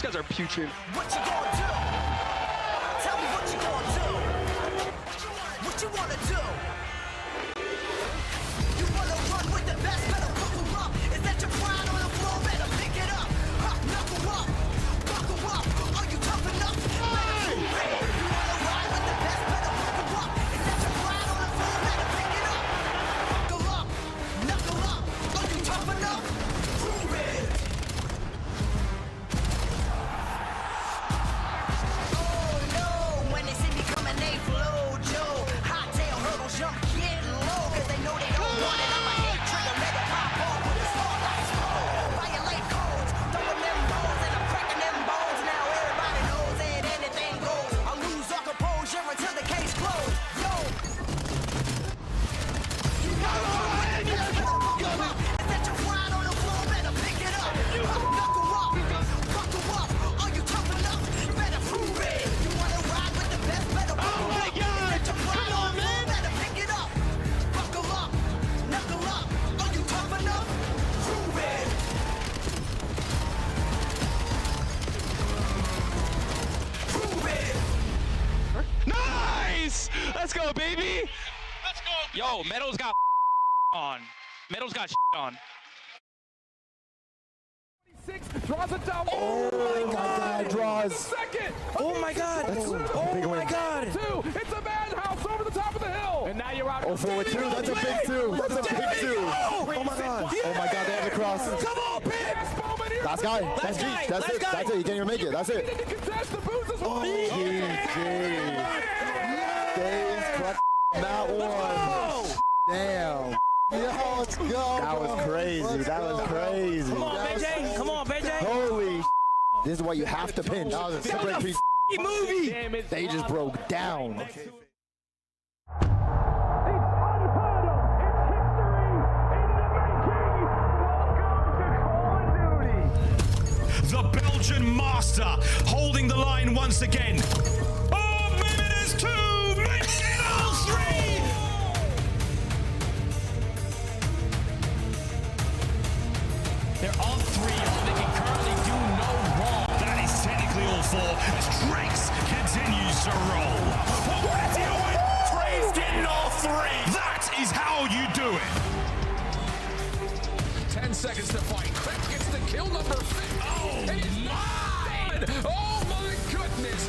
guys are putrid. What you gonna do? Tell me what you gonna do. What you wanna do? You wanna run with the best, better buckle up. Is that your pride on the floor? Better pick it up. Knuckle up, buckle up. Are you tough enough? Better prove it. You wanna ride with the best, better buckle up. Is that your pride on the floor? Better pick it up. Buckle up, knuckle up. Are you tough enough? Prove it. Jump, get low, cause they know they don't want it. I'm a hate trigger, let it pop off with a small like smoke. Violate codes, throwing them balls and I'm cracking them bones. Now everybody knows that anything goes. I lose all composure until the case closed. Yo! You wanna run with the best, better buckle up. Is that your pride on the floor? Better pick it up. Knuckle up, buckle up. Are you tough enough? Better prove it. You wanna ride with the best, better buckle up. Is that your pride on the floor? Better pick it up. Buckle up, knuckle up. Are you tough enough? Prove it. Prove it. Nice! Let's go, baby! Let's go. Yo, Meadows got on. Meadows got on. Draws it down. Oh my God, draws. Second. Oh my God. Oh my God. Two. It's a madhouse over the top of the hill. And now you're out. Oh, forward two. That's a big two. That's a big two. Oh my God. Oh my God, they have the cross. Come on, Pitt. Last guy. That's G. That's it. That's it. You can't even make it. That's it. Oh, Days clutch that one. Damn. Yo, let's go. That was crazy. That was crazy. Come on, BJ. Come on, BJ. Holy. This is why you have to pin. That was a separate piece. Movie. They just broke down. The Belgian master holding the line once again. Oh, Mendes 2, Mendes 3. They're all three. They can currently do no wrong. That is technically all four as Drake's continues to roll. Already away. Drake's getting all three. That is how you do it. 10 seconds to fight. Craig gets the kill number 50. Oh, and he's my! dead. Oh my goodness.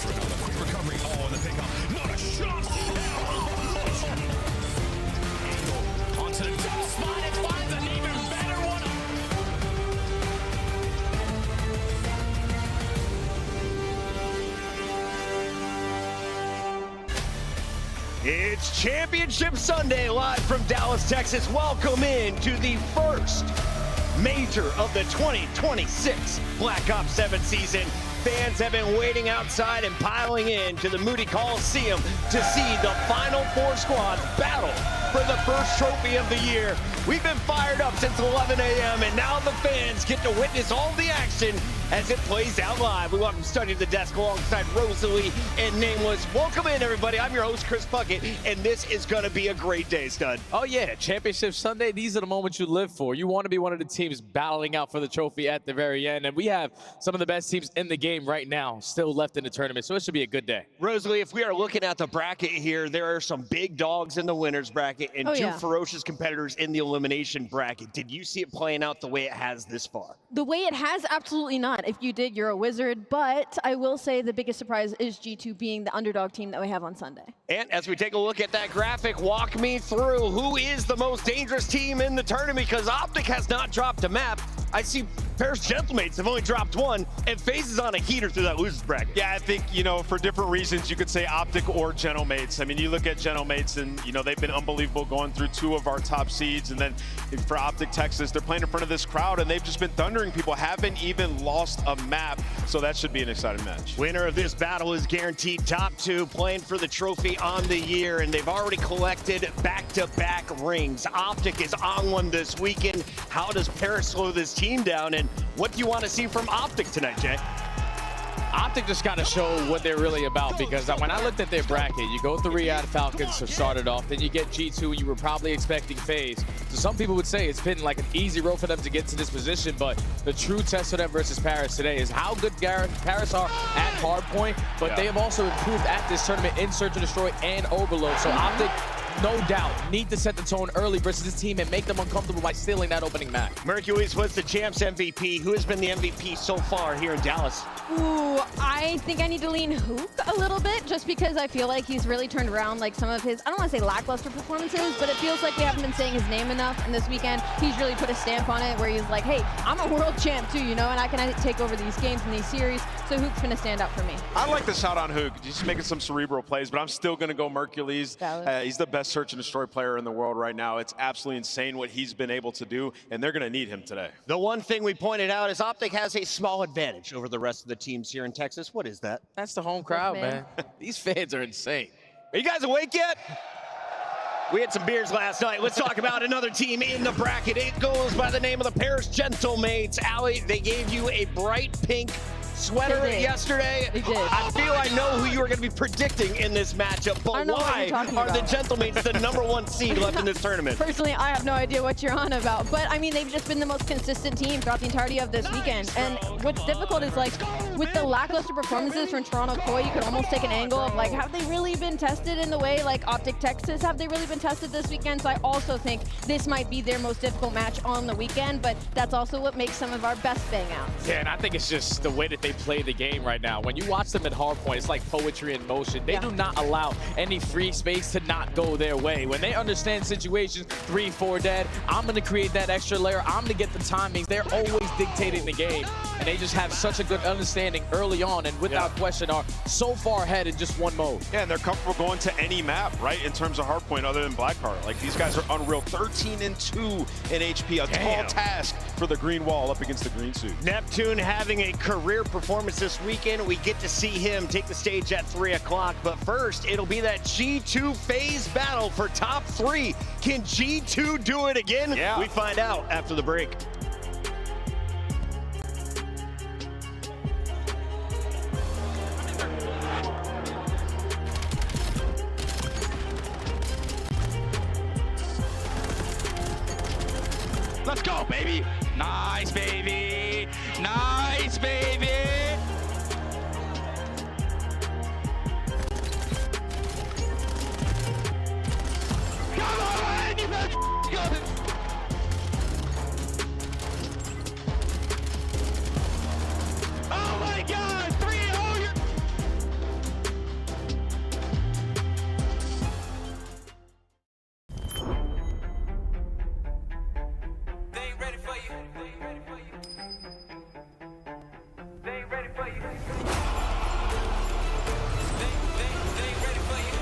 For another quick recovery. Oh, and the pickup. Not a shot. Angle onto the top spot and finds an even better one. It's Championship Sunday live from Dallas, Texas. Welcome in to the first major of the 2026 Black Ops 7 season. Fans have been waiting outside and piling in to the Moody Coliseum to see the final four squads battle for the first trophy of the year. We've been fired up since 11 a.m. and now the fans get to witness all the action as it plays out live. We welcome Study to the desk alongside Rosalie and Nameless. Welcome in, everybody. I'm your host, Chris Puckett, and this is going to be a great day, Stud. Oh, yeah. Championship Sunday, these are the moments you live for. You want to be one of the teams battling out for the trophy at the very end, and we have some of the best teams in the game right now still left in the tournament, so it should be a good day. Rosalie, if we are looking at the bracket here, there are some big dogs in the winner's bracket and two ferocious competitors in the elimination bracket. Did you see it playing out the way it has this far? The way it has, absolutely not. If you did, you're a wizard. But I will say the biggest surprise is G2 being the underdog team that we have on Sunday. And as we take a look at that graphic, walk me through who is the most dangerous team in the tournament, because Optic has not dropped a map. I see Paris Gentlemates have only dropped one, and FaZe is on a heater through that losers bracket. Yeah, I think, you know, for different reasons, you could say Optic or Gentlemates. I mean, you look at Gentlemates and, you know, they've been unbelievable going through two of our top seeds. And then for Optic Texas, they're playing in front of this crowd and they've just been thundering people, haven't even lost a map. So that should be an exciting match. Winner of this battle is guaranteed top two, playing for the trophy on the year, and they've already collected back-to-back rings. Optic is on one this weekend. How does Paris slow this team down, and what do you want to see from Optic tonight, Jay? Optic just got to show what they're really about, because when I looked at their bracket, you go through Riyadh Falcons to start it off, then you get G2, you were probably expecting FaZe. So some people would say it's been like an easy road for them to get to this position, but the true test for them versus Paris today is how good Paris are at hardpoint, but they have also improved at this tournament in Search and Destroy and Overload. So Optic, no doubt, need to set the tone early versus this team and make them uncomfortable by stealing that opening match. Mercules was the champs MVP. Who has been the MVP so far here in Dallas? Ooh, I think I need to lean Hook a little bit, just because I feel like he's really turned around like some of his, I don't want to say lackluster performances, but it feels like we haven't been saying his name enough. And this weekend, he's really put a stamp on it where he's like, hey, I'm a world champ too, you know, and I can take over these games and these series. So Hook's going to stand out for me. I like the shot on Hook. He's making some cerebral plays, but I'm still going to go Mercules. He's the best Search and Destroy player in the world right now. It's absolutely insane what he's been able to do, and they're going to need him today. The one thing we pointed out is Optic has a small advantage over the rest of the teams here in Texas. What is that? That's the home crowd, man. These fans are insane. Are you guys awake yet? We had some beers last night. Let's talk about another team in the bracket. It goes by the name of the Paris Gentlemates. Allie, they gave you a bright pink sweater yesterday. They did. I feel I know who you are going to be predicting in this matchup, but why are the Gentlemates the #1 seed left in this tournament? Personally, I have no idea what you're on about, but I mean, they've just been the most consistent team throughout the entirety of this weekend. And what's difficult is, like, with the lackluster performances from Toronto Koi, you could almost take an angle of, like, have they really been tested in the way like Optic Texas? Have they really been tested this weekend? So I also think this might be their most difficult match on the weekend, but that's also what makes some of our best bang outs. Yeah, and I think it's just the way that they play the game right now. When you watch them at hardpoint, it's like poetry in motion. They do not allow any free space to not go their way. When they understand situations, 3-4 dead, I'm going to create that extra layer. I'm going to get the timings. They're always dictating the game. And they just have such a good understanding early on, and without question are so far ahead in just one mode. Yeah, and they're comfortable going to any map, right, in terms of hardpoint other than Blackheart. Like, these guys are unreal. 13-2 in HP, a tall task for the green wall up against the green suit. Neptune having a career performance this weekend. We get to see him take the stage at 3 o'clock, but first it'll be that G2 FaZe battle for top 3. Can G2 do it again? Yeah. We find out after the break. Let's go, baby. Nice, baby. Nice, baby. Come on, you better go. Oh my God, 3-0. They ain't ready for you. They ain't ready for you. They ain't ready for you. They ain't ready for you.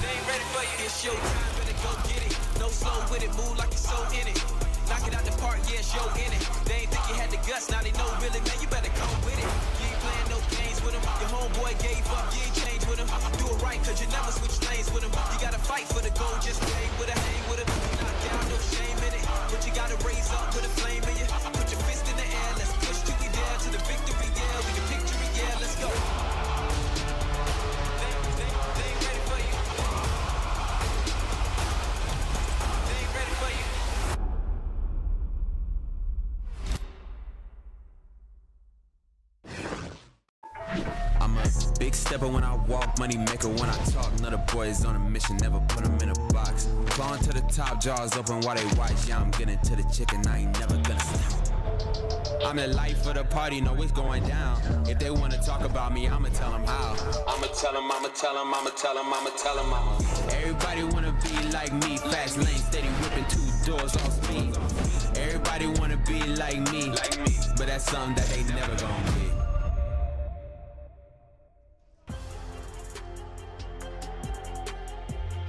They ain't ready for you. It's your time, better go get it. No slow with it, move like you're so in it. Knock it out the park, yeah, show in it. They ain't think you had the guts, now they know really, man, you better come with it. You ain't playing no games with them. Your homeboy gave up, you ain't changed with him. Do it right, cause you never switch lanes with him. You gotta fight for the goal, just hang with it, hang with it. Knock down, no shame in it. But you gotta raise up with a flame in you. Put your fist in the air, let's push till we dare to the victory, yeah. We can picture it, yeah, let's go. They ain't ready for you. They ain't ready for you. I'm a big stepper when I walk, money maker when I talk. Another boys on a mission, never put them in a box. Clawing to the top, jaws open while they watch. Yeah, I'm getting to the chicken, I ain't never gonna stop. I'm the life of the party, know it's going down. If they wanna talk about me, I'ma tell them how. I'ma tell them, I'ma tell them, I'ma tell them, I'ma tell them, I'ma. Everybody wanna be like me, fast lane, steady whipping 2 doors off speed. Everybody wanna be like me, but that's something that they never gonna be.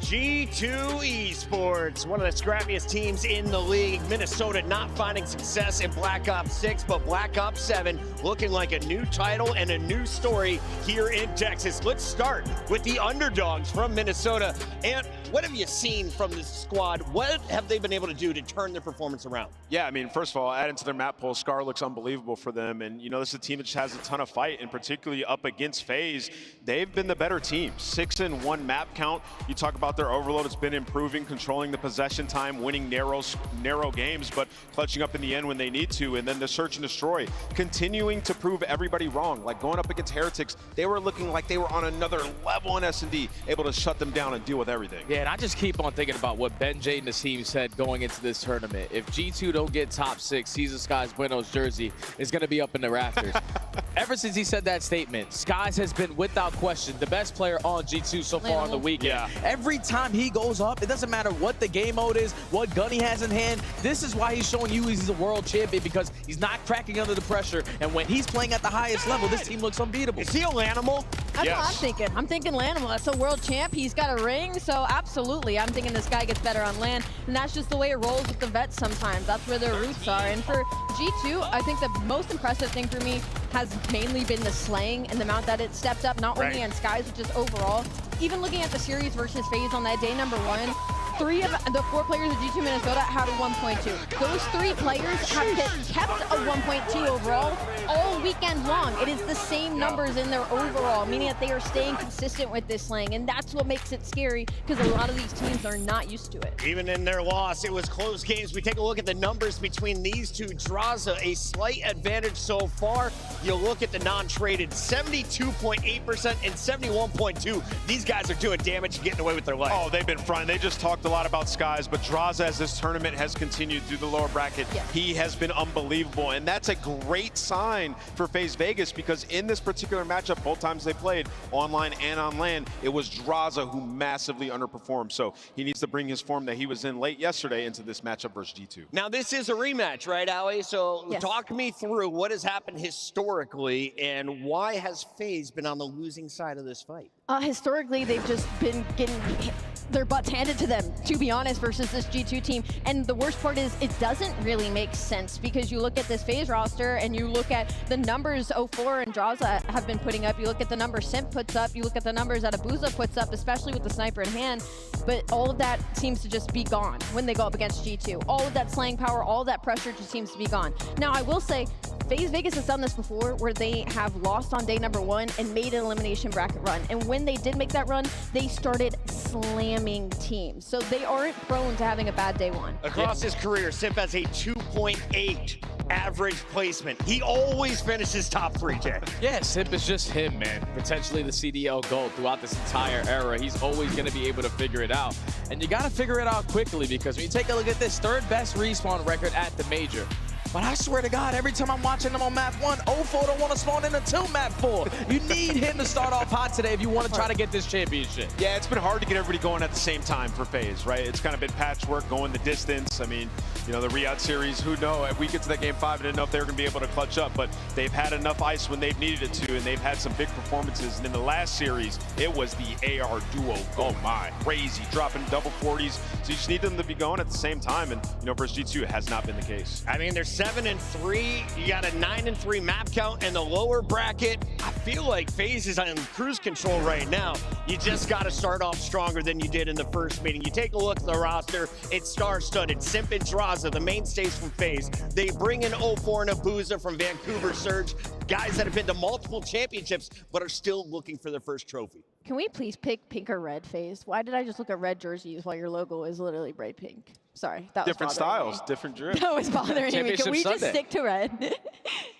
G2 Esports, one of the scrappiest teams in the league. Minnesota not finding success in Black Ops 6, but Black Ops 7 looking like a new title and a new story here in Texas. Let's start with the underdogs from Minnesota. And What have you seen from this squad? What have they been able to do to turn their performance around? Yeah, I mean, first of all, adding to their map poll, Scar looks unbelievable for them. And, you know, this is a team that just has a ton of fight, and particularly up against FaZe, they've been the better team. 6-1 map count. You talk about their overload, it's been improving, controlling the possession time, winning narrow games, but clutching up in the end when they need to. And then the search and destroy, continuing to prove everybody wrong. Like going up against Heretics, they were looking like they were on another level in S&D, able to shut them down and deal with everything. Yeah, and I just keep on thinking about what Ben Jay and the team said going into this tournament. If G2 don't get top 6, Caesar Skies Buenos jersey is going to be up in the rafters. Ever since he said that statement, Skies has been, without question, the best player on G2 so far on the weekend. Yeah. Every time he goes up, it doesn't matter what the game mode is, what gun he has in hand. This is why he's showing you he's a world champion, because he's not cracking under the pressure. And when he's playing at the highest level, this team looks unbeatable. Is he a Lanimal? That's what I'm thinking. I'm thinking Lanimal. That's a world champ. He's got a ring, so absolutely. I'm thinking this guy gets better on land, and that's just the way it rolls with the vets sometimes. That's where their roots are. And for G2, I think the most impressive thing for me has mainly been the slaying and the amount that it stepped up, not only on Skies, but just overall. Even looking at the series versus FaZe on that day number 1, 3 of the 4 players of G2 Minnesota had a 1.2. Those 3 players have kept a 1.2 overall all weekend long. It is the same numbers in their overall, meaning that they are staying consistent with this slaying, and that's what makes it scary, because a lot of these teams are not used to it. Even in their loss, it was close games. We take a look at the numbers between these two. Drazah, a slight advantage so far. You look at the non-traded, 72.8% and 71.2. These guys are doing damage and getting away with their life. Oh, they've been fronting. They just talked a lot about Skies, but Drazah, as this tournament has continued through the lower bracket, he has been unbelievable, and that's a great sign for FaZe Vegas, because in this particular matchup, both times they played, online and on land, it was Drazah who massively underperformed. So he needs to bring his form that he was in late yesterday into this matchup versus G2. Now, this is a rematch, right, Ali? So talk me through what has happened historically, and why has FaZe been on the losing side of this fight? Historically, they've just been getting their butts handed to them, to be honest, versus this G2 team. And the worst part is it doesn't really make sense, because you look at this FaZe roster and you look at the numbers 04 and Drazah have been putting up, you look at the numbers Simp puts up, you look at the numbers that Abuza puts up, especially with the sniper in hand, but all of that seems to just be gone when they go up against G2. All of that slaying power, all of that pressure just seems to be gone. Now, I will say, FaZe Vegas has done this before, where they have lost on day number 1 and made an elimination bracket run. And when they did make that run, they started slamming teams. So they aren't prone to having a bad day 1. Across his career, Simp has a 2.8 average placement. He always finishes top 3, Jay. Yeah, Simp is just him, man. Potentially the CDL GOAT throughout this entire era. He's always going to be able to figure it out. And you got to figure it out quickly, because when you take a look at this, 3rd best respawn record at the major. But I swear to God, every time I'm watching them on map 1, 04 don't want to spawn in until map 4. You need him to start off hot today if you want to try to get this championship. Yeah, it's been hard to get everybody going at the same time for FaZe, right? It's kind of been patchwork, going the distance. I mean, you know, the Riyadh series, who knows? If we get to that game 5, I didn't know if they were going to be able to clutch up, but they've had enough ice when they've needed it to, and they've had some big performances. And in the last series, it was the AR duo. Oh my, crazy, dropping double 40s. So you just need them to be going at the same time, and, you know, versus G2, it has not been the case. I mean, they're 7-3. You got a 9-3 map count in the lower bracket. I feel like FaZe is on cruise control right now. You just got to start off stronger than you did in the first meeting. You take a look at the roster, it's star-studded. Simp and Drazah, the mainstays from FaZe. They bring in 04 and Abuza from Vancouver Surge, guys that have been to multiple championships but are still looking for their first trophy. Can we please pick pink or red, FaZe? Why did I just look at red jerseys while your logo is literally bright pink? Sorry, that was different bothering styles, me. different drip. That was bothering me. Can we just stick to red?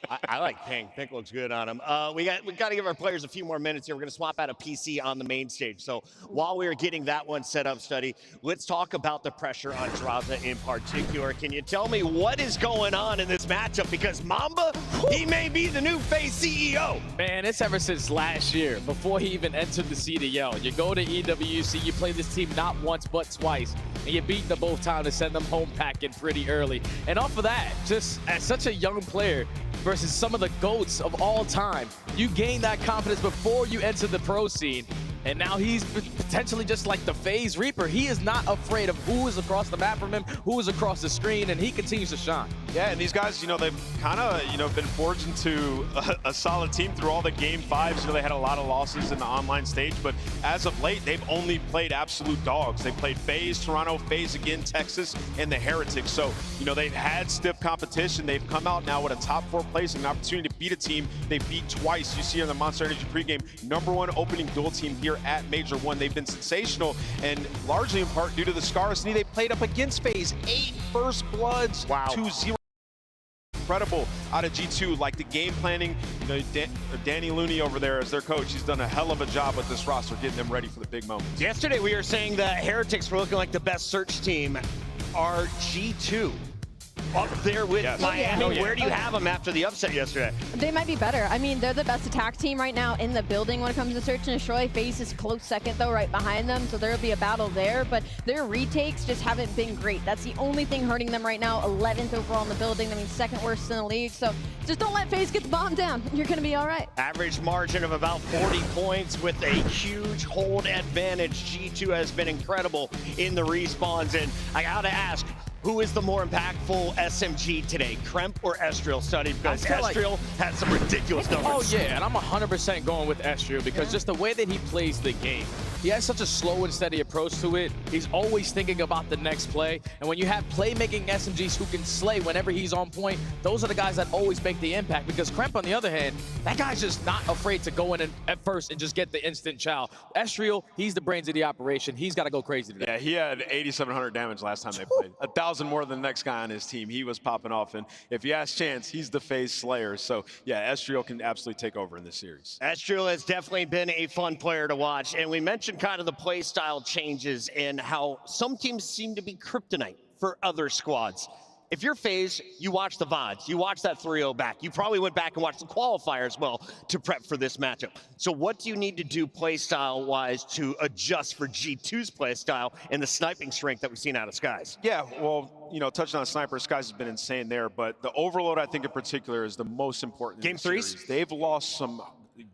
I like pink. Pink looks good on him. We got to give our players a few more minutes here. We're going to swap out a PC on the main stage. So while we are getting that one set up, Study, let's talk about the pressure on Drazah in particular. Can you tell me what is going on in this matchup? Because Mamba, he may be the new FaZe CEO. Man, it's ever since last year, before he even entered the CDL. You go to EWC, you play this team not once but twice, and you beat them both times to send them home packing pretty early. And off of that, just as such a young player versus some of the GOATs of all time, you gain that confidence before you enter the pro scene. And now he's potentially just like the FaZe Reaper. He is not afraid of who is across the map from him, who is across the screen, and he continues to shine. Yeah, and these guys, you know, they've kind of, you know, been forged into a solid team through all the game fives. You know, they had a lot of losses in the online stage, but as of late, they've only played absolute dogs. They played FaZe, Toronto, FaZe again, Texas, and the Heretics. So, you know, they've had stiff competition. They've come out now with a top 4 place and an opportunity to beat a team they beat twice. You see in the Monster Energy pregame, #1 opening duel team here at Major 1. They've been sensational, and largely in part due to the scarcity they played up against FaZe. 8 first bloods to 0. Incredible out of G2, like the game planning. You know, Danny Looney over there as their coach, he's done a hell of a job with this roster, getting them ready for the big moments. Yesterday we were saying the Heretics were looking like the best search team. Are G2 up there with Miami? Oh, yeah. Where do you have them after the upset yesterday? They might be better. I mean, they're the best attack team right now in the building when it comes to search and destroy. FaZe is close second, though, right behind them, so there'll be a battle there, but their retakes just haven't been great. That's the only thing hurting them right now. 11th overall in the building. I mean, second worst in the league, so just don't let FaZe get the bomb down. You're going to be all right. Average margin of about 40 points with a huge hold advantage. G2 has been incredible in the respawns, and I gotta ask, who is the more impactful SMG today, Kremp or Ezreal? Studied because Ezreal had some ridiculous numbers. Oh yeah, and I'm 100% going with Ezreal because just the way that he plays the game, he has such a slow and steady approach to it. He's always thinking about the next play, and when you have playmaking SMGs who can slay whenever he's on point, those are the guys that always make the impact. Because Kremp, on the other hand, that guy's just not afraid to go in at first and just get the instant chow. Ezreal, he's the brains of the operation. He's got to go crazy today. Yeah, he had 8,700 damage last time they played. 1,000 more than the next guy on his team. He was popping off, and if you ask Chance, he's the FaZe slayer. So yeah, Ezreal can absolutely take over in this series. Ezreal has definitely been a fun player to watch, and we mentioned kind of the play style changes and how some teams seem to be kryptonite for other squads. If you're FaZe, you watch the VODs, you watch that 3-0 back. You probably went back and watched the qualifier as well to prep for this matchup. So what do you need to do play style wise to adjust for G2's play style and the sniping strength that we've seen out of Skies? Yeah, well, you know, touching on Sniper, Skies has been insane there, but the overload, I think in particular, is the most important. Game threes? They've lost some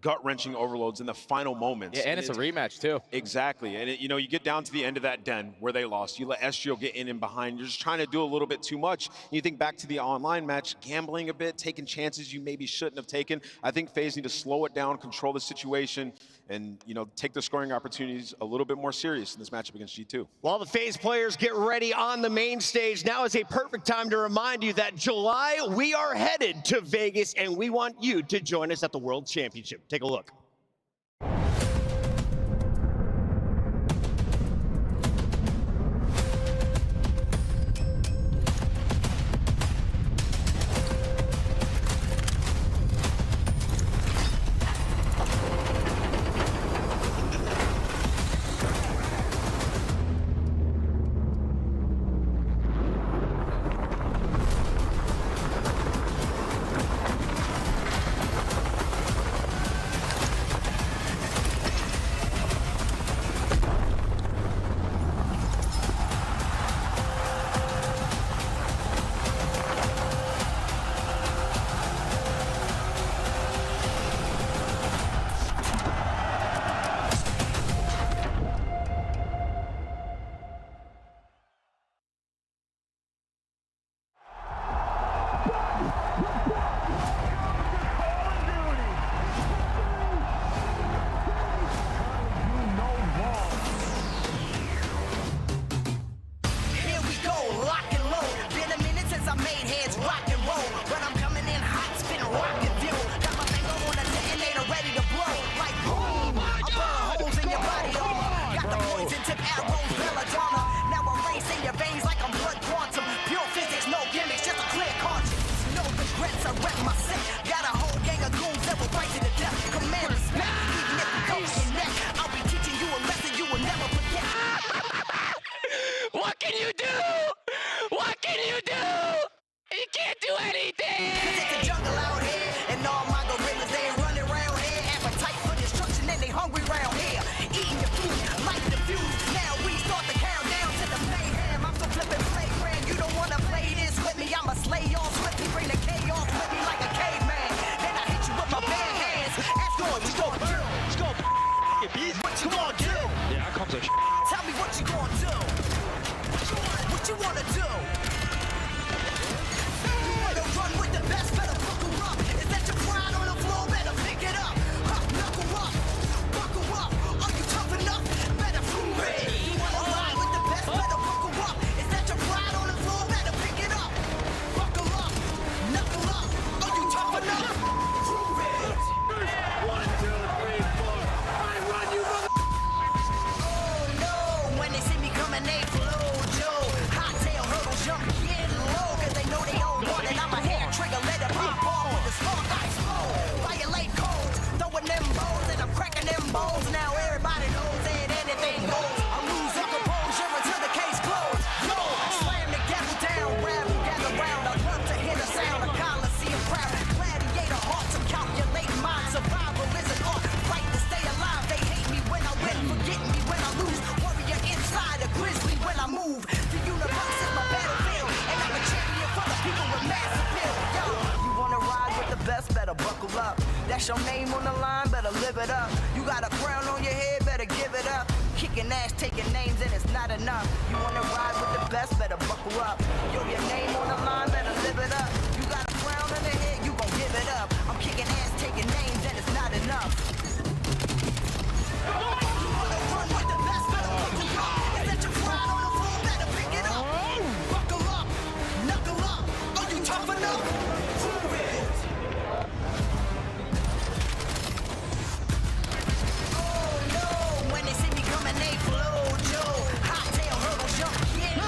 gut-wrenching overloads in the final moments. Yeah, and it's a rematch too. Exactly, and you know, you get down to the end of that den where they lost. You let Ezreal get in and behind. You're just trying to do a little bit too much. You think back to the online match, gambling a bit, taking chances you maybe shouldn't have taken. I think FaZe need to slow it down, control the situation, and you know, take the scoring opportunities a little bit more serious in this matchup against G2. While the FaZe players get ready on the main stage, now is a perfect time to remind you that July we are headed to Vegas, and we want you to join us at the World Championship. Take a look. That's your name on the line, better live it up. You got a crown on your head, better give it up. Kicking ass, taking names, and it's not enough. You wanna ride with the best, better buckle up. Yo, your name on the line, better live it up. You got a crown on the head, you gon' give it up. I'm kicking ass, taking names, and it's not enough. You wanna run with the best, better buckle up. Is that your pride on the floor, better pick it up. Buckle up, knuckle up. Are you tough enough? Prove it. Oh no, when they see me coming, they flow, Joe. Hot tail, hurdle, jump, yeah.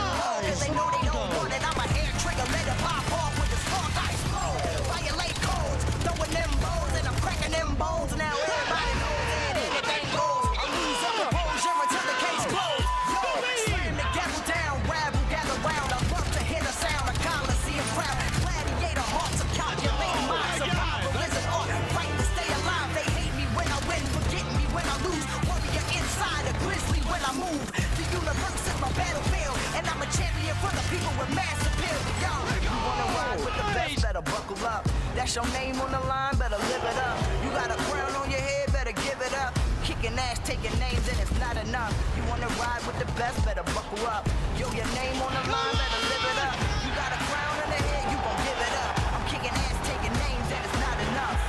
Cause they know they don't want it. I'm a hair trigger, let it pop off with the spark, I explode. Violate codes, throwing them bows, and I'm cracking them bones. Now everybody knows that anything goes. I lose up the posure until the case closed. Yo, slam the gavel down, rabble, gather round. I love to hear the sound of Coliseum crowd. Gladiator hearts of calculating minds. Survival is an art, fight to stay alive. They hate me when I win, forget me when I lose. Warrior inside, a grizzly when I move. The universe is my battlefield, and I'm a champion for the people with mass appeal. Yo, you wanna ride with the best, better buckle up. That's your name on the line, better live it up. You got a crown on your head, better give it up. Kicking ass, taking names, and it's not enough. You wanna ride with the best, better buckle up. Yo, your name on the line, better live it up. You got a crown on the head, you gon' give it up. I'm kicking ass, taking names, and it's not enough.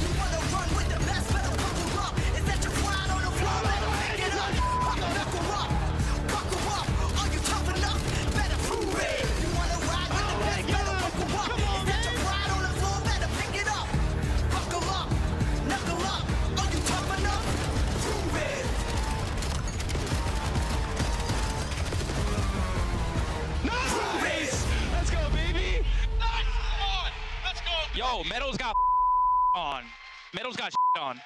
You wanna run with the best, better buckle up. Is that your pride on the floor, better pick it up. Buckle up, buckle up. Are you tough enough? Better prove it. You wanna ride with the best, better buckle up. Is that your pride on the floor, better pick it up. Buckle up, knuckle up. Are you tough enough? Prove it. Nice! Let's go, baby! Nice! Come on! Let's go! Yo, Meadows got on. Meadows got on.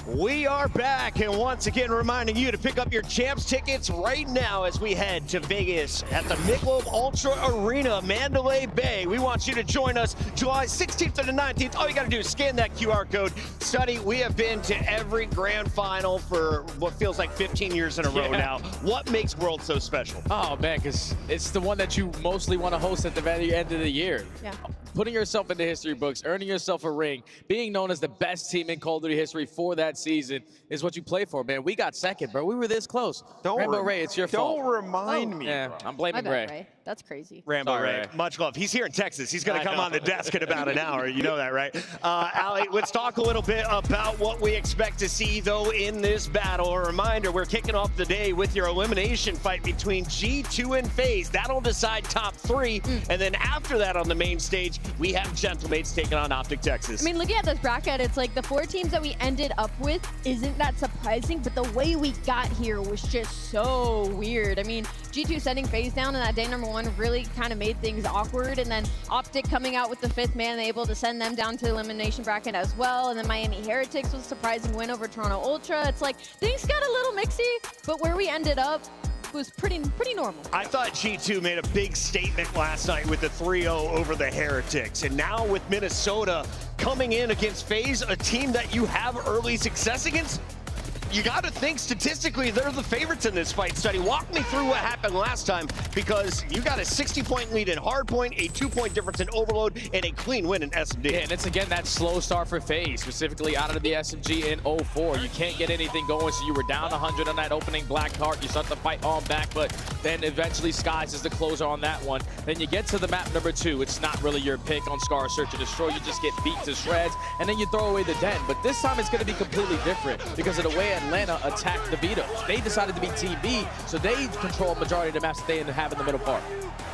We are back, and once again reminding you to pick up your Champs tickets right now as we head to Vegas at the Michelob Ultra Arena, Mandalay Bay. We want you to join us July 16th to the 19th. All you got to do is scan that QR code. Study, we have been to every grand final for what feels like 15 years in a row now. What makes World so special? Oh, man, because it's the one that you mostly want to host at the very end of the year. Yeah. Putting yourself into history books, earning yourself a ring, being known as the best team in Call of Duty history for that season is what you play for, man. We got second, bro. We were this close. Rambo Ray, it's your fault. Don't remind me. Yeah, I'm blaming My bad, Ray. That's crazy. Rambo Sorry, Ray, Ray. much love. He's here in Texas. He's going to come on the desk in about an hour. You know that, right? Allie, let's talk a little bit about what we expect to see, though, in this battle. A reminder, we're kicking off the day with your elimination fight between G2 and FaZe. That'll decide top 3. And then after that on the main stage, we have Gentlemates taking on Optic Texas. I mean, looking at this bracket, it's like the 4 teams that we ended up with isn't that surprising, but the way we got here was just so weird. I mean, G2 sending FaZe down in that day number 1 really kind of made things awkward, and then Optic coming out with the 5th man, able to send them down to the elimination bracket as well, and then Miami Heretics was a surprising win over Toronto Ultra. It's like, things got a little mixy, but where we ended up was pretty normal. I thought G2 made a big statement last night with the 3-0 over the Heretics. And now with Minnesota coming in against FaZe, a team that you have early success against, you got to think statistically they're the favorites in this fight. Study, walk me through what happened last time, because you got a 60-point lead in Hardpoint, a 2-point difference in Overload, and a clean win in SMG. Yeah, and it's again that slow start for FaZe, specifically out of the SMG in 04. You can't get anything going, so you were down 100 on that opening black cart. You start the fight on back, but then eventually Skies is the closer on that one. Then you get to the map number 2. It's not really your pick on Scar Search and Destroy. You just get beat to shreds, and then you throw away the den. But this time it's going to be completely different because of the way Atlanta attacked the Vito's. They decided to be TB, so they control a majority of the maps that they have in the middle part.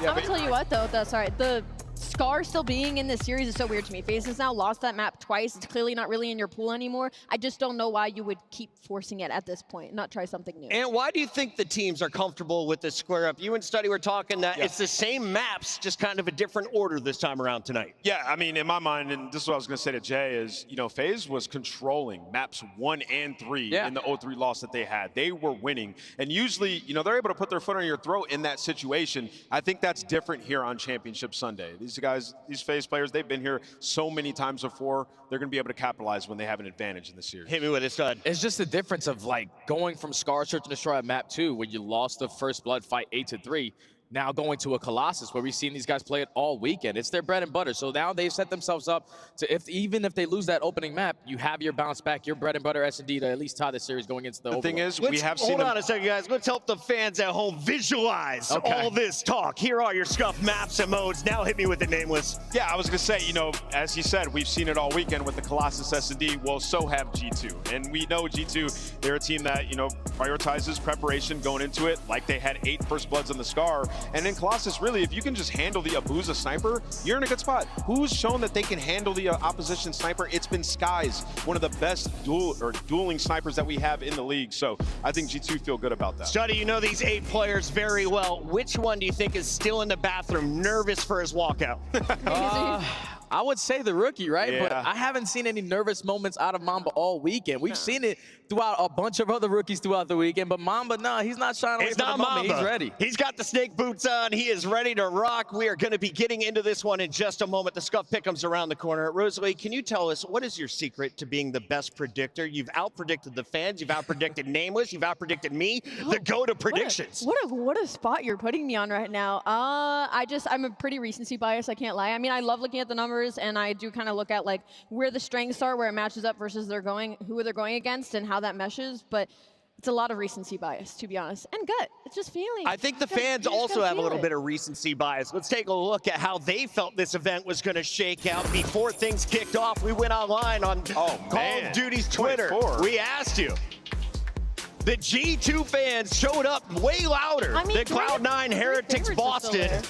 I'm gonna tell you what though, the Scar still being in this series is so weird to me. FaZe has now lost that map twice. It's clearly not really in your pool anymore. I just don't know why you would keep forcing it at this point, not try something new. And why do you think the teams are comfortable with this square up? You and Study were talking that it's the same maps, just kind of a different order this time around tonight. Yeah, I mean, in my mind, and this is what I was going to say to Jay, is, you know, FaZe was controlling maps 1 and 3 in the 0-3 loss that they had. They were winning. And usually, you know, they're able to put their foot on your throat in that situation. I think that's different here on Championship Sunday. These guys, these FaZe players, they've been here so many times before. They're going to be able to capitalize when they have an advantage in the series. Hit me with it, Stud. It's just the difference of like going from Scar Search and Destroy at map 2 when you lost the First Blood fight 8-3 now going to a Colossus where we've seen these guys play it all weekend. It's their bread and butter. So now they've set themselves up to, even if they lose that opening map, you have your bounce back, your bread and butter S&D to at least tie the series going into the The thing is, we have seen Hold them. on a second, guys. Let's help the fans at home visualize all this talk. Here are your scuff maps and modes. Now hit me with the nameless. Yeah, I was going to say, you know, as you said, we've seen it all weekend with the Colossus S&D. Well, so have G2. And we know G2, they're a team that, you know, prioritizes preparation going into it, like they had 8 First Bloods on the Scar. And in Colossus, really, if you can just handle the Abuza sniper, you're in a good spot. Who's shown that they can handle the opposition sniper? It's been Skies, one of the best dueling snipers that we have in the league. So I think G2 feel good about that. Study, you know these 8 players very well. Which one do you think is still in the bathroom, nervous for his walkout? I would say the rookie, right? Yeah. But I haven't seen any nervous moments out of Mamba all weekend. We've seen it throughout a bunch of other rookies throughout the weekend, but Mamba, no, he's not shining away He's from not the moment. Mamba. He's ready. He's got the snake boots on. He is ready to rock. We are going to be getting into this one in just a moment. The Scuff Pick'em's around the corner. Rosalie, can you tell us, what is your secret to being the best predictor? You've out-predicted the fans. You've out-predicted Nameless. You've out-predicted me. The go-to predictions. What a spot you're putting me on right now. I'm a pretty recency bias, I can't lie. I mean, I love looking at the numbers, and I do kind of look at like where the strengths are, where it matches up versus who they're going against and how that meshes. But it's a lot of recency bias, to be honest. And gut, it's just feeling. I think the fans also have a little bit of recency bias. Let's take a look at how they felt this event was going to shake out. Before things kicked off, we went online on Call of Duty's Twitter. 24. We asked you. The G2 fans showed up way louder than Cloud9 Heretics Boston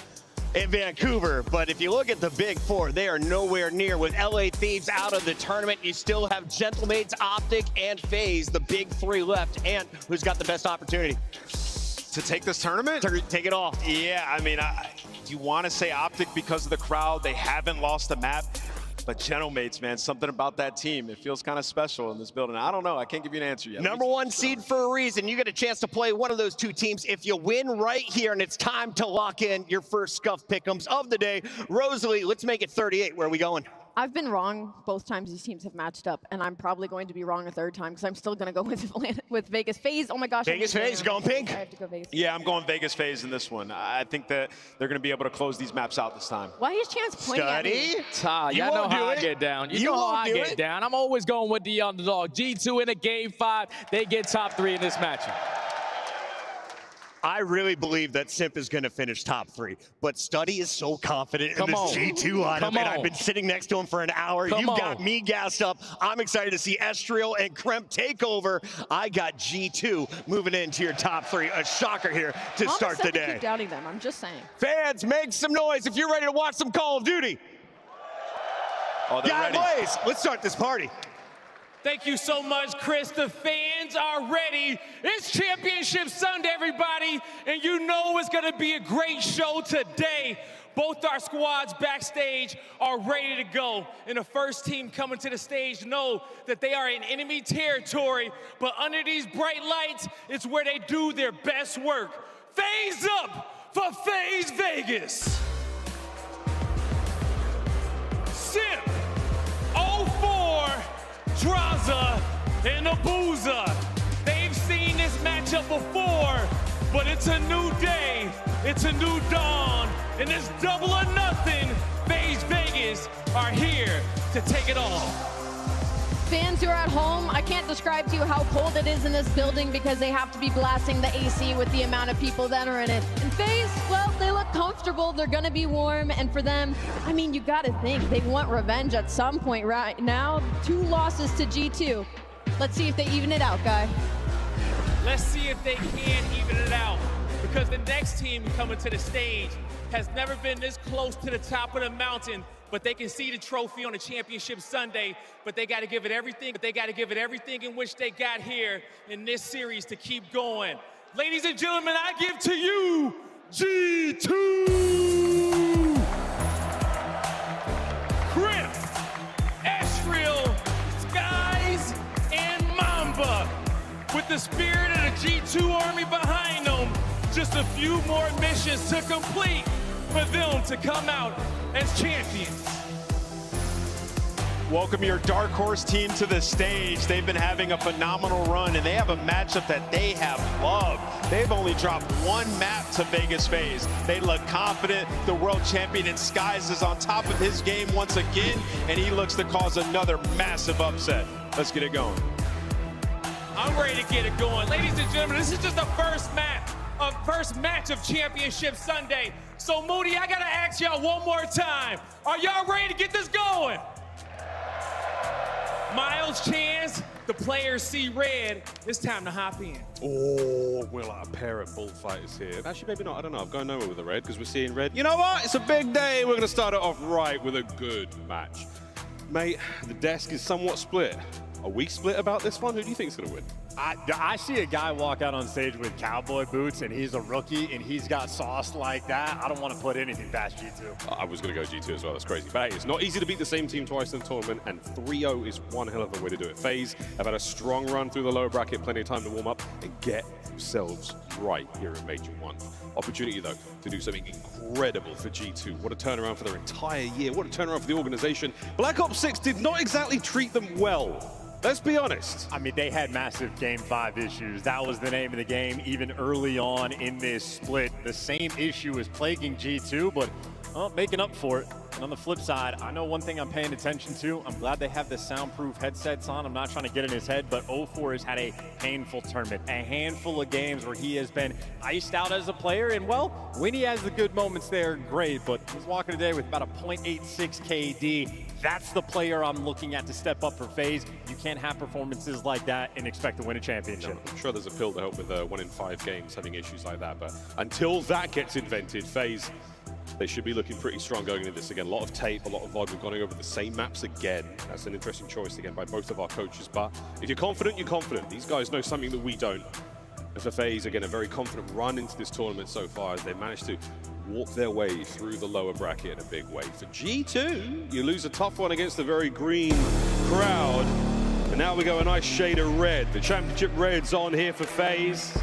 in Vancouver. But if you look at the Big Four, they are nowhere near. With LA Thieves out of the tournament, you still have Gentlemates, Optic, and FaZe, the big 3 left. And who's got the best opportunity to take this tournament? To take it off. Yeah, I mean, do you want to say Optic because of the crowd? They haven't lost a map. But Gentlemates, man, something about that team. It feels kind of special in this building. I don't know. I can't give you an answer yet. Number 1 seed for a reason. You get a chance to play one of those 2 teams if you win right here, and it's time to lock in your first Scuff Pick'ems of the day. Rosalie, let's make it 38. Where are we going? I've been wrong both times these teams have matched up, and I'm probably going to be wrong a third time because I'm still going to go with Vegas FaZe. Oh my gosh. Vegas FaZe going pink? I have to go Vegas. Yeah, I'm going Vegas FaZe in this one. I think that they're going to be able to close these maps out this time. Why is Chance pointing at me? Y'all know how I get down. You know how I get down. I'm always going with the underdog. G2 in a game 5. They get top 3 in this matchup. I really believe that Simp is going to finish top 3, but Study is so confident in this G2 lineup, and I've been sitting next to him for an hour. You've got me gassed up. I'm excited to see Estriel and Kremp take over. I got G2 moving into your top 3. A shocker here to start the day. Keep doubting them. I'm just saying. Fans, make some noise if you're ready to watch some Call of Duty. Oh, they're ready. Blaze, let's start this party. Thank you so much, Chris. The fans are ready. It's Championship Sunday, everybody, and you know it's going to be a great show today. Both our squads backstage are ready to go. And the first team coming to the stage know that they are in enemy territory, but under these bright lights, it's where they do their best work. FaZe up for FaZe Vegas. Simp, 04, Drazah, and Abuza. They've seen this matchup before, but it's a new day, it's a new dawn, and it's double or nothing. FaZe Vegas are here to take it all. Fans who are at home, I can't describe to you how cold it is in this building because they have to be blasting the AC with the amount of people that are in it. And FaZe, well, they look comfortable, they're gonna be warm, and for them, I mean, you gotta think, they want revenge at some point right now. 2 losses to G2. Let's see if they even it out, guy. Let's see if they can even it out, because the next team coming to the stage has never been this close to the top of the mountain, but they can see the trophy on the Championship Sunday, but they got to give it everything. They got to give it everything in which they got here in this series to keep going. Ladies and gentlemen, I give to you G2! Kremp, Estriel, Skies, and Mamba. With the spirit of the G2 army behind them, just a few more missions to complete for them to come out as champions. Welcome your dark horse team to the stage. They've been having a phenomenal run, and they have a matchup that they have loved. They've only dropped one map to Vegas FaZe. They look confident. The world champion in Skies is on top of his game once again, and he looks to cause another massive upset. Let's get it going. I'm ready to get it going. Ladies and gentlemen, this is just the first match of Championship Sunday. So Moody, I gotta ask y'all one more time. Are y'all ready to get this going? Miles Chance, the players see red. It's time to hop in. Oh, we're like a pair of bullfighters here. Actually, maybe not. I don't know. I'm going nowhere with the red because we're seeing red. You know what? It's a big day. We're going to start it off right with a good match. Mate, the desk is somewhat split. Are we split about this one? Who do you think is going to win? I see a guy walk out on stage with cowboy boots, and he's a rookie, and he's got sauce like that. I don't want to put anything past G2. I was going to go G2 as well. That's crazy. But hey, it's not easy to beat the same team twice in the tournament, and 3-0 is one hell of a way to do it. FaZe have had a strong run through the lower bracket, plenty of time to warm up and get themselves right here at Major 1. Opportunity, though, to do something incredible for G2. What a turnaround for their entire year. What a turnaround for the organization. Black Ops 6 did not exactly treat them well. Let's be honest. I mean, they had massive Game 5 issues. That was the name of the game even early on in this split. The same issue is plaguing G2, but making up for it. And on the flip side, I know one thing I'm paying attention to. I'm glad they have the soundproof headsets on. I'm not trying to get in his head, but 0-4 has had a painful tournament. A handful of games where he has been iced out as a player. And, well, when he has the good moments there, great. But he's walking today with about a .86 KD. That's the player I'm looking at to step up for FaZe. You can't have performances like that and expect to win a championship. I'm sure there's a pill to help with 1 in 5 games having issues like that. But until that gets invented, FaZe, they should be looking pretty strong going into this again. A lot of tape, a lot of VOD. We've gone over the same maps again. That's an interesting choice again by both of our coaches. But if you're confident, you're confident. These guys know something that we don't. And for FaZe, again, a very confident run into this tournament so far as they managed to walk their way through the lower bracket in a big way. For G2, you lose a tough one against a very green crowd. And now we go a nice shade of red. The championship red's on here for FaZe.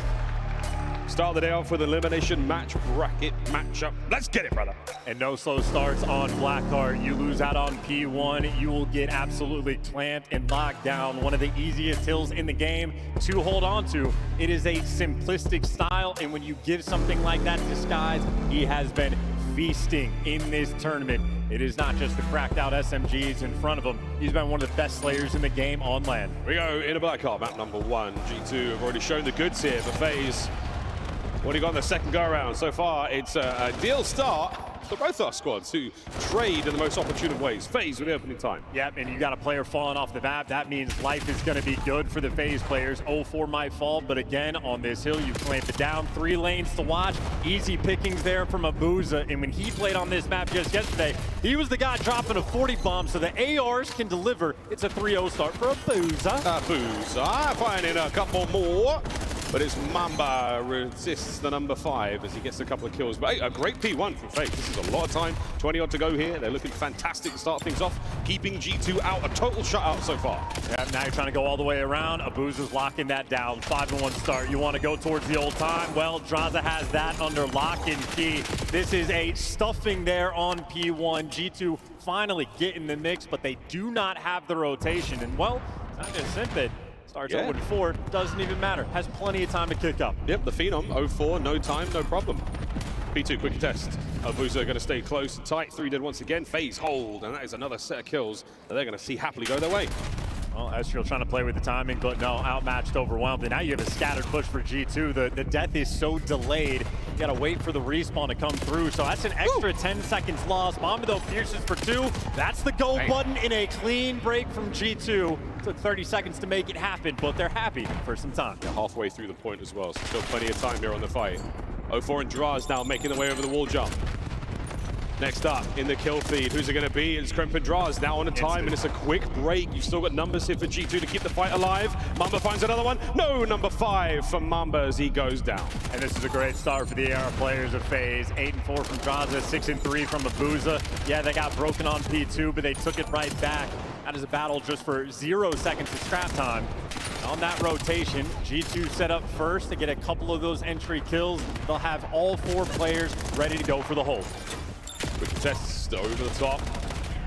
Start the day off with elimination match bracket matchup. Let's get it, brother. And no slow starts on Blackheart. You lose out on P1, you will get absolutely clamped and locked down. One of the easiest hills in the game to hold on to. It is a simplistic style, and when you give something like that to Skies, he has been feasting in this tournament. It is not just the cracked out SMGs in front of him. He's been one of the best slayers in the game on land. We go into Blackheart, map number 1. G2 have already shown the goods here for FaZe. What do you got in the second go-around? So far, it's a deal start for both our squads who trade in the most opportune of ways. FaZe with the opening time. Yep, and you got a player falling off the map. That means life is going to be good for the FaZe players. 0-4 might fall, but again, on this hill, you clamp it down. 3 lanes to watch. Easy pickings there from Abuza, and when he played on this map just yesterday, he was the guy dropping a 40 bomb, so the ARs can deliver. It's a 3-0 start for Abuza. Abuza finding a couple more. But it's Mamba resists the number 5 as he gets a couple of kills. But hey, a great P1 from FaZe. This is a lot of time. 20-odd to go here. They're looking fantastic to start things off, keeping G2 out. A total shutout so far. Yeah, now you're trying to go all the way around. Abuza's locking that down. 5-1 start. You want to go towards the old time? Well, Drazah has that under lock and key. This is a stuffing there on P1. G2 finally get in the mix, but they do not have the rotation. And, well, it's not just Simpid. Starts 0-4, doesn't even matter. Has plenty of time to kick up. Yep, the Phenom, 0-4, no time, no problem. P2, quick test. Abuza going to stay close and tight. 3 dead once again. FaZe hold, and that is another set of kills that they're going to see happily go their way. Well, Ezreal trying to play with the timing, but no, outmatched, overwhelmed. And now you have a scattered push for G2. The death is so delayed. You got to wait for the respawn to come through. So that's an extra 10 seconds lost. Mamba, though, pierces for 2. That's the go button in a clean break from G2. Took 30 seconds to make it happen, but they're happy for some time. They're halfway through the point as well, so still plenty of time here on the fight. 0-4 and Draz now making their way over the wall jump. Next up in the kill feed, who's it going to be? It's Kremp and Draz now on a time, and it's a quick break. You've still got numbers here for G2 to keep the fight alive. Mamba finds another one. No, number 5 for Mamba as he goes down. And this is a great start for the AR players of FaZe. 8-4 from Drazah, 6-3 from Abuza. Yeah, they got broken on P2, but they took it right back. That is a battle just for 0 seconds of scrap time. On that rotation, G2 set up first to get a couple of those entry kills. They'll have all 4 players ready to go for the hold. Quick test over the top.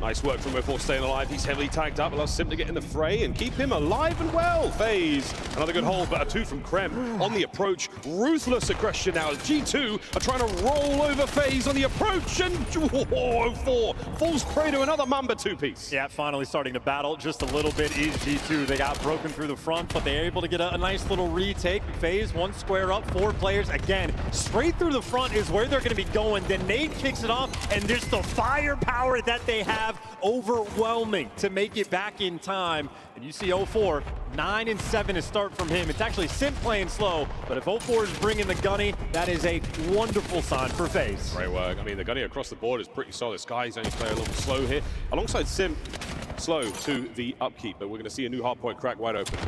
Nice work from O4 staying alive. He's heavily tagged up. Allows Simp to get in the fray and keep him alive and well. FaZe, another good hold, but a 2 from Krem on the approach. Ruthless aggression now as G2 are trying to roll over FaZe on the approach, and O4 falls prey to another Mamba 2-piece. Yeah, finally starting to battle just a little bit is G2. They got broken through the front, but they're able to get a nice little retake. FaZe, 1 square up, 4 players. Again, straight through the front is where they're going to be going. Then Nate kicks it off, and just the firepower that they have, overwhelming to make it back in time. And you see O4, 9 and 7 to start from him. It's actually Simp playing slow, but if O4 is bringing the gunny, that is a wonderful sign for FaZe. Great work. I mean, the gunny across the board is pretty solid. Sky's only playing a little slow here. Alongside Simp, slow to the upkeep, but we're going to see a new hardpoint crack wide open.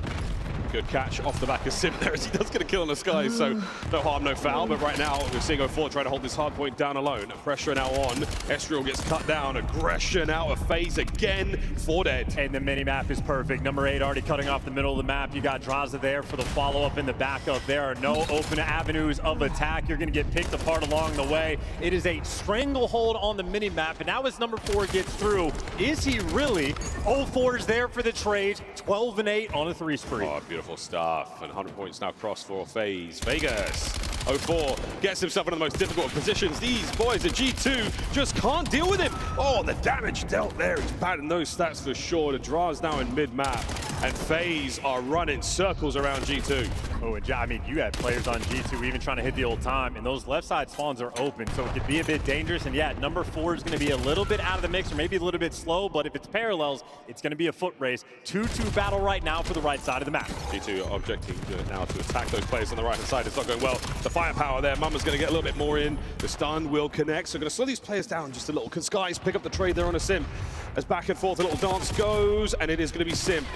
Good catch off the back of Simp there as he does get a kill on the Sky, so no harm, no foul. But right now, we're seeing O4 trying to hold this hard point down alone. Pressure now on. Ezreal gets cut down. Aggression out of FaZe again. 4 dead. And the mini-map is perfect. Number 8 already cutting off the middle of the map. You got Drazah there for the follow-up in the backup. There are no open avenues of attack. You're going to get picked apart along the way. It is a stranglehold on the mini-map. And now as number 4 gets through, is he really? O4 is there for the trade. 12 and 8 on a 3 spree. Oh, beautiful stuff. And 100 points now crossed for FaZe. Vegas. O4 gets himself in the most difficult of positions. These boys at G2 just can't deal with him. Oh, the damage dealt there. He's batting those stats for sure. The Draw's now in mid-map. And FaZe are running circles around G2. Oh, and I mean, you had players on G2 even trying to hit the old time, and those left side spawns are open, so it could be a bit dangerous. And yeah, number 4 is going to be a little bit out of the mix, or maybe a little bit slow, but if it's parallels, it's going to be a foot race. 2-2 battle right now for the right side of the map. G2 objecting now to attack those players on the right-hand side. It's not going well. The firepower there. Mama's going to get a little bit more in. The stun will connect, so going to slow these players down just a little. Can Skies pick up the trade there on a Simp? As back and forth a little dance goes, and it is going to be Simp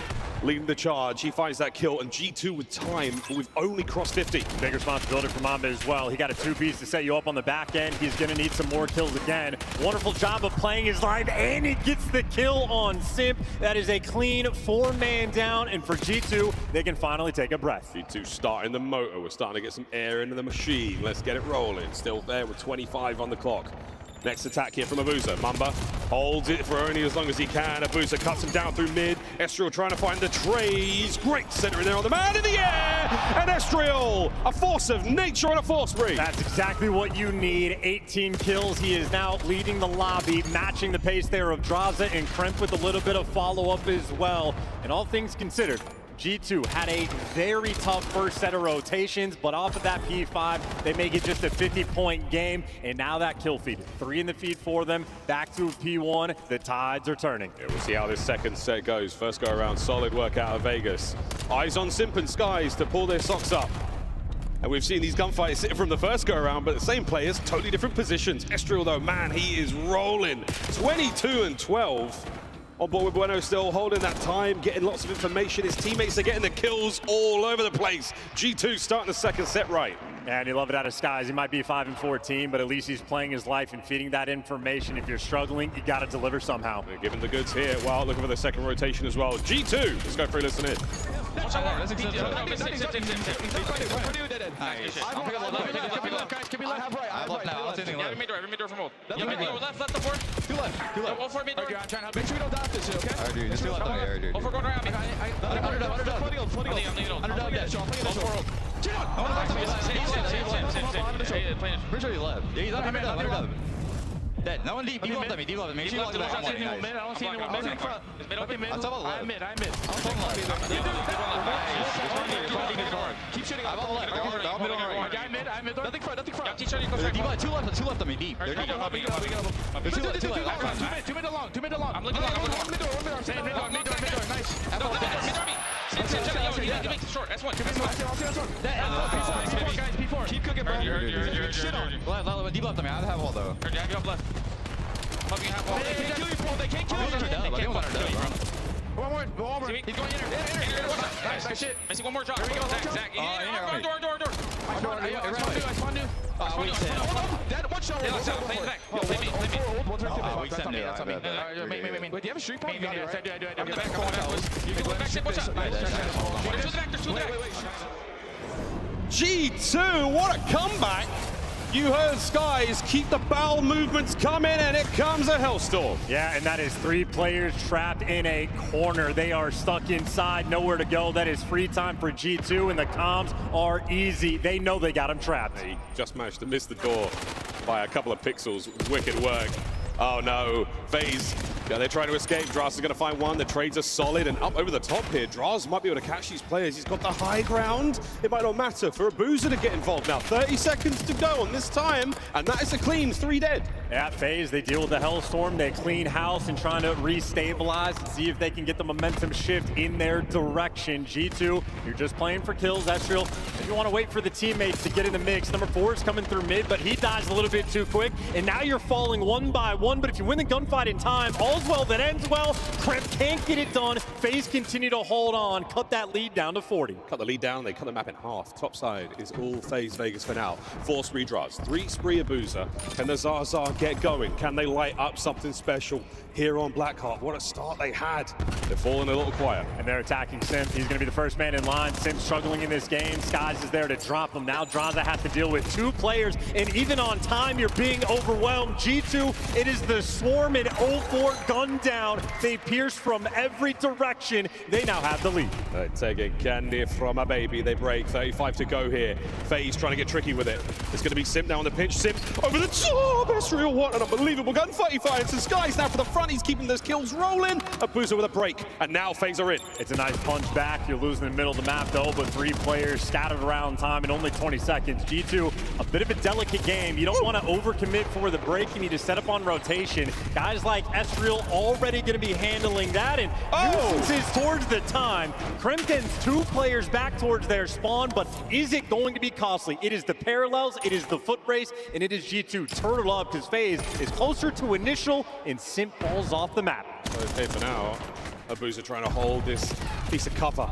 leading the charge. He finds that kill, and G2 with time, but we've only crossed 50. Big responsibility for Mamba as well. He got a 2-piece to set you up on the back end. He's going to need some more kills again. Wonderful job of playing his line, and he gets the kill on Simp. That is a clean 4-man down, and for G2, they can finally take a breath. G2 starting the motor. We're starting to get some air into the machine. Let's get it rolling. Still there with 25 on the clock. Next attack here from Abuza. Mamba holds it for only as long as he can. Abuza cuts him down through mid. Ezreal trying to find the trays. Great centering there on the man in the air. And Ezreal, a force of nature on a force spree. That's exactly what you need. 18 kills. He is now leading the lobby, matching the pace there of Drazah and Kremp with a little bit of follow-up as well. And all things considered, G2 had a very tough first set of rotations, but off of that P5, they make it just a 50-point game, and now that kill feed. 3 in the feed for them, back to P1, the tides are turning. Yeah, we'll see how this second set goes. First go around, solid work out of Vegas. Eyes on Simp and Skies to pull their socks up. And we've seen these gunfights from the first go around, but the same players, totally different positions. Ezreal though, man, he is rolling. 22 and 12. On board with Bueno still holding that time, getting lots of information. His teammates are getting the kills all over the place. G2 starting the second set right. And you love it out of Skies. He might be a 5-14, but at least he's playing his life and feeding that information. If you're struggling, you got to deliver somehow. They're giving the goods here while looking for the second rotation as well. G2, let's go free listen in. Pretty sure he left. Yeah, he's under. Dead. No one deep left me. Deep left me. I don't see anyone mid. Is mid open? I'm mid. I'm keep shooting. I'm on the left. I'm mid. Nothing front. Two left on me. Deep. They're deep. Two mid along. I'm looking along. One mid door. Nice. You make it short. S1. P4. Keep cooking, bro. Deep left on me. I have all though. Yeah, get up left. They can't kill you, bro. They can't kill you. One more. He's going in there. Nice. Good shit. I see one more drop. Here we go. Zach. Door. I spawned new. Dead. One shot. Play it back. Play me. Wait, that's on me. Wait, do you have a streak pump? Yes, I do. I'm the back. You can go back. Watch out. There's two back. G2, what a comeback. You heard Skies, keep the bowel movements coming, and it comes a Hellstorm. Yeah, and that is 3 players trapped in a corner. They are stuck inside, nowhere to go. That is free time for G2, and the comms are easy. They know they got him trapped. He just managed to miss the door by a couple of pixels. Wicked work. Oh no, FaZe. Yeah, they're trying to escape. Draz is going to find one. The trades are solid and up over the top here. Draz might be able to catch these players. He's got the high ground. It might not matter for Abuza to get involved now. 30 seconds to go on this time, and that is a clean 3 dead. Yeah, FaZe, they deal with the Hellstorm. They clean house and trying to restabilize and see if they can get the momentum shift in their direction. G2, you're just playing for kills. That's real. If you want to wait for the teammates to get in the mix, number 4 is coming through mid, but he dies a little bit too quick, and now you're falling one by one. But if you win the gunfight in time, all's well that ends well. Kremp can't get it done. FaZe continue to hold on, cut that lead down to 40. Cut the lead down, they cut the map in half. Top side is all FaZe Vegas for now. 4 spree Draz, 3 spree Abuza. Can the Zaza get going? Can they light up something special here on Blackheart? What a start they had. They're falling a little quiet. And they're attacking Sim. He's going to be the first man in line. Sim struggling in this game. Skies is there to drop him. Now Draza has to deal with 2 players, and even on time, you're being overwhelmed. G2, it is the Swarm and 0-4 gun down. They pierce from every direction. They now have the lead. They're taking candy from a baby. They break. 35 to go here. FaZe trying to get tricky with it. It's going to be Sim now on the pinch. Sim over the top. Ezreal, what an unbelievable gunfight he finds. And Skies now for the front. He's keeping those kills rolling. Abuza with a break. And now FaZe are in. It's a nice punch back. You're losing in the middle of the map though, but 3 players scattered around time in only 20 seconds. G2, a bit of a delicate game. You don't want to overcommit for the break. You need to set up on rotation. Guys like Ezreal already going to be handling that, and nuisances towards the time. Krempton's 2 players back towards their spawn, but is it going to be costly? It is the parallels, it is the foot race, and it is G2 turtle up because FaZe is closer to initial, and Simp falls off the map. Okay, for now, Abuza trying to hold this piece of cover.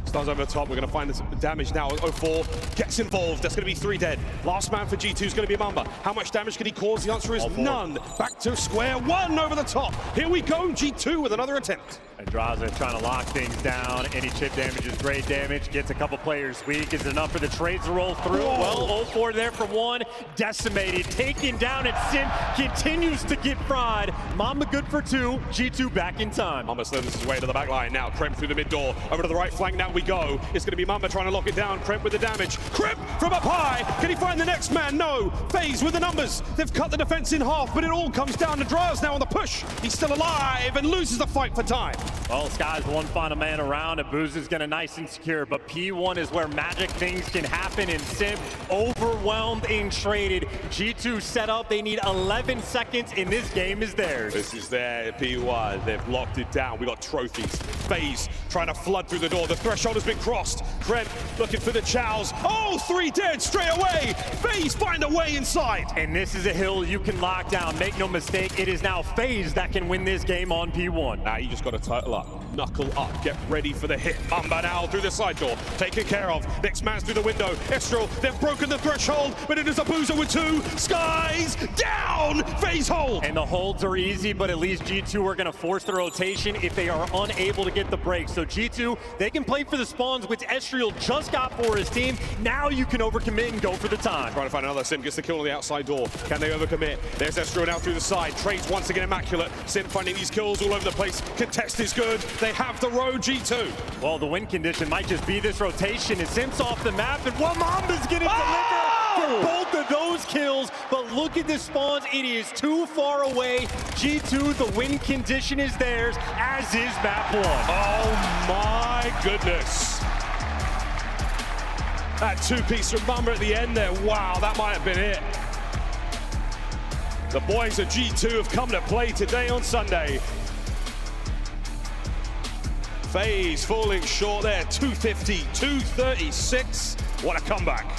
Stars over the top. We're going to find this damage now. 0-4 gets involved. That's going to be 3 dead. Last man for G2 is going to be Mamba. How much damage can he cause? The answer is none. Back to square one over the top. Here we go. G2 with another attempt. And Draza trying to lock things down. Any chip damage is great damage. Gets a couple players weak. Is it enough for the trades to roll through? Whoa. Well, 0-4 there from 1. Decimated. Taken down, and Sim continues to get fried. Mamba good for 2. G2 back in time. Mamba slithers his way to the back line now. Kremp through the mid door. Over to the right flank now we go. It's going to be Mamba trying to lock it down. Kremp with the damage. Kremp from up high. Can he find the next man? No. FaZe with the numbers. They've cut the defense in half, but it all comes down to Draz now on the push. He's still alive and loses the fight for time. Well, Sky's the one final man around. Abuza's gonna nice and secure, but P1 is where magic things can happen, and Sim overwhelmed and traded. G2 set up. They need 11 seconds, and this game is theirs. This is their P1. They've locked it down. We got trophies. FaZe trying to flood through the door. The threshold has been crossed. Kremp looking for the chows. Oh, 3 dead straight away. FaZe find a way inside. And this is a hill you can lock down. Make no mistake, it is now FaZe that can win this game on P1. Now you just got to title up. Knuckle up. Get ready for the hit. Mamba now through the side door. Taken care of. Next man's through the window. Ezreal, they've broken the threshold, but it is Abuza with 2. Skies down. FaZe hold. And the holds are easy, but at least G2 are going to force the rotation if they are unable to get the break. So G2, they can play for the spawns, which Ezreal just got for his team. Now you can overcommit and go for the time. Trying to find another. Sim gets the kill on the outside door. Can they overcommit? There's Ezreal now through the side. Trades once again immaculate. Sim finding these kills all over the place. Contest is good. They have the road, G2. Well, the win condition might just be this rotation. And Sim's off the map, and Mamba's going to deliver for both of those kills. But look at the spawns. It is too far away. G2, the win condition is theirs, as is map 1. Oh my goodness. That 2-piece from Mamba at the end there. Wow, that might have been it. The boys of G2 have come to play today on Sunday. FaZe falling short there, 250, 236. What a comeback.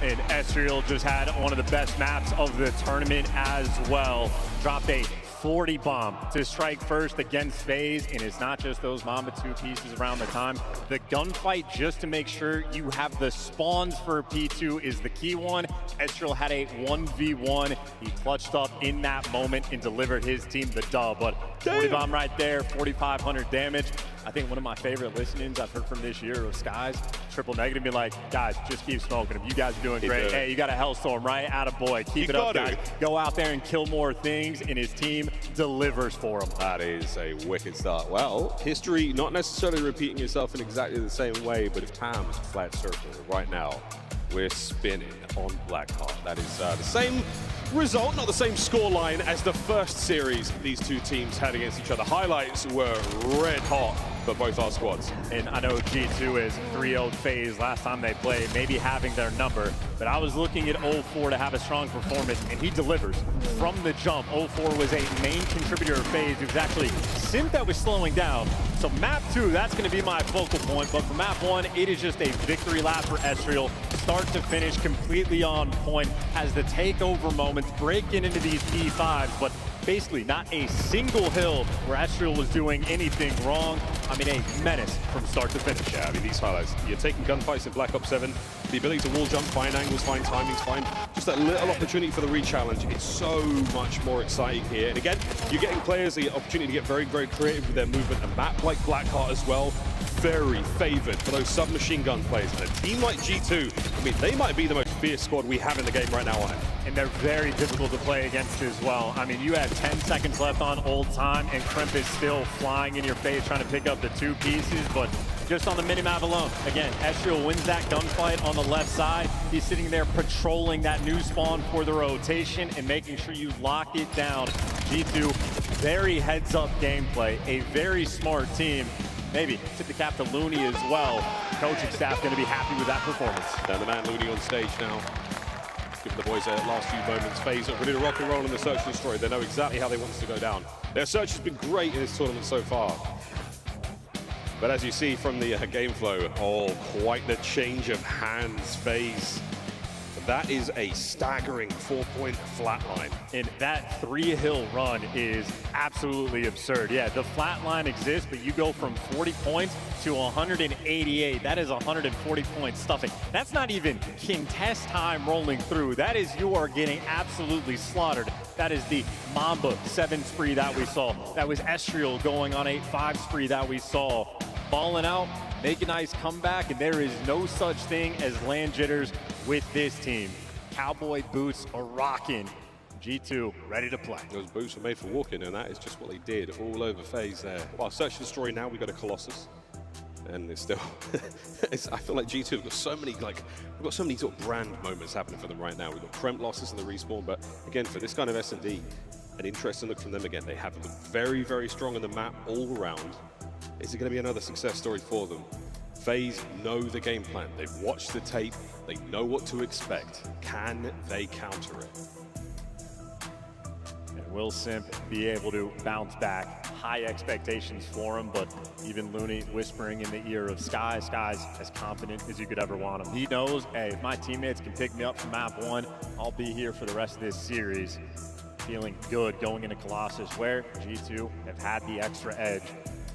And Ezreal just had one of the best maps of the tournament as well. Dropped a 40 bomb to strike first against FaZe, and it's not just those Mamba 2 pieces around the time. The gunfight, just to make sure you have the spawns for P2, is the key one. Ezreal had a 1v1. He clutched up in that moment and delivered his team the dub. But 40 bomb right there, 4,500 damage. I think one of my favorite listenings I've heard from this year was Skies. triple negative, be like, guys, just keep smoking them. You guys are doing great. Hey, you got a Hellstorm, right? Attaboy. Keep it up, guys. Go out there and kill more things, and his team delivers for him. That is a wicked start. Well, history not necessarily repeating itself in exactly the same way, but if Tam's flat circle right now, we're spinning on Blackheart. That is the same result, not the same scoreline as the first series these two teams had against each other. Highlights were red hot for both our squads. And I know G2 is 3-0 FaZe last time they played, maybe having their number, but I was looking at 0-4 to have a strong performance, and he delivers from the jump. 0-4 was a main contributor of FaZe. It was actually Simp that was slowing down. So map 2, that's going to be my focal point, but for map 1, it is just a victory lap for Ezreal. Start to finish, completely on point, has the takeover moments, breaking into these P5s, but basically not a single hill where Ezreal was doing anything wrong. I mean, a menace from start to finish. Yeah, I mean, these highlights, you're taking gunfights in Black Ops 7, the ability to wall jump, find angles, find timings, find just that little opportunity for the re-challenge. It's so much more exciting here. And again, you're getting players the opportunity to get very, very creative with their movement. A map like Blackheart as well, very favored for those submachine gun players. And a team like G2, I mean, they might be the most fierce squad we have in the game right now on it. And they're very difficult to play against as well. I mean, you have 10 seconds left on old time, and Crimp is still flying in your face trying to pick up the 2 pieces, but just on the minimap alone, again, Ezreal wins that gunfight on the left side. He's sitting there patrolling that new spawn for the rotation and making sure you lock it down. G2, very heads-up gameplay, a very smart team. Maybe tip the cap to Looney as well. Coaching staff going to be happy with that performance. Down the man Looney on stage now. Giving the boys a last few moments. FaZe are ready to rock and roll in the search and destroy. They know exactly how they want us to go down. Their search has been great in this tournament so far. But as you see from the game flow, oh, quite the change of hands. FaZe. That is a staggering 4-point flatline. And that 3-hill run is absolutely absurd. Yeah, the flatline exists, but you go from 40 points to 188. That is 140 points stuffing. That's not even contest time rolling through. That is, you are getting absolutely slaughtered. That is the Mamba 7 spree that we saw. That was Ezreal going on a 5 spree that we saw. Balling out, make a nice comeback, and there is no such thing as land jitters with this team. Cowboy boots are rocking. G2 ready to play. Those boots were made for walking, and that is just what they did all over FaZe there. Well, search and destroy now, we got a Colossus. And it's still, I feel like G2 have got so many, we've got so many sort of brand moments happening for them right now. We've got Kremp losses in the respawn, but again, for this kind of S&D, an interesting look from them again. They have looked very, very strong on the map all around. Is it going to be another success story for them? FaZe know the game plan. They've watched the tape. They know what to expect. Can they counter it? And will Simp be able to bounce back? High expectations for him, but even Looney whispering in the ear of Sky. Sky's as confident as you could ever want him. He knows, hey, if my teammates can pick me up from map 1, I'll be here for the rest of this series. Feeling good going into Colossus, where G2 have had the extra edge.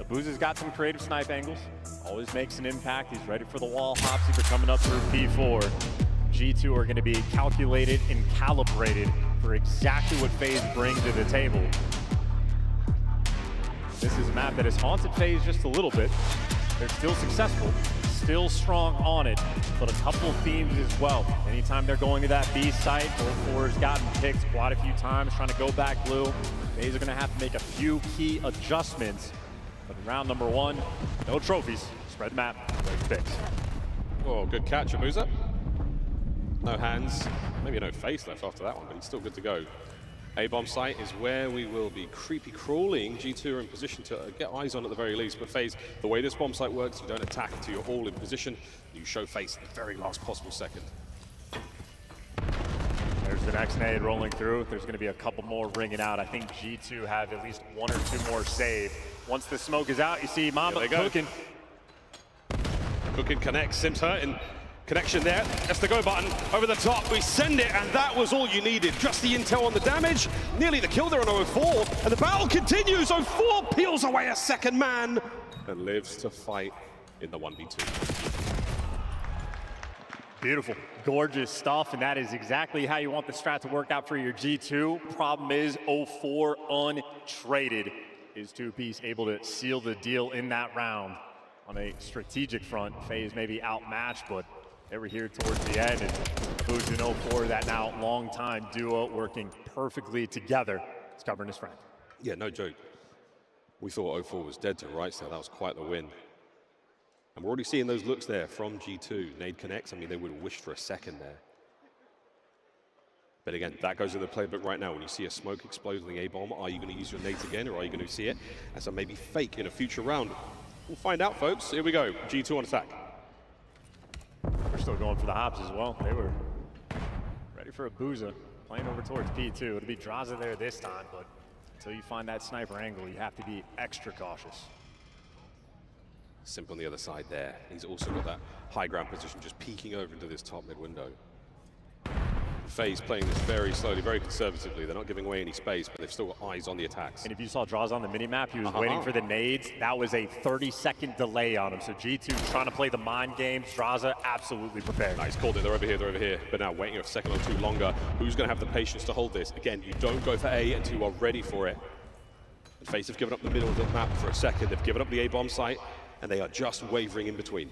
Abuza's got some creative snipe angles, always makes an impact. He's ready for the wall hops if they're coming up through P4. G2 are going to be calculated and calibrated for exactly what FaZe bring to the table. This is a map that has haunted FaZe just a little bit. They're still successful, still strong on it, but a couple of themes as well. Anytime they're going to that B site, 0-4 has gotten picked quite a few times, trying to go back blue. FaZe are going to have to make a few key adjustments. But in round number 1, no trophies. Spread the map, break picks. Oh, good catch, Abuza. No hands, maybe no face left after that one, but he's still good to go. A-bomb site is where we will be creepy crawling. G2 are in position to get eyes on at the very least, but FaZe, the way this bomb site works, you don't attack until you're all in position. You show face at the very last possible second. There's the next nade rolling through. There's going to be a couple more ringing out. I think G2 have at least 1 or 2 more saved. Once the smoke is out, you see Mamba cooking. Cooking connects, Sim's hurting. Connection there, that's the go button. Over the top, we send it, and that was all you needed. Just the intel on the damage, nearly the kill there on 0-4, and the battle continues. 0-4 peels away a second man, and lives to fight in the 1v2. Beautiful, gorgeous stuff, and that is exactly how you want the strat to work out for your G2. Problem is 0-4 untraded. Is 2Piece able to seal the deal in that round? on a strategic front, FaZe maybe outmatched, but they were here towards the end. And Booz and 04, that now long-time duo working perfectly together. It's covering his friend. Yeah, no joke. We thought 04 was dead to rights there. That was quite the win. And we're already seeing those looks there from G2. Nade connects. I mean, they would have wished for a second there. But again, that goes in the playbook right now. When you see a smoke explode in the A-bomb, are you going to use your nades again, or are you going to see it as a maybe fake in a future round? We'll find out, folks. Here we go. G2 on attack. We're still going for the hops as well. They were ready for a Booza, playing over towards P2. It'll be Drazah there this time, but until you find that sniper angle, you have to be extra cautious. Simp on the other side there. He's also got that high ground position, just peeking over into this top mid window. FaZe playing this very slowly, very conservatively. They're not giving away any space, but they've still got eyes on the attacks. And if you saw Drazah on the minimap, he was waiting for the nades. That was a 30-second delay on him. So G2 trying to play the mind games. Drazah absolutely prepared. Nice, called it. They're over here, they're over here. But now waiting a second or two longer. Who's going to have the patience to hold this? Again, you don't go for A until you are ready for it. And FaZe have given up the middle of the map for a second. They've given up the A-bomb site, and they are just wavering in between.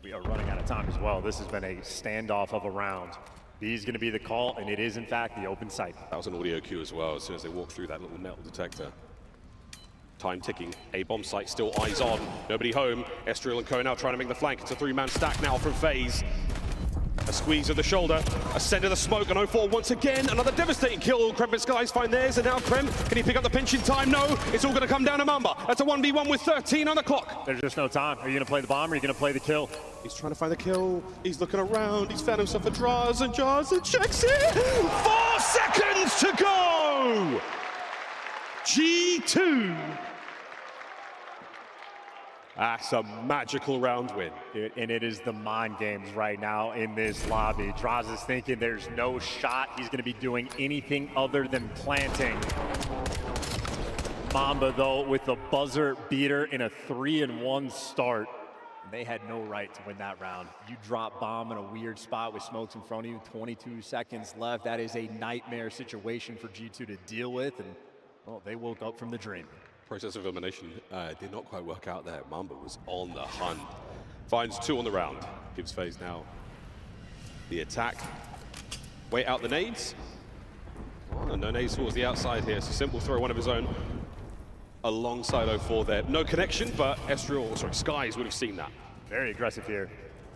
We are running out of time as well. This has been a standoff of a round. B is going to be the call, and it is, in fact, the open site. That was an audio cue as well, as soon as they walk through that little metal detector. Time ticking. A-bomb site still eyes on. Nobody home. Estriel and Ko now trying to make the flank. It's a three-man stack now from FaZe. A squeeze of the shoulder, a send of the smoke, and 04 once again. Another devastating kill. Kremp and Skies find theirs, and now Kremp, can he pick up the pinch in time? No, it's all going to come down to Mamba. That's a 1v1 with 13 on the clock. There's just no time. Are you going to play the bomb, or are you going to play the kill? He's trying to find the kill. He's looking around. He's found himself a Drazah, and Drazah checks it. 4 seconds to go. G2. That's a magical round win. And it is the mind games right now in this lobby. Drazah's thinking there's no shot. He's going to be doing anything other than planting. Mamba, though, with the buzzer beater in a 3-1 start. They had no right to win that round. You drop bomb in a weird spot with smokes in front of you, 22 seconds left. That is a nightmare situation for G2 to deal with, and well, they woke up from the dream. Process of elimination did not quite work out there. Mamba was on the hunt. Finds 2 on the round. Gives FaZe now the attack. Wait out the nades. Oh, no nades towards the outside here. So Simp will throw one of his own alongside 04 there. No connection, but Skies would have seen that. Very aggressive here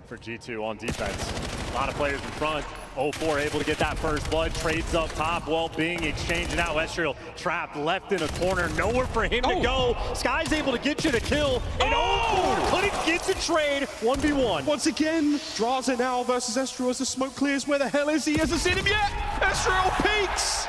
for G2 on defense. A lot of players in front. 04 able to get that first blood. Trades up top. Well, being exchanged now. Estriel trapped left in a corner. Nowhere for him to go. Sky's able to get you the kill. And 04 couldn't get to trade. 1v1. Once again, Drazah now versus Estriel as the smoke clears. Where the hell is he? Hasn't seen him yet. Estriel peeks.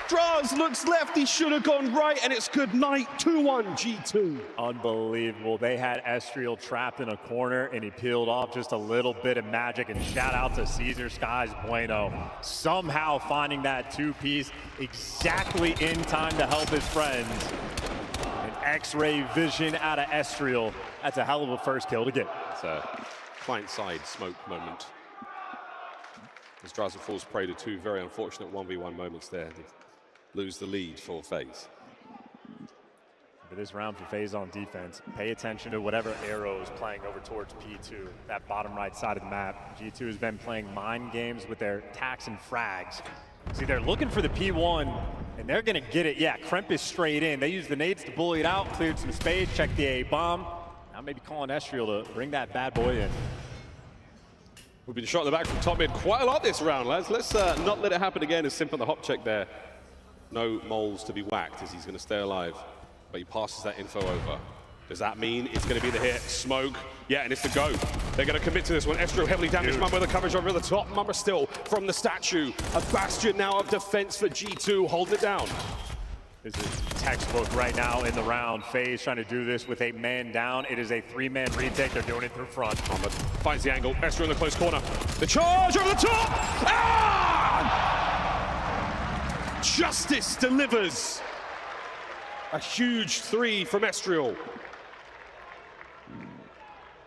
Draz looks left, he should have gone right, and it's good night, 2-1 G2. Unbelievable. They had Estriel trapped in a corner, and he peeled off just a little bit of magic, and shout out to Caesar Skies Bueno. Somehow finding that 2-piece exactly in time to help his friends. An X-ray vision out of Estriel. That's a hell of a first kill to get. It's a client-side smoke moment. As Drazah falls prey to 2 very unfortunate 1v1 moments there. They lose the lead for FaZe. For this round for FaZe on defense, pay attention to whatever arrow is playing over towards P2, that bottom right side of the map. G2 has been playing mind games with their tacks and frags. See, they're looking for the P1, and they're going to get it. Yeah, Kremp is straight in. They used the nades to bully it out, cleared some space, checked the A-bomb. Now maybe calling Estriel to bring that bad boy in. We've been shot in the back from top mid quite a lot this round, lads. Let's not let it happen again. As Simp on the hop check there. No moles to be whacked as he's going to stay alive. But he passes that info over. Does that mean it's going to be the hit? Smoke. Yeah, and it's the go. They're going to commit to this one. Estriel heavily damaged. Mamba with the coverage over the top. Mamba still from the statue. A bastion now of defense for G2. Hold it down. This is textbook right now in the round. FaZe trying to do this with a man down. It is a 3-man retake. They're doing it through front. Mamba finds the angle. Estriel in the close corner. The charge over the top. Ah! Justice delivers. A huge 3 from Estriel.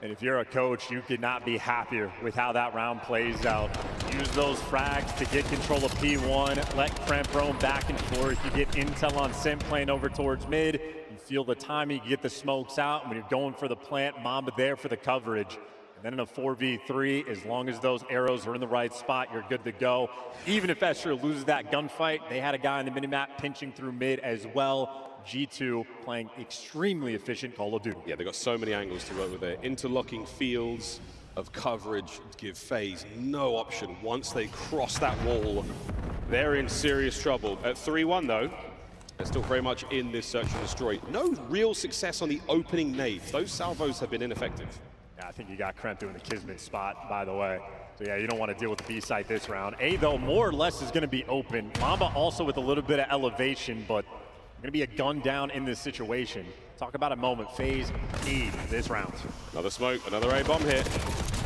And if you're a coach, you could not be happier with how that round plays out. Use those frags to get control of P1. Let Kremp roam back and forth. You get intel on Simp playing over towards mid. You feel the timing, you get the smokes out, and when you're going for the plant, Mamba there for the coverage. And then in a 4v3, as long as those arrows are in the right spot, you're good to go. Even if Escher loses that gunfight, they had a guy on the minimap pinching through mid as well. G2 playing extremely efficient Call of Duty. Yeah, they've got so many angles to work with there. Interlocking fields of coverage give FaZe no option. Once they cross that wall, they're in serious trouble. At 3-1 though, they're still very much in this search and destroy. No real success on the opening nade. Those salvos have been ineffective. Yeah, I think you got Kremp doing the Kismet spot, by the way. So yeah, you don't want to deal with the B site this round. A, though, more or less is going to be open. Mamba also with a little bit of elevation, but going to be a gun down in this situation. Talk about a moment FaZe need this round. Another smoke, another A-bomb hit.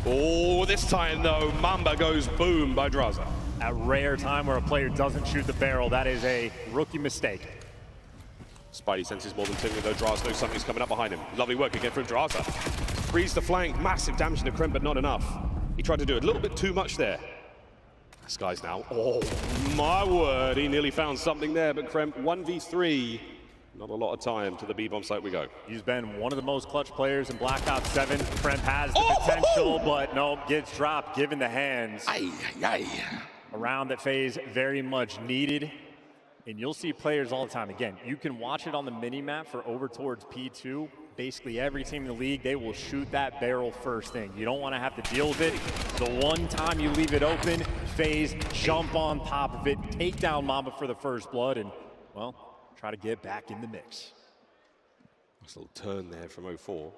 Oh, this time though, Mamba goes boom by Drazah. A rare time where a player doesn't shoot the barrel. That is a rookie mistake. Spidey senses more than Timmy, though Drazah knows something's coming up behind him. Lovely work again from Drazah. Frees the flank, massive damage to Kremp, but not enough. He tried to do a little bit too much there. Skies now, oh my word, he nearly found something there, but Kremp 1v3. Not a lot of time. To the B-bomb site we go. He's been one of the most clutch players in Black Ops 7. Kremp has the potential, but no, gets dropped, given the hands. A round that FaZe very much needed. And you'll see players all the time. Again, you can watch it on the mini-map for over towards P2. Basically every team in the league, they will shoot that barrel first thing. You don't want to have to deal with it. The one time you leave it open, FaZe jump on top of it, take down Mamba for the first blood, and, well, try to get back in the mix. Nice little turn there from 04.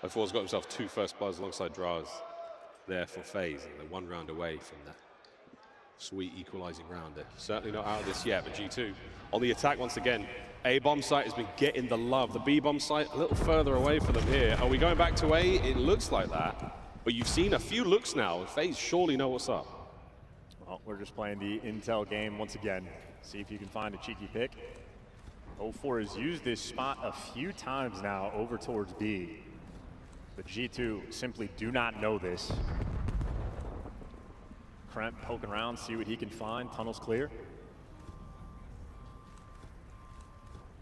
04's got himself 2 first bloods alongside Draz there for FaZe, and they're 1 round away from that sweet equalizing round. They're certainly not out of this yet, but G2 on the attack once again. A-bomb site has been getting the love. The B-bomb site a little further away for them here. Are we going back to A? It looks like that. But you've seen a few looks now, and FaZe surely know what's up. Well, we're just playing the intel game once again. See if you can find a cheeky pick. 04 has used this spot a few times now over towards B. But G2 simply do not know this. Kremp poking around, see what he can find. Tunnel's clear.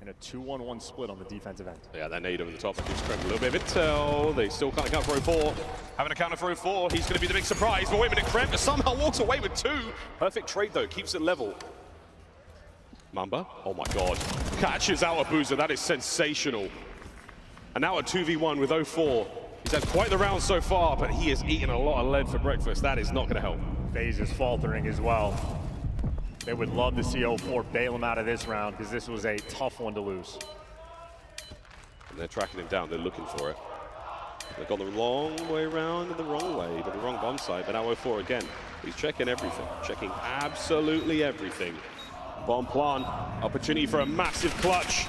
And a 2-1-1 split on the defensive end. Yeah, that nade over the top gives Kremp a little bit of intel. They still can't account for 04. Having a counter for 04, he's going to be the big surprise. But wait a minute, Kremp somehow walks away with 2. Perfect trade though, keeps it level. Mamba, oh my god, catches out Abuza. That is sensational. And now a 2v1 with 04. He's had quite the round so far, but he has eaten a lot of lead for breakfast. That is not going to help. FaZe is faltering as well. They would love to see 04 bail him out of this round because this was a tough one to lose. And they're tracking him down. They're looking for it. They've gone the long way around and the wrong way, but the wrong bomb site. But now 04 again. He's checking everything. Checking absolutely everything. Bomb plan. Opportunity for a massive clutch.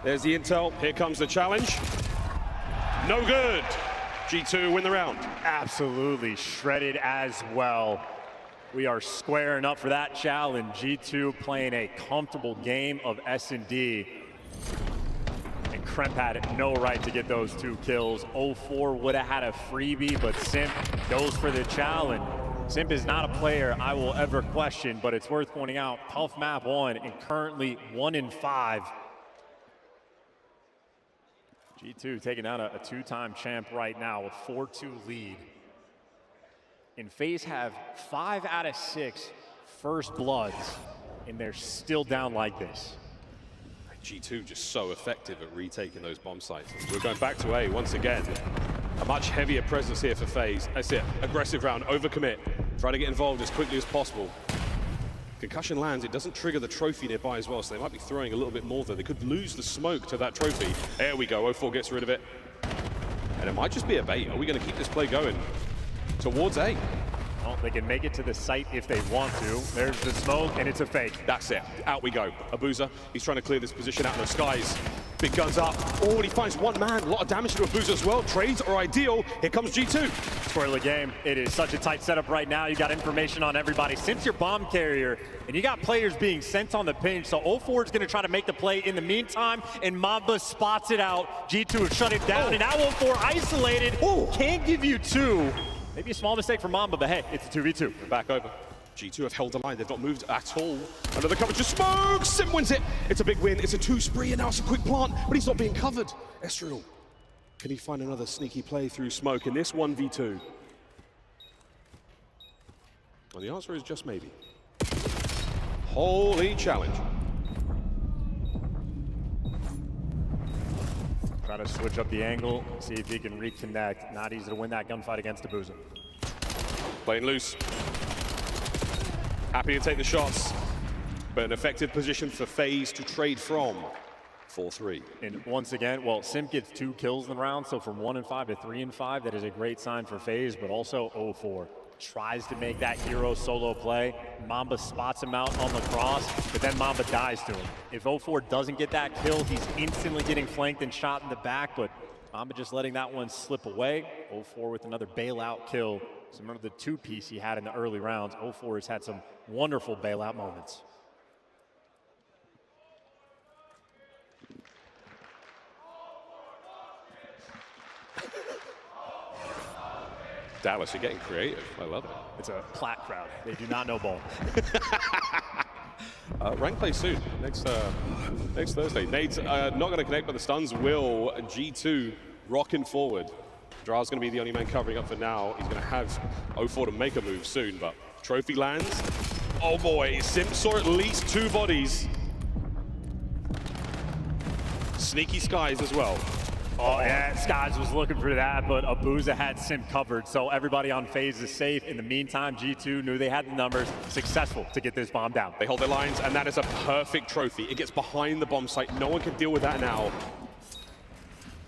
There's the intel. Here comes the challenge. No good. G2 win the round. Absolutely shredded as well. We are squaring up for that challenge. G2 playing a comfortable game of S&D. And Kremp had no right to get those 2 kills. 04 would have had a freebie, but Simp goes for the challenge. Simp is not a player I will ever question, but it's worth pointing out, tough map 1 and currently 1-5. G2 taking down a 2-time champ right now with 4-2 lead. And FaZe have 5 out of 6 first bloods, and they're still down like this. G2 just so effective at retaking those bomb sites. We're going back to A once again. A much heavier presence here for FaZe. That's it, aggressive round, overcommit. Try to get involved as quickly as possible. Concussion lands, it doesn't trigger the trophy nearby as well, so they might be throwing a little bit more there. They could lose the smoke to that trophy. There we go, 04 gets rid of it. And it might just be a bait. Are we going to keep this play going towards A? Well, they can make it to the site if they want to. There's the smoke, and it's a fake. That's it. Out we go. Abuza, he's trying to clear this position out in the skies. Big guns up. Oh, and he finds 1 man. A lot of damage to Abuza as well. Trades are ideal. Here comes G2. Squirrely game. It is such a tight setup right now. You got information on everybody. Since you're bomb carrier, and you got players being sent on the pinch, so 04 is going to try to make the play in the meantime, and Mamba spots it out. G2 will shut it down, and now 04 isolated. Can't give you 2. Maybe a small mistake for Mamba, but hey, it's a 2v2. We're back over. G2 have held the line. They've not moved at all. Another coverage of smoke. Sim wins it. It's a big win. It's a 2 spree, and now it's a quick plant, but he's not being covered. Estriel, can he find another sneaky play through smoke in this 1v2? Well, the answer is just maybe. Holy challenge. Try to switch up the angle, see if he can reconnect. Not easy to win that gunfight against Abuza. Playing loose. Happy to take the shots, but an effective position for FaZe to trade from. 4-3. And once again, well, Simp gets 2 kills in the round, so from 1-5 to 3-5, that is a great sign for FaZe, but also 0-4. Tries to make that hero solo play. Mamba spots him out on the cross, but then Mamba dies to him. If 0-4 doesn't get that kill, he's instantly getting flanked and shot in the back, but Mamba just letting that one slip away. 0-4 with another bailout kill. Similar to the 2-piece he had in the early rounds. 0-4 has had some wonderful bailout moments. Dallas, you're getting creative. I love it. It's a plat crowd. They do not know ball. Rank play soon, next Thursday. Nade's not going to connect, but the stuns will. G2 rocking forward. Dra's going to be the only man covering up for now. He's going to have 0-4 to make a move soon, but trophy lands. Oh boy, Simp saw at least 2 bodies. Sneaky Skies as well. Oh yeah, Skies was looking for that, but Abuza had Simp covered, so everybody on FaZe is safe. In the meantime, G2 knew they had the numbers, successful to get this bomb down. They hold their lines, and that is a perfect trophy. It gets behind the bomb site. No one can deal with that now.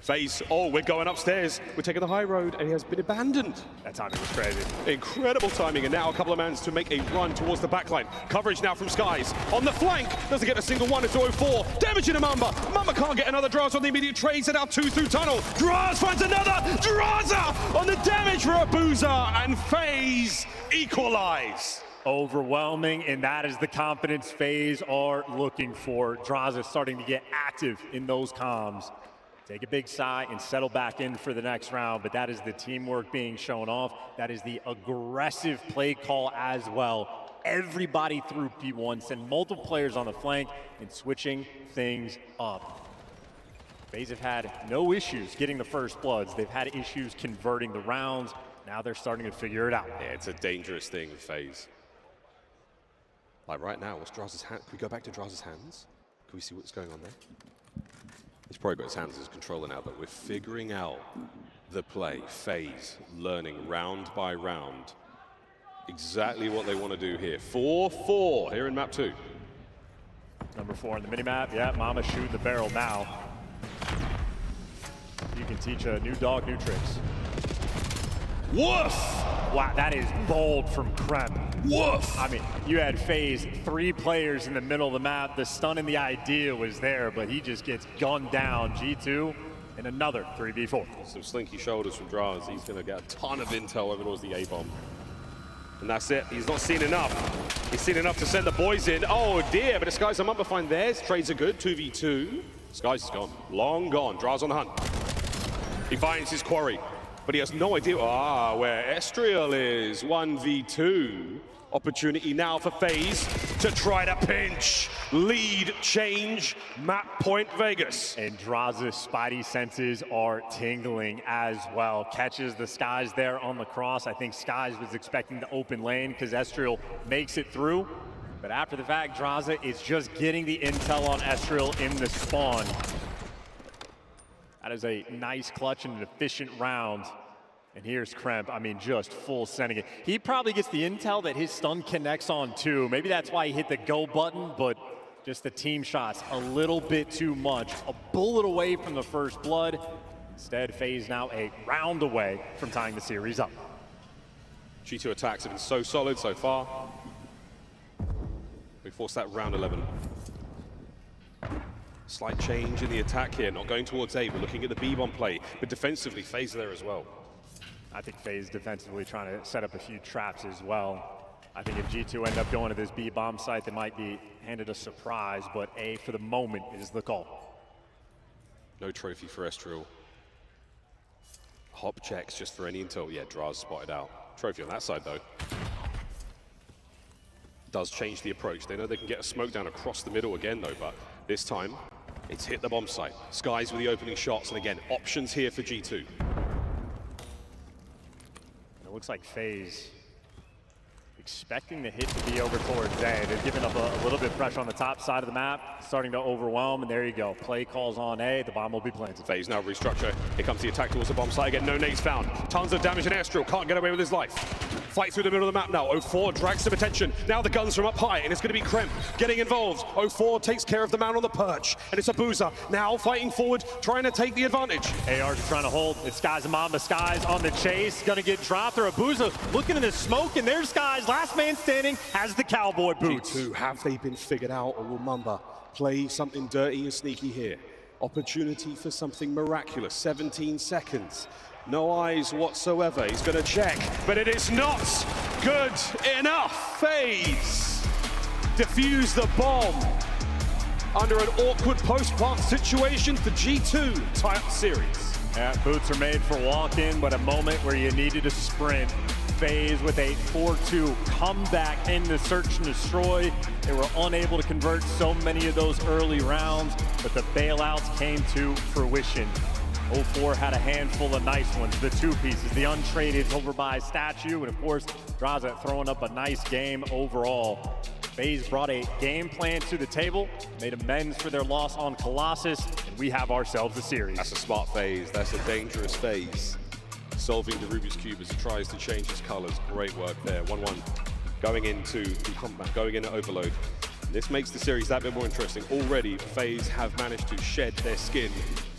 FaZe, oh, we're going upstairs. We're taking the high road, and he has been abandoned. That timing was crazy. Incredible timing, and now a couple of mans to make a run towards the backline. Coverage now from Skies. On the flank, doesn't get a single one. It's 0-4. Damage into Mamba. Mamba can't get another. Draz on the immediate trade. Set out 2 through tunnel. Draz finds another. Draza on the damage for Abuza, and FaZe equalize. Overwhelming, and that is the confidence FaZe are looking for. Draza starting to get active in those comms. Take a big sigh and settle back in for the next round, but that is the teamwork being shown off. That is the aggressive play call as well. Everybody through P1, send multiple players on the flank and switching things up. FaZe have had no issues getting the first bloods. They've had issues converting the rounds. Now they're starting to figure it out. Yeah, it's a dangerous thing with FaZe. Like right now, what's Draz's hand? Can we go back to Draz's hands? Can we see what's going on there? He's probably got his hands as his controller now, but we're figuring out the play. FaZe learning round by round exactly what they want to do here. 4-4 here in map 2. Number 4 on the minimap. Yeah, Mama shooting the barrel now. You can teach a new dog new tricks. Woof! Wow, that is bold from Kremp. Woof! I mean, you had FaZe 3 players in the middle of the map. The stun and the idea was there, but he just gets gunned down. G2 and another 3v4. Some slinky shoulders from Draz. He's going to get a ton of intel over towards the A-bomb. And that's it. He's not seen enough. He's seen enough to send the boys in. Oh dear, but the Skies are up behind theirs. Trades are good. 2v2. Skies is gone. Long gone. Draz on the hunt. He finds his quarry, but he has no idea where Estriel is. 1v2. Opportunity now for FaZe to try to pinch, lead, change, map point Vegas. And Draz's spidey senses are tingling as well. Catches the Skies there on the cross. I think Skies was expecting the open lane because Estriel makes it through. But after the fact, Draza is just getting the intel on Estriel in the spawn. That is a nice clutch and an efficient round. And here's Kremp, I mean, just full sending it. He probably gets the intel that his stun connects on too. Maybe that's why he hit the go button, but just the team shots a little bit too much. A bullet away from the first blood. Instead, FaZe now a round away from tying the series up. G2 attacks have been so solid so far. We forced that round 11. Slight change in the attack here, not going towards A, but looking at the B-bomb play, but defensively, FaZe there as well. I think FaZe defensively trying to set up a few traps as well. I think if G2 end up going to this B-bomb site, they might be handed a surprise, but A for the moment is the call. No trophy for Estriel. Hop checks just for any intel. Yeah, Draz spotted out. Trophy on that side though. does change the approach. They know they can get a smoke down across the middle again though, but this time it's hit the bomb site. Skies with the opening shots, and again, options here for G2. It looks like FaZe expecting the hit to be over towards A. They've given up a little bit of pressure on the top side of the map, starting to overwhelm, and there you go. Play calls on A, the bomb will be planted. FaZe now restructure. Here comes the attack towards the bomb site again. No nades found. Tons of damage in Airstream. Can't get away with his life. Fight through the middle of the map now. 0-4 drags some attention. Now the guns from up high, and it's going to be Krem getting involved. 0-4 takes care of the man on the perch, and it's Abuza now fighting forward, trying to take the advantage. AR's trying to hold. It's Skies and Mamba. Skies on the chase, gonna get dropped. Or Abuza looking in the smoke, and there's Skies. Last man standing has the cowboy boots. G2, have they been figured out, or will Mamba play something dirty and sneaky here? Opportunity for something miraculous. 17 seconds. No eyes whatsoever. He's going to check, but it is not good enough. FaZe defuse the bomb under an awkward post-plant situation for G2 tie up the series. Yeah, boots are made for walk-in, but a moment where you needed to sprint. FaZe with a 4-2 comeback in the search and destroy. They were unable to convert so many of those early rounds, but the bailouts came to fruition. 0-4 had a handful of nice ones, the two pieces, the untraded over by Statue, and of course, Draza throwing up a nice game overall. FaZe brought a game plan to the table, made amends for their loss on Colossus, and we have ourselves a series. That's a smart FaZe, that's a dangerous FaZe. Solving the Rubik's Cube as he tries to change his colors. Great work there, 1-1. Going into the combat, going into Overload. This makes the series that bit more interesting. Already, FaZe have managed to shed their skin.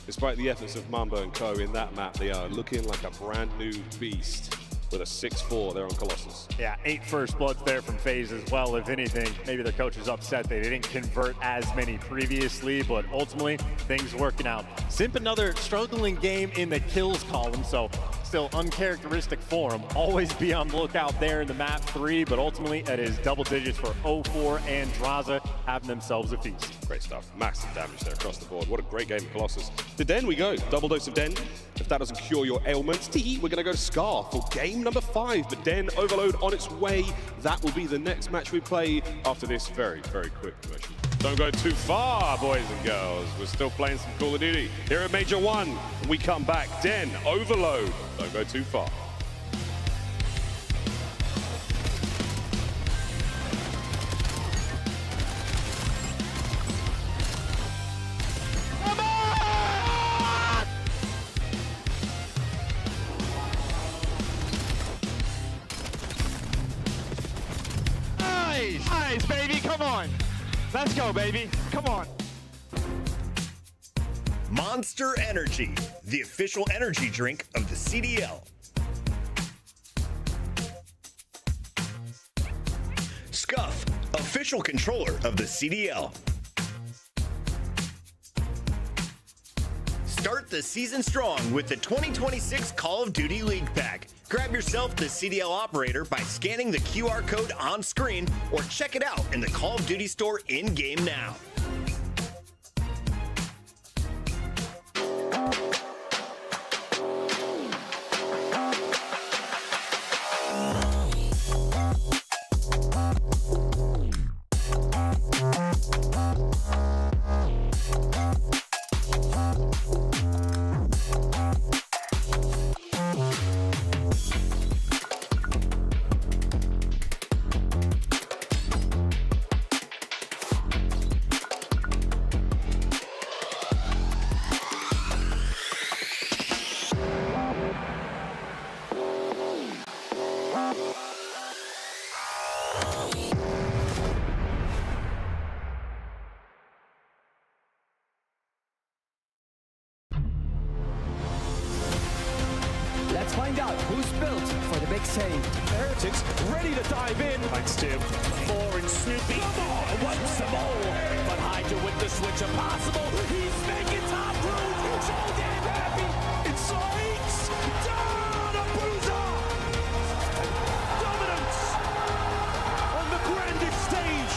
Despite the efforts of Mamba and Co in that map, they are looking like a brand new beast with a 6-4 there on Colossus. Yeah, 8 first bloods there from FaZe as well. If anything, maybe their coach is upset they didn't convert as many previously, but ultimately, things working out. Simp another struggling game in the kills column, so still uncharacteristic for him. Always be on the lookout there in the map 3, but ultimately it is double digits for 0-4 and Draza having themselves a feast. Great stuff. Massive damage there across the board. What a great game of Colossus. To Den we go. Double dose of Den. If that doesn't cure your ailments, we're going to go to Scar for game number 5. But Den Overload on its way. That will be the next match we play after this very, very quick commercial. Don't go too far, boys and girls. We're still playing some Call of Duty here at Major 1. When we come back, Den Overload. Don't go too far. Nice, baby, come on. Let's go, baby, come on. Monster Energy, the official energy drink of the CDL. Scuff, official controller of the CDL. Start the season strong with the 2026 Call of Duty League Pack. Grab yourself the CDL operator by scanning the QR code on screen or check it out in the Call of Duty store in-game now. Let's find out who's built for the big save. Heretics ready to dive in. Thanks, Tim. 4 and Snoopy. Come on, wants some more. But Hydra with the switch impossible. He's making top room. So damn happy. It's Saints. Down Abuza. Dominance on the grandest stage.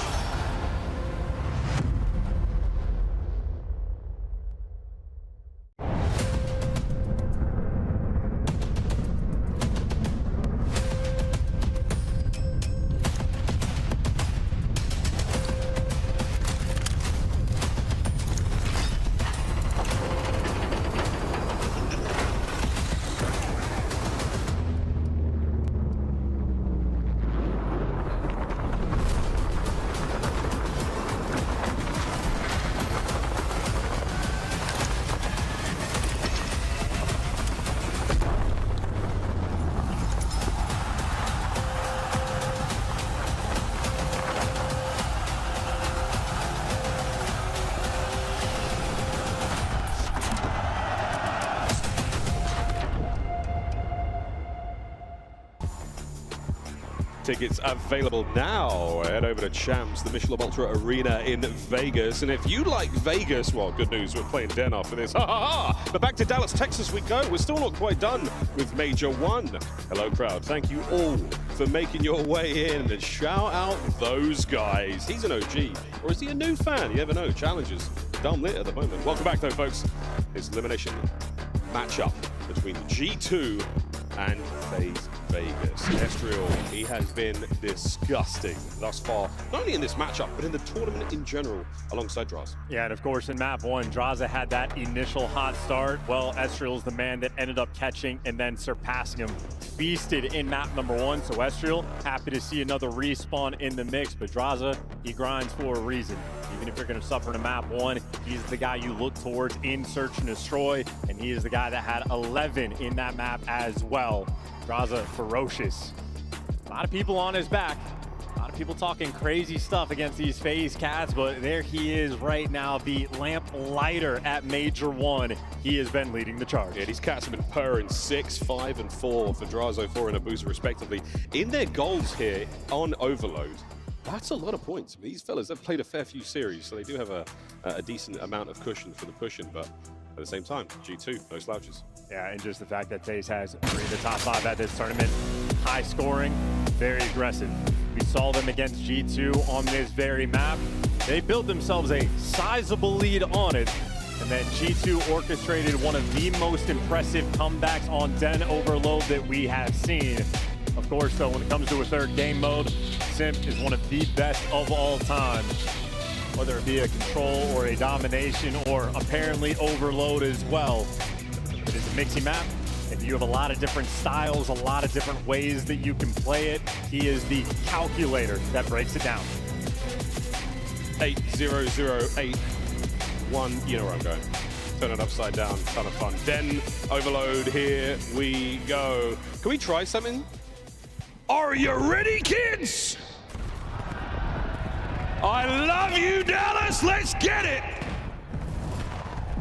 Tickets available now. Head over to Champs, the Michelob Ultra Arena in Vegas. And if you like Vegas, well, good news, we're playing Den after this. Ha ha ha! But back to Dallas, Texas we go. We're still not quite done with Major 1. Hello, crowd. Thank you all for making your way in. And shout out those guys. He's an OG. Or is he a new fan? You never know. Challenges dumb lit at the moment. Welcome back, though, folks. It's elimination matchup between G2 and FaZe Vegas. Ezreal, he has been disgusting thus far, not only in this matchup, but in the tournament in general, alongside Draz. Yeah, and of course in map 1, Drazah had that initial hot start. Well, Ezreal's the man that ended up catching and then surpassing him. Feasted in map number 1, so Ezreal, happy to see another respawn in the mix, but Drazah, he grinds for a reason. Even if you're going to suffer in a map 1, he's the guy you look towards in Search and Destroy, and he is the guy that had 11 in that map as well. Drazah, ferocious. A lot of people on his back. A lot of people talking crazy stuff against these FaZe cats, but there he is right now, the lamp lighter at Major 1. He has been leading the charge. Yeah, these cats have been purring 6, 5, and 4 for Drazah, 4 and Abuza respectively. In their goals here on Overload, that's a lot of points. I mean, these fellas have played a fair few series, so they do have a decent amount of cushion for the pushing, but at the same time, G2, no slouches. Yeah, and just the fact that FaZe has 3 of the top 5 at this tournament, high scoring, very aggressive. We saw them against G2 on this very map. They built themselves a sizable lead on it, and then G2 orchestrated one of the most impressive comebacks on Den Overload that we have seen. Of course, though, when it comes to a third game mode, Simp is one of the best of all time. Whether it be a control or a domination or apparently Overload as well. It is a mixy map, and you have a lot of different styles, a lot of different ways that you can play it. He is the calculator that breaks it down. 8-0-0-8-1, you know where I'm going. Turn it upside down, ton of fun. Den Overload, here we go. Can we try something? Are you ready, kids? I love you, Dallas. Let's get it.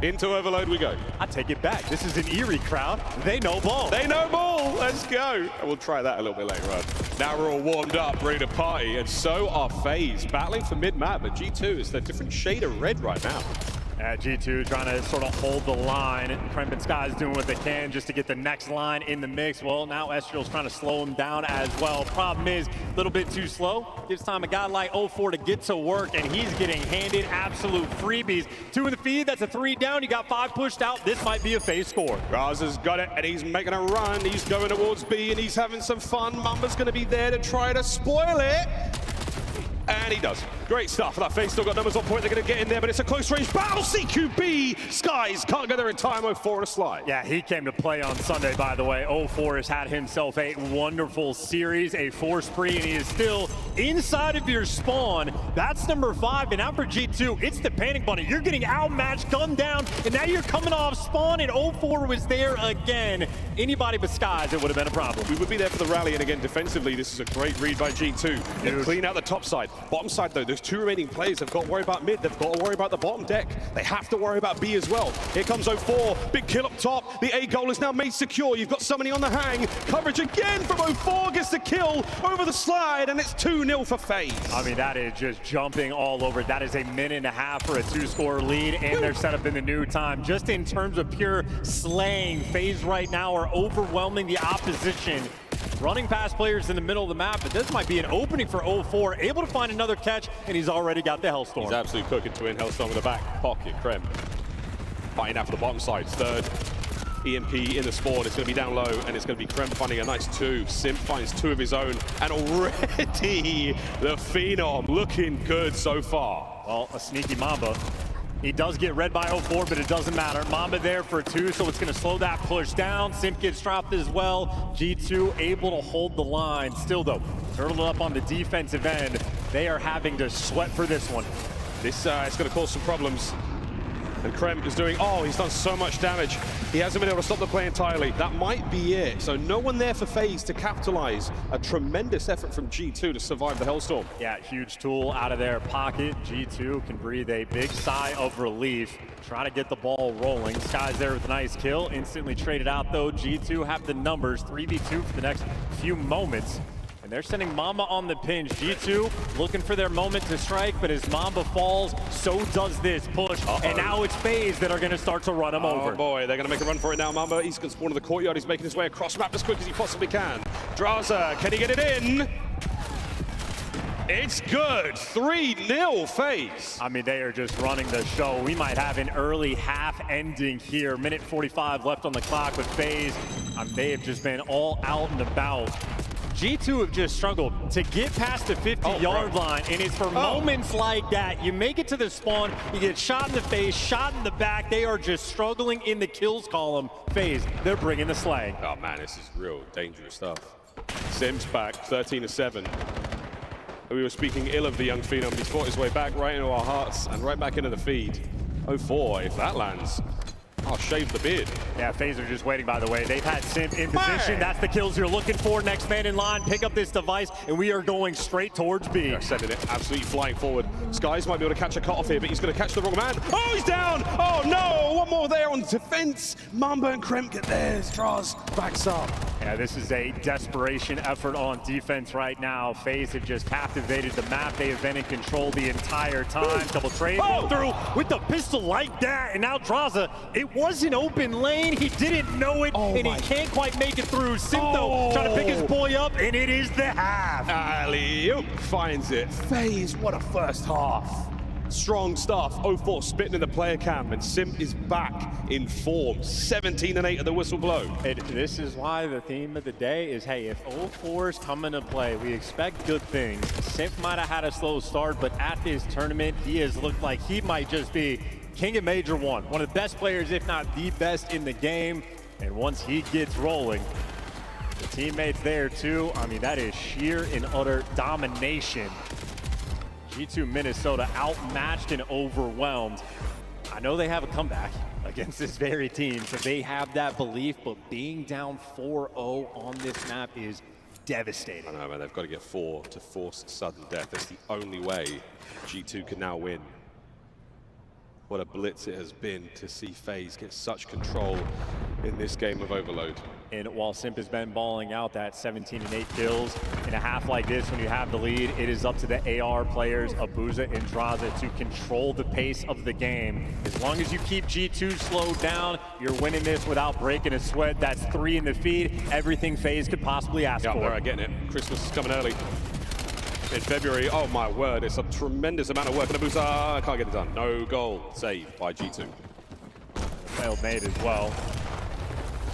Into Overload we go. I take it back. This is an Erie crowd. They know ball. They know ball. Let's go. And we'll try that a little bit later on. Now we're all warmed up, ready to party, and so are FaZe. Battling for mid-map, but G2 is a different shade of red right now. G2 trying to sort of hold the line. Kremp and Sky's doing what they can just to get the next line in the mix. Well, now Ezreal's trying to slow him down as well. Problem is, a little bit too slow. Gives time a guy like 0-4 to get to work, and he's getting handed absolute freebies. 2 in the feed, that's a 3 down. You got 5 pushed out. This might be a FaZe score. Raz's got it, and he's making a run. He's going towards B, and he's having some fun. Mamba's going to be there to try to spoil it. And he does. Great stuff. That FaZe still got numbers on point. They're going to get in there, but it's a close range battle. CQB. Skies can't get there in time. 0-4 on a slide. Yeah, he came to play on Sunday, by the way. 0-4 has had himself a wonderful series, a 4 spree, and he is still inside of your spawn. That's number 5, and now for G2, it's the panic button. You're getting outmatched, gunned down, and now you're coming off spawn, and 0-4 was there again. Anybody but Skies, it would have been a problem. We would be there for the rally, and again, defensively, this is a great read by G2. They clean out the top side. Bottom side, though, there's 2 remaining players. They've got to worry about mid. They've got to worry about the bottom deck. They have to worry about B as well. Here comes 0-4. Big kill up top. The A goal is now made secure. You've got somebody on the hang. Coverage again from 0-4. Gets the kill over the slide, and it's 2-0 for FaZe. I mean, that is just jumping all over. That is a minute and a half for a 2-score lead, and they're set up in the new time. Just in terms of pure slaying, FaZe right now are overwhelming the opposition. Running past players in the middle of the map, but this might be an opening for 0-4. Able to find another catch, and he's already got the Hellstorm. He's absolutely cooking to win. Hellstorm in the back pocket. Kremp fighting out for the bottom side. Third EMP in the spawn. It's going to be down low, and it's going to be Kremp finding a nice 2. Simp finds 2 of his own, and already the Phenom looking good so far. Well, a sneaky Mamba. He does get read by 0-4, but it doesn't matter. Mamba there for 2, so it's going to slow that push down. Simp gets dropped as well. G2 able to hold the line. Still, though, turtle up on the defensive end. They are having to sweat for this one. This is going to cause some problems. And Kremp is doing, he's done so much damage. He hasn't been able to stop the play entirely. That might be it. So no one there for FaZe to capitalize. A tremendous effort from G2 to survive the Hellstorm. Yeah, huge tool out of their pocket. G2 can breathe a big sigh of relief. Try to get the ball rolling. Sky's there with a nice kill. Instantly traded out, though. G2 have the numbers. 3v2 for the next few moments. And And they're sending Mamba on the pinch. G2 looking for their moment to strike, but as Mamba falls, so does this push. And now it's FaZe that are going to start to run him over. Oh boy, they're going to make a run for it now. Mamba, he's going to spawn in the courtyard. He's making his way across map as quick as he possibly can. Draza, can he get it in? It's good. 3-0 FaZe. I mean, they are just running the show. We might have an early half ending here. Minute 45 left on the clock with FaZe. They have just been all out and about. G2 have just struggled to get past the 50-yard line, and it's for moments like that. You make it to the spawn, you get shot in the face, shot in the back. They are just struggling in the kills column. FaZe, they're bringing the slang. Oh man, this is real dangerous stuff. Sims back, 13-7. We were speaking ill of the young phenom. He's fought his way back right into our hearts and right back into the feed. 0-4, if that lands, I'll shave the beard. Yeah, FaZe are just waiting, by the way. They've had Simp in position. That's the kills you're looking for. Next man in line, pick up this device, and we are going straight towards B. They're sending it absolutely flying forward. Skies might be able to catch a cutoff here, but he's going to catch the wrong man. Oh, he's down! Oh no! One more there on defense. Mamba and Kremp get theirs. Draz backs up. Yeah, this is a desperation effort on defense right now. FaZe have just captivated the map. They have been in control the entire time. Double trade through with the pistol like that, and now Draza, it was an open lane. He didn't know it, and he can't quite make it through. Simto trying to pick his boy up, and it is the half. Alley-oop finds it. FaZe, what a first half. Strong stuff. 0-4 spitting in the player cam, and Simp is back in form. 17-8 at the whistle blow. This is why the theme of the day is, hey, if 0-4's come into play, we expect good things. Simp might have had a slow start, but at this tournament, he has looked like he might just be King of Major 1. One of the best players, if not the best in the game. And once he gets rolling, the teammates there too, I mean, that is sheer and utter domination. G2 Minnesota outmatched and overwhelmed. I know they have a comeback against this very team, so they have that belief, but being down 4-0 on this map is devastating. I know, man, they've got to get 4 to force sudden death. That's the only way G2 can now win. What a blitz it has been to see FaZe get such control in this game of Overload. And while Simp has been balling out that 17-8 kills in a half like this, when you have the lead, it is up to the AR players, Abuza and Draza, to control the pace of the game. As long as you keep G2 slowed down, you're winning this without breaking a sweat. That's 3 in the feed. Everything FaZe could possibly ask for. They're getting it. Christmas is coming early. In February, oh my word, it's a tremendous amount of work. And Abuza can't get it done. No goal saved by G2. Failed nade as well.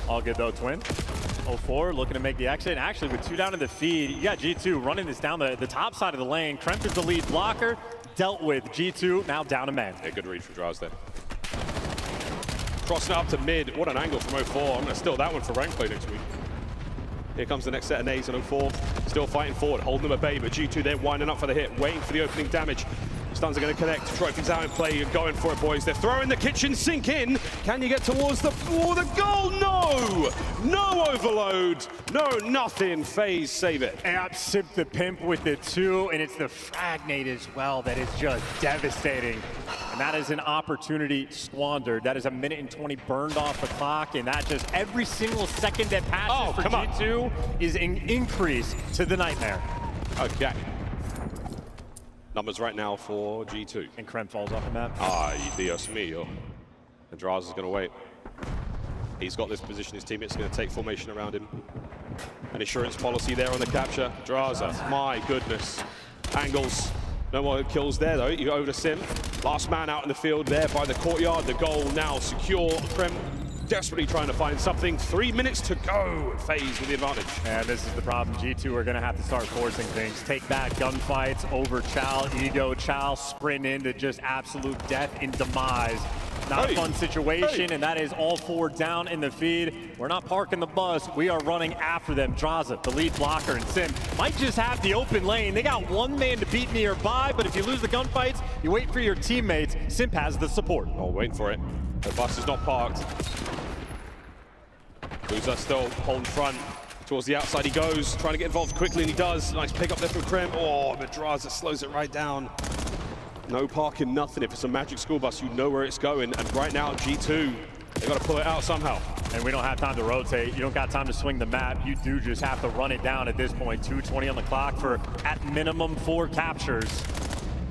All good though, Twin. 0-4 looking to make the exit. And actually, with 2 down in the feed, you got G2 running this down the top side of the lane. Kremp is the lead blocker. Dealt with. G2 now down a man. Yeah, good read from Draz there. Crossing up to mid. What an angle from 0-4. I'm going to steal that one for rank play next week. Here comes the next set of nades on 0-4. Still fighting forward, holding them at bay, but G2 they're winding up for the hit, waiting for the opening damage. Stuns are going to connect. Trophy's out in play. You're going for it, boys. They're throwing the kitchen sink in. Can you get towards the goal? No! No overload. No, nothing. FaZe save it. And Simp the Pimp with the 2, and it's the frag nade as well that is just devastating. And that is an opportunity squandered. That is a minute and 20 burned off the clock, and that just every single second that passes for G2 is an increase to the nightmare. Okay. Numbers right now for G2. And Kremp falls off the map. Ay, Dios mío. And Draz is going to wait. He's got this position. His teammates are going to take formation around him. An insurance policy there on the capture. Draza, my goodness. Angles. No more kills there, though. You go over to Sim. Last man out in the field there by the courtyard. The goal now secure. Kremp desperately trying to find something. 3 minutes to go. FaZe with the advantage. And this is the problem. G2 are going to have to start forcing things. Take back gunfights over Chow. Ego Chow sprint into just absolute death and demise. Not a fun situation, and that is all 4 down in the feed. We're not parking the bus. We are running after them. Draza, the lead blocker, and Sim might just have the open lane. They got 1 man to beat nearby, but if you lose the gunfights, you wait for your teammates. Simp has the support. Oh, waiting for it. The bus is not parked. Abuza still holding front. Towards the outside he goes, trying to get involved quickly, and he does. Nice pick up there from Kremp. Oh, but Draza slows it right down. No parking, nothing. If it's a Magic School Bus, you know where it's going. And right now, G2, they've got to pull it out somehow. And we don't have time to rotate. You don't got time to swing the map. You do just have to run it down at this point. 2:20 on the clock for, at minimum, 4 captures.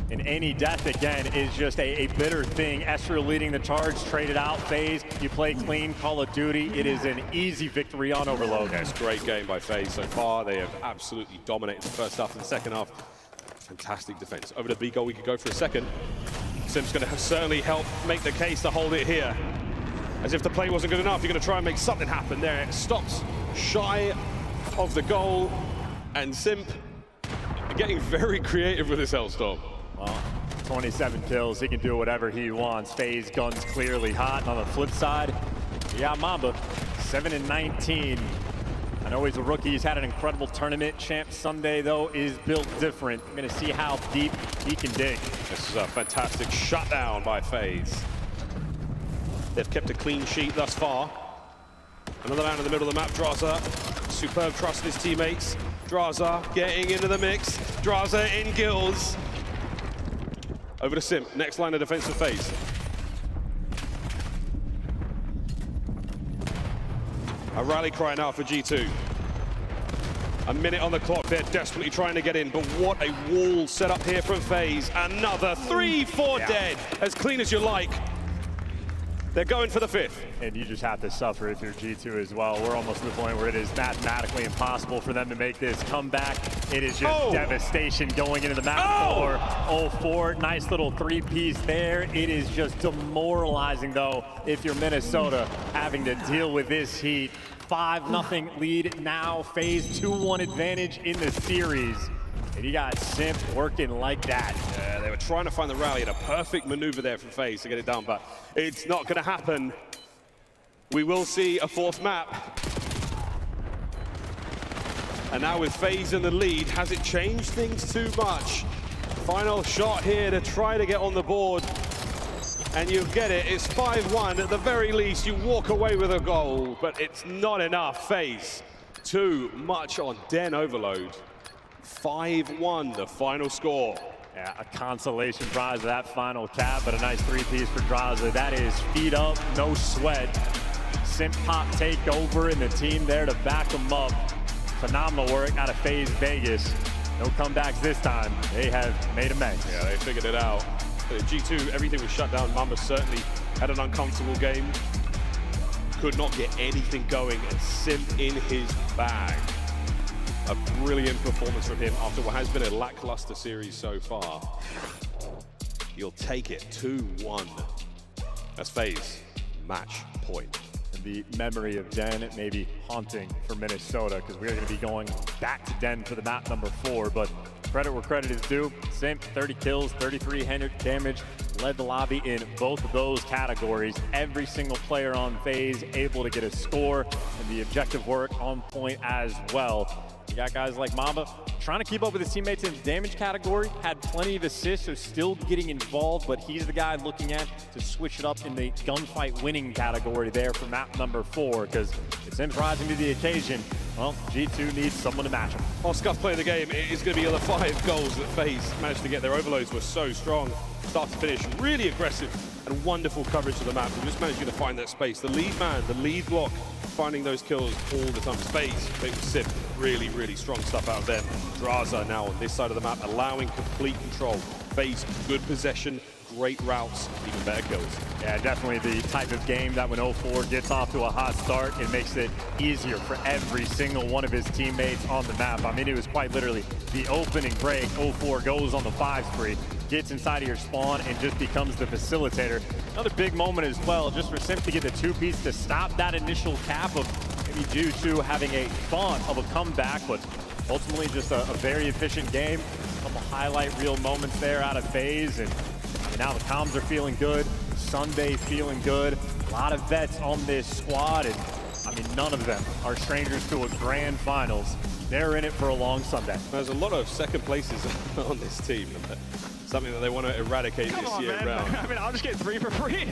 And any death, again, is just a bitter thing. Escher leading the charge, traded out, FaZe. You play clean, Call of Duty. It is an easy victory on Overload. Yeah, it's a great game by FaZe so far. They have absolutely dominated the first half and the second half. Fantastic defense. Over to B-Goal, we could go for a second. Sim's going to certainly help make the case to hold it here. As if the play wasn't good enough, you're going to try and make something happen there. It stops shy of the goal. And Simp getting very creative with this Hellstorm. Well, 27 kills, he can do whatever he wants. FaZe guns clearly hot. And on the flip side, you got Mamba, 7-19. I know he's a rookie, he's had an incredible tournament. Champ Sunday, though, is built different. I'm gonna see how deep he can dig. This is a fantastic shutdown by FaZe. They've kept a clean sheet thus far. Another man in the middle of the map, Drazah. Superb trust in his teammates. Drazah getting into the mix. Drazah in Gills. Over to Simp, next line of defense for FaZe. A rally cry now for G2. A minute on the clock, they're desperately trying to get in, but what a wall set up here from FaZe. Another 3-4 dead, as clean as you like. They're going for the 5th. And you just have to suffer if you're G2 as well. We're almost to the point where it is mathematically impossible for them to make this comeback. It is just devastation going into the map for 0-4. Nice little 3-piece there. It is just demoralizing, though, if you're Minnesota having to deal with this heat. 5-0 lead now. FaZe 2-1 advantage in the series. And you got Simp working like that. Yeah, they were trying to find the rally and a perfect maneuver there from FaZe to get it done, but it's not going to happen. We will see a 4th map. And now with FaZe in the lead, has it changed things too much? Final shot here to try to get on the board. And you get it, it's 5-1. At the very least, you walk away with a goal, but it's not enough. FaZe, too much on Den Overload. 5-1, the final score. Yeah, a consolation prize of that final cap, but a nice 3-piece for Drazah. That is feet up, no sweat. Simp Pop take over and the team there to back them up. Phenomenal work out of FaZe Vegas. No comebacks this time. They have made amends. Yeah, they figured it out. G2, everything was shut down. Mamba certainly had an uncomfortable game. Could not get anything going, and Simp in his bag. A brilliant performance from him after what has been a lackluster series so far. You'll take it 2-1. That's FaZe match point. And the memory of Den may be haunting for Minnesota because we're going to be going back to Den for the map number 4. But credit where credit is due. Simp, 30 kills, 3300 damage, led the lobby in both of those categories. Every single player on FaZe able to get a score, and the objective work on point as well. You got guys like Mamba trying to keep up with his teammates in the damage category, had plenty of assists, so still getting involved, but he's the guy looking at to switch it up in the gunfight winning category there for map number 4, because it's him rising to the occasion. Well, G2 needs someone to match him. While Scuff playing the game, it is going to be the other 5 goals that FaZe managed to get. Their overloads were so strong, start to finish, really aggressive and wonderful coverage of the map. They just managed to find that space. The lead man, the lead block, finding those kills all the time. FaZe with Simp, really, really strong stuff out of them. Drazah now on this side of the map, allowing complete control. FaZe, good possession, great routes, even better kills. Yeah, definitely the type of game that when 0-4 gets off to a hot start, it makes it easier for every single one of his teammates on the map. I mean, it was quite literally the opening break. 0-4 goes on the 5 spree, gets inside of your spawn, and just becomes the facilitator. Another big moment as well, just for Simp to get the 2-piece to stop that initial cap of maybe G2 having a thought of a comeback, but ultimately just a very efficient game. A couple highlight reel moments there out of FaZe, and now the comms are feeling good. Sunday feeling good. A lot of vets on this squad, and I mean, none of them are strangers to a grand finals. They're in it for a long Sunday. There's a lot of second places on this team. Something that they want to eradicate this year round. I mean, I'll just get 3 for free.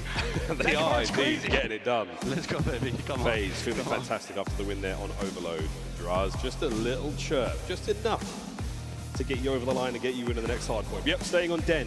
They are indeed getting it done. Let's go, baby. Come on. FaZe feeling fantastic after the win there on Overload. Draz, just a little chirp, just enough to get you over the line and get you into the next hard point. Yep, staying on Den.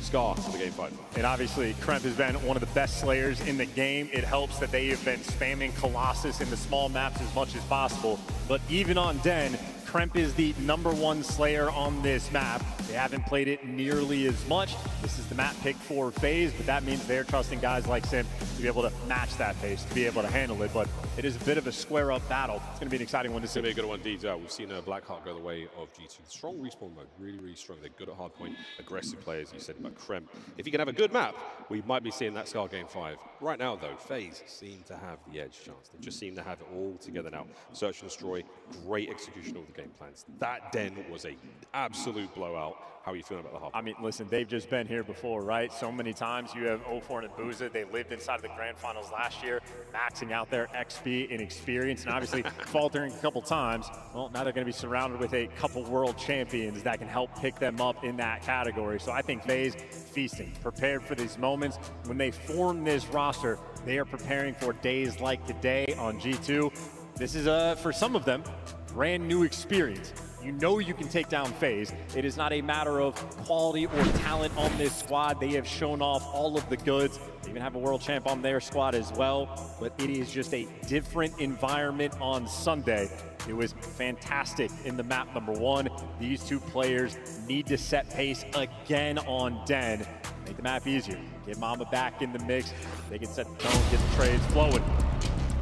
Scar for the game 5. And obviously, Kremp has been one of the best slayers in the game. It helps that they have been spamming Colossus in the small maps as much as possible. But even on Den, Kremp is the #1 slayer on this map. They haven't played it nearly as much. This is the map pick for FaZe, but that means they're trusting guys like Sim to be able to match that pace, to be able to handle it. But it is a bit of a square-up battle. It's going to be an exciting one to see. It's going to be a good one, indeed. We've seen Blackheart go the way of G2. Strong respawn mode, really, really strong. They're good at hardpoint, aggressive players, you said about Kremp. If you can have a good map, we might be seeing that Scar game 5. Right now, though, FaZe seem to have the edge chance. They just seem to have it all together now. Search and destroy, great execution of the game plans. That Den was an absolute blowout. How are you feeling about the half? I mean, listen, they've just been here before, right? So many times you have 0-4 and Booza. They lived inside of the grand finals last year, maxing out their XP and experience, and obviously faltering a couple times. Well, now they're going to be surrounded with a couple world champions that can help pick them up in that category. So I think FaZe feasting, prepared for these moments. When they form this roster, they are preparing for days like today on G2. This is, for some of them, brand new experience. You know you can take down FaZe. It is not a matter of quality or talent on this squad. They have shown off all of the goods. They even have a world champ on their squad as well. But it is just a different environment on Sunday. It was fantastic in the map #1. These two players need to set pace again on Den. Make the map easier. Get Mamba back in the mix. They can set the tone, get the trades flowing.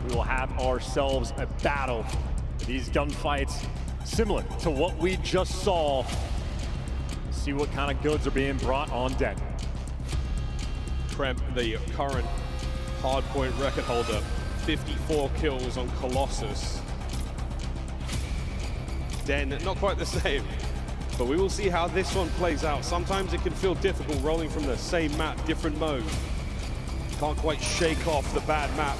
We will have ourselves a battle. These gunfights, similar to what we just saw. See what kind of goods are being brought on Den. Kremp, the current hardpoint record holder, 54 kills on Colossus. Den, not quite the same, but we will see how this one plays out. Sometimes it can feel difficult rolling from the same map, different mode. Can't quite shake off the bad map.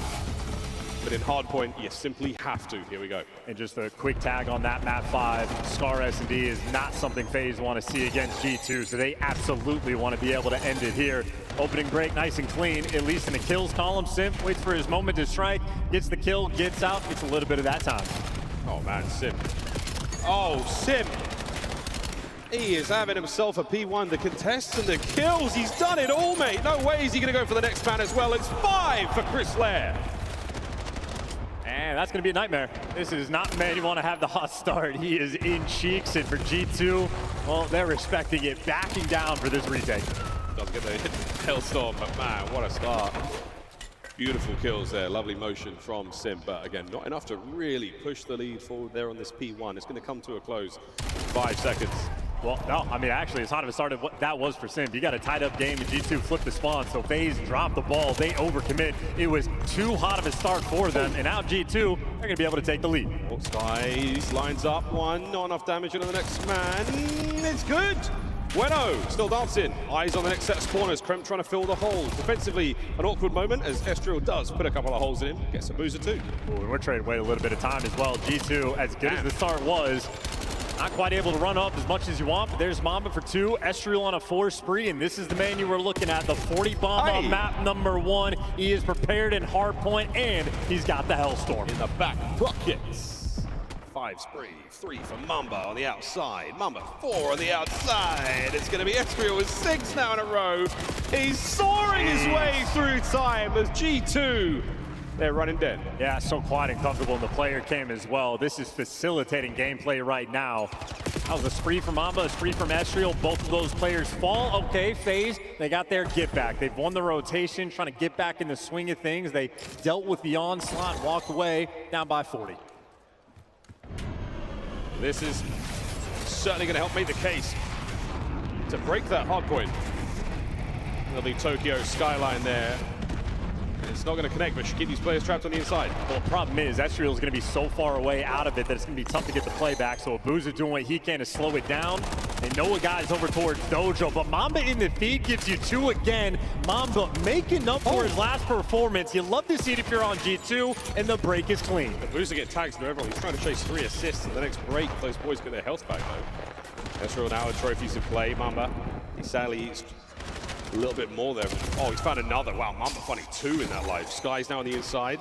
But in hardpoint, you simply have to. Here we go. And just a quick tag on that map 5. Scar S&D is not something FaZe want to see against G2, so they absolutely want to be able to end it here. Opening break, nice and clean, at least in the kills column. Sim waits for his moment to strike, gets the kill, gets out, gets a little bit of that time. Oh man, Sim. Oh, Sim. He is having himself a P1. The contests and the kills, he's done it all, mate. No way is he going to go for the next man as well. It's 5 for Chris Lair. And that's going to be a nightmare. This is not the man you want to have the hot start. He is in cheeks, and for G2, well, they're respecting it, backing down for this retake. Doesn't get the Hailstorm, but man, what a start. Beautiful kills there, lovely motion from Sim, but again, not enough to really push the lead forward there on this P1. It's going to come to a close. 5 seconds. Well, no, I mean, actually, as hot of a start as that was for Sim. You got a tied-up game, and G2 flipped the spawn, so FaZe dropped the ball. They overcommit. It was too hot of a start for them, and now G2, they're going to be able to take the lead. Oh, Skies lines up one, not enough damage on the next man. It's good. Bueno still dancing. Eyes on the next set of spawners. Kremp trying to fill the holes. Defensively, an awkward moment as Estriel does put a couple of holes in him. Gets a Booza too. Ooh, and we're trading away a little bit of time as well. G2, as good as the start was, not quite able to run up as much as you want, but there's Mamba for 2, Estriel on a 4 spree, and this is the man you were looking at, the 40 bomb on map #1. He is prepared in hardpoint, and he's got the Hellstorm. In the back buckets. 5 spree, 3 for Mamba on the outside. Mamba 4 on the outside. It's going to be Estriel with 6 now in a row. He's soaring his way through time as G2. They're running dead. Yeah, so quiet and comfortable, and the player came as well. This is facilitating gameplay right now. That was a spree from Mamba, a spree from Estriel. Both of those players fall. Okay, FaZe, they got their get back. They've won the rotation, trying to get back in the swing of things. They dealt with the onslaught, walked away, down by 40. This is certainly going to help make the case to break that hard point. Lovely Tokyo skyline there. It's not going to connect, but should keep these players trapped on the inside. Well, the problem is Estriel is going to be so far away out of it that it's going to be tough to get the play back. So Abuza doing what he can to slow it down. They know a guy's over towards Dojo, but Mamba in the feed gives you 2 again. Mamba making up for his last performance. You love to see it if you're on G2, and the break is clean. Abuza get tags to everyone. He's trying to chase 3 assists in the next break. Those boys get their health back, though. Estriel now with trophies in play. Mamba, he sadly eats a little bit more there. Oh, he's found another. Wow, Mamba finding 2 in that life. Sky's now on the inside.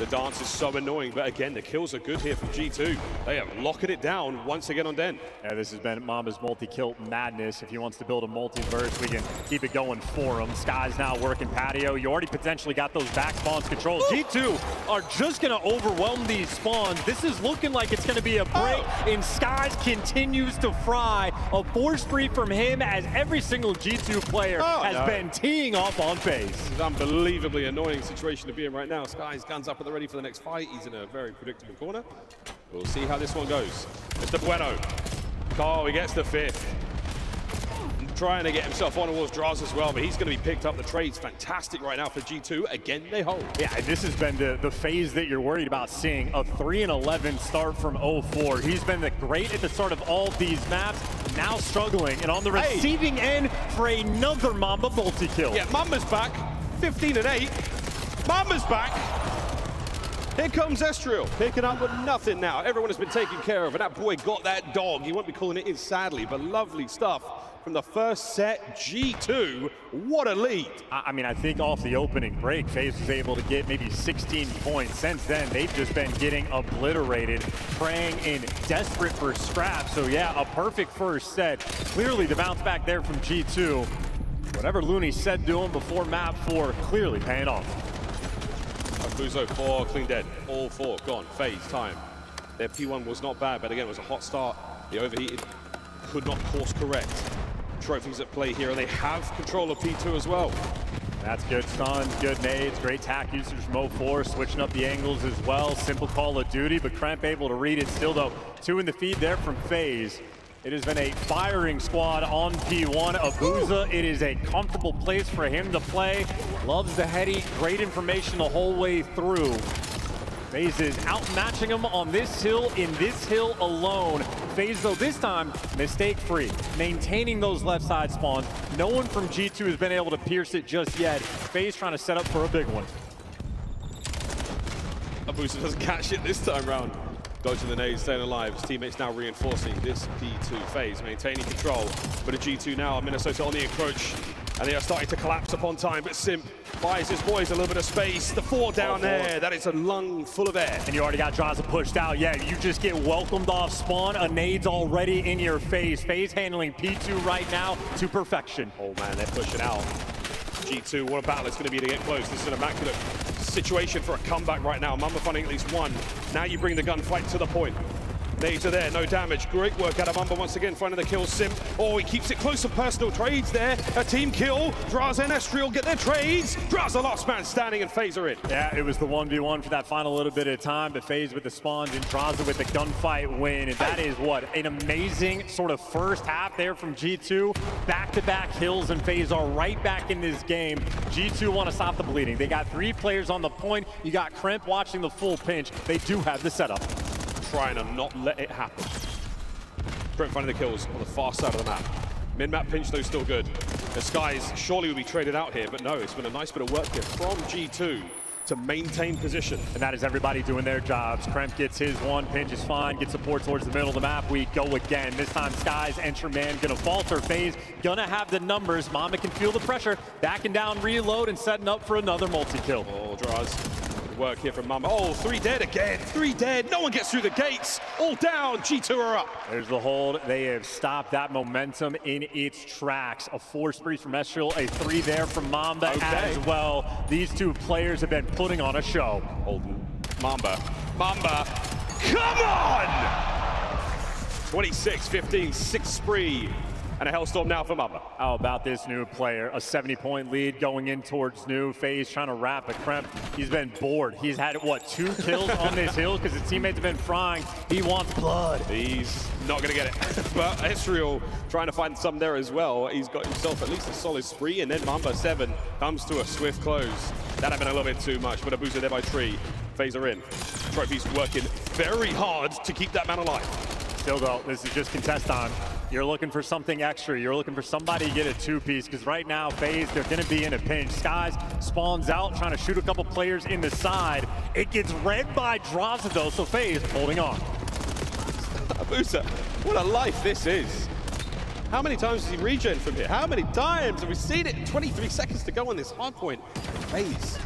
The dance is so annoying, but again, the kills are good here from G2. They are locking it down once again on Den. Yeah, this has been Mamba's multi-kill madness. If he wants to build a multiverse, we can keep it going for him. Sky's now working patio. You already potentially got those back spawns controlled. G2 are just going to overwhelm these spawns. This is looking like it's going to be a break, and Skies continues to fry. A force free from him as every single G2 player has been teeing off on FaZe. This is an unbelievably annoying situation to be in right now. Sky's guns up and they're ready for the next fight. He's in a very predictable corner. We'll see how this one goes. Mr. Bueno. Oh, he gets the 5th. Trying to get himself on towards Draz as well, but he's going to be picked up. The trade's fantastic right now for G2. Again, they hold. Yeah, this has been the phase that you're worried about seeing. A 3-11 start from 0-4. He's been great at the start of all these maps, now struggling, and on the receiving end for another Mamba multi-kill. Yeah, Mamba's back, 15-8. Mamba's back. Here comes Ezreal, picking up with nothing now. Everyone has been taken care of, and that boy got that dog. He won't be calling it in, sadly, but lovely stuff from the first set. G2, what a lead. I mean, I think off the opening break, FaZe was able to get maybe 16 points. Since then, they've just been getting obliterated, praying and desperate for scraps. So yeah, a perfect first set. Clearly the bounce back there from G2. Whatever Looney said to him before map 4, clearly paying off. Buzo 4, clean dead. All 4 gone. FaZe time. Their P1 was not bad, but again, it was a hot start. They overheated, could not course correct. Trophies at play here, and they have control of P2 as well. That's good stuns, good nades, great tack usage from 0-4, switching up the angles as well. Simple Call of Duty, but Kremp able to read it still though. 2 in the feed there from FaZe. It has been a firing squad on P1. Abuza, it is a comfortable place for him to play. Loves the heady, great information the whole way through. FaZe is outmatching him on this hill, in this hill alone. FaZe, though, this time, mistake-free, maintaining those left side spawns. No one from G2 has been able to pierce it just yet. FaZe trying to set up for a big one. Abuza doesn't catch it this time round. Dodging the nade, staying alive. His teammates now reinforcing this P2 phase, maintaining control. But a G2 now, Minnesota on the encroach, and they are starting to collapse upon time. But Simp buys his boys a little bit of space. The 4 down there, that is a lung full of air. And you already got Draza pushed out. Yeah, you just get welcomed off spawn. A nade's already in your face. FaZe handling P2 right now to perfection. Oh man, they're pushing out. G2, what a battle it's going to be to get close. This is an immaculate situation for a comeback right now. Mamba finding at least 1. Now you bring the gunfight to the point. Nades are there, no damage. Great work out of Mamba once again, finding the kill. Simp, oh, he keeps it close to personal trades there. A team kill. Draza and Ezreal get their trades. Draza last man standing and FaZe are in. Yeah, it was the 1v1 for that final little bit of time, but FaZe with the spawns and Draza with the gunfight win. And that is what? An amazing sort of first half there from G2. Back-to-back kills, and FaZe are right back in this game. G2 want to stop the bleeding. They got 3 players on the point. You got Kremp watching the full pinch. They do have the setup. Trying to not let it happen. Kremp finding the kills on the far side of the map. Mid-map pinch though still good. The Skies surely will be traded out here, but no, it's been a nice bit of work here from G2 to maintain position. And that is everybody doing their jobs. Kremp gets his 1, pinch is fine, gets support towards the middle of the map. We go again. This time Skies, Entry Man, gonna falter. FaZe, gonna have the numbers. Mamba can feel the pressure. Backing down, reload, and setting up for another multi-kill. Oh, Draz. Work here from Mamba. Oh, 3 dead again. 3 dead. No one gets through the gates. All down. G2 are up. There's the hold. They have stopped that momentum in its tracks. A 4 spree from Ezreal, a 3 there from Mamba as well. These 2 players have been putting on a show. Holden. Mamba. Mamba. Come on! 26-15, 6 spree. And a Hellstorm now for Mamba. How about this new player? A 70-point lead going in towards new. FaZe trying to wrap a Kremp. He's been bored. He's had, what, 2 kills on this hill because his teammates have been frying. He wants blood. He's not going to get it. But Ezreal trying to find some there as well. He's got himself at least a solid spree. And then Mamba 7 comes to a swift close. That had been a little bit too much, but Abuza there by 3. FaZe are in. Trophy's working very hard to keep that man alive. Still though, this is just contest time. You're looking for something extra. You're looking for somebody to get a 2-piece, because right now, FaZe, they're going to be in a pinch. Skies spawns out, trying to shoot a couple players in the side. It gets read by Draza, though, so FaZe holding on. Abuza, what a life this is. How many times has he regen from here? How many times have we seen it? 23 seconds to go on this hard point. FaZe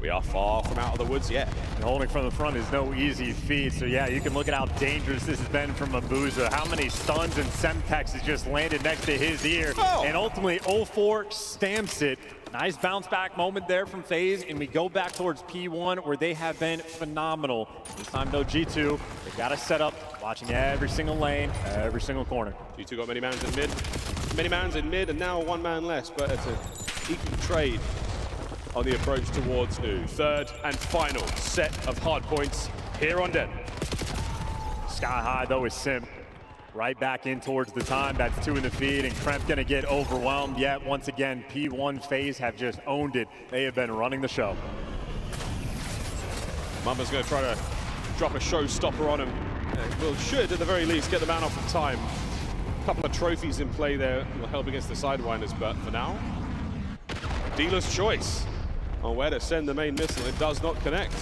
We are far from out of the woods yet. And holding from the front is no easy feat. So yeah, you can look at how dangerous this has been from Mabuza. How many stuns and Semtex has just landed next to his ear. Oh. And ultimately 0-4 stamps it. Nice bounce back moment there from FaZe, and we go back towards P1 where they have been phenomenal. This time though, G2, they got to set up, watching every single lane, every single corner. G2 got many mans in mid. Many mans in mid and now one man less, but it's an equal trade on the approach towards new. Third and final set of hard points here on Den. Sky high though is Sim. Right back in towards the time. That's 2 in the feed, and Kremp gonna get overwhelmed. Yet once again, P1 FaZe have just owned it. They have been running the show. Mamba's gonna try to drop a showstopper on him. Well, should at the very least get the man off in time. A couple of trophies in play there will help against the Sidewinders, but for now, dealer's choice on where to send the main missile. It does not connect.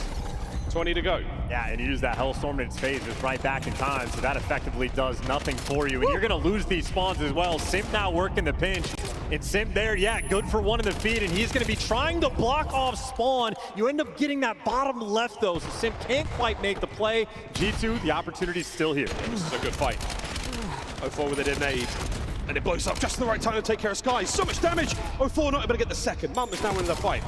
20 to go. Yeah, and you use that Hellstorm in its phase, it's right back in time, so that effectively does nothing for you. And you're gonna lose these spawns as well. Sim now working the pinch. And Sim there, yeah, good for 1 in the feed, and he's gonna be trying to block off spawn. You end up getting that bottom left though, so Sim can't quite make the play. G2, the opportunity's still here. This is a good fight. 0-4 with a nade. And it blows up just in the right time to take care of Sky. So much damage. 0-4 not able to get the second. Mamba's now in the fight.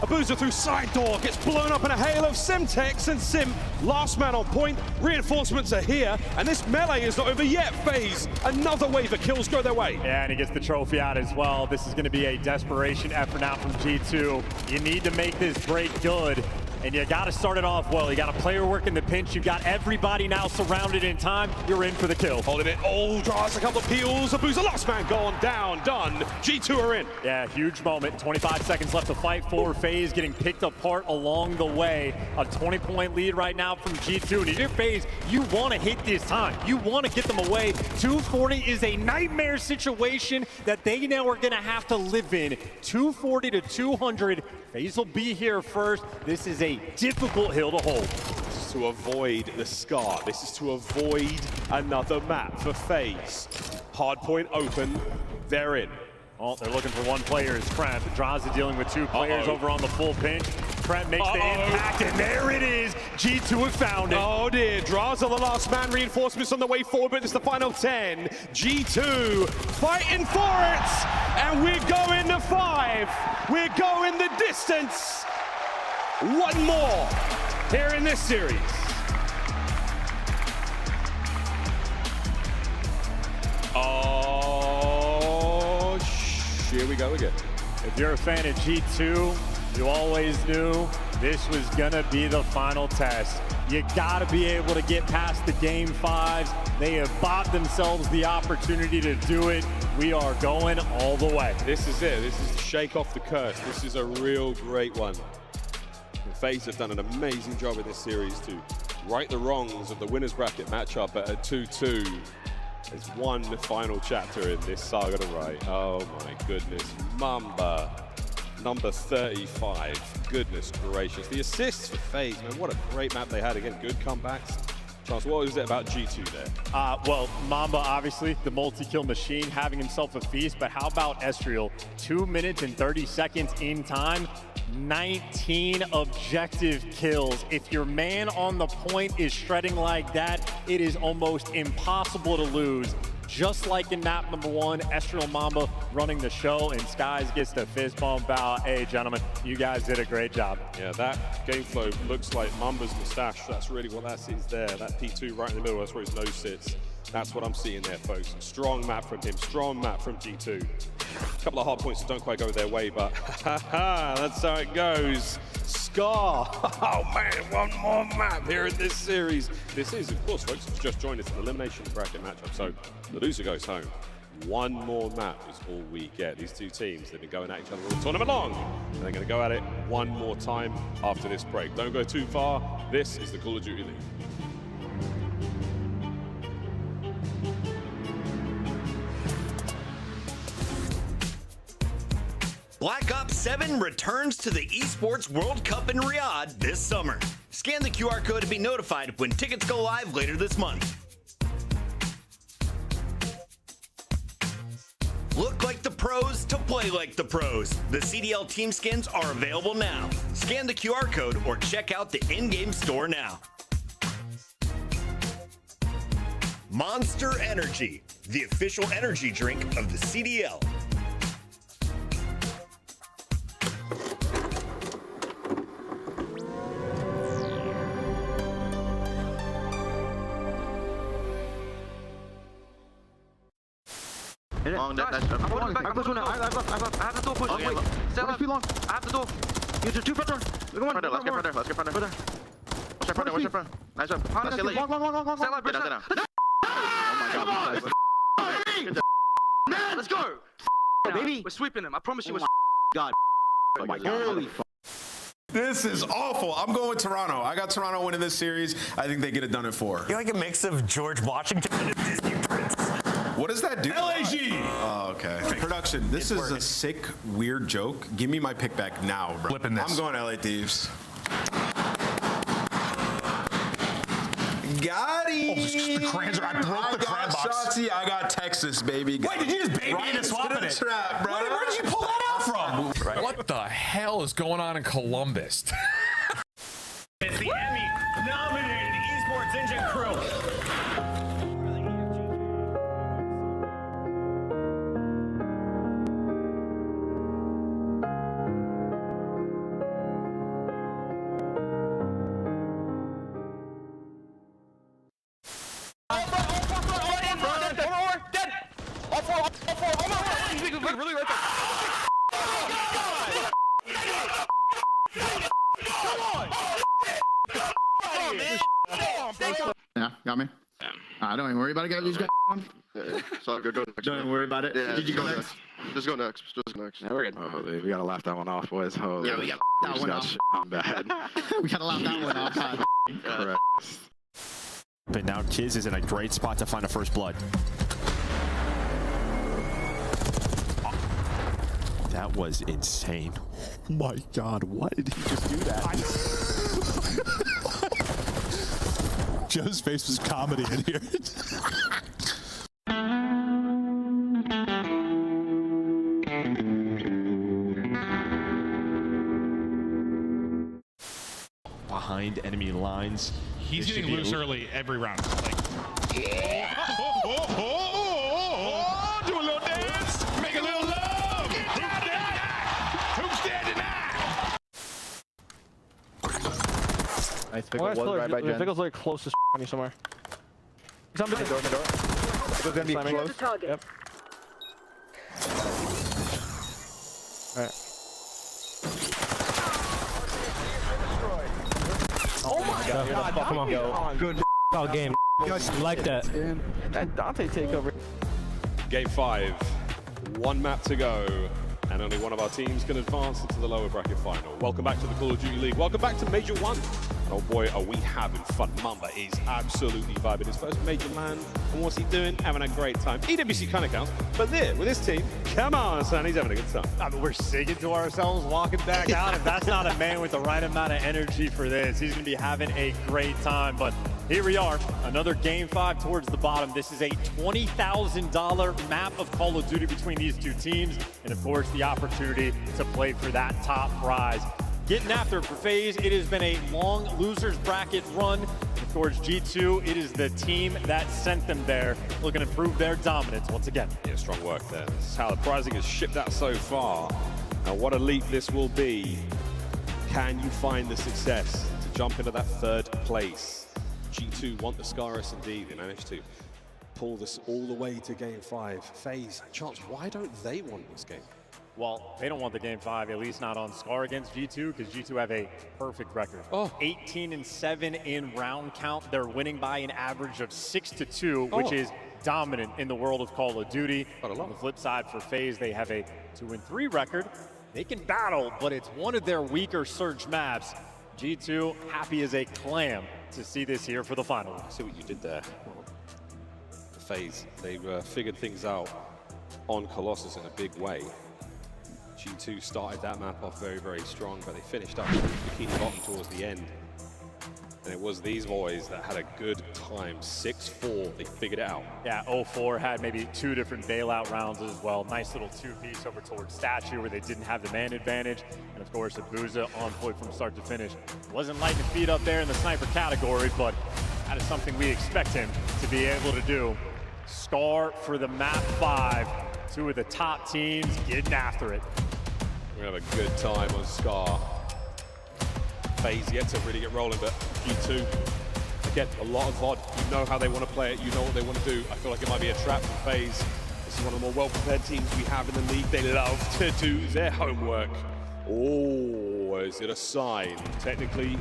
Abuza through side door, gets blown up in a hail of Semtex, and Sim, last man on point. Reinforcements are here, and this melee is not over yet. FaZe, another wave of kills go their way. Yeah, and he gets the trophy out as well. This is going to be a desperation effort now from G2. You need to make this break good, and you got to start it off well. You got a player working the pinch. You got everybody now surrounded in time. You're in for the kill. Holding it. Oh, draws a couple of peels. Abuza, last man gone down, done. G2 are in. Yeah, huge moment. 25 seconds left to fight for. FaZe getting picked apart along the way. A 20-point lead right now from G2. And if you're FaZe, you want to hit this time. You want to get them away. 240 is a nightmare situation that they now are going to have to live in. 240 to 200. FaZe will be here first. This is a difficult hill to hold. This is to avoid the Scar. This is to avoid another map for FaZe. Hardpoint open. They're in. Oh, they're looking for one player. It's Kremp. Draza dealing with 2 players over on the full pinch. Kremp makes the impact, and there it is. G2 have found it. Oh dear, Draza the last man. Reinforcements on the way forward, but it's the final 10. G2 fighting for it, and we're going to 5. We're going the distance. One more here in this series. Oh, here we go again. If you're a fan of G2, you always knew this was gonna be the final test. You gotta be able to get past the game 5s. They have bought themselves the opportunity to do it. We are going all the way. This is it. This is to shake off the curse. This is a real great one. FaZe have done an amazing job in this series to right the wrongs of the winner's bracket matchup at a 2-2. There's one final chapter in this saga to write. Oh my goodness. Mamba, number 35. Goodness gracious. The assists for FaZe, man, what a great map they had. Again, good comebacks. Chance, what was it about G2 there? Well, Mamba, obviously, the multi-kill machine, having himself a feast, but how about Ezreal? 2 minutes and 30 seconds in time, 19 objective kills. If your man on the point is shredding like that, it is almost impossible to lose. Just like in map number 1, Ezreal Mamba running the show, and Skies gets the fist bump out. Hey, gentlemen, you guys did a great job. Yeah, that game flow looks like Mamba's mustache. That's really what that is there. That P2 right in the middle, that's where his nose sits. That's what I'm seeing there, folks. Strong map from him, strong map from G2. A couple of hard points that don't quite go their way, but that's how it goes. Scar. Oh man, one more map here in this series. This is, of course, folks, it's just joined us an elimination bracket matchup, so the loser goes home. One more map is all we get. These two teams, they've been going at each other all tournament long, and they're going to go at it one more time after this break. Don't go too far. This is the Call of Duty League. Black Ops 7 returns to the Esports World Cup in Riyadh this summer. Scan the QR code to be notified when tickets go live later this month. Look like the pros to play like the pros. The CDL team skins are available now. Scan the QR code or check out the in-game store now. Monster Energy, the official energy drink of the CDL. Long, nice. I'm holding back. I have the door push. Okay, Wait, stay alive. Too long. I have the door. You just two front door. Come on. Let's get front door. Let's get front door. Watch your front door. Watch your front. Nice one. Let's get late. Long. Stay alive, bridge. Oh my God. Let's go. Baby. We're sweeping them. I promise you we're God. Oh my God. This is awful. I'm going with Toronto. I got Toronto winning this series. I think they get it done in 4. You're like a mix of George Washington and a Disney prince. What does that do? LAG! Oh, okay. Production, this is a sick, weird joke. Give me my pick back now, bro. Flipping this. I'm going LA Thieves. Got him. The crayons I broke the crayon box. Shotzi, I got Texas, baby. Wait, did you just baby right into swapping it? Trap, bro. Where did you pull that out from? What the hell is going on in Columbus? It's the Emmy-nominated Esports Engine crew. Yeah, got me. Don't even worry about it. Got these guys on. So go next. Don't worry about it. Yeah, Did you go next? Just go next. Just go next. Yeah, we're good. Oh, we gotta laugh that one off, boys. Oh, Yeah, we got that one off. Bad. We gotta laugh that one off. God. Correct. But now Kiz is in a great spot to find a first blood. That was insane. Oh my God, why did he just do that? Joe's face was comedy in here. Behind enemy lines. He's getting loose early every round. Like, do a little dance, make a little love. Who's standing out? Nice pickle. Was right by Jen. Pickle's like close to on you somewhere. He's on the door. Pickle's gonna be close. Yep. Alright. Oh my God! Come on. Good game. Like that. That Dante takeover. Game 5, 1 map to go, and only one of our teams can advance into the lower bracket final. Welcome back to the Call of Duty League. Welcome back to Major 1. And oh boy, are we having fun. Mamba is absolutely vibing. His first major land, and what's he doing? Having a great time. EWC kind of counts, but there, with his team, come on, son, he's having a good time. I mean, we're singing to ourselves, walking back out. If that's not a man with the right amount of energy for this, he's going to be having a great time. But here we are, another Game 5 towards the bottom. This is a $20,000 map of Call of Duty between these two teams. And of course, the opportunity to play for that top prize. Getting after it for FaZe, it has been a long losers bracket run. Of course, G2, it is the team that sent them there, looking to prove their dominance once again. Yeah, strong work there. This is how the prizing has shipped out so far. Now, what a leap this will be. Can you find the success to jump into that 3rd place? G2 want the Scarus indeed. They managed to pull this all the way to Game 5. FaZe, Chance, why don't they want this game? Well, they don't want the Game 5, at least not on Scar against G2, because G2 have a perfect record. 18-7 in round count. They're winning by an average of 6-2, which is dominant in the world of Call of Duty. On the flip side for FaZe, they have a 2-3 record. They can battle, but it's one of their weaker Surge maps. G2 happy as a clam to see this here for the final. I see what you did there. The FaZe, they've figured things out on Colossus in a big way. G2 started that map off very, very strong, but they finished up with Bikini Bottom towards the end. And it was these boys that had a good time. 6-4, they figured it out. Yeah, 0-4 had maybe 2 different bailout rounds as well. Nice little 2-piece over towards Statue where they didn't have the man advantage. And of course, Abuza on point from start to finish. Wasn't lighting the feet up there in the sniper category, but that is something we expect him to be able to do. Scar for the map 5. 2 of the top teams getting after it. We're gonna have a good time on Scar. FaZe yet to really get rolling, but G2, again, a lot of VOD. You know how they want to play it, you know what they want to do. I feel like it might be a trap for FaZe. This is one of the more well-prepared teams we have in the league. They love to do their homework. Oh, is it a sign? Technically,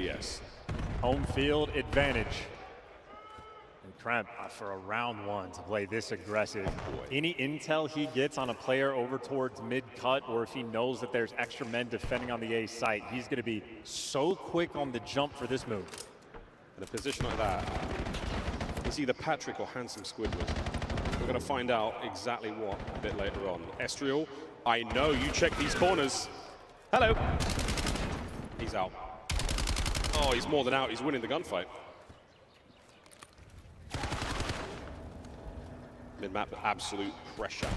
yes. Home field advantage. Kremp for a round 1 to play this aggressive. Any intel he gets on a player over towards mid-cut, or if he knows that there's extra men defending on the A site, he's going to be so quick on the jump for this move. In a position like that, it's either Patrick or Handsome Squidward. We're going to find out exactly what a bit later on. Estriel, I know you check these corners. Hello. He's out. Oh, he's more than out. He's winning the gunfight. Mid-map, absolute pressure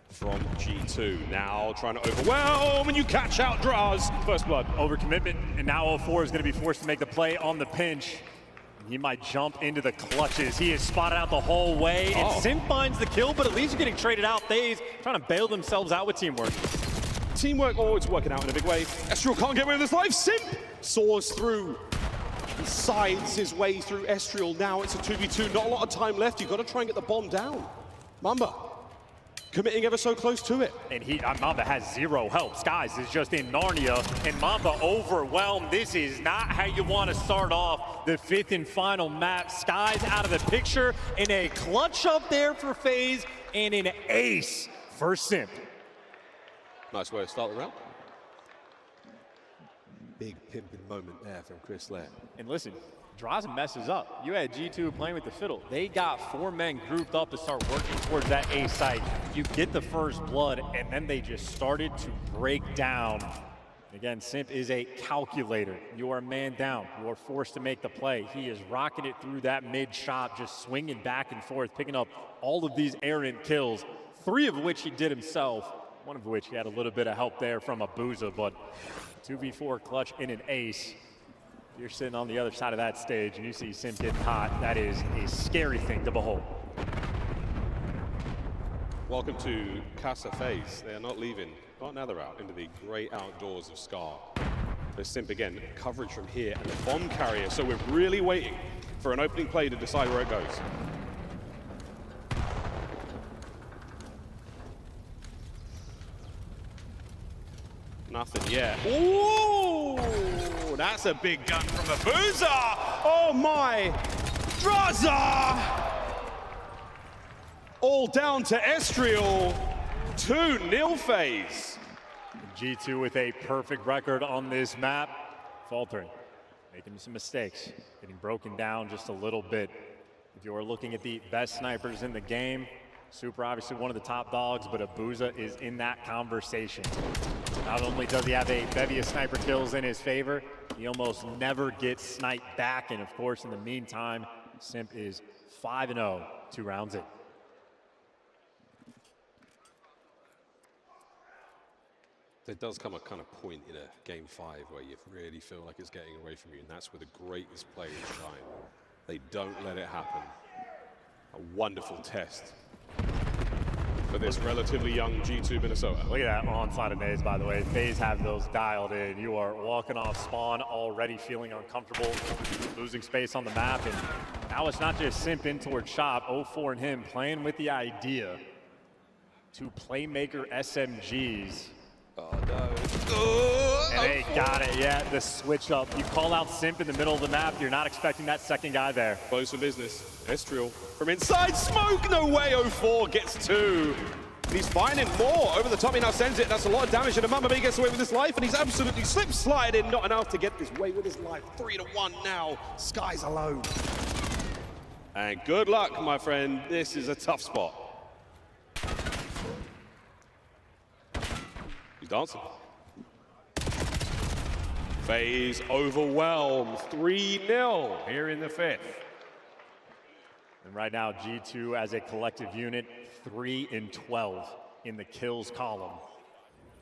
from G2. Now trying to overwhelm, and you catch out Draz. First blood, overcommitment, and now 0-4 is going to be forced to make the play on the pinch. He might jump into the clutches. He is spotted out the whole way, and Simp finds the kill, but at least he's getting traded out. FaZe trying to bail themselves out with teamwork. Teamwork, oh, it's working out in a big way. Estriel can't get away with his life. Simp soars through. He sides his way through Estriel. Now it's a 2v2, not a lot of time left. You've got to try and get the bomb down. Mamba committing ever so close to it. And Mamba has 0 help. Skies is just in Narnia, and Mamba overwhelmed. This is not how you want to start off the 5th and final map. Skies out of the picture, and a clutch up there for FaZe, and an ace for Simp. Nice way to start the round. Big pimping moment there from Chris Lair. And listen, Drazen messes up. You had G2 playing with the fiddle. They got 4 men grouped up to start working towards that A site. You get the first blood, and then they just started to break down. Again, Simp is a calculator. You are man down. You are forced to make the play. He is rocking it through that mid shot, just swinging back and forth, picking up all of these errant kills, 3 of which he did himself, 1 of which he had a little bit of help there from Abuza, but 2v4 clutch in an ace. You're sitting on the other side of that stage and you see Simp getting hot. That is a scary thing to behold. Welcome to Casa FaZe. They are not leaving. Not now they're out into the great outdoors of Scar. There's Simp again, coverage from here and the bomb carrier. So we're really waiting for an opening play to decide where it goes. Nothing yet. Ooh, that's a big gun from Abuza. Oh my, Draza. All down to Estriel. 2-0 FaZe. G2 with a perfect record on this map. Faltering, making some mistakes, getting broken down just a little bit. If you are looking at the best snipers in the game, Super obviously one of the top dogs, but Abuza is in that conversation. Not only does he have a bevy of sniper kills in his favor, he almost never gets sniped back. And of course, in the meantime, Simp is 5-0, 2 rounds in. There does come a kind of point in a game 5 where you really feel like it's getting away from you, and that's where the greatest players shine. They don't let it happen. A wonderful test for this relatively young G2 Minnesota. Look at that onslaught of nades, by the way. FaZe have those dialed in. You are walking off spawn already feeling uncomfortable, losing space on the map, and now it's not just Simp in towards shop. 0-4 and him playing with the idea to playmaker SMGs. Oh no. And they got it, yeah, the switch up. You call out Simp in the middle of the map, you're not expecting that second guy there. Close for business. Estriel from inside, smoke, no way, 0-4 gets 2. He's finding more over the top, he now sends it. That's a lot of damage, and Mamba gets away with his life, and he's absolutely slip-sliding, not enough to get his way with his life. 3-1 now, Skies alone. And good luck, my friend, this is a tough spot. He's dancing. FaZe overwhelmed 3-0 here in the 5th. And right now, G2 as a collective unit, 3-12 in the kills column.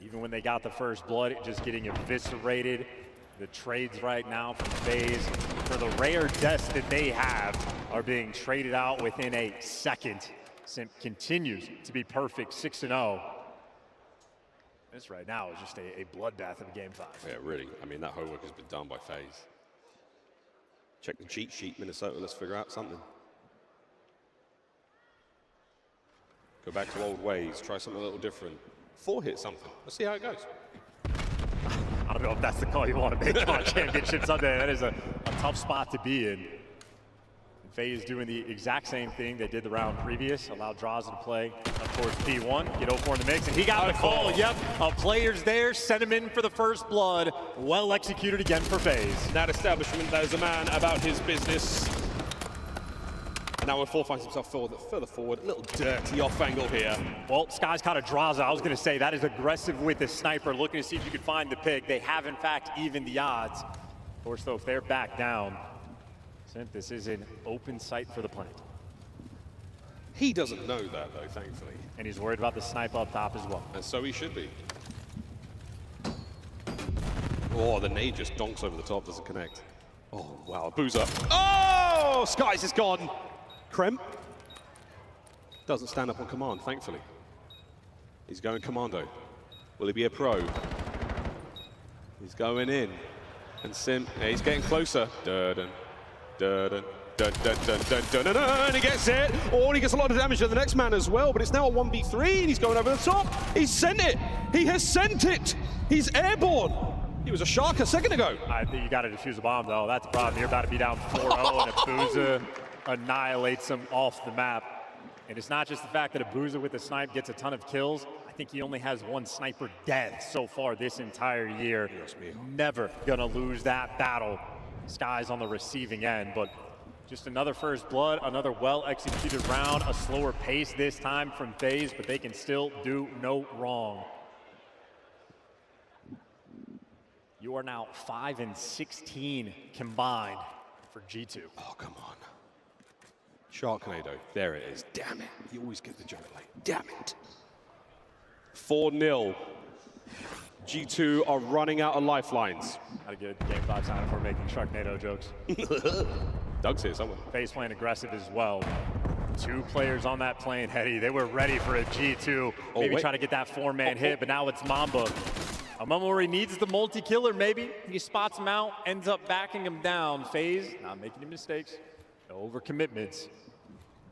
Even when they got the first blood, just getting eviscerated. The trades right now from FaZe for the rare deaths that they have are being traded out within a second. Simp continues to be perfect, 6-0. This right now is just a bloodbath of Game 5. Yeah, really. I mean, that homework has been done by FaZe. Check the cheat sheet, Minnesota. Let's figure out something. Go back to old ways. Try something a little different. 4-hit something. Let's see how it goes. I don't know if that's the call you want to make on Championship Sunday. That is a tough spot to be in. FaZe doing the exact same thing they did the round previous, allowed Drazah to play up towards P1, get 0-4 in the mix, and he got the call. Yep, players there, sent him in for the first blood. Well executed again for FaZe. That establishment, there's a man about his business. And now Four finds himself further forward, a little dirty off angle here. Well, Sky's caught a Drazah. I was going to say that is aggressive with the sniper, looking to see if you could find the pick. They have, in fact, evened the odds. Of course, though, if they're back down, this is an open sight for the plant. He doesn't know that, though, thankfully. And he's worried about the snipe up top as well. And so he should be. Oh, the nade just donks over the top, doesn't connect. Oh, wow, Boozer. Oh, Skies is gone. Krem doesn't stand up on command, thankfully. He's going commando. Will he be a pro? He's going in. And Sim, yeah, he's getting closer. Dun, dun, dun, dun, dun, dun, dun, dun, dun, dun, and he gets it. Oh, and he gets a lot of damage to the next man as well, but it's now a 1v3, and he's going over the top. He's sent it. He has sent it. He's airborne. He was a shark a second ago. I think you got to defuse the bomb, though. That's the problem. You're about to be down 4-0, and Abuza annihilates him off the map. And it's not just the fact that Abuza with the snipe gets a ton of kills. I think he only has one sniper death so far this entire year. Never gonna lose that battle. Sky's on the receiving end, but just another first blood, another well-executed round, a slower pace this time from FaZe, but they can still do no wrong. You are now 5-16 combined for G2. Oh, come on. Sharknado, there it is. Damn it. You always get the joke late. Damn it. 4-0. G2 are running out of lifelines. Had a good Game 5 sign for making Sharknado jokes. Doug's here somewhere. FaZe playing aggressive as well. 2 players on that plane, Hetty. They were ready for a G2. Maybe try to get that 4-man hit, but now it's Mamba. A moment where he needs the multi-killer, maybe. He spots him out, ends up backing him down. FaZe not making any mistakes. No overcommitments.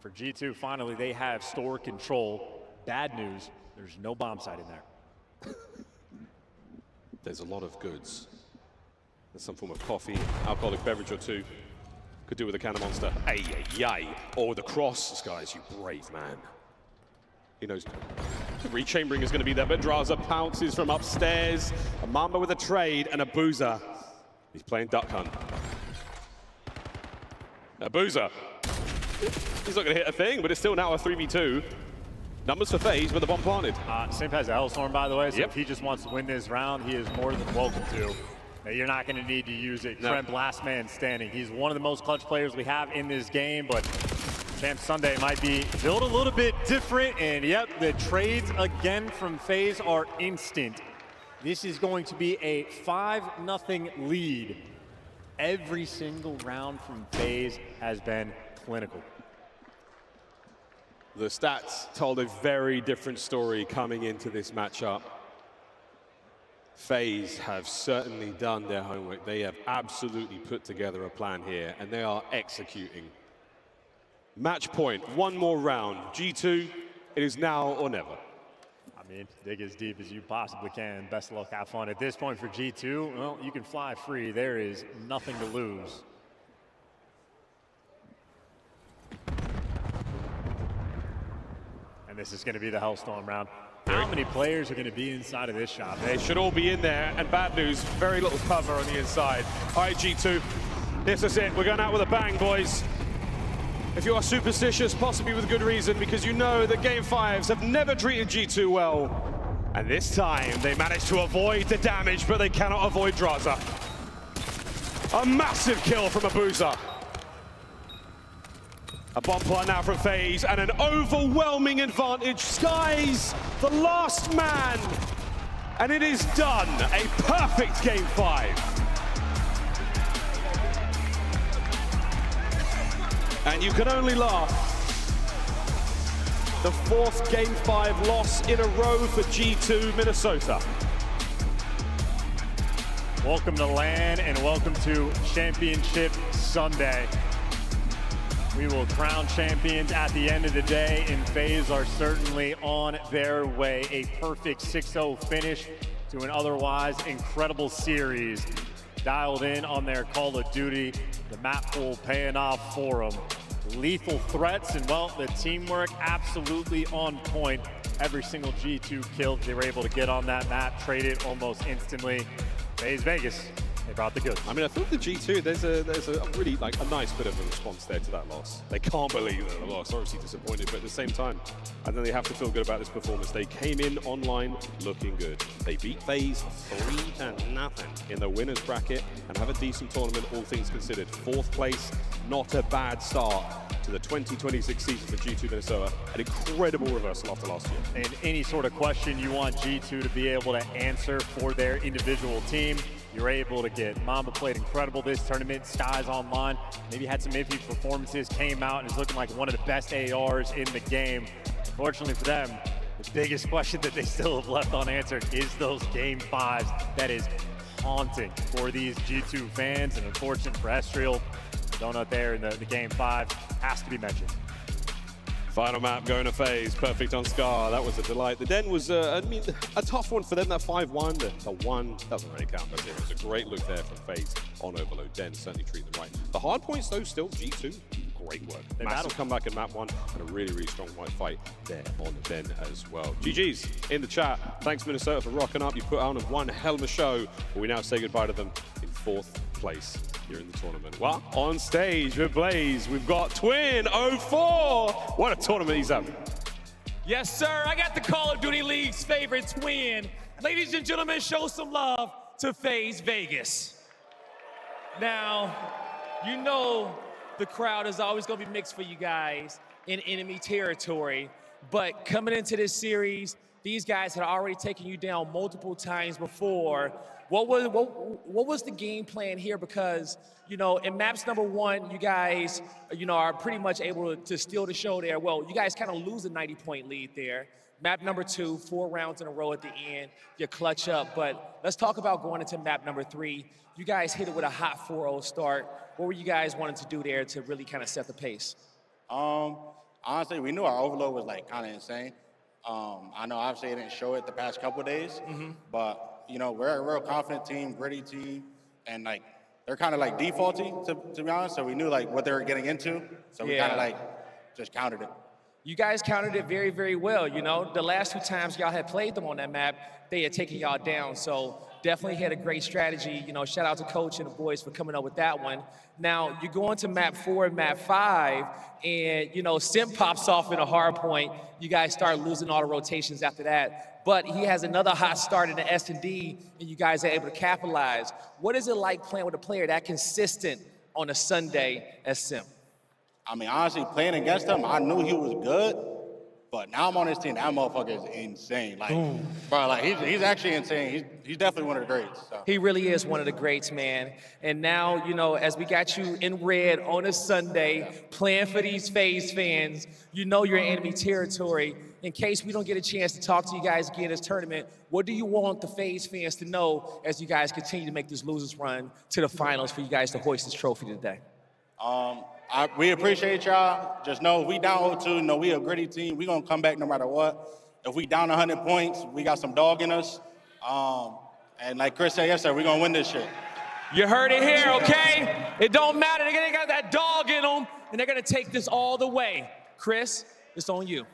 For G2, finally, they have store control. Bad news, there's no bomb site in there. There's a lot of goods. There's some form of coffee, alcoholic beverage or two. Could do with a can of Monster. Ay, ay, ay. Or the cross, Skies, you brave man. He knows rechambering is going to be there, but Drazah pounces from upstairs. A Mamba with a trade and a Boozer. He's playing Duck Hunt. A Boozer. He's not going to hit a thing, but it's still now a 3v2. Numbers for FaZe with the bomb planted. Simp has a Hellstorm, by the way, so if he just wants to win this round, he is more than welcome to. You're not going to need to use it. Krem, last man standing. He's one of the most clutch players we have in this game, but Champ Sunday might be built a little bit different, and yep, the trades again from FaZe are instant. This is going to be a 5-0 lead. Every single round from FaZe has been clinical. The stats told a very different story coming into this matchup. FaZe have certainly done their homework. They have absolutely put together a plan here, and they are executing. Match point, one more round. G2, it is now or never. I mean, dig as deep as you possibly can. Best of luck, have fun. At this point for G2, well, you can fly free. There is nothing to lose. And this is going to be the Hellstorm round. How many players are going to be inside of this shop? They should all be in there, and bad news, very little cover on the inside. All right, G2, this is it. We're going out with a bang, boys. If you are superstitious, possibly with good reason, because you know that Game 5s have never treated G2 well. And this time, they managed to avoid the damage, but they cannot avoid Drazah. A massive kill from Abuza. A bomb plant now from FaZe and an overwhelming advantage. Sky's the last man. And it is done. A perfect game 5. And you can only laugh. The 4th game 5 loss in a row for G2 Minnesota. Welcome to LAN and welcome to Championship Sunday. We will crown champions at the end of the day, and FaZe are certainly on their way. A perfect 6-0 finish to an otherwise incredible series. Dialed in on their Call of Duty, the map pool paying off for them. Lethal threats, and well, the teamwork absolutely on point. Every single G2 kill they were able to get on that map, trade it almost instantly. FaZe Vegas, they brought the goods. I mean, I think the G2, there's a really like a nice bit of a response there to that loss. They can't believe that they lost, obviously disappointed, but at the same time, I think they have to feel good about this performance. They came in online looking good. They beat FaZe 3-0 in the winners bracket and have a decent tournament, all things considered. 4th place, not a bad start to the 2026 season for G2 Minnesota. An incredible reversal after last year. And any sort of question you want G2 to be able to answer for their individual team, you're able to get. Mamba played incredible this tournament. Sky's online. Maybe had some iffy performances, came out and is looking like one of the best ARs in the game. Unfortunately for them, the biggest question that they still have left unanswered is those game 5s. That is haunting for these G2 fans, and unfortunate for Estriel. Donut there in the game 5 has to be mentioned. Final map going to FaZe, perfect on Scar. That was a delight. The Den was, I mean, a tough one for them, that 5-1. The 1 doesn't really count, but it was a great look there from FaZe on Overload. Den certainly treat them right. The hard points, though, still G2. Great work. Massive comeback in map 1 and a really, really strong white fight there on the Den as well. GG's in the chat. Thanks, Minnesota, for rocking up. You put on one hell of a show, but we now say goodbye to them in 4th place here in the tournament. Well, on stage with Blaze, we've got Twin04. What a tournament he's having. Yes, sir. I got the Call of Duty League's favorite Twin. Ladies and gentlemen, show some love to FaZe Vegas. Now, you know the crowd is always going to be mixed for you guys in enemy territory, but coming into this series, these guys had already taken you down multiple times before. What was the game plan here? Because, you know, in maps number 1, you guys, you know, are pretty much able to steal the show there. Well, you guys kind of lose a 90-point lead there. Map number 2, 4 rounds in a row at the end, you clutch up. But let's talk about going into map number 3. You guys hit it with a hot 4-0 start. What were you guys wanting to do there to really kind of set the pace? Honestly, we knew our overload was like kind of insane. I know obviously it didn't show it the past couple of days, but you know, we're a real confident team, gritty team, and like they're kind of like defaulty to be honest. So we knew like what they were getting into, so we kind of like just countered it. You guys countered it very, very well. You know, the last 2 times y'all had played them on that map, they had taken y'all down. So definitely had a great strategy. You know, shout out to Coach and the boys for coming up with that one. Now, you go into map 4 and map 5, and, you know, Simp pops off in a hard point. You guys start losing all the rotations after that. But he has another hot start in the S&D, and you guys are able to capitalize. What is it like playing with a player that consistent on a Sunday as Simp? I mean, honestly, playing against him, I knew he was good, but now I'm on his team. That motherfucker is insane. Like, bro, like he's actually insane. He's definitely one of the greats. So. He really is one of the greats, man. And now, you know, as we got you in red on a Sunday, playing for these FaZe fans, you know you're in enemy territory. In case we don't get a chance to talk to you guys again this tournament, what do you want the FaZe fans to know as you guys continue to make this losers run to the finals for you guys to hoist this trophy today? We appreciate y'all. Just know if we down 0-2, know we a gritty team. We gonna come back no matter what. If we down 100 points, we got some dog in us. And like Chris said yesterday, we gonna win this shit. You heard it here, okay? It don't matter. They got that dog in them, and they're gonna take this all the way. Chris, it's on you.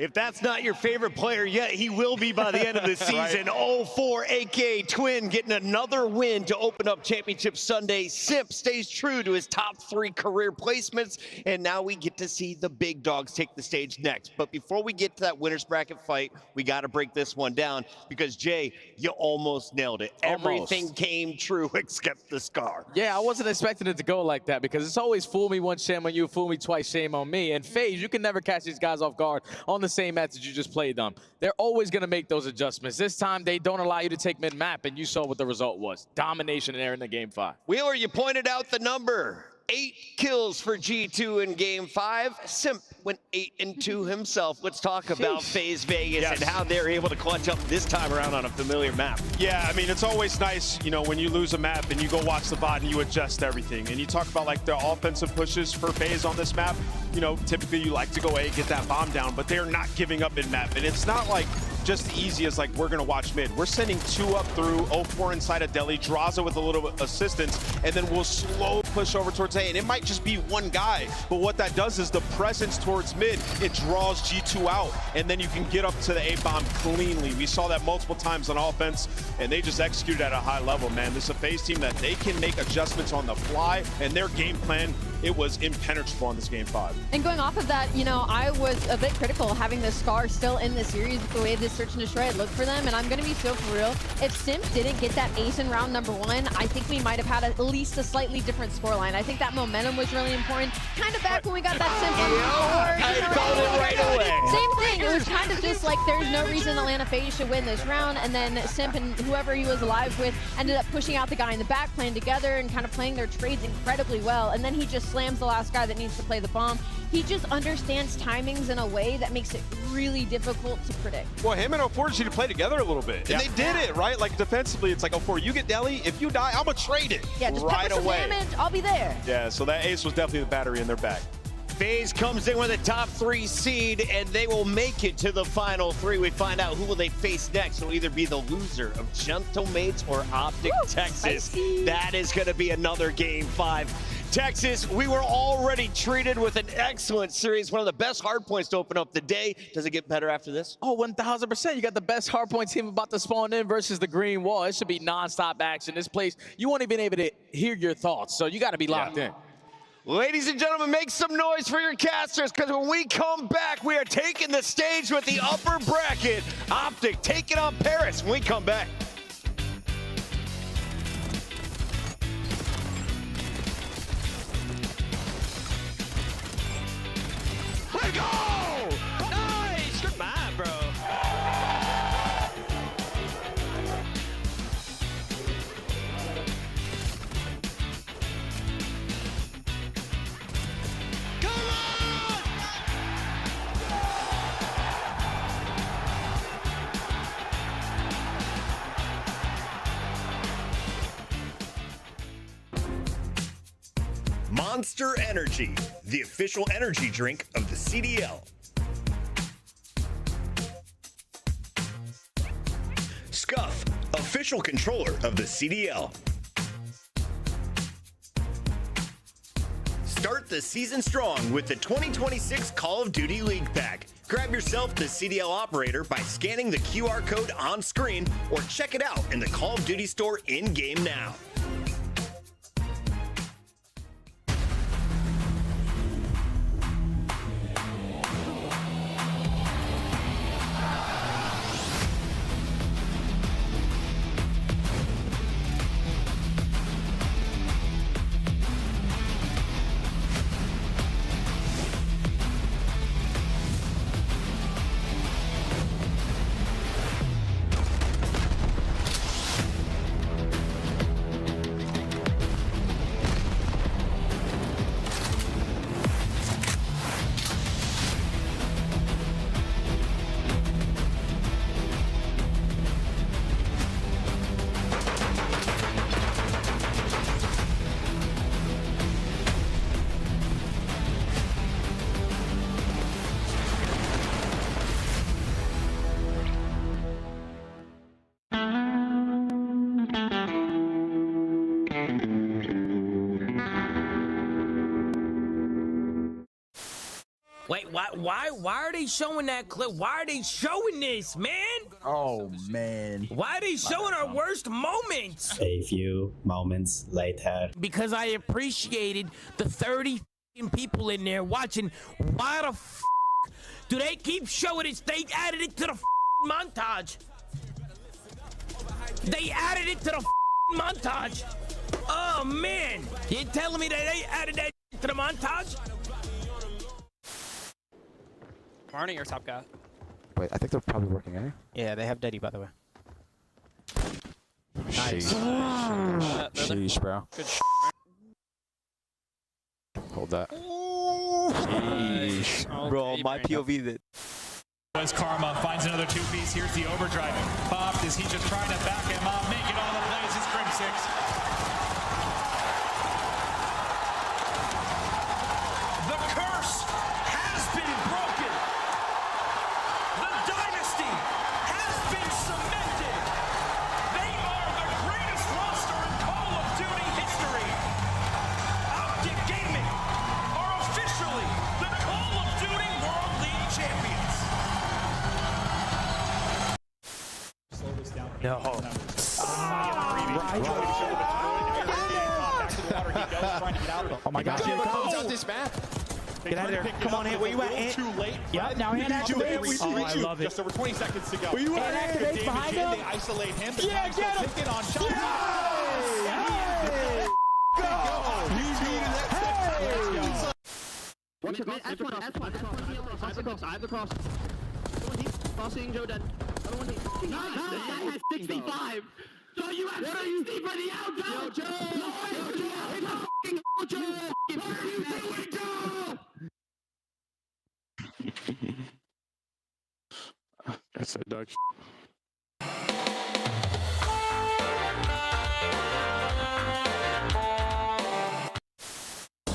If that's not your favorite player yet, he will be by the end of the season. 0-4, aka Twin, getting another win to open up Championship Sunday. Simp stays true to his top 3 career placements, and now we get to see the big dogs take the stage next. But before we get to that winner's bracket fight, we got to break this one down because, Jay, you almost nailed it. Almost. Everything came true except the scar. Yeah, I wasn't expecting it to go like that because it's always fool me once, shame on you, fool me twice, shame on me. And FaZe, you can never catch these guys off guard on the same match that you just played them. They're always going to make those adjustments. This time, they don't allow you to take mid-map, and you saw what the result was. Domination there in the Game 5. Wheeler, you pointed out the number. 8 kills for G2 in Game 5. Simp went 8-2 himself. Let's talk about FaZe Vegas and how they're able to clutch up this time around on a familiar map. Yeah, I mean, it's always nice, you know, when you lose a map and you go watch the VOD and you adjust everything. And you talk about, like, the offensive pushes for FaZe on this map. You know, typically you like to go A, get that bomb down, but they're not giving up mid-map. And it's not like just easy as, like, we're going to watch mid. We're sending 2 up through, 0-4 inside of Deli, Draza with a little bit of assistance, and then we'll slow push over towards A. And it might just be one guy, but what that does is the presence towards mid, it draws G2 out, and then you can get up to the A-bomb cleanly. We saw that multiple times on offense, and they just executed at a high level, man. This is a FaZe team that they can make adjustments on the fly, and their game plan, it was impenetrable in this Game 5. And going off of that, you know, I was a bit critical having the scar still in the series with the way this search and destroy had looked for them, and I'm going to be so for real. If Simp didn't get that ace in round number 1, I think we might have had at least a slightly different scoreline. I think that momentum was really important. Kind of back when we got that Simp on the board. I called it right away. Same thing. It was kind of just like there's no reason Atlanta FaZe should win this round, and then Simp and whoever he was alive with ended up pushing out the guy in the back, playing together and kind of playing their trades incredibly well, and then he just slams the last guy that needs to play the bomb. He just understands timings in a way that makes it really difficult to predict. Well, him and 0-4 just need to play together a little bit. And they did it, right? Like, defensively, it's like, 0-4, you get Deli. If you die, I'm going to trade it Yeah, just right pepper some away. damage, I'll be there. Yeah, so that ace was definitely the battery in their back. FaZe comes in with a top 3 seed, and they will make it to the final 3. We find out who will they face next. It'll either be the loser of Gentlemates or Optic Texas. Spicy. That is going to be another Game 5. Texas, we were already treated with an excellent series, one of the best hard points to open up the day. Does it get better after this? Oh, 1,000%. You got the best hardpoint team about to spawn in versus the Green Wall. It should be nonstop action. This place, you won't even be able to hear your thoughts, so you got to be locked in. Ladies and gentlemen, make some noise for your casters, because when we come back, we are taking the stage with the upper bracket. Optic taking on Paris when we come back. Let's go! Nice! Good man, bro. Monster Energy, the official energy drink of the CDL. Scuff, official controller of the CDL. Start the season strong with the 2026 Call of Duty League Pack. Grab yourself the CDL operator by scanning the QR code on screen or check it out in the Call of Duty store in-game now. Why are they showing that clip? Why are they showing this, man? Oh, man. Why are they showing our worst moments? A few moments later. Because I appreciated the 30 people in there watching. Why the f do they keep showing it? They added it to the montage. They added it to the montage. Oh, man. You're telling me that they added that to the montage? Marnie, your top guy. Wait, I think they're probably working, eh? Yeah, they have Deddy, by the way. Nice. Sheesh, bro. Good Hold that. Sheesh. Bro, my POV that. As Karma finds another two-piece, here's the overdrive. Popped, is he just trying to back him up, making all the plays, it's Crimsix. The curse has been broken. The dynasty has been cemented. They are the greatest roster in Call of Duty history. Optic Gaming are officially the Call of Duty World League champions. No. Oh my gosh, here it comes. Out this map. Get out of there. Come on, Ant. Where you at, Ant? Too late. Yep, now Ant activates. Oh, I love it. Just over 20 seconds to go. Where you at, Ant? Activates behind him. They isolate him. Yeah, get him. Taking on shot. Go! Watch it, man. S1. I have the cross. Crossing Joe dead. Other one hit. Nice. That has 65. So you have 60 for the outgo. Joe. Joe. What are you doing, Joe? That's that dog.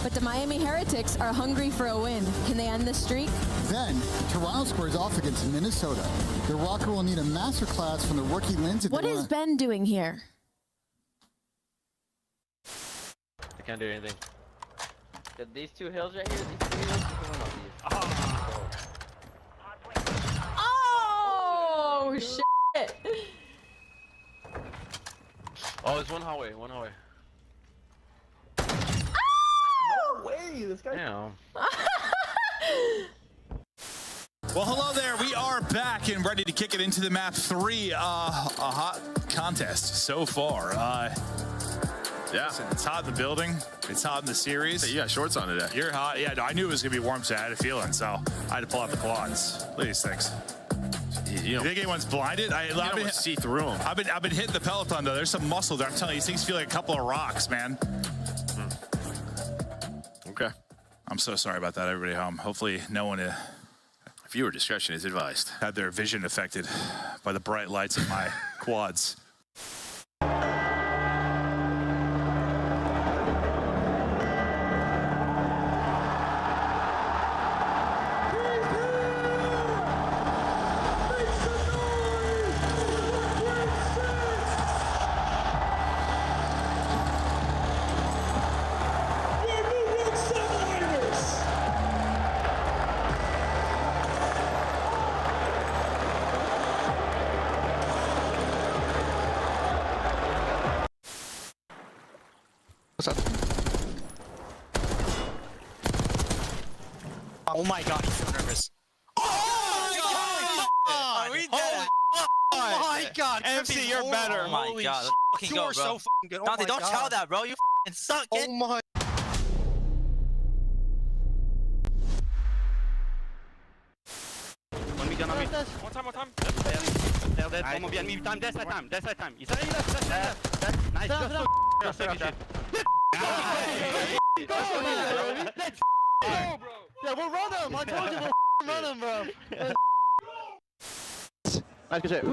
But the Miami Heretics are hungry for a win. Can they end this streak? Then, Toronto squares off against Minnesota. The Rocker will need a masterclass from the rookie Lindsay. What is Ben doing here? I can't do anything. These two hills right here, these two hills, Oh, shit. Oh, it's one hallway. No way. This guy. Damn. Well, hello there. We are back and ready to kick it into the map 3. A hot contest so far. Yeah, it's hot in the building. It's hot in the series. Hey, you got shorts on today. You're hot. Yeah, I knew it was gonna be warm, so I had a feeling. So I had to pull out the quads. Look at these things. You think anyone's blinded? I've been see through them. I've been hitting the Peloton though. There's some muscle there. I'm telling you, these things feel like a couple of rocks, man. Okay. I'm so sorry about that, everybody home. Hopefully, no one viewer discretion is advised. Had their vision affected by the bright lights of my quads. Oh my god, he's so nervous. Oh my god, MC, you're better. Oh my god, let's fucking go, bro. So fucking good. Dante, don't chow that, bro. You fucking suck. Oh my. One me, one time. They're dead. One more behind me. Time. That's that time. He's nice. Just so shit. Yeah, we'll run him. I told you we'll run him, bro. Nice, good shit. I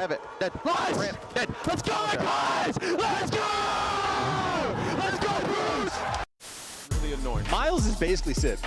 have it. Dead. Nice. Dead. Let's go, guys. Let's go. Let's go, Bruce. Really annoying. Miles is basically Sid.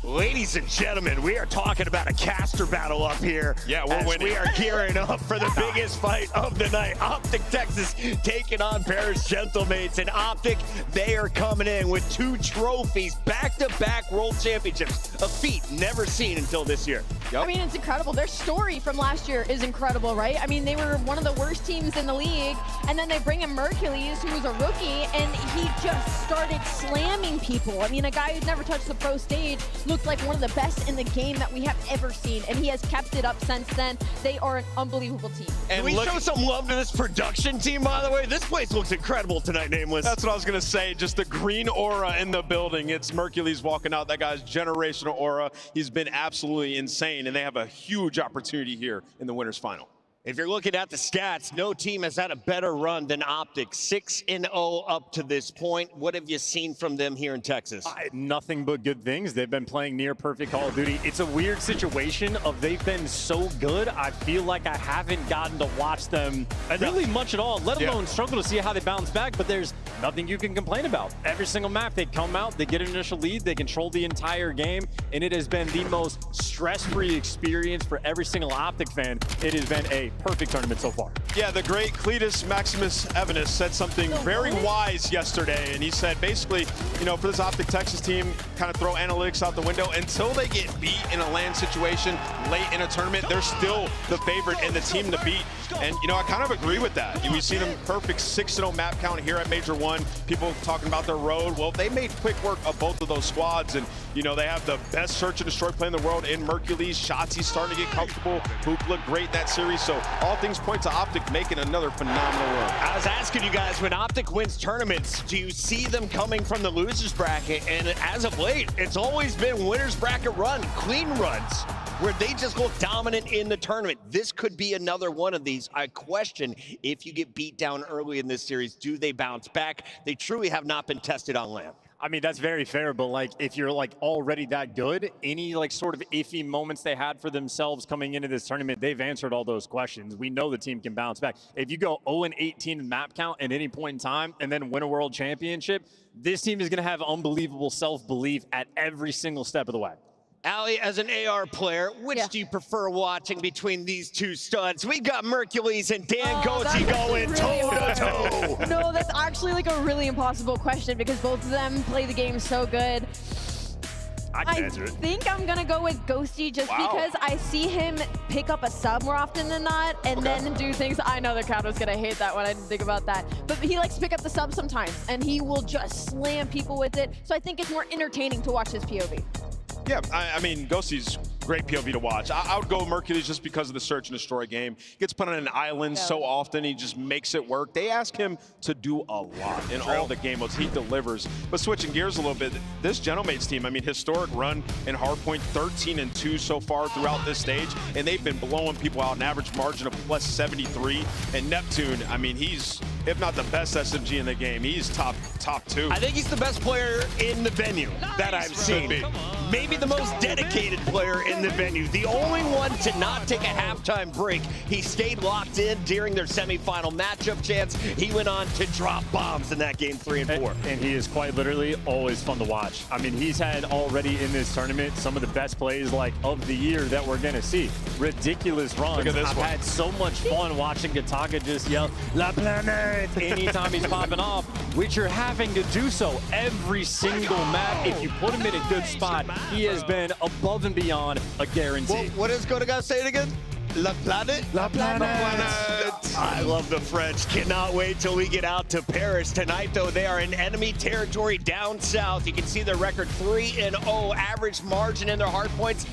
Ladies and gentlemen, we are talking about a caster battle up here. Yeah, we're as winning. We are gearing up for the biggest fight of the night. Optic Texas taking on Paris Gentlemates. And Optic, they are coming in with 2 trophies, back-to-back World Championships, a feat never seen until this year. I mean, it's incredible. Their story from last year is incredible, right? I mean, they were one of the worst teams in the league, and then they bring in Mercules, who's a rookie, and he just started slamming people. I mean, a guy who's never touched the pro stage looked like one of the best in the game that we have ever seen, and he has kept it up since then. They are an unbelievable team. And we show some love to this production team, by the way. This place looks incredible tonight, Nameless. That's what I was going to say. Just the green aura in the building. It's Mercules walking out. That guy's generational aura. He's been absolutely insane, and they have a huge opportunity here in the winners final. If you're looking at the stats, no team has had a better run than Optic. 6-0 up to this point. What have you seen from them here in Texas? Nothing but good things. They've been playing near perfect Call of Duty. It's a weird situation of they've been so good, I feel like I haven't gotten to watch them really much at all, let alone struggle to see how they bounce back, but there's nothing you can complain about. Every single map, they come out, they get an initial lead, they control the entire game, and it has been the most stress-free experience for every single Optic fan. It has been a perfect tournament so far. Yeah, the great Cletus Maximus Evanis said something very wise yesterday, and he said basically, you know, for this Optic Texas team, kind of throw analytics out the window. Until they get beat in a land situation late in a tournament, they're still the favorite and the team to beat. And, you know, I kind of agree with that. We've seen them perfect 6-0 map count here at Major 1. People talking about their road. Well, they made quick work of both of those squads, and, you know, they have the best search and destroy play in the world in Mercules. Shotzzy's starting to get comfortable. Hoop looked great in that series, so all things point to Optic making another phenomenal run. I was asking you guys, when Optic wins tournaments, do you see them coming from the losers bracket? And as of late, it's always been winners bracket run, clean runs, where they just look dominant in the tournament. This could be another one of these. I question if you get beat down early in this series, do they bounce back? They truly have not been tested on land. I mean, that's very fair, but like if you're like already that good, any like sort of iffy moments they had for themselves coming into this tournament, they've answered all those questions. We know the team can bounce back. If you go 0-18 in map count at any point in time and then win a world championship, this team is going to have unbelievable self-belief at every single step of the way. Allie, as an AR player, which do you prefer watching between these two studs? We got Mercules and Dan Goetze going toe-to-toe. No, that's actually like a really impossible question because both of them play the game so good. I think I'm going to go with Ghosty just because I see him pick up a sub more often than not and then do things. I know the crowd was going to hate that one. I didn't think about that. But he likes to pick up the sub sometimes, and he will just slam people with it. So I think it's more entertaining to watch his POV. Yeah, I mean, Ghosty's great POV to watch. I would go Mercules just because of the search and destroy game. He gets put on an island so often, he just makes it work. They ask him to do a lot in all the game modes. He delivers. But switching gears a little bit, this Gentlemates team, I mean, historic run in Hardpoint, 13-2 so far throughout this stage, and they've been blowing people out, an average margin of plus 73. And Neptune, I mean, he's, if not the best SMG in the game, he's top 2. I think he's the best player in the venue that I've seen. Maybe the most dedicated player in the venue. The only one to not take a halftime break. He stayed locked in during their semifinal matchup chance. He went on to drop bombs in that game 3 and 4. And he is quite literally always fun to watch. I mean, he's had already in this tournament some of the best plays like of the year that we're gonna see. Ridiculous runs. Look at this I've had so much fun watching Gataka just yell La Planète anytime he's popping off, which you're having to do so every single map. If you put him in a good spot, he has been above and beyond a guarantee. What is Gotaga saying again? La Planète? La Planète. I love the French. Cannot wait till we get out to Paris. Tonight, though, they are in enemy territory down south. You can see their record 3-0, average margin in their hard points.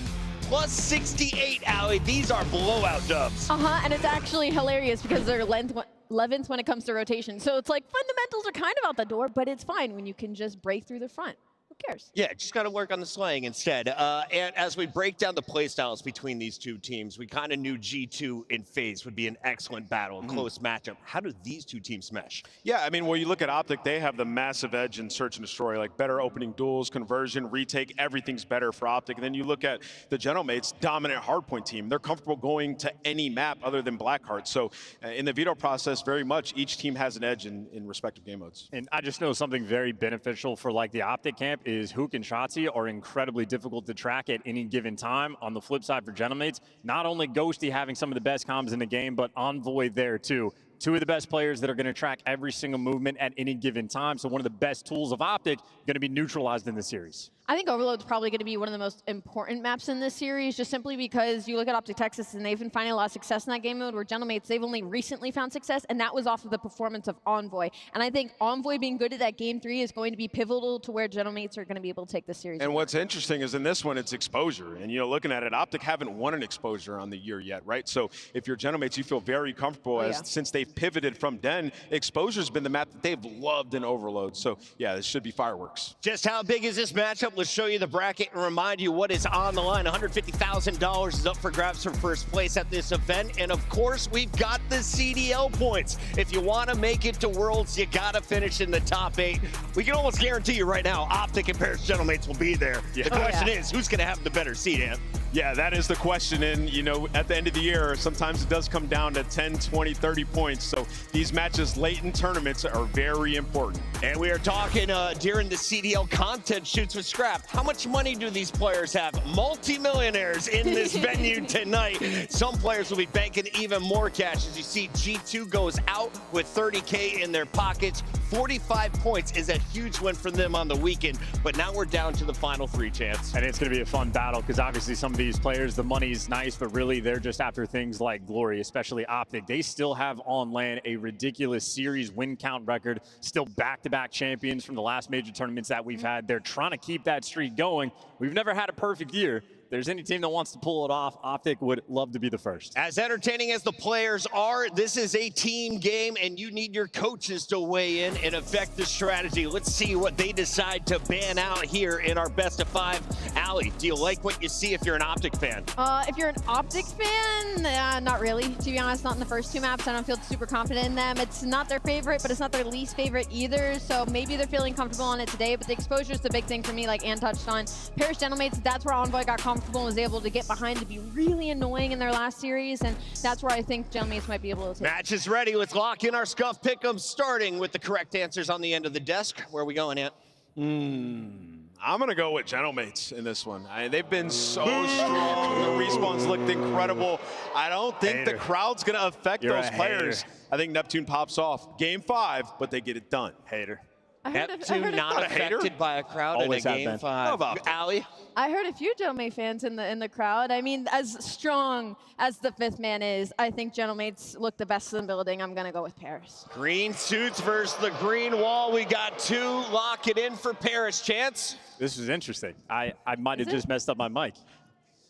Plus 68, Allie. These are blowout dubs. And it's actually hilarious because they're 11th when it comes to rotation. So it's like fundamentals are kind of out the door, but it's fine when you can just break through the front. Who cares? Yeah, just got to work on the slang instead. And as we break down the playstyles between these two teams, we kind of knew G2 in FaZe would be an excellent battle, a close matchup. How do these two teams mesh? Yeah, I mean, well, you look at Optic, they have the massive edge in search and destroy, like better opening duels, conversion, retake, everything's better for Optic. And then you look at the Gentlemates, dominant hardpoint team. They're comfortable going to any map other than Blackheart. So in the veto process, very much each team has an edge in respective game modes. And I just know something very beneficial for like the Optic camp is Hook and Shotzi are incredibly difficult to track at any given time. On the flip side for Gentlemates, not only Ghosty having some of the best comms in the game, but Envoy there too. Two of the best players that are going to track every single movement at any given time. So one of the best tools of Optic going to be neutralized in the series. I think Overload's probably going to be one of the most important maps in this series, just simply because you look at Optic Texas and they've been finding a lot of success in that game mode, where Gentlemates, they've only recently found success, and that was off of the performance of Envoy. And I think Envoy being good at that game 3 is going to be pivotal to where Gentlemates are going to be able to take this series. And what's interesting is in this one, it's exposure. And, you know, looking at it, Optic haven't won an exposure on the year yet, right? So if you're Gentlemates, you feel very comfortable since they've pivoted from Den. Exposure's been the map that they've loved in Overload. So, yeah, this should be fireworks. Just how big is this matchup? Let's show you the bracket and remind you what is on the line. $150,000 is up for grabs for first place at this event. And of course, we've got the CDL points. If you want to make it to Worlds, you got to finish in the top 8. We can almost guarantee you right now, Optic and Paris Gentlemates will be there. Yeah. The question is, who's going to have the better seed, Ant? Yeah, that is the question. And, you know, at the end of the year, sometimes it does come down to 10, 20, 30 points. So these matches late in tournaments are very important. And we are talking during the CDL content shoots with Scrap. How much money do these players have? Multi-millionaires in this venue tonight. Some players will be banking even more cash. As you see, G2 goes out with 30K in their pockets. 45 points is a huge win for them on the weekend. But now we're down to the final 3, Chance. And it's going to be a fun battle because obviously some of these players, the money's nice, but really they're just after things like glory, especially Optic. They still have on land a ridiculous series win count record, still back-to-back champions from the last major tournaments that we've had. They're trying to keep that streak going. We've never had a perfect year. If there's any team that wants to pull it off, Optic would love to be the first. As entertaining as the players are, this is a team game, and you need your coaches to weigh in and affect the strategy. Let's see what they decide to ban out here in our best of 5. Allie, do you like what you see if you're an Optic fan? If you're an Optic fan, not really. To be honest, not in the first 2 maps. I don't feel super confident in them. It's not their favorite, but it's not their least favorite either. So maybe they're feeling comfortable on it today, but the exposure is the big thing for me, like Ann touched on. Paris Gentlemates, that's where Envoy got comfortable and was able to get behind to be really annoying in their last series, and that's where I think Gentlemates might be able to take. Match is ready. Let's lock in our Scuff Pick'em, starting with the correct answers on the end of the desk. Where are we going, Ant? I'm going to go with Gentlemates in this one. They've been so strong. The respawns looked incredible. I don't think the crowd's going to affect those players. I think Neptune pops off. Game 5, but they get it done. Hater. Neptune not affected by a crowd Always in a Game 5. Allie? I heard a few Gentlemates fans in the crowd. I mean, as strong as the 5th man is, I think Gentlemates look the best in the building. I'm going to go with Paris. Green suits versus the green wall. We got 2. Lock it in for Paris. Chance? This is interesting. I might have just messed up my mic.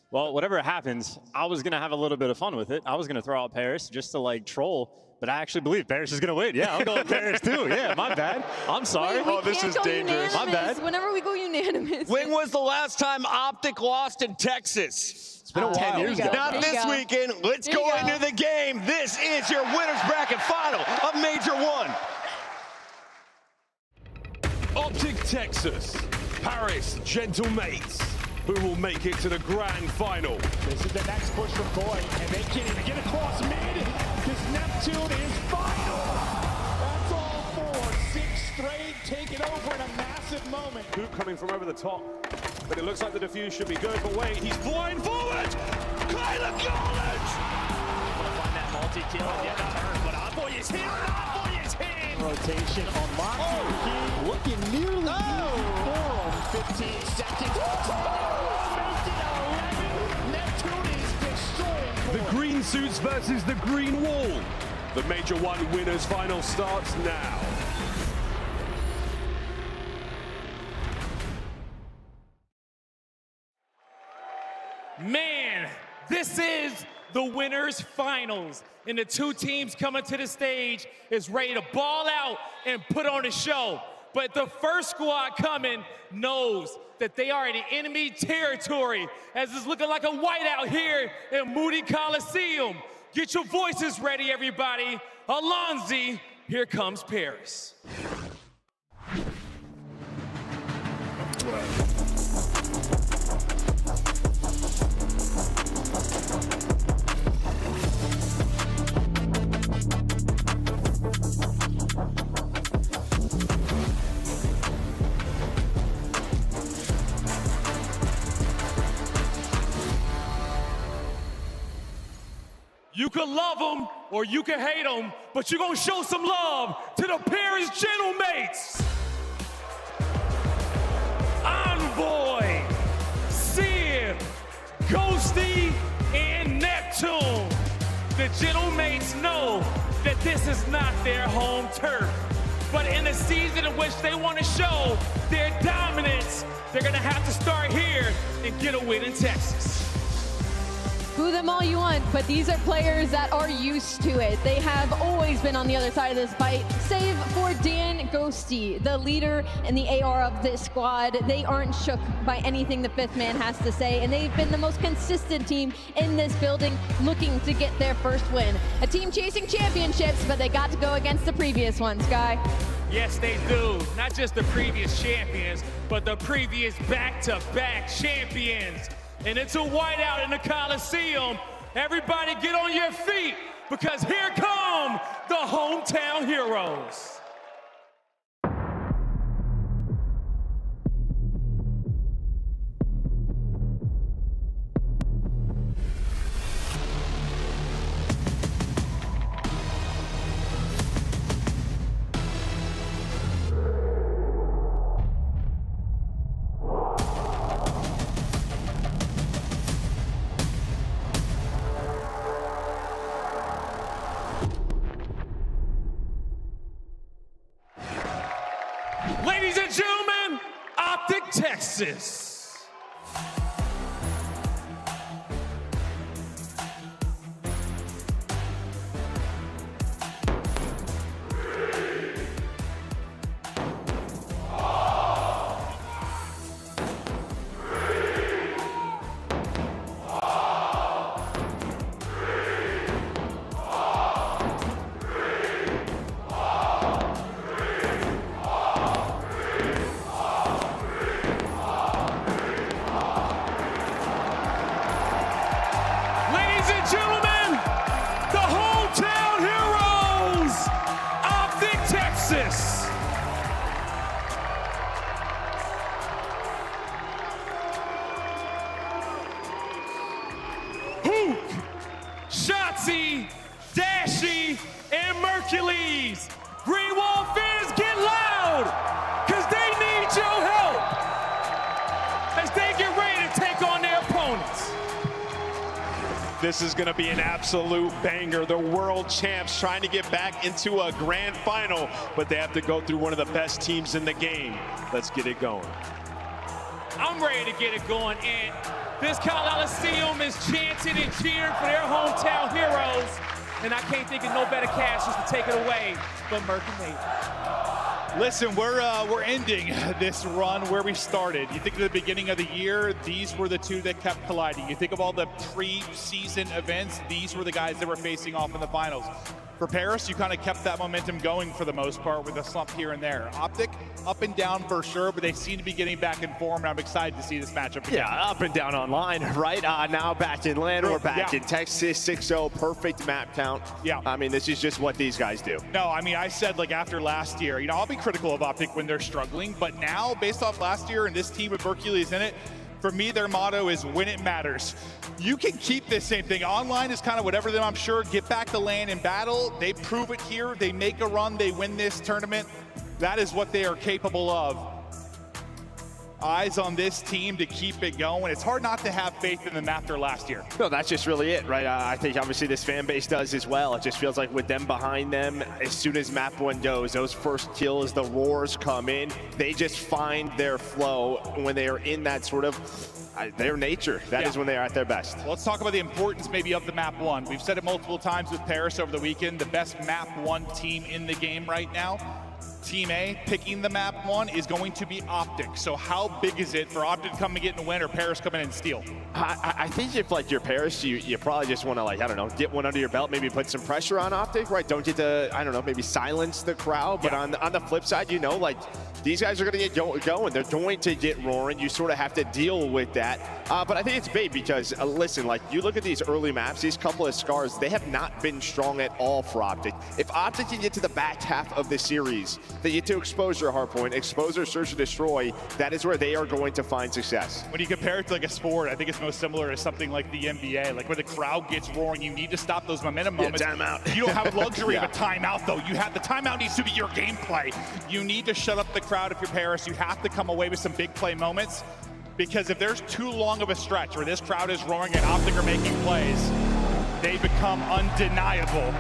Well, whatever happens, I was going to have a little bit of fun with it. I was going to throw out Paris just to, like, troll. But I actually believe Paris is going to win. Yeah, I'm going Paris too. Yeah, my bad. I'm sorry. This is dangerous. My bad. Whenever we go unanimous. When was the last time Optic lost in Texas? It's been a while. 10 years ago. Not this weekend. Let's go into the game. This is your winner's bracket final of Major 1. Optic Texas, Paris Gentlemates, who will make it to the grand final. This is the next push from Goy, and they can't even get across mid, because Neptune is final. That's all 4. 6 straight, taken over in a massive moment. Hoop coming from over the top, but it looks like the defuse should be good, but wait, he's flying forward! Kyler Garland! Gonna find that multi-kill at the end of turn, but Envoy is here, and Envoy is here! Rotation on Moxie, looking nearly for him. 15 seconds. The green suits versus the green wall. The Major 1 winners final starts now. Man, this is the winners finals. And the 2 teams coming to the stage is ready to ball out and put on a show. But the first squad coming knows that they are in enemy territory, as it's looking like a whiteout here in Moody Coliseum. Get your voices ready, everybody. Alonzi, here comes Paris. You could love them or you could hate them, but you're gonna show some love to the Paris Gentlemates. Envoy, Civ, Ghosty, and Neptune. The Gentlemates know that this is not their home turf. But in a season in which they want to show their dominance, they're gonna have to start here and get a win in Texas. Boo them all you want, but these are players that are used to it. They have always been on the other side of this fight, save for Dan Ghosty, the leader and the AR of this squad. They aren't shook by anything the fifth man has to say, and they've been the most consistent team in this building looking to get their first win. A team chasing championships, but they got to go against the previous ones, Guy. Yes, they do. Not just the previous champions, but the previous back-to-back champions. And it's a whiteout in the Coliseum. Everybody get on your feet, because here come the hometown heroes. Ladies and gentlemen, Optic Texas. Gentlemen, the hometown heroes, Optic Texas. Hook, Shotzi, Dashy, and Mercules. Greenwall fans, get loud, because they need your help as they get ready to take on their opponents. This is going to be an absolute banger. The world champs trying to get back into a grand final, but they have to go through one of the best teams in the game. Let's get it going. I'm ready to get it going, and this Coliseum is chanting and cheering for their hometown heroes, and I can't think of no better casters to take it away but Merc and Nate. Listen, we're ending this run where we started. You think of the beginning of the year, these were the two that kept colliding. You think of all the pre-season events, these were the guys that were facing off in the finals. For Paris, you kind of kept that momentum going for the most part with a slump here and there. Optic, up and down for sure, but they seem to be getting back in form, and I'm excited to see this matchup again. Yeah, up and down online, right? Now back in land, we're back in Texas, 6-0, perfect map count. Yeah. I mean, this is just what these guys do. No, I mean, I said, like, after last year, you know, I'll be critical of Optic when they're struggling, but now, based off last year and this team with Mercules in it, for me, their motto is when it matters. You can keep this same thing. Online is kind of whatever them, I'm sure. Get back to land in battle. They prove it here. They make a run. They win this tournament. That is what they are capable of. Eyes on this team to keep it going. It's hard not to have faith in them after last year. No, that's just really it, right? I think obviously this fan base does as well. It just feels like with them behind them, as soon as map one goes, those first kills, the roars come in, they just find their flow when they are in that sort of their nature. That is when they are at their best. Well, let's talk about the importance maybe of the map one. We've said it multiple times with Paris over the weekend, the best map one team in the game right now. Team A picking the map one is going to be Optic. So how big is it for Optic to come and get in a win or Paris come in and steal? I think if like you're Paris, you probably just want to, like, I don't know, get one under your belt, maybe put some pressure on Optic, right? Don't get to, I don't know, maybe silence the crowd. But on the flip side, you know, like these guys are going to get going. They're going to get roaring. You sort of have to deal with that. But I think it's big because, listen, like you look at these early maps, these couple of scars, they have not been strong at all for Optic. If Optic can get to the back half of the series they get to expose their hard point, expose their search and destroy. That is where they are going to find success. When you compare it to like a sport, I think it's most similar to something like the NBA, like where the crowd gets roaring, you need to stop those momentum moments. Timeout. You don't have a luxury of a timeout though. You have, the timeout needs to be your gameplay. You need to shut up the crowd if you're Paris. You have to come away with some big play moments, because if there's too long of a stretch where this crowd is roaring and Optic are making plays, they become undeniable.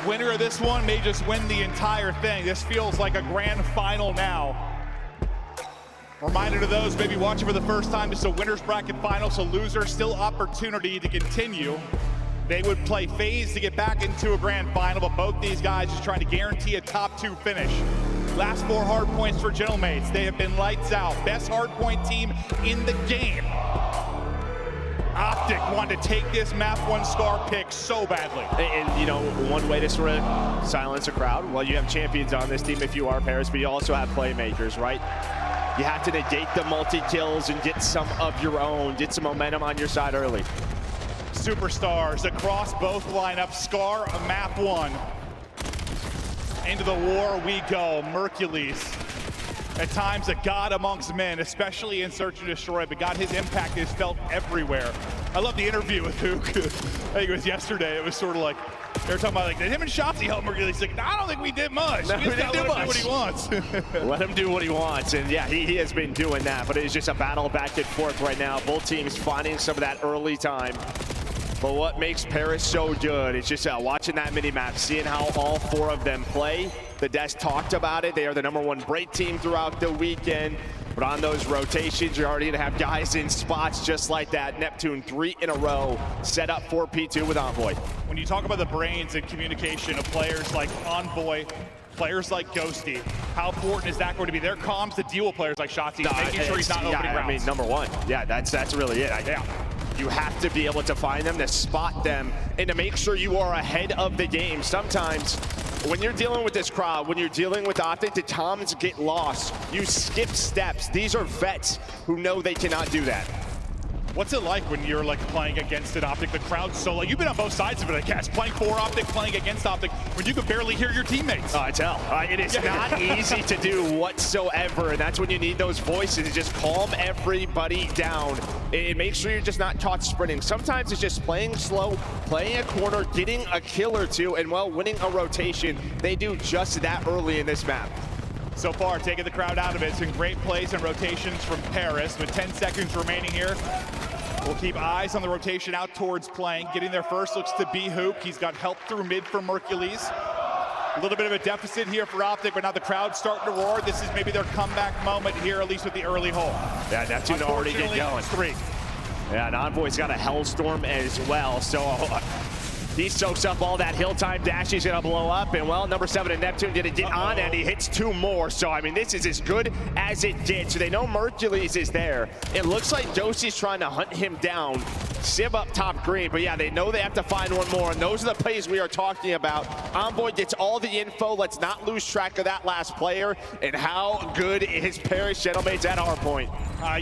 Winner of this one may just win the entire thing. This feels like a grand final now. Reminder to those maybe watching for the first time, it's a winner's bracket final, so loser still opportunity to continue. They would play FaZe to get back into a grand final, but both these guys just trying to guarantee a top 2 finish. Last 4 hard points for Gentlemates. They have been lights out. Best hard point team in the game. Optic wanted to take this map 1 Scar pick so badly. And you know, one way to sort of silence a crowd, well, you have champions on this team if you are Paris, but you also have playmakers, right? You have to negate the multi-kills and get some of your own, get some momentum on your side early. Superstars across both lineups. Scar, a map 1. Into the war we go. Mercules, at times a god amongst men, especially in Search and Destroy, but God, his impact is felt everywhere. I love the interview with Hook. I think it was yesterday. It was sort of like, they were talking about like, did him and Shotzzy help Mercules? He's like, no, I don't think we did much. No, we just didn't do let him much. do what he wants. Let him do what he wants, and yeah, he has been doing that, but it is just a battle back and forth right now. Both teams finding some of that early time. But what makes Paris so good is just watching that mini-map, seeing how all 4 of them play. The Des talked about it. They are the #1 break team throughout the weekend. But on those rotations, you're already going to have guys in spots just like that. Neptune 3 in a row set up for P2 with Envoy. When you talk about the brains and communication of players like Envoy, players like Ghosty, how important is that going to be? Their comms to deal with players like Shotzzy, making sure he's not opening rounds. I mean, #1. Yeah, that's really it. Yeah. You have to be able to find them, to spot them, and to make sure you are ahead of the game. Sometimes, when you're dealing with this crowd, when you're dealing with Optic, the times get lost. You skip steps. These are vets who know they cannot do that. What's it like when you're like playing against an Optic? The crowd's so like, you've been on both sides of it, I guess. Playing for Optic, playing against Optic, when you can barely hear your teammates. I tell. It is not easy to do whatsoever, and that's when you need those voices to just calm everybody down. And make sure you're just not caught sprinting. Sometimes it's just playing slow, playing a corner, getting a kill or 2, and well, winning a rotation. They do just that early in this map. So far, taking the crowd out of it. Some great plays and rotations from Paris. With 10 seconds remaining here, we'll keep eyes on the rotation out towards playing. Getting there first looks to be Hook. He's got help through mid from Mercules. A little bit of a deficit here for Optic, but now the crowd's starting to roar. This is maybe their comeback moment here, at least with the early hole. Yeah, Neptune already get going. 3. Yeah, and Envoy's got a Hellstorm as well, so he soaks up all that hill time. Dashy's gonna blow up, and well, #7 and Neptune didn't get on, and he hits 2 more. So, I mean, this is as good as it gets. So they know Mercules is there. It looks like Dosie's trying to hunt him down. Sim up top green, but yeah, they know they have to find 1 more, and those are the plays we are talking about. Envoy gets all the info. Let's not lose track of that last player, and how good is Paris Gentlemates at our point.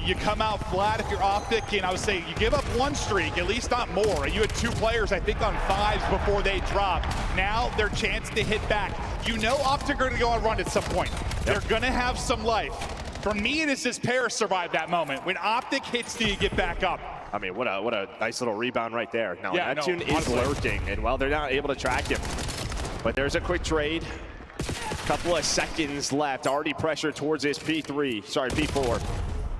You come out flat if you're Optic, and I would say you give up 1 streak, at least not more. You had 2 players, I think, on 5s before they dropped. Now their chance to hit back. You know Optic are going to go on run at some point. They're going to have some life. For me, it is just Paris survived that moment. When Optic hits, do you get back up? I mean, what a nice little rebound right there. Now, yeah, Neptune is lurking, and well, they're not able to track him. But there's a quick trade. Couple of seconds left. Already pressure towards his P4.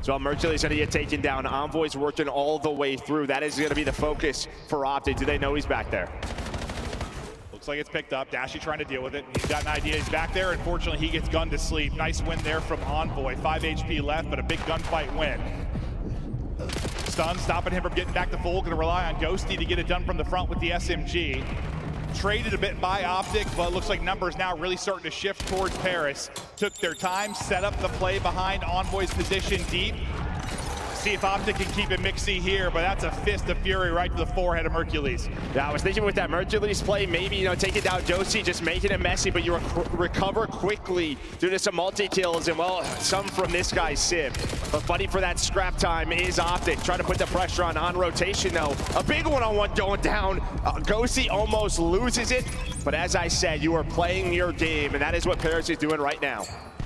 So Mercules going to get taken down. Envoy's working all the way through. That is going to be the focus for Optic. Do they know he's back there? Looks like it's picked up. Dashy trying to deal with it. He's got an idea. He's back there. Unfortunately, he gets gunned to sleep. Nice win there from Envoy. 5 HP left, but a big gunfight win. Stun stopping him from getting back to full. Going to rely on Ghosty to get it done from the front with the SMG. Traded a bit by Optic, but it looks like numbers now really starting to shift towards Paris. Took their time, set up the play behind Envoy's position deep. see if Optic can keep it mixy here, but that's a fist of fury right to the forehead of Mercules. Yeah, I was thinking with that Mercules play, maybe, taking down Josie, just making it messy, but you recover quickly due to some multi-kills, and well, some from this guy, Sib. But fighting for that scrap time is Optic, trying to put the pressure on rotation, though. A big one-on-one going down. Gosi almost loses it, but as I said, you are playing your game, and that is what Paris is doing right now.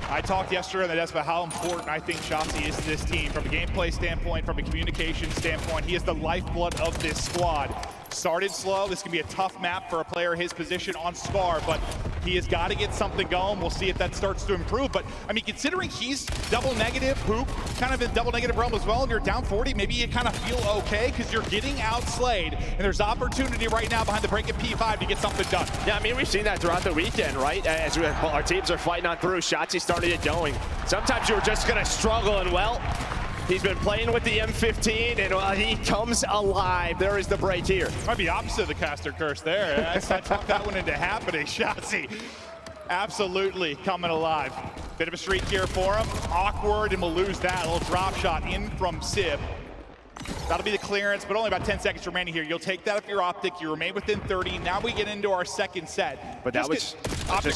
I talked yesterday on the desk about how important I think Shotzzy is to this team from a gameplay standpoint, from a communication standpoint. He is the lifeblood of this squad. Started slow. This can be a tough map for a player his position on Scar, but he has got to get something going. We'll see if that starts to improve. But, I mean, considering he's double negative, Hoop, kind of in double negative realm as well, and you're down 40, maybe you kind of feel okay because you're getting outslayed, and there's opportunity right now behind the break at P5 to get something done. Yeah, I mean, we've seen that throughout the weekend, right? As our teams are fighting on through, Shotzzy started it going. Sometimes you're just going to struggle, and well, he's been playing with the M15, and he comes alive. There is the break here. Might be opposite of the caster curse there. I talked that one into happening. Shotzzy absolutely coming alive. Bit of a streak here for him. Awkward, and we'll lose that. A little drop shot in from Sib. That'll be the clearance, but only about 10 seconds remaining here. You'll take that if you're Optic. You remain within 30. Now we get into our second set. But that was Optic.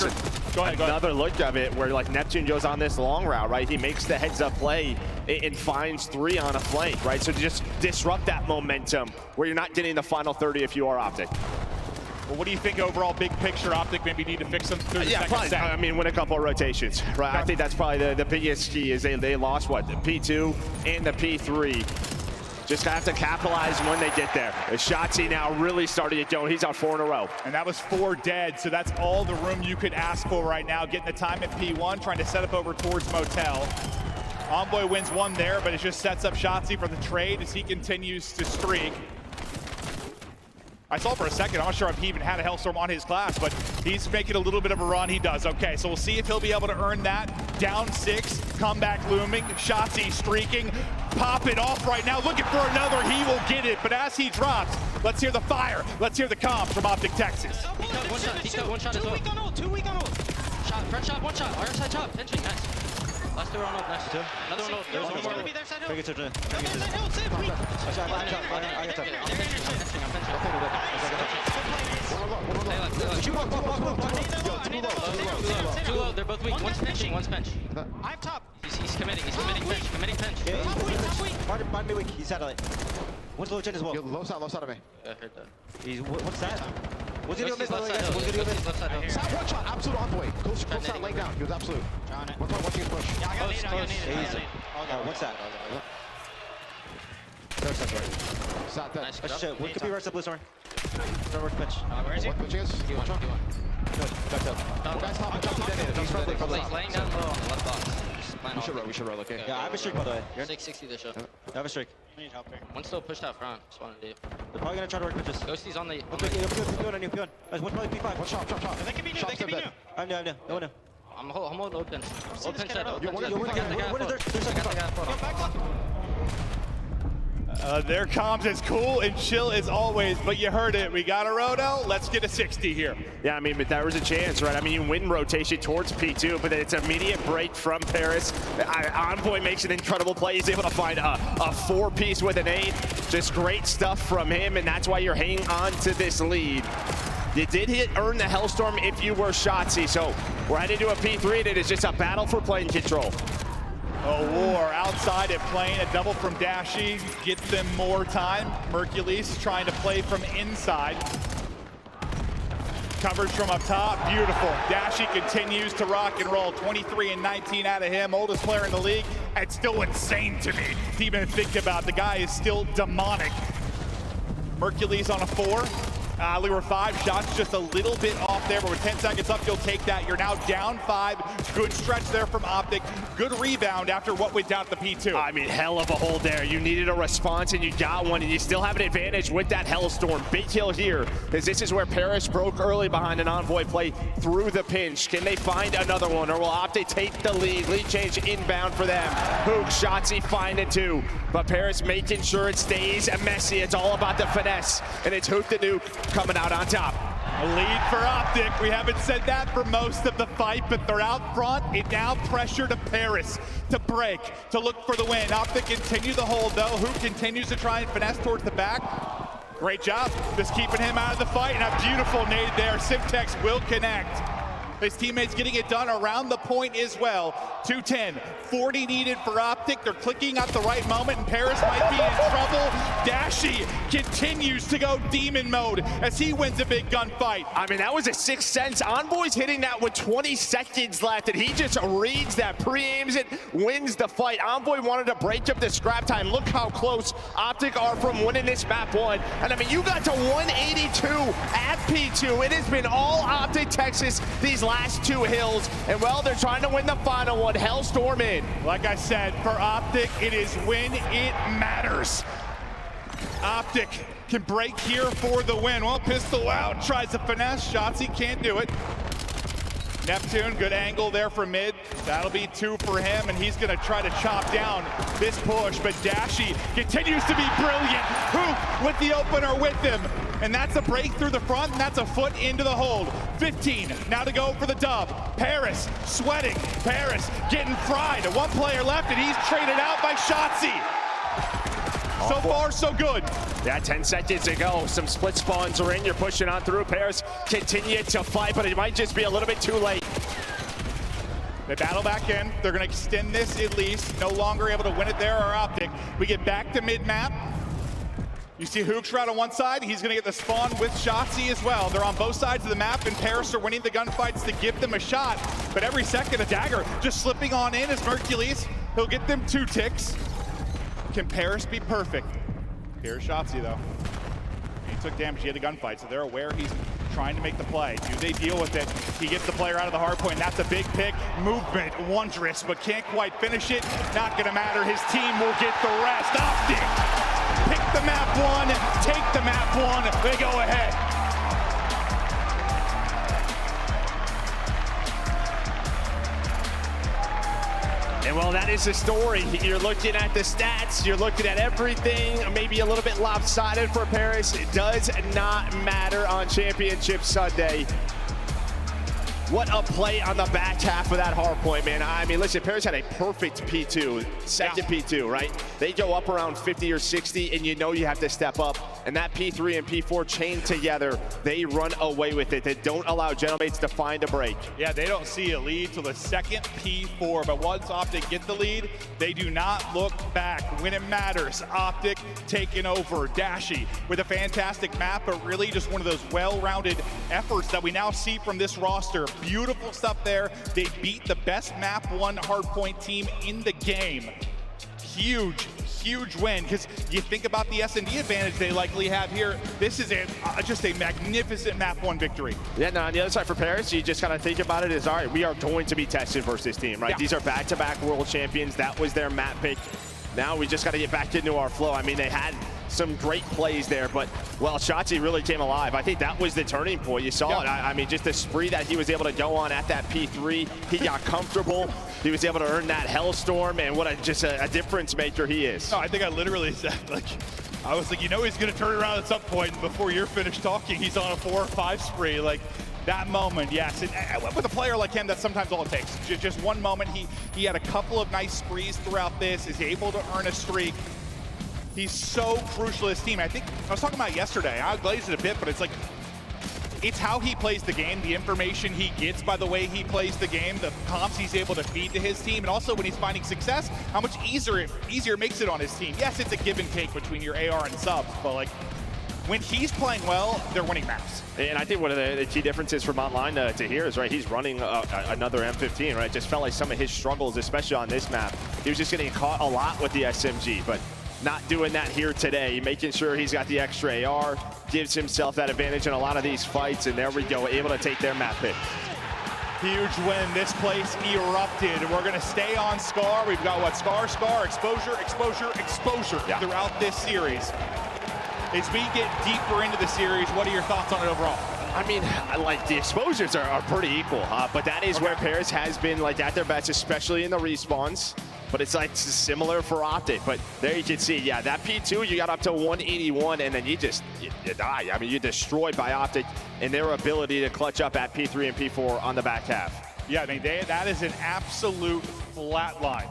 Go ahead. Another look of it where like Neptune goes on this long route, right? He makes the heads-up play and finds 3 on a flank, right? So to just disrupt that momentum where you're not getting the final 30 if you are Optic. Well, what do you think overall, big picture, Optic maybe need to fix them through the second set? I mean, win a couple of rotations, right? I think that's probably the biggest key is they lost, what, the P2 and the P3. Just have to capitalize when they get there. Shotzzy now really starting to go. He's on 4 in a row. And that was 4 dead, so that's all the room you could ask for right now. Getting the time at P1, trying to set up over towards Motel. Envoy wins 1 there, but it just sets up Shotzzy for the trade as he continues to streak. I saw for a second, I'm not sure if he even had a Hellstorm on his class, but he's making a little bit of a run. He does. Okay, so we'll see if he'll be able to earn that. Down 6, comeback looming. Shotzzy streaking, pop it off right now, looking for another. He will get it, but as he drops, let's hear the fire. Let's hear the comms from Optic Texas. One shot as well. 2 weak on ult. Shot, front shot, 1 shot. Our side chop, pinching, nice. Last 2 on ult, nice. 2. Another one ult. There's one more. There's side hill. Too low, they're both weak. One's pinching, one's pinch. I'm top. He's committing pinch, committing pinch. Mind me weak, he's satellite. One's low chin as well. Low side of me. I heard that. He's, what's that? What's he doing? Left side hill. Side 1 shot, absolute on the way. Close shot, laying down. He was absolute. One point, watching his push. Yeah, I got it. What's that? Sat dead. Nice. Shit, what could be reverse up, Blue Storm? Don't work pitch. Where is he? What pitch is? D1. Back up. Guys, top, jump to dead. He's friendly. He's laying down low on the left box. We should roll, okay? Yeah, I have a streak, by the way. 660 this show. I have a streak. I need help here. One's still pushed out front. Just wanted to do. They're probably gonna try to work pitches. Ghosty's on the. P1 on you, P1. There's one probably P5. One shot. They can be new. They can be new. I know. No one knew. I'm holding open. Open set. Their comms is cool and chill as always, but you heard it. We got a roto. Let's get a 60 here. Yeah, I mean, but there was a chance, right? I mean, you win rotation towards P2, but then it's immediate break from Paris. Envoy makes an incredible play. He's able to find a 4-piece with an 8. Just great stuff from him, and that's why you're hanging on to this lead. You did earn the Hellstorm if you were Shotzzy, so we're headed to a P3, and it is just a battle for plane control. A war outside at plane, a double from Dashy gets them more time. Mercules trying to play from inside. Coverage from up top, beautiful. Dashy continues to rock and roll. 23 and 19 out of him, oldest player in the league. It's still insane to me to even think about. The guy is still demonic. Mercules on a 4. Lure 5 shots just a little bit off there, but with 10 seconds up, you'll take that. You're now down 5. Good stretch there from Optic. Good rebound after what went down at the P2. I mean, hell of a hold there. You needed a response, and you got one, and you still have an advantage with that Hellstorm. Big kill here, as this is where Paris broke early behind an Envoy play through the pinch. Can they find another one, or will Optic take the lead? Lead change inbound for them. Hook, Shotzzy finding 2, but Paris making sure it stays messy. It's all about the finesse, and it's Hook the Nuke coming out on top. A lead for Optic. We haven't said that for most of the fight, but they're out front. It now pressure to Paris to break, to look for the win. Optic continue the hold though. Who continues to try and finesse towards the back. Great job, just keeping him out of the fight. And a beautiful nade there. Simtex will connect. His teammates getting it done around the point as well. 210, 40 needed for Optic. They're clicking at the right moment, and Paris might be in trouble. Dashy continues to go demon mode as he wins a big gunfight. I mean, that was a 6th sense. Envoy's hitting that with 20 seconds left, and he just reads that, pre-aims it, wins the fight. Envoy wanted to break up the scrap time. Look how close Optic are from winning this map 1. And I mean, you got to 182 at P2. It has been all Optic Texas these last 2 hills, and well, they're trying to win the final one. Hellstorm in. Like I said, for Optic, it is when it matters. Optic can break here for the win. Well, pistol out, tries to finesse shots, he can't do it. Neptune, good angle there from mid. That'll be 2 for him, and he's gonna try to chop down this push, but Dashy continues to be brilliant. Hoop with the opener with him, and that's a break through the front, and that's a foot into the hold. 15, now to go for the dub. Paris sweating, Paris getting fried. 1 player left, and he's traded out by Shotzzy. So far, so good. Yeah, 10 seconds to go. Some split spawns are in. You're pushing on through. Paris continue to fight, but it might just be a little bit too late. They battle back in. They're going to extend this at least. No longer able to win it there or Optic. We get back to mid-map. You see Hookshroud on one side. He's going to get the spawn with Shotzzy as well. They're on both sides of the map, and Paris are winning the gunfights to give them a shot. But every second, a dagger just slipping on in as Mercules. He'll get them 2 ticks. Can Paris be perfect? Here's Shotzzy though. He took damage, he had a gunfight, so they're aware he's trying to make the play. Do they deal with it? He gets the player out of the hard point, and that's a big pick. Movement, wondrous, but can't quite finish it. Not gonna matter, his team will get the rest. Optic, pick the map 1, take the map 1, they go ahead. And well, that is the story. You're looking at the stats, you're looking at everything, maybe a little bit lopsided for Paris. It does not matter on Championship Sunday. What a play on the back half of that hard point, man. I mean, listen, Paris had a perfect P2, second P2, right? They go up around 50 or 60, and you know you have to step up. And that P3 and P4 chain together, they run away with it. They don't allow Genomates to find a break. Yeah, they don't see a lead till the second P4, but once Optic get the lead, they do not look back. When it matters, Optic taking over. Dashy with a fantastic map, but really just one of those well-rounded efforts that we now see from this roster. Beautiful stuff there. They beat the best map 1 hardpoint team in the game. Huge win, because you think about the S&D advantage they likely have here. This is just a magnificent map 1 victory. Yeah, no, on the other side for Paris, you just gotta think about it as, all right, we are going to be tested versus this team, right? Yeah. These are back-to-back world champions. That was their map pick. Now we just gotta get back into our flow. I mean, they had some great plays there, but, well, Shotzzy really came alive. I think that was the turning point. You saw it. I mean, just the spree that he was able to go on at that P3. He got comfortable. He was able to earn that Hellstorm, and what just a difference maker he is. No, I think I literally said, like, I was like, you know he's going to turn around at some point, and before you're finished talking, he's on a 4 or 5 spree. Like, that moment, yes. And with a player like him, that's sometimes all it takes. Just one moment. He had a couple of nice sprees throughout this, is able to earn a streak. He's so crucial to his team. I think I was talking about it yesterday. I glazed it a bit, but it's like, it's how he plays the game, the information he gets by the way he plays the game, the comps he's able to feed to his team, and also when he's finding success, how much easier it makes it on his team. Yes, it's a give and take between your AR and subs, but like, when he's playing well, they're winning maps. And I think one of the key differences from online to here is, right, he's running another M15, right? Just felt like some of his struggles, especially on this map, he was just getting caught a lot with the SMG, but not doing that here today, making sure he's got the extra AR, gives himself that advantage in a lot of these fights, and there we go, able to take their map pick. Huge win. This place erupted. We're going to stay on Scar. We've got what? Scar, exposure throughout this series. As we get deeper into the series, what are your thoughts on it overall? I mean, like, the exposures are pretty equal, but that is where Paris has been, like, at their best, especially in the respawns. but it's like similar for Optic. But there you can see, yeah, that P2, you got up to 181, and then you die. I mean, you're destroyed by Optic and their ability to clutch up at P3 and P4 on the back half. Yeah, I mean, that is an absolute flat line.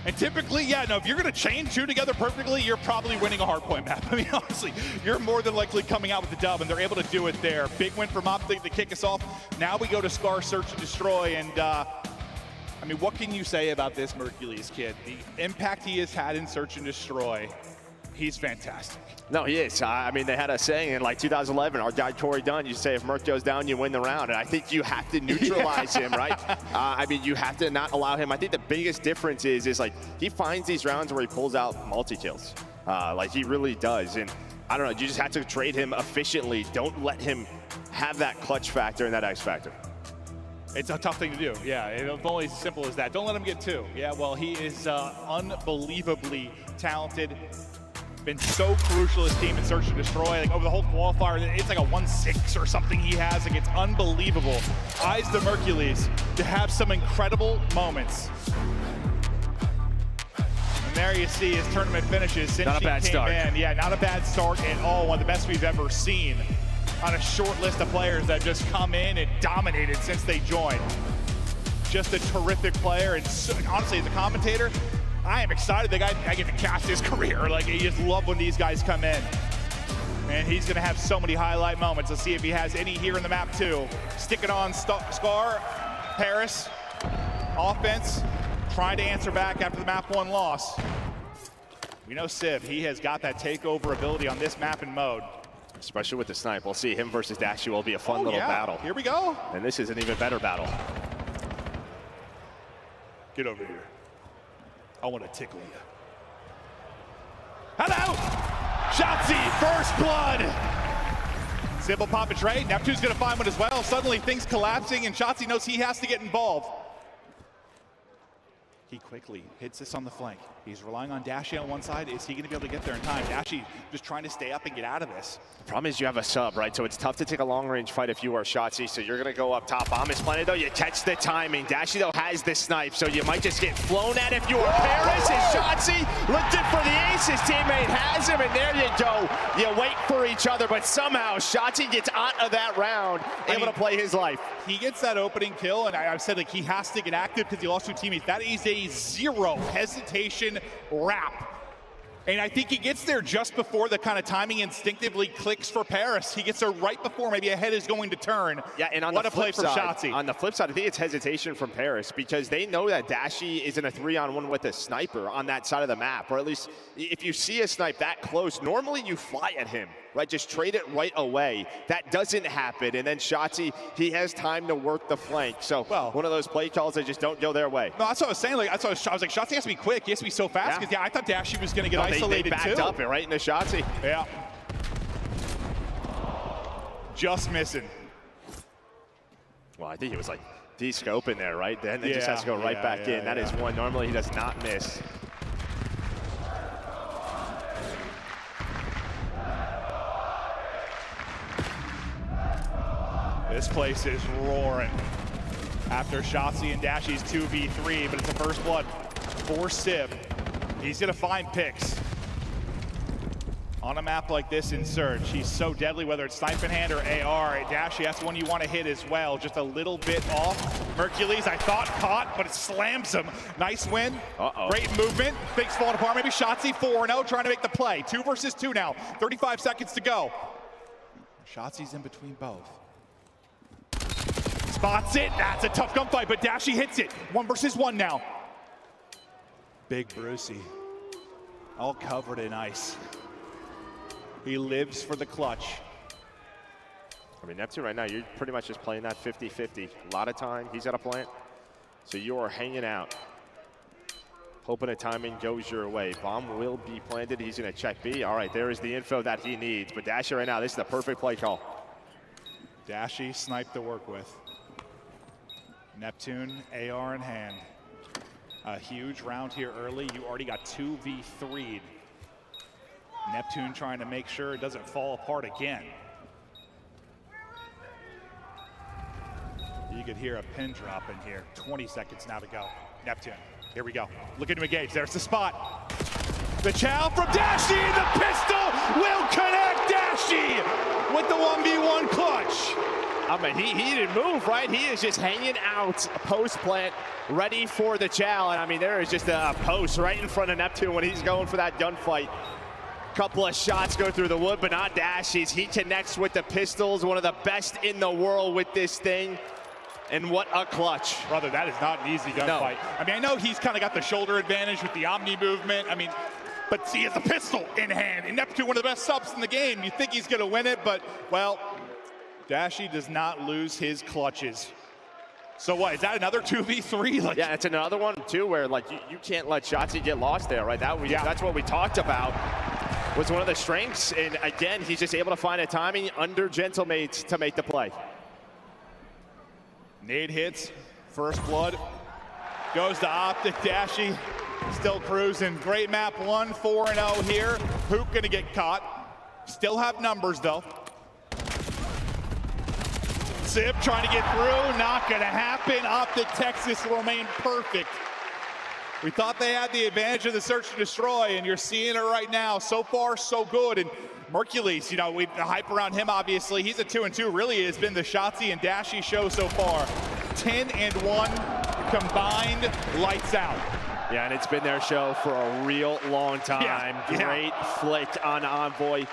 And typically, yeah, no, if you're going to chain two together perfectly, you're probably winning a hardpoint map. I mean, honestly, you're more than likely coming out with the dub, and they're able to do it there. Big win from Optic to kick us off. Now we go to Scar, Search, and Destroy, and I mean, what can you say about this Mercules kid? The impact he has had in Search and Destroy, he's fantastic. No, he is. I mean, they had a saying in like 2011, our guy Corey Dunn used to say, if Merc goes down, you win the round. And I think you have to neutralize him, right? I mean, you have to not allow him. I think the biggest difference is like he finds these rounds where he pulls out multi-kills. Like he really does. And I don't know, you just have to trade him efficiently. Don't let him have that clutch factor and that X factor. It's a tough thing to do. Yeah, it's only as simple as that. Don't let him get two. Yeah, well, he is unbelievably talented. Been so crucial his team in Search and Destroy. Like over the whole qualifier, it's like a 1-6 or something he has. Like it's unbelievable. Eyes the Mercules to have some incredible moments. And there you see his tournament finishes since not a bad start. Yeah, not a bad start at all. One of the best we've ever seen on a short list of players that just come in and dominated since they joined. Just a terrific player, and so, honestly, as a commentator, I am excited that I get to cast his career. Like, I just love when these guys come in. And he's gonna have so many highlight moments. Let's see if he has any here in the map too. Stick it on Scar, Paris, offense, trying to answer back after the map 1 loss. We know Civ, he has got that takeover ability on this map and mode. Especially with the snipe. We'll see him versus Dashy will be a fun little battle. Here we go. And this is an even better battle. Get over here. I want to tickle you. Hello! Shotzzy, first blood! Simple pop and trade. Neptune's going to find one as well. Suddenly things collapsing, and Shotzzy knows he has to get involved. He quickly hits this on the flank. He's relying on Dashy on one side. Is he going to be able to get there in time? Dashy just trying to stay up and get out of this. The problem is you have a sub, right? So it's tough to take a long-range fight if you are Shotzzy. So you're going to go up top. Bomb is planted, though. You catch the timing. Dashy, though, has the snipe, so you might just get flown at if you are Paris. And Shotzzy looking for the ace. His teammate has him, and there you go. You wait for each other, but somehow Shotzzy gets out of that round, able to play his life. He gets that opening kill, and I've said, like, he has to get active because he lost 2 teammates. That is a 0 hesitation wrap. And I think he gets there just before the kind of timing instinctively clicks for Paris. He gets there right before maybe a head is going to turn. Yeah, and on what the a play flip from side, Shotzzy. On the flip side, I think it's hesitation from Paris because they know that Dashy is in a 3-on-1 with a sniper on that side of the map, or at least if you see a snipe that close, normally you fly at him, right? Just trade it right away. That doesn't happen, and then Shotzzy, he has time to work the flank. So one of those play calls that just don't go their way. No, that's what I was saying. Like, I was like, Shotzzy has to be quick. He has to be so fast. Because I thought Dashy was going to get isolated they backed too. up right into Shotzzy. Yeah. Just missing. Well, I think it was like de-scoping there, right? Then it just has to go right back in. That is one. Normally he does not miss. This place is roaring. After Shotzzy and Dashy's 2v3, but it's a first blood for Civ. He's gonna find picks. On a map like this in Surge, he's so deadly, whether it's snipe in hand or AR. Dashy, that's one you want to hit as well. Just a little bit off. Mercules, I thought caught, but it slams him. Nice win. Great movement. Things falling apart. Maybe Shotzzy 4-0, trying to make the play. 2 versus 2 now. 35 seconds to go. Shotzi's in between both. Spots it. That's a tough gunfight, but Dashy hits it. 1 versus 1 now. Big Brucey. All covered in ice. He lives for the clutch. I mean, Neptune right now, you're pretty much just playing that 50-50. A lot of time, he's at a plant. So you are hanging out. Hoping a timing goes your way. Bomb will be planted. He's going to check B. All right, there is the info that he needs. But Dashy right now, this is the perfect play call. Dashy snipe to work with. Neptune, AR in hand. A huge round here early. You already got 2v3'd. Neptune trying to make sure it doesn't fall apart again. You could hear a pin drop in here. 20 seconds now to go. Neptune. Here we go. Looking to engage. There's the spot. The chow from Dashy. The pistol will connect Dashy with the 1v1 clutch. I mean, he didn't move, right? He is just hanging out, post plant, ready for the chow. And I mean, there is just a post right in front of Neptune when he's going for that gunfight. Couple of shots go through the wood, but not Dashy's. He connects with the pistols, one of the best in the world with this thing. And what a clutch. Brother, that is not an easy gunfight. I mean, I know he's kind of got the shoulder advantage with the Omni movement. I mean, but he has a pistol in hand. And Neptune, one of the best subs in the game. You think he's going to win it, but, well, Dashy does not lose his clutches. So what, is that another 2v3? Like, yeah, it's another one, too, where, like, you can't let Shotzzy get lost there, right? That's what we talked about, was one of the strengths. And, again, he's just able to find a timing under Gentlemates to make the play. Nade hits, first blood, goes to Optic. Dashy still cruising. Great map, 1, 4-0 here. Hoop gonna get caught. Still have numbers though. Zip trying to get through, not gonna happen. Optic Texas remain perfect. We thought they had the advantage of the search and destroy, and you're seeing it right now. So far, so good. And Mercules, you know, the hype around him, obviously. He's a 2-2, really has been the Shotzzy and Dashy show so far. 10-1 combined, lights out. Yeah, and it's been their show for a real long time. Yeah. Great flick on Envoy.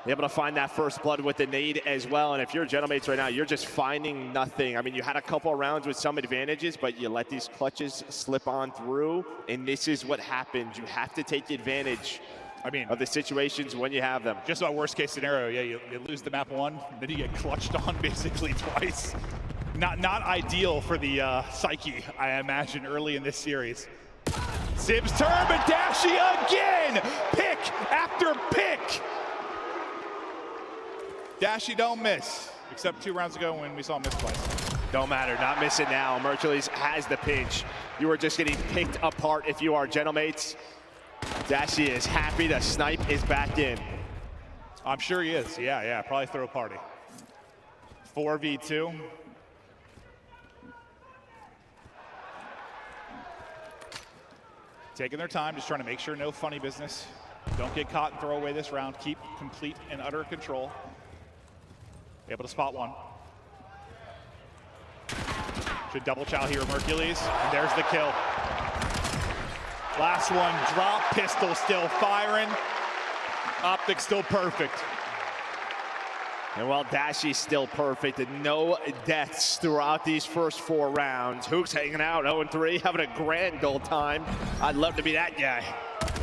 Able to find that first blood with the nade as well. And if you're Gentlemates right now, you're just finding nothing. I mean, you had a couple of rounds with some advantages, but you let these clutches slip on through, and this is what happens. You have to take advantage of the situations when you have them. Just about worst case scenario, yeah, you lose the map 1, then you get clutched on basically twice. Not ideal for the psyche, I imagine, early in this series. Zib's turn, but Dashy again! Pick after pick! Dashy don't miss, except 2 rounds ago when we saw him miss twice. Don't matter, not missing now. Mercules has the pinch. You are just getting picked apart if you are Gentlemates. Dashy is happy, the snipe is back in. I'm sure he is, yeah, probably throw a party. 4v2. Taking their time, just trying to make sure no funny business. Don't get caught and throw away this round. Keep complete and utter control. Able to spot one. Should double chow here, Mercules, and there's the kill. Last one, drop pistol still firing. Optic still perfect. And while Dashy's still perfect, and no deaths throughout these first 4 rounds. Hook's hanging out, 0-3, having a grand old time. I'd love to be that guy.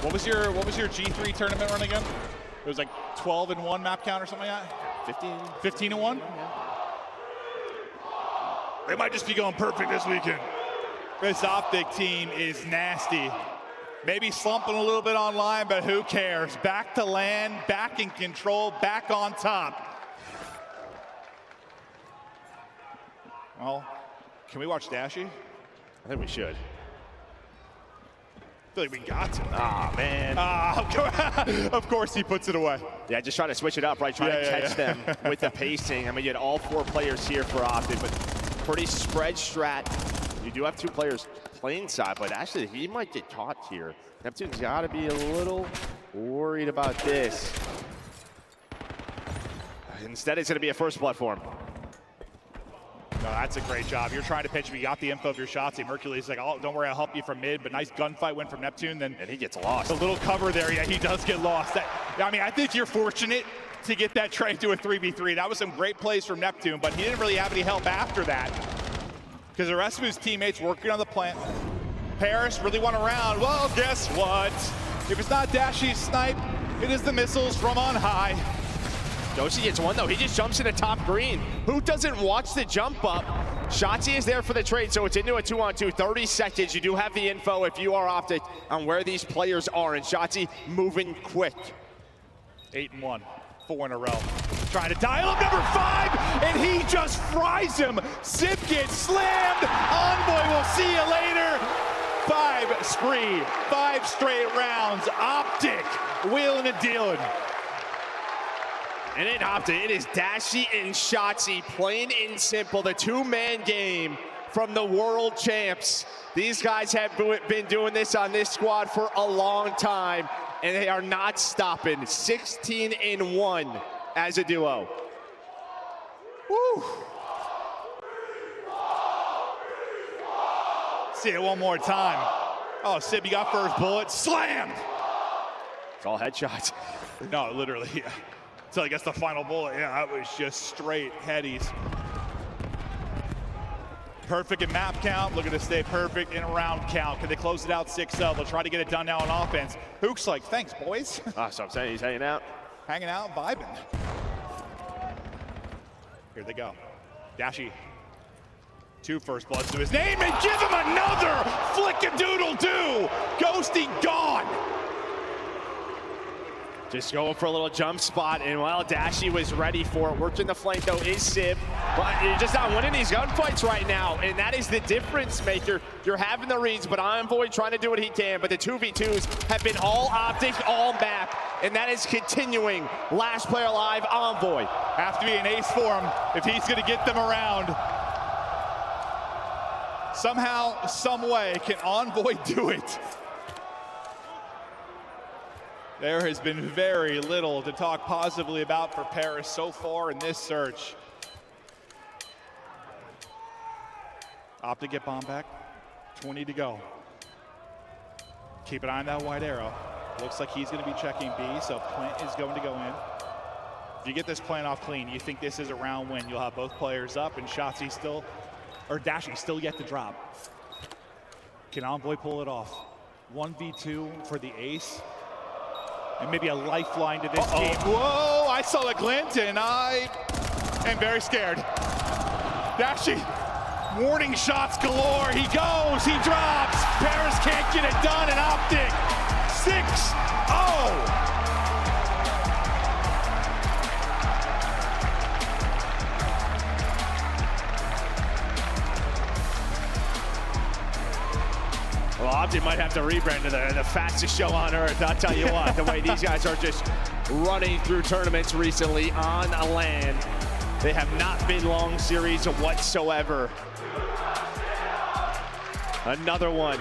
What was your G3 tournament run again? It was like 12-1 map count or something like that? 15-1? Yeah. They might just be going perfect this weekend. This Optic team is nasty. Maybe slumping a little bit online, but who cares? Back to land, back in control, back on top. Well, can we watch Dashy? I think we should. I feel like we got to. Ah, man. Of course he puts it away. Yeah, just trying to switch it up, right? Trying to catch them with the pacing. I mean, you had all 4 players here for Optic, but pretty spread strat. You do have 2 players playing side, but actually he might get caught here. Neptune's got to be a little worried about this. Instead, it's going to be a first blood for him. No, that's a great job. You're trying to pitch him. You got the info of your shots. Mercules like, oh, don't worry, I'll help you from mid. But nice gunfight win from Neptune. Then and he gets lost. A little cover there. Yeah, he does get lost. I mean, I think you're fortunate to get that trade to a 3v3. That was some great plays from Neptune, but he didn't really have any help after that because the rest of his teammates working on the plant. Paris really won a round. Well, guess what? If it's not Dashy's snipe, it is the missiles from on high. Doshi gets one, though. He just jumps into top green. Who doesn't watch the jump up? Shotzzy is there for the trade, so it's into a 2-on-2. 30 seconds. You do have the info if you are Optic on where these players are, and Shotzzy moving quick. 8-1, 4 in a row. Trying to dial up number 5, and he just fries him. Zip gets slammed. Envoy, we'll see you later. 5 straight rounds. Optic wheeling and dealing. And it Optic, it is Dashy and Shotzzy playing in simple, the 2-man game from the world champs. These guys have been doing this on this squad for a long time, and they are not stopping. 16-1 as a duo. Woo! See it one more time. Oh, Sib, you got first bullet. Slammed! It's all headshots. No, literally, yeah. Until he gets the final bullet. Yeah, that was just straight headies. Perfect in map count. Looking to stay perfect in round count. Can they close it out 6-0? They'll try to get it done now on offense. Hook's like, thanks, boys. So I'm saying he's hanging out. Hanging out, vibing. Here they go. Dashy. 2 first bloods to his name and give him another flick-a-doodle-doo. Ghosty gone. Just going for a little jump spot, and while Dashy was ready for it, working the flank though is Sib, but you're just not winning these gunfights right now, and that is the difference maker. You're having the reads, but Envoy trying to do what he can, but the 2v2s have been all optic, all map, and that is continuing. Last player alive, Envoy. Have to be an ace for him if he's gonna get them around. Somehow, some way, can Envoy do it? There has been very little to talk positively about for Paris so far in this search. Optic get bomb back. 20 to go. Keep an eye on that white arrow. Looks like he's going to be checking B, so Plant is going to go in. If you get this plant off clean, you think this is a round win. You'll have both players up, and Shotzzy still, or Dashy still yet to drop. Can Envoy pull it off? 1v2 for the ace. And maybe a lifeline to this game. Whoa, I saw the glint and I am very scared. Dashy, warning shots galore. He goes, he drops. Paris can't get it done, and Optic 6-0. Well, Optic might have to rebrand to the fastest show on earth. I'll tell you what, the way these guys are just running through tournaments recently on land. They have not been long series whatsoever. Another one.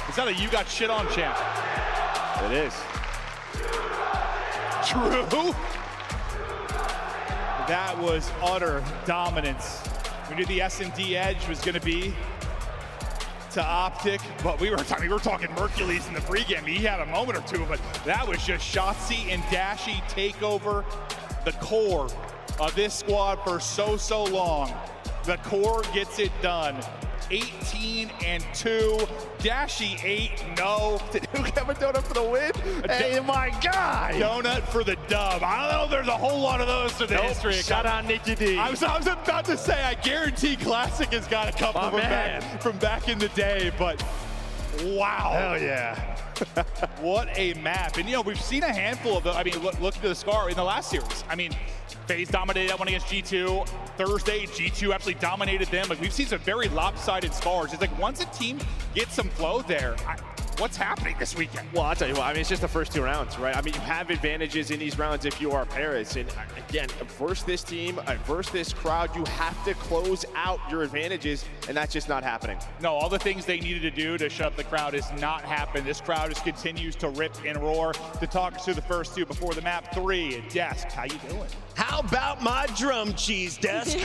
Is that a you got shit on champ? It is. True. That was utter dominance. We knew the S&D edge was going to be to Optic, but we were talking Mercules in the pregame. He had a moment or two, but that was just Shotzzy and Dashy take over the core of this squad for so long. The core gets it done. 18-2. Dashy 8-0. Did Hook have a donut for the win? Hey, my guy! Donut for the dub. I don't know if there's a whole lot of those for the history. Shout out Nicky D. I was about to say, I guarantee Classic has got a couple from back in the day, but wow. Hell yeah. What a map. And, you know, we've seen a handful of them. I mean, look at the scar in the last series. I mean, FaZe dominated that one against G2. Thursday, G2 actually dominated them. Like, we've seen some very lopsided scars. It's like once a team gets some flow there, what's happening this weekend? Well, I'll tell you what, I mean, it's just the first 2 rounds, right? I mean, you have advantages in these rounds if you are Paris. And again, versus this team, versus this crowd, you have to close out your advantages, and that's just not happening. No, all the things they needed to do to shut up the crowd has not happened. This crowd just continues to rip and roar. To talk us through the first 2 before the map 3, Desk, how you doing? How about my drum cheese, Desk?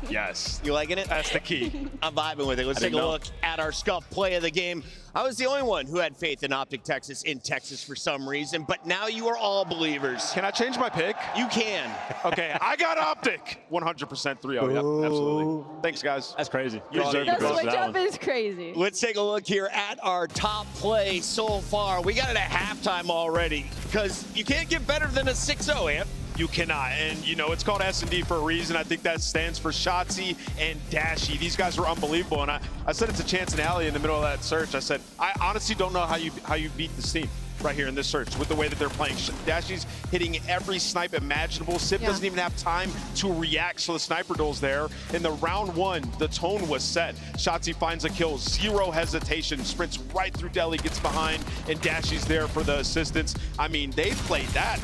Yes. You liking it? That's the key. I'm vibing with it. Let's take a look at our Scuff play of the game. I was the only one who had faith in Optic Texas in Texas for some reason, but now you are all believers. Can I change my pick? You can. Okay, I got Optic. 100% 3-0. Yep, absolutely. Thanks, guys. That's crazy. You deserve The to go. switch up is crazy. Let's take a look here at our top play so far. We got it at halftime already, because you can't get better than a 6-0, Ant. You cannot, and you know, it's called S&D for a reason. I think that stands for Shotzzy and Dashy. These guys were unbelievable, and I said it to Chance and Allie in the middle of that search. I said, I honestly don't know how you beat this team right here in this search with the way that they're playing. Dashy's hitting every snipe imaginable. Sip doesn't even have time to react, so the sniper duel's there. In the round 1, the tone was set. Shotzzy finds a kill, 0 hesitation, sprints right through Deli, gets behind, and Dashy's there for the assistance. I mean, they played that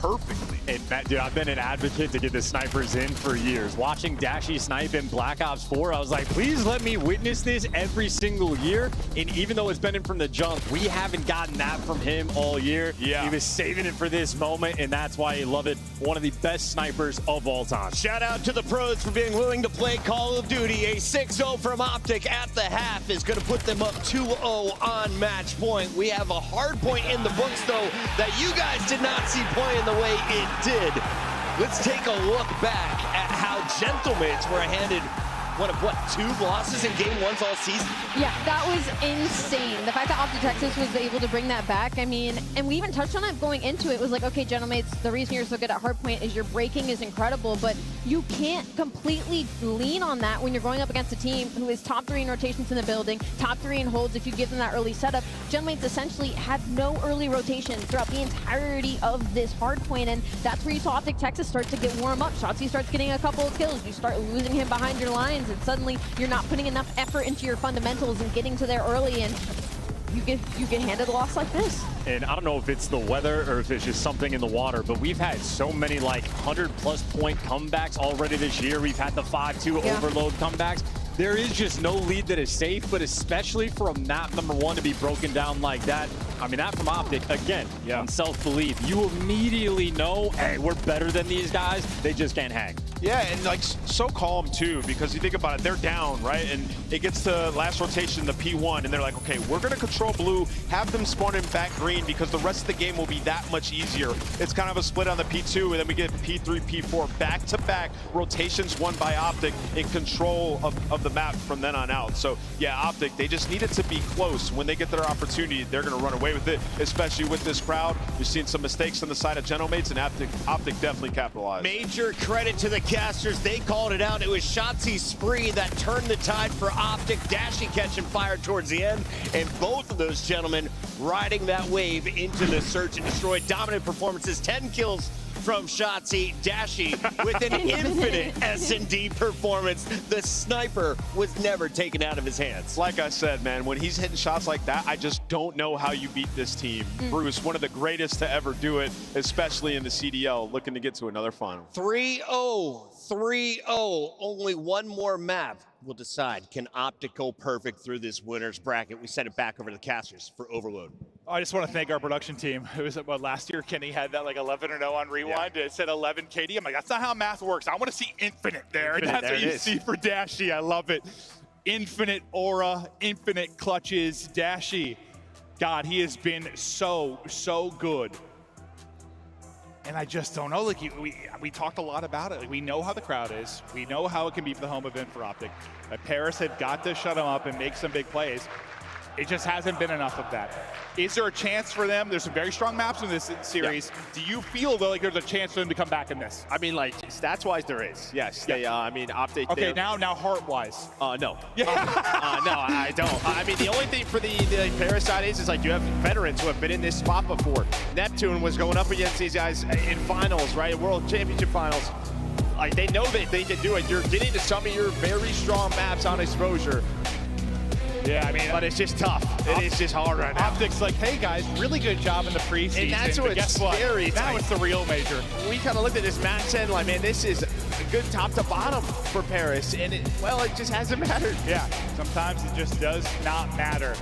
perfectly. And Matt, dude, I've been an advocate to get the snipers in for years. Watching Dashy snipe in Black Ops 4, I was like, please let me witness this every single year. And even though it's been in from the jump, we haven't gotten that from him all year. Yeah. He was saving it for this moment, and that's why I love it. One of the best snipers of all time. Shout out to the pros for being willing to play Call of Duty. A 6-0 from Optic at the half is going to put them up 2-0 on match point. We have a hard point in the books, though, that you guys did not see playing the way it did. Let's take a look back at how Gentlemates were handed one of, 2 losses in game 1s all season? Yeah, that was insane. The fact that Optic Texas was able to bring that back, I mean, and we even touched on it going into it, was like, okay, Gentlemates, the reason you're so good at hardpoint is your breaking is incredible, but you can't completely lean on that when you're going up against a team who is top 3 in rotations in the building, top 3 in holds if you give them that early setup. Gentlemates essentially had no early rotations throughout the entirety of this hardpoint, and that's where you saw Optic Texas start to get warm up. Shotzzy starts getting a couple of kills. You start losing him behind your lines, and suddenly you're not putting enough effort into your fundamentals and getting to there early, and you get handed a loss like this. And I don't know if it's the weather or if it's just something in the water, but we've had so many like 100+ point comebacks already this year. We've had the 5-2 overload comebacks. There is just no lead that is safe, but especially for a map number 1 to be broken down like that. I mean, that from Optic, again, on self-belief. You immediately know, hey, we're better than these guys. They just can't hang. Yeah, and like so calm too, because you think about it, they're down, right? And it gets to last rotation, the P1, and they're like, okay, we're gonna control blue, have them spawn in back green because the rest of the game will be that much easier. It's kind of a split on the P2, and then we get P3, P4, back-to-back rotations won by Optic in control of the map from then on out. So yeah, Optic, they just need it to be close. When they get their opportunity, they're gonna run away with it, especially with this crowd. We've seen some mistakes on the side of Gentlemates, and Optic definitely capitalized. Major credit to the casters. They called it out. It was Shotzzy Spree that turned the tide for Optic. Dashy catching fire towards the end, and both of those gentlemen riding that wave into the search and destroy. Dominant performances, 10 kills from Shotzzy. Dashy with an infinite S&D performance. The sniper was never taken out of his hands. Like I said, man, when he's hitting shots like that, I just don't know how you beat this team. Bruce, one of the greatest to ever do it, especially in the CDL, looking to get to another final. 3-0, 3-0. Only one more map will decide. Can Optic go perfect through this winner's bracket? We send it back over to the casters for Overload. I just want to thank our production team. It was what, last year Kenny had that like 11-0 on Rewind. It said 11 KD. I'm like, that's not how math works. I want to see infinite there. And that's what you see for Dashy. I love it. Infinite aura, infinite clutches. Dashy, God, he has been so good. And I just don't know. Like we talked a lot about it. Like, we know how the crowd is. We know how it can be for the home event for Optic. Paris had got to shut him up and make some big plays. It just hasn't been enough of that. Is there a chance for them? There's some very strong maps in this series. Yeah. Do you feel though like there's a chance for them to come back in this? I mean, like stats-wise, there is. Yes. Yeah. They, I mean, Optic. Okay. Now heart-wise. No. Yeah. No, I don't. I mean, the only thing for the Paris side is like you have veterans who have been in this spot before. Neptune was going up against these guys in finals, right? World Championship finals. Like they know that they can do it. You're getting to some of your very strong maps on exposure. Yeah, I mean, but it's just tough. It is just hard right now. Optic's like, hey guys, really good job in the preseason. And that's what's scary. Now it's the real major. We kind of looked at this map and said, like, man, this is a good top to bottom for Paris. And it just hasn't mattered. Yeah, sometimes it just does not matter.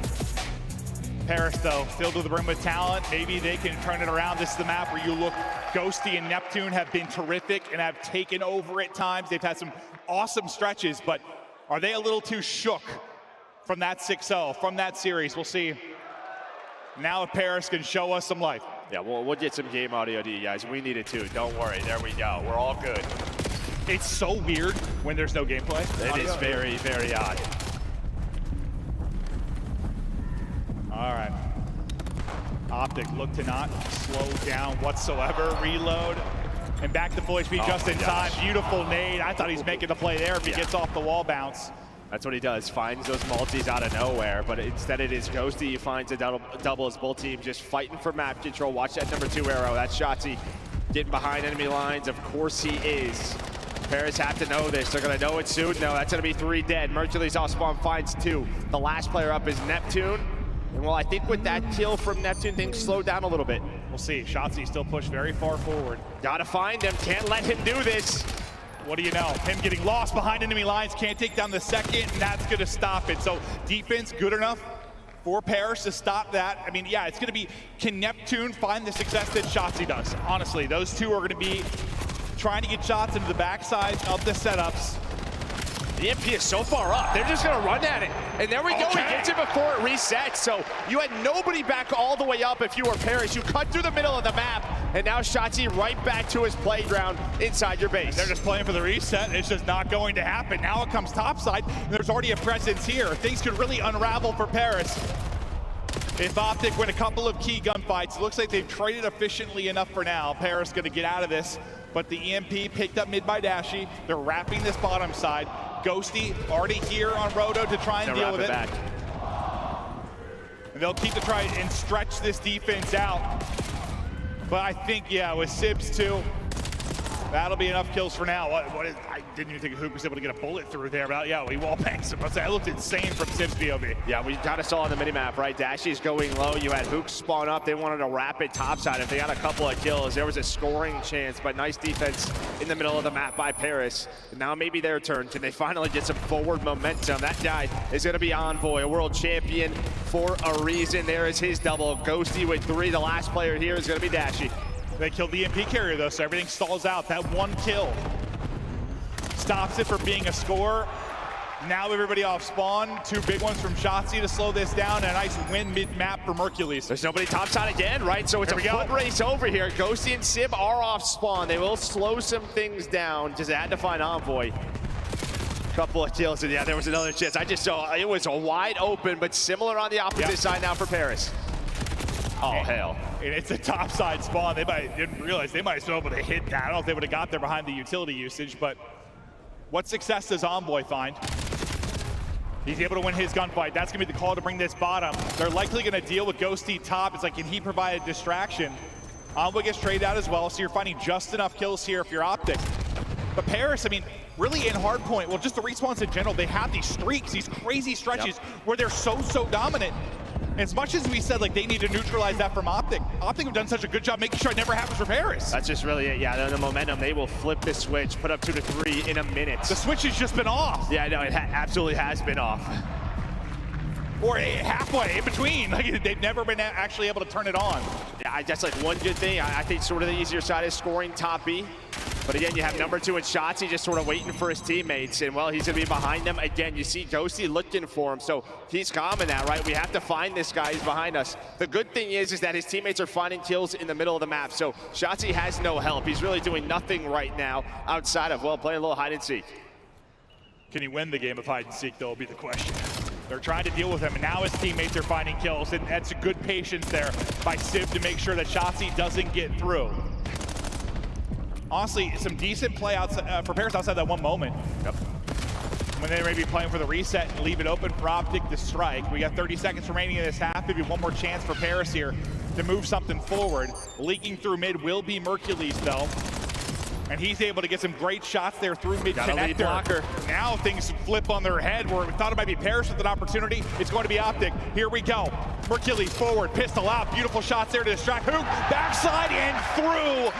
Paris, though, filled to the brim with talent. Maybe they can turn it around. This is the map where you look. Ghosty and Neptune have been terrific and have taken over at times. They've had some awesome stretches, but are they a little too shook from that 6-0, from that series? We'll see. Now if Paris can show us some life. Yeah, we'll get some game audio to you guys. We need it too. Don't worry. There we go. We're all good. It's so weird when there's no gameplay. It is very, very odd. All right. Optic look to not slow down whatsoever. Reload. And back to full HP just in time. Beautiful nade. I thought he's making the play there if he gets off the wall bounce. That's what he does, finds those multis out of nowhere, but instead it is Ghosty. He finds a double as both teams just fighting for map control. Watch that number 2 arrow. That's Shotzzy getting behind enemy lines. Of course he is. Paris have to know this. They're going to know it soon. No, that's going to be 3 dead. Mercury's off spawn, finds 2. The last player up is Neptune. And well, I think with that kill from Neptune, things slowed down a little bit. We'll see. Shotzzy still pushed very far forward. Gotta find him. Can't let him do this. What do you know? Him getting lost behind enemy lines, can't take down the second, and that's going to stop it. So defense good enough for Paris to stop that. I mean, yeah, it's going to be, can Neptune find the success that Shotzzy does? Honestly, those two are going to be trying to get shots into the backside of the setups. The EMP is so far up, they're just gonna run at it. And there we go, he gets it before it resets. So you had nobody back all the way up if you were Paris. You cut through the middle of the map, and now Shotzzy right back to his playground inside your base. They're just playing for the reset. It's just not going to happen. Now it comes topside, and there's already a presence here. Things could really unravel for Paris. If Optic win a couple of key gunfights, it looks like they've traded efficiently enough for now. Paris gonna get out of this, but the EMP picked up mid by Dashy. They're wrapping this bottom side. Ghosty already here on Roto to try and deal with it. And they'll keep to try and stretch this defense out. But I think, yeah, with Sibs too, that'll be enough kills for now. I didn't even think Hook was able to get a bullet through there, but yeah, he wall bangs him. That looked insane from Sibs POV. Yeah, we kind of saw on the minimap, right? Dashy's going low. You had Hook spawn up. They wanted to wrap it topside. If they got a couple of kills, there was a scoring chance, but nice defense in the middle of the map by Paris. And now maybe their turn. Can they finally get some forward momentum? That guy is going to be Envoy, a world champion for a reason. There is his double. Ghosty with 3. The last player here is going to be Dashy. They killed the EMP carrier though, so everything stalls out. That one kill stops it from being a score. Now everybody off spawn. 2 big ones from Shotzzy to slow this down, and a nice win mid-map for Mercules. There's nobody topside again, right? So it's a foot race over here. Ghosty and Sib are off spawn. They will slow some things down. Just had to find Envoy. Couple of kills, and yeah, there was another chance. I just saw it was a wide open, but similar on the opposite side now for Paris. Oh, hell. And it's a topside spawn. They didn't realize they might have been able to hit that. I don't know if they would have got there behind the utility usage, but what success does Envoy find? He's able to win his gunfight. That's going to be the call to bring this bottom. They're likely going to deal with Ghosty top. It's like, can he provide a distraction? Envoy gets traded out as well, so you're finding just enough kills here if you're Optic. But Paris, I mean, really in hardpoint, well, just the respawns in general, they have these streaks, these crazy stretches where they're so dominant. As much as we said, like, they need to neutralize that from Optic, Optic have done such a good job making sure it never happens for Paris. That's just really it. Yeah, the momentum, they will flip the switch, put up 2 to 3 in a minute. The switch has just been off. Yeah, no, it absolutely has been off. Or halfway in between. Like, they've never been actually able to turn it on. Yeah, that's like one good thing. I think sort of the easier side is scoring top B. But again, you have number 2 in Shotzzy just sort of waiting for his teammates. And well, he's gonna be behind them. Again, you see Ghosty looking for him. So he's calming that, right? We have to find this guy. He's behind us. The good thing is that his teammates are finding kills in the middle of the map. So Shotzzy has no help. He's really doing nothing right now outside of, well, playing a little hide and seek. Can he win the game of hide and seek, though, will be the question. They're trying to deal with him, and now his teammates are finding kills, and that's a good patience there by Sib to make sure that Shotzzy doesn't get through. Honestly, some decent play outside, for Paris outside that one moment. Yep. When they may be playing for the reset and leave it open for Optic to strike. We got 30 seconds remaining in this half. Maybe one more chance for Paris here to move something forward. Leaking through mid will be Mercules, though. And he's able to get some great shots there through mid-connector. Now things flip on their head where we thought it might be Paris with an opportunity. It's going to be Optic. Here we go. Mercules forward, pistol out. Beautiful shots there to distract Hook. Backside and through.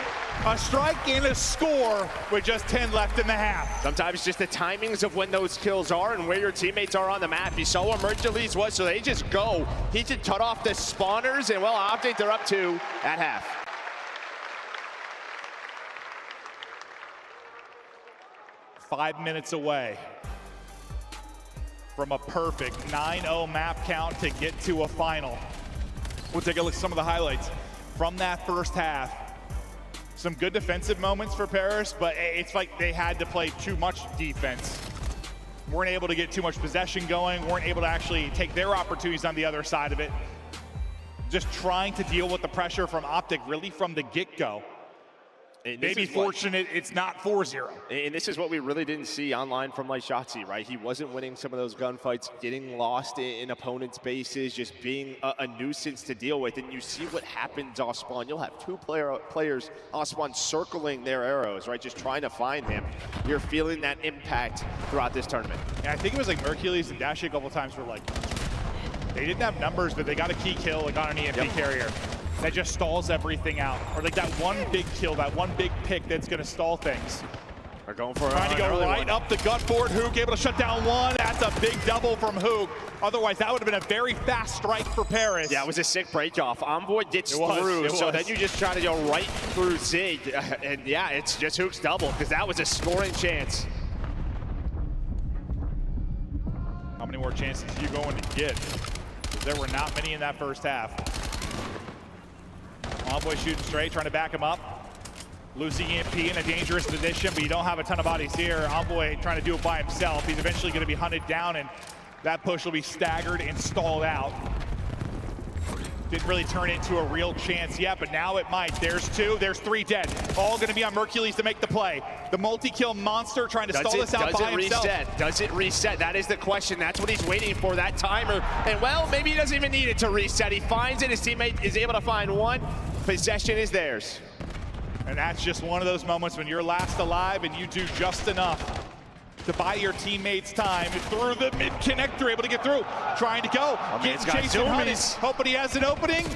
A strike and a score with just 10 left in the half. Sometimes just the timings of when those kills are and where your teammates are on the map. You saw where Mercules was, so they just go. He just cut off the spawners, and well, Optic, they're up 2 at half. Five minutes away from a perfect 9-0 map count to get to a final. We'll take a look at some of the highlights from that first half. Some good defensive moments for Paris, but it's like they had to play too much defense. Weren't able to get too much possession going, weren't able to actually take their opportunities on the other side of it. Just trying to deal with the pressure from Optic really from the get-go. Maybe fortunate it's not 4-0. And this is what we really didn't see online from like Shotzzy, right? He wasn't winning some of those gunfights, getting lost in opponents' bases, just being a nuisance to deal with. And you see what happens off spawn. You'll have 2 players off spawn circling their arrows, right? Just trying to find him. You're feeling that impact throughout this tournament. Yeah, I think it was like Mercules and Dashy a couple times were like, They didn't have numbers, but they got a key kill like on an EMP carrier. That just stalls everything out. Or like that one big kill, that one big pick that's gonna stall things. They're going for Trying to go right up the gut board. Hook able to shut down one. That's a big double from Hook. Otherwise, that would have been a very fast strike for Paris. Yeah, it was a sick break off. Envoy gets through, so then you just try to go right through Zig. And yeah, it's just Hook's double, because that was a scoring chance. How many more chances are you going to get? There were not many in that first half. Envoy shooting straight, trying to back him up. Losing EMP in a dangerous position, but you don't have a ton of bodies here. Envoy trying to do it by himself. He's eventually going to be hunted down, and that push will be staggered and stalled out. Didn't really turn into a real chance yet, but now it might. There's 2, there's 3 dead. All going to be on Mercules to make the play. The multi-kill monster trying to stall this out by himself. Does it reset? That is the question. That's what he's waiting for, that timer. And well, maybe he doesn't even need it to reset. He finds it, his teammate is able to find one. Possession is theirs. And that's just one of those moments when you're last alive and you do just enough to buy your teammates time. Through the mid-connector, able to get through. Trying to go. Getting chased and hunted. Hoping he has an opening.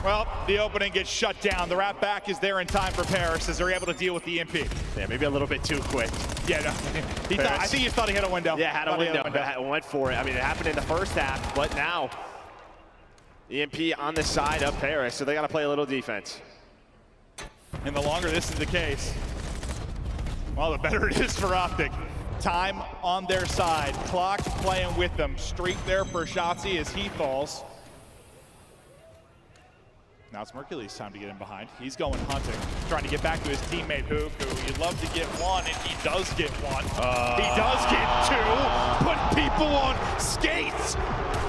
Well, the opening gets shut down. The wrap back is there in time for Paris as they're able to deal with the EMP. Yeah, maybe a little bit too quick. Yeah, no. I think he thought he had a window. Yeah, had a window, but went for it. I mean, it happened in the first half, but now EMP on the side of Paris, so they got to play a little defense. And the longer this is the case, well, the better it is for Optic. Time on their side. Clock playing with them. Streak there for Shotzzy as he falls. Now it's Mercules' time to get in behind. He's going hunting, trying to get back to his teammate Hook, who you'd love to get one, and he does get one. He does get 2. Put people on skates.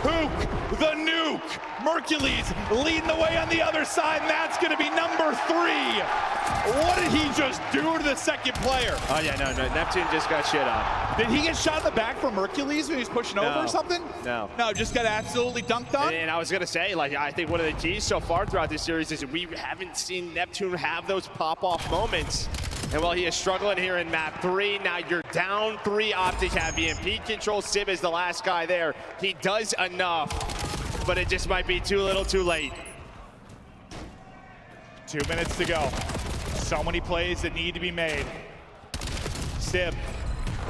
Hook, the nuke. Mercules leading the way on the other side, and that's going to be number 3. What did he just do to the second player? Oh yeah, no, Neptune just got shit on. Did he get shot in the back from Mercules when he was pushing over or something? No. No, just got absolutely dunked on? And I was gonna say, like, I think one of the keys so far throughout this series is we haven't seen Neptune have those pop-off moments. And while he is struggling here in map 3, now you're down 3. Optic have EMP control. Sib is the last guy there. He does enough, but it just might be too little too late. 2 minutes to go. So many plays that need to be made. Sib,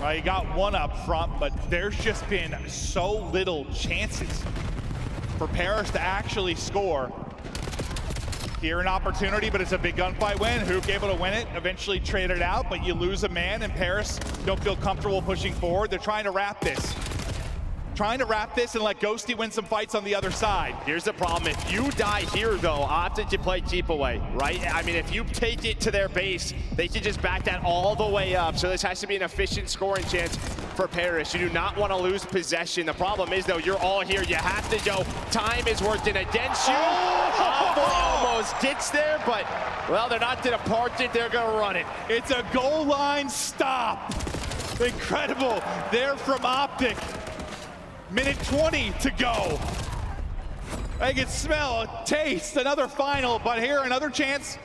well, he got one up front, but there's just been so little chances for Paris to actually score. Here an opportunity, but it's a big gunfight win. Hook able to win it, eventually trade it out, but you lose a man, and Paris don't feel comfortable pushing forward. They're trying to wrap this. And let Ghosty win some fights on the other side. Here's the problem. If you die here, though, Optic can play keep away, right? I mean, if you take it to their base, they can just back that all the way up. So this has to be an efficient scoring chance for Paris. You do not want to lose possession. The problem is, though, you're all here. You have to go. Time is working against you. Almost gets there, but, well, they're not going to park it. They're going to run it. It's a goal line stop. Incredible there from Optic. Minute 20 to go. I can smell, taste another final, but here another chance.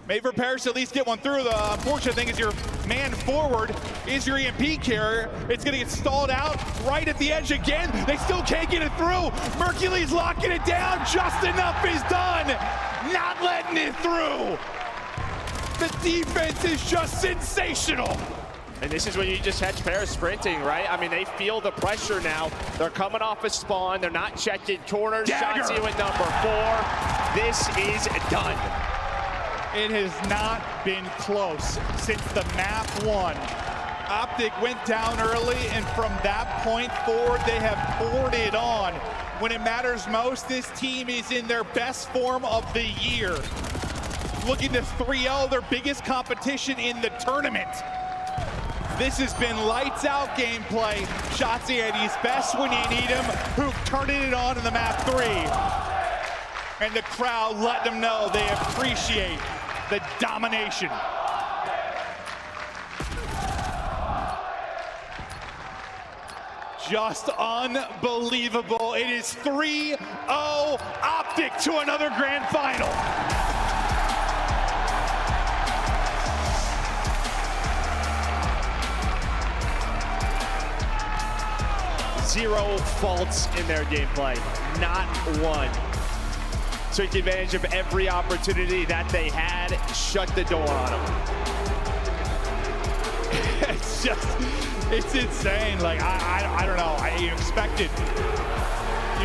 Maybe for Paris to at least get one through. The unfortunate thing is your man forward is your EMP carrier. It's gonna get stalled out right at the edge again. They still can't get it through. Mercules locking it down. Just enough is done. Not letting it through. The defense is just sensational. And this is when you just catch Paris sprinting, right? I mean, they feel the pressure now. They're coming off a spawn. They're not checking corners. Shotzzy with number 4. This is done. It has not been close since the map 1. Optic went down early, and from that point forward, they have poured it on. When it matters most, this team is in their best form of the year. Looking to 3-0, their biggest competition in the tournament. This has been lights out gameplay. Shotzzy at his best when you need him. Hook turning it on in the map 3. And the crowd let them know they appreciate the domination. Just unbelievable. It is 3-0 Optic to another grand final. zero faults in their gameplay. Not one. Took advantage of every opportunity that they had, shut the door on them. It's just, it's insane. Like, I don't know. You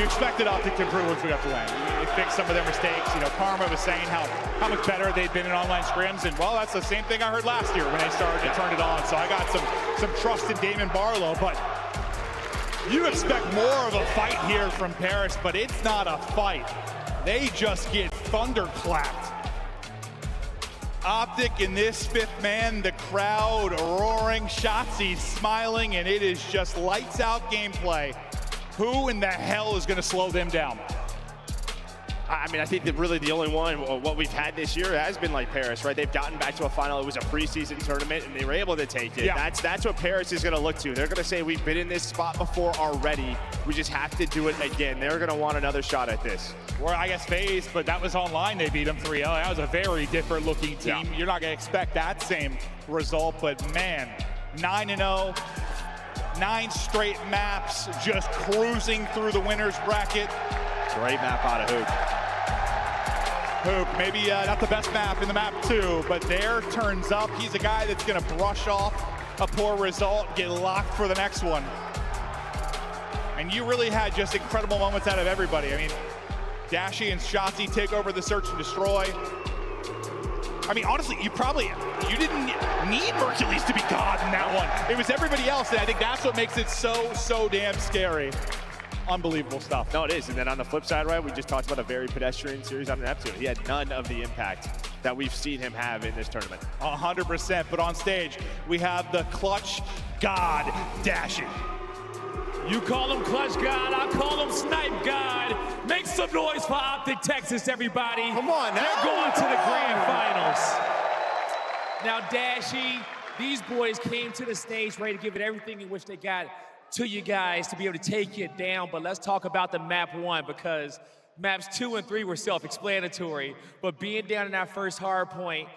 expected Optic to improve once we got the win. You fixed some of their mistakes. You know, Karma was saying how much better they've been in online scrims, and well, that's the same thing I heard last year when they started to turn it on. So I got some trust in Damon Barlow, but you expect more of a fight here from Paris, but it's not a fight. They just get thunderclapped. Optic in this fifth man, the crowd roaring, Shotzzy smiling, and it is just lights out gameplay. Who in the hell is going to slow them down? I mean, I think that really the only one, what we've had this year has been like Paris, right? They've gotten back to a final. It was a preseason tournament, and they were able to take it. Yeah. That's what Paris is going to look to. They're going to say, we've been in this spot before already. We just have to do it again. They're going to want another shot at this. Or I guess FaZe, but that was online. They beat them 3-0. That was a very different looking team. Yeah. You're not going to expect that same result, but man, 9-0. 9 straight maps, just cruising through the winner's bracket. Great map out of Hoop, maybe not the best map in the map too, but there turns up. He's a guy that's gonna brush off a poor result, get locked for the next one. And you really had just incredible moments out of everybody. I mean, Dashy and Shotzzy take over the search and destroy. I mean, honestly, you didn't need Mercules to be God in that one. It was everybody else, and I think that's what makes it so damn scary. Unbelievable stuff. No, it is. And then on the flip side, right, we just talked about a very pedestrian series on Neptune. He had none of the impact that we've seen him have in this tournament. 100%, but on stage, we have the clutch God, Dashy. You call him Clutch God, I call him Snipe God. Make some noise for Optic Texas, everybody. Come on now. They're going to the grand finals. Now, Dashy, these boys came to the stage ready to give it everything in which they got to you guys to be able to take it down. But let's talk about the map 1, because maps 2 and 3 were self-explanatory. But being down in that first hard point,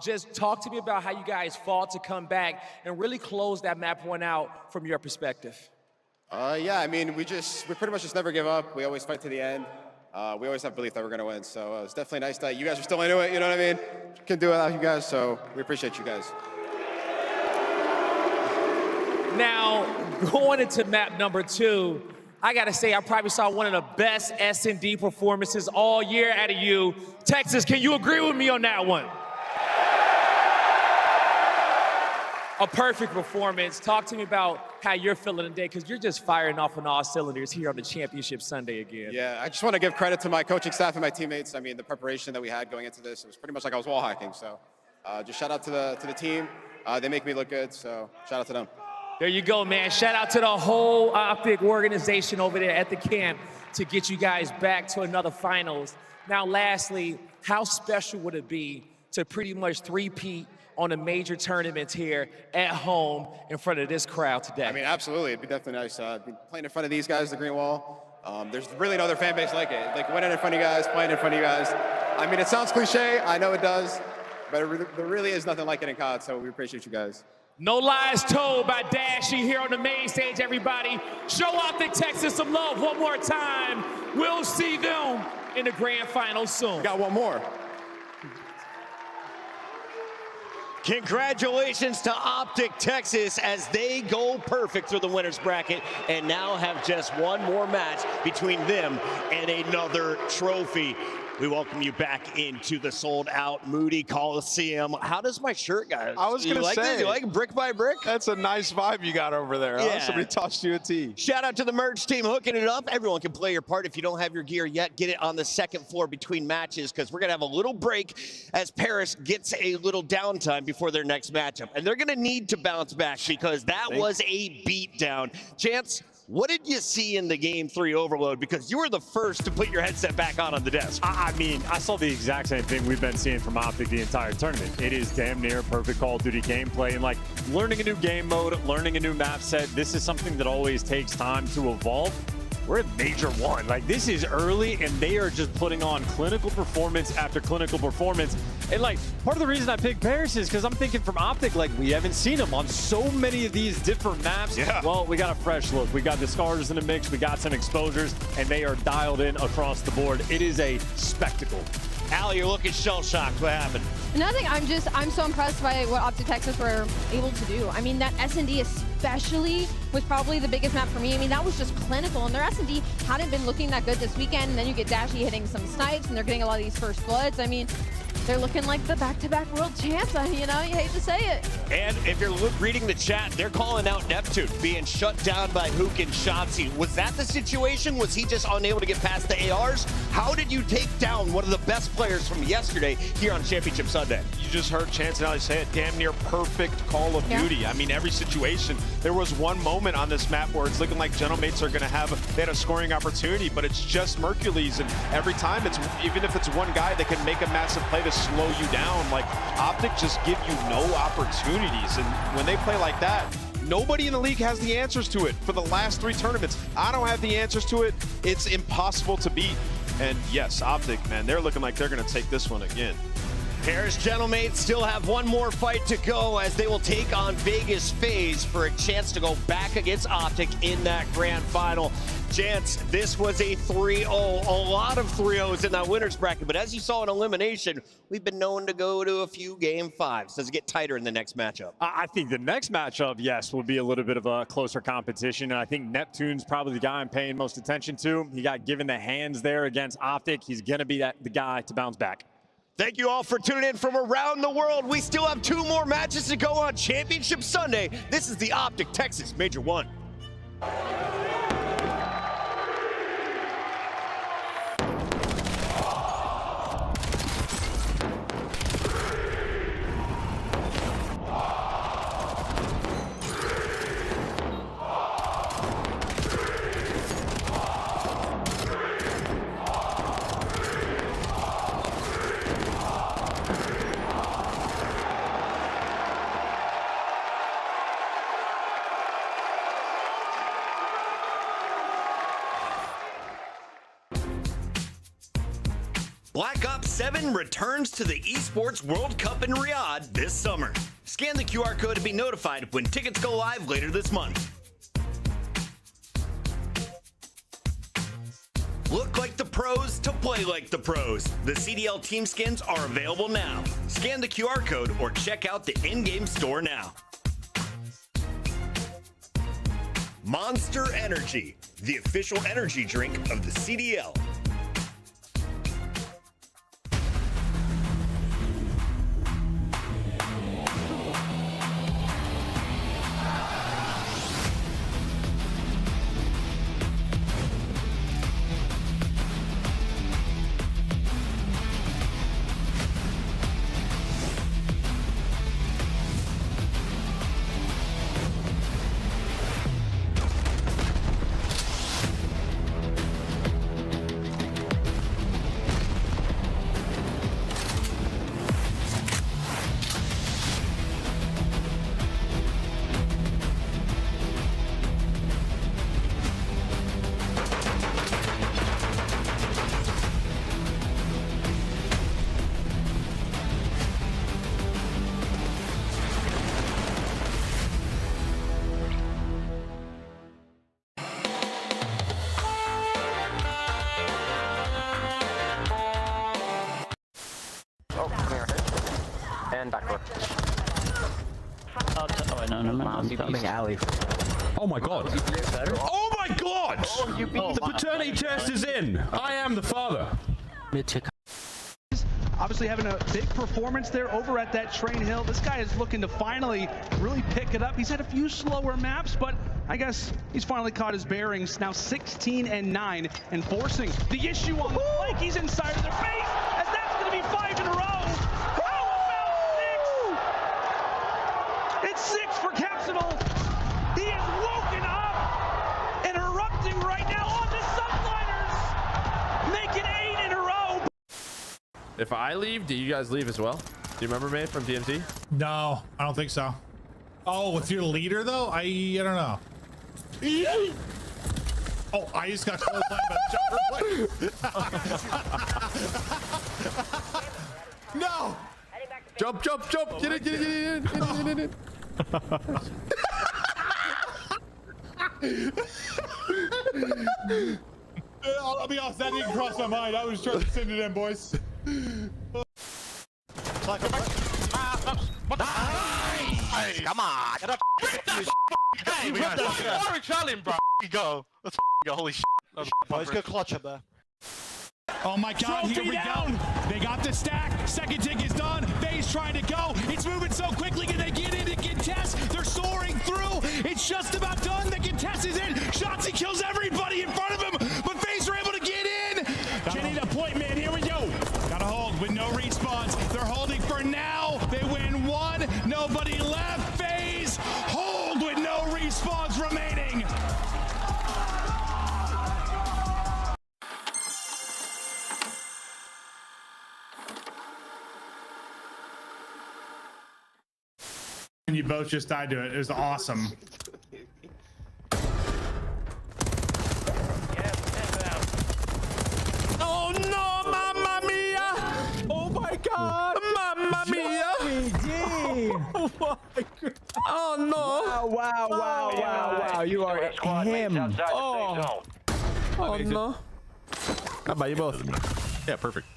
just talk to me about how you guys fought to come back and really close that map 1 out from your perspective. Yeah, I mean, we pretty much just never give up. We always fight to the end. We always have belief that we're going to win. So it's definitely nice that you guys are still into it. You know what I mean? Can do it without you guys. So we appreciate you guys. Now, going into map number 2, I got to say, I probably saw one of the best S&D performances all year out of you. Texas, can you agree with me on that one? A perfect performance. Talk to me about how you're feeling today, because you're just firing off on all cylinders here on the Championship Sunday again. Yeah, I just want to give credit to my coaching staff and my teammates. I mean, the preparation that we had going into this, it was pretty much like I was wall hacking. So just shout out to the team. They make me look good, so shout out to them. There you go, man. Shout out to the whole Optic organization over there at the camp to get you guys back to another finals. Now, lastly, how special would it be to pretty much three-peat on a major tournament here at home in front of this crowd today? I mean, absolutely. It'd be definitely nice. Playing in front of these guys, the Green Wall. There's really no other fan base like it. Like winning in front of you guys, playing in front of you guys. I mean, it sounds cliche. I know it does. But there really is nothing like it in COD, so we appreciate you guys. No lies told by Dashy here on the main stage, everybody. Show Optic Texas some love one more time. We'll see them in the grand final soon. We got one more. Congratulations to Optic Texas as they go perfect through the winner's bracket and now have just one more match between them and another trophy. We welcome you back into the sold-out Moody Coliseum. How does my shirt, guys? I was going to say. You like it brick by brick? That's a nice vibe you got over there. Yeah. Huh? Somebody tossed you a tee. Shout out to the merch team hooking it up. Everyone can play your part. If you don't have your gear yet, get it on the second floor between matches, because we're going to have a little break as Paris gets a little downtime before their next matchup. And they're going to need to bounce back because that was a beatdown. Chance, what did you see in the Game 3 overload? Because you were the first to put your headset back on the desk. I mean, I saw the exact same thing we've been seeing from Optic the entire tournament. It is damn near perfect Call of Duty gameplay, and like learning a new game mode, learning a new map set. This is something that always takes time to evolve. We're at Major 1. Like, this is early, and they are just putting on clinical performance after clinical performance. And like, part of the reason I picked Paris is because I'm thinking from Optic, like, we haven't seen him on so many of these different maps. Yeah. Well, we got a fresh look. We got the scars in the mix. We got some exposures, and they are dialed in across the board. It is a spectacle. Allie, you're looking shell-shocked. What happened? Nothing. I'm so impressed by what Optic Texas were able to do. I mean, that S&D especially was probably the biggest map for me. I mean, that was just clinical, and their S&D hadn't been looking that good this weekend. And then you get Dashy hitting some snipes, and they're getting a lot of these first bloods. I mean, they're looking like the back-to-back world champs. You know, you hate to say it. And if you're reading the chat, they're calling out Neptune being shut down by Hook and Shotzzy. Was that the situation? Was he just unable to get past the ARs? How did you take down one of the best players from yesterday here on Championship Sunday? You just heard Chance and Ali say it, damn near perfect Call of Duty. I mean, every situation. There was one moment on this map where it's looking like Genomates are going to have, they had a scoring opportunity, but it's just Mercules, and every time it's, even if it's one guy that can make a massive play to slow you down, like Optic just give you no opportunities. And when they play like that, nobody in the league has the answers to it. For the last 3 tournaments, I don't have the answers to it. It's impossible to beat. And yes, Optic, man, they're looking like they're going to take this one again. Paris Genomates still have one more fight to go as they will take on Vegas FaZe for a chance to go back against Optic in that grand final. Chance, this was a 3-0, a lot of 3-0s in that winner's bracket, but as you saw in elimination, we've been known to go to a few game 5s. Does it get tighter in the next matchup? I think the next matchup, yes, will be a little bit of a closer competition. And I think Neptune's probably the guy I'm paying most attention to. He got given the hands there against Optic. He's going to be the guy to bounce back. Thank you all for tuning in from around the world. We still have 2 more matches to go on Championship Sunday. This is the Optic Texas Major 1. Black Ops 7 returns to the Esports World Cup in Riyadh this summer. Scan the QR code to be notified when tickets go live later this month. Look like the pros to play like the pros. The CDL team skins are available now. Scan the QR code or check out the in-game store now. Monster Energy, the official energy drink of the CDL. And backdoor. Oh my god. Oh my god! The paternity test is in. I am the father. Obviously having a big performance there over at that Train Hill. This guy is looking to finally really pick it up. He's had a few slower maps, but I guess he's finally caught his bearings. Now 16-9 and forcing the issue on the flank. He's inside of their face, as that's going to be 5 in a row. How about 6? It's 6 for Capsimal. He is woken up and erupting right now on the Subliners, making 8 in a row. If I leave, do you guys leave as well? Do you remember me from DMZ? No, I don't think so. Oh, with your leader though? I don't know. Oh, I just got close by the jumper plate. No, Jump, jump, jump. Get it. I'll be honest, that didn't cross my mind. I was trying to send it in, boys. Nice. Come on. Hey, we got the orange challenge, bro. Go. Let's go. Holy shit. Let's go clutch up there. Oh my God, here we go. They got the stack. Second tick is done. FaZe trying to go. It's moving so quickly. Can they get in and contest? They're soaring through. It's just about done. The contest is in. Shotzzy kills everybody in front of him, but FaZe are able to get in. Getting a point, man. Here we go. Gotta hold with no respawns. They're holding for now. They win one. Nobody left. FaZe hold with no respawns remaining. And you both just died to it. It was awesome. Oh no, mamma mia! Oh my God, mamma mia! Oh my God! Oh no! Wow! You are him. Oh no! How about you both? Yeah, perfect.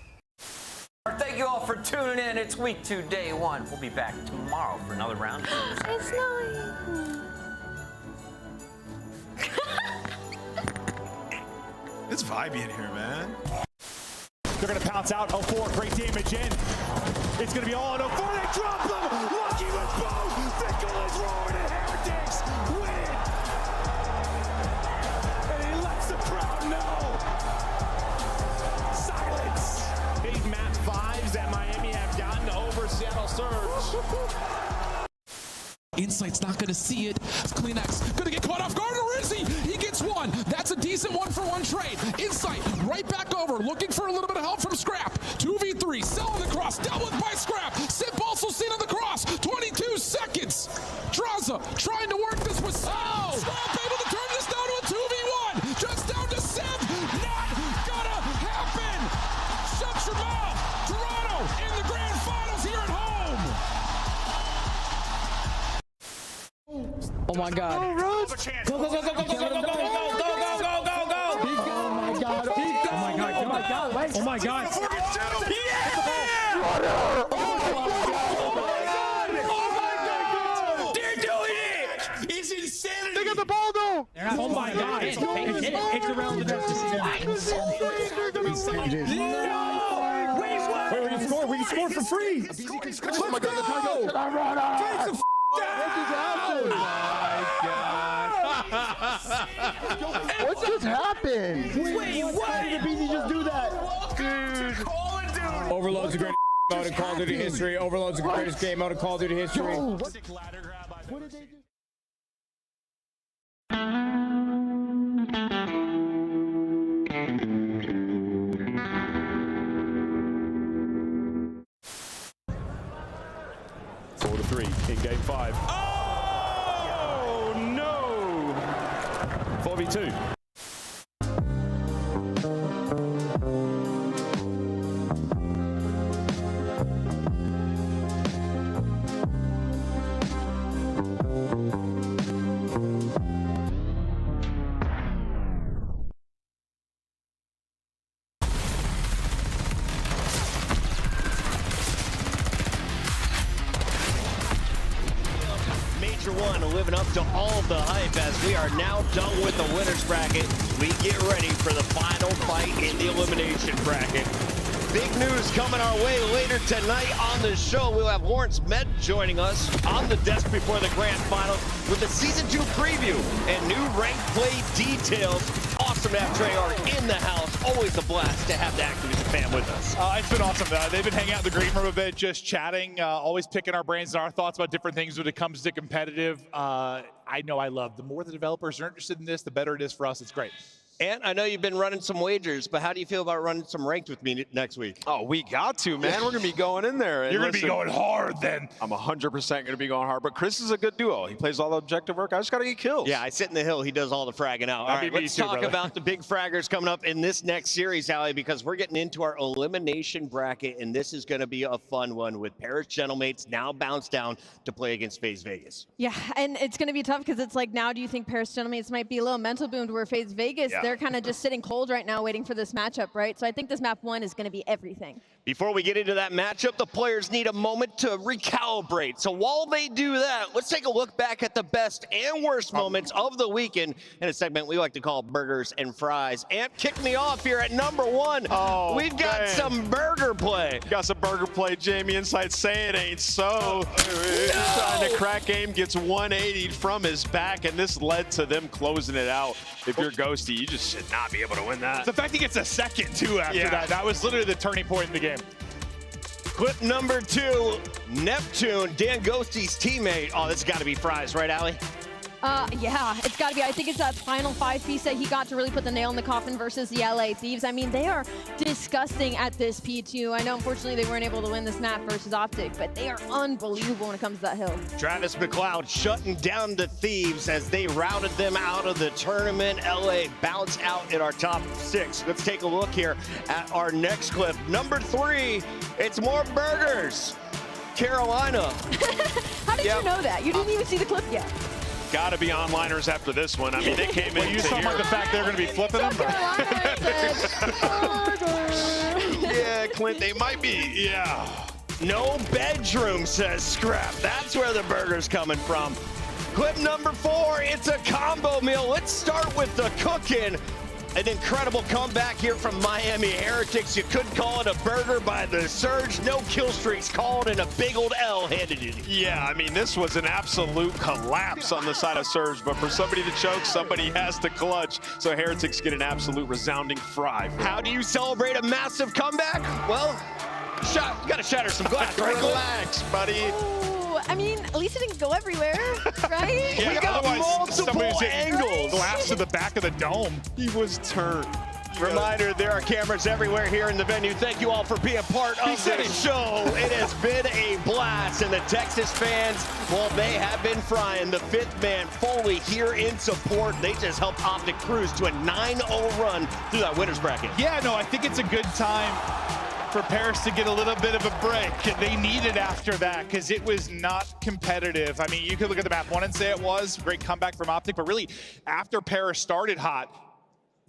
Thank you all for tuning in. It's week 2, day 1. We'll be back tomorrow for another round. It's not. It's vibey in here, man. They're gonna pounce out 04, great damage in. It's gonna be all on 04, they drop them! Lucky with both! Fickle is roaring and Heretics win! And he lets the crowd know! Silence! Big map 5s that Miami have gotten over Seattle Surge. Insight's not going to see it. Kleenex going to get caught off guard, or is he? He gets one. That's a decent 1-for-1 trade. Insight right back over, looking for a little bit of help from Scrap. 2v3, selling the cross, dealt with by Scrap. Sip also seen on the cross. 22 seconds. Draza trying to work this with Sip. Oh. Scrap able to turn this down to a 2v1. Just down to Sip. Not gonna happen. Shut your mouth. Toronto in the grand finals here at home. Oh my God. Go, Russ. Go, go, go, go, go, go, go, go, go, go, go, go, go, go. Oh my God. Oh my God. Oh my God. Oh my God. They're doing it. It's insanity. They got the ball though. Oh my God. It's around the net. Wait, we can score. We can score for free. Oh my God. What just happened? Wait, why did BZ just do that? Dude. Overload's the greatest mode in Call of Duty history. Overload's the greatest game mode in Call of Duty history. What did they do? Four to 3 in game 5. Oh no! 4v2. Major One living up to all of the hype as we are now done with the winners bracket. We get ready for the final fight in the elimination bracket. Big news coming our way later tonight on the show. We'll have Lawrence Med joining us on the desk before the grand finals with the Season 2 preview and new ranked play details. Awesome to have Treyarch in the house. Always a blast to have the Activision fan with us. It's been awesome. They've been hanging out in the green room a bit, just chatting, always picking our brains and our thoughts about different things when it comes to competitive. I know I love the more the developers are interested in this, the better it is for us. It's great. And I know you've been running some wagers, but how do you feel about running some ranked with me next week? Oh, we got to, man. We're going to be going in there. You're going to be going hard then. I'm 100% going to be going hard. But Chris is a good duo. He plays all the objective work. I just got to get kills. Yeah, I sit in the hill. He does all the fragging out. All right, let's talk about the big fraggers coming up in this next series, Allie, because we're getting into our elimination bracket, and this is going to be a fun one with Paris Gentlemates now bounced down to play against FaZe Vegas. Yeah, and it's going to be tough because it's like, now do you think Paris Gentlemates might be a little mental boom to where FaZe Vegas, they're kind of just sitting cold right now waiting for this matchup, right? So I think this map 1 is going to be everything. Before we get into that matchup, the players need a moment to recalibrate. So while they do that, let's take a look back at the best and worst moments of the weekend in a segment we like to call Burgers and Fries. Amp, kick me off here at number 1. Oh, we've got some burger play. Got some burger play. Jamie Inside say it ain't so. Trying to crack game, gets 180 from his back, and this led to them closing it out. If you're Ghosty, you just should not be able to win that. The fact he gets a second, too, after that was literally the turning point in the game. Clip number 2, Neptune, Dan Ghosty's teammate. Oh, this has got to be Fries, right, Allie? Yeah, it's got to be. I think it's that final 5-piece that he got to really put the nail in the coffin versus the LA Thieves. I mean, they are disgusting at this P2. I know, unfortunately, they weren't able to win this map versus Optic, but they are unbelievable when it comes to that hill. Travis McLeod shutting down the Thieves as they routed them out of the tournament. LA bounce out in our top 6. Let's take a look here at our next clip. Number 3, it's more burgers. Carolina. How did you know that? You didn't even see the clip yet. Got to be onliners after this one. I mean, they came in. You saw like the fact they're going to be flipping them. Yeah, Clint, they might be. Yeah. No bedroom, says Scrap. That's where the burger's coming from. Clip number 4, it's a combo meal. Let's start with the cooking. An incredible comeback here from Miami Heretics. You could call it a burger by the Surge. No kill streaks called, and a big old L handed you. Yeah, I mean, this was an absolute collapse on the side of Surge, but for somebody to choke, somebody has to clutch. So Heretics get an absolute resounding fry. How do you celebrate a massive comeback? Well, you gotta shatter some glass, right? Relax, buddy. I mean, at least it didn't go everywhere, right? We got multiple angles. Glass to the back of the dome. He was turned. Reminder, there are cameras everywhere here in the venue. Thank you all for being part of this show. It has been a blast, and the Texas fans, well, they have been frying. The 5th man, Foley, here in support. They just helped Optic cruise to a 9-0 run through that winner's bracket. Yeah, no, I think it's a good time for Paris to get a little bit of a break. They need it after that because it was not competitive. I mean, you could look at the map 1 and say it was. Great comeback from Optic, but really, after Paris started hot,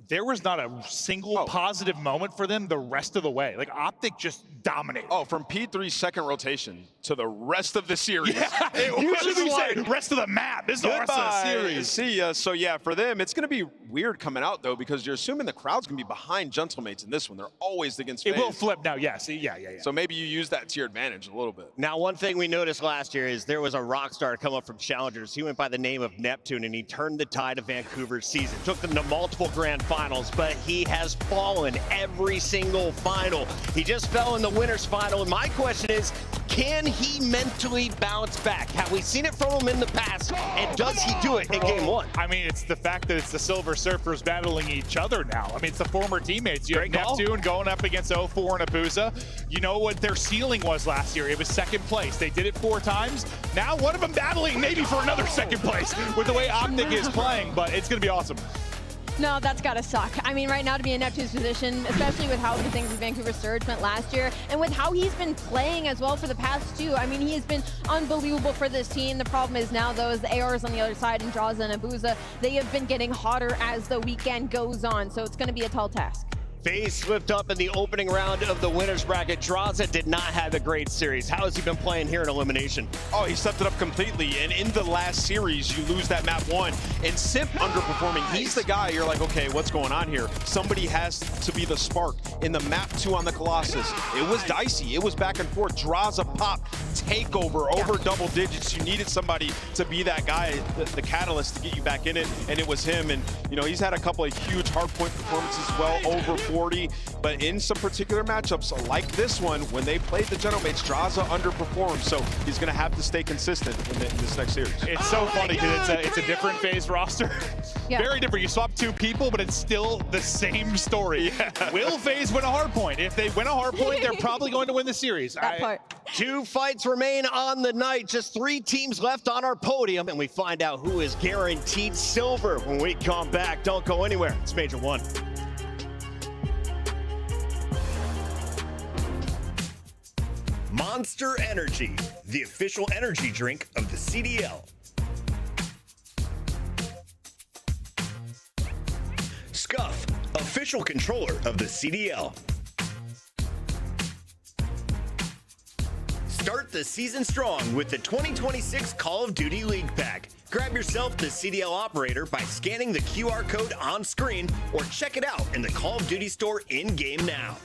there was not a single positive moment for them the rest of the way. Like, Optic just dominated. Oh, from P3's second rotation to the rest of the series. Yeah, usually we say rest of the map. This is the rest of the series. See ya. So, yeah, for them, it's going to be weird coming out, though, because you're assuming the crowd's going to be behind Gentlemates in this one. They're always against FaZe. It will flip now, yes. Yeah. So maybe you use that to your advantage a little bit. Now, one thing we noticed last year is there was a rock star come up from Challengers. He went by the name of Neptune, and he turned the tide of Vancouver's season. Took them to multiple grand finals, but he has fallen every single final. He just fell in the winner's final, and my question is, can he mentally bounce back? Have we seen it from him in the past, and does he do it in game 1? I mean, it's the fact that it's the Silver Surfers battling each other now. I mean, it's the former teammates. You have Neptune going up against 0-4 and Abuza. You know what their ceiling was last year? It was 2nd place. They did it 4 times. Now one of them battling maybe for another 2nd place with the way Optic is playing, but it's going to be awesome. No, that's got to suck. I mean, right now to be in Neptune's position, especially with how the things with Vancouver Surge went last year, and with how he's been playing as well for the past 2. I mean, he has been unbelievable for this team. The problem is now, though, is the ARs on the other side, and Draza and Abuza, they have been getting hotter as the weekend goes on, so it's going to be a tall task. FaZe slipped up in the opening round of the winner's bracket. Draza did not have a great series. How has he been playing here in elimination? Oh, he stepped it up completely. And in the last series, you lose that map 1. And Simp underperforming. He's the guy you're like, okay, what's going on here? Somebody has to be the spark. In the map 2 on the Colossus, it was dicey. It was back and forth. Draza pop, takeover, over double digits. You needed somebody to be that guy, the catalyst to get you back in it. And it was him. And, you know, he's had a couple of huge hardpoint performances as well, over 40, but in some particular matchups like this one, when they played the Genomates, Drazah underperformed, so he's going to have to stay consistant in this next series. It's so funny because it's a different phase roster. Yeah. Very different. You swap two people, but it's still the same story. Yeah. Will FaZe win a hard point? If they win a hard point, they're probably going to win the series. That part. 2 fights remain on the night. Just 3 teams left on our podium, and we find out who is guaranteed silver when we come back. Don't go anywhere. It's Major One. Monster Energy, the official energy drink of the CDL. Scuff, official controller of the CDL. Start the season strong with the 2026 Call of Duty League Pack. Grab yourself the CDL operator by scanning the QR code on screen or check it out in the Call of Duty store in-game now.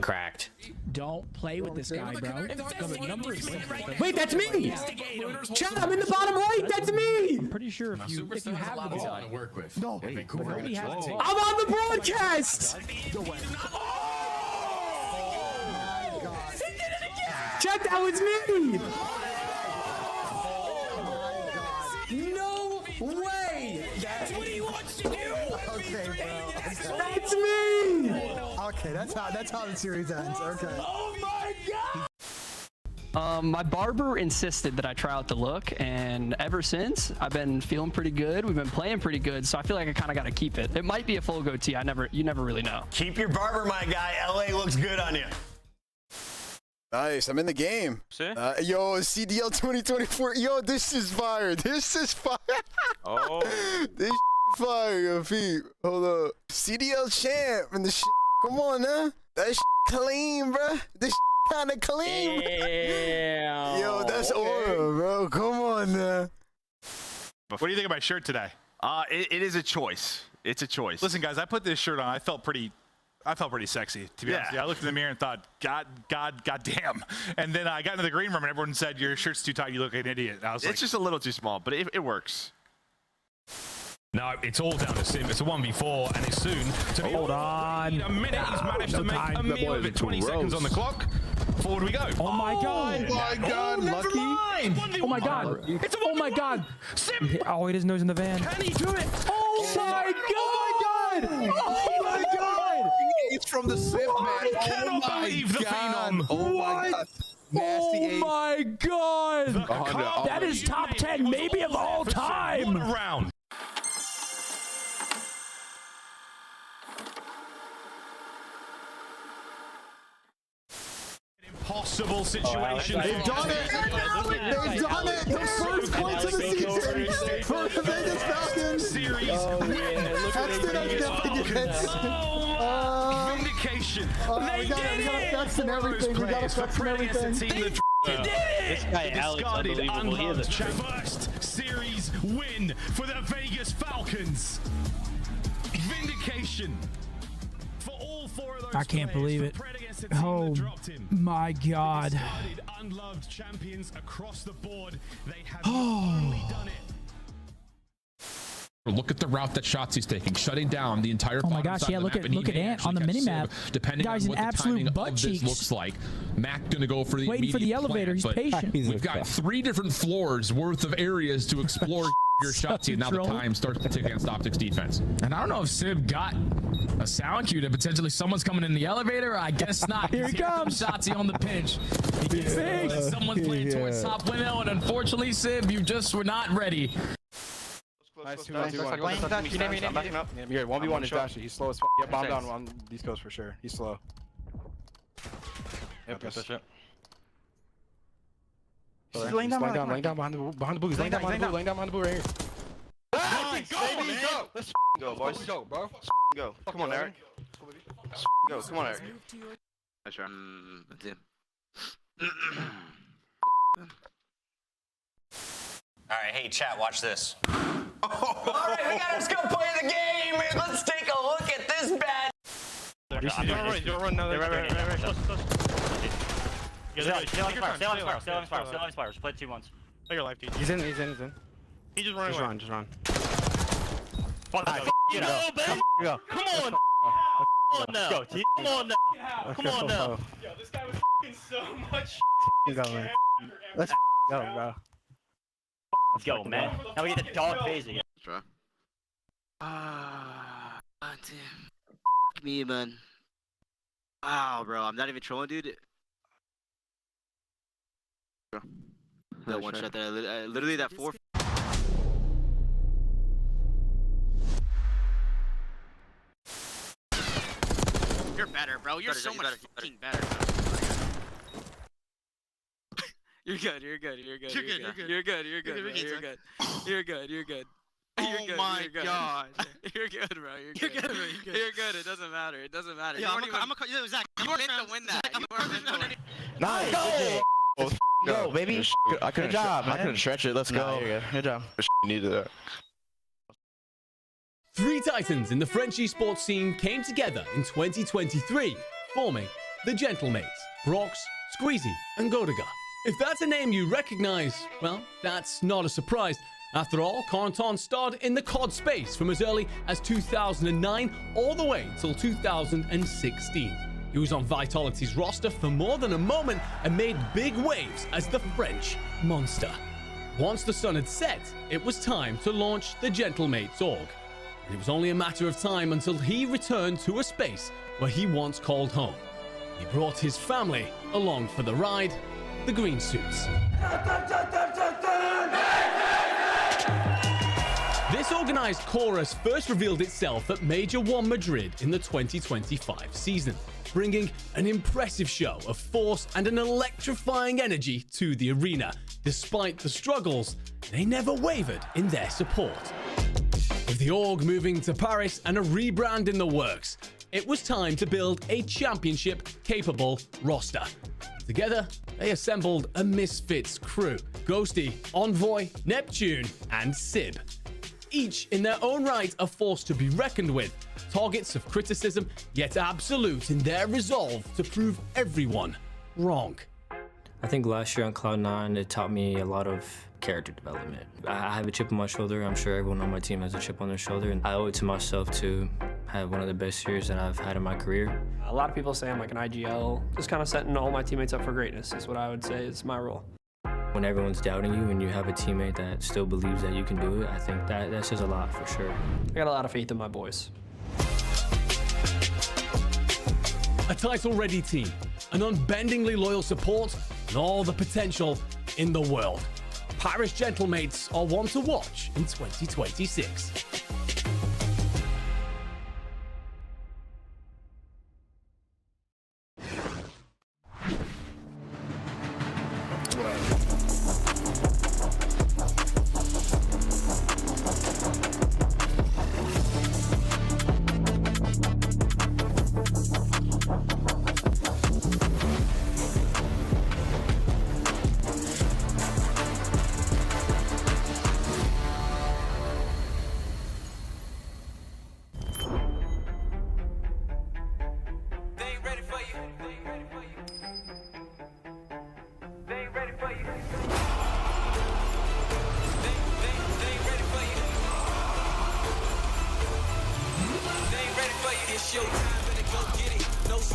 Cracked. Don't play with this guy, bro. Wait, that's me! Chat, I'm in the bottom right! That's me! I'm pretty sure if you have the ball. to work with. No, cool. I'm on the broadcast! Chat, that was me! No way! That's what he wants to do! Okay, bro. That's me! Okay, that's how the series ends. Okay. Oh my god! My barber insisted that I try out the look, and ever since I've been feeling pretty good. We've been playing pretty good, so I feel like I kind of got to keep it. It might be a full goatee. You never really know. Keep your barber, my guy. LA looks good on you. Nice, I'm in the game. Yo, CDL 2024. Yo, this is fire. This is fire. Oh. This fire, yo, feet. Hold up. CDL champ and the shit. Come on, huh? That shit clean, bro. This kind of clean. Damn. Yo, that's aura, bro. Come on, now. What do you think of my shirt today? It is a choice. It's a choice. Listen, guys, I put this shirt on. I felt pretty sexy, to be honest. Yeah, I looked in the mirror and thought, God damn. And then I got into the green room and everyone said, your shirt's too tight. You look like an idiot. And I was like, it's just a little too small, but it works. No, it's all down to Sim. It's a 1v4, and it's soon to be. Hold on. A minute. He's managed to make a meal of it. 20 seconds on the clock. Forward we go. Oh my god. Oh my god, Lucky. Oh my god. It's a oh my god. Sim. Oh, he doesn't know he's in the van. Can he do it? Oh my god. Oh my god. It's from the Sip, man. I cannot believe the phenom. Oh my god. Oh my god. That is top 10 maybe of all time. One round. Impossible situation. They've done it. They've done it. The first points of the season for the Vegas Falcons. Series Vindication. We got effects and everything. We got effects and everything. This guy Alex, unbelievable. He is a first series win for the Vegas Falcons. Vindication. I can't believe it. Oh my god. Unloved champions across the board. They have only done it Look at the route that Shotzzy's taking, shutting down the entire. Oh my gosh, yeah, look at Ant on the minimap. Depending Guy's on what an the absolute timing butt of this cheeks. looks like, Mac gonna go for the Waiting for the immediate elevator. plan, He's but patient. We've got 3 different floors worth of areas to explore your Shotzzy, and now the time starts to tick against Optic's defense. And I don't know if Sib got a sound cue that potentially someone's coming in the elevator. I guess not. Here he comes. Shotzzy on the pinch. He gets someone's playing towards top window, and unfortunately, Sib, you just were not ready. Nice, 2-1. I'm backing up. Yeah, 1v1 is Dashy. He's slow as fuck. Yeah, bomb down on these coast for sure. He's slow. Yep, that's it. He's laying down behind the boo. He's laying down behind the boo right here. Nice, baby, go! Let's go, boys. Go, bro. Go. Come on, Eric. Go. Come on, Eric. That's right. That's him. All right, hey chat, watch this. All right, we gotta go play the game. Let's take a look at this bad. Don't run now. Right. Stay on Spiral. Just play 2 months. Play your life, dude. He's in. He's just running away. Just run. Get out, baby. Go. Come on. Come on now. Yo, this guy was so much. Go, man. Let's go, bro. Let's go, man. Now we get the dog phase again. Try. Damn. Me, man. Wow, bro. I'm not even trolling, dude. That one shot there. Literally that 4. You're better, bro. You're so much fucking better. You're good. You're good, God. You're good, bro. You're good. It doesn't matter. Yeah, I'm gonna Zach. You weren't meant to win that. Nice. Go, baby. Good job, man. I couldn't stretch it. Let's go. Good job. Needed that. 3 titans in the French esports scene came together in 2023, forming the Gentlemates, Brox, Squeezy, and Godaga. If that's a name you recognize, well, that's not a surprise. After all, Conton starred in the COD space from as early as 2009 all the way till 2016. He was on Vitality's roster for more than a moment and made big waves as the French monster. Once the sun had set, it was time to launch the Gentlemates org. And it was only a matter of time until he returned to a space where he once called home. He brought his family along for the ride, the green suits. This organized chorus first revealed itself at Major One Madrid in the 2025 season, bringing an impressive show of force and an electrifying energy to the arena. Despite the struggles, they never wavered in their support. With the org moving to Paris and a rebrand in the works, it was time to build a championship-capable roster. Together, they assembled a Misfits crew: Ghosty, Envoy, Neptune, and Sib. Each in their own right a force to be reckoned with, targets of criticism, yet absolute in their resolve to prove everyone wrong. I think last year on Cloud9, it taught me a lot of character development. I have a chip on my shoulder. I'm sure everyone on my team has a chip on their shoulder, and I owe it to myself to have one of the best years that I've had in my career. A lot of people say I'm like an IGL, just kind of setting all my teammates up for greatness is what I would say is my role. When everyone's doubting you and you have a teammate that still believes that you can do it, I think that says a lot for sure. I got a lot of faith in my boys. A title-ready team, an unbendingly loyal support, and all the potential in the world. Paris Gentlemates are one to watch in 2026.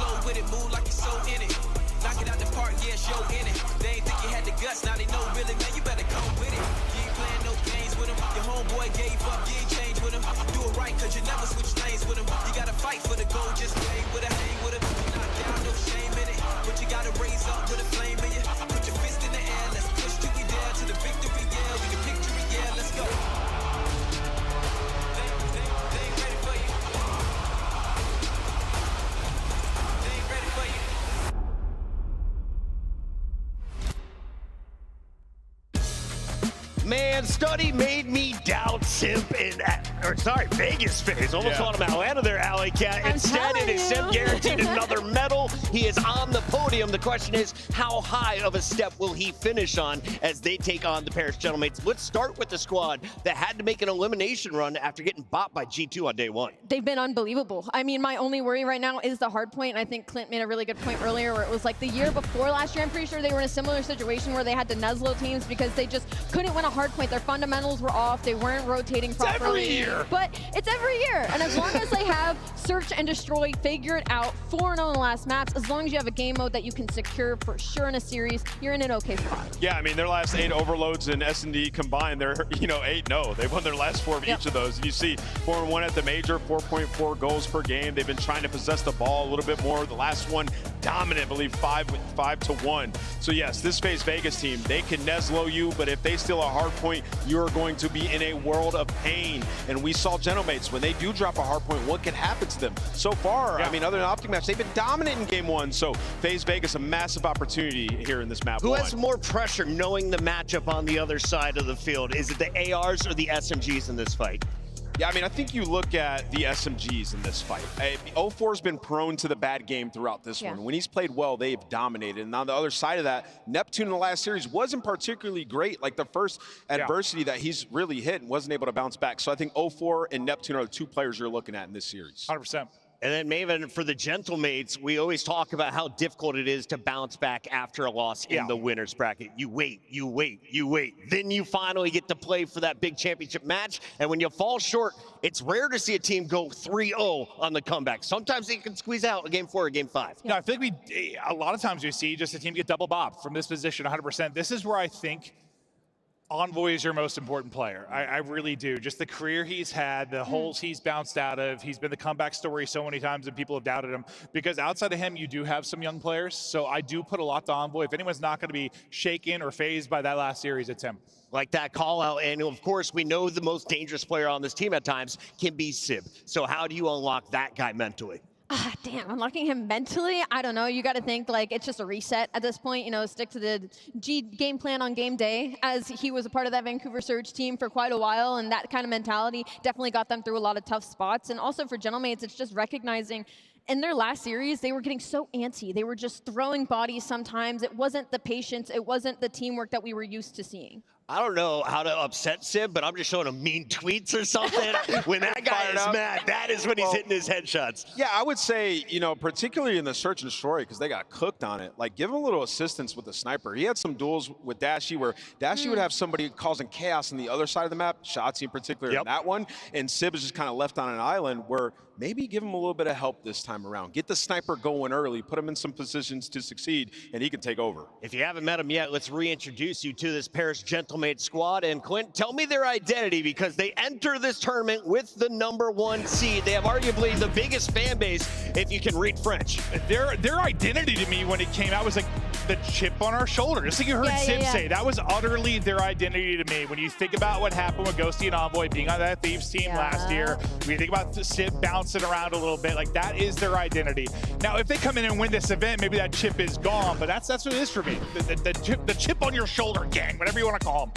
flow with it, move like you're so in it. Knock it out the park, yeah, show in it. They ain't think you had the guts, now they know really, man, you better come with it. You ain't playing no games with him. Your homeboy gave up, you ain't changed with him. Do it right, cause you never switch lanes with him. You gotta fight for the goal, just hang with it, hang with it. Knock down, no shame in it. But you gotta raise up with a flame in you. Put your fist in the air, let's push till we dare to the victory, yeah. We can picture it, yeah, let's go. They ain't ready for you. They ain't ready for you. Man, study made me doubt Simp in, Vegas phase. Almost called him Atlanta there, Alley Cat. Instead, it is Simp guaranteed another medal. He is on the podium. The question is, how high of a step will he finish on as they take on the Paris Gentlemates? Let's start with the squad that had to make an elimination run after getting bopped by G2 on day one. They've been unbelievable. I mean, my only worry right now is the hard point, and I think Clint made a really good point earlier where it was like the year before last year, I'm pretty sure they were in a similar situation where they had to Nuzlo teams because they just couldn't win a hard point. Their fundamentals were off. They weren't rotating properly. Every year. But it's every year. And as long as they have search and destroy, figure it out, 4-0 in the last maps, as long as you have a game mode that you can secure for sure in a series, you're in an okay spot. Yeah, I mean, their last 8 overloads in S&D combined, they're, 8-0. They won their last 4 of each of those. And you see 4-1 at the major, 4.4 goals per game. They've been trying to possess the ball a little bit more. The last one, dominant, I believe, 5-1. So yes, this FaZe Vegas team, they can Neslo you, but if they steal a hard point, you're going to be in a world of pain. And we saw Gentlemates, when they do drop a hard point, what can happen to them? So far, I mean, other than Optic match, they've been dominant in game 1. So FaZe Vegas, a massive opportunity here in this map. Who has more pressure knowing the matchup on the other side of the field? Is it the ARs or the SMGs in this fight? Yeah, I mean, I think you look at the SMGs in this fight. 0-4's been prone to the bad game throughout this one. When he's played well, they've dominated. And on the other side of that, Neptune in the last series wasn't particularly great. Like the first adversity that he's really hit and wasn't able to bounce back. So I think 0-4 and Neptune are the 2 players you're looking at in this series. 100%. And then Maven, for the Gentlemates, we always talk about how difficult it is to bounce back after a loss in the winner's bracket. You wait, you wait, you wait. Then you finally get to play for that big championship match. And when you fall short, it's rare to see a team go 3-0 on the comeback. Sometimes they can squeeze out a game 4 or game 5. No, I think a lot of times we see just a team get double bopped from this position 100%. This is where I think Envoy is your most important player. I really do. Just the career he's had, the holes he's bounced out of. He's been the comeback story so many times and people have doubted him. Because outside of him, you do have some young players. So I do put a lot to Envoy. If anyone's not going to be shaken or phased by that last series, it's him. Like that call out. And of course, we know the most dangerous player on this team at times can be Sib. So how do you unlock that guy mentally? Damn, unlocking him mentally, I don't know. You got to think like it's just a reset at this point. Stick to the G game plan on game day, as he was a part of that Vancouver Surge team for quite a while, and that kind of mentality definitely got them through a lot of tough spots. And also for Gentlemates, it's just recognizing in their last series, they were getting so antsy. They were just throwing bodies sometimes. It wasn't the patience. It wasn't the teamwork that we were used to seeing. I don't know how to upset Sib, but I'm just showing him mean tweets or something. When that guy is mad, that is when he's hitting his headshots. Yeah, I would say, particularly in the search and destroy, because they got cooked on it, like give him a little assistance with the sniper. He had some duels with Dashy where Dashy would have somebody causing chaos on the other side of the map, Shotzi in particular in that one, and Sib is just kind of left on an island where maybe give him a little bit of help this time around. Get the sniper going early, put him in some positions to succeed, and he can take over. If you haven't met him yet, let's reintroduce you to this Paris Gentlemate squad. And Clint, tell me their identity, because they enter this tournament with the #1 seed. They have arguably the biggest fan base, if you can read French. Their identity to me when it came out was like the chip on our shoulder. Just like you heard Sib say, that was utterly their identity to me. When you think about what happened with Ghosty and Envoy being on that Thieves team last year, when you think about Sib bouncing around a little bit, like that is their identity. Now, if they come in and win this event, maybe that chip is gone, but that's what it is for me. The chip on your shoulder gang, whatever you want to call them.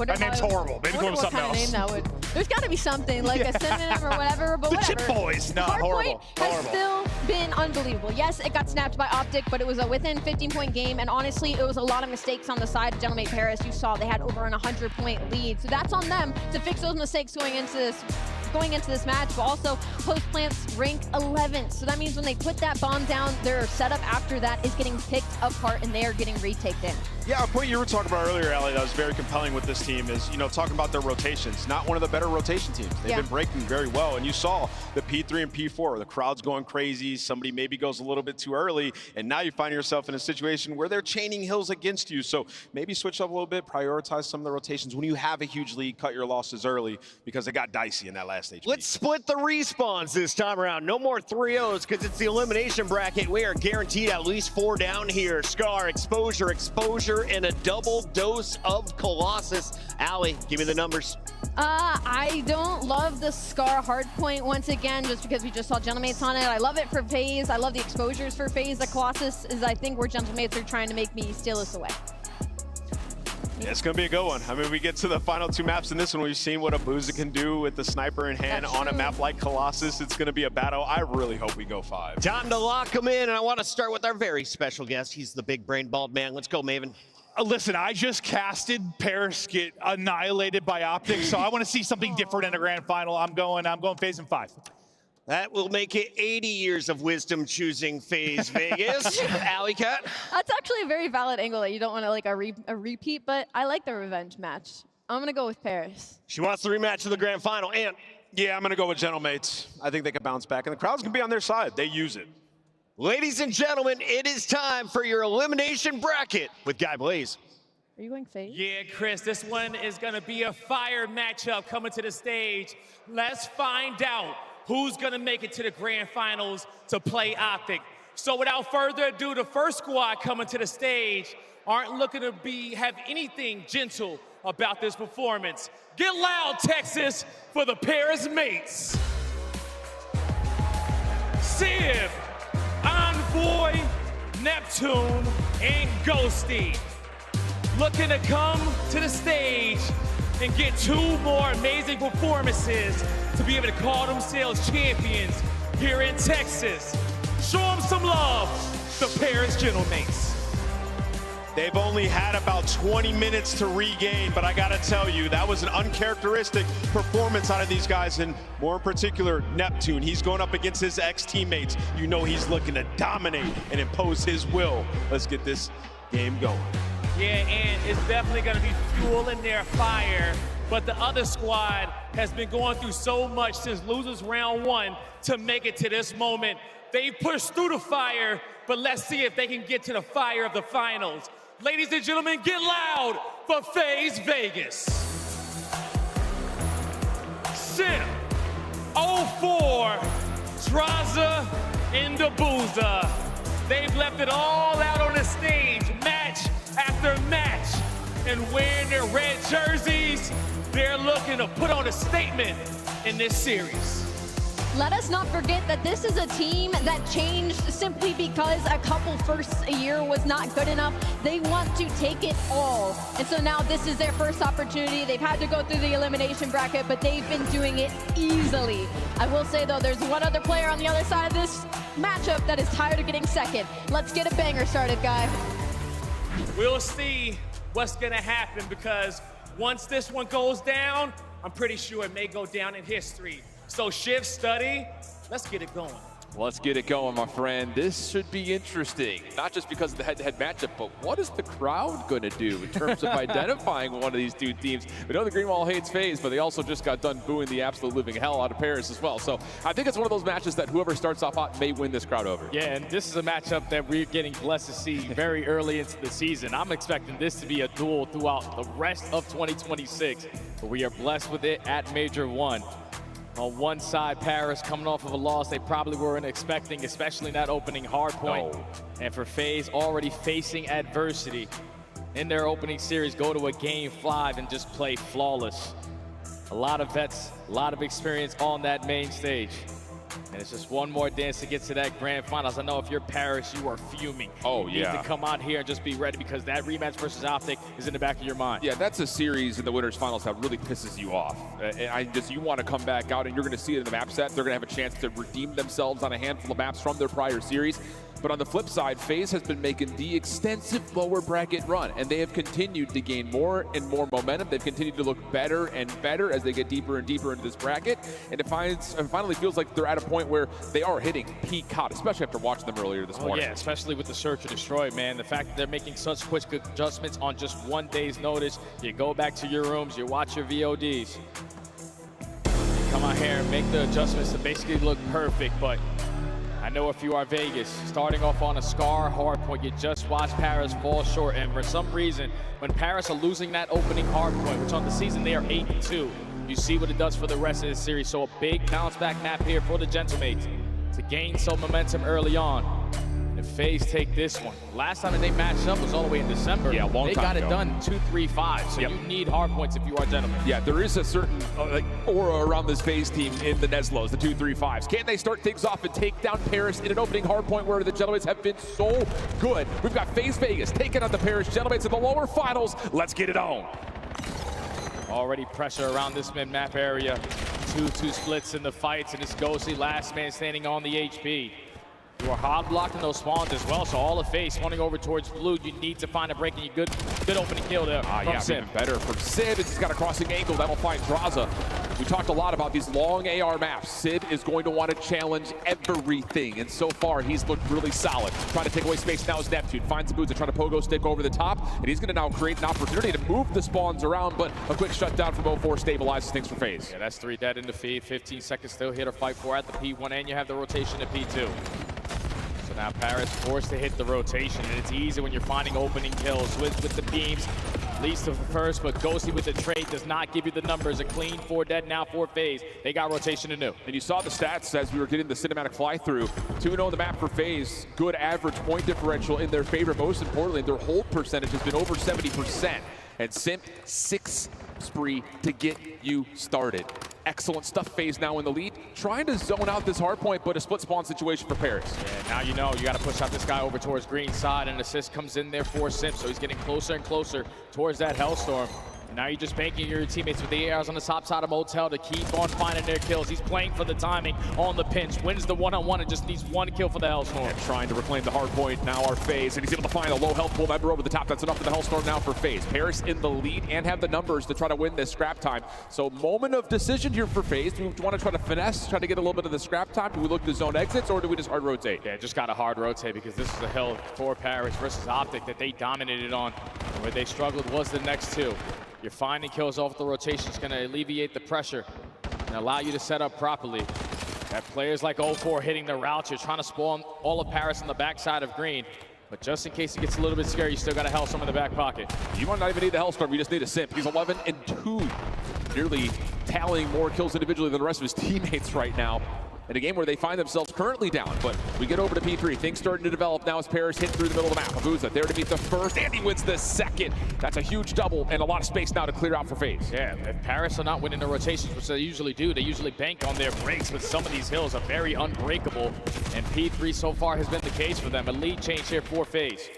That name's horrible. Maybe call them something else. There's got to be something like a synonym or whatever, but whatever. Chip Boys. No, Hardpoint has still been unbelievable. Yes, it got snapped by Optic, but it was a within 15-point game, and honestly, it was a lot of mistakes on the side of Gentlemate Paris. You saw they had over an 100-point lead, so that's on them to fix those mistakes going into this match. But also, Post Plants rank 11th, so that means when they put that bomb down, their setup after that is getting picked apart, and they are getting retaken in. Yeah, a point you were talking about earlier, Ali, that was very compelling with this team is, you know, talking about their rotations. Not one of the better rotation teams. They've been breaking very well. And you saw the P3 and P4, the crowd's going crazy. Somebody maybe goes a little bit too early. And now you find yourself in a situation where they're chaining hills against you. So maybe switch up a little bit, prioritize some of the rotations. When you have a huge lead, cut your losses early because it got dicey in that last stage. Let's split the respawns this time around. No more 3-0s because it's the elimination bracket. We are guaranteed at least 4 down here. Scar, exposure, and a double dose of Colossus. Ali, give me the numbers. I don't love the Scar hardpoint once again, just because we just saw Gentlemates on it. I love it for FaZe. I love the exposures for FaZe. The Colossus is, I think, where Gentlemates are trying to make me steal this away. Yeah, it's going to be a good one. I mean, we get to the final 2 maps in this one. We've seen what Abuza can do with the sniper in hand on a map like Colossus. It's going to be a battle. I really hope we go 5. Time to lock him in, and I want to start with our very special guest. He's the big brain bald man. Let's go, Maven. Listen, I just casted Paris get annihilated by Optic, so I want to see something different in a grand final. I'm going FaZe in 5. That will make it 80 years of wisdom choosing FaZe Vegas. Alley Cat? That's actually a very valid angle that you don't want to like a repeat, but I like the revenge match. I'm going to go with Paris. She wants the rematch of the grand final. And yeah, I'm going to go with Gentlemates. I think they can bounce back, and the crowd's going to be on their side. They use it. Ladies and gentlemen, it is time for your elimination bracket with Guy Blaze. Are you going FaZe? Yeah, Chris, this one is going to be a fire matchup coming to the stage. Let's find out who's going to make it to the grand finals to play Optic. So without further ado, the first squad coming to the stage aren't looking to have anything gentle about this performance. Get loud, Texas, for the Paris mates. Civ, Envoy, Neptune, and Ghosty. Looking to come to the stage and get 2 more amazing performances to be able to call themselves champions here in Texas. Show them some love, the Paris Gentlemates. They've only had about 20 minutes to regain, but I gotta tell you, that was an uncharacteristic performance out of these guys, and more in particular, Neptune. He's going up against his ex-teammates. You know he's looking to dominate and impose his will. Let's get this game going. Yeah, and it's definitely gonna be fueling their fire, but the other squad has been going through so much since losers round 1 to make it to this moment. They pushed through the fire, but let's see if they can get to the fire of the finals. Ladies and gentlemen, get loud for FaZe Vegas. Sim, 04, Traza, and Abuza. They've left it all out on the stage, match after match. And wearing their red jerseys, they're looking to put on a statement in this series. Let us not forget that this is a team that changed simply because a couple firsts a year was not good enough. They want to take it all. And so now this is their first opportunity. They've had to go through the elimination bracket, but they've been doing it easily. I will say, though, there's one other player on the other side of this matchup that is tired of getting second. Let's get a banger started, Guy. We'll see what's going to happen, because once this one goes down, I'm pretty sure it may go down in history. So Shiv, Study, let's get it going. Let's get it going, my friend. This should be interesting, not just because of the head-to-head matchup, but what is the crowd going to do in terms of identifying one of these 2 teams? We know the Green Wall hates FaZe, but they also just got done booing the absolute living hell out of Paris as well. So I think it's one of those matches that whoever starts off hot may win this crowd over. Yeah, and this is a matchup that we're getting blessed to see very early into the season. I'm expecting this to be a duel throughout the rest of 2026, but we are blessed with it at Major 1. On one side, Paris coming off of a loss they probably weren't expecting, especially in that opening hard point. No. And for FaZe, already facing adversity in their opening series, go to a game 5 and just play flawless. A lot of vets, a lot of experience on that main stage. And it's just one more dance to get to that grand finals. I know if you're Paris, you are fuming. Oh, you yeah. need to come out here and just be ready, because that rematch versus Optic is in the back of your mind. Yeah, that's a series in the winners finals that really pisses you off. And you want to come back out, and you're going to see it in the map set. They're going to have a chance to redeem themselves on a handful of maps from their prior series. But on the flip side, FaZe has been making the extensive lower bracket run, and they have continued to gain more and more momentum. They've continued to look better and better as they get deeper and deeper into this bracket, and it finally feels like they're at a point where they are hitting peak COD, especially after watching them earlier this morning. Yeah, especially with the Search and Destroy, man. The fact that they're making such quick adjustments on just 1 day's notice. You go back to your rooms, you watch your VODs. You come out here and make the adjustments to basically look perfect, but I know if you are Vegas, starting off on a Scar hardpoint, you just watched Paris fall short, and for some reason, when Paris are losing that opening hardpoint, which on the season they are 8-2, you see what it does for the rest of the series. So a big bounce back map here for the Gentlemates to gain some momentum early on. And FaZe take this one. Last time they matched up was all the way in December. Yeah, long they time got ago. it done 2-3-5. So you need hard points if you are Gentlemen. Yeah, there is a certain aura around this FaZe team in the Neslos, the 2-3-5s. Can they start things off and take down Paris in an opening hardpoint where the Gentlemen have been so good? We've got FaZe Vegas taking on the Paris Gentlemen in the lower finals. Let's get it on. Already pressure around this mid-map area. 2-2 splits in the fights, and it's Ghosty, last man standing on the HP. You are hard blocking those spawns as well, so all of FaZe spawning over towards blue. You need to find a break, and you good opening kill there from Yeah, Sim. even better from Sid. He's got a crossing angle that'll find Draza. We talked a lot about these long AR maps. Sid is going to want to challenge everything, and so far he's looked really solid. Trying to take away space now is Neptune. Finds Abuza, trying to pogo stick over the top, and he's going to now create an opportunity to move the spawns around, but a quick shutdown from 04 stabilizes things for FaZe. Yeah, that's 3 dead in the feed. 15 seconds still here to fight for at the P1, and you have the rotation to P2. So now Paris forced to hit the rotation, and it's easy when you're finding opening kills with the beams. Leads to the first, but Ghosty with the trade does not give you the numbers. A clean 4 dead now for FaZe. They got rotation to new. And you saw the stats as we were getting the cinematic fly-through. 2-0 the map for FaZe. Good average point differential in their favor. Most importantly, their hold percentage has been over 70%. And Simp, 6 spree to get you started. Excellent stuff. FaZe now in the lead. Trying to zone out this hard point, but a split spawn situation for Paris. Yeah, now you know you got to push out this guy over towards green side, and assist comes in there for Simp, so he's getting closer and closer towards that Hellstorm. And now you're just banking your teammates with the ARs on the top side of Motel to keep on finding their kills. He's playing for the timing on the pinch, wins the one-on-one, and just needs 1 kill for the Hellstorm. And trying to reclaim the hard point now are FaZe, and he's able to find a low health pool member over the top. That's enough for the Hellstorm now for FaZe. Paris in the lead and have the numbers to try to win this scrap time. So moment of decision here for FaZe. Do we want to try to finesse, try to get a little bit of the scrap time? Do we look to zone exits, or do we just hard rotate? Yeah, just got to hard rotate because this is a hill for Paris versus Optic that they dominated on. Where they struggled was the next 2. You're finding kills off the rotation. It's going to alleviate the pressure and allow you to set up properly. Have players like 04 hitting the routes. You're trying to spawn all of Paris on the backside of green. But just in case it gets a little bit scary, you still got a Hellstorm in the back pocket. You might not even need the Hellstorm. You just need a Simp. He's 11-2. Nearly tallying more kills individually than the rest of his teammates right now. In a game where they find themselves currently down, but we get over to P3. Things starting to develop now as Paris hit through the middle of the map. Abuza there to meet the first, and he wins the second. That's a huge double and a lot of space now to clear out for FaZe. Yeah, if Paris are not winning the rotations, which they usually do, they usually bank on their breaks, but some of these hills are very unbreakable, and P3 so far has been the case for them. A lead change here for FaZe.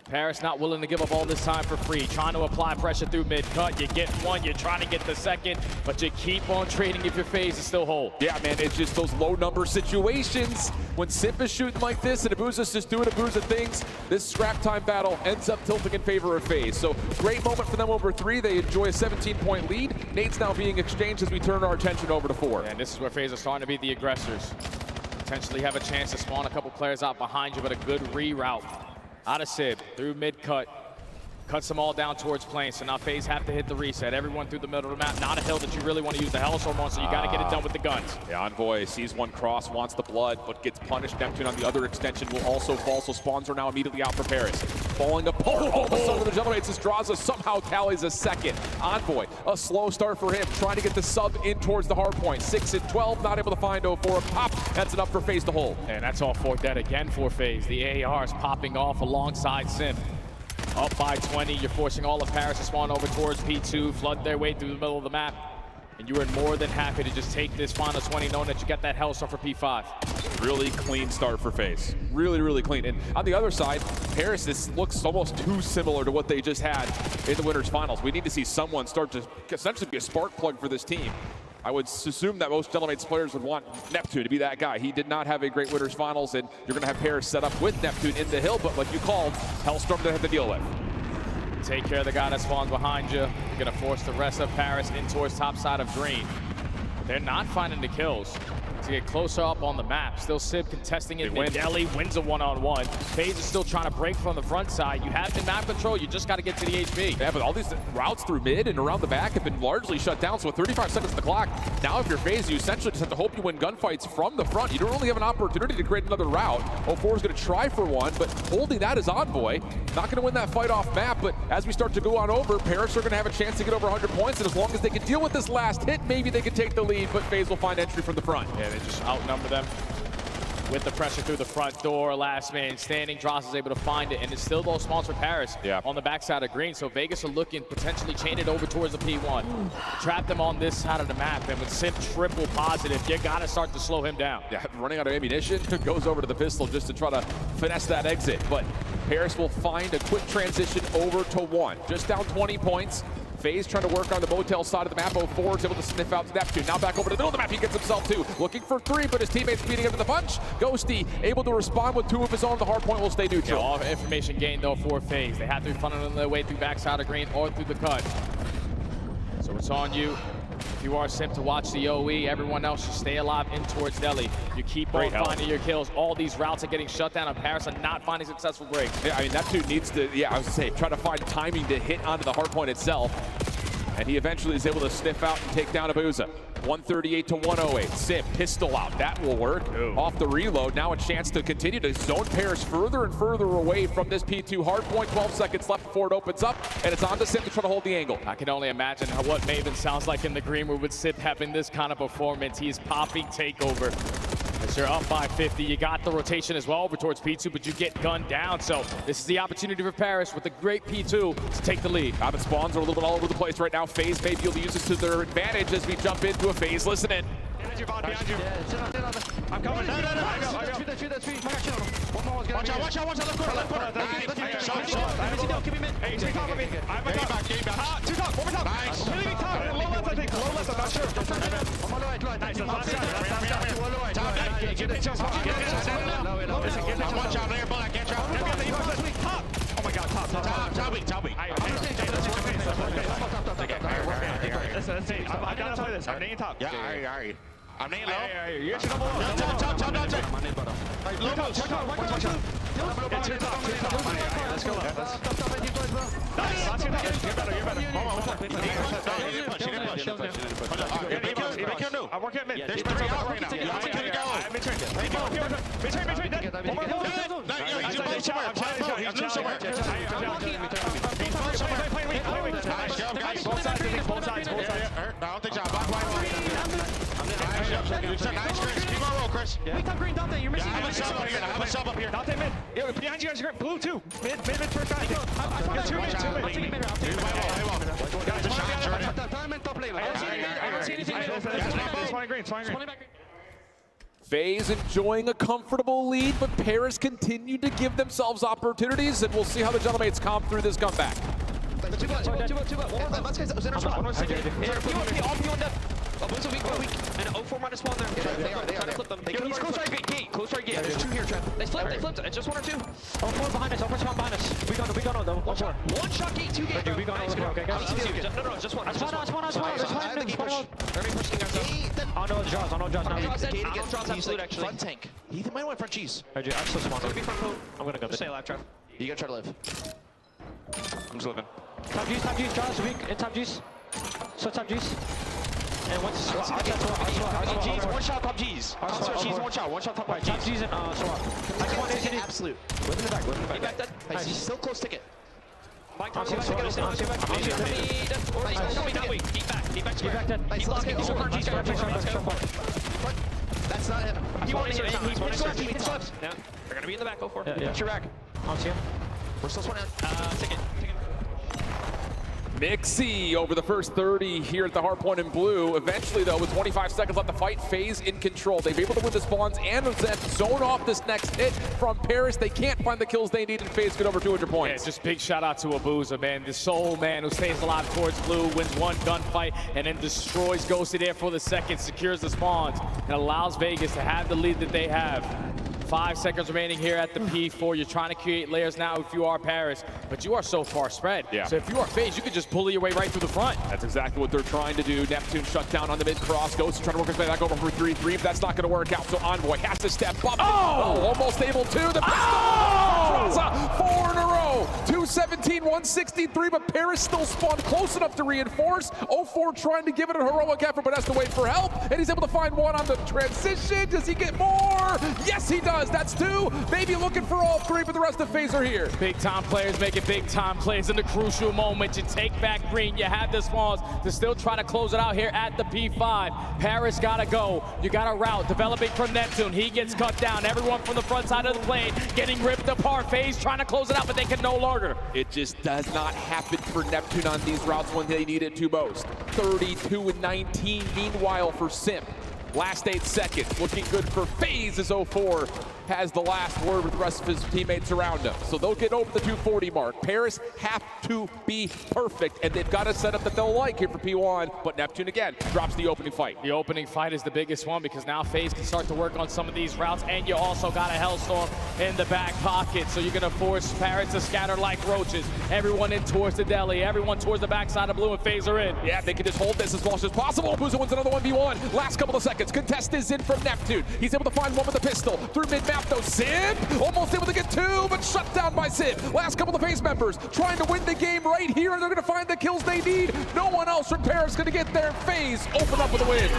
Paris not willing to give up all this time for free, trying to apply pressure through mid-cut. You get 1, you're trying to get the second, but you keep on trading if your FaZe is still whole. Yeah, man, it's just those low number situations. When Simp is shooting like this and Abuza's just doing Abuza things, this scrap time battle ends up tilting in favor of FaZe. So great moment for them over 3. They enjoy a 17-point lead. Nate's now being exchanged as we turn our attention over to 4. And this is where FaZe are starting to be the aggressors. Potentially have a chance to spawn a couple players out behind you, but a good reroute. Out of Sib, through mid-cut, cuts them all down towards plane. So now FaZe have to hit the reset. Everyone through the middle of the map. Not a hill that you really want to use the Hellstorm on, so you got to get it done with the guns. Yeah, Envoy sees one cross, wants the blood, but gets punished. Neptune on the other extension will also fall, so spawns are now immediately out for Paris. Falling apart, all of a sudden the Gentlemates as Draza somehow tallies a second. Envoy, a slow start for him, trying to get the sub in towards the hard point. 6-12, not able to find 04 a pop. That's enough for FaZe to hold. And that's all 4 dead again for FaZe. The ARs popping off alongside Sim. Up by 20, you're forcing all of Paris to spawn over towards P2, flood their way through the middle of the map. And you are more than happy to just take this final 20, knowing that you got that Hellstorm for P5. Really clean start for FaZe. Really, really clean. And on the other side, Paris, this looks almost too similar to what they just had in the Winners Finals. We need to see someone start to essentially be a spark plug for this team. I would assume that most Gentlemates players would want Neptune to be that guy. He did not have a great winners finals, and you're going to have Paris set up with Neptune in the hill, but like you called, Hellstorm to have to deal with. Take care of the guy that spawns behind you. You're going to force the rest of Paris in towards top side of green. They're not finding the kills to get closer up on the map. Still Sib contesting it. Deli wins a one-on-one. FaZe is still trying to break from the front side. You have the map control. You just got to get to the HP. Yeah, but all these routes through mid and around the back have been largely shut down. So with 35 seconds on the clock, now if you're FaZe, you essentially just have to hope you win gunfights from the front. You don't really have an opportunity to create another route. 04 is going to try for one, but holding that is Envoy. Not going to win that fight off map, but as we start to go on over, Paris are going to have a chance to get over 100 points, and as long as they can deal with this last hit, maybe they can take the lead, but FaZe will find entry from the front. Yeah, they just outnumber them with the pressure through the front door. Last man standing. Dross is able to find it, and it's still those spawns for Paris on the backside of green. So Vegas are looking potentially chain it over towards the P1. Trap them on this side of the map, and with Simp triple positive, you got to start to slow him down. Yeah, running out of ammunition, goes over to the pistol just to try to finesse that exit. But Paris will find a quick transition over to one. Just down 20 points. FaZe trying to work on the Motel side of the map. 04 is able to sniff out to Neptune. Now back over to the middle of the map. He gets himself two. Looking for three, but his teammates beating him to the punch. Ghosty able to respond with two of his own. The hard point will stay neutral. Yeah, all information gained though for FaZe. They have to be funneling their way through backside of green or through the cut. So it's on you. If you are Simp to watch the OE, everyone else should stay alive in towards Deli. You keep on finding your kills. All these routes are getting shut down, and Paris are not finding successful breaks. Yeah, I mean, Neptune needs to, I was going to say, try to find timing to hit onto the hard point itself. And he eventually is able to sniff out and take down Abuza. 138 to 108. Simp, pistol out. That will work. Off the reload. Now a chance to continue to zone Paris further and further away from this P2 hard point. 12 seconds left before it opens up. And it's on to Simp to try to hold the angle. I can only imagine what Maven sounds like in the green room with Simp having this kind of performance. He is popping takeover. As you're up by 50, you got the rotation as well over towards P2, but you get gunned down. So this is the opportunity for Paris with a great P2 to take the lead. The spawns are a little bit all over the place right now. FaZe may be able to use this to their advantage as we jump into a FaZe. Listen in. Behind you. I'm coming. No. One more. Watch out. Left corner. Give me mid. Hey, take top of me. I'm a top. Two top. One more top. Nice. Really big top. Low left, I think. Low left, I'm not sure. I'm on the right. Nice. Watch out there, Black. Get out. Top. Oh my God, top. Top weak. Listen, I'm gonna tell you this. I'm nailing top. Yeah, alright. I'm nailing low. You're top. Low. Check out. Watch out. Let's go. Nice. You're better. I'm working at mid. There's three out right now. I'm gonna go. I'm mid-turn. Both sides. I don't think so. Nice, Chris. Keep on roll, Chris. Wait, top green, Dante. You're missing. I have a sub up here. Dante mid. Yo, behind you guys. Blue too. Mid first guy. Two mid. Guys, a shot, Jordan. I don't see anything. It's fine green. FaZe enjoying a comfortable lead, but Paris continued to give themselves opportunities, and we'll see how the Gentlemates comp through this comeback. Two butt. Weak. And 04 minus one there. They are. Flip them. He's close right gate. There's two here, Trap. They flipped. It's just one or two. 04 behind us. 04 behind us. We got no though. One shot gate, two gate. We got no. Okay, guys. No, just one. There's one. Every pushing guys up. I know Jaws. Now Jaws absolute actually. Front tank. He might want front cheese. I'm so smart. I'm gonna go. Stay alive, Trap. You gotta try to live. I'm just living. Top juice, Jaws weak. And top juice. So top juice. And one shot top G's. One shot top right. Top G's and swap. I can take it absolute. Live in the back. Nice. He's still close ticket. Mike, Keep back. That's not him. He's slips. Yeah. They're gonna be in the back. Go for it. Get your rack. On to you. We're still swanning. Ticket. Mixi over the first 30 here at the hardpoint in blue. Eventually, though, with 25 seconds left to fight, FaZe in control. They've been able to win the spawns and then zone off this next hit from Paris. They can't find the kills they need, and FaZe get over 200 points. Yeah, just big shout out to Abuza, man. The sole man who stays alive towards blue, wins one gunfight, and then destroys Ghosty there for the second, secures the spawns, and allows Vegas to have the lead that they have. 5 seconds remaining here at the P4. You're trying to create layers now if you are Paris, but you are so far spread. Yeah. So if you are FaZe, you could just bully your way right through the front. That's exactly what they're trying to do. Neptune shut down on the mid-cross. Ghost trying to work his way back over for 3-3, but that's not going to work out. So Envoy has to step up. Oh, almost able to. The Traza, 4 in a row. 217, 163, but Paris still spawned close enough to reinforce. 04 trying to give it a heroic effort, but has to wait for help, and he's able to find one on the transition. Does he get more? Yes, he does. That's 2. Maybe looking for all 3, but the rest of FaZe are here. Big time players making big time plays in the crucial moment. You take back green. You have the spawns to still try to close it out here at the P5. Paris gotta go. You got a route developing from Neptune. He gets cut down. Everyone from the front side of the plane getting ripped apart. FaZe trying to close it out, but they can no longer. It just does not happen for Neptune on these routes when they need it to most. 32 and 19 meanwhile for Simp. Last 8 seconds, looking good for FaZe as 04 has the last word with the rest of his teammates around him. So they'll get over the 240 mark. Paris have to be perfect, and they've got a setup that they'll like here for P1, but Neptune again drops the opening fight. The opening fight is the biggest one because now FaZe can start to work on some of these routes, and you also got a Hellstorm in the back pocket, so you're gonna force Paris to scatter like roaches. Everyone in towards the deli, everyone towards the backside of blue, and FaZe are in. Yeah, they can just hold this as long as possible. Abuza wins another 1v1. Last couple of seconds, contest is in from Neptune. He's able to find one with a pistol through mid-map though. Simp almost able to get 2, but shut down by Simp. Last couple of FaZe members trying to win the game right here, and they're gonna find the kills they need. No one else from Paris gonna get there. FaZe open up with a win.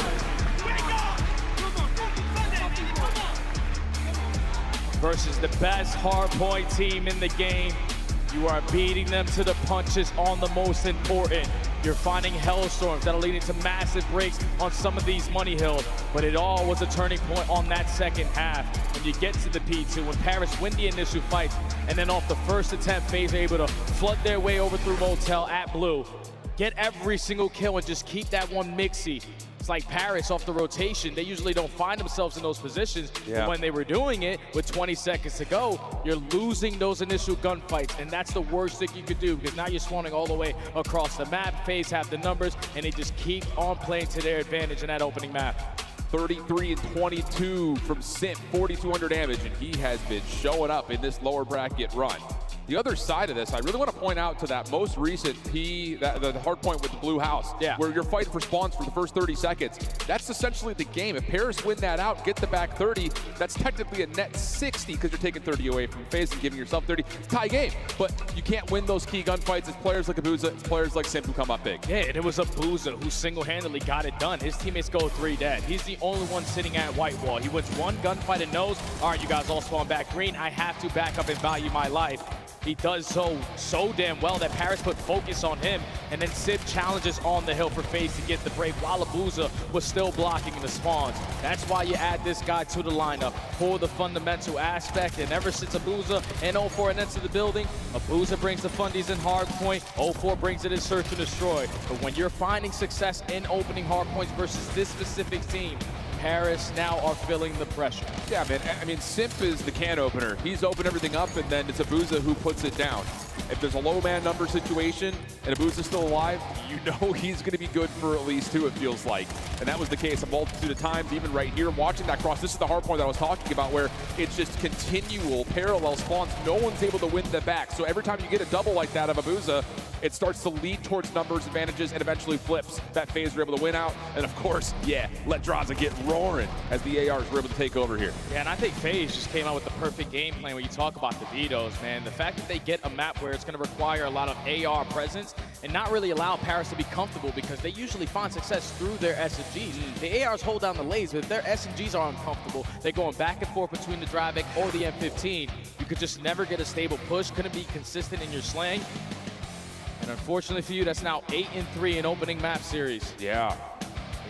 Versus the best hardpoint team in the game. You are beating them to the punches on the most important. You're finding Hellstorms that are leading to massive breaks on some of these money hills, but it all was a turning point on that second half. When you get to the P2, when Paris win the initial fights, and then off the first attempt, FaZe are able to flood their way over through Motel at blue, get every single kill and just keep that one Mixi. It's like Paris off the rotation. They usually don't find themselves in those positions. Yeah. But when they were doing it with 20 seconds to go, you're losing those initial gunfights. And that's the worst thing you could do because now you're spawning all the way across the map. FaZe have the numbers and they just keep on playing to their advantage in that opening map. 33 and 22 from Simp, 4,200 damage, and he has been showing up in this lower bracket run. The other side of this, I really want to point out to that most recent the hard point with the blue house, where you're fighting for spawns for the first 30 seconds. That's essentially the game. If Paris win that out, get the back 30, that's technically a net 60 because you're taking 30 away from FaZe and giving yourself 30. It's a tie game, but you can't win those key gunfights. It's players like Abuza, it's players like Simp who come up big. Yeah, and it was Abuza who single-handedly got it done. His teammates go 3 dead. He's the only one sitting at white wall. He wins one gunfight and knows, all right, you guys all spawn back green. I have to back up and value my life. He does so damn well that Paris put focus on him, and then Simp challenges on the hill for FaZe to get the break while Abuza was still blocking the spawns. That's why you add this guy to the lineup for the fundamental aspect, and ever since Abuza and 04 and into the building, Abuza brings the fundies in hardpoint, 04 brings it in search and destroy. But when you're finding success in opening hardpoints versus this specific team, Paris now are feeling the pressure. Yeah, man. I mean, Simp is the can opener. He's opened everything up, and then it's Abuza who puts it down. If there's a low man number situation and Abuza's still alive, you know he's going to be good for at least 2, it feels like. And that was the case a multitude of times, even right here, watching that cross. This is the hard point that I was talking about, where it's just continual parallel spawns. No one's able to win the back. So every time you get a double like that of Abuza, it starts to lead towards numbers advantages and eventually flips. That FaZe are able to win out. And of course, yeah, let Traza get roaring as the ARs were able to take over here. Yeah, and I think FaZe just came out with the perfect game plan when you talk about the vetoes, man. The fact that they get a map where it's going to require a lot of AR presence and not really allow Paris to be comfortable because they usually find success through their SMGs. The ARs hold down the lanes, but if their SMGs are uncomfortable, they're going back and forth between the Dravik or the M15. You could just never get a stable push, couldn't be consistent in your slaying. And unfortunately for you, that's now 8-3 in opening map series. Yeah.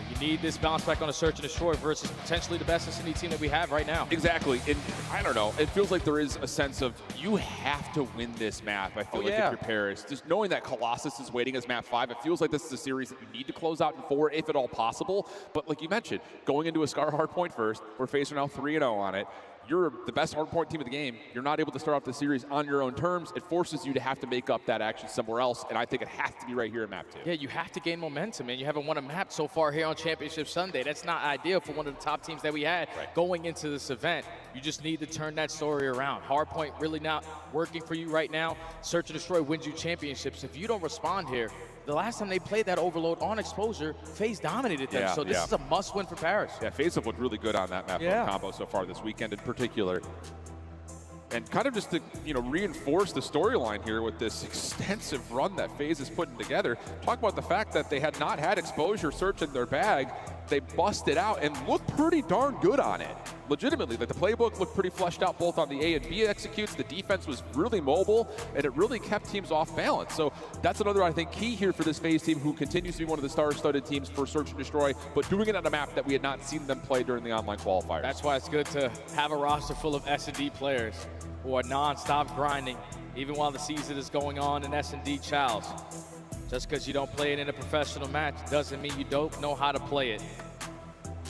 You need this bounce back on a search and destroy versus potentially the best S&D team that we have right now. Exactly, and I don't know, it feels like there is a sense of you have to win this map, I feel like, if you're Paris. Just knowing that Colossus is waiting as map 5, it feels like this is a series that you need to close out in 4, if at all possible. But like you mentioned, going into a Scar Hardpoint first, we're facing now 3-0 on it. You're the best hardpoint team of the game. You're not able to start off the series on your own terms. It forces you to have to make up that action somewhere else, and I think it has to be right here in map 2. Yeah, you have to gain momentum, man. You haven't won a map so far here on Championship Sunday. That's not ideal for one of the top teams that we had going into this event. You just need to turn that story around. Hardpoint really not working for you right now. Search and Destroy wins you championships. If you don't respond here, the last time they played that Overload on Exposure, FaZe dominated them. So this is a must-win for Paris. Yeah, FaZe have looked really good on that map combo so far this weekend in particular. And kind of just to reinforce the storyline here with this extensive run that FaZe is putting together, talk about the fact that they had not had Exposure Search in their bag. They busted out and looked pretty darn good on it. Legitimately, like the playbook looked pretty fleshed out both on the A and B executes. The defense was really mobile, and it really kept teams off balance. So that's another, I think, key here for this FaZe team, who continues to be one of the star-studded teams for Search and Destroy, but doing it on a map that we had not seen them play during the online qualifiers. That's why it's good to have a roster full of S&D players who are non-stop grinding, even while the season is going on in S&D Childs. Just because you don't play it in a professional match doesn't mean you don't know how to play it.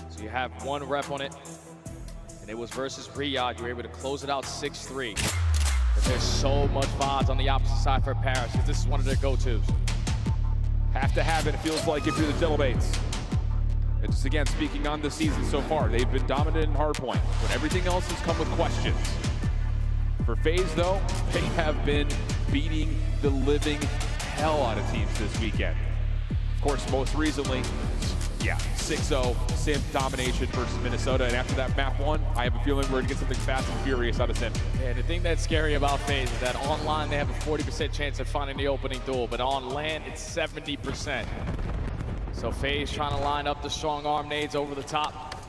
So you have one rep on it, and it was versus Riyadh. You were able to close it out 6-3. But there's so much VODs on the opposite side for Paris, because this is one of their go-tos. Have to have it, it feels like, if you're the Gentlebaits. And just again, speaking on the season so far, they've been dominant in hardpoint, when everything else has come with questions. For FaZe, though, they have been beating the living hell out of teams this weekend. Of course, most recently, 6-0 Simp domination versus Minnesota. And after that map 1, I have a feeling we're going to get something fast and furious out of Simp. Yeah, the thing that's scary about FaZe is that online they have a 40% chance of finding the opening duel, but on land it's 70%. So FaZe trying to line up the strong arm nades over the top.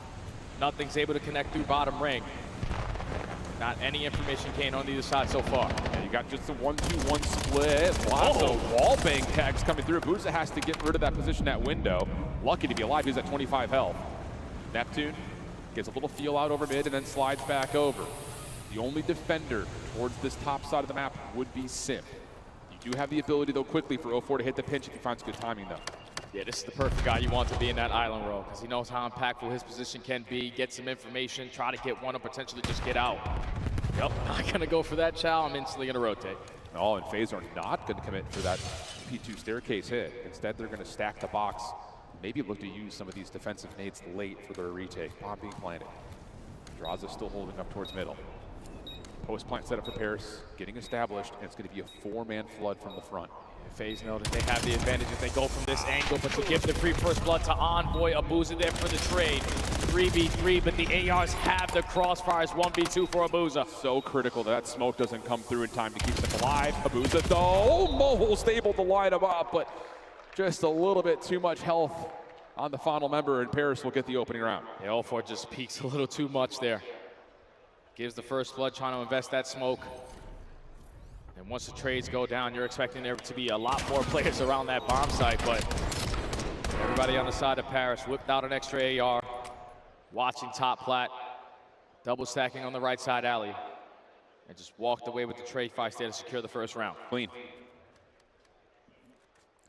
Nothing's able to connect through bottom ring. Not any information gained on either side so far. Yeah, you got just a 1-2-1 split. Lots of wallbang tags coming through. Buza has to get rid of that position at window. Lucky to be alive, he's at 25 health. Neptune gets a little feel out over mid and then slides back over. The only defender towards this top side of the map would be Simp. You do have the ability, though, quickly for 0-4 to hit the pinch if he finds good timing, though. Yeah, this is the perfect guy you want to be in that island row, because he knows how impactful his position can be. Get some information, try to get one, or potentially just get out. Yep, not gonna go for that chow. I'm instantly gonna rotate. Oh, and FaZe are not gonna commit for that P2 staircase hit. Instead, they're gonna stack the box. Maybe look to use some of these defensive nades late for their retake. Bomb being planted. Draza still holding up towards middle. Post plant setup for Paris, getting established, and it's gonna be a 4-man flood from the front. FaZe know that they have the advantage if they go from this angle, but to give the free first blood to Envoy, Abuza there for the trade. 3v3, but the ARs have the crossfires. 1v2 for Abuza. So critical that smoke doesn't come through in time to keep them alive. Abuza, though, Mohol able to line him up, but just a little bit too much health on the final member, and Paris will get the opening round. Yeah, 0-4 just peaks a little too much there. Gives the first blood, trying to invest that smoke. And once the trades go down, you're expecting there to be a lot more players around that bomb site, but everybody on the side of Paris whipped out an extra AR, watching top plat, double stacking on the right side alley, and just walked away with the trade fights there to secure the first round. Clean.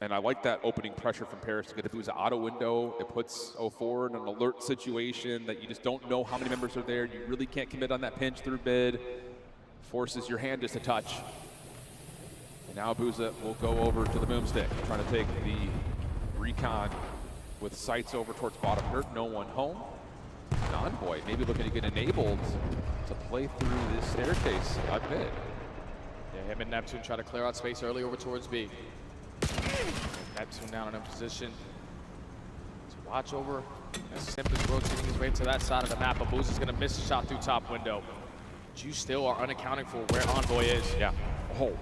And I like that opening pressure from Paris to get Abuza auto window. It puts 0-4 in an alert situation that you just don't know how many members are there. You really can't commit on that pinch through mid. Forces your hand just a touch. And now Abuza will go over to the boomstick, trying to take the recon with sights over towards bottom hurt. No one home. Envoy maybe looking to get enabled to play through this staircase at mid. Yeah, him and Neptune try to clear out space early over towards B. Neptune down in a position to watch over as Simp is rotating his way to that side of the map. Abuza's gonna miss a shot through top window. But you still are unaccounting for where Envoy is. Yeah. Oh.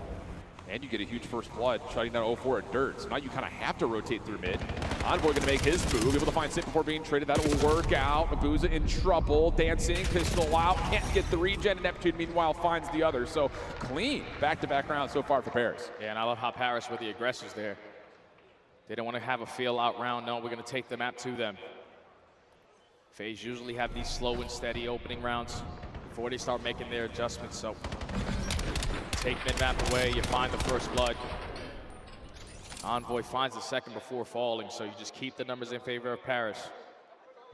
And you get a huge first blood, shutting down 0-4 at dirt. So now you kind of have to rotate through mid. Envoy gonna make his move, able to find Simp before being traded. That will work out. Abuza in trouble, dancing, pistol out, can't get the regen. And Neptune, meanwhile, finds the other. So clean back-to-back rounds so far for Paris. Yeah, and I love how Paris were the aggressors there. They don't want to have a feel out round. No, we're gonna take the map to them. FaZe usually have these slow and steady opening rounds before they start making their adjustments. So take mid-map away, you find the first blood. Envoy finds the second before falling, so you just keep the numbers in favor of Paris.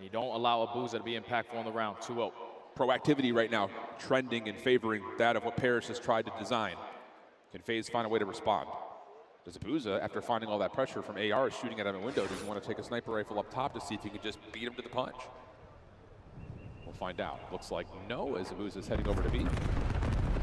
You don't allow Abuza to be impactful on the round. 2-0. Proactivity right now, trending and favoring that of what Paris has tried to design. Can FaZe find a way to respond? Does Abuza, after finding all that pressure from AR shooting at him in a window, does he want to take a sniper rifle up top to see if he can just beat him to the punch? We'll find out. Looks like no, as Abuza's heading over to B.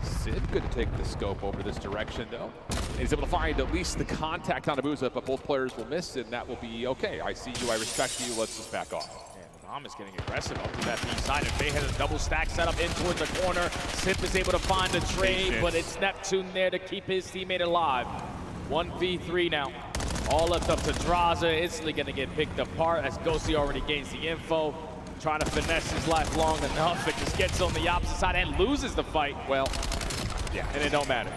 Sid good to take the scope over this direction, though. And he's able to find at least the contact on Abuza, but both players will miss, and that will be okay. I see you, I respect you, let's just back off. Bomb is getting aggressive up to that B side, and Faye has a double stack set up in towards the corner. Sip is able to find the trade, but it's Neptune there to keep his teammate alive. 1v3 now. All left up to Draza, instantly gonna get picked apart as Ghosty already gains the info. Trying to finesse his life long enough, it just gets on the opposite side and loses the fight. Well, yeah, and it don't matter.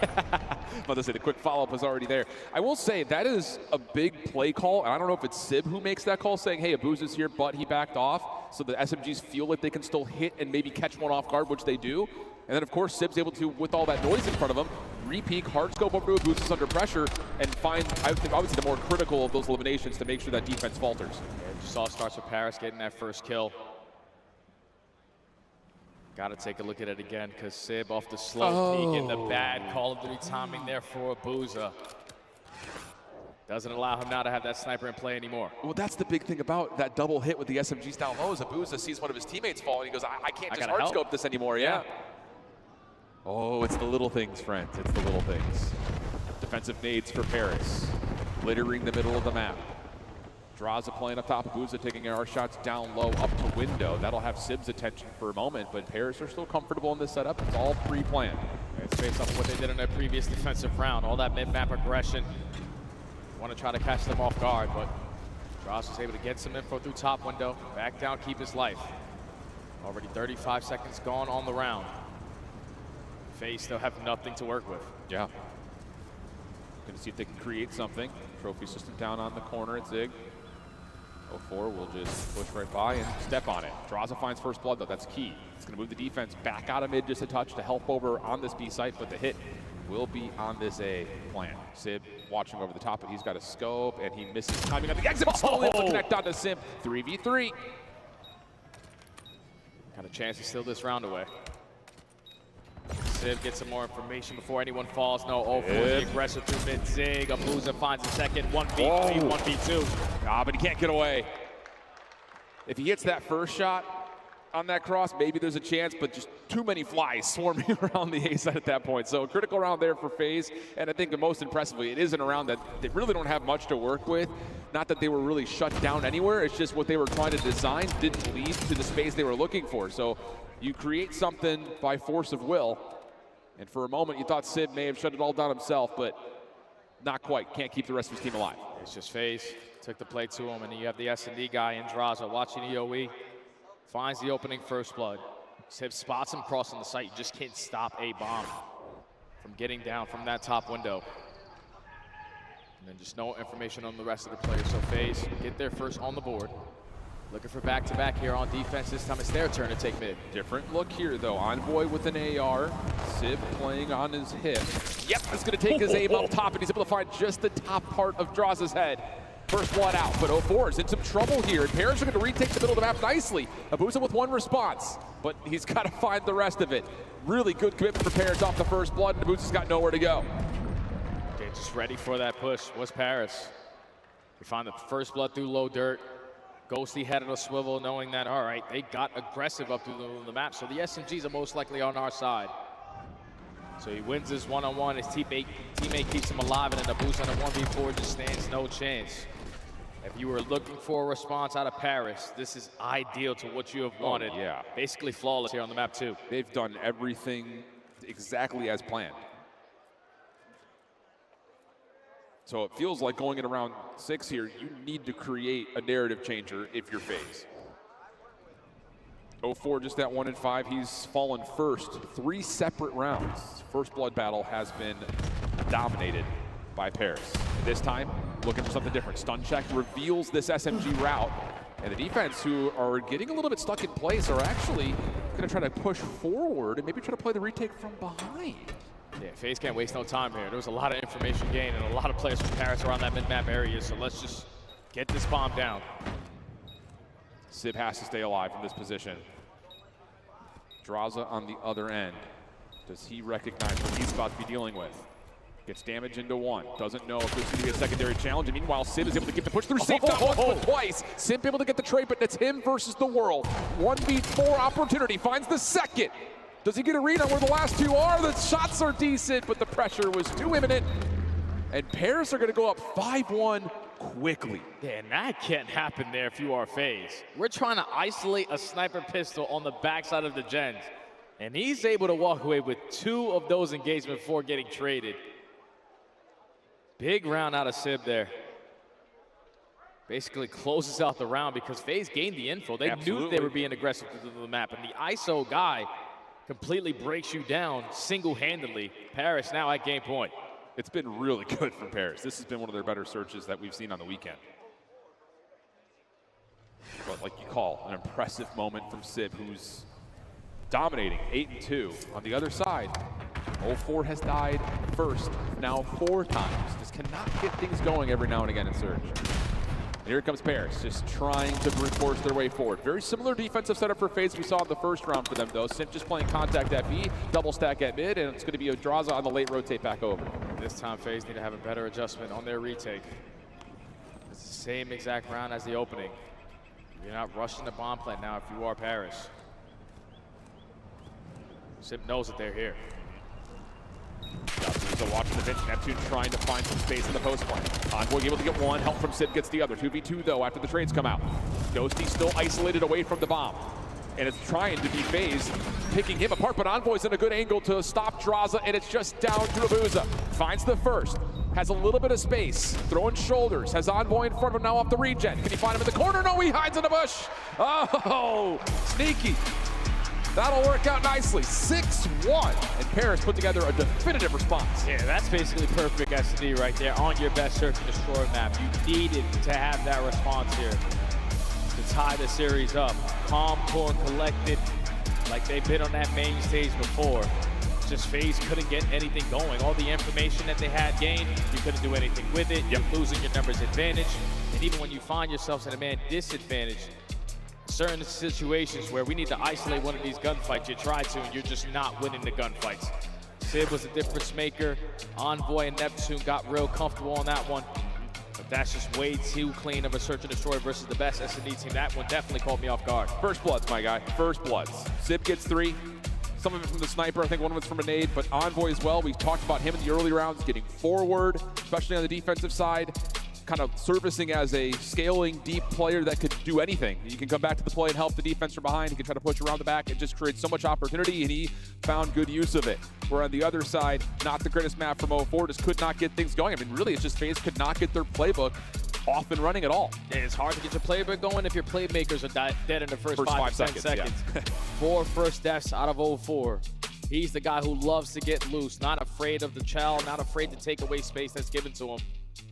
About to say, the quick follow-up was already there. I will say, that is a big play call, and I don't know if it's Sib who makes that call, saying, hey, Abuza's here, but he backed off, so the SMGs feel like they can still hit and maybe catch one off guard, which they do. And then, of course, Sib's able to, with all that noise in front of him, re-peek, hard scope over to Abuza's under pressure, and find, I think, obviously, the more critical of those eliminations to make sure that defense falters. Yeah, just all starts with Paris getting that first kill. Got to take a look at it again, because Sib off the slow peek and the bad Call of Duty timing there for Abuza. Doesn't allow him now to have that sniper in play anymore. Well, that's the big thing about that double hit with the SMGs down low, is Abuza sees one of his teammates fall, and he goes, I can't just hard scope this anymore, yeah. Oh, it's the little things, friends. It's the little things. Defensive nades for Paris, littering the middle of the map. Draza playing up top, Abuza taking AR shots down low up to window. That'll have Sib's attention for a moment, but Paris are still comfortable in this setup. It's all pre-planned. It's based off of what they did in their previous defensive round. All that mid-map aggression. Want to try to catch them off guard, but Draza's able to get some info through top window. Back down, keep his life. Already 35 seconds gone on the round. FaZe still have nothing to work with. Yeah. Gonna see if they can create something. Trophy system down on the corner at Zig. 04 will just push right by and step on it. Draza finds first blood, though. That's key. It's going to move the defense back out of mid just a touch to help over on this B site, but the hit will be on this A plan. Sib watching over the top, but he's got a scope, and he misses timing on the exit. Slowly able to connect on to Sim. 3v3. Got a chance to steal this round away. Sib gets some more information before anyone falls. No, 0 for the aggressor through mid Zig. Abuza finds the second. 1v3, 1v2. Ah, but he can't get away. If he hits that first shot on that cross, maybe there's a chance, but just too many flies swarming around the A side at that point. So a critical round there for FaZe, and I think the most impressively, it isn't a round that they really don't have much to work with. Not that they were really shut down anywhere, it's just what they were trying to design didn't lead to the space they were looking for. So you create something by force of will, and for a moment you thought Sid may have shut it all down himself, but not quite. Can't keep the rest of his team alive. It's just FaZe took the play to him, and then you have the S&D guy in Draza watching EOE. Finds the opening first blood. Sib spots him crossing the site. You just can't stop a bomb from getting down from that top window. And then just no information on the rest of the players. So FaZe get there first on the board. Looking for back-to-back here on defense. This time it's their turn to take mid. Different look here, though. Envoy with an AR. Sib playing on his hip. Yep, it's going to take his aim up top, and he's able to find just the top part of Draza's head. First blood out, but 04 is in some trouble here, and Paris are going to retake the middle of the map nicely. Abuza with one response, but he's got to find the rest of it. Really good commitment for Paris off the first blood, and Abuza's got nowhere to go. Okay, just ready for that push was Paris. We find the first blood through low dirt. Ghosty head on a swivel, knowing that, all right, they got aggressive up through the middle of the map, so the SMGs are most likely on our side. So he wins his one-on-one, his teammate keeps him alive, and then Abuza on a 1v4 just stands no chance. If you were looking for a response out of Paris, this is ideal to what you have wanted. Yeah. Basically flawless here on the map too. They've done everything exactly as planned. So it feels like going in around 6 here, you need to create a narrative changer if you're FaZe. 04 just at 1 and 5, he's fallen first 3 separate rounds. First blood battle has been dominated by Paris. This time, looking for something different. Stun check reveals this SMG route, And the defense, who are getting a little bit stuck in place, are actually going to try to push forward and maybe try to play the retake from behind. Yeah, FaZe can't waste no time here. There was a lot of information gained and a lot of players from Paris around that mid-map area, so let's just get this bomb down. Sib has to stay alive from this position. Draza on the other end. Does he recognize what he's about to be dealing with? Gets damage into one. Doesn't know if this is going to be a secondary challenge. And meanwhile, Sib is able to get the push through safe, not once but twice. Sib able to get the trade, but it's him versus the world. 1v4 opportunity, finds the second. Does he get a read on where the last two are? The shots are decent, but the pressure was too imminent. And Paris are going to go up 5-1 quickly. Yeah, and that can't happen there if you are FaZe. We're trying to isolate a sniper pistol on the backside of the gens. And he's able to walk away with 2 of those engagements before getting traded. Big round out of Sib there. Basically closes out the round because FaZe gained the info. They knew they were being aggressive to the map. And the ISO guy completely breaks you down single-handedly. Paris now at game point. It's been really good from Paris. This has been one of their better searches that we've seen on the weekend. But like you call, an impressive moment from Sib, who's dominating 8-2. On the other side, 04 has died first, now 4 times. Just cannot get things going every now and again in Surge. And here comes Paris, just trying to brute force their way forward. Very similar defensive setup for FaZe we saw in the first round for them, though. Simp just playing contact at B, double stack at mid, and it's going to be a Draza on the late rotate back over. This time, FaZe need to have a better adjustment on their retake. It's the same exact round as the opening. You're not rushing the bomb plant now if you are Paris. Simp knows that they're here. So watching the bench, Neptune trying to find some space in the post play. Envoy able to get one, help from Sib gets the other. 2v2 though after the trades come out. Ghosty still isolated away from the bomb. And it's trying to be FaZe, picking him apart, but Envoy's in a good angle to stop Draza, and it's just down to Abuza. Finds the first, has a little bit of space, throwing shoulders, has Envoy in front of him now off the regen. Can he find him in the corner? No, he hides in the bush. Oh, sneaky. That'll work out nicely. 6-1, and Paris put together a definitive response. Yeah, that's basically perfect SD right there on your best search and destroy map. You needed to have that response here to tie the series up. Calm, cool, and collected like they've been on that main stage before. Just FaZe couldn't get anything going. All the information that they had gained, you couldn't do anything with it. You're losing your numbers advantage. And even when you find yourselves in a man disadvantage, certain situations where we need to isolate one of these gunfights, you try to, and you're just not winning the gunfights. Sib was a difference maker. Envoy and Neptune got real comfortable on that one. But that's just way too clean of a search and destroy versus the best S&D team. That one definitely caught me off guard. First bloods, my guy. First bloods. Sib gets 3. Some of it from the sniper. I think one of it's from a nade, but Envoy as well. We talked about him in the early rounds getting forward, especially on the defensive side. Kind of servicing as a scaling deep player that could do anything. You can come back to the play and help the defense from behind. He can try to push around the back and just create so much opportunity, and he found good use of it. Where on the other side, not the greatest map from 04, just could not get things going. I mean, really, it's just FaZe could not get their playbook off and running at all. It's hard to get your playbook going if your playmakers are dead in the first 5 seconds. Yeah. 4 first deaths out of 04. He's the guy who loves to get loose, not afraid of the chow, not afraid to take away space that's given to him.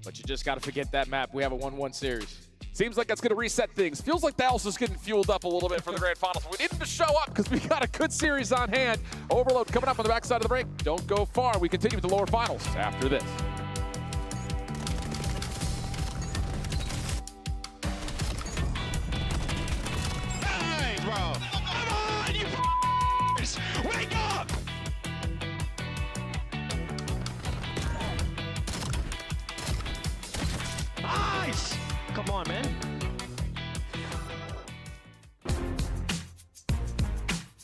But you just got to forget that map. We have a 1-1 series. Seems like that's going to reset things. Feels like Dallas is getting fueled up a little bit for the grand finals. We need them to show up because we got a good series on hand. Overload coming up on the backside of the break. Don't go far. We continue with the lower finals after this. Hey, bro. Come on, you wake up! Nice! Come on, man.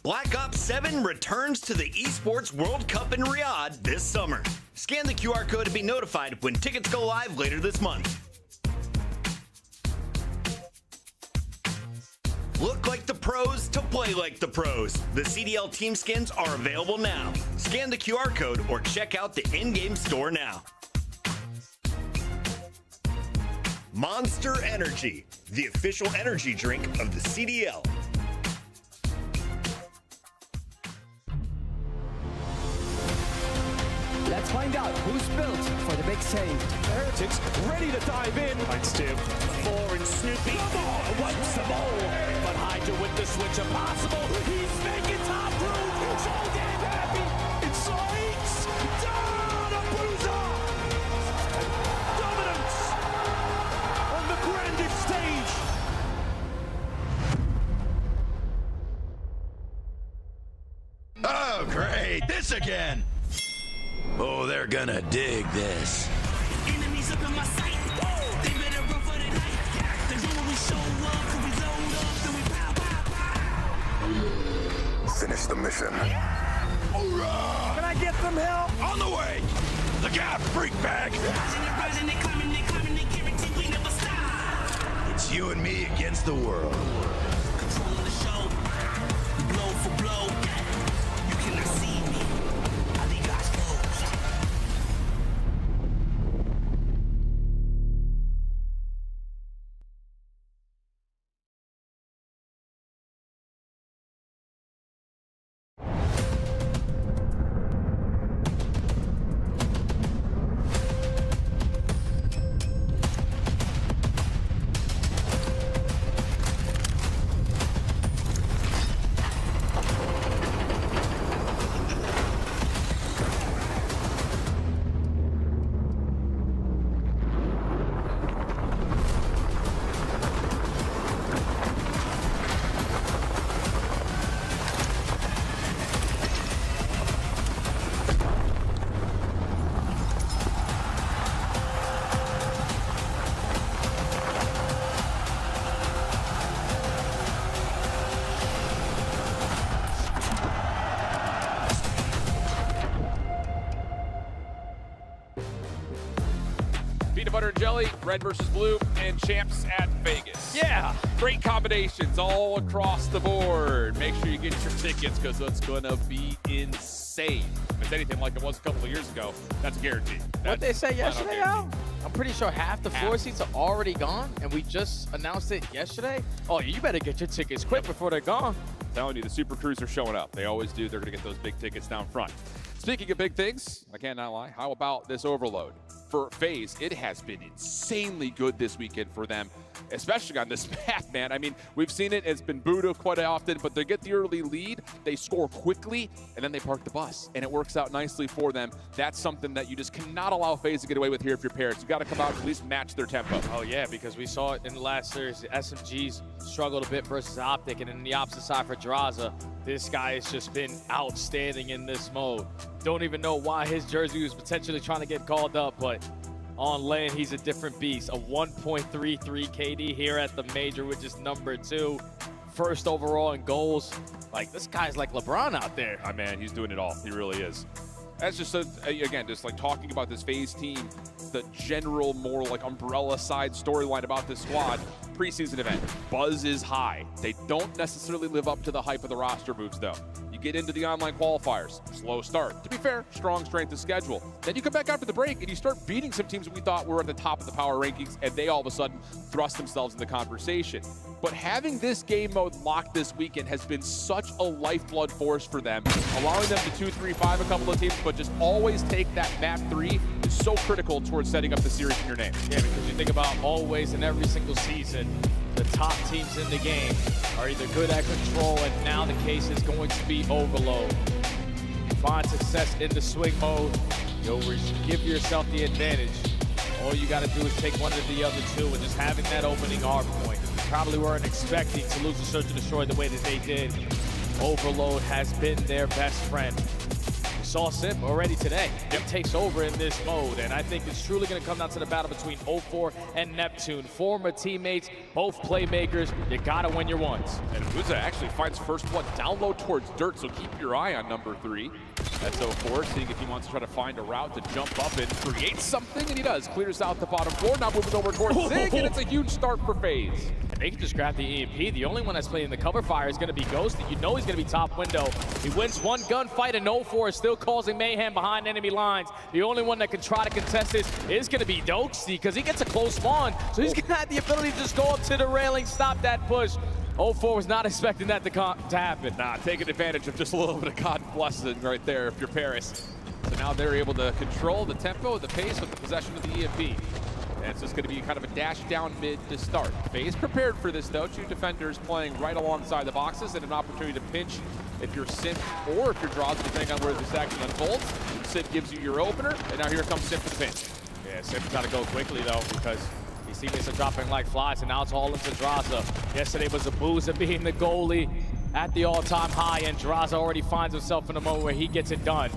Black Ops 7 returns to the Esports World Cup in Riyadh this summer. Scan the QR code to be notified when tickets go live later this month. Look like the pros to play like the pros. The CDL team skins are available now. Scan the QR code or check out the in-game store now. Monster Energy, the official energy drink of the CDL. Let's find out who's built for the big save. Heretics ready to dive in. Fights two. Four and Snoopy. Wipes them all. But Hydra with the switch impossible. He's making top room. So damn happy. It strikes down a bruiser. Dominance on the grandest stage. Oh, great. This again. Oh, they're gonna dig this. Enemies up in my sight. They better run for the night. The when we show up, we load up, then we pow, pow, pow. Finish the mission. Hoorah! Can I get some help? On the way. Look out, freak bag. Rising, they climbing, they guarantee we never stop. It's you and me against the world. Controlling the show, blow for blow. You cannot see me. I leave eyes closed. Peanut butter and jelly, red versus blue, and champs at Vegas. Yeah, great combinations all across the board. Make sure you get your tickets because it's going to be insane. If it's anything like it was a couple of years ago, that's a guarantee. What they say yesterday, Al? I'm pretty sure half the floor seats are already gone, and we just announced it yesterday. Oh, you better get your tickets quick before they're gone. Telling you, the Super Crews are showing up. They always do. They're going to get those big tickets down front. Speaking of big things, I cannot lie. How about this overload? For FaZe, it has been insanely good this weekend for them, especially on this map, man. I mean, we've seen it. It's been Buddha quite often, but they get the early lead, they score quickly, and then they park the bus, and it works out nicely for them. That's something that you just cannot allow FaZe to get away with here if you're Paris. You've got to come out and at least match their tempo. Oh, yeah, because we saw it in the last series. The SMGs struggled a bit versus Optic, and then the opposite side for Draza, this guy has just been outstanding in this mode. Don't even know why his jersey was potentially trying to get called up, but on lane, he's a different beast. A 1.33 KD here at the major, which is number 2. First overall in goals. Like, this guy's like LeBron out there. Oh, man, he's doing it all. He really is. That's just, again, just like talking about this FaZe team, the general, more like umbrella side storyline about this squad. Preseason event, buzz is high. They don't necessarily live up to the hype of the roster moves, though. You get into the online qualifiers, slow start. To be fair, strong strength of schedule. Then you come back after the break and you start beating some teams that we thought were at the top of the power rankings, and they all of a sudden thrust themselves in the conversation. But having this game mode locked this weekend has been such a lifeblood force for them, allowing them to 2-3-5 a couple of teams, but just always take that map 3 is so critical towards setting up the series in your name. Yeah, because you think about always in every single season, the top teams in the game are either good at control, and now the case is going to be overload. Find success in the swing mode, you'll give yourself the advantage. All you got to do is take one of the other two, and just having that opening R point. Probably weren't expecting to lose the Search and Destroy the way that they did. Overload has been their best friend. We saw Simp already today. It takes over in this mode, and I think it's truly going to come down to the battle between 0-4 and Neptune. Former teammates, both playmakers. You got to win your ones. And Buza actually finds first blood down low towards Dirt, so keep your eye on number 3. That's 0-4, seeing if he wants to try to find a route to jump up and create something, and he does. Clears out the bottom 4, now moving over towards Zig, and it's a huge start for FaZe. And they can just grab the EMP. The only one that's playing the cover fire is going to be Ghosty. You know he's going to be top window. He wins one gunfight, and 0-4 is still causing mayhem behind enemy lines. The only one that can try to contest this is going to be Doxy, because he gets a close spawn. So he's going to have the ability to just go up to the railing, stop that push. 0-4 was not expecting that to happen. Nah, taking advantage of just a little bit of God blessing right there if you're Paris. but now they're able to control the tempo, the pace with the possession of the EMP. And it's just going to be kind of a dash down mid to start. FaZe prepared for this though. 2 defenders playing right alongside the boxes and an opportunity to pinch if you're Simp or if you're Draws, depending on where this action unfolds. Simp gives you your opener, and now here comes Simp for the pinch. Yeah, Simp's got to go quickly though, because his teammates are dropping like flies, and now it's all into Draza. Yesterday was Abuza being the goalie at the all-time high, and Draza already finds himself in a moment where he gets it done.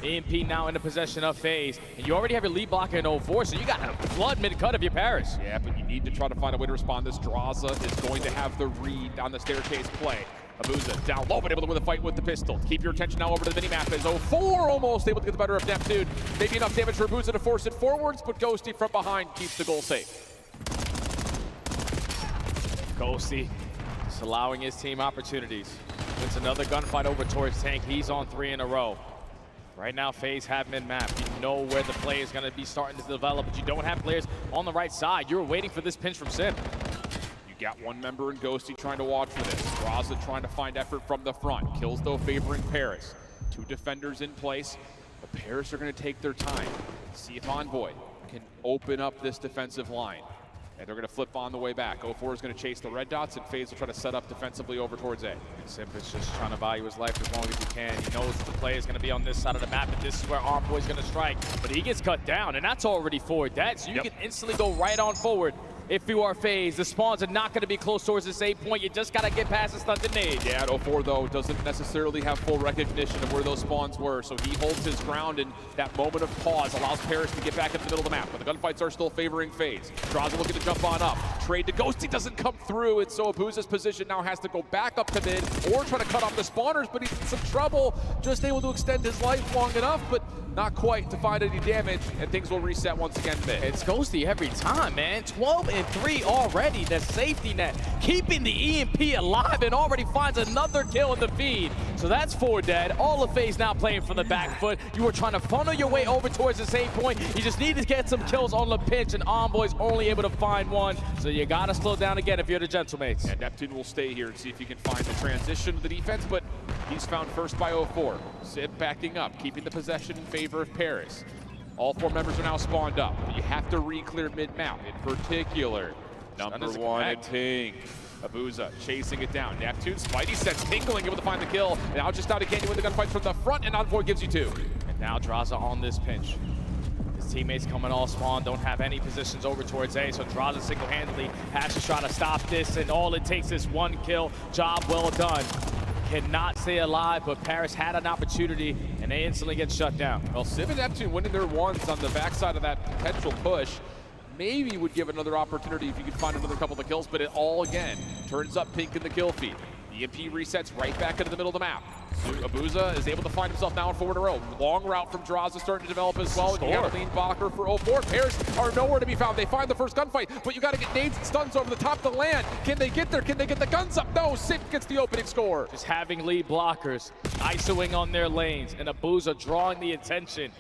EMP now in the possession of FaZe, and you already have your lead blocker in 0-4, so you got to flood mid-cut of your Paris. Yeah, but you need to try to find a way to respond. This Draza is going to have the read on the staircase play. Abuza down low, but able to win the fight with the pistol. Keep your attention now over to the minimap as 0-4 almost able to get the better of Neptune. Maybe enough damage for Abuza to force it forwards, but Ghosty from behind keeps the goal safe. Ghosty just allowing his team opportunities. It's another gunfight over towards Tank. He's on 3 in a row. Right now, FaZe have mid-map. You know where the play is going to be starting to develop, but you don't have players on the right side. You're waiting for this pinch from Simp. You got one member in Ghosty trying to watch for this. Draza trying to find effort from the front. Kills though favoring Paris. 2 defenders in place. The Paris are going to take their time. See if Envoy can open up this defensive line. And they're going to flip on the way back. 0-4 is going to chase the red dots, and FaZe will try to set up defensively over towards A. Simp is just trying to value his life as long as he can. He knows that the play is going to be on this side of the map, and this is where Envoy is going to strike. But he gets cut down, and that's already forward dead, so you can instantly go right on forward. If you are FaZe, the spawns are not going to be close towards the save point. You just got to get past the stunted nade. Yeah, 0-4 though doesn't necessarily have full recognition of where those spawns were, so he holds his ground, and that moment of pause allows Paris to get back in the middle of the map. But the gunfights are still favoring FaZe. Draza looking to jump on up. Trade to Ghosty doesn't come through, and so Abuza's position now has to go back up to mid or try to cut off the spawners, but he's in some trouble. Just able to extend his life long enough, but not quite to find any damage, and things will reset once again mid. It's Ghosty every time, man. 12-3 already. The safety net keeping the EMP alive, and already finds another kill in the feed. So that's 4 dead. All of FaZe now playing from the back foot. You were trying to funnel your way over towards the save point. You just need to get some kills on the pinch, and Envoy's only able to find one. So you gotta slow down again if you're the Gentlemates. And Neptune will stay here and see if he can find the transition to the defense, but he's found first by 0-4. Sid backing up, keeping the possession in favor of Paris. All 4 members are now spawned up, but you have to re-clear mid-mount. In particular, number 1 and Ping. Abuza chasing it down. Neptune, Spidey sense tingling, able to find the kill. Now just out of Canyon with the gunfight from the front, and Envoy gives you 2. And now Draza on this pinch. His teammates coming all spawn, don't have any positions over towards A, so Draza single-handedly has to try to stop this, and all it takes is 1 kill. Job well done. Cannot stay alive, but Paris had an opportunity, and they instantly get shut down. Well, Civ and Neptune winning their ones on the backside of that potential push maybe would give another opportunity if you could find another couple of kills, but it all, again, turns up Pink in the kill feed. EMP resets right back into the middle of the map. Abuza is able to find himself now in 4 in a row. Long route from Draza starting to develop as well. You have a lean blocker for 0-4. Paris are nowhere to be found. They find the first gunfight, but you got to get nades and stuns over the top of the land. Can they get there? Can they get the guns up? No, Simp gets the opening score. Just having lead blockers, ISOing on their lanes, and Abuza drawing the attention.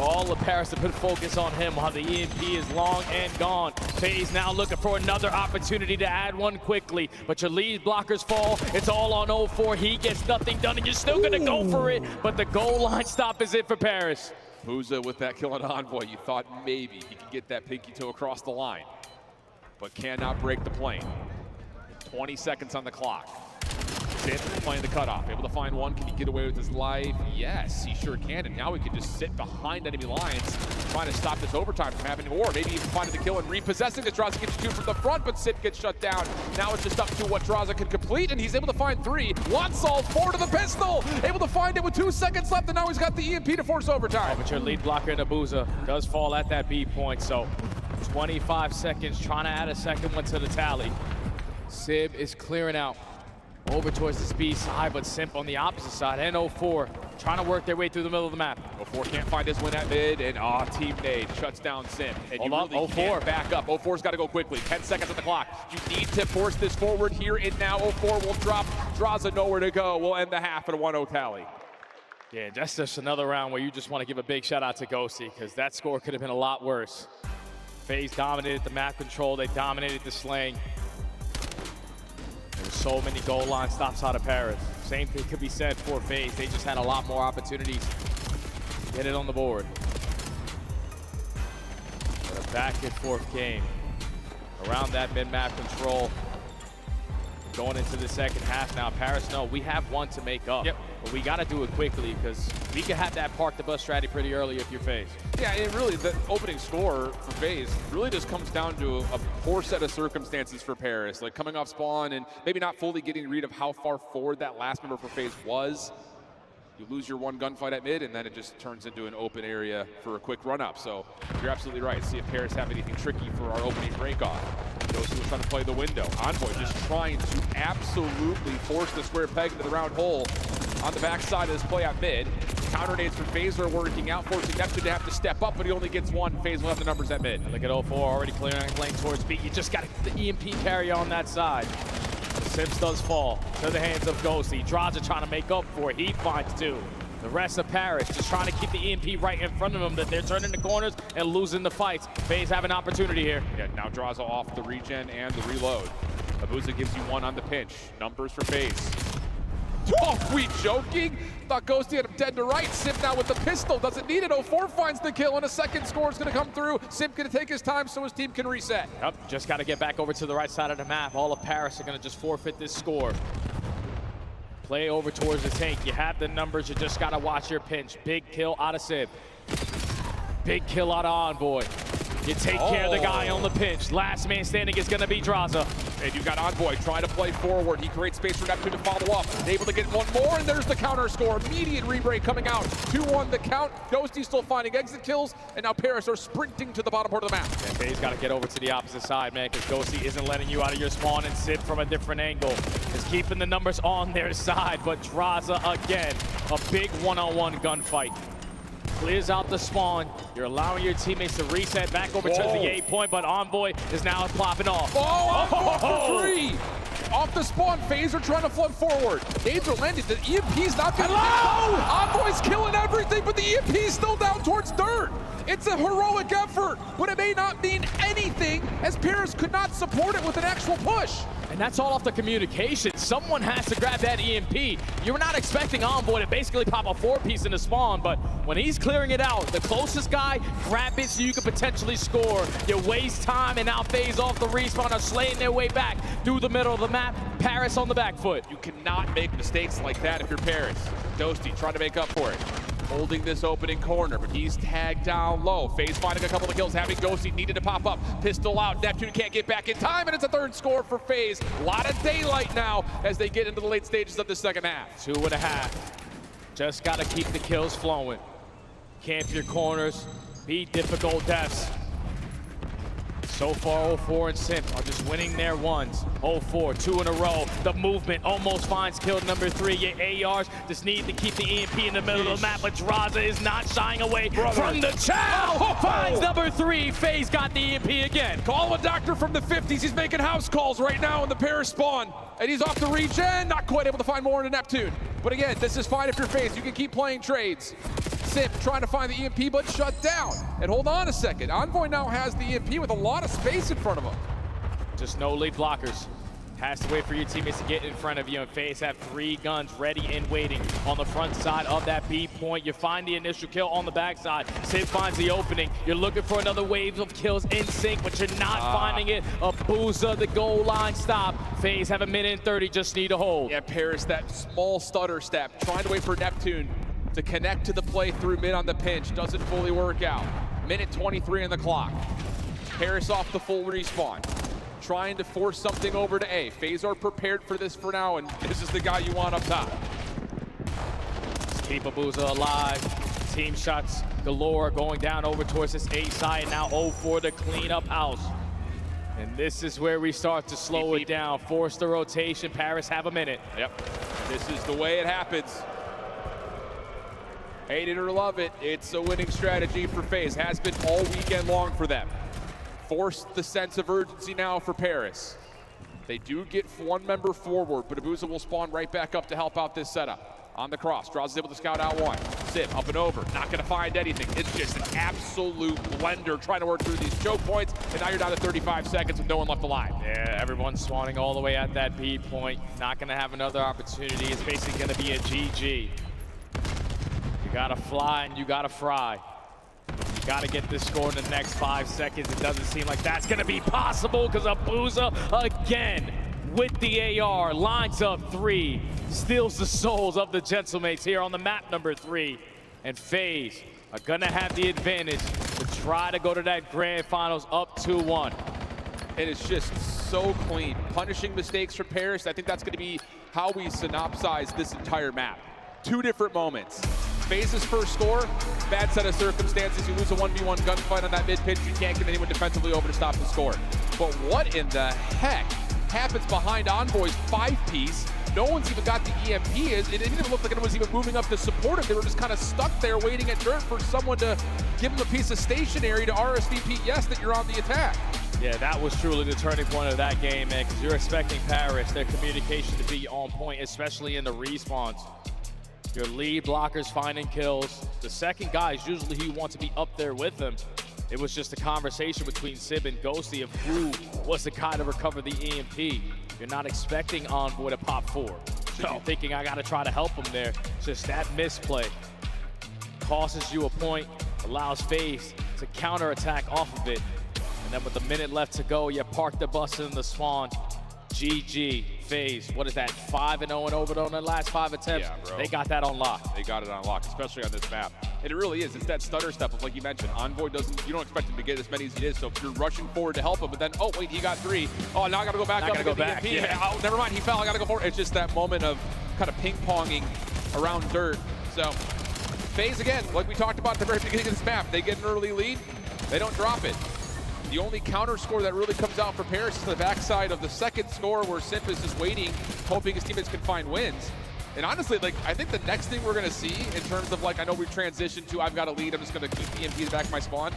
All of Paris to put focus on him while the EMP is long and gone. FaZe now looking for another opportunity to add one quickly, but your lead blockers fall. It's all on 0-4. He gets nothing done, and you're still gonna go for it, but the goal line stop is it for Paris. Abuza with that kill on Envoy. You thought maybe he could get that pinky toe across the line, but cannot break the plane. 20 seconds on the clock. Sid playing the cutoff, able to find one. Can he get away with his life? Yes, he sure can. And now he can just sit behind enemy lines, trying to stop this overtime from happening, or maybe even finding the kill and repossessing this. Draza gets 2 from the front, but Sid gets shut down. Now it's just up to what Draza can complete, and he's able to find 3. Wansall 4 to the pistol, able to find it with 2 seconds left, and now he's got the EMP to force overtime. Oh, but your lead blocker in Abuza does fall at that B point, so 25 seconds, trying to add a second one to the tally. Sib is clearing out over towards the speed side, but Simp on the opposite side, and 0-4 trying to work their way through the middle of the map. 0-4 can't find his win at mid, and Team Nade shuts down Simp. And Hold you up, really 0-4 can't back up. 0-4's got to go quickly. 10 seconds on the clock. You need to force this forward here and now. 0-4 will drop. Draza nowhere to go. We'll end the half at a 1-0 tally. Yeah, that's just another round where you just want to give a big shout out to Ghosty, because that score could have been a lot worse. FaZe dominated the map control. They dominated the slaying. There were so many goal line stops out of Paris. Same thing could be said for FaZe. They just had a lot more opportunities. get it on the board. But a back and forth game around that mid-map control. Going into the second half now. Paris, no, we have one to make up. Yep. But we got to do it quickly because we can have that park the bus strategy pretty early if you're FaZe. Yeah, and really the opening score for FaZe really just comes down to a poor set of circumstances for Paris. Like coming off spawn and maybe not fully getting read of how far forward that last member for FaZe was. You lose your one gunfight at mid, and then it just turns into an open area for a quick run-up. So you're absolutely right. See if Paris have anything tricky for our opening break-off. Dosi was trying to play the window. Envoy just trying to absolutely force the square peg into the round hole on the backside of this play at mid. Counter nades for FaZe are working out, forcing Neptune to have to step up, but he only gets one. FaZe will have the numbers at mid. And look at 0-4 already clearing lane towards B. You just got the EMP carrier on that side. Sims does fall to the hands of Ghosty. Drazah trying to make up for it. He finds two. The rest of Paris just trying to keep the EMP right in front of them, that they're turning the corners and losing the fights. FaZe have an opportunity here. Yeah, now Drazah off the regen and the reload. Abuza gives you one on the pinch. Numbers for FaZe. Oh, we joking? Thought Ghosty had him dead to right. Simp now with the pistol, doesn't need it. 0-4 finds the kill, and a second score is gonna come through. Simp gonna take his time so his team can reset. Yep, just gotta get back over to the right side of the map. All of Paris are gonna just forfeit this score. Play over towards the tank. You have the numbers, you just gotta watch your pinch. Big kill out of Simp. Big kill out of Envoy. You take care of the guy on the pinch. Last man standing is gonna be Drazah. And you've got Envoy trying to play forward. He creates space for Neptune to follow up. Able to get one more, and there's the counter score. Immediate re-break coming out. 2-1 the count. Ghosty still finding exit kills, and now Paris are sprinting to the bottom part of the map. And FaZe gotta get over to the opposite side, man, because Ghosty isn't letting you out of your spawn, and Sid from a different angle is keeping the numbers on their side. But Drazah again, a big one-on-one gunfight. Clears out the spawn. You're allowing your teammates to reset back over to the 8 point, but Envoy is now popping off. Oh, for free! Off the spawn, FaZe are trying to flood forward. Nades are landing. The EMP's not gonna Envoy's killing everything, but the EMP's still down towards dirt. It's a heroic effort, but it may not mean anything as Paris could not support it with an actual push. And that's all off the communication. Someone has to grab that EMP. You're not expecting Envoy to basically pop a 4-piece in the spawn, but when he's clearing it out, the closest guy, grab it so you can potentially score. You waste time, and now FaZe off the respawn are slaying their way back through the middle of the map. Paris on the back foot. You cannot make mistakes like that if you're Paris. Dosti trying to make up for it. Holding this opening corner, but he's tagged down low. FaZe finding a couple of kills, having Ghosty needed to pop up. Pistol out, Neptune can't get back in time, and it's a third score for FaZe. A lot of daylight now as they get into the late stages of the second half. 2.5. Just gotta keep the kills flowing. Camp your corners, be difficult deaths. So far, 0-4 and Simp are just winning their ones. 0-4, 2 in a row. The movement almost finds kill number 3. Your ARs just need to keep the EMP in the middle of the map, but Drazah is not shying away from the chow. Finds number 3. FaZe got the EMP again. Call a doctor from the 50s. He's making house calls right now in the Paris spawn. And he's off the regen. Not quite able to find more into Neptune. But again, this is fine if you're FaZe. You can keep playing trades. Simp trying to find the EMP, but shut down. And hold on a second. Envoy now has the EMP with a lot of space in front of him. Just no lead blockers. Has to wait for your teammates to get in front of you, and FaZe have 3 guns ready and waiting on the front side of that B point. You find the initial kill on the backside. Sid finds the opening. You're looking for another wave of kills in sync, but you're not finding it. Abuza, the goal line stop. FaZe have a minute and 30, just need a hold. Yeah, Paris, that small stutter step, trying to wait for Neptune to connect to the play through mid on the pinch. Doesn't fully work out. Minute 23 on the clock. Paris off the full respawn. Trying to force something over to A. FaZe are prepared for this for now, and this is the guy you want up top. Let's keep Abuza alive. Team shots galore going down over towards this A side. Now 0-4 to clean up house. And this is where we start to slow it down. Force the rotation. Paris have a minute. Yep. This is the way it happens. Hate it or love it, it's a winning strategy for FaZe. Has been all weekend long for them. Force the sense of urgency now for Paris. They do get 1 member forward, but Abuza will spawn right back up to help out this setup. On the cross, Drazah's able to scout out 1. Simp up and over, not gonna find anything. It's just an absolute blender trying to work through these choke points, and now you're down to 35 seconds with no one left alive. Yeah, everyone's spawning all the way at that B point. Not gonna have another opportunity. It's basically gonna be a GG. You gotta fly and you gotta fry. You gotta get this score in the next 5 seconds. It doesn't seem like that's gonna be possible because Abuza again with the AR lines up 3, steals the souls of the Gentlemates here on the map number 3. And FaZe are gonna have the advantage to try to go to that grand finals up 2-1. And it's just so clean. Punishing mistakes for Paris, I think that's gonna be how we synopsize this entire map. 2 different moments. FaZe's first score, bad set of circumstances. You lose a 1v1 gunfight on that mid pitch. You can't get anyone defensively over to stop the score. But what in the heck happens behind Envoy's 5-piece? No one's even got the EMP. It didn't even look like anyone was even moving up to support it. They were just kind of stuck there waiting at dirt for someone to give them a piece of stationary to RSVP, yes, that you're on the attack. Yeah, that was truly the turning point of that game, man, because you're expecting Paris, their communication to be on point, especially in the respawns. Your lead blockers finding kills. The second guys, usually who you want to be up there with them. It was just a conversation between Sib and Ghosty of who was the guy to recover the EMP. You're not expecting Envoy to pop 4. So you're thinking, I gotta try to help him there. Just that misplay costs you a point, allows FaZe to counterattack off of it. And then with a minute left to go, you park the bus in the spawn. GG, FaZe, what is that, 5-0 and over on the last 5 attempts? Yeah, bro. They got that on lock. They got it on lock, especially on this map. And it really is. It's that stutter step of, like you mentioned, Envoy doesn't, you don't expect him to get as many as he did. So if you're rushing forward to help him, but then, oh, wait, he got 3. Oh, now I got to go back up and get the EMP. Yeah. Oh, never mind, he fell. I got to go forward. It's just that moment of kind of ping-ponging around dirt. So FaZe, again, like we talked about at the very beginning of this map, they get an early lead. They don't drop it. The only counter score that really comes out for Paris is the backside of the second score where Simp is just waiting, hoping his teammates can find wins. And honestly, like, I think the next thing we're gonna see in terms of, like, I know we've transitioned to I've got a lead, I'm just gonna keep EMP in the back of my spawn.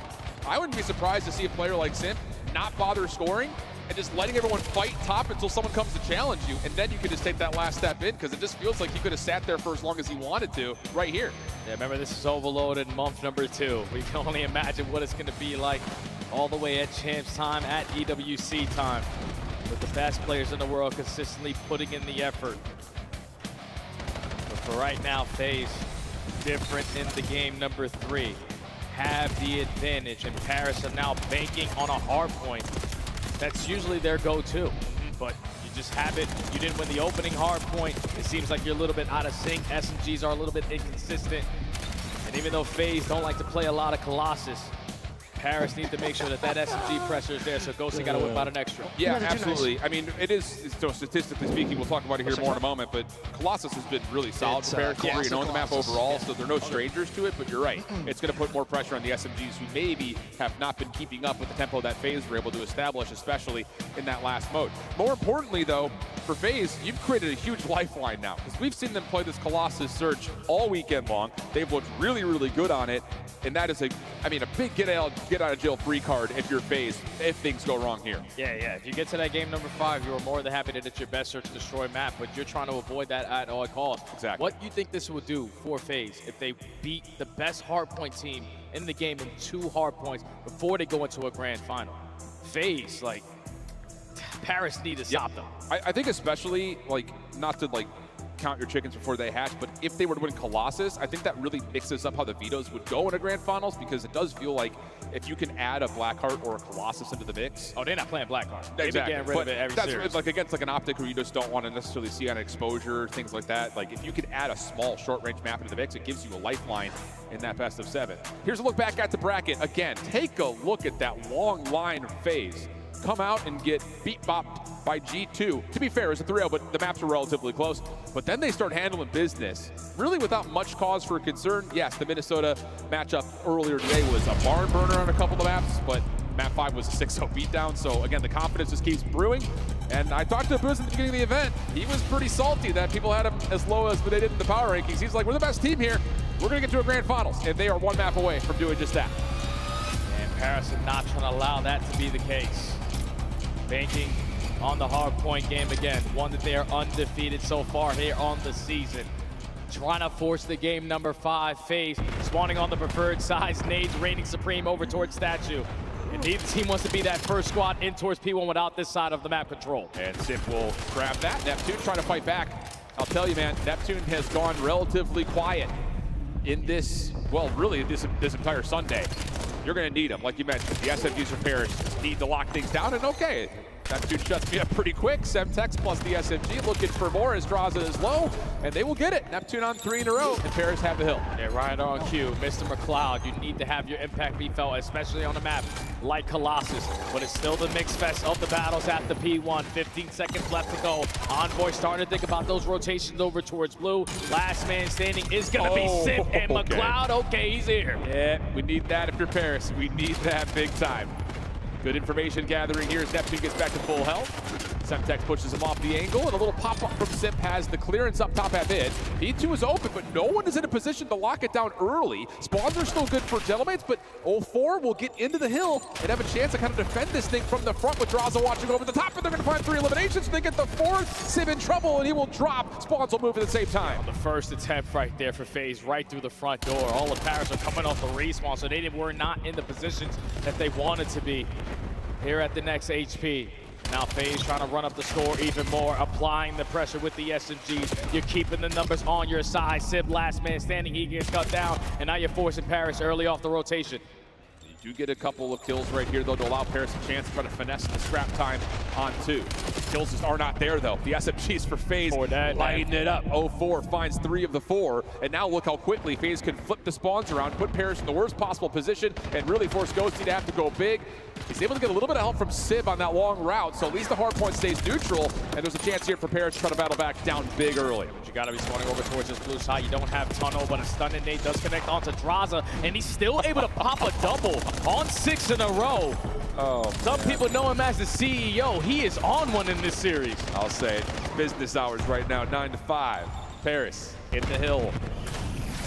I wouldn't be surprised to see a player like Simp not bother scoring and just letting everyone fight top until someone comes to challenge you. And then you can just take that last step in, because it just feels like he could have sat there for as long as he wanted to right here. Yeah, remember, this is Overloaded month number 2. We can only imagine what it's gonna be like all the way at Champs time, at EWC time, with the best players in the world consistently putting in the effort. But for right now, FaZe, different in the game number 3, have the advantage, and Paris are now banking on a hard point. That's usually their go-to, but you just have it. You didn't win the opening hard point. It seems like you're a little bit out of sync. SMGs are a little bit inconsistent, and even though FaZe don't like to play a lot of Colossus, Paris needs to make sure that that SMG pressure is there, so Ghosty got to whip out an extra. Yeah, absolutely. I mean, it is, so statistically speaking, we'll talk about it here more in a moment, but Colossus has been really solid for Paris. You know, the map overall, so they're no strangers to it, but you're right. It's going to put more pressure on the SMGs, who maybe have not been keeping up with the tempo that FaZe were able to establish, especially in that last mode. More importantly, though, for FaZe, you've created a huge lifeline now, because we've seen them play this Colossus search all weekend long. They've looked really, really good on it, and that is a big get out of jail free card if you're FaZe, if things go wrong here. Yeah. If you get to that game number 5, you are more than happy to hit your best search destroy map, but you're trying to avoid that at all costs. Exactly. What do you think this would do for FaZe if they beat the best hardpoint team in the game in 2 hardpoints before they go into a grand final? FaZe, like, Paris need to stop them. I think especially, like, not to, like, count your chickens before they hatch, but if they were to win Colossus, I think that really mixes up how the vetoes would go in a grand finals, because it does feel like if you can add a Blackheart or a Colossus into the mix. Oh, they're not playing Blackheart. They've Exactly. been getting rid of it every that's series. like against like an Optic who you just don't want to necessarily see on exposure, things like that. Like, if you can add a small short-range map into the mix, it gives you a lifeline in that best of 7. Here's a look back at the bracket. Again, take a look at that long line of FaZe come out and get beat-bopped by G2. To be fair, it was a 3-0, but the maps were relatively close. But then they start handling business, really without much cause for concern. Yes, the Minnesota matchup earlier today was a barn burner on a couple of maps, but map 5 was a 6-0 beatdown. So again, the confidence just keeps brewing. And I talked to Booz at the beginning of the event. He was pretty salty that people had him as low as they did in the power rankings. He's like, we're the best team here. We're going to get to a grand finals. And they are 1 map away from doing just that. And Paris is not trying to allow that to be the case. Banking on the hard point game again, one that they are undefeated so far here on the season. Trying to force the game number 5, FaZe spawning on the preferred sides, nades reigning supreme over towards Statue. And neither team wants to be that first squad in towards P1 without this side of the map control. And Simp will grab that. Neptune trying to fight back. I'll tell you, man, Neptune has gone relatively quiet in this, well, really this entire Sunday. You're going to need them, like you mentioned. The SMGs for Paris need to lock things down, and okay, that dude shuts me up pretty quick. Semtex plus the SMG looking for more as Draza is low, and they will get it. Neptune on 3 in a row, and Paris have the hill. Yeah, right on cue. Mr. McLeod, you need to have your impact be felt, especially on a map like Colossus. But it's still the mixed fest of the battles at the P1. 15 seconds left to go. Envoy starting to think about those rotations over towards blue. Last man standing is going to be Sip and McLeod. Okay, he's here. Yeah, we need that if you're Paris. We need that big time. Good information gathering here as Neptune gets back to full health. Semtex pushes him off the angle, and a little pop-up from Sip has the clearance up top at mid. P2 is open, but no one is in a position to lock it down early. Spawns are still good for Gentlemates, but 04 will get into the hill and have a chance to kind of defend this thing from the front with Draza watching over the top, and they're going to find 3 eliminations. They get the 4th. Sip in trouble, and he will drop. Spawns will move at the same time. The first attempt right there for FaZe, right through the front door. All of Paris are coming off the respawn, so they were not in the positions that they wanted to be here at the next HP. Now FaZe trying to run up the score even more, applying the pressure with the SMGs. You're keeping the numbers on your side. Sib, last man standing, he gets cut down, and now you're forcing Paris early off the rotation. You do get a couple of kills right here, though, to allow Paris a chance to try to finesse the scrap time on 2. Kills just are not there, though. The SMGs for FaZe lighting it up. 04 finds 3 of the 4, and now look how quickly FaZe can flip the spawns around, put Paris in the worst possible position, and really force Ghosty to have to go big. He's able to get a little bit of help from Sib on that long route, so at least the hard point stays neutral, and there's a chance here for Paris to try to battle back down big early. But you gotta be spawning over towards this blue side. You don't have tunnel, but a stunning nade does connect onto Draza, and he's still able to pop a double on 6 in a row. Oh, some people know him as the CEO. He is on one in this series. I'll say it. Business hours right now, 9 to 5. Paris in the hill.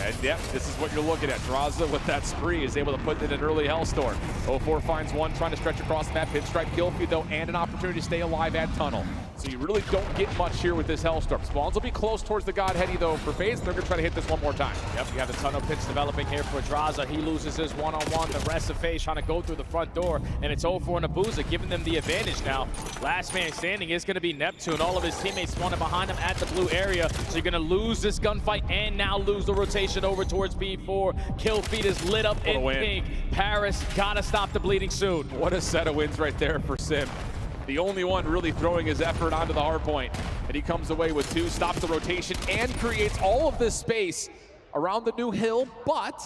And yep, this is what you're looking at. Draza with that spree is able to put in an early Hellstorm. 04 finds 1, trying to stretch across the map. Pinstripe kill feed though, and an opportunity to stay alive at tunnel. So you really don't get much here with this Hellstorm. Spawns will be close towards the Godheady though for FaZe. They're gonna try to hit this one more time. Yep, you have the tunnel pitch developing here for Draza. He loses his one-on-one. The rest of FaZe trying to go through the front door, and it's 04 and Abuza giving them the advantage now. Last man standing is gonna be Neptune. All of his teammates spawning behind him at the blue area. So you're gonna lose this gunfight and now lose the rotation over towards B4. Kill feed is lit up in pink. Paris gotta stop the bleeding soon. What a set of wins right there for Sim. The only one really throwing his effort onto the hard point. And he comes away with 2, stops the rotation, and creates all of this space around the new hill, but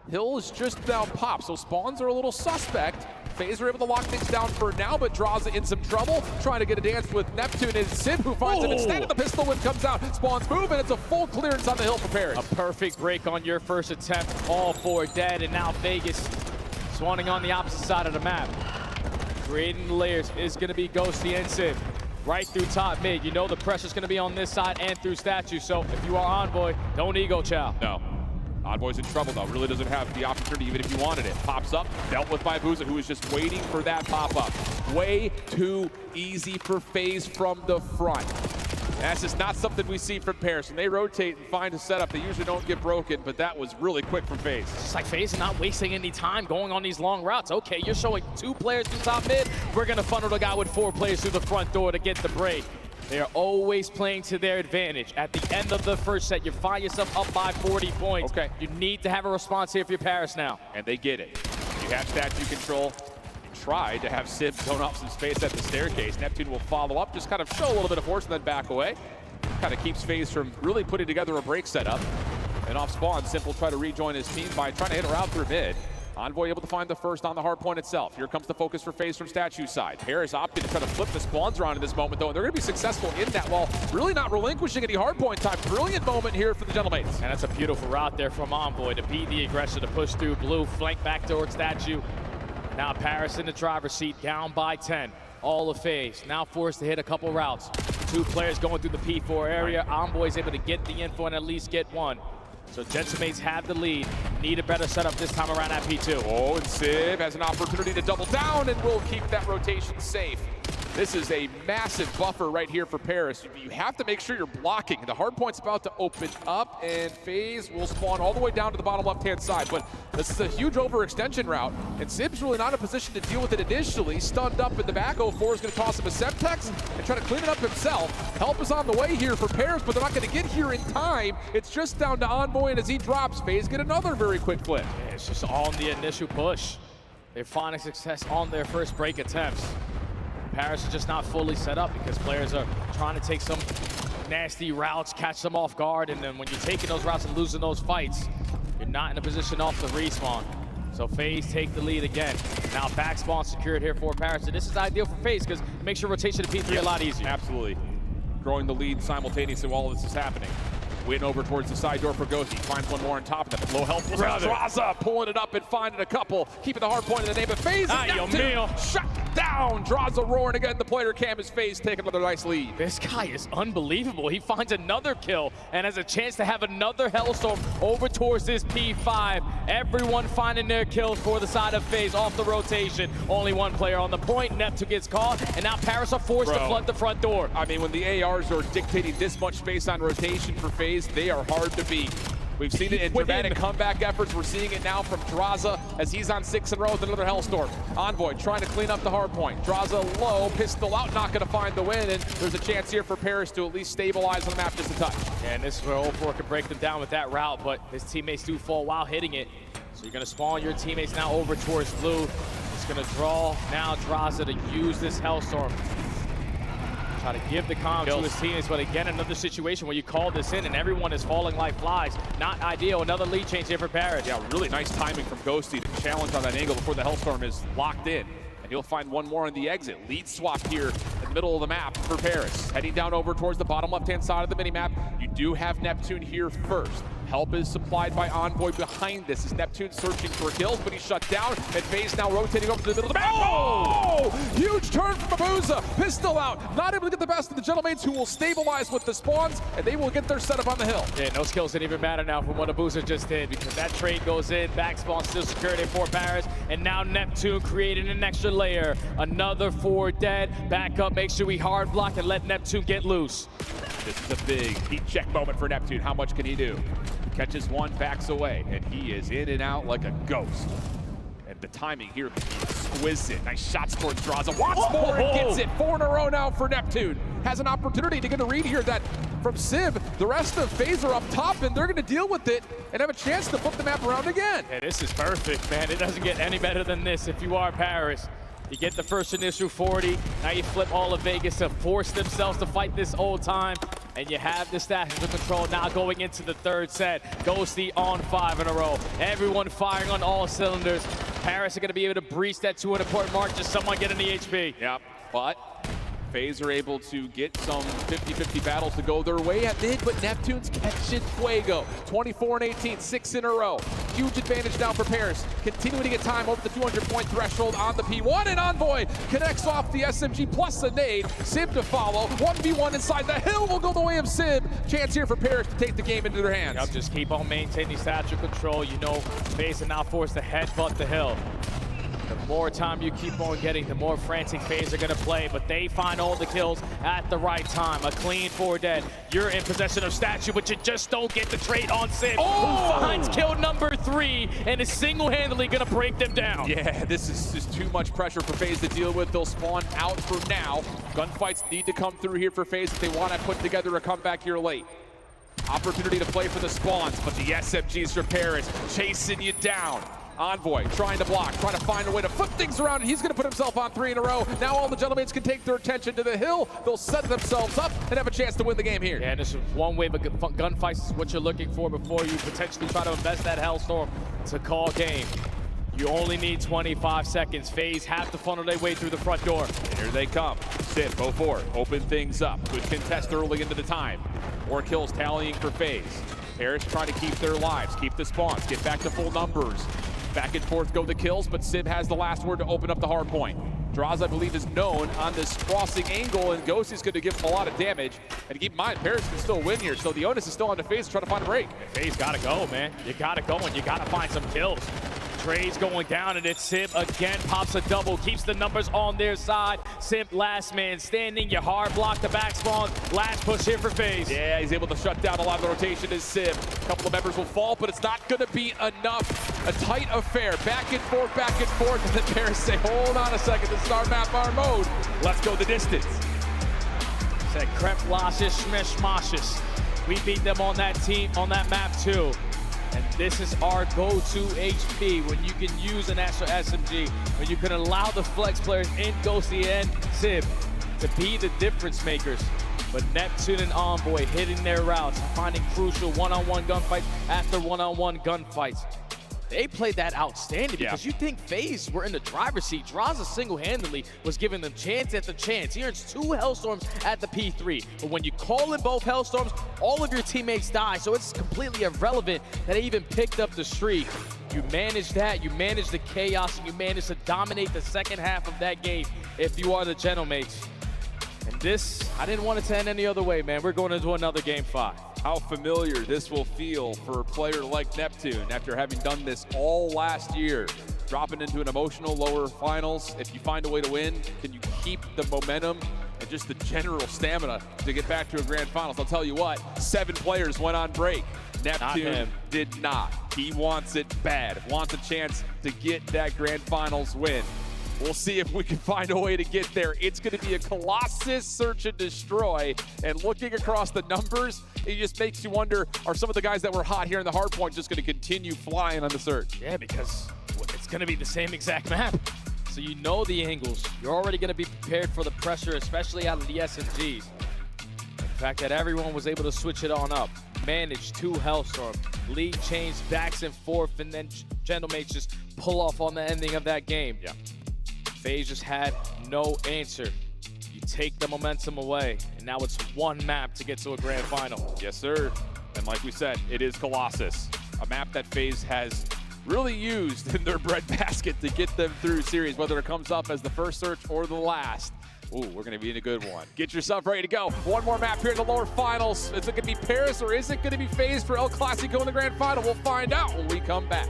hill is just now popped, so spawns are a little suspect. FaZe are able to lock things down for now, but Draza in some trouble, trying to get a dance with Neptune, and Sim who finds him instead of the pistol when it comes out. Spawns move, and it's a full clearance on the hill for Paris. A perfect break on your first attempt, all 4 dead, and now Vegas swanning on the opposite side of the map. Creating the layers is going to be Ghosty and Sim. Right through top mid. You know the pressure's going to be on this side and through Statue, so if you are Envoy, don't ego chow. No. Envoy's in trouble though, really doesn't have the opportunity even if you wanted it. Pops up, dealt with by Abuza, who is just waiting for that pop-up. Way too easy for FaZe from the front. That's just not something we see from Paris. When they rotate and find a setup, they usually don't get broken, but that was really quick from FaZe. It's like FaZe is not wasting any time going on these long routes. Okay, you're showing 2 players through top mid. We're gonna funnel the guy with 4 players through the front door to get the break. They are always playing to their advantage. At the end of the first set, you find yourself up by 40 points. Okay. You need to have a response here for your Paris now. And they get it. You have statue control. You tried to have Sib zone off some space at the staircase. Neptune will follow up, just kind of show a little bit of force and then back away. Kind of keeps FaZe from really putting together a break setup. And off spawn, Simple try to rejoin his team by trying to hit a route through mid. Envoy able to find the first on the hard point itself. Here comes the focus for FaZe from Statue side. Paris opted to try to flip the spawns around in this moment, though, and they're going to be successful in that while really not relinquishing any hard point time. Brilliant moment here for the Gentlemates. And that's a beautiful route there from Envoy to be the aggressor, to push through blue, flank back towards Statue. Now Paris in the driver's seat, down by 10. All of FaZe now forced to hit a couple routes. 2 players going through the P4 area. Envoy's able to get the info and at least get 1. So Gentlemates have the lead. Need a better setup this time around at P2. Oh, and Sib has an opportunity to double down and will keep that rotation safe. This is a massive buffer right here for Paris. You have to make sure you're blocking. The hard point's about to open up, and FaZe will spawn all the way down to the bottom left-hand side. But this is a huge overextension route, and Sib's really not in a position to deal with it initially. Stunned up in the back, 04 is going to toss him a Semtex and try to clean it up himself. Help is on the way here for Paris, but they're not going to get here in time. It's just down to Envoy, and as he drops, FaZe get another very quick flip. Yeah, it's just on the initial push. They're finding success on their first break attempts. Paris is just not fully set up because players are trying to take some nasty routes, catch them off guard, and then when you're taking those routes and losing those fights, you're not in a position off the respawn. So FaZe take the lead again. Now back spawn secured here for Paris. And this is ideal for FaZe because it makes your rotation to P3 a lot easier. Absolutely. Growing the lead simultaneously while all this is happening. Win over towards the side door for Ghosty. Finds one more on top of them. Low health. Draza pulling it up and finding a couple. Keeping the hard point in the name of FaZe. Shut down. Draza roaring again. The player cam is FaZe taking another nice lead. This guy is unbelievable. He finds another kill and has a chance to have another Hellstorm over towards this P5. Everyone finding their kills for the side of FaZe off the rotation. Only one player on the point. Neptune gets caught, and now Paris are forced to flood the front door. I mean, when the ARs are dictating this much space on rotation for FaZe, they are hard to beat. We've seen it in dramatic comeback efforts. We're seeing it now from Draza as he's on 6 in a row with another Hellstorm. Envoy trying to clean up the hard point. Draza low, pistol out, not going to find the win, and there's a chance here for Paris to at least stabilize on the map just a touch. And this is where 04 can break them down with that route, but his teammates do fall while hitting it. So you're going to spawn your teammates now over towards blue. It's going to draw now Draza to use this Hellstorm. Try to give the comm to his teammates, but again, another situation where you call this in and everyone is falling like flies. Not ideal. Another lead change here for Paris. Yeah, really nice timing from Ghosty to challenge on that angle before the Hellstorm is locked in. And he'll find one more on the exit. Lead swap here in the middle of the map for Paris. Heading down over towards the bottom left-hand side of the minimap. You do have Neptune here first. Help is supplied by Envoy behind this as Neptune searching for kills, but he's shut down, and FaZe now rotating over to the middle of the map. Oh! Huge turn from Abuza. Pistol out. Not able to get the best of the Gentlemates, who will stabilize with the spawns, and they will get their setup on the hill. Yeah, no skills didn't even matter now from what Abuza just did, because that trade goes in, back spawn still secured for Paris, and now Neptune creating an extra layer. Another 4 dead. Back up, make sure we hard block and let Neptune get loose. This is a big heat check moment for Neptune. How much can he do? Catches one, backs away, and he is in and out like a ghost. And the timing here is exquisite. Nice shots towards Draza. Wants more and gets it. 4 in a row now for Neptune. Has an opportunity to get a read here that from Sib, the rest of FaZe are up top, and they're going to deal with it and have a chance to flip the map around again. Yeah, this is perfect, man. It doesn't get any better than this if you are Paris. You get the first initial 40. Now you flip all of Vegas to force themselves to fight this old time. And you have the stats under control now going into the 3rd set. Ghosty on 5 in a row. Everyone firing on all cylinders. Paris are going to be able to breach that 200 point mark. Just someone getting the HP. Yep, but FaZe are able to get some 50-50 battles to go their way at mid, but Neptune's catching fuego. 24 and 18, 6 in a row. Huge advantage now for Paris. Continuing to get time over the 200-point threshold on the P1, and Envoy connects off the SMG plus a nade. Sib to follow. 1v1 inside the hill will go the way of Sib. Chance here for Paris to take the game into their hands. Yep, just keep on maintaining stature control. You know, FaZe are now forced to headbutt the hill. The more time you keep on getting, the more frantic FaZe are going to play, but they find all the kills at the right time. A clean 4 dead. You're in possession of Statue, but you just don't get the trade on Sib, who finds kill number 3 and is single-handedly going to break them down. Yeah, this is just too much pressure for FaZe to deal with. They'll spawn out for now. Gunfights need to come through here for FaZe if they want to put together a comeback here late. Opportunity to play for the spawns, but the SMGs for Paris chasing you down. Envoy trying to block, trying to find a way to flip things around, and he's going to put himself on 3 in a row. Now all the Gentlemates can take their attention to the hill. They'll set themselves up and have a chance to win the game here. Yeah, and this is one wave of gunfights is what you're looking for before you potentially try to invest that Hellstorm to call game. You only need 25 seconds. FaZe have to funnel their way through the front door. And here they come. Sib, 04, open things up. Good contest early into the time. More kills tallying for FaZe. Paris trying to keep their lives, keep the spawns, get back to full numbers. Back and forth go the kills, but Sib has the last word to open up the hard point. Draza, I believe, is known on this crossing angle, and Ghosty's going to give him a lot of damage. And keep in mind, Paris can still win here, so the onus is still on the FaZe to try to find a break. FaZe got to go, man. You got to go, and you got to find some kills. Dre's going down, and it's Simp again, pops a double, keeps the numbers on their side. Simp, last man standing, you hard block the back spawn. Last push here for FaZe. Yeah, he's able to shut down a lot of the rotation as Simp. A couple of members will fall, but it's not going to be enough. A tight affair, back and forth, and then Paris say, hold on a second, this is our map, our mode. Let's go the distance. Said Krep, Lashes, Schmish, Moshes. We beat them on that team, on that map too. And this is our go-to HP when you can use an Astro SMG, when you can allow the flex players in Ghosty and Sib to be the difference makers. But Neptune and Envoy hitting their routes, finding crucial one-on-one gunfights after one-on-one gunfights. They played that outstanding because you think FaZe were in the driver's seat. Drazah single-handedly was giving them chance after chance. He earns 2 Hellstorms at the P3. But when you call in both Hellstorms, all of your teammates die. So it's completely irrelevant that they even picked up the streak. You manage that, you manage the chaos, and you manage to dominate the second half of that game if you are the Genomates. And this, I didn't want it to end any other way, man. We're going into another Game 5. How familiar this will feel for a player like Neptune after having done this all last year. Dropping into an emotional lower finals. If you find a way to win, can you keep the momentum and just the general stamina to get back to a grand finals? I'll tell you what, 7 players went on break. Neptune did not. He wants it bad. Wants a chance to get that grand finals win. We'll see if we can find a way to get there. It's going to be a Colossus search and destroy. And looking across the numbers, it just makes you wonder, are some of the guys that were hot here in the hard point just going to continue flying on the search? Yeah, because it's going to be the same exact map. So you know the angles. You're already going to be prepared for the pressure, especially out of the SMGs. The fact that everyone was able to switch it on up, manage 2 Hellstorm, lead change backs and forth, and then Genomates just pull off on the ending of that game. Yeah. FaZe just had no answer. You take the momentum away, and now it's 1 map to get to a grand final. Yes, sir. And like we said, it is Colossus, a map that FaZe has really used in their breadbasket to get them through series, whether it comes up as the first search or the last. Ooh, we're going to be in a good one. Get yourself ready to go. 1 more map here in the lower finals. Is it going to be Paris or is it going to be FaZe for El Clasico in the grand final? We'll find out when we come back.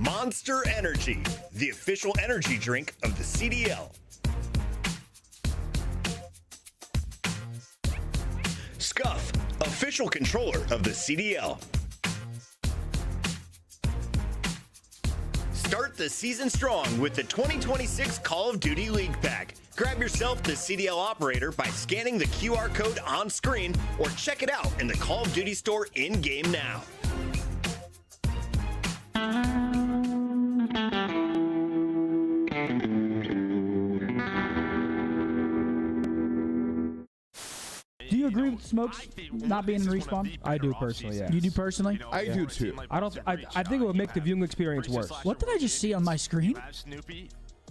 Monster Energy, the official energy drink of the CDL. Scuff, official controller of the CDL. Start the season strong with the 2026 Call of Duty League Pack. Grab yourself the CDL operator by scanning the QR code on screen or check it out in the Call of Duty store in-game now. Do you agree with Smokes not being in respawn? I do personally, yeah. You do personally? I do too. I think it would make the viewing experience worse. What did I just see on my screen?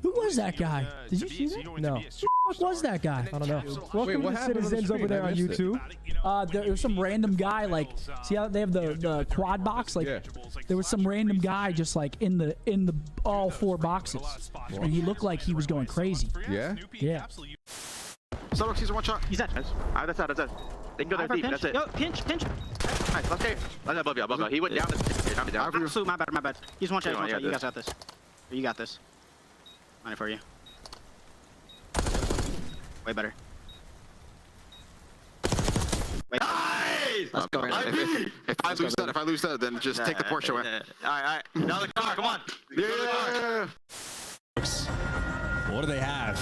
Who was that guy? Did you see that? No. Who the fuck was that guy? I don't know. Welcome what to happened on the Citizens over screen? there I on missed YouTube. There was some random guy, like, see how they have the quad box? Like, there was some random guy just like in the all 4 boxes, and he looked like he was going crazy. Yeah. Yeah. Starbucks, he's a 1 shot. He's dead. That's dead. They can go there deep. That's it. Yo, pinch. Nice, let's get. That's above you. He went down. Down. Absolute, my bad. He's 1 shot. You guys got this. You got this. Money for you. Way better. Wait. Nice! Let's go. If I lose that, then just take the Porsche away. Alright. Another car, come on. Yeah. What do they have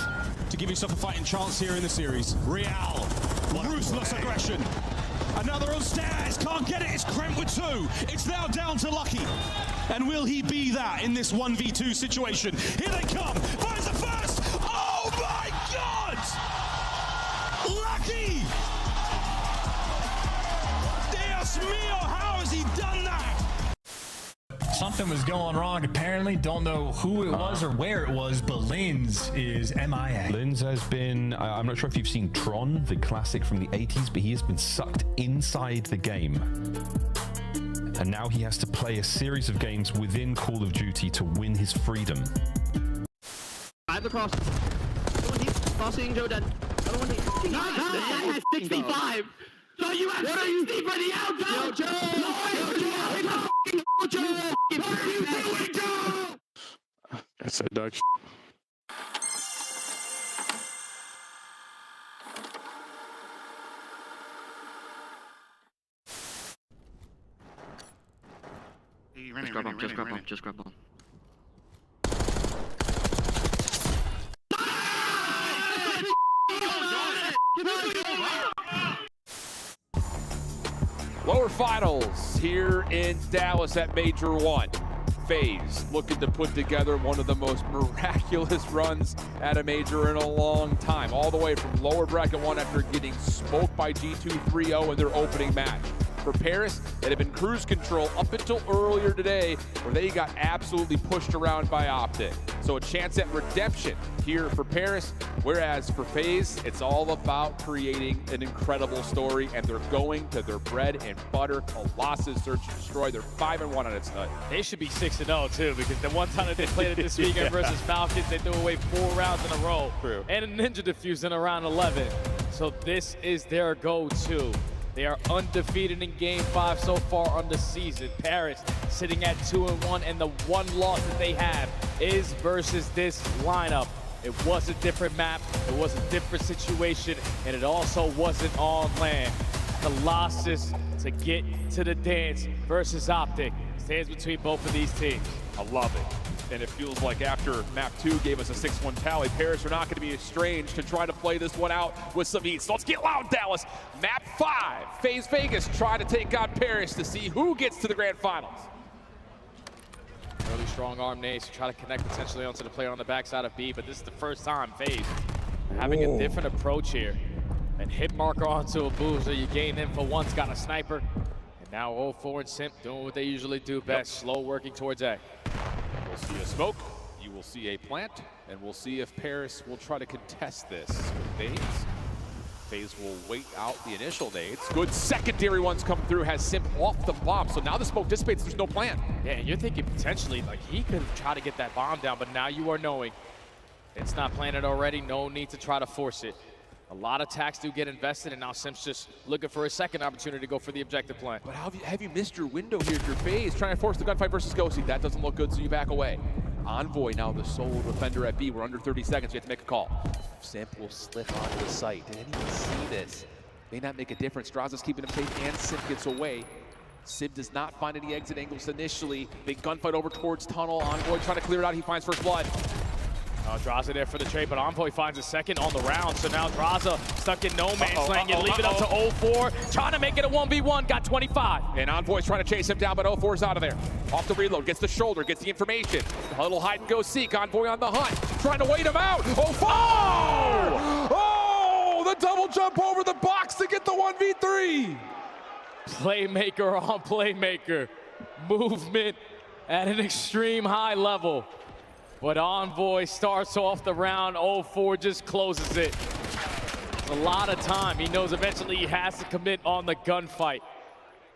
to give yourself a fighting chance here in the series? Real, ruthless aggression. Another upstairs, can't get it. It's Kremp with 2. It's now down to Lucky. And will he be that in this 1v2 situation? Here they come. Finds the first. Oh my God! Lucky! Dios mío, how has he done that? Something was going wrong, apparently. Don't know who it was or where it was, but Linz is MIA. Linz has been, I'm not sure if you've seen Tron, the classic from the 80s, but he has been sucked inside the game. And now he has to play a series of games within Call of Duty to win his freedom. I have the cross. Crossing Joe dead. Other one dead. Nice. 65. So you have 60 for the outbound. Joe. Joe. What are you doing, Joe? That's a Dutch. Just grab on. Lower finals here in Dallas at Major 1. FaZe looking to put together one of the most miraculous runs at a major in a long time. All the way from lower bracket 1 after getting smoked by G2 3-0 in their opening match. For Paris, it had been cruise control up until earlier today, where they got absolutely pushed around by Optic. So a chance at redemption here for Paris, whereas for FaZe, it's all about creating an incredible story, and they're going to their bread and butter. Colossus Search and Destroy. They're 5-1 on its nut. They should be 6-0 too, because the one time that they played it this weekend versus Falcons, they threw away 4 rounds in a row. True. And a Ninja Defuse in around 11. So this is their go-to. They are undefeated in Game 5 so far on the season. Paris sitting at 2-1, and the one loss that they have is versus this lineup. It was a different map, it was a different situation, and it also wasn't on land. Colossus to get to the dance versus Optic. Stands between both of these teams. I love it. And it feels like after map 2 gave us a 6-1 tally, Paris are not going to be estranged to try to play this one out with some heat. So let's get loud, Dallas. Map 5, FaZe Vegas try to take on Paris to see who gets to the grand finals. Really strong arm nades to try to connect potentially onto the player on the backside of B, but this is the first time FaZe having a different approach here. And hit marker onto a booster, you gain info once, got a sniper. And now 0-4 and Simp doing what they usually do best, slow working towards A. We'll see a smoke, you will see a plant, and we'll see if Paris will try to contest this with nades. FaZe will wait out the initial nades. Good secondary ones come through, has Simp off the bomb, so now the smoke dissipates, there's no plant. Yeah, and you're thinking potentially like he could try to get that bomb down, but now you are knowing it's not planted already, no need to try to force it. A lot of attacks do get invested, and now Simp's just looking for a second opportunity to go for the objective plant. But have you missed your window here if you're FaZe? Trying to force the gunfight versus Ghosty. That doesn't look good, so you back away. Envoy now the sole defender at B. We're under 30 seconds. We have to make a call. Simp will slip onto the site. Did anyone see this? May not make a difference. Draza's keeping him safe, and Simp gets away. Simp does not find any exit angles initially. Big gunfight over towards tunnel. Envoy trying to clear it out. He finds first blood. Draza there for the trade, but Envoy finds a second on the round. So now Draza stuck in no man's land. You leave it up to 0-4, trying to make it a 1v1, got 25. And Envoy's trying to chase him down, but 0-4's out of there. Off the reload, gets the shoulder, gets the information. A little hide and go seek, Envoy on the hunt, trying to wait him out. 0-4! Oh, the double jump over the box to get the 1v3. Playmaker on playmaker. Movement at an extreme high level. But Envoy starts off the round, 0-4 just closes it. A lot of time. He knows eventually he has to commit on the gunfight,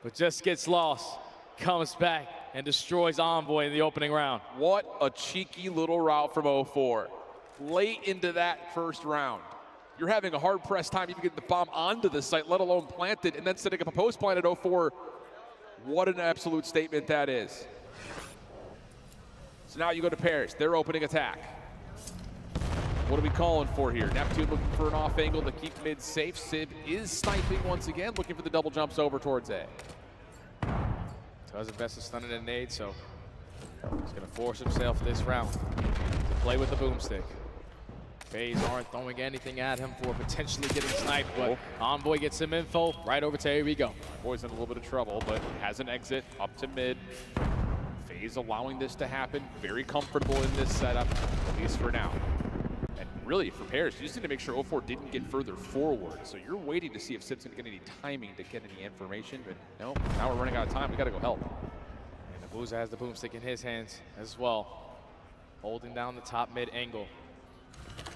but just gets lost, comes back, and destroys Envoy in the opening round. What a cheeky little route from 0-4. Late into that first round. You're having a hard-pressed time even getting the bomb onto the site, let alone planted, and then setting up a post-plant at 0-4. What an absolute statement that is. So now you go to Paris, their opening attack. What are we calling for here? Neptune looking for an off angle to keep mid safe. Sib is sniping once again, looking for the double jumps over towards A. Does the best of stunning and nade, so he's gonna force himself this round to play with the boomstick. FaZe aren't throwing anything at him for potentially getting sniped, but Envoy gets some info right over to here we go. Boy's in a little bit of trouble, but has an exit up to mid. FaZe allowing this to happen, very comfortable in this setup, at least for now. And really, for Paris, you just need to make sure 0-4 didn't get further forward. So you're waiting to see if Sib's gonna get any timing to get any information, but no, now we're running out of time, we gotta go help. And the Abuza has the boomstick in his hands as well. Holding down the top mid angle.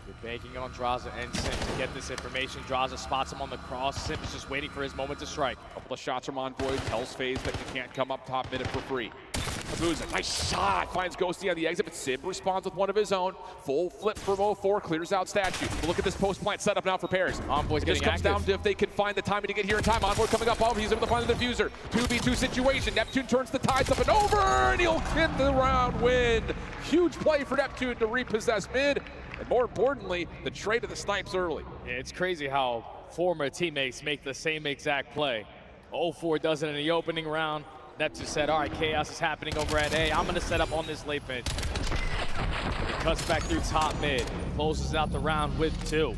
You're banking on Drazah and Simp to get this information. Drazah spots him on the cross. Simp is just waiting for his moment to strike. A couple of shots from Envoy, tells FaZe that you can't come up top mid for free. Abuza, nice shot, finds Ghosty on the exit, but Simp responds with one of his own. Full flip from 04, clears out Statue. But look at this post-plant setup now for Paris. Envoy's it getting just comes active. down to if they can find the timing to get here in time. Envoy coming up over, he's able to find the diffuser. 2v2 situation, Neptune turns the tides up and over, and he'll win the round win. Huge play for Neptune to repossess mid, and more importantly, the trade of the snipes early. Yeah, it's crazy how former teammates make the same exact play. 04 does it in the opening round. Neptune said, all right, chaos is happening over at A. I'm going to set up on this late bench. He cuts back through top mid, closes out the round with 2.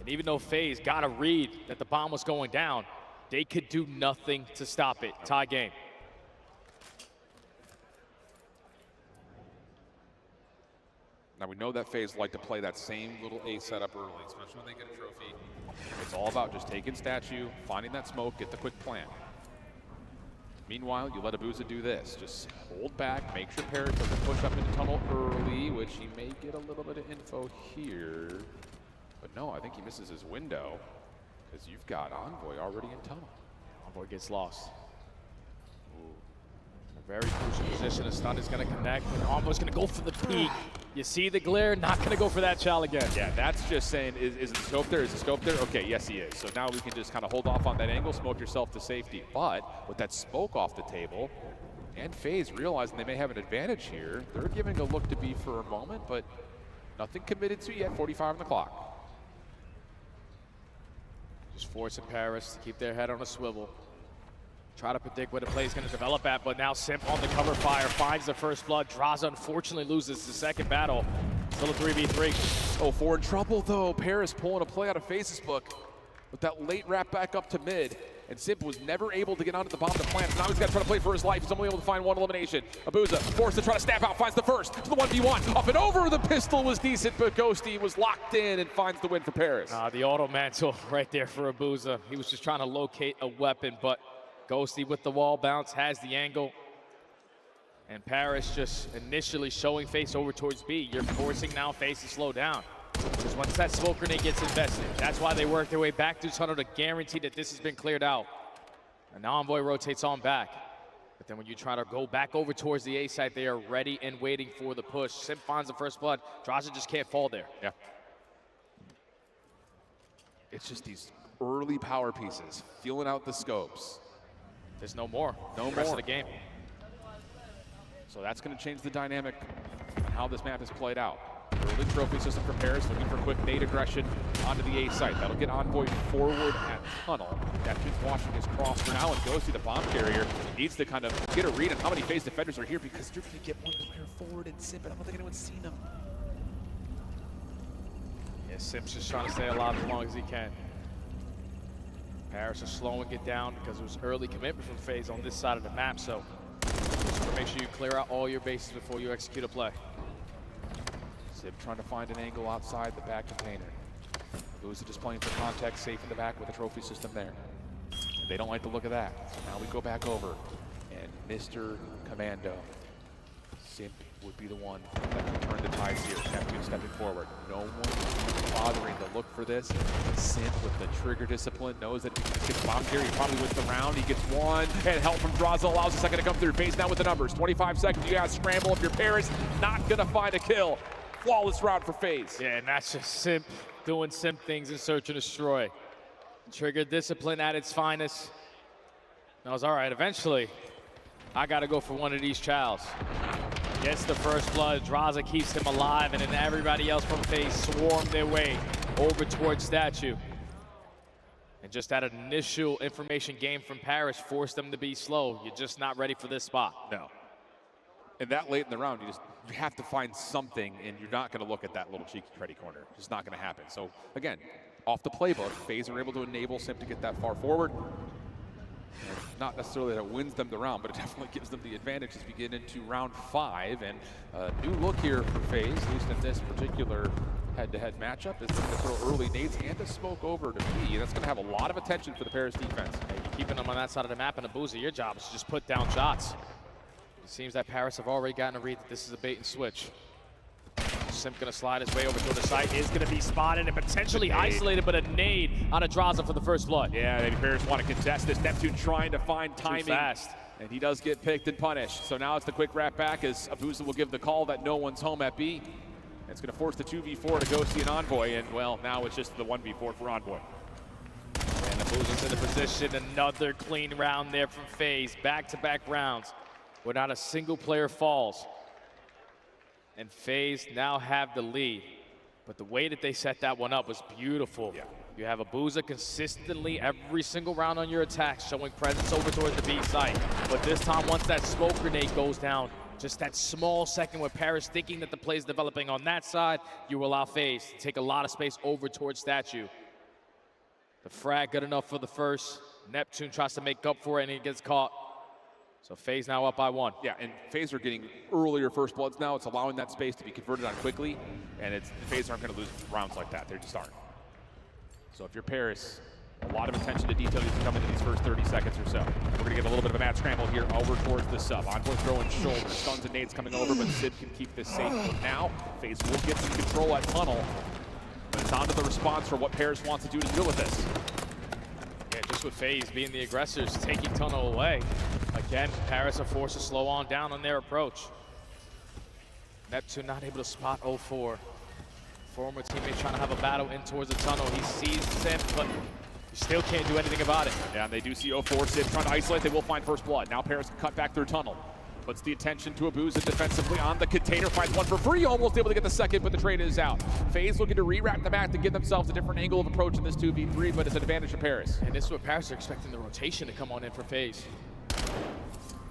And even though FaZe got a read that the bomb was going down, they could do nothing to stop it. Tie game. Now we know that FaZe like to play that same little A setup early, especially when they get a trophy. It's all about just taking Statue, finding that smoke, get the quick plant. Meanwhile, you let Abuza do this. Just hold back, make sure Paris doesn't push up into tunnel early, which he may get a little bit of info here. But no, I think he misses his window, because you've got Envoy already in tunnel. Envoy gets lost. Ooh. A very crucial position. A stun is going to connect, and Envoy's going to go for the peek. You see the glare, not going to go for that shell again. Yeah, that's just saying, is the scope there? Is the scope there? Okay, yes, he is. So now we can just kind of hold off on that angle, smoke yourself to safety. But with that smoke off the table, and FaZe realizing they may have an advantage here, they're giving a look to B for a moment, but nothing committed to yet, 45 on the clock. Just forcing Paris to keep their head on a swivel. Try to predict where the play is going to develop at, but now Simp on the cover fire finds the first blood. Drazah unfortunately loses the second battle. Still a 3v3. 04 in trouble though. Paris pulling a play out of FaZe's book with that late wrap back up to mid. And Simp was never able to get onto the bomb to plant. So now he's got to try to play for his life. He's only able to find one elimination. Abuza forced to try to snap out, finds the first to the 1v1. Up and over, the pistol was decent, but Ghosty was locked in and finds the win for Paris. The auto mantle right there for Abuza. He was just trying to locate a weapon, but Ghosty with the wall bounce has the angle. And Paris just initially showing FaZe over towards B. You're forcing now FaZe to slow down. Because once that smoke grenade gets invested, that's why they work their way back through tunnel to guarantee that this has been cleared out. And now Envoy rotates on back. But then when you try to go back over towards the A site, they are ready and waiting for the push. Simp finds the first blood. Drazah just can't fall there. Yeah. It's just these early power pieces, feeling out the scopes. There's no more. No the rest more. of the game. So that's going to change the dynamic on how this map is played out. Early trophy system for Paris, looking for quick nade aggression onto the A site. That'll get Envoy forward at tunnel. Neptune's watching his cross for now and goes to the bomb carrier. Needs to kind of get a read on how many FaZe defenders are here because you're going to get one player forward and Simp, and I don't think anyone's seen him. Yeah, Simp's just trying to stay alive as long as he can. Paris is slowing it down because it was early commitment from FaZe on this side of the map, so just want to make sure you clear out all your bases before you execute a play. Simp trying to find an angle outside the back container. Abuza just playing for context, safe in the back with a trophy system there. And they don't like the look of that. So now we go back over, and Mr. Commando, Simp would be the one that can turn the tides here. Neptune stepping forward. No one bothering to look for this. Simp with the trigger discipline knows that if he can get the bomb here, he probably wins the round. He gets one, and help from Drazah allows a second to come through. FaZe now with the numbers. 25 seconds, you guys scramble. If you're Paris, not gonna find a kill. Flawless round for FaZe. Yeah, and that's just Simp doing Simp things in Search and Destroy. Trigger discipline at its finest. And I was all right, eventually, I gotta go for one of these chows. Gets the first blood, Drazah keeps him alive, and then everybody else from FaZe swarm their way over towards Statue. And just that initial information game from Paris forced them to be slow. You're just not ready for this spot. No. And that late in the round, you have to find something, and you're not going to look at that little cheeky Freddy corner. It's just not going to happen. So, again, off the playbook, FaZe are able to enable Simp to get that far forward. And not necessarily that it wins them the round, but it definitely gives them the advantage as we get into round 5. And a new look here for FaZe, at least in this particular head-to-head matchup, is going to throw early nades and to smoke over to B. That's going to have a lot of attention for the Paris defense. Hey, you're keeping them on that side of the map, and Abuza, your job is to just put down shots. It seems that Paris have already gotten a read that this is a bait and switch. Simp gonna slide his way over to the site, is gonna be spotted and potentially isolated, but a nade on Adraza for the first blood. Yeah, maybe Paris want to contest this. Neptune trying to find timing. Too fast. And he does get picked and punished. So now it's the quick wrap back as Abuza will give the call that no one's home at B. It's gonna force the 2v4 to Ghosty and Envoy, and well, now it's just the 1v4 for Envoy. And Abuza's in the position, another clean round there from FaZe. Back-to-back rounds where not a single player falls. And FaZe now have the lead. But the way that they set that one up was beautiful. Yeah. You have Abuza consistently every single round on your attacks, showing presence over towards the B site. But this time, once that smoke grenade goes down, just that small second where Paris thinking that the play is developing on that side, you allow FaZe to take a lot of space over towards Statue. The frag good enough for the first. Neptune tries to make up for it and he gets caught. So FaZe now up by 1. Yeah, and FaZe are getting earlier first bloods now. It's allowing that space to be converted on quickly, and FaZe aren't going to lose rounds like that. They just aren't. So if you're Paris, a lot of attention to detail needs to come into these first 30 seconds or so. We're going to get a little bit of a mad scramble here over towards the sub. Envoy throwing shoulders, stuns and nades coming over, but Sid can keep this safe for now. FaZe will get some control at tunnel, but it's on to the response for what Paris wants to do to deal with this. Yeah, just with FaZe being the aggressors, taking tunnel away. Again, Paris are forced to slow on down on their approach. Neptune not able to spot 0-4. Former teammate trying to have a battle in towards the tunnel. He sees Simp, but he still can't do anything about it. Yeah, and they do see 0-4. Simp trying to isolate. They will find first blood. Now Paris can cut back through tunnel. Puts the attention to Abuza defensively on the container. Finds one for free. Almost able to get the second, but the trade is out. FaZe looking to re-wrap the map to give themselves a different angle of approach in this 2v3, but it's an advantage to Paris. And this is what Paris are expecting the rotation to come on in for FaZe.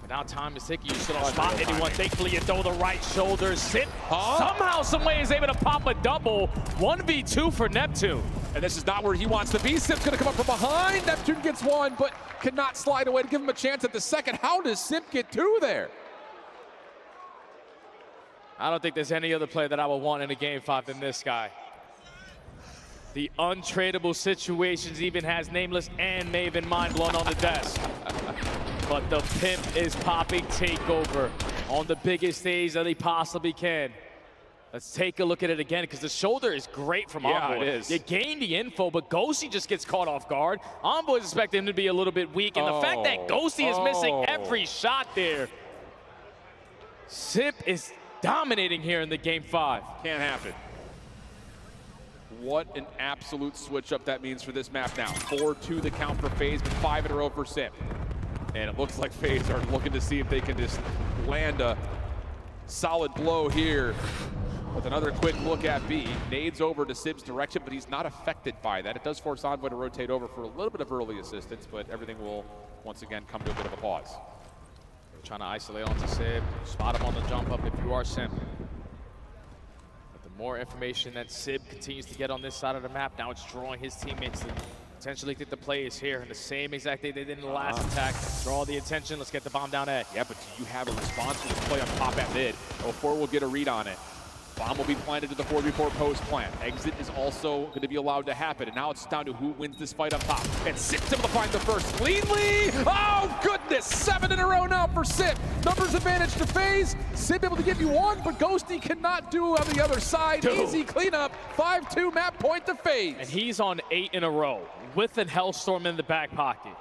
But now time is ticking. You still don't spot anyone. Thankfully, you throw the right shoulder. Sit. Somehow, some way is able to pop a double. 1v2 for Neptune. And this is not where he wants to be. Simp's gonna come up from behind. Neptune gets one, but cannot slide away to give him a chance at the second. How does Simp get two there? I don't think there's any other player that I would want in a game 5 than this guy. The untradeable situations even has Nameless and Maven mind blown on the desk. But the pimp is popping takeover on the biggest stage that he possibly can. Let's take a look at it again, because the shoulder is great from Envoy. It is. You gain the info, but Ghosty just gets caught off guard. Envoy's expecting him to be a little bit weak, and the fact that Ghosty is missing every shot there. Simp is dominating here in the game 5. Can't happen. What an absolute switch up that means for this map now. 4-2 the count for FaZe, but 5 in a row for Simp. And it looks like FaZe are looking to see if they can just land a solid blow here. With another quick look at B. Nades over to Simp's direction, but he's not affected by that. It does force Envoy to rotate over for a little bit of early assistance, but everything will once again come to a bit of a pause. They're trying to isolate onto Sim, spot him on the jump up if you are Simp. But the more information that Sib continues to get on this side of the map, now it's drawing his teammates to potentially think the play is here in the same exact thing they did in the last attack. Draw the attention, let's get the bomb down A. Yeah, but do you have a response to this play on top at mid? 0-4 will get a read on it. Bomb will be planted to the 4v4 post plant. Exit is also going to be allowed to happen. And now it's down to who wins this fight up top. And Sip's able to find the first cleanly. Oh, goodness. 7 in a row now for Sip. Numbers advantage to FaZe. Sip able to give you one, but Ghosty cannot do on the other side. Easy cleanup. 5-2 map point to FaZe. And he's on 8 in a row with a Hellstorm in the back pocket.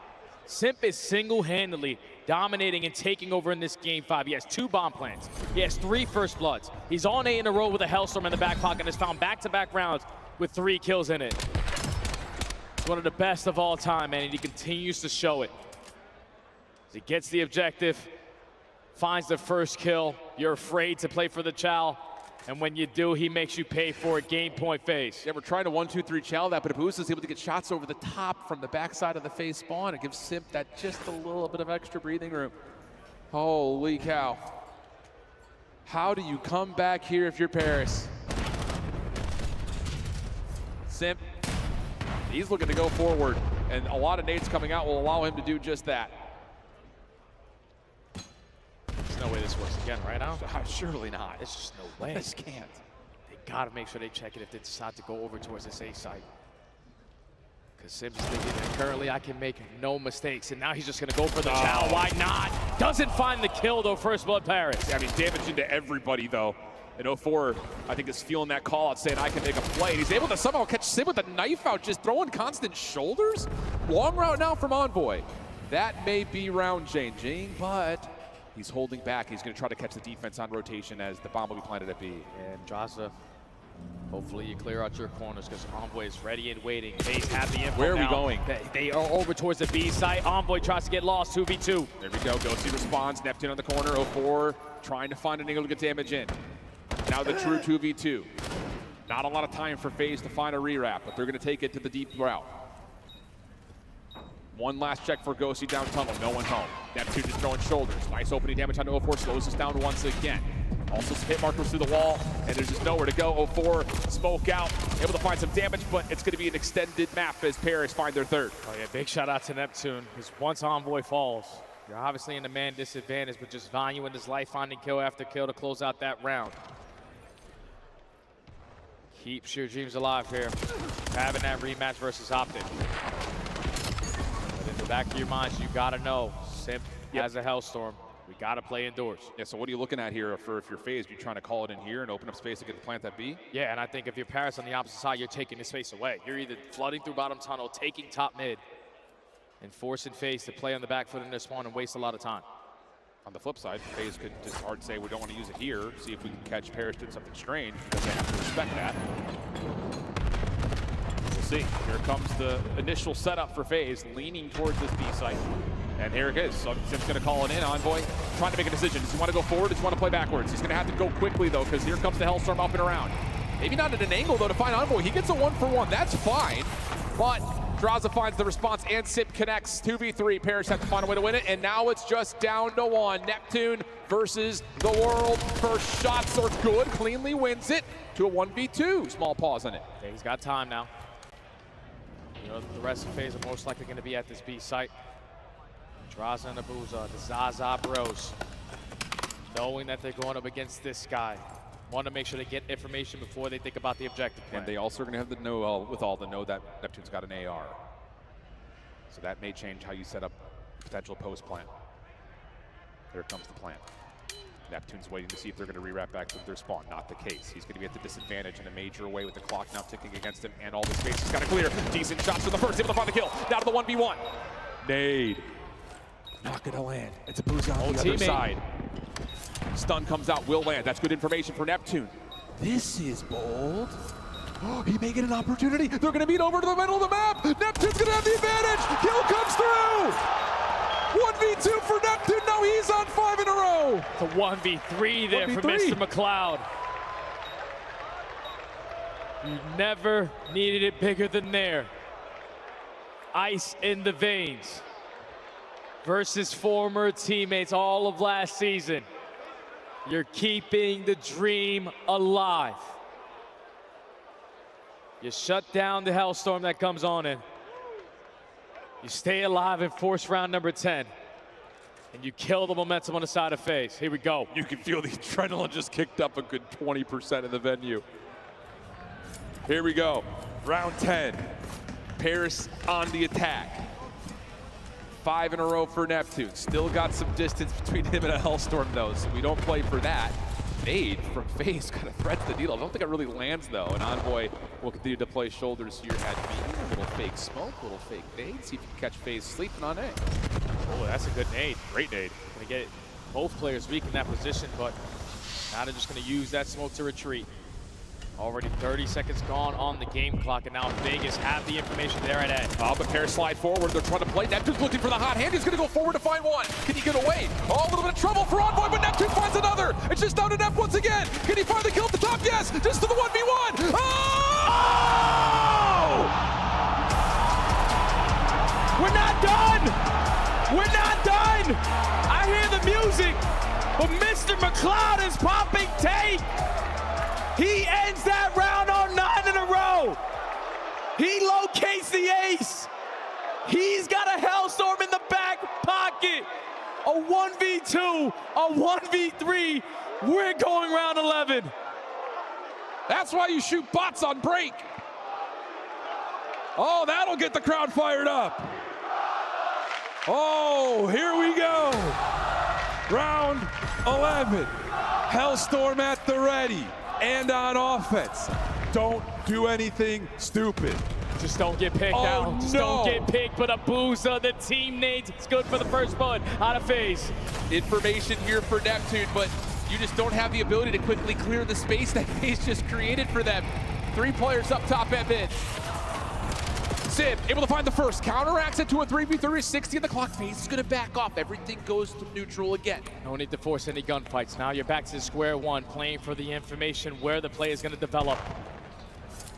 Simp is single-handedly dominating and taking over in this game 5. He has 2 bomb plants. He has 3 first bloods. He's on 8 in a row with a Hellstorm in the back pocket and has found back-to-back rounds with 3 kills in it. He's one of the best of all time, man, and he continues to show it. As he gets the objective, finds the first kill. You're afraid to play for the Chow. And when you do, he makes you pay for it. Game point FaZe. Yeah, we're trying to 1-2-3 chow that, but Abuza is able to get shots over the top from the backside of the FaZe spawn. It gives Simp that just a little bit of extra breathing room. Holy cow. How do you come back here if you're Paris? Simp, he's looking to go forward, and a lot of nades coming out will allow him to do just that. There's no way this works again, right now? Surely not. There's just no way. This can't. They gotta make sure they check it if they decide to go over towards this A site. Because Sim's thinking that currently I can make no mistakes, and now he's just gonna go for the Chow. Why not? Doesn't find the kill, though, First Blood Paris. Yeah, I mean, damage into everybody, though. And 04, I think, is feeling that call out, saying, I can make a play. And he's able to somehow catch Sim with a knife out, just throwing constant shoulders. Long route now from Envoy. That may be round changing, but he's holding back. He's going to try to catch the defense on rotation as the bomb will be planted at B. And Drazah, hopefully you clear out your corners because Envoy is ready and waiting. FaZe have the info. Where are we now. going? They are over towards the B site. Envoy tries to get lost, 2v2. There we go. Ghosty responds. Neptune on the corner. 04 trying to find an angle to get damage in. Now the true 2v2. Not a lot of time for FaZe to find a rewrap, but they're going to take it to the deep route. One last check for Ghosty down tunnel. No one home. Neptune just throwing shoulders. Nice opening damage on 04. Slows us down once again. Also hit markers through the wall, and there's just nowhere to go. 04 smoke out. Able to find some damage, but it's going to be an extended map as Paris find their third. Oh yeah, big shout out to Neptune, because once Envoy falls, you're obviously in a man disadvantage, but just valuing this life, finding kill after kill to close out that round. Keeps your dreams alive here. Having that rematch versus Optic. But in the back of your minds, you gotta know, Simp has a Hellstorm. We gotta play indoors. Yeah, so what are you looking at here for if you're FaZe? You're trying to call it in here and open up space to get the plant that B? Yeah, and I think if you're Paris on the opposite side, you're taking the space away. You're either flooding through bottom tunnel, taking top mid, and forcing FaZe to play on the back foot in their spawn and waste a lot of time. On the flip side, FaZe could just hard say we don't want to use it here, see if we can catch Paris doing something strange, because they have to respect that. We'll see. Here comes the initial setup for FaZe, leaning towards this B site. And here it is. So Sim's going to call it in. Envoy trying to make a decision. Does he want to go forward? Does he want to play backwards? He's going to have to go quickly, though, because here comes the Hellstorm up and around. Maybe not at an angle, though, to find Envoy. He gets a 1-for-1. That's fine. But Drazah finds the response, and Simp connects. 2v3. Paris have to find a way to win it, and now it's just down to one. Neptune versus the world. First shots are good. Cleanly wins it to a 1v2. Small pause on it. Okay, he's got time now. You know, the rest of FaZe are most likely going to be at this B site. Drazah and Abuza, the Zaza bros, knowing that they're going up against this guy. Want to make sure they get information before they think about the objective plan. And they also are going to have the know with all the know that Neptune's got an AR. So that may change how you set up potential post plan. Here comes the plan. Neptune's waiting to see if they're going to rewrap back to their spawn. Not the case. He's going to be at the disadvantage in a major way with the clock now ticking against him and all the space he's got to clear. Decent shots for the first, able to find the kill. Now to the 1v1. Nade. Not going to land. It's Abuza on the other side. Stun comes out, will land. That's good information for Neptune. This is bold. Oh, he may get an opportunity. They're going to meet over to the middle of the map. Neptune's going to have the advantage. Kill comes through. 1v2 for Neptune. Now he's on 5 in a row. It's a 1v3 there for Mr. McLeod. You never needed it bigger than there. Ice in the veins versus former teammates all of last season. You're keeping the dream alive. You shut down the Hellstorm that comes on in. You stay alive and force round number 10. And you kill the momentum on the side of FaZe. Here we go. You can feel the adrenaline just kicked up a good 20% in the venue. Here we go. Round 10. Paris on the attack. 5 in a row for Neptune. Still got some distance between him and a Hellstorm, though, so we don't play for that. Nade from FaZe kind of threads the needle. I don't think it really lands, though, and Envoy will continue to play shoulders here at B. A little fake smoke, a little fake nade. See if you can catch FaZe sleeping on A. Oh, that's a good nade. Great nade. Gonna get both players weak in that position, but now they're just gonna use that smoke to retreat. Already 30 seconds gone on the game clock, and now Vegas have the information there at A. Oh, but Paris slide forward. They're trying to play. Neptune's looking for the hot hand. He's going to go forward to find one. Can he get away? Oh, a little bit of trouble for Envoy, but Neptune finds another. It's just down to Nep once again. Can he find the kill at the top? Yes. Just to the 1v1. Oh! We're not done. We're not done. I hear the music, but Mr. McLeod is popping tape. He ends that round on 9 in a row. He locates the ace. He's got a Hellstorm in the back pocket. A 1v2, a 1v3. We're going round 11. That's why you shoot bots on break. Oh, that'll get the crowd fired up. Oh, here we go. Round 11. Hellstorm at the ready and on offense. Don't do anything stupid. Just don't get picked out. Just don't get picked, but Abuza, the teammate, it's good for the first blood out of FaZe. Information here for Neptune, but you just don't have the ability to quickly clear the space that FaZe just created for them. 3 players up top at mid. Sib able to find the first, counteracts it to a 3v3, 60 on the clock. FaZe is gonna back off. Everything goes to neutral again. No need to force any gunfights. Now you're back to square one, playing for the information where the play is gonna develop.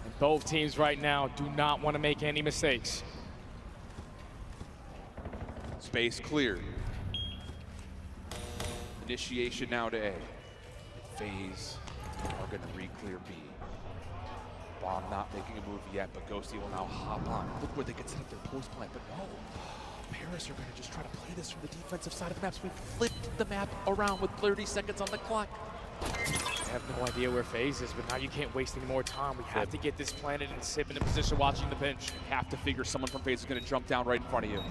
And both teams right now do not want to make any mistakes. Space clear. Initiation now to A. FaZe are gonna re-clear B. Bomb not making a move yet, but Ghosty will now hop on. Look where they could set up their post plant, but no. Paris are gonna just try to play this from the defensive side of the map, so we flipped the map around with 30 seconds on the clock. I have no idea where FaZe is, but now you can't waste any more time. We have to get this planted and Sib in a position watching the pinch. You have to figure someone from FaZe is gonna jump down right in front of you.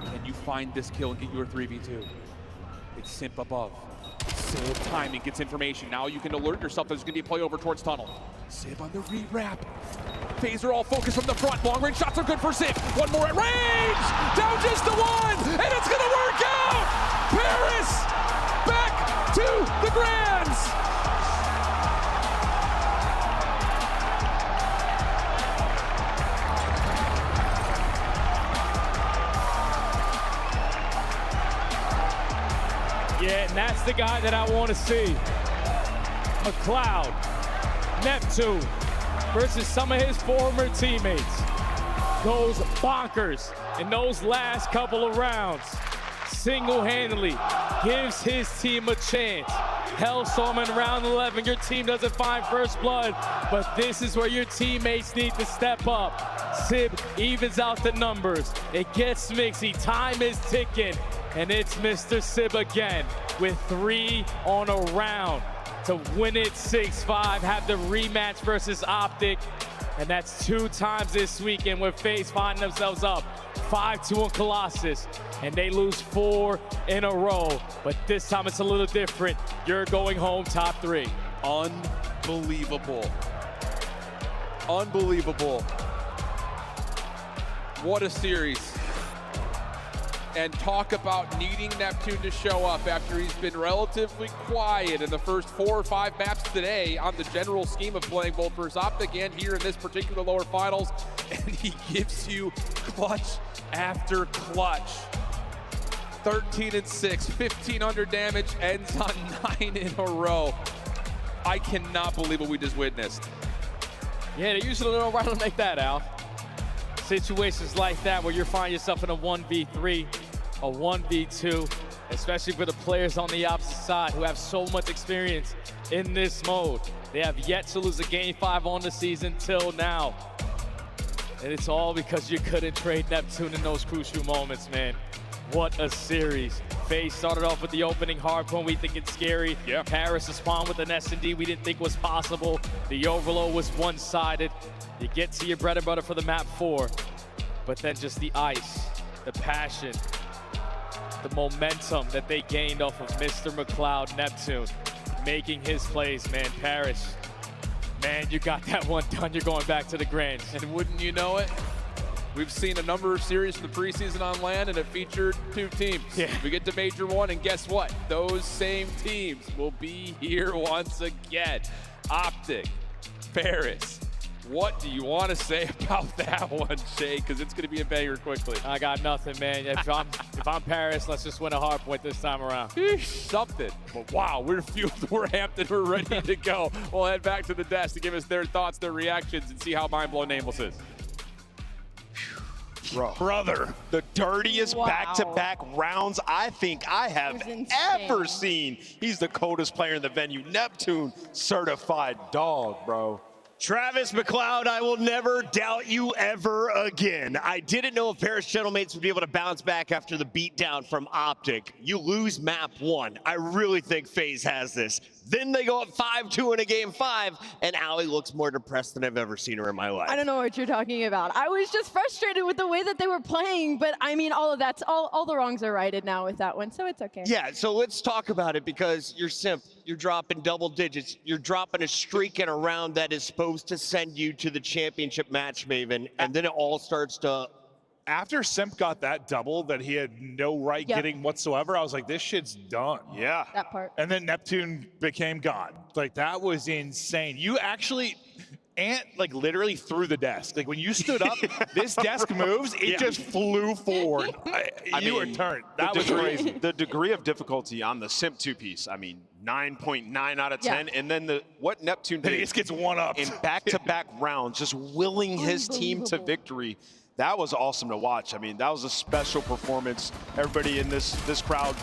Can you find this kill and get your 3v2? It's Simp above. Sib timing, gets information. Now you can alert yourself there's gonna be a play over towards tunnel. Sib on the re-wrap. FaZe are all focused from the front. Long range shots are good for Sib. One more at range! Down just to one! And it's gonna work out! Paris back to the Grands! Yeah, and that's the guy that I want to see. McLeod, Neptune versus some of his former teammates. Goes bonkers in those last couple of rounds. Single-handedly gives his team a chance. Hellstorm in round 11, your team doesn't find first blood, but this is where your teammates need to step up. Sib evens out the numbers. It gets mixy, time is ticking, and it's Mr. Sib again with 3 on a round to win it 6-5, have the rematch versus Optic, and that's 2 times this weekend where FaZe find themselves up 5-2 on Colossus, and they lose 4 in a row. But this time it's a little different. You're going home top 3. Unbelievable. Unbelievable. What a series. And talk about needing Neptune to show up after he's been relatively quiet in the first 4 or 5 maps today on the general scheme of playing both versus Optic and here in this particular lower finals. And he gives you clutch after clutch. 13 and 6, 1,500 damage, ends on 9 in a row. I cannot believe what we just witnessed. Yeah, they usually don't right to make that, Al. Situations like that where you find yourself in a 1v3, a 1v2, especially for the players on the opposite side who have so much experience in this mode. They have yet to lose a game 5 on the season till now. And it's all because you couldn't trade Neptune in those crucial moments, man. What a series. FaZe started off with the opening hardpoint, we think it's scary. Yeah. Paris spawned with an S&D we didn't think was possible. The overload was one-sided. You get to your bread and butter for the map 4, but then just the ice, the passion, the momentum that they gained off of Mr. McLeod Neptune, making his plays, man. Paris, man, you got that one done. You're going back to the Grands. And wouldn't you know it, we've seen a number of series from the preseason on LAN, and it featured 2 teams. Yeah. We get to Major 1, and guess what? Those same teams will be here once again. Optic, Paris. What do you want to say about that one, Shay? Because it's going to be a banger quickly. I got nothing, man. If I'm Paris, let's just win a hard point this time around. Something. But wow, we're fueled, we're amped, and we're ready to go. We'll head back to the desk to give us their thoughts, their reactions, and see how mind-blown Nameless is. Brother, the dirtiest back-to-back rounds I think I have ever seen. He's the coldest player in the venue. Neptune, certified dog, bro. Travis McLeod, I will never doubt you ever again. I didn't know if Paris Gentlemates would be able to bounce back after the beatdown from Optic. You lose map 1. I really think FaZe has this. Then they go up 5-2 in a game 5, and Allie looks more depressed than I've ever seen her in my life. I don't know what you're talking about. I was just frustrated with the way that they were playing, but I mean, all the wrongs are righted now with that one, so it's okay. Yeah, so let's talk about it because you're Simp. You're dropping double digits. You're dropping a streak in a round that is supposed to send you to the championship match, Maven, and then it all starts to... After Simp got that double that he had no right getting whatsoever, I was like, this shit's done. Yeah. That part. And then Neptune became God. Like, that was insane. You actually... Ant, like, literally threw the desk. Like, when you stood up, this desk moves, it just flew forward. You were turned. That was crazy. The degree of difficulty on the Simp 2-piece, I mean, 9.9 out of 10. And then what Neptune did. He just gets one up. In back-to-back rounds, just willing his team to victory. That was awesome to watch. I mean, that was a special performance. Everybody in this crowd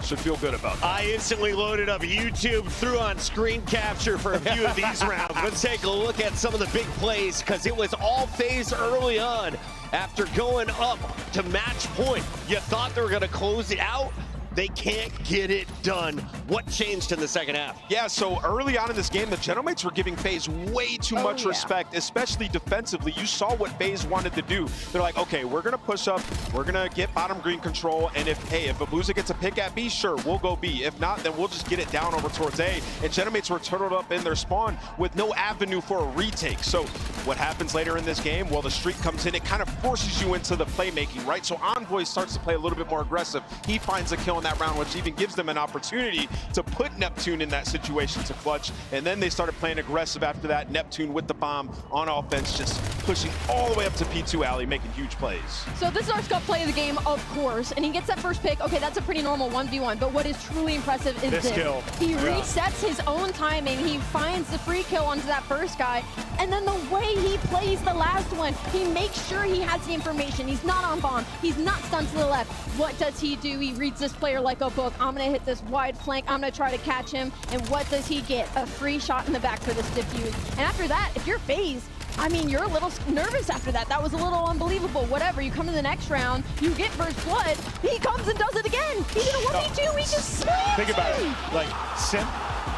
should feel good about that. I instantly loaded up YouTube, threw on screen capture for a few of these rounds. Let's take a look at some of the big plays because it was all FaZe early on. After going up to match point, you thought they were going to close it out. They can't get it done. What changed in the second half? Yeah, so early on in this game, the Genomates were giving FaZe way too much respect, especially defensively. You saw what FaZe wanted to do. They're like, okay, we're gonna push up, we're gonna get bottom green control, and if Abuza gets a pick at B, sure, we'll go B. If not, then we'll just get it down over towards A. And Genomates were turtled up in their spawn with no avenue for a retake. So what happens later in this game? Well, the streak comes in, it kind of forces you into the playmaking, right? So Envoy starts to play a little bit more aggressive. He finds a kill in that round, which even gives them an opportunity to put Neptune in that situation to clutch. And then they started playing aggressive after that. Neptune with the bomb on offense, just pushing all the way up to P2 Alley, making huge plays. So this is our scuff play of the game, of course, and he gets that first pick. Okay, that's a pretty normal 1v1, but what is truly impressive is this. Kill. He resets his own timing. He finds the free kill onto that first guy, and then the way he plays the last one, he makes sure he has the information. He's not on bomb. He's not stunned to the left. What does he do? He reads this player like a book. I'm gonna hit this wide flank. I'm gonna try to catch him. And what does he get? A free shot in the back for this diffuse. And after that, if you're FaZe, I mean, you're a little nervous after that. That was a little unbelievable. Whatever, you come to the next round, you get first blood, he comes and does it again. He did a 1v2, he just smashed. Think about it. Like, Simp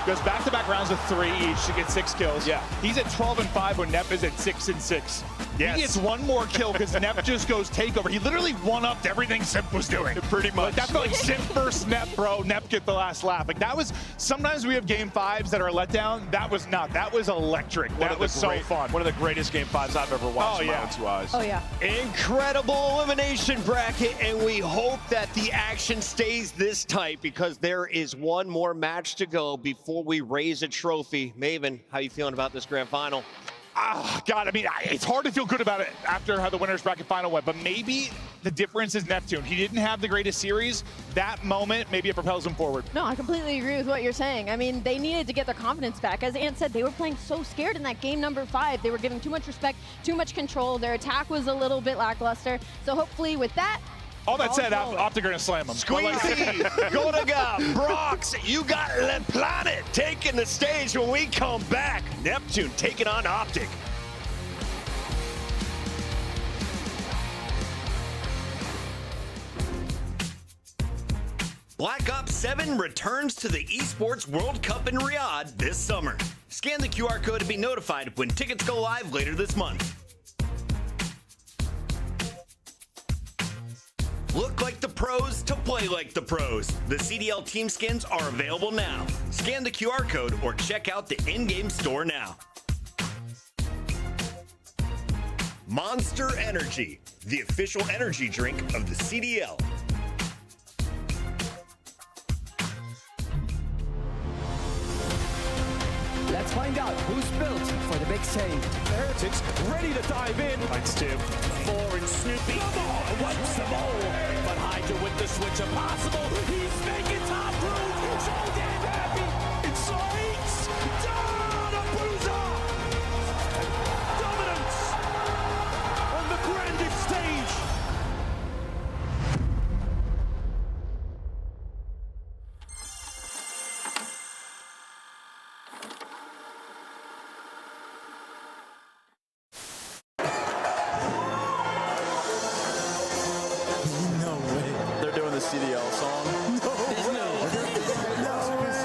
goes back-to-back rounds of 3 each to get 6 kills. Yeah. He's at 12-5 when Nep is at 6-6. Yes. He gets one more kill because Nep just goes takeover. He literally one-upped everything Simp was doing. Pretty much. Like, that felt like Simp versus Nep, bro. Nep get the last lap. Like, that was, sometimes we have game 5s that are a letdown. That was not. That was electric. That was so fun. One of the greatest game 5s I've ever watched in my own 2 eyes. Oh, yeah. Incredible elimination bracket, and we hope that the action stays this tight because there is one more match to go before we raise a trophy. Maven, how you feeling about this grand final? God, I mean, it's hard to feel good about it after how the winner's bracket final went, but maybe the difference is Neptune. He didn't have the greatest series. That moment, maybe it propels him forward. No, I completely agree with what you're saying. I mean, they needed to get their confidence back. As Ant said, they were playing so scared in that game number 5. They were giving too much respect, too much control. Their attack was a little bit lackluster. So hopefully with that, all that said, Optic are gonna slam him. Squeezy, Gonaga, Brox, you got Le Planet taking the stage when we come back. Neptune taking on Optic. Black Ops 7 returns to the Esports World Cup in Riyadh this summer. Scan the QR code to be notified when tickets go live later this month. Look like the pros to play like the pros. The CDL team skins are available now. Scan the QR code or check out the in-game store now. Monster Energy, the official energy drink of the CDL. Let's find out who's built for the big save. Heretics ready to dive in. Lights 2. 4 and Snoopy. Wipes them all. But Hydra with the switch impossible. He's making top room. So damn happy. It's Saints. Down Abuza. Dominance on the grandest stage. CDL song. No way.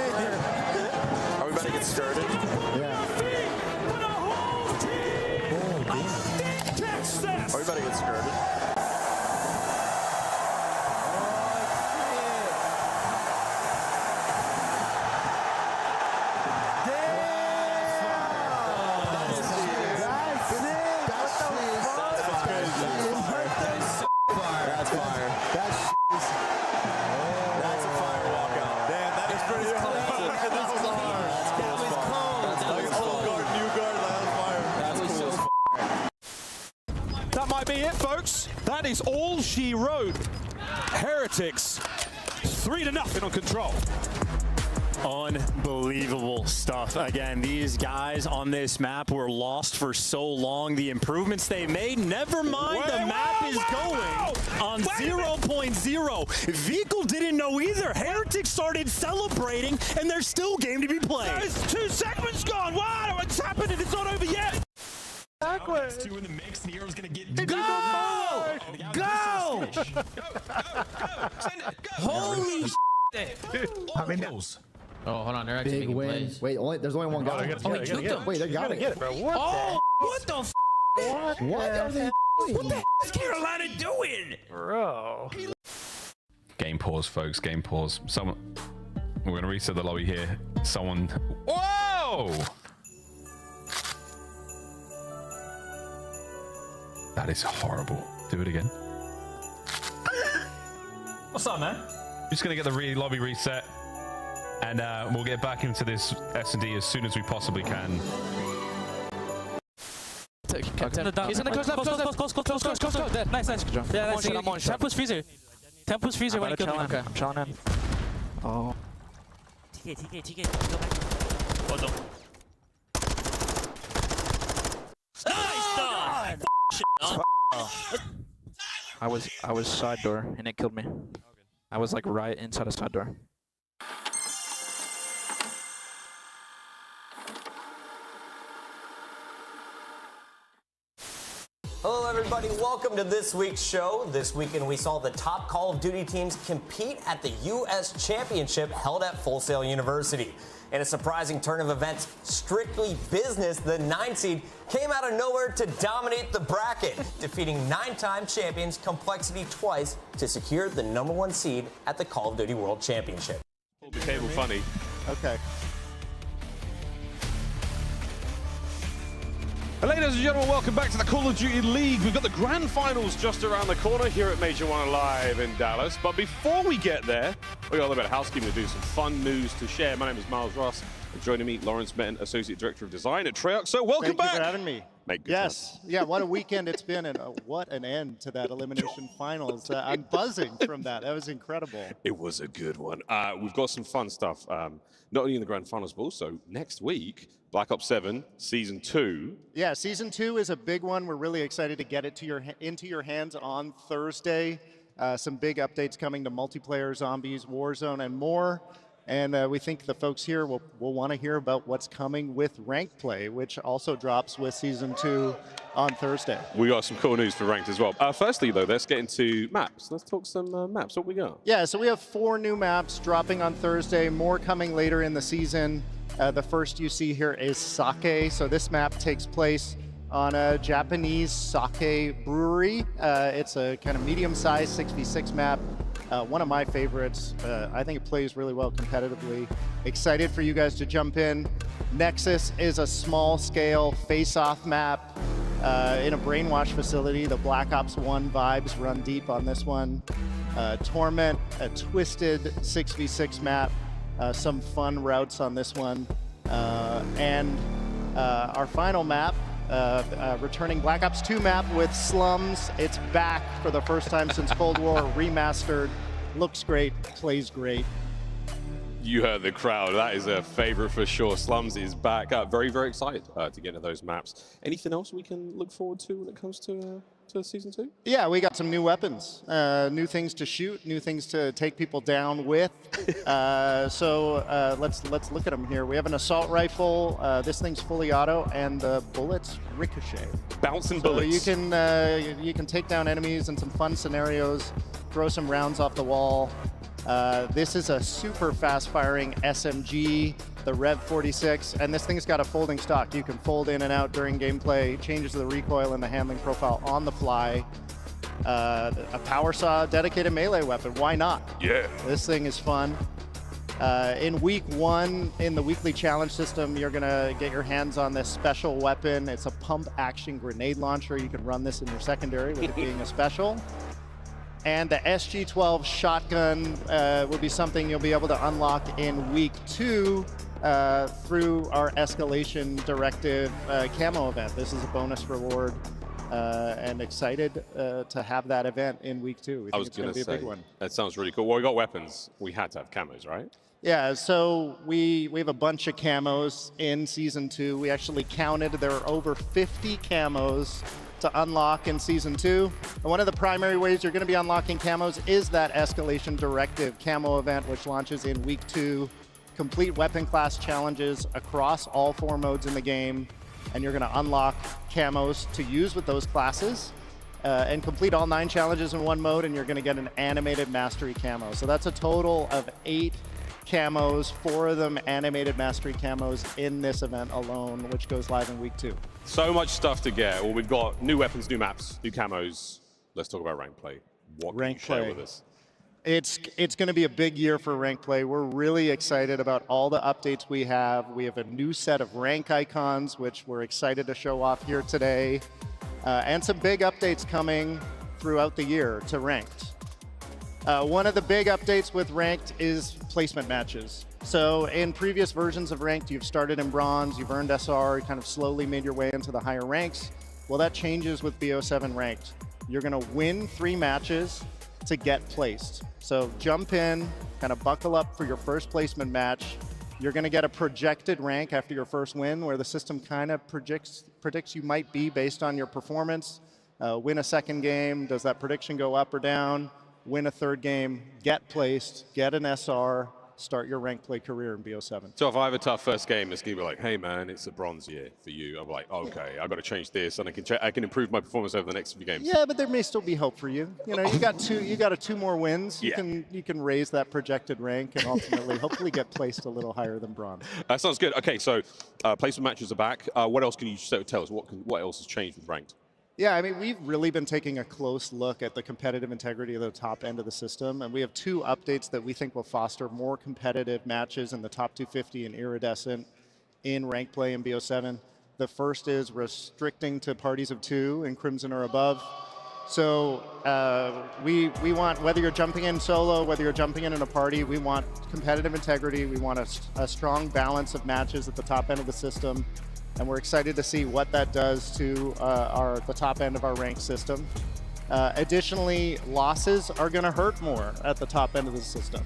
fire. That's a fire walkout. Damn, that is pretty close. That was hard. That was cold. Like old guard, new guard, that was fire. That's cool. That might be it, folks. That is all she wrote. Heretics 3-0 on Control. Unbelievable stuff. Again, these guys on this map were lost for so long. The improvements they made, never mind the map is going on 0.0. Vehicle didn't know either. Heretics started celebrating, and there's still game to be played. There's 2 segments gone. Wow, it's happening. It's not over yet. Backwards. 2 in the mix. The Hero's going to get... Go! Go! Holy shit. How many kills? Oh, hold on. They're actually making plays. Wait, there's only one guy. Oh, he took them. Wait, they got it. Bro, what the f? What are they doing? What the f is Carolina doing? Bro. Game pause, folks. Game pause. Someone. We're going to reset the lobby here. Someone. Whoa! That is horrible. Do it again. What's up, man? Just going to get the lobby reset. And we'll get back into this S&D as soon as we possibly can. He's gonna close left, close. Dead. Nice. Yeah, nice. I'm on shot. Tempus freezer. Tempus freezer when he killed him. Okay, I'm chilling in. Oh. TK. Go back. Hold on. Nice. I was side door and it killed me. I was like right inside a side door. Hello everybody, welcome to this week's show. This weekend we saw the top Call of Duty teams compete at the U.S. Championship held at Full Sail University. In a surprising turn of events, Strictly Business, the 9 seed, came out of nowhere to dominate the bracket, defeating 9-time champions Complexity twice to secure the #1 seed at the Call of Duty World Championship. Pull the cable funny. Okay. Ladies and gentlemen, welcome back to the Call of Duty League. We've got the grand finals just around the corner here at Major One Live in Dallas. But before we get there, we got a little bit of housekeeping to do, some fun news to share. My name is Miles Ross. And joining me, Lawrence Benton, Associate Director of Design at Treyarch. So welcome back. Thank you for having me. Yes. Yeah, what a weekend it's been, and what an end to that Elimination Finals. I'm buzzing from that. That was incredible. It was a good one. We've got some fun stuff, not only in the grand finals, but also next week, Black Ops 7 Season 2. Yeah, Season 2 is a big one. We're really excited to get it into your hands on Thursday. Some big updates coming to multiplayer, zombies, Warzone, and more. And we think the folks here will want to hear about what's coming with Ranked Play, which also drops with Season 2 on Thursday. We got some cool news for Ranked as well. Firstly, though, let's get into maps. Let's talk some maps. What we got? Yeah, so we have 4 new maps dropping on Thursday, more coming later in the season. The first you see here is Sake. So this map takes place on a Japanese sake brewery. It's a kind of medium-sized 6v6 map. One of my favorites. I think it plays really well competitively. Excited for you guys to jump in. Nexus is a small-scale face-off map in a brainwash facility. The Black Ops 1 vibes run deep on this one. Torment, a twisted 6v6 map. Some fun routes on this one. And our final map, returning Black Ops 2 map with Slums. It's back for the first time since Cold War, remastered. Looks great, plays great. You heard the crowd. That is a favorite for sure. Slums is back. Very, very excited to get into those maps. Anything else we can look forward to when it comes to Season 2? Yeah, we got some new weapons, new things to shoot, new things to take people down with. So let's look at them here. We have an assault rifle. This thing's fully auto, and the bullets ricochet. Bouncing so bullets. you can take down enemies in some fun scenarios, throw some rounds off the wall. This is a super fast-firing SMG, the Rev 46, and this thing's got a folding stock. You can fold in and out during gameplay, changes the recoil and the handling profile on the fly. A power saw, dedicated melee weapon, why not? Yeah. This thing is fun. In week 1, in the weekly challenge system, you're gonna get your hands on this special weapon. It's a pump action grenade launcher. You can run this in your secondary with it being a special. And the SG-12 shotgun will be something you'll be able to unlock in week 2 through our Escalation Directive camo event. This is a bonus reward, and excited to have that event in week 2. We think it's going to be a big one. That sounds really cool. Well, we got weapons. We had to have camos, right? Yeah, so we have a bunch of camos in Season 2. We actually counted. There are over 50 camos to unlock in Season 2. And one of the primary ways you're going to be unlocking camos is that Escalation Directive camo event, which launches in week 2. Complete weapon class challenges across all 4 modes in the game, and you're going to unlock camos to use with those classes. And complete all 9 challenges in one mode, and you're going to get an animated mastery camo. So that's a total of 8 camos, 4 of them animated mastery camos in this event alone, which goes live in week 2. So much stuff to get. Well, we've got new weapons, new maps, new camos. Let's talk about rank play. What can you share with us? It's going to be a big year for rank play. We're really excited about all the updates we have. We have a new set of rank icons, which we're excited to show off here today, and some big updates coming throughout the year to ranked. One of the big updates with ranked is placement matches. So in previous versions of ranked, you've started in bronze, you've earned SR, you kind of slowly made your way into the higher ranks. Well, that changes with BO7 ranked. You're going to win 3 matches to get placed. So jump in, kind of buckle up for your first placement match. You're going to get a projected rank after your first win, where the system kind of predicts you might be based on your performance. Win a second game, does that prediction go up or down? Win a third game, get placed, get an SR, start your rank play career in BO7. So if I have a tough first game, it's going to be like, hey man, it's a bronze year for you. I'm like, okay, I've got to change this, and I can improve my performance over the next few games. Yeah, but there may still be hope for you. You know, you got 2 more wins. You can raise that projected rank and ultimately hopefully get placed a little higher than bronze. That sounds good. Okay, so placement matches are back. What else can you tell us? What else has changed with ranked? Yeah, I mean, we've really been taking a close look at the competitive integrity of the top end of the system, and we have 2 updates that we think will foster more competitive matches in the top 250 and Iridescent in rank play in BO7. The first is restricting to parties of 2 in Crimson or above. So we want, whether you're jumping in solo, whether you're jumping in a party, we want competitive integrity. We want a strong balance of matches at the top end of the system. And we're excited to see what that does to the top end of our ranked system. Additionally, losses are going to hurt more at the top end of the system.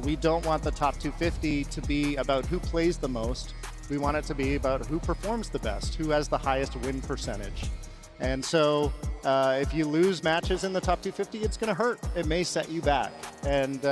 We don't want the top 250 to be about who plays the most. We want it to be about who performs the best, who has the highest win percentage. And so if you lose matches in the top 250, it's going to hurt. It may set you back. And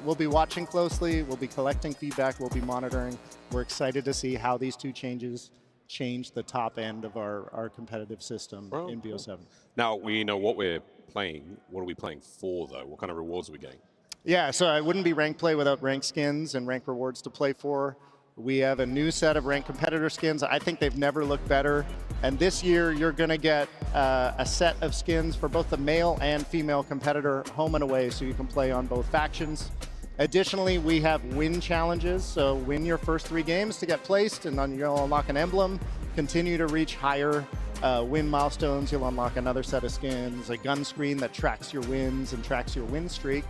we'll be watching closely. We'll be collecting feedback. We'll be monitoring. We're excited to see how these 2 changes change the top end of our competitive system in BO7. Now we know what we're playing. What are we playing for, though? What kind of rewards are we getting? Yeah, so I wouldn't be rank play without rank skins and rank rewards to play for. We have a new set of ranked competitor skins. I think they've never looked better. And this year, you're going to get a set of skins for both the male and female competitor home and away, so you can play on both factions. Additionally, we have win challenges, so win your first 3 games to get placed, and then you'll unlock an emblem. Continue to reach higher win milestones, you'll unlock another set of skins, a gun screen that tracks your wins and tracks your win streak,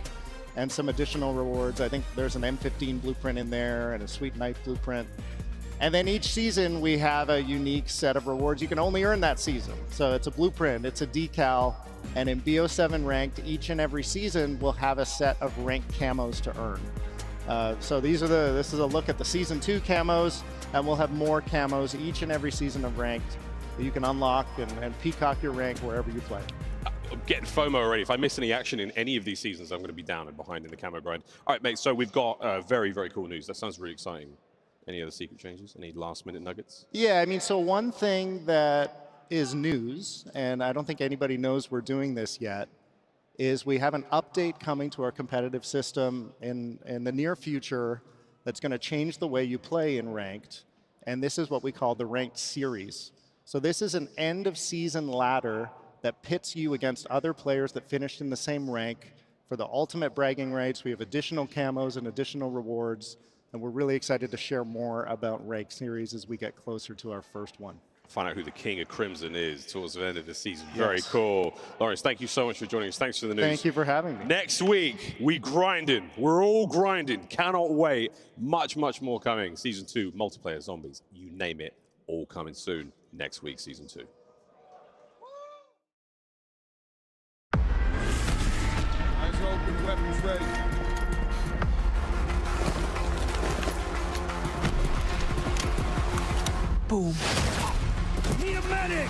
and some additional rewards. I think there's an M15 blueprint in there and a sweet knife blueprint. And then each season, we have a unique set of rewards you can only earn that season. So it's a blueprint, it's a decal, and in BO7 ranked, each and every season will have a set of ranked camos to earn. So this is a look at the Season 2 camos, and we'll have more camos each and every season of ranked that you can unlock and peacock your rank wherever you play. I'm getting FOMO already. If I miss any action in any of these seasons, I'm going to be down and behind in the camo grind. All right, mate, so we've got very, very cool news. That sounds really exciting. Any other secret changes? Any last-minute nuggets? Yeah, I mean, so one thing that is news, and I don't think anybody knows we're doing this yet, is we have an update coming to our competitive system in the near future that's going to change the way you play in ranked, and this is what we call the ranked series. So this is an end-of-season ladder that pits you against other players that finished in the same rank for the ultimate bragging rights. We have additional camos and additional rewards, and we're really excited to share more about Rank Series as we get closer to our first one. find out who the king of Crimson is towards the end of the season. Very cool. Lawrence, thank you so much for joining us. Thanks for the news. Thank you for having me. Next week, we grinding. We're all grinding. Cannot wait. Much, much more coming. Season 2, multiplayer, zombies, you name it, all coming soon. Next week, Season 2. Eyes open, weapons ready. Boom. Need a medic!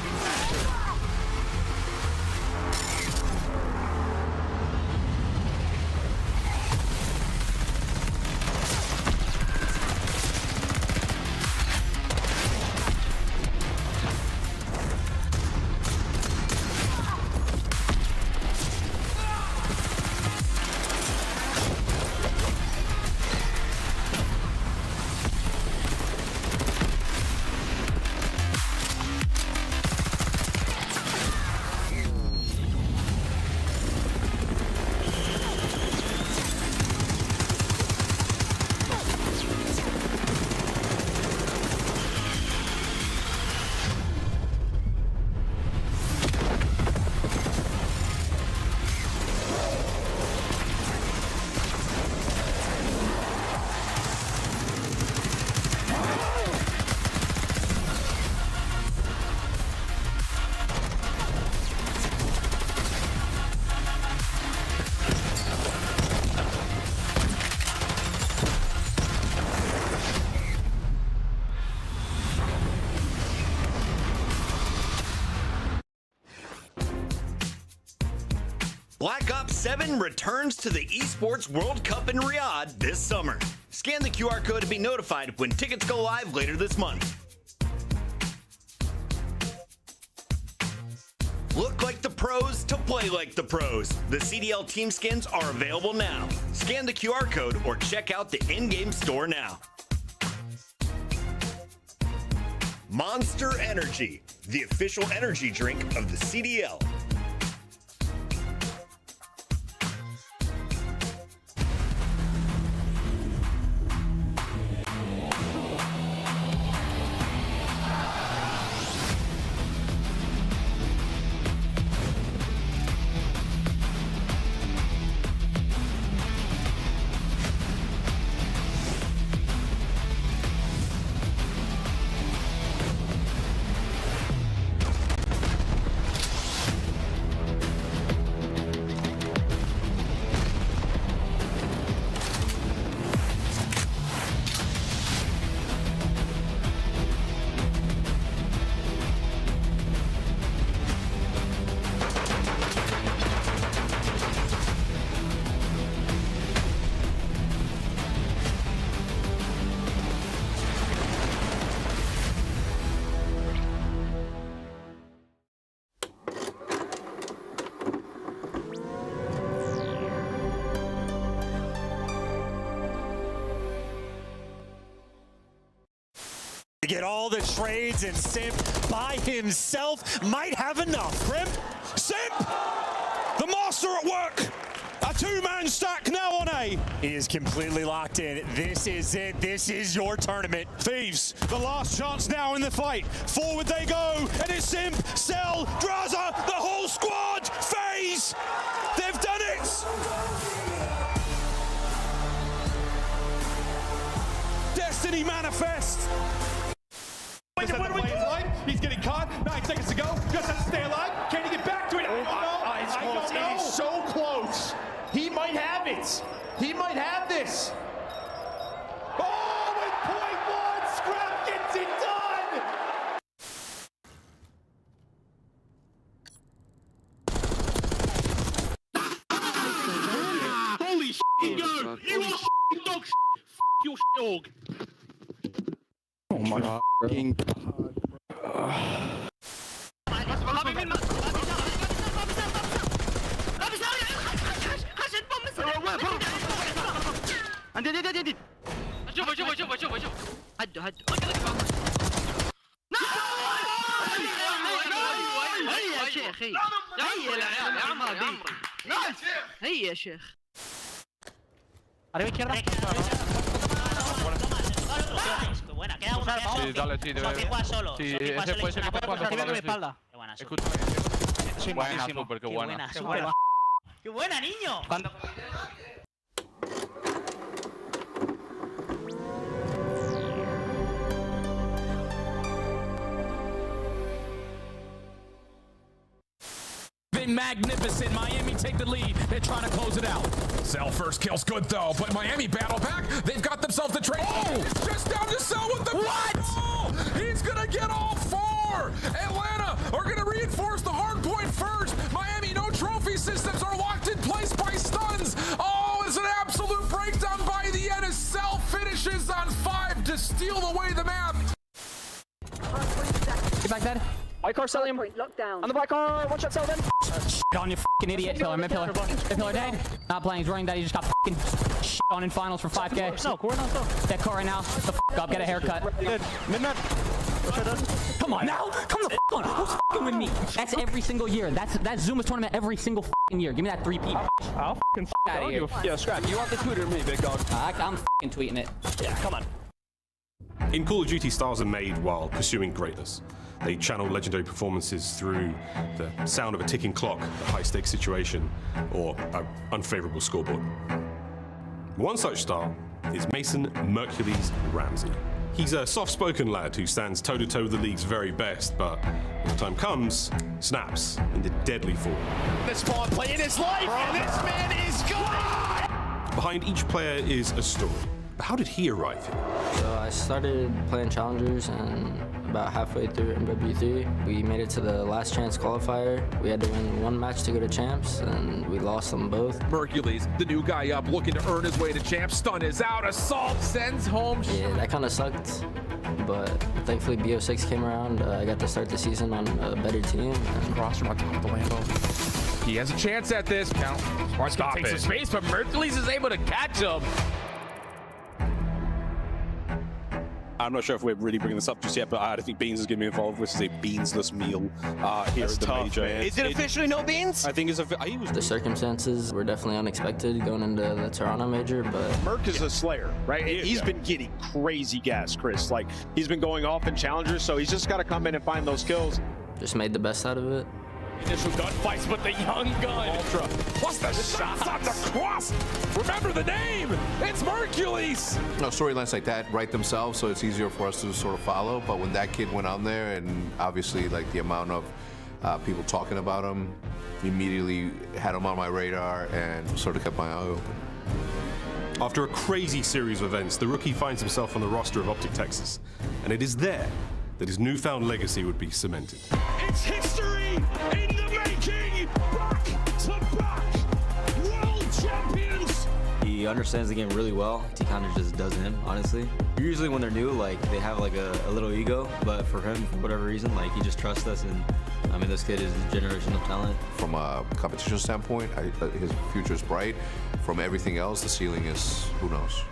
Black Ops 7 returns to the Esports World Cup in Riyadh this summer. Scan the QR code to be notified when tickets go live later this month. Look like the pros to play like the pros. The CDL team skins are available now. Scan the QR code or check out the in-game store now. Monster Energy, the official energy drink of the CDL. To get all the trades, and Simp by himself might have enough. Grim? Simp! The master at work! A two-man stack now on A. He is completely locked in. This is it. This is your tournament. Thieves, the last chance now in the fight. Forward they go, and it's Simp, Cell, Draza, the whole squad! FaZe! They've done it! Destiny manifest! He's getting caught. 9 seconds to go. Just has to stay alive. Can he get back to it? I don't know. It is so close. He might have it. He might have this. Oh, with .1, Scrap gets it done. Holy shit, yo! You are dog shit. Your dog. Oh my fucking شوف هدوا هيا يا شيخ هيا يا عمري هيا يا شيخ Qué buena, queda uno, queda uno. Sí, dale, sí, debe. Sofi juega solo. Sí, Sofi juega ese solo puede y ser se que la pueda puede jugar coger mi espalda. Qué buena, Sofi. Buena, súper, qué buena. Qué buena, qué buena, niño. Cuando... Been magnificent. Miami take the lead. They're trying to close it out. Cell first kill's good though, but Miami battle back. They've got themselves the trade. Oh, it's just down to Cell with the what? He's gonna get all four. Atlanta are gonna reinforce the hard point first. Miami, no trophy systems are locked in place by stuns. Oh, it's an absolute breakdown by the end as Cell finishes on 5 to steal away the map. Get back dead. White car, sell him. On the black car, one shot, sell them. On you fucking idiot, pillar, mid pillar. Mid pillar dead. Not playing, he's running dead, he just got fucking on in finals for 5K. No, core, no. Dead core right now. The up, get a haircut. Midnight. Come on now, come the on. Who's fucking with me? That's every single year. That's Zuma's tournament every single fucking year. Give me that 3P. I'll fucking out of here. Yeah, Scrap, you want the Twitter or me, big dog? I'm fucking tweeting it. Yeah, come on. In Call of Duty, stars are made while pursuing greatness. They channel legendary performances through the sound of a ticking clock, a high-stakes situation, or an unfavorable scoreboard. One such star is Mason Mercules Ramsey. He's a soft-spoken lad who stands toe-to-toe with the league's very best, but when the time comes, snaps into deadly form. The spawn play in his life, and this man is gone! Behind each player is a story. But how did he arrive here? So I started playing challengers, and about halfway through MW3, we made it to the last chance qualifier. We had to win one match to go to champs, and we lost them both. Mercules, the new guy up, looking to earn his way to champ. Stun is out. Assault sends home. Yeah, that kind of sucked, but thankfully BO6 came around. I got to start the season on a better team. Cross from on top of the Lambo. He has a chance at this. Count. Stop Takes it. some space, but Mercules is able to catch him. I'm not sure if we're really bringing this up just yet, but I think Beans is going to be involved. This is a beansless meal here at the major. Man. Is it officially no beans? I think it's The circumstances were definitely unexpected going into the Toronto major, but Merc is a slayer, right? He's been getting crazy gas, Chris. Like, he's been going off in challengers, so he's just got to come in and find those kills. just made the best out of it. Initial gunfights, but the young gun. Ultra. Plus the shots on the cross. Remember the name. It's Mercules. No, storylines like that write themselves, so it's easier for us to sort of follow. But when that kid went on there, and obviously like the amount of people talking about him, immediately had him on my radar and sort of kept my eye open. After a crazy series of events, the rookie finds himself on the roster of Optic Texas, and it is there that his newfound legacy would be cemented. It's history in the making. Back to back. World champions. He understands the game really well. He kind of just does him, honestly. Usually when they're new, like they have like a little ego, but for him, for whatever reason, like he just trusts us, and I mean, this kid is a generational talent. From a competition standpoint, his future is bright. From everything else, the ceiling is, who knows.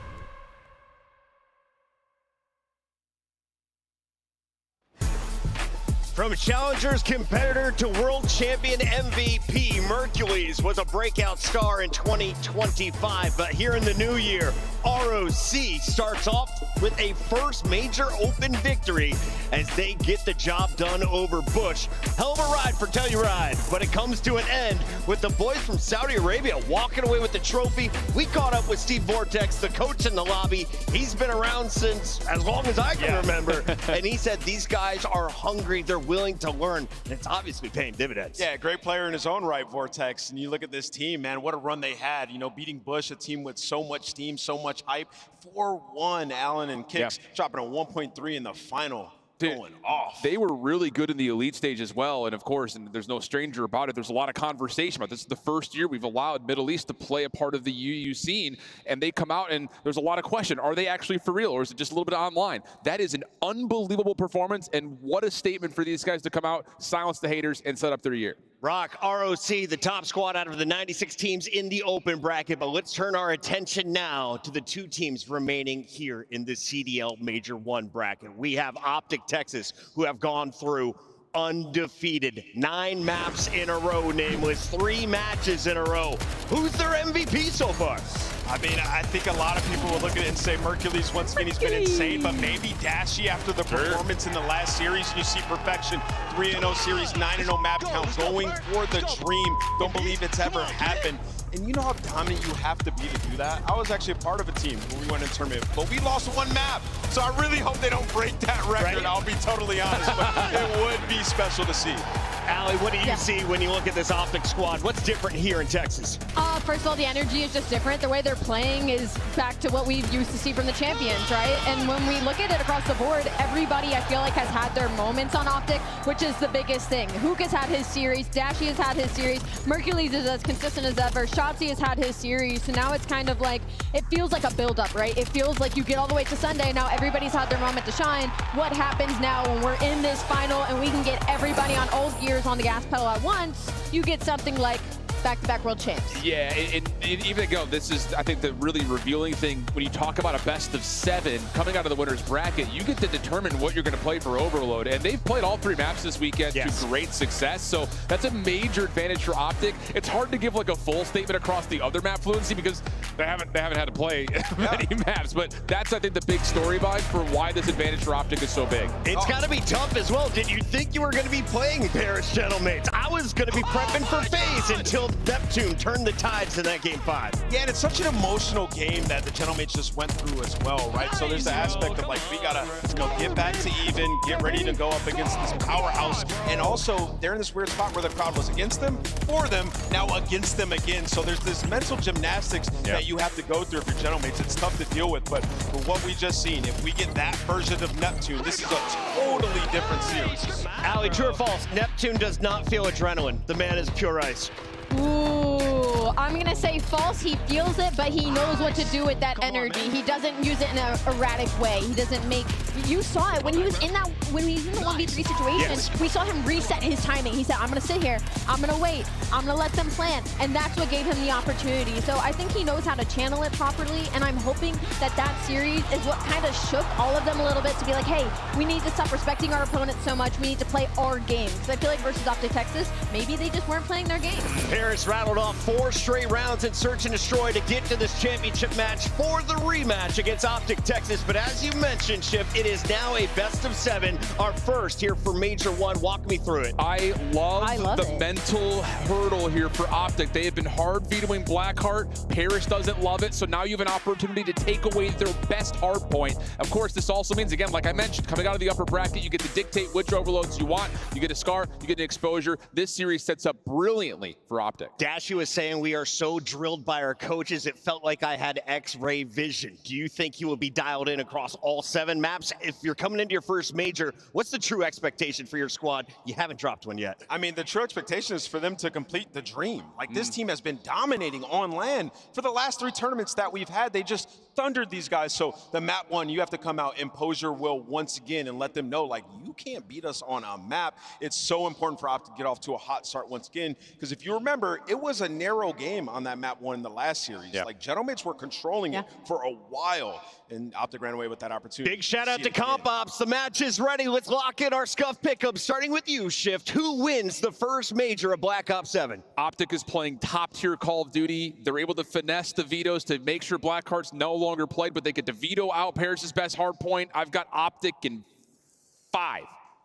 From Challengers competitor to world champion MVP, Mercules was a breakout star in 2025. But here in the new year, ROC starts off with a first major open victory as they get the job done over Bush. Hell of a ride for Telluride, but it comes to an end with the boys from Saudi Arabia walking away with the trophy. We caught up with Steve Vortex, the coach in the lobby. He's been around since as long as I can remember. And he said these guys are hungry. They're willing to learn, and it's obviously paying dividends. Yeah, great player in his own right, Vortex. And you look at this team, man, what a run they had. You know, beating Bush, a team with so much steam, so much hype. 4-1, Allen and Kicks, dropping a 1.3 in the final. Going off. They were really good in the elite stage as well, and of course, and there's no stranger about it, there's a lot of conversation about this. Is the first year we've allowed Middle East to play a part of the UU scene, and they come out and there's a lot of question. Are they actually for real, or is it just a little bit online? That is an unbelievable performance, and what a statement for these guys to come out, silence the haters, and set up their year. Rock, ROC, the top squad out of the 96 teams in the open bracket, but let's turn our attention now to the two teams remaining here in the CDL Major 1 bracket. We have Optic Texas, who have gone through undefeated 9 maps in a row, nameless 3 matches in a row. Who's their MVP so far? I mean, I think a lot of people will look at it and say Mercules, once again, he's been insane, but maybe Dashy after the performance in the last series, you see perfection, 3-0 series, 9-0 map count, going for the dream. Don't believe it's ever happened. And you know how dominant you have to be to do that? I was actually a part of a team when we went in tournament, but we lost one map. So I really hope they don't break that record, right? I'll be totally honest, but it would be special to see. Allie, what do you see when you look at this Optic squad? What's different here in Texas? First of all, the energy is just different. The way they're playing is back to what we used to see from the champions, right? And when we look at it across the board, everybody I feel like has had their moments on Optic, which is the biggest thing. Hook has had his series, Dashy has had his series, Mercules is as consistent as ever, Shotzzy has had his series, so now it's kind of like, it feels like a build-up, right? It feels like you get all the way to Sunday, now everybody's had their moment to shine. What happens now when we're in this final and we can get everybody on all gears on the gas pedal at once? You get something like back-to-back world champs. Yeah, and even though this is, I think, the really revealing thing when you talk about a best of 7 coming out of the winner's bracket, you get to determine what you're going to play for Overload, and they've played all 3 maps this weekend to great success, so that's a major advantage for Optic. It's hard to give like a full statement across the other map fluency because they haven't had to play many maps, but that's, I think, the big storyline for why this advantage for Optic is so big. It's got to be tough as well. Did you think you were going to be playing Paris Gentlemates? I was going to be prepping for FaZe until Neptune turned the tides in that game 5. Yeah, and it's such an emotional game that the Gentlemates just went through as well, right? So there's the aspect of like, we gotta, get back to even, get ready to go up against this powerhouse. And also, they're in this weird spot where the crowd was against them, for them, now against them again. So there's this mental gymnastics that you have to go through if you're Gentlemates. It's tough to deal with, but for what we just seen, if we get that version of Neptune, this is a totally different series. Allie, true or false? Neptune does not feel adrenaline. The man is pure ice. Ooh, I'm gonna say false. He feels it, but he knows what to do with that energy. He doesn't use it in an erratic way. He doesn't make, you saw it when he was in that, when he's in the 1v3 situation, we saw him reset his timing. He said, I'm gonna sit here, I'm gonna wait, I'm gonna let them plan. And that's what gave him the opportunity. So I think he knows how to channel it properly. And I'm hoping that that series is what kind of shook all of them a little bit to be like, hey, we need to stop respecting our opponents so much. We need to play our game. Because I feel like versus Optic Texas, maybe they just weren't playing their game. Paris rattled off 4 straight rounds in Search and Destroy to get to this championship match for the rematch against Optic Texas. But as you mentioned, Chip, it is now a best of 7, our first here for Major 1. Walk me through it. I love the mental hurdle here for Optic. They have been hard vetoing Blackheart. Paris doesn't love it, so now you have an opportunity to take away their best hard point. Of course, this also means, again, like I mentioned, coming out of the upper bracket, you get to dictate which overloads you want. You get a Scar, you get an exposure. This series sets up brilliantly for Optic. Dashy was saying we are so drilled by our coaches, it felt like I had X-ray vision. Do you think you will be dialed in across all 7 maps? If you're coming into your first major, what's the true expectation for your squad? You haven't dropped one yet. I mean, the true expectation is for them to complete the dream. Like, this team has been dominating on land for the last 3 tournaments that we've had. They just thundered these guys. So the map 1, you have to come out, impose your will once again, and let them know, like, you can't beat us on a map. It's so important for Optic to get off to a hot start once again, because if you remember, it was a narrow game on that map 1 in the last series. Like, Gentlemates were controlling it for a while, and Optic ran away with that opportunity. Big shout out to Comp Ops. The match is ready. Let's lock in our Scuff pickup, starting with you, Shift. Who wins the first major of Black Ops 7? Optic is playing top-tier Call of Duty. They're able to finesse the vetoes to make sure Blackheart's no longer played, but they get to veto out Paris' best hard point. I've got Optic in 5.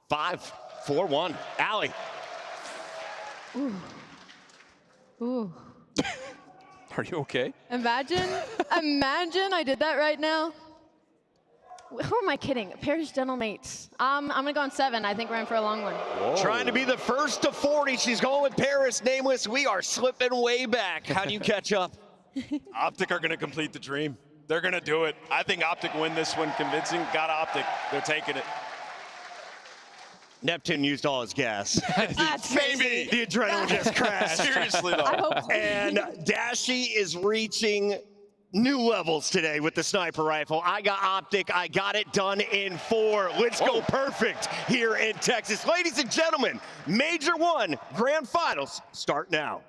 5, 4, 1. Allie. Ooh. Ooh. Are you okay? Imagine I did that right now. Who am I kidding? Paris Gentlemates. I'm gonna go on 7. I think we're in for a long one. Whoa. Trying to be the first to 40. She's going with Paris Nameless. We are slipping way back. How do you catch up? Optic are gonna complete the dream. They're gonna do it. I think Optic win this one convincing. Got Optic. They're taking it. Neptune used all his gas. Maybe. The adrenaline just crashed. Seriously, though. I hope so. And Dashy is reaching new levels today with the sniper rifle. I got Optic. I got it done in 4. Let's go perfect here in Texas. Ladies and gentlemen, Major 1 Grand Finals start now.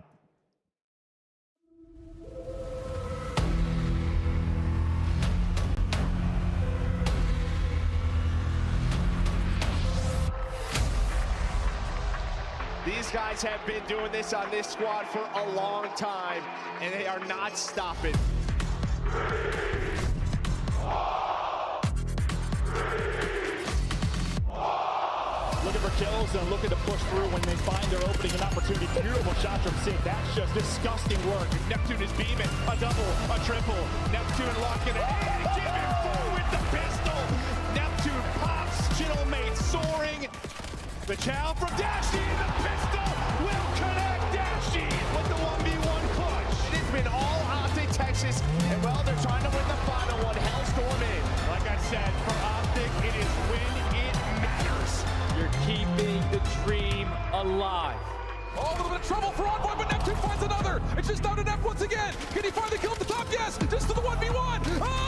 These guys have been doing this on this squad for a long time, and they are not stopping. Looking for kills and looking to push through when they find their opening and opportunity. Beautiful shot from Sid. That's just disgusting work. Neptune is beaming. A double, a triple. Neptune locking it. And give it through with the pistol. Neptune pops. Gentlemate soaring. The chow from Dashy. The pistol will connect Dashy with the 1v1 clutch. It's been all Optic Texas. And well, they're trying to win the final one. Hellstorm in. Like I said, for Optic, it is when it matters. You're keeping the dream alive. Oh, a little bit of trouble for Envoy, but Neptune finds another. It's just down to Nep once again. Can he finally kill at the top? Yes, just to the 1v1. Oh!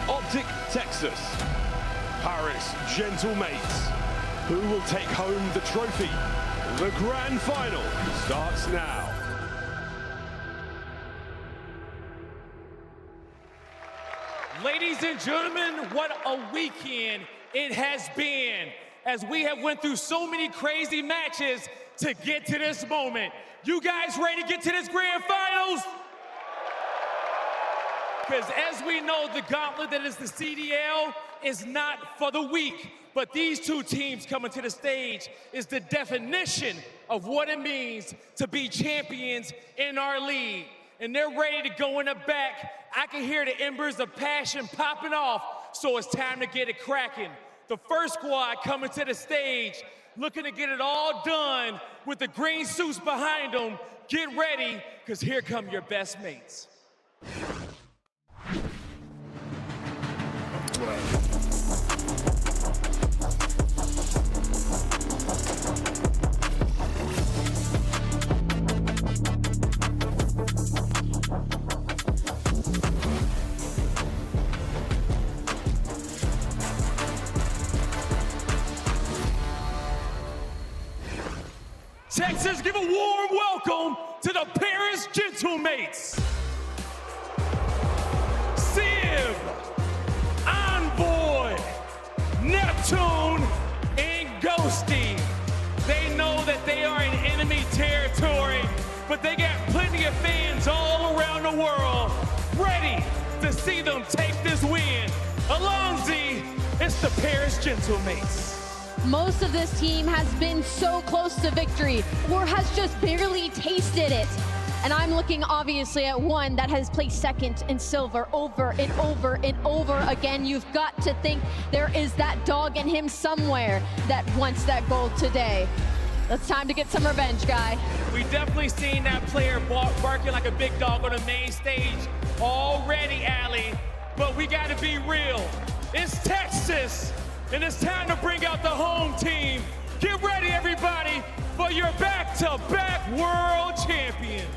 Optic Texas, Paris Gentlemates. Who will take home the trophy? The grand final starts now. Ladies and gentlemen, what a weekend it has been as we have went through so many crazy matches to get to this moment. You guys ready to get to this grand finals? Because as we know, the gauntlet that is the CDL is not for the weak, but these two teams coming to the stage is the definition of what it means to be champions in our league. And they're ready to go in the back. I can hear the embers of passion popping off, so it's time to get it cracking. The first squad coming to the stage, looking to get it all done with the green suits behind them. Get ready, because here come your best mates. Texas, give a warm welcome to the Paris Gentlemates. Civ, Envoy, Neptune, and Ghosty. They know that they are in enemy territory, but they got plenty of fans all around the world ready to see them take this win. Alonzi, it's the Paris Gentlemates. Most of this team has been so close to victory or has just barely tasted it. And I'm looking obviously at one that has placed second in silver over and over and over again. You've got to think there is that dog in him somewhere that wants that gold today. It's time to get some revenge, guy. We definitely seen that player barking like a big dog on the main stage already, Allie. But we gotta be real. It's Texas. And it's time to bring out the home team. Get ready, everybody, for your back-to-back world champions.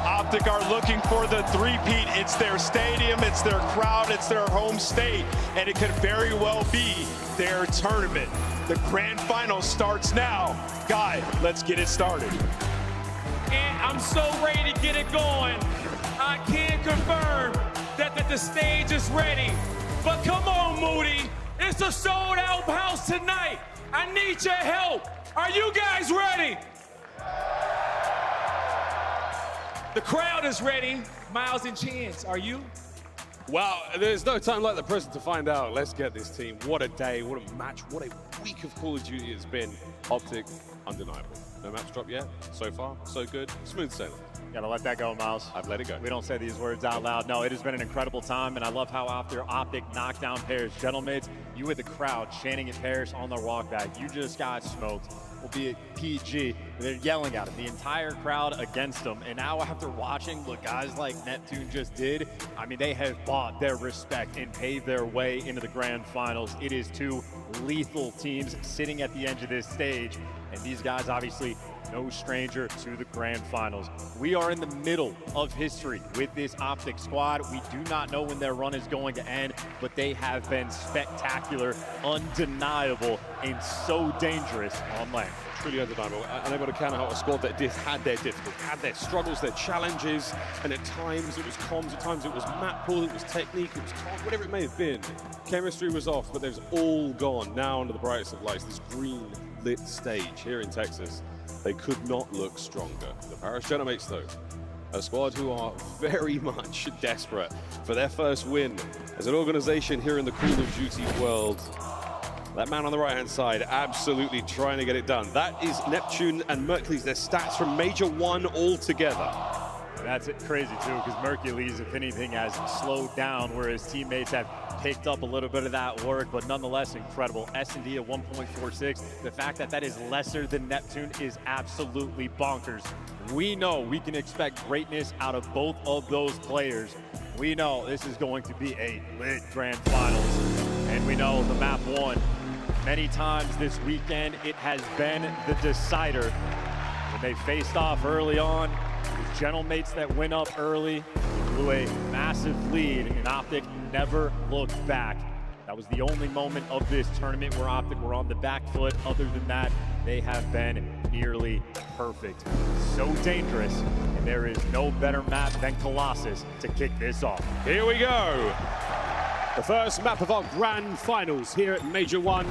Optic are looking for the three-peat. It's their stadium, it's their crowd, it's their home state, and it could very well be their tournament. The grand final starts now. Guy, let's get it started. And I'm so ready to get it going. I can confirm that the stage is ready. But come on, Moody. It's a sold-out house tonight. I need your help. Are you guys ready? The crowd is ready. Miles and Chance, are you? Well, there's no time like the present to find out. Let's get this team. What a day, what a match, what a week of Call of Duty it's been. Optic, undeniable. No maps dropped yet. So far, so good. Smooth sailing. Gotta let that go, Miles. I've let it go. We don't say these words out loud. No, it has been an incredible time, and I love how after Optic knocked down Paris, Gentlemates, you with the crowd chanting at Paris on their walk back. You just got smoked. Will be at PG. They're yelling at him, the entire crowd against him. And now after watching what guys like Neptune just did, I mean, they have bought their respect and paved their way into the grand finals. It is two lethal teams sitting at the edge of this stage. And these guys, obviously, no stranger to the grand finals. We are in the middle of history with this Optic squad. We do not know when their run is going to end, but they have been spectacular, undeniable, and so dangerous on lane. Truly undeniable. Unable to count out a squad that had their difficulties, had their struggles, their challenges, and at times it was comms, at times it was map pool, it was technique, it was comms, whatever it may have been. Chemistry was off, but there's all gone now under the brightest of lights. This green lit stage here in Texas. They could not look stronger. The Paris Gentlemates, though, a squad who are very much desperate for their first win as an organization here in the Call of Duty world. That man on the right-hand side absolutely trying to get it done. That is Neptune and Mercules, their stats from Major 1 all together. That's crazy, too, because Mercules, if anything, has slowed down, whereas teammates have picked up a little bit of that work, but nonetheless incredible. S&D at 1.46. The fact that that is lesser than Neptune is absolutely bonkers. We know we can expect greatness out of both of those players. We know this is going to be a lit grand finals, and we know the map won. Many times this weekend, it has been the decider. When they faced off early on, the Gentlemates that went up early, blew a massive lead, and Optic never looked back. That was the only moment of this tournament where Optic were on the back foot. Other than that, they have been nearly perfect. So dangerous, and there is no better map than Colossus to kick this off. Here we go. The first map of our grand finals here at Major 1.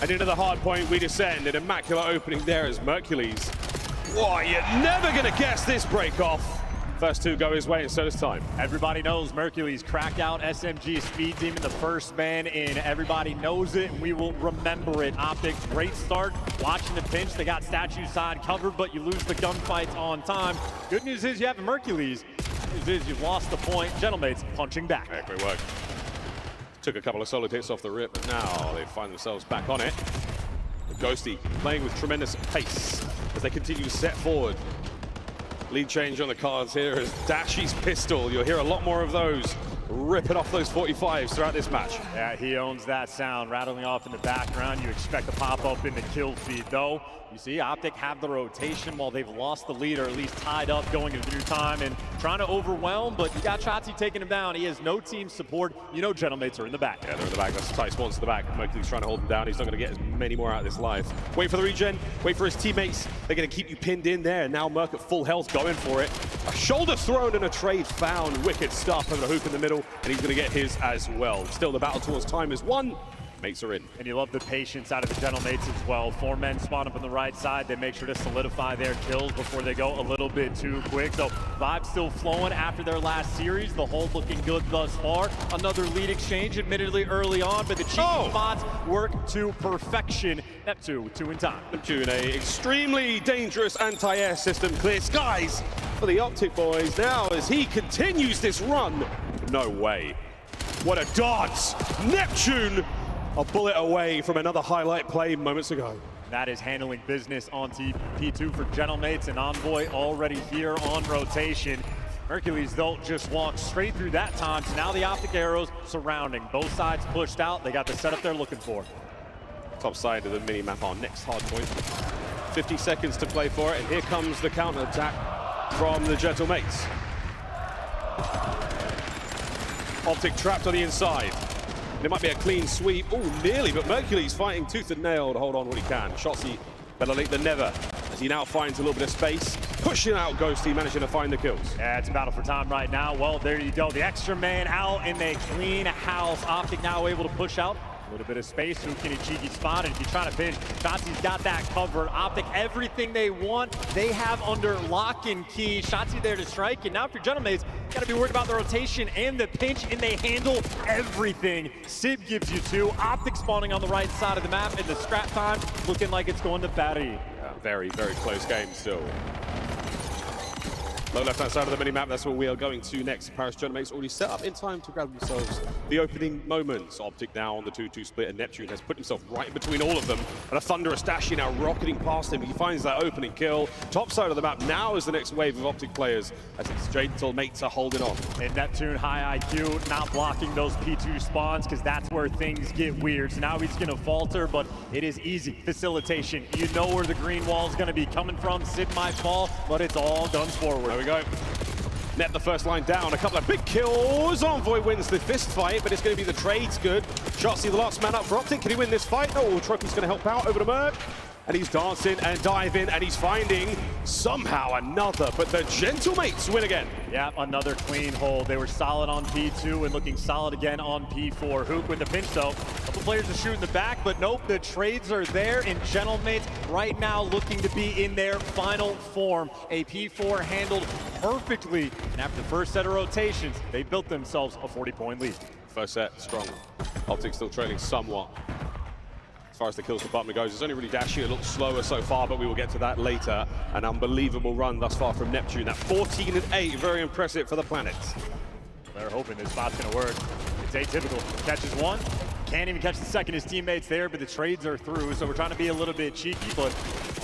And into the hard point we descend. An immaculate opening there as Mercules. Whoa, you're never going to guess this break off. First two go his way, and so does time. Everybody knows Mercules cracked out SMG Speed Demon, the first man in. Everybody knows it, and we will remember it. Optic, great start. Watching the pinch, they got statue side covered, but you lose the gunfights on time. Good news is you have Mercules. Good news is you've lost the point. Gentlemates punching back. Yeah, great work. Took a couple of solid hits off the rip, but now they find themselves back on it. Ghosty playing with tremendous pace as they continue to set forward. Lead change on the cards here as Dashy's pistol. You'll hear a lot more of those ripping off those 45s throughout this match. Yeah, he owns that sound rattling off in the background. You expect to pop up in the kill feed, though. You see Optic have the rotation while they've lost the lead, or at least tied up going into new time and trying to overwhelm, but you got Chatsi taking him down. He has no team support. You know Gentlemates are in the back. Yeah, they're in the back. That's tight spawns to the back. Mercules trying to hold him down. He's not going to get as many more out of this life. Wait for the regen. Wait for his teammates. They're going to keep you pinned in there. Now Merc at full health going for it. A shoulder thrown and a trade found. Wicked stuff over the hoop in the middle, and he's going to get his as well. Still, the battle towards time is won. Mates are in. And you love the patience out of the Gentlemates as well. 4 men spawn up on the right side. They make sure to solidify their kills before they go a little bit too quick. So vibes still flowing after their last series. The hold looking good thus far. Another lead exchange, admittedly early on, but the cheeky spots work to perfection. Neptune, 2 in time. Neptune, a extremely dangerous anti-air system. Clear skies for the Optic boys now as he continues this run. No way. What a dance! Neptune! A bullet away from another highlight play moments ago. That is handling business on TP2 for Gentlemates, and Envoy already here on rotation. Mercules, though, just walked straight through that time, so now the Optic arrows surrounding. Both sides pushed out. They got the setup they're looking for. Top side of the mini-map, our next hard point. 50 seconds to play for it, and here comes the counter-attack from the Gentlemates. Optic trapped on the inside. It might be a clean sweep. Oh, nearly, but Mercules fighting tooth and nail to hold on what he can. Shotzzy better late than never as he now finds a little bit of space. Pushing out Ghosty, managing to find the kills. Yeah, it's a battle for time right now. Well, there you go. The extra man out in a clean house. Optic now able to push out A little bit of space, Hukin and Cheeky spotted. If you're trying to pinch, Shotzzy's got that covered. Optic, everything they want, they have under lock and key. Shotzzy there to strike, and now for your Gentlemates, got to be worried about the rotation and the pinch, and they handle everything. Sib gives you two. Optic spawning on the right side of the map, and the scrap time looking like it's going to Barry. Very, very close game still. Low left-hand side of the mini-map, that's where we are going to next. Paris Gentlemates already set up in time to grab themselves the opening moments. Optic now on the 2-2 split, and Neptune has put himself right in between all of them. And a Thunderous Dashi now rocketing past him. He finds that opening kill. Top side of the map now is the next wave of Optic players as its Gentlemates are holding on. And Neptune, high IQ, not blocking those P2 spawns because that's where things get weird. So now he's going to falter, but it is easy. Facilitation. You know where the green wall is going to be coming from. Sib might fall, but it's all guns forward. There we go. Net the first line down, a couple of big kills. Envoy wins the fist fight, but it's going to be the trades good. Shotzzy the last man up for Optic. Can he win this fight? Oh, Trophy's going to help out over to Merc. And he's dancing and diving, and he's finding somehow another, but the Gentlemates win again. Yeah, another clean hold. They were solid on P2 and looking solid again on P4. Hook with the pinch though. A couple players are shooting the back, but nope, the trades are there, and Gentlemates right now looking to be in their final form. A P4 handled perfectly, and after the first set of rotations, they built themselves a 40-point lead. First set, strong. Optic still trailing somewhat. As far as the kills department goes, it's only really Dashi a little slower so far, but we will get to that later. An unbelievable run thus far from Neptune. That 14-8, very impressive for the Planet. They're hoping this spot's gonna work. It's atypical. Catches one, can't even catch the second. His teammates there, but the trades are through, so we're trying to be a little bit cheeky, but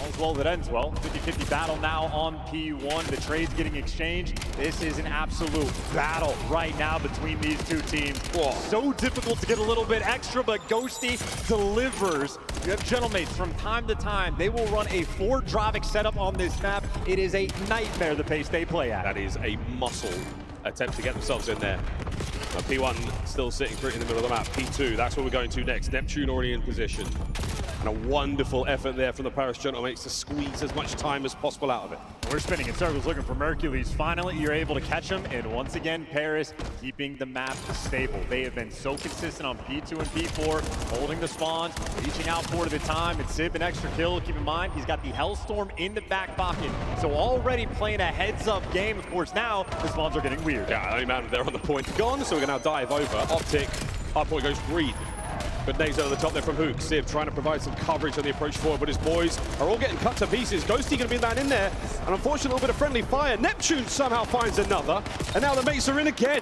all's well that ends well. 50-50 battle now on P1. The trades getting exchanged. This is an absolute battle right now between these two teams. Whoa. So difficult to get a little bit extra, but Ghosty delivers. You have Gentlemates from time to time. They will run a 4-Dravic setup on this map. It is a nightmare the pace they play at. That is a muscle attempt to get themselves in there. P1 still sitting pretty in the middle of the map. P2, that's where we're going to next. Neptune already in position. And a wonderful effort there from the Paris Gentlemates to squeeze as much time as possible out of it. We're spinning in circles looking for Mercules. Finally, you're able to catch him. And once again, Paris keeping the map stable. They have been so consistent on P2 and P4, holding the spawns, reaching out 4 at a time. And Sib, an extra kill. Keep in mind, he's got the Hellstorm in the back pocket. So already playing a heads-up game. Of course, now the spawns are getting weird. Yeah, only man there on the point gone, so we're going to now dive over. Optic, up point goes Greed. But Nays over the top there from Hook. Sib trying to provide some coverage on the approach forward, but his boys are all getting cut to pieces. Ghosty going to be the man in there. And unfortunately, a little bit of friendly fire. Neptune somehow finds another. And now the mates are in again.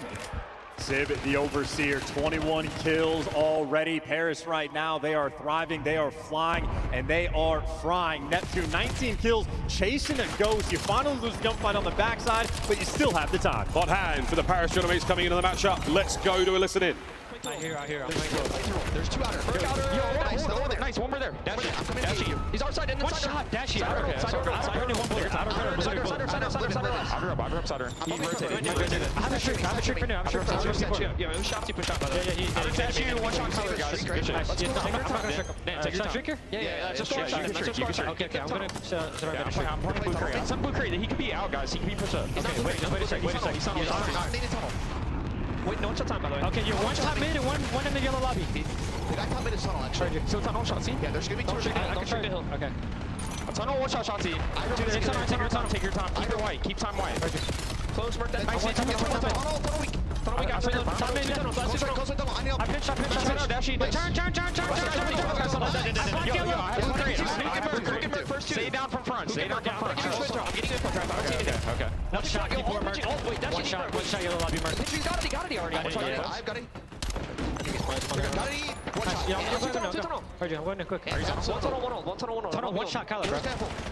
Sib, the Overseer, 21 kills already. Paris right now, they are thriving, they are flying, and they are frying. Neptune, 19 kills, chasing a Ghost. You finally lose the gunfight on the backside, but you still have the time. Hot hand for the Paris Gentlemates coming into the matchup. Let's go to a listen in. I hear. There's 2 outer. Break outer. Yo, nice. One more there. Dashi. He's outside in the side. One shot. Dashi. I heard one player. Outer. He rotated. I have a trick for now. Yeah, it was Shotzzy push out by the way. Yeah. Dashi, one shot color, guys. Good shot. Take your trick here? Yeah. Just one shot. Okay. I'm gonna. I'm pointing Blue Curry. Some Blue Curry. He could be out, guys. He could be pushed up. Okay, wait a sec. He's on tunnel. Wait, no, one shot time, by the way. Okay, you're one shot mid and one in the yellow lobby. The guy top mid is tunnel, actually. So tunnel, Shotzzy? Yeah, there's gonna be 2 shots. Don't shoot the hill. Okay. A tunnel, one shot, Shotzzy. Take your time. Keep it white. Keep time white. Close, mark that. Tunnel weak. Tunnel weak. Time in. I pinch. Dashi. Turn. First 2. Stay down from front. I'm getting it. Okay. One shot, keep more merch. Oh, wait, one shot, yellow lobby merch. He got it already. I've got it. Heard you, I'm going in quick. One tunnel, one shot, Kyler, bro.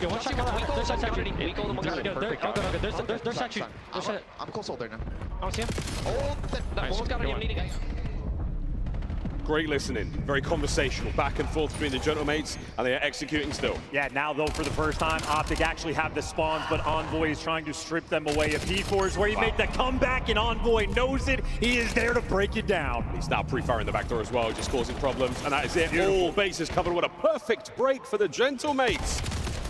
Yo, one shot, Kyler. There's that statue. There's statue. I'm close hold there now. I don't see him. Oh, that almost got him leading. Great listening, very conversational, back and forth between the Gentlemates, and they are executing still. Yeah, now though, for the first time, Optic actually have the spawns, but Envoy is trying to strip them away. A P4 is where you make the comeback, and Envoy knows it. He is there to break it down. He's now pre-firing the back door as well, just causing problems, and that is it. Beautiful. All bases covered. What a perfect break for the Gentlemates.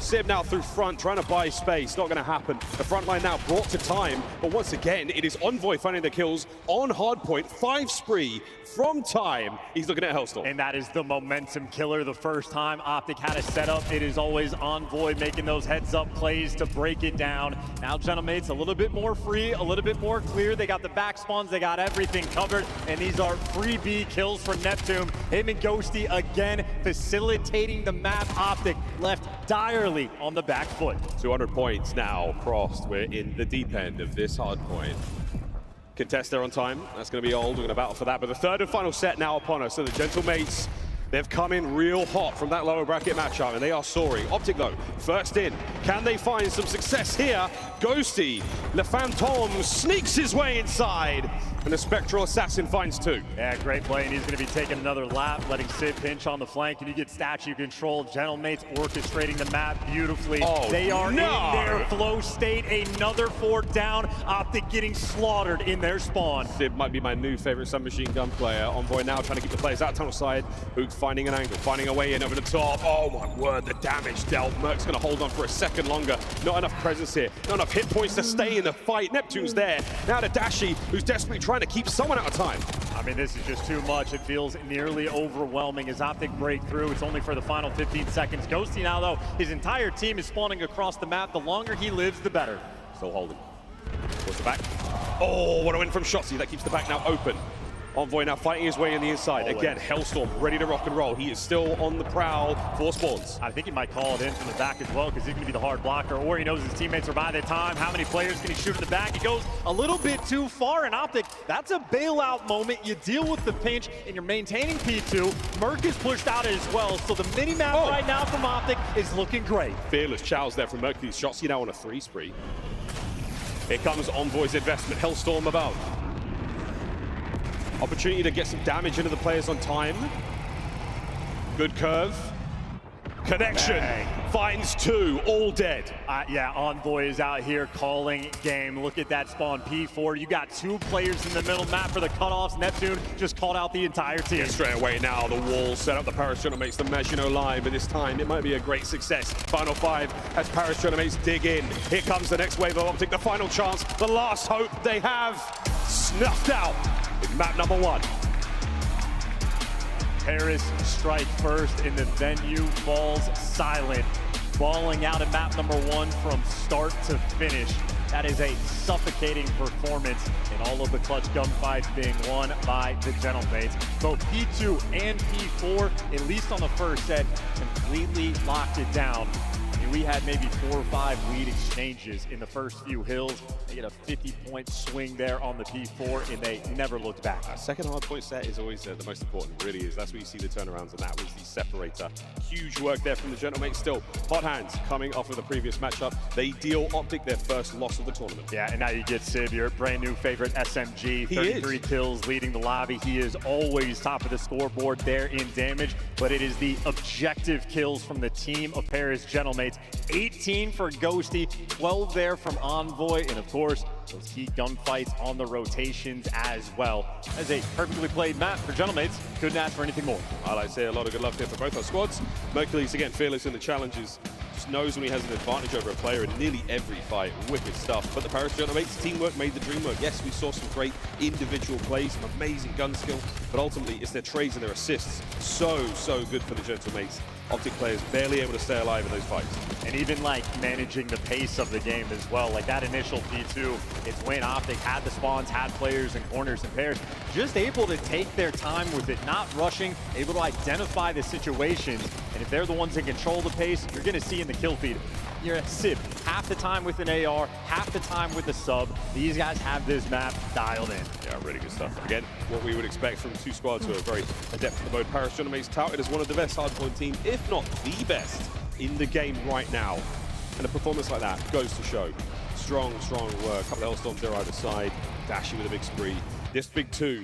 Sib now through front, trying to buy space. Not going to happen. The front line now brought to time, but once again, it is Envoy finding the kills on hardpoint. 5 spree from time. He's looking at Hellstorm. And that is the momentum killer. The first time Optic had a setup, it is always Envoy making those heads-up plays to break it down. Now Gentlemate's a little bit more free, a little bit more clear. They got the back spawns, they got everything covered, and these are free B kills for Neptune. Him and Ghosty again facilitating the map. Optic left direly on the back foot. 200 points now crossed. We're in the deep end of this hard point. Contest there on time. That's going to be old. We're going to battle for that. But the third and final set now upon us. So the Gentlemates, they've come in real hot from that lower bracket matchup, and they are soaring. Optic, though, first in. Can they find some success here? Ghosty, Le Phantom sneaks his way inside, and the Spectral Assassin finds 2. Yeah, great play, and he's going to be taking another lap, letting Sid pinch on the flank, and you get statue control. Gentlemates orchestrating the map beautifully. Oh, they are no. in their flow state. Another 4 down. Optic getting slaughtered in their spawn. Sid might be my new favorite submachine gun player. Envoy now trying to keep the players out tunnel side. Hook finding an angle, finding a way in over the top. Oh my word, the damage dealt. Merc's going to hold on for a second longer. Not enough presence here. Not enough hit points to stay in the fight. Neptune's there. Now to Dashi, who's desperately trying to keep someone out of time. I mean, this is just too much. It feels nearly overwhelming as Optic break through. It's only for the final 15 seconds. Ghosty now, though, his entire team is spawning across the map. The longer he lives, the better. Still holding. Towards the back. Oh, what a win from Shotzzy. That keeps the back now open. Envoy now fighting his way in the inside. Again, Hellstorm ready to rock and roll. He is still on the prowl for spawns. I think he might call it in from the back as well because he's going to be the hard blocker, or he knows his teammates are by the time. How many players can he shoot in the back? He goes a little bit too far, and Optic, that's a bailout moment. You deal with the pinch, and you're maintaining P2. Merc is pushed out as well, so the mini-map right now from Optic is looking great. Fearless chows there from Mercury. Shotzzy now on a 3 spree. Here comes Envoy's investment. Hellstorm above. Opportunity to get some damage into the players on time. Good curve. Connection. Bang. Finds 2, all dead. Yeah, Envoy is out here calling game. Look at that spawn, P4. You got 2 players in the middle map for the cutoffs. Neptune just called out the entire team. Yeah, straight away now, the wall set up. The Paris Gentlemates, the Maginot Live, but this time it might be a great success. Final 5 as Paris Gentlemates dig in. Here comes the next wave of Optic, the final chance, the last hope they have snuffed out in map number 1. Paris strike first, and the venue falls silent. Balling out at map number 1 from start to finish. That is a suffocating performance, and all of the clutch gunfights being won by the Gentlemates. Both P2 and P4, at least on the first set, completely locked it down. We had maybe 4 or 5 lead exchanges in the first few hills. They get a 50-point swing there on the P4, and they never looked back. Second hard point set is always the most important, really is. That's where you see the turnarounds, and that was the separator. Huge work there from the Gentlemates still. Hot hands coming off of the previous matchup. They deal Optic their first loss of the tournament. Yeah, and now you get Sib, your brand new favorite SMG. 33 kills leading the lobby. He is always top of the scoreboard there in damage, but it is the objective kills from the team of Paris Gentlemates. 18 for Ghosty, 12 there from Envoy, and of course, those key gunfights on the rotations as well. As a perfectly played map for Gentlemates, couldn't ask for anything more. I like to say a lot of good luck here for both our squads. Mercury's again fearless in the challenges. Just knows when he has an advantage over a player in nearly every fight. Wicked stuff. But the Paris Gentlemates teamwork made the dream work. Yes, we saw some great individual plays, some amazing gun skill, but ultimately it's their trades and their assists. So good for the Gentlemates. Optic players barely able to stay alive in those fights. And even like managing the pace of the game as well. Like that initial P2, it's when Optic had the spawns, had players and corners and pairs, just able to take their time with it, not rushing, able to identify the situations. And if they're the ones that control the pace, you're gonna see in the kill feed. You're at Sib, half the time with an AR, half the time with a sub. These guys have this map dialed in. Yeah, really good stuff. Again, what we would expect from 2 squads who are very adept in the mode. Paris Gentlemates touted as one of the best hardpoint teams, if not the best, in the game right now. And a performance like that goes to show. Strong work. A couple of Hellstorms there either side. Dashi with a big spree. This big 2.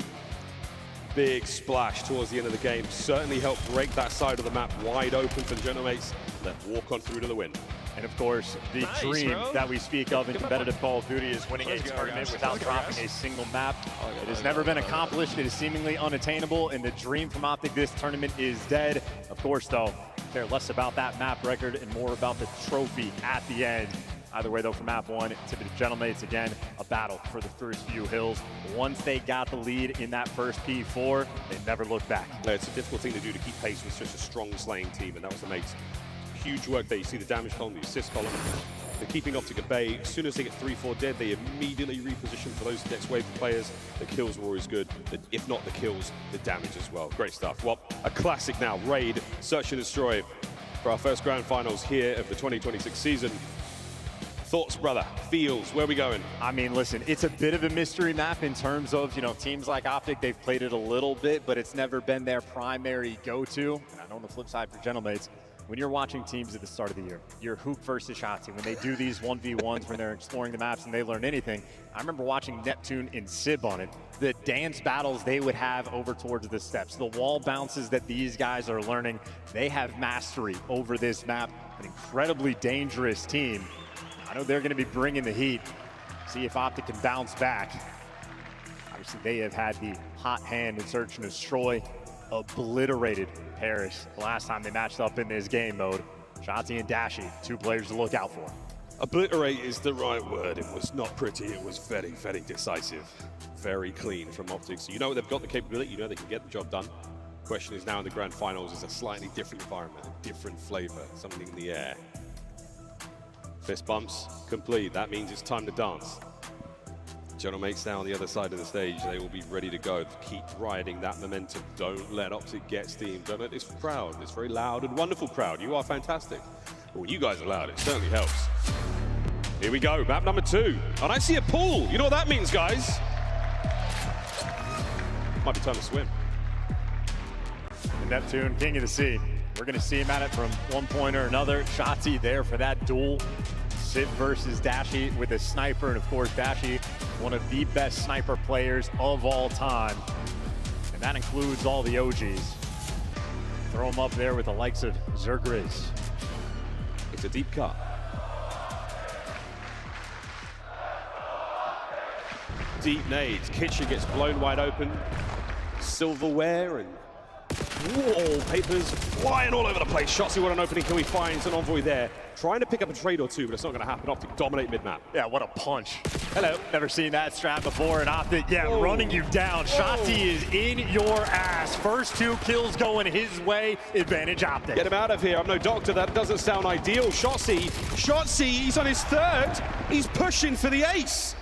Big splash towards the end of the game. Certainly helped break that side of the map wide open for the Gentlemates. Then walk on through to the win. And of course, the dream that we speak of in competitive Call of Duty is winning a tournament without dropping a single map. It has never been accomplished. It is seemingly unattainable, and the dream from Optic this tournament is dead. Of course, though, care less about that map record and more about the trophy at the end. Either way, though, for map 1, Tippett Gentlemates, again, a battle for the first few hills. Once they got the lead in that first P4, they never looked back. No, it's a difficult thing to do to keep pace with such a strong slaying team, and that was the Mates. Huge work there. You see the damage column, the assist column. They're keeping Optic at bay. As soon as they get 3-4 dead, they immediately reposition for those next wave of players. The kills were always good. If not the kills, the damage as well. Great stuff. Well, a classic now. Raid, Search and Destroy for our first grand finals here of the 2026 season. Thoughts, brother? Feels, where are we going? I mean, listen, it's a bit of a mystery map in terms of, teams like Optic, they've played it a little bit, but it's never been their primary go-to. And I know on the flip side for Gentlemates, when you're watching teams at the start of the year, you're Hook versus Shotzzy, when they do these 1v1s, when they're exploring the maps and they learn anything. I remember watching Neptune and Sib on it, the dance battles they would have over towards the steps, the wall bounces that these guys are learning. They have mastery over this map, an incredibly dangerous team. I know they're going to be bringing the heat. See if Optic can bounce back. Obviously, they have had the hot hand in Search and Destroy. Obliterated Paris the last time they matched up in this game mode. Shotzzy and Dashy, 2 players to look out for. Obliterate is the right word. It was not pretty. It was very, very decisive. Very clean from Optic. So you know they've got the capability. You know they can get the job done. Question is now in the grand finals is a slightly different environment, a different flavor, something in the air. Fist bumps complete. That means it's time to dance. Gentlemates now on the other side of the stage. They will be ready to go. Keep riding that momentum. Don't let Optic get steam. Don't let this crowd, this very loud and wonderful crowd. You are fantastic. But when you guys are loud, it certainly helps. Here we go, map number 2. And I see a pool. You know what that means, guys? Might be time to swim. And Neptune, king of the sea. We're going to see him at it from one point or another. Shotzzy there for that duel. Sib versus Dashy with a sniper. And of course, Dashy, one of the best sniper players of all time. And that includes all the OGs. Throw him up there with the likes of Zergriz. It's a deep cut. Deep nades. Kitchen gets blown wide open. Silverware and wallpapers flying all over the place. Shotzzy, what an opening kill he finds. An Envoy there. Trying to pick up a trade or two, but it's not going to happen. Optic dominate mid-map. Yeah, what a punch. Hello. Never seen that strat before. And Optic, running you down. Shotzzy is in your ass. First 2 kills going his way. Advantage Optic. Get him out of here. I'm no doctor. That doesn't sound ideal. Shotzzy, he's on his 3rd. He's pushing for the ace.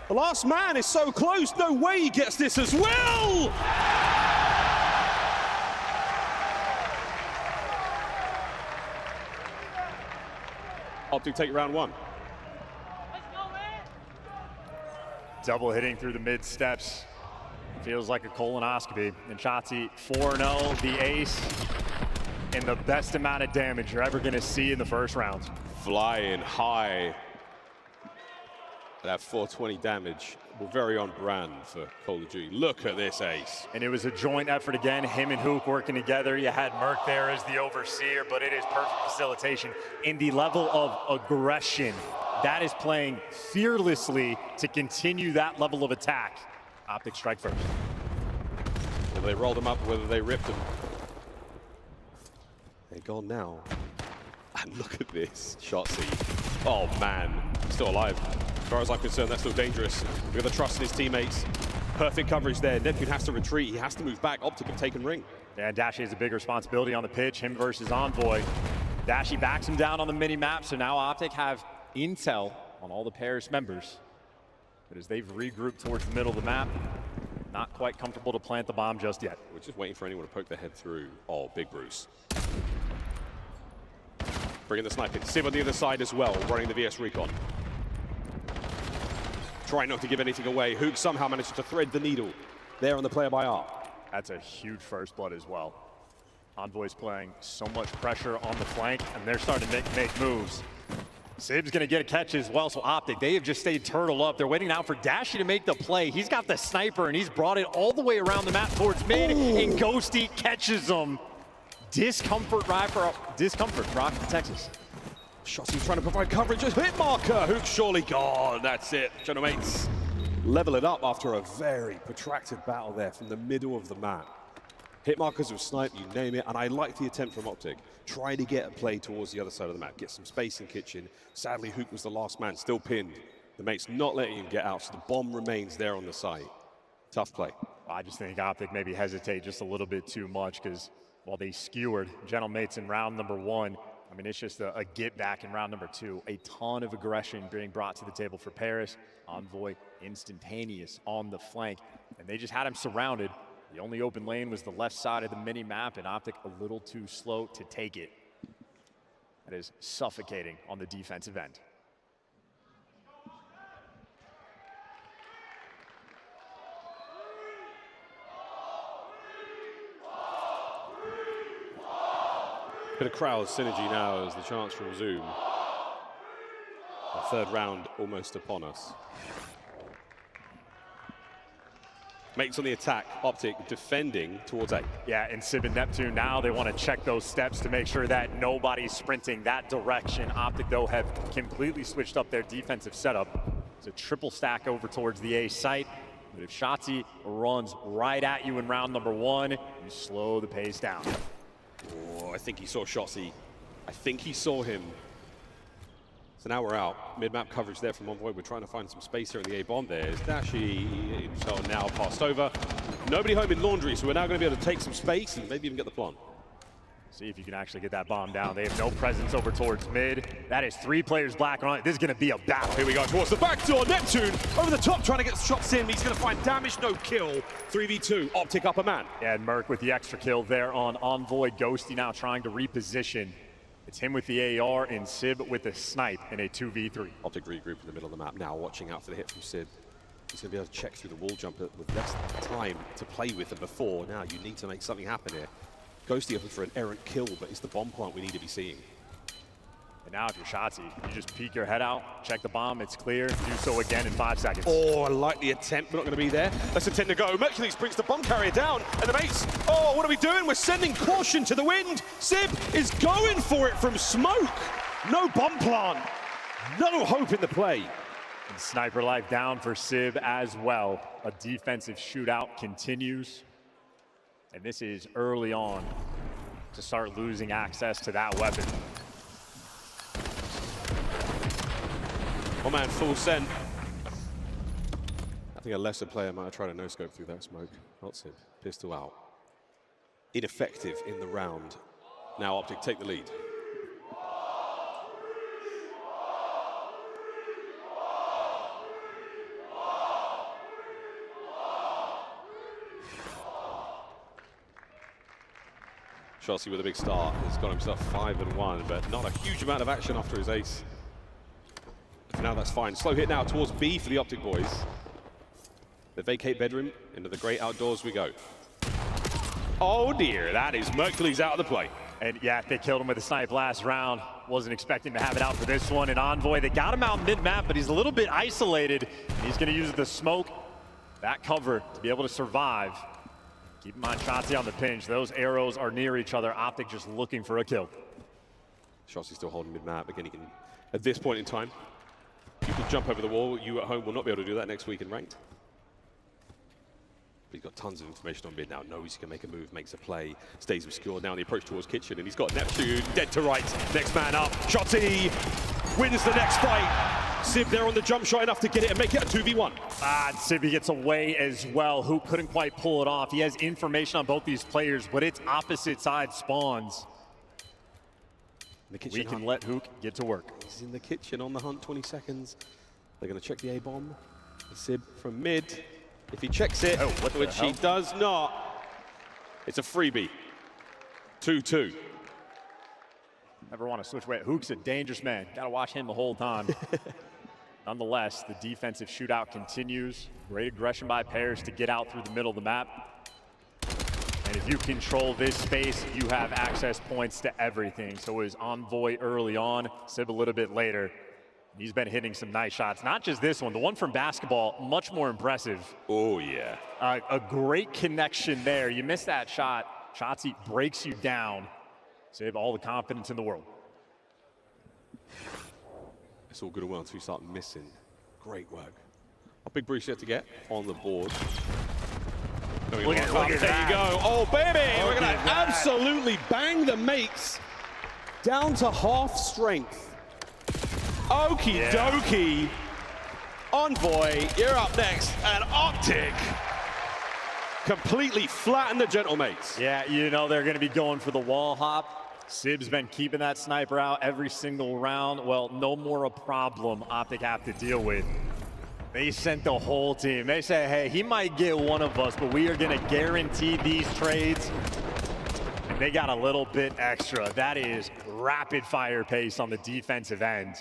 The last man is so close. No way he gets this as well. Optic take round 1. Double hitting through the mid steps. Feels like a colonoscopy. And Shotzzy 4-0, the ace, and the best amount of damage you're ever going to see in the first round. Flying high. That 420 damage. We're very on brand for Call of Duty. Look at this ace. And it was a joint effort again, him and Hook working together. You had Merc there as the overseer, but it is perfect facilitation in the level of aggression. That is playing fearlessly to continue that level of attack. Optic strike first. Whether they rolled him up, whether they ripped him. They're gone now. And look at this, Shotzzy. Oh man, still alive. As far as I'm concerned, that's still dangerous. We've got the trust in his teammates. Perfect coverage there. Neptune has to retreat. He has to move back. Optic have taken ring. Yeah, Dashy has a big responsibility on the pitch. Him versus Envoy. Dashy backs him down on the mini-map, so now Optic have intel on all the Paris members. But as they've regrouped towards the middle of the map, not quite comfortable to plant the bomb just yet. We're just waiting for anyone to poke their head through. Oh, Big Bruce. Bringing the sniping. Sib on the other side as well, running the VS Recon. Trying not to give anything away. Hook somehow managed to thread the needle there on the player by R. That's a huge first blood as well. Envoy's playing so much pressure on the flank, and they're starting to make moves. Sib's going to get a catch as well, so Optic, they have just stayed turtle up. They're waiting now for Dashy to make the play. He's got the sniper, and he's brought it all the way around the map towards mid, and Ghosty catches him. Discomfort rock for Texas. Shotzzy trying to provide coverage. A hit marker. Hook surely gone. That's it. Gentlemates level it up after a very protracted battle there from the middle of the map. Hit markers with snipe, you name it, and I like the attempt from Optic. Try to get a play towards the other side of the map, get some space in kitchen. Sadly, Hook was the last man, still pinned. The mate's not letting him get out, so the bomb remains there on the site. Tough play. I just think Optic maybe hesitate just a little bit too much because while they skewered Gentlemates in round number 1, I mean, it's just a get back in round number 2. A ton of aggression being brought to the table for Paris. Envoy instantaneous on the flank, and they just had him surrounded. The only open lane was the left side of the mini map, and Optic a little too slow to take it. That is suffocating on the defensive end. Bit of crowd synergy now as the chance from Zoom. The third round almost upon us. Mates on the attack, Optic defending towards A. Yeah, and Sib and Neptune now, they want to check those steps to make sure that nobody's sprinting that direction. Optic, though, have completely switched up their defensive setup. It's a triple stack over towards the A site. But if Shotzzy runs right at you in round number 1, you slow the pace down. Oh, I think he saw Shotzzy. I think he saw him. So now we're out. Mid-map coverage there from Envoy. We're trying to find some space here in the A-bomb. There's Dashy. So now passed over. Nobody home in Laundry, so we're now going to be able to take some space and maybe even get the plant. See if you can actually get that bomb down. They have no presence over towards mid. That is 3 players black on it. This is going to be a battle. Here we go towards the back door. Neptune over the top trying to get shots in. He's going to find damage, no kill. 3v2. Optic up a man. Yeah, and Merc with the extra kill there on Envoy. Ghosty now trying to reposition. It's him with the AR and Sib with the snipe in a 2v3. Optic regroup in the middle of the map now, watching out for the hit from Sib. He's going to be able to check through the wall jump with less time to play with than before. Now you need to make something happen here. Ghosty up for an errant kill, but it's the bomb plant we need to be seeing. And now if you're Shotzzy, you just peek your head out, check the bomb, it's clear, do so again in 5 seconds. Oh, I like the attempt, we're not going to be there. Let's attempt to go. Mercules brings the bomb carrier down, and the mates, oh, what are we doing? We're sending caution to the wind. Sib is going for it from smoke. No bomb plant, no hope in the play. And sniper life down for Sib as well. A defensive shootout continues. And this is early on to start losing access to that weapon. Oh man, full send. I think a lesser player might have tried a no-scope through that smoke. Not Sib. Pistol out. Ineffective in the round. Now Optic take the lead. Shotzzy with a big start. He's got himself 5-1, but not a huge amount of action after his ace. Now that's fine. Slow hit now towards B for the Optic boys. They vacate bedroom. Into the great outdoors we go. Oh dear, that is Mercules out of the play. And yeah, they killed him with a snipe last round. Wasn't expecting to have it out for this one. And Envoy, they got him out mid-map, but he's a little bit isolated. He's going to use the smoke, that cover, to be able to survive. Keep in mind, Shotzzy on the pinch. Those arrows are near each other. Optic just looking for a kill. Shotzzy still holding mid-map. Again, he can, at this point in time, you can jump over the wall. You at home will not be able to do that next week in ranked. But he's got tons of information on mid now. Knows he can make a move, makes a play, stays obscured. Now in the approach towards kitchen, and he's got Neptune dead to right. Next man up. Shotzzy wins the next fight. Sib there on the jump shot enough to get it and make it a 2v1. Sibby gets away as well. Hook couldn't quite pull it off. He has information on both these players, but it's opposite side spawns. We can let Hook get to work. He's in the kitchen on the hunt, 20 seconds. They're going to check the A-bomb. Sib from mid. If he checks it, which he does not, it's a freebie. 2-2. Never want to switch away. Hook's a dangerous man. Got to watch him the whole time. Nonetheless, the defensive shootout continues. Great aggression by Paris to get out through the middle of the map. And if you control this space, you have access points to everything. So it was Envoy early on, Sib a little bit later. He's been hitting some nice shots. Not just this one, the one from basketball, much more impressive. Oh, yeah. A great connection there. You miss that shot. Shotzzy breaks you down. Sib all the confidence in the world. It's all good and well until you start missing. Great work. A big Bruce yet to get on the board. Look at that. There you go. Oh, baby. We're going to absolutely bang the mates down to half strength. Okie dokie. Envoy, you're up next. And Optic completely flattened the Gentlemates. Yeah, you know they're going to be going for the wall hop. Sib's been keeping that sniper out every single round. Well, no more a problem Optic have to deal with. They sent the whole team. They say, hey, he might get one of us, but we are going to guarantee these trades. And they got a little bit extra. That is rapid fire pace on the defensive end.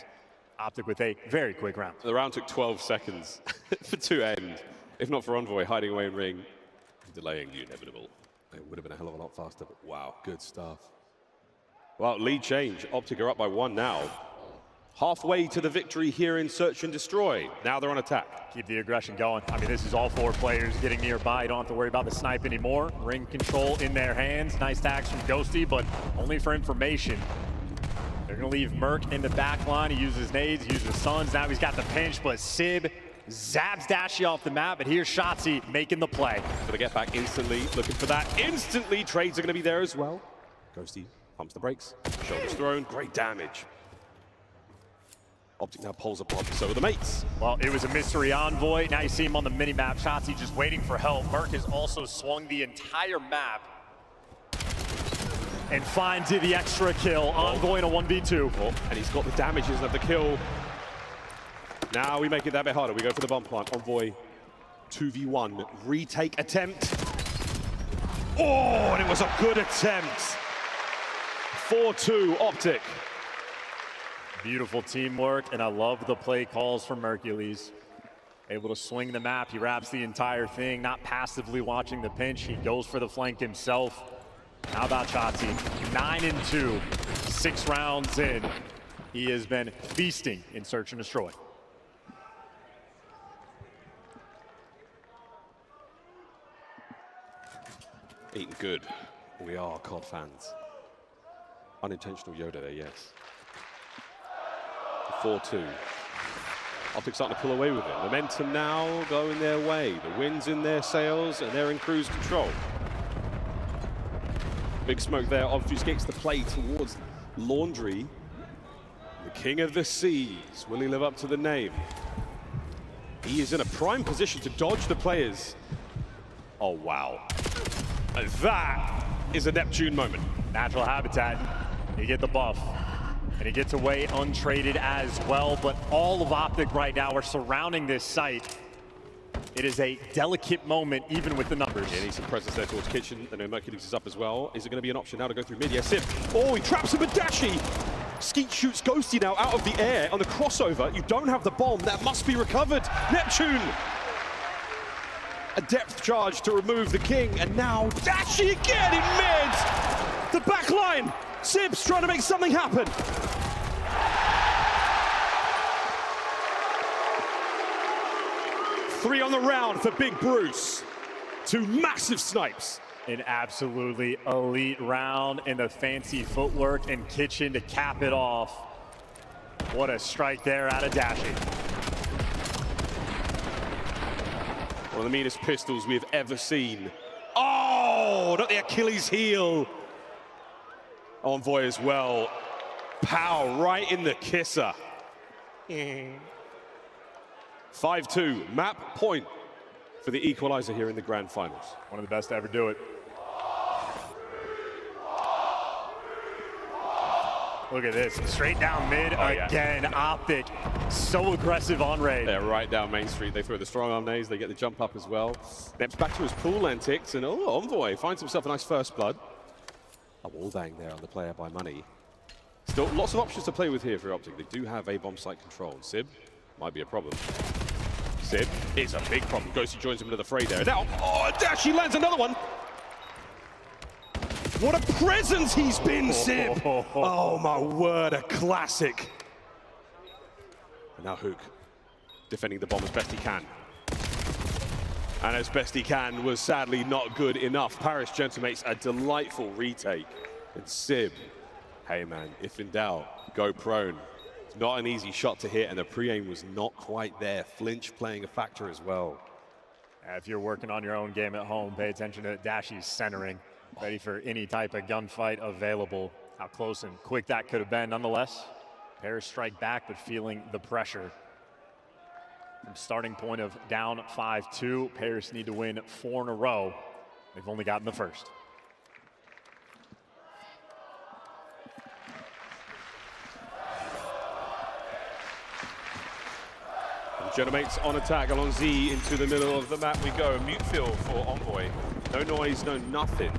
Optic with a very quick round. The round took 12 seconds for to end. If not for Envoy hiding away in ring, delaying the inevitable. It would have been a hell of a lot faster, but wow, good stuff. Well, lead change. Optic are up by 1 now. Halfway to the victory here in Search and Destroy. Now they're on attack. Keep the aggression going. I mean, this is all 4 players getting nearby. You don't have to worry about the snipe anymore. Ring control in their hands. Nice tags from Ghosty, but only for information. They're going to leave Merc in the back line. He uses nades, he uses stuns. Now he's got the pinch, but Sib zabs Dashy off the map, and here's Shotzzy making the play. Gonna get back instantly, looking for that instantly. Trades are gonna be there as well. Ghosty pumps the brakes, shoulders thrown, great damage. Optic now pulls apart, so are the mates. Well, it was a mystery Envoy. Now you see him on the mini-map. Shotzzy just waiting for help. Merc has also swung the entire map and finds the extra kill. Envoy in a 1v2. Oh, and he's got the damages of the kill. Now we make it that bit harder. We go for the bomb plant. Envoy 2v1. Retake attempt. Oh, and it was a good attempt. 4-2 Optic. Beautiful teamwork, and I love the play calls from Mercules. Able to swing the map. He wraps the entire thing, not passively watching the pinch. He goes for the flank himself. How about Shotzzy? 9-2, 6 rounds in. He has been feasting in Search and Destroy. Eating good. We are COD fans. Unintentional Yoda there, yes. 4-2. Optic starting to pull away with it. Momentum now going their way. The wind's in their sails and they're in cruise control. Big smoke there obfuscates the play towards Laundry. The king of the seas. Will he live up to the name? He is in a prime position to dodge the players. Oh, wow. And that is a Neptune moment. Natural habitat. You get the buff. And he gets away untraded as well. But all of Optic right now are surrounding this site. It is a delicate moment, even with the numbers. Yeah, needs some presence there towards Kitchen. I know Mercules is up as well. Is it going to be an option now to go through mid? Yes, Sib. Oh, he traps him with Dashy. Skeet shoots Ghosty now out of the air on the crossover. You don't have the bomb. That must be recovered. Neptune. A depth charge to remove the king. And now Dashy again in mid. The back line. Sib's trying to make something happen. Three on the round for Big Bruce. 2 massive snipes. An absolutely elite round in the fancy footwork and Kitchen to cap it off. What a strike there out of Dashy. One of the meanest pistols we've ever seen. Oh, not the Achilles heel. Envoy as well. Pow, right in the kisser. 5-2, map point for the equalizer here in the grand finals. One of the best to ever do it. Look at this, straight down mid again. Yeah. Optic, so aggressive on raid. They're right down Main Street. They throw the strong arm nades, they get the jump up as well. Neps back to his pool antics, and oh, Envoy finds himself a nice first blood. A wall bang there on the player by Money. Still lots of options to play with here for Optic. They do have A-bomb site control. Sib might be a problem. Sib is a big problem. Ghosty joins him into the fray there. Now, oh, Dashy lands another one. What a presence he's been, Sib. Oh, my word, a classic. And now Hook defending the bomb as best he can. And as best he can was sadly not good enough. Paris Gentlemates, a delightful retake. And Sib, hey man, if in doubt, go prone. It's not an easy shot to hit, and the pre-aim was not quite there. Flinch playing a factor as well. If you're working on your own game at home, pay attention to Dashy's centering, ready for any type of gunfight available. How close and quick that could have been. Nonetheless, Paris strike back, but feeling the pressure. From starting point of down 5-2, Paris need to win 4 in a row. They've only gotten the first. Genomates on attack along Z into the middle of the map we go. Mute field for Envoy. No noise, no nothing.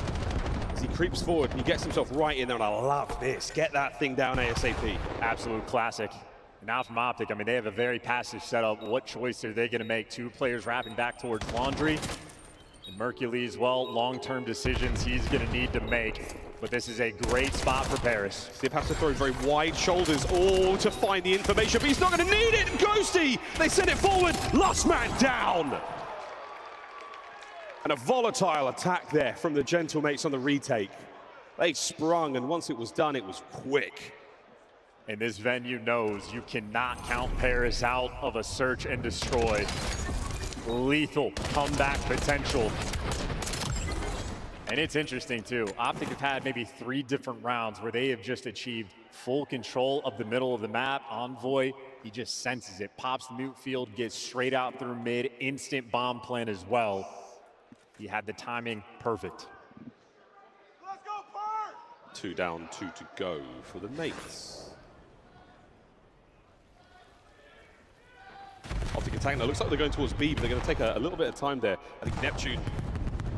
As he creeps forward, he gets himself right in there, and I love this. Get that thing down ASAP. Absolute classic. Now from Optic, I mean, they have a very passive setup. What choice are they going to make? 2 players wrapping back towards Laundry. And Mercury as well, long-term decisions he's going to need to make. But this is a great spot for Paris. Sib has to throw very wide shoulders, all to find the information, but he's not going to need it. Ghosty, they send it forward. Last man down. And a volatile attack there from the Gentlemates on the retake. They sprung, and once it was done, it was quick. And this venue knows you cannot count Paris out of a search and destroy. Lethal comeback potential. And it's interesting too. Optic have had maybe 3 different rounds where they have just achieved full control of the middle of the map. Envoy, he just senses it, pops the mute field, gets straight out through mid, instant bomb plan as well. He had the timing perfect. 2 down, 2 to go for the mates. Optic attacking. It looks like they're going towards B, but they're going to take a little bit of time there. I think Neptune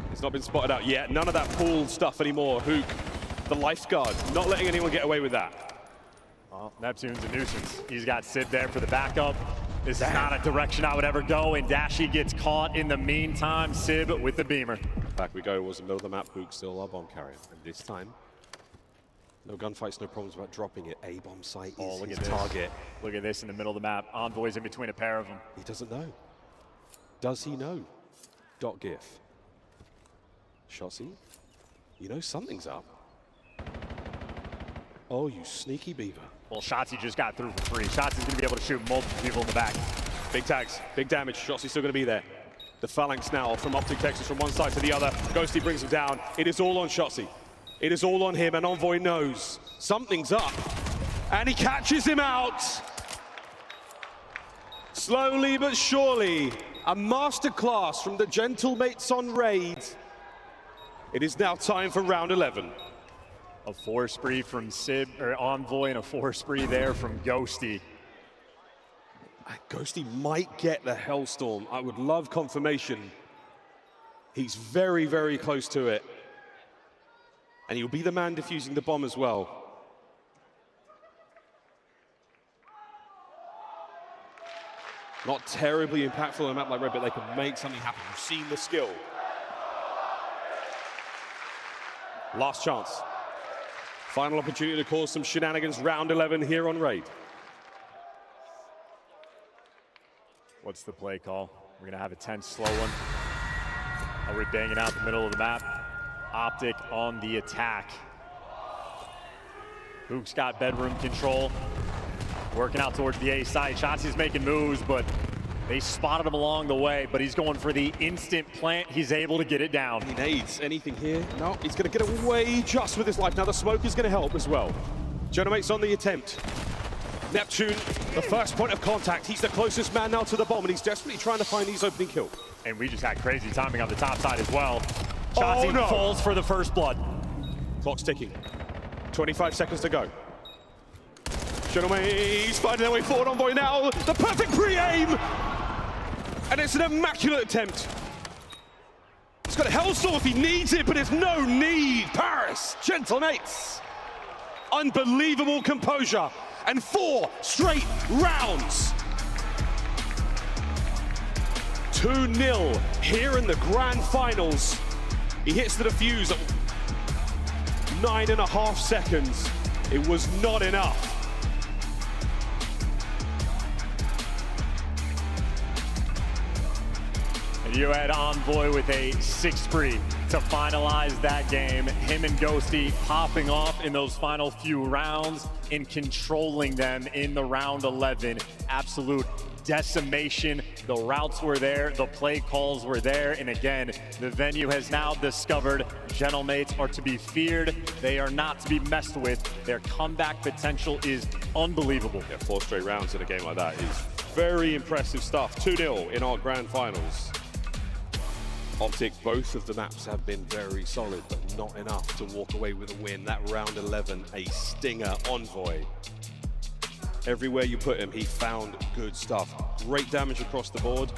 has not been spotted out yet. None of that pool stuff anymore. Hook, the lifeguard, not letting anyone get away with that. Well, Neptune's a nuisance. He's got Sid there for the backup. This is not a direction I would ever go, and Dashy gets caught in the meantime. Sib with the beamer. Back we go. It was the middle of the map. Hook still our bomb carrier. And this time, no gunfights, no problems about dropping it. A bomb site is look his at target. Look at this in the middle of the map. Envoy's in between a pair of them. He doesn't know. Does he know? .gif. Shotzzy, you know something's up. Oh, you sneaky beaver. Well, Shotzzy just got through for free. Shotzzy's going to be able to shoot multiple people in the back. Big tags, big damage. Shotzzy's still going to be there. The phalanx now from Optic Texas from one side to the other. Ghosty brings him down. It is all on Shotzzy. It is all on him, and Envoy knows something's up. And he catches him out. Slowly but surely, a masterclass from the Gentlemates on Raid. It is now time for round 11. A 4 spree from Sib, or Envoy, and a 4 spree there from Ghosty. Ghosty might get the Hellstorm. I would love confirmation. He's very, very close to it. And he'll be the man defusing the bomb as well. Not terribly impactful on a map like Red, but they can make something happen. We've seen the skill. Last chance. Final opportunity to cause some shenanigans. Round 11 here on Raid. What's the play call? We're going to have a tense, slow one. Are we banging out the middle of the map? Optic on the attack. Hook's got bedroom control. Working out towards the A side. Shotzzy's making moves, but they spotted him along the way, but he's going for the instant plant. He's able to get it down. He needs anything here. No, he's going to get away just with his life. Now the smoke is going to help as well. Genomates on the attempt. Neptune, the first point of contact. He's the closest man now to the bomb, and he's desperately trying to find these opening kills. And we just had crazy timing on the top side as well. Shotzzy falls for the first blood. Clock's ticking. 25 seconds to go. Genomates finding their way forward. Envoy now. The perfect pre-aim! And it's an immaculate attempt. He's got a Hellstorm if he needs it, but there's no need. Paris, Gentlemates. Unbelievable composure. And 4 straight rounds. 2-0 here in the grand finals. He hits the defuse at 9.5 seconds. It was not enough. And you had Envoy with a 6 spree to finalize that game. Him and Ghosty popping off in those final few rounds and controlling them in the round 11. Absolute decimation. The routes were there, the play calls were there, and again, the venue has now discovered Gentlemates are to be feared. They are not to be messed with. Their comeback potential is unbelievable. Yeah, 4 straight rounds in a game like that is very impressive stuff. 2-0 in our grand finals. Optic, both of the maps have been very solid, but not enough to walk away with a win. That round 11, a stinger. Envoy. Everywhere you put him, he found good stuff. Great damage across the board,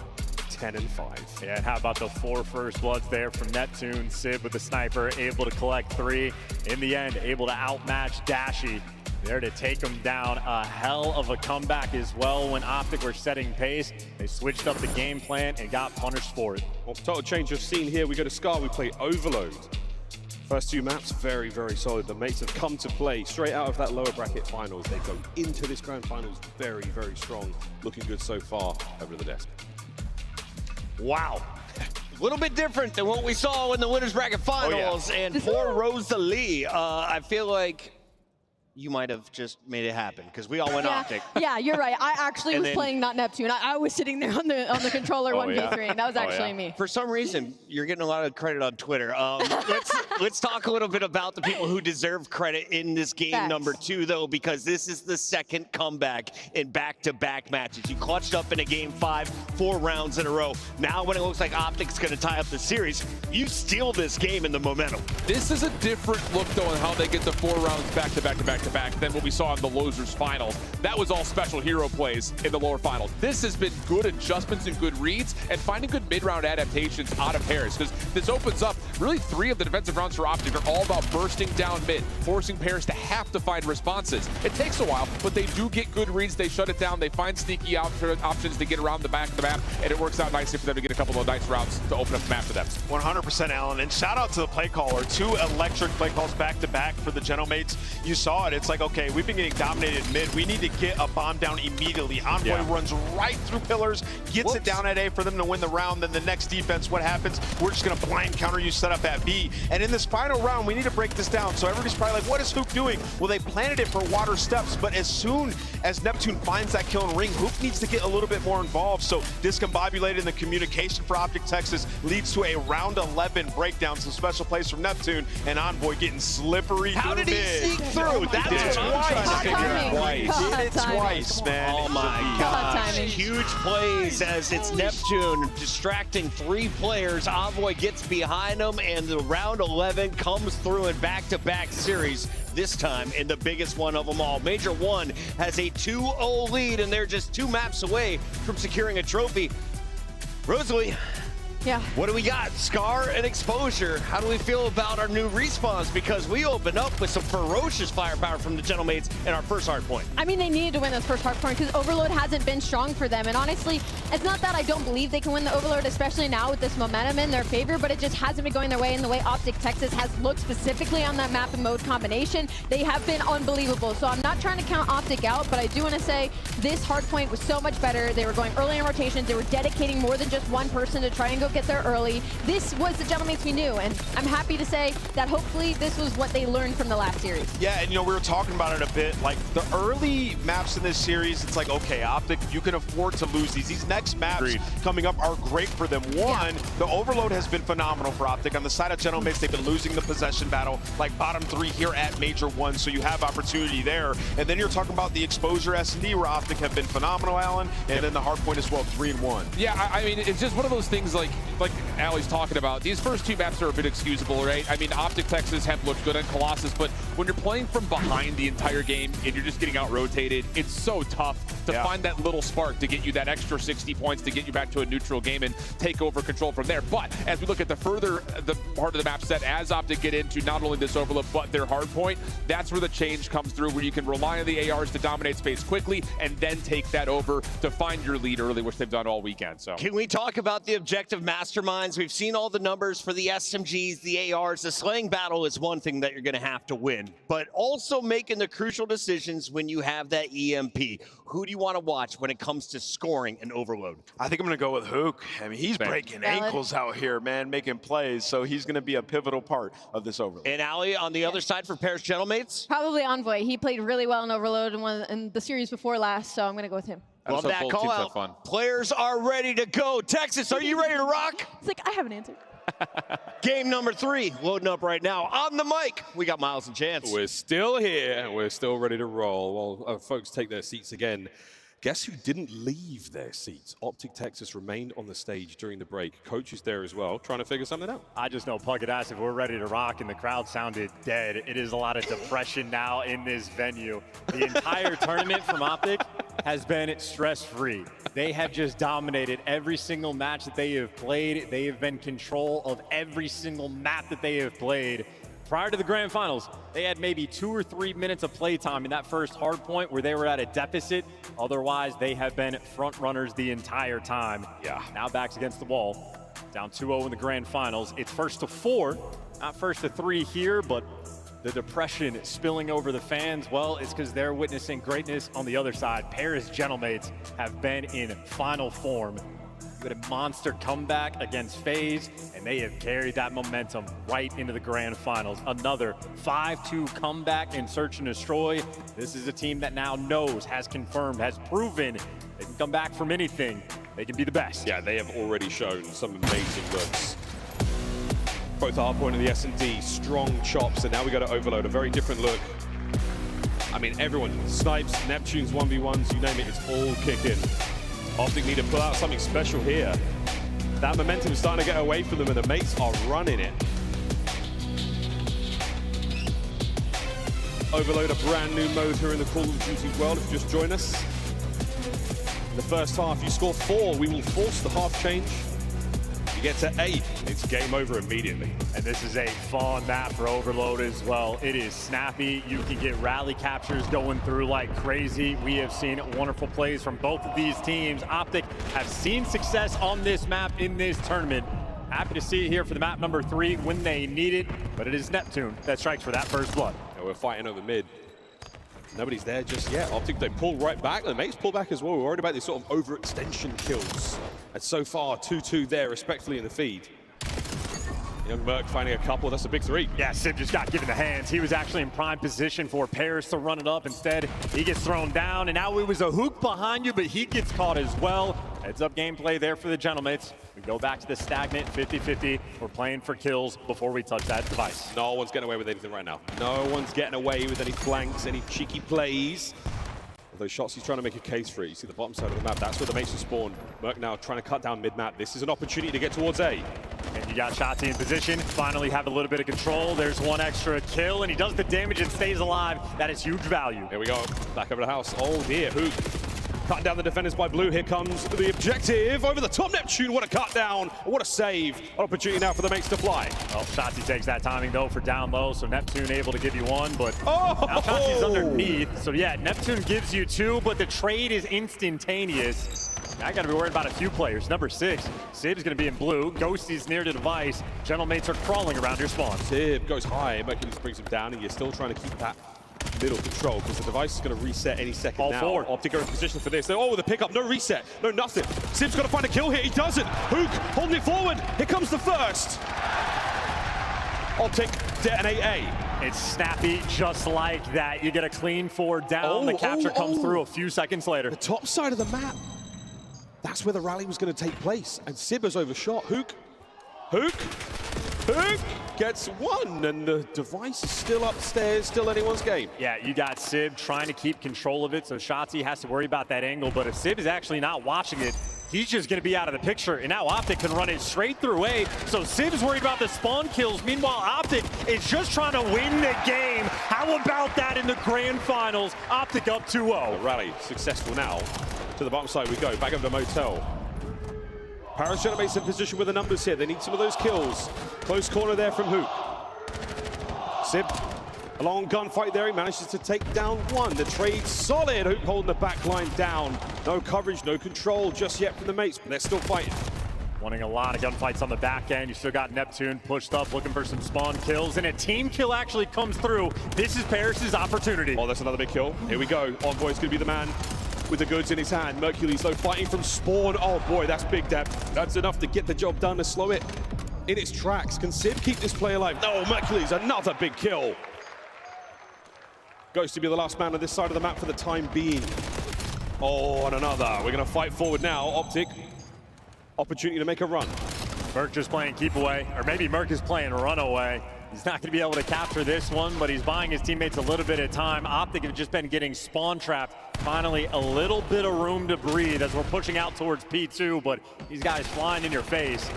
10 and 5. Yeah, and how about the 4 first bloods there from Neptune? Sid with the sniper, able to collect 3. In the end, able to outmatch Dashy. There to take him down. A hell of a comeback as well when Optic were setting pace. They switched up the game plan and got punished for it. Well, total change of scene here. We go to Scar, we play Overload. First 2 maps, very, very solid. The mates have come to play straight out of that lower bracket finals. They go into this grand finals very, very strong. Looking good so far. Over to the desk. Wow. A little bit different than what we saw in the winners bracket finals. Oh, yeah. And poor Rosalie, I feel like you might have just made it happen because we all went Optic. Yeah, you're right. I actually And was then- playing not Neptune. I was sitting there on the controller 1v3, and that was actually me. For some reason, you're getting a lot of credit on Twitter. Let's talk a little bit about the people who deserve credit in this game Facts. number 2, though, because this is the second comeback in back-to-back matches. You clutched up in a game 5, 4 rounds in a row. Now, when it looks like Optic's going to tie up the series, you steal this game in the momentum. This is a different look, though, on how they get the 4 rounds back-to-back than what we saw in the Losers finals. That was all special hero plays in the lower finals. This has been good adjustments and good reads and finding good mid-round adaptations out of Paris, because this opens up really 3 of the defensive rounds for Optic are all about bursting down mid, forcing Paris to have to find responses. It takes a while, but they do get good reads. They shut it down. They find sneaky options to get around the back of the map, and it works out nicely for them to get a couple of nice routes to open up the map for them. 100%, Alan. And shout out to the play caller. 2 electric play calls back-to-back for the Gentlemates. You saw it. It's like, okay, we've been getting dominated mid. We need to get a bomb down immediately. Envoy runs right through pillars, gets it down at A for them to win the round. Then the next defense, what happens? We're just going to blind counter you set up at B. And in this final round, we need to break this down. So everybody's probably like, what is Hoop doing? Well, they planted it for water steps, but as soon as Neptune finds that kill in ring, Hoop needs to get a little bit more involved. So discombobulated in the communication for Optic Texas leads to a round 11 breakdown. Some special plays from Neptune and Envoy getting slippery. How did he sneak through? That's what I'm trying to figure out. Did it twice, man. Oh my gosh. Huge plays as it's Neptune distracting 3 players. Envoy gets behind them, and the round 11 comes through in back-to-back series. This time in the biggest one of them all. Major 1 has a 2-0 lead, and they're just 2 maps away from securing a trophy. Rosalie. Yeah. What do we got? Scar and Exposure. How do we feel about our new respawns? Because we opened up with some ferocious firepower from the Gentlemates in our first hard point. I mean, they needed to win this first hard point because Overload hasn't been strong for them. And honestly, it's not that I don't believe they can win the Overload, especially now with this momentum in their favor, but it just hasn't been going their way. And the way Optic Texas has looked specifically on that map and mode combination, they have been unbelievable. So I'm not trying to count Optic out, but I do want to say this hard point was so much better. They were going early in rotations. They were dedicating more than just one person to try and go get there early. This was the Gentlemates we knew, and I'm happy to say that hopefully this was what they learned from the last series. Yeah, and you know, we were talking about it a bit. Like the early maps in this series, it's like, okay, Optic, you can afford to lose these. These next maps coming up are great for them. One, the Overload has been phenomenal for Optic. On the side of Gentlemates, they've been losing the possession battle, like bottom 3 here at Major 1, so you have opportunity there. And then you're talking about the Exposure S&D, where Optic have been phenomenal, Alan, and then the hard point as well, 3-1. Yeah, I mean, it's just one of those things like Allie's talking about. These first 2 maps are a bit excusable, right? I mean, Optic Texas have looked good on Colossus, but when you're playing from behind the entire game and you're just getting out-rotated, it's so tough to find that little spark to get you that extra 60 points to get you back to a neutral game and take over control from there. But as we look at the part of the map set, as Optic get into not only this Overload, but their hard point, that's where the change comes through, where you can rely on the ARs to dominate space quickly and then take that over to find your lead early, which they've done all weekend. So can we talk about the objective masterminds? We've seen all the numbers for the SMGs, the ARs. The slaying battle is one thing that you're going to have to win, but also making the crucial decisions when you have that EMP. Who do you want to watch when it comes to scoring an Overload? I think I'm going to go with Hook. I mean, he's breaking ankles out here, man, making plays, so he's going to be a pivotal part of this Overload. And Allie, on the other side for Paris Gentlemates? Probably Envoy. He played really well in Overload in the series before last, so I'm going to go with him. Love that call out. Players are ready to go. Texas, are you ready to rock? It's like, I have an answer. Game number 3 loading up right now. On the mic, we got Miles and Chance. We're still here. We're still ready to roll. While folks take their seats again, guess who didn't leave their seats? Optic Texas remained on the stage during the break. Coach is there as well, trying to figure something out. I just know Puckett asked if we're ready to rock, and the crowd sounded dead. It is a lot of depression now in this venue. The entire tournament from Optic has been stress-free. They have just dominated every single match that they have played. They have been in control of every single map that they have played. Prior to the grand finals, they had maybe 2 or 3 minutes of playtime in that first hard point where they were at a deficit. Otherwise, they have been front runners the entire time. Yeah. Now backs against the wall. Down 2-0 in the grand finals. It's first to 4, not first to 3 here, but the depression spilling over the fans, well, it's because they're witnessing greatness on the other side. Paris Gentlemates have been in final form. You had a monster comeback against FaZe, and they have carried that momentum right into the grand finals. Another 5-2 comeback in Search and Destroy. This is a team that now knows, has confirmed, has proven they can come back from anything. They can be the best. Yeah, they have already shown some amazing looks. Both Hardpoint and the S&D, strong chops, and now we got to Overload, a very different look. I mean, everyone, Snipes, Neptunes, 1v1s, you name it, it's all kicking. Optic need to pull out something special here. That momentum is starting to get away from them, and the mates are running it. Overload, a brand new mode here in the Call of Duty world. If you just join us. In the first half, you score 4, we will force the half change. You get to 8, it's game over immediately. And this is a fun map for Overload as well. It is snappy. You can get rally captures going through like crazy. We have seen wonderful plays from both of these teams. Optic have seen success on this map in this tournament. Happy to see it here for the map number 3 when they need it, but it is Neptune that strikes for that first blood. Yeah, we're fighting over mid. Nobody's there just yet. Optic, they pull right back. The mates pull back as well. We're worried about these sort of overextension kills. And so far, 2-2 there, respectfully in the feed. Young Merc finding a couple. That's a big 3. Yeah, Sib just got given the hands. He was actually in prime position for Paris to run it up. Instead, he gets thrown down, and now it was a hook behind you, but he gets caught as well. Heads up gameplay there for the Gentlemates. We go back to the stagnant 50-50. We're playing for kills before we touch that device. No one's getting away with anything right now. No one's getting away with any flanks, any cheeky plays. Those shots, he's trying to make a case for it. You see the bottom side of the map. That's where the mates are spawned. Merc now trying to cut down mid-map. This is an opportunity to get towards A. And you got Shotzi in position. Finally have a little bit of control. There's one extra kill, and he does the damage and stays alive. That is huge value. Here we go. Back over the house. Oh dear, Hook. Cutting down the defenders by Blue. Here comes the objective. Over the top, Neptune. What a cut down. What a save. An opportunity now for the mates to fly. Well, Shotzi takes that timing, though, for down low, so Neptune able to give you 1, but now Shotzi's underneath. So, yeah, Neptune gives you 2, but the trade is instantaneous. I got to be worried about a few players. Number 6, Sib's going to be in blue. Ghosty's near the device. Gentlemates are crawling around your spawn. Sib goes high. Mercules brings him down, and you're still trying to keep that middle control because the device is going to reset any second now. Forward. Optic are in position for this. Oh, the pickup, no reset, no nothing. Sib's got to find a kill here. He doesn't. Hook holding it forward. Here comes the first. Optic detonate A. It's snappy just like that. You get a clean 4 down. The capture comes through a few seconds later. The top side of the map. That's where the rally was going to take place. And Sib has overshot. Hook gets 1, and the device is still upstairs, still anyone's game. Yeah, you got Sib trying to keep control of it, so Shotzi has to worry about that angle, but if Sib is actually not watching it, he's just going to be out of the picture, and now Optic can run it straight through A, so Sib's worried about the spawn kills. Meanwhile, Optic is just trying to win the game. How about that in the grand finals? Optic up 2-0. The rally successful now. To the bottom side we go, back over to Motel. Paris Gentlemates in position with the numbers here. They need some of those kills. Close corner there from Hook. Sib, a long gunfight there. He manages to take down 1. The trade solid. Hook holding the back line down. No coverage, no control just yet from the mates, but they're still fighting. Wanting a lot of gunfights on the back end. You still got Neptune pushed up, looking for some spawn kills, and a team kill actually comes through. This is Paris's opportunity. Oh, that's another big kill. Here we go. Envoy's gonna be the man with the goods in his hand. Mercules, though, fighting from spawn. Oh boy, that's big depth. That's enough to get the job done, to slow it in its tracks. Can Sib keep this play alive? No, Mercules, another big kill. Goes to be the last man on this side of the map for the time being. Oh, and another. We're going to fight forward now. Optic, opportunity to make a run. Merc just playing keep away, or maybe Merc is playing run away. He's not going to be able to capture this one, but he's buying his teammates a little bit of time. Optic have just been getting spawn trapped. Finally, a little bit of room to breathe as we're pushing out towards P2, but these guys flying in your face.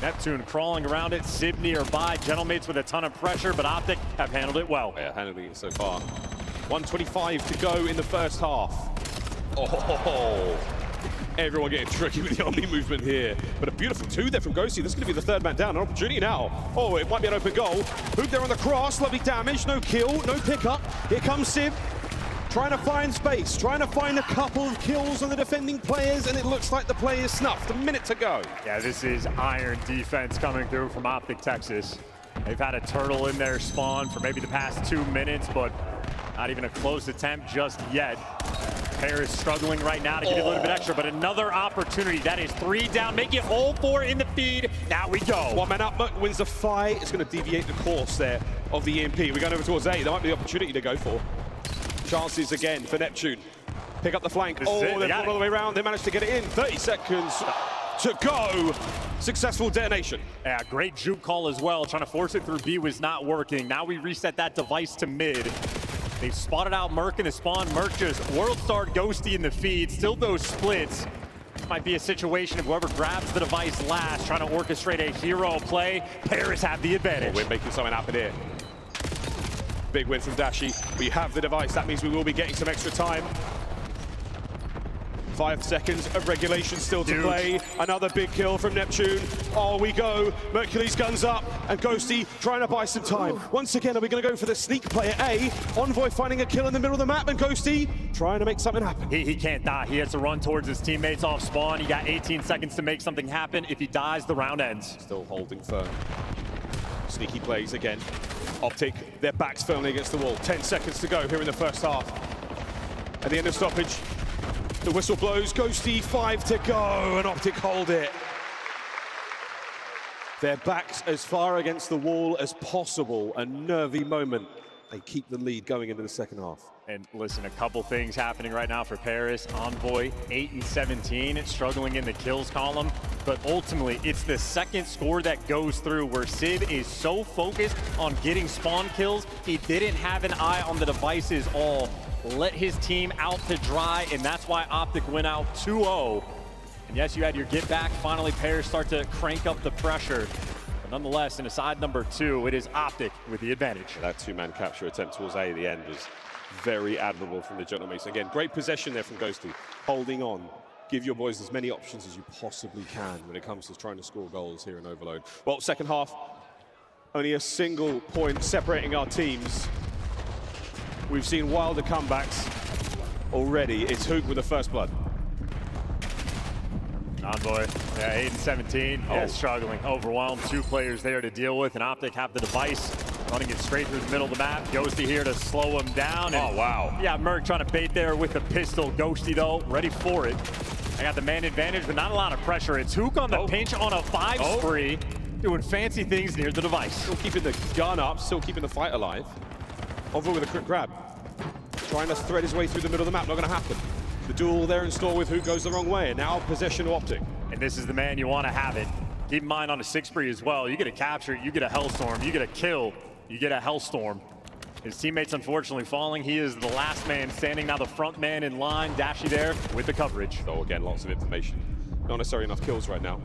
Neptune crawling around it, Sib nearby, Gentlemates with a ton of pressure, but Optic have handled it well. Yeah, handling it so far. 1:25 to go in the first half. Oh, everyone getting tricky with the Omni movement here. But a beautiful 2 there from Ghosty. This is going to be the 3rd man down. An opportunity now. Oh, it might be an open goal. Hook there on the cross. Lovely damage. No kill. No pickup. Here comes Sib. Trying to find space. Trying to find a couple of kills on the defending players. And it looks like the play is snuffed. A minute to go. Yeah, this is iron defense coming through from Optic Texas. They've had a turtle in their spawn for maybe the past 2 minutes, but not even a close attempt just yet. Paris struggling right now to give you a little bit extra, but another opportunity. That is 3 down. Make it all 4 in the feed. Now we go. 1 man up. Merc wins the fight. It's going to deviate the course there of the EMP. We're going over towards A. There might be the opportunity to go for. Chances again for Neptune. Pick up the flank. They've gone all the way around. They managed to get it in. 30 seconds to go. Successful detonation. Yeah, great juke call as well. Trying to force it through B was not working. Now we reset that device to mid. They've spotted out Merc in the spawn. Merc just world star Ghosty in the feed. Still those splits. This might be a situation of whoever grabs the device last, trying to orchestrate a hero play. Paris have the advantage. We're making something happen here. Big win from Dashi. We have the device. That means we will be getting some extra time. 5 seconds of regulation still to play. Another big kill from Neptune. Oh, we go. Mercury's guns up, and Ghosty trying to buy some time. Once again, are we going to go for the sneak play at A? Envoy finding a kill in the middle of the map, and Ghosty trying to make something happen. He can't die. He has to run towards his teammates off spawn. He got 18 seconds to make something happen. If he dies, the round ends. Still holding firm. Sneaky plays again. Optic, their backs firmly against the wall. 10 seconds to go here in the first half. At the end of stoppage, the whistle blows. Ghosty, 5 to go, and Optic hold it. Their backs as far against the wall as possible. A nervy moment. They keep the lead going into the second half. And listen, a couple things happening right now for Paris. Envoy, 8 and 17, struggling in the kills column. But ultimately, it's the second score that goes through where Sid is so focused on getting spawn kills, he didn't have an eye on the devices all. Let his team out to dry, and that's why Optic went out 2-0. And yes, you had your get back. Finally, Paris start to crank up the pressure. But nonetheless, in aside number 2, it is Optic with the advantage. That 2-man capture attempt towards A at the end was very admirable from the Gentlemates. Again, great possession there from Ghosty. Holding on. Give your boys as many options as you possibly can when it comes to trying to score goals here in Overload. Well, second half, only a single point separating our teams. We've seen wilder comebacks already. It's Hook with the first blood. Envoy, yeah, 8 and 17, yeah, struggling, overwhelmed. 2 players there to deal with, and Optic have the device, running it straight through the middle of the map. Ghosty here to slow him down. And, wow. Yeah, Merc trying to bait there with the pistol. Ghosty, though, ready for it. I got the man advantage, but not a lot of pressure. It's Hook on the pinch on a 5 spree, doing fancy things near the device. Still keeping the gun up, still keeping the fight alive. Envoy with a quick grab. Trying to thread his way through the middle of the map, not going to happen. The duel there in store with Hook goes the wrong way, and now possession of Optic. And this is the man you want to have it. Keep in mind on a 6 spree as well, you get a capture, you get a Hellstorm, you get a kill, you get a Hellstorm. His teammates unfortunately falling. He is the last man standing, now the front man in line. Dashi there with the coverage. So again, lots of information. Not necessarily enough kills right now.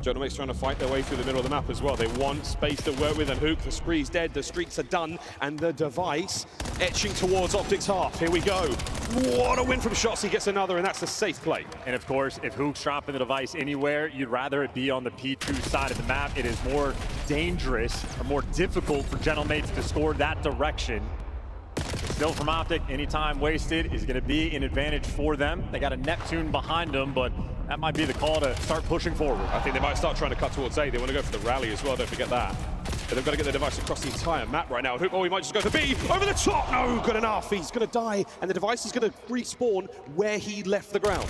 Gentlemates trying to fight their way through the middle of the map as well. They want space to work with, and Hook, the spree's dead, the streaks are done, and the device etching towards Optic's half. Here we go. What a win from Shots. He gets another, and that's a safe play. And of course, if Hook's dropping the device anywhere, you'd rather it be on the P2 side of the map. It is more dangerous or more difficult for Gentlemates to score that direction. Still from Optic, any time wasted is going to be an advantage for them. They got a Neptune behind them, but that might be the call to start pushing forward. I think they might start trying to cut towards A. They want to go for the rally as well, don't forget that. But they've got to get the device across the entire map right now. Oh, he might just go for B. Over the top. No, good enough. He's going to die, and the device is going to respawn where he left the ground.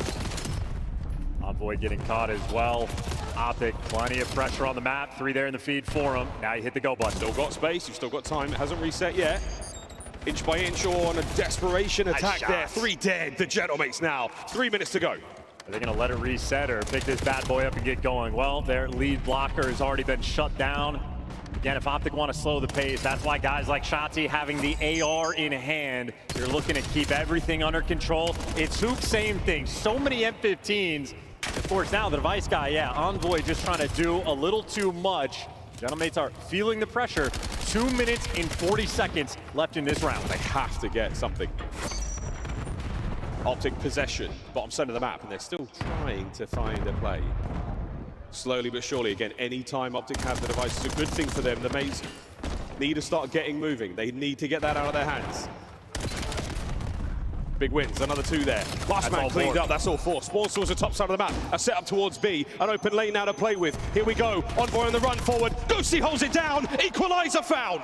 Envoy getting caught as well. Optic, plenty of pressure on the map. 3 there in the feed for him. Now you hit the go button. Still got space. You've still got time. It hasn't reset yet. Inch by inch on a desperation attack there. 3 dead, the Gentlemates now. 3 minutes to go. Are they going to let it reset or pick this bad boy up and get going? Well, their lead blocker has already been shut down. Again, if Optic want to slow the pace, that's why guys like Shotzzy having the AR in hand, you're looking to keep everything under control. It's Hoop, same thing. So many M15s. Of course, now the device guy, Envoy just trying to do a little too much. Gentlemates are feeling the pressure. 2 minutes and 40 seconds left in this round. They have to get something. Optic possession, bottom center of the map, and they're still trying to find a play. Slowly but surely, again, any time Optic have the device is a good thing for them. The mates need to start getting moving. They need to get that out of their hands. Big wins, another 2 there. Last man cleaned up, that's all 4. Spawn towards the top side of the map. A set up towards B. An open lane now to play with. Here we go. Envoy on the run forward. Ghosty holds it down. Equalizer found.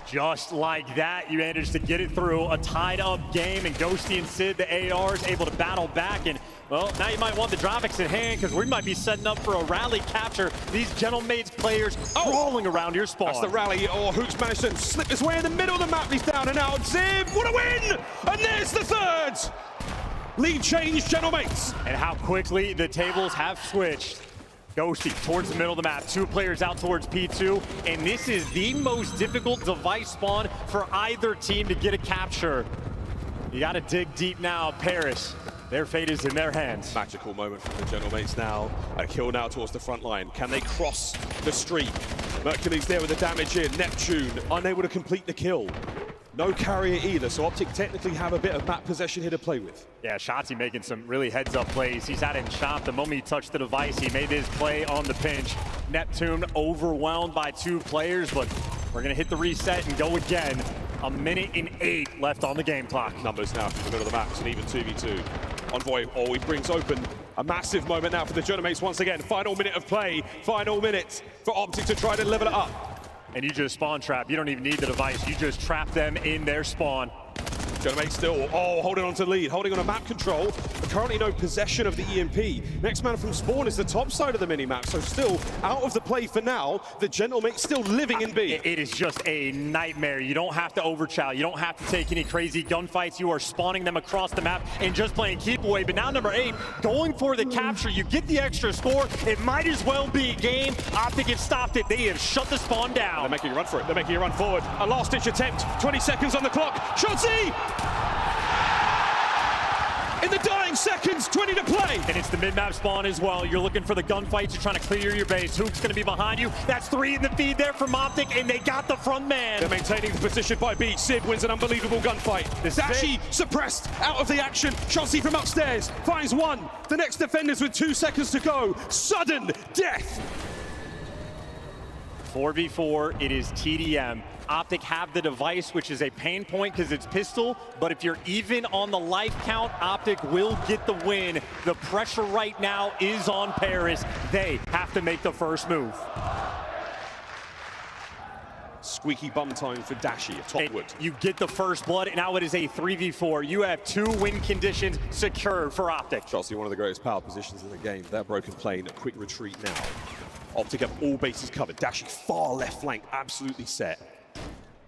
Just like that, you managed to get it through a tied-up game, and Ghosty and Sid, the ARs, able to battle back. And, well, now you might want the Dropix in hand, because we might be setting up for a rally capture. These Gentlemates players crawling around your spawn. That's the rally. Hoops managed to slip his way in the middle of the map. He's down and out. Ziv, what a win! And there's the 3rd! Lead change, Gentlemates. And how quickly the tables have switched. Ghosty towards the middle of the map, 2 players out towards P2, and this is the most difficult device spawn for either team to get a capture. You gotta dig deep now, Paris. Their fate is in their hands. Magical moment from the Gentlemates now. A kill now towards the front line. Can they cross the street? Mercury's there with the damage in. Neptune unable to complete the kill. No carrier either, so Optic technically have a bit of map possession here to play with. Yeah, Shotzzy making some really heads-up plays. He's had it in shop. The moment he touched the device, he made his play on the pinch. Neptune overwhelmed by 2 players, but we're going to hit the reset and go again. 1 minute and 8 left on the game clock. Numbers now from the middle of the map. It's an even 2v2. Envoy always brings open a massive moment now for the Gentlemates once again. Final minute of play. Final minutes for Optic to try to level it up. And you just spawn trap. You don't even need the device. You just trap them in their spawn. Gentlemates still, holding on to lead, holding on a map control, but currently no possession of the EMP. Next man from spawn is the top side of the mini-map, so still out of the play for now. The Gentlemates still living in B. It is just a nightmare. You don't have to overchow. You don't have to take any crazy gunfights. You are spawning them across the map and just playing keep away. But now number 8, going for the capture. You get the extra score. It might as well be a game. Optic have stopped it. They have shut the spawn down. They're making a run for it. They're making a run forward. A last-ditch attempt. 20 seconds on the clock. Shotzzy! In the dying seconds, 20 to play. And it's the mid-map spawn as well. You're looking for the gunfights. You're trying to clear your base. Hoop's going to be behind you. That's 3 in the feed there from Optic, and they got the front man. They're maintaining the position by B. Sid wins an unbelievable gunfight. Dashi suppressed out of the action. Shotzzy from upstairs finds 1. The next defenders with 2 seconds to go. Sudden death. 4v4, it is TDM. Optic have the device, which is a pain point because it's pistol, but if you're even on the life count, Optic will get the win. The pressure right now is on Paris. They have to make the first move. Squeaky bum time for Dashi at Topwood. You get the first blood, and now it is a 3v4. You have 2 win conditions secured for Optic. Shotzzy, one of the greatest power positions in the game. That broken plane, a quick retreat now. Optic have all bases covered. Dashi far left flank, absolutely set.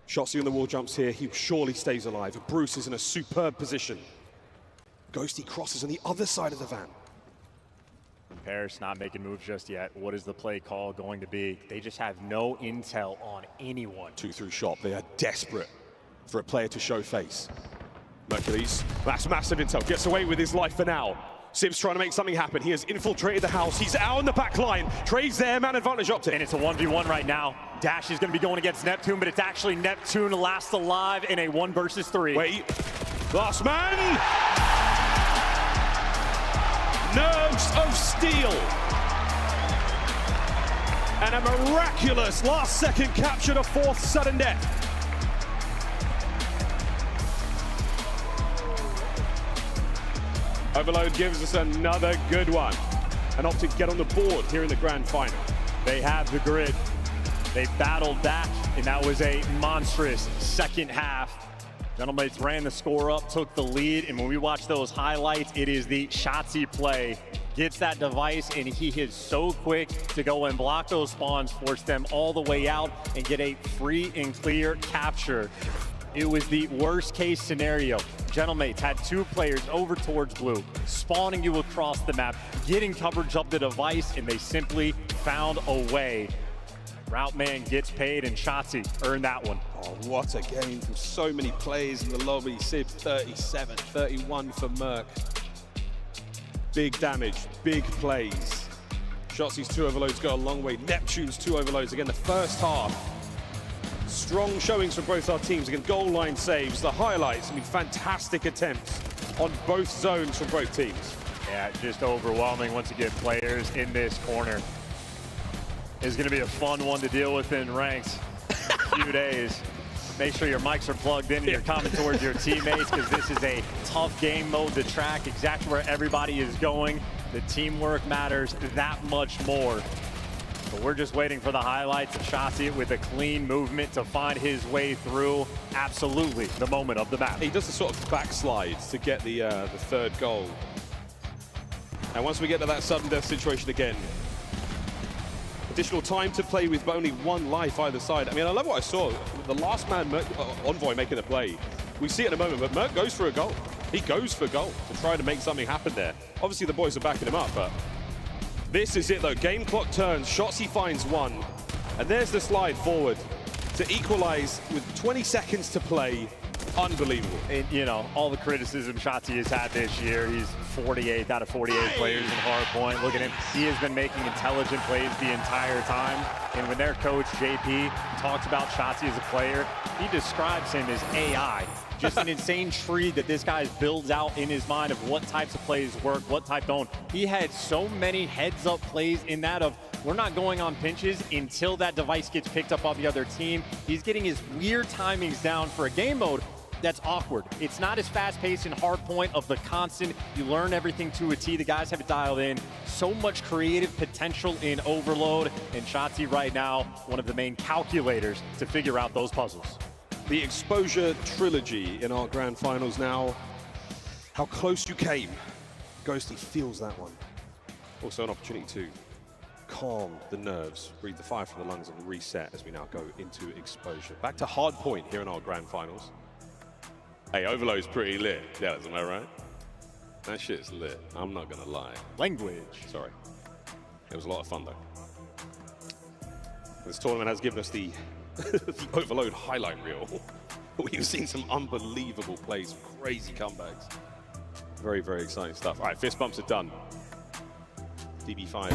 Shotzzy on the wall jumps here. He surely stays alive. Bruce is in a superb position. Ghosty crosses on the other side of the van. Paris not making moves just yet. What is the play call going to be? They just have no intel on anyone. 2 through shot. They are desperate for a player to show face. Mercules, that's massive intel. Gets away with his life for now. Sib's trying to make something happen. He has infiltrated the house. He's out on the back line. Trades there, man advantage Optic. And it's a 1v1 right now. Dash is going to be going against Neptune, but it's actually Neptune last alive in a 1 versus 3. Wait, last man! Nerves of steel. And a miraculous last second capture to 4th sudden death. Overload gives us another good one. And Optic get on the board here in the grand final. They have the grit. They battled back, and that was a monstrous second half. Gentlemates ran the score up, took the lead, and when we watch those highlights, it is the Shotzzy play. Gets that device, and he is so quick to go and block those spawns, force them all the way out, and get a free and clear capture. It was the worst case scenario. Gentlemates had 2 players over towards blue, spawning you across the map, getting coverage of the device, and they simply found a way. Route man gets paid, and Shotzzy earned that one. Oh, what a game from so many players in the lobby. Sib 37, 31 for Merc. Big damage, big plays. Shotzzy's 2 overloads go a long way. Neptune's 2 overloads. Again, the first half. Strong showings from both our teams. Again, goal line saves. The highlights, I mean, fantastic attempts on both zones from both teams. Yeah, just overwhelming once again players in this corner. It's going to be a fun one to deal with in ranks in a few days. Make sure your mics are plugged in and you're coming towards your teammates, because this is a tough game mode to track exactly where everybody is going. The teamwork matters that much more. But we're just waiting for the highlights of Shotzzy with a clean movement to find his way through absolutely the moment of the map. He does a sort of backslide to get the 3rd goal. And once we get to that sudden death situation again, additional time to play with only 1 life either side. I mean, I love what I saw. The last man, Merc, Envoy, making a play. We see it in a moment, but Merc goes for a goal. He goes for goal to try to make something happen there. Obviously, the boys are backing him up, but this is it, though. Game clock turns. Shotzzy finds 1. And there's the slide forward to equalize with 20 seconds to play. Unbelievable. And, you know, all the criticism Shotzzy has had this year, he's 48th out of 48 players in hardpoint. Look at him. He has been making intelligent plays the entire time. And when their coach, JP, talks about Shotzzy as a player, he describes him as AI. Just an insane tree that this guy builds out in his mind of what types of plays work, what type don't. He had so many heads-up plays in that of, we're not going on pinches until that device gets picked up on the other team. He's getting his weird timings down for a game mode that's awkward. It's not as fast-paced and hardpoint of the constant. You learn everything to a T. The guys have it dialed in. So much creative potential in Overload. And Shotzzy right now, one of the main calculators to figure out those puzzles. The Exposure trilogy in our grand finals now. How close you came. Ghosty feels that one. Also an opportunity to calm the nerves, breathe the fire from the lungs, and reset as we now go into Exposure. Back to Hardpoint here in our grand finals. Hey, Overload's pretty lit. Yeah, am I right? That shit's lit. I'm not gonna lie. Language. Sorry. It was a lot of fun though. This tournament has given us the, the Overload highlight reel. We've seen some unbelievable plays, some crazy comebacks. Very, very exciting stuff. All right, fist bumps are done. DB5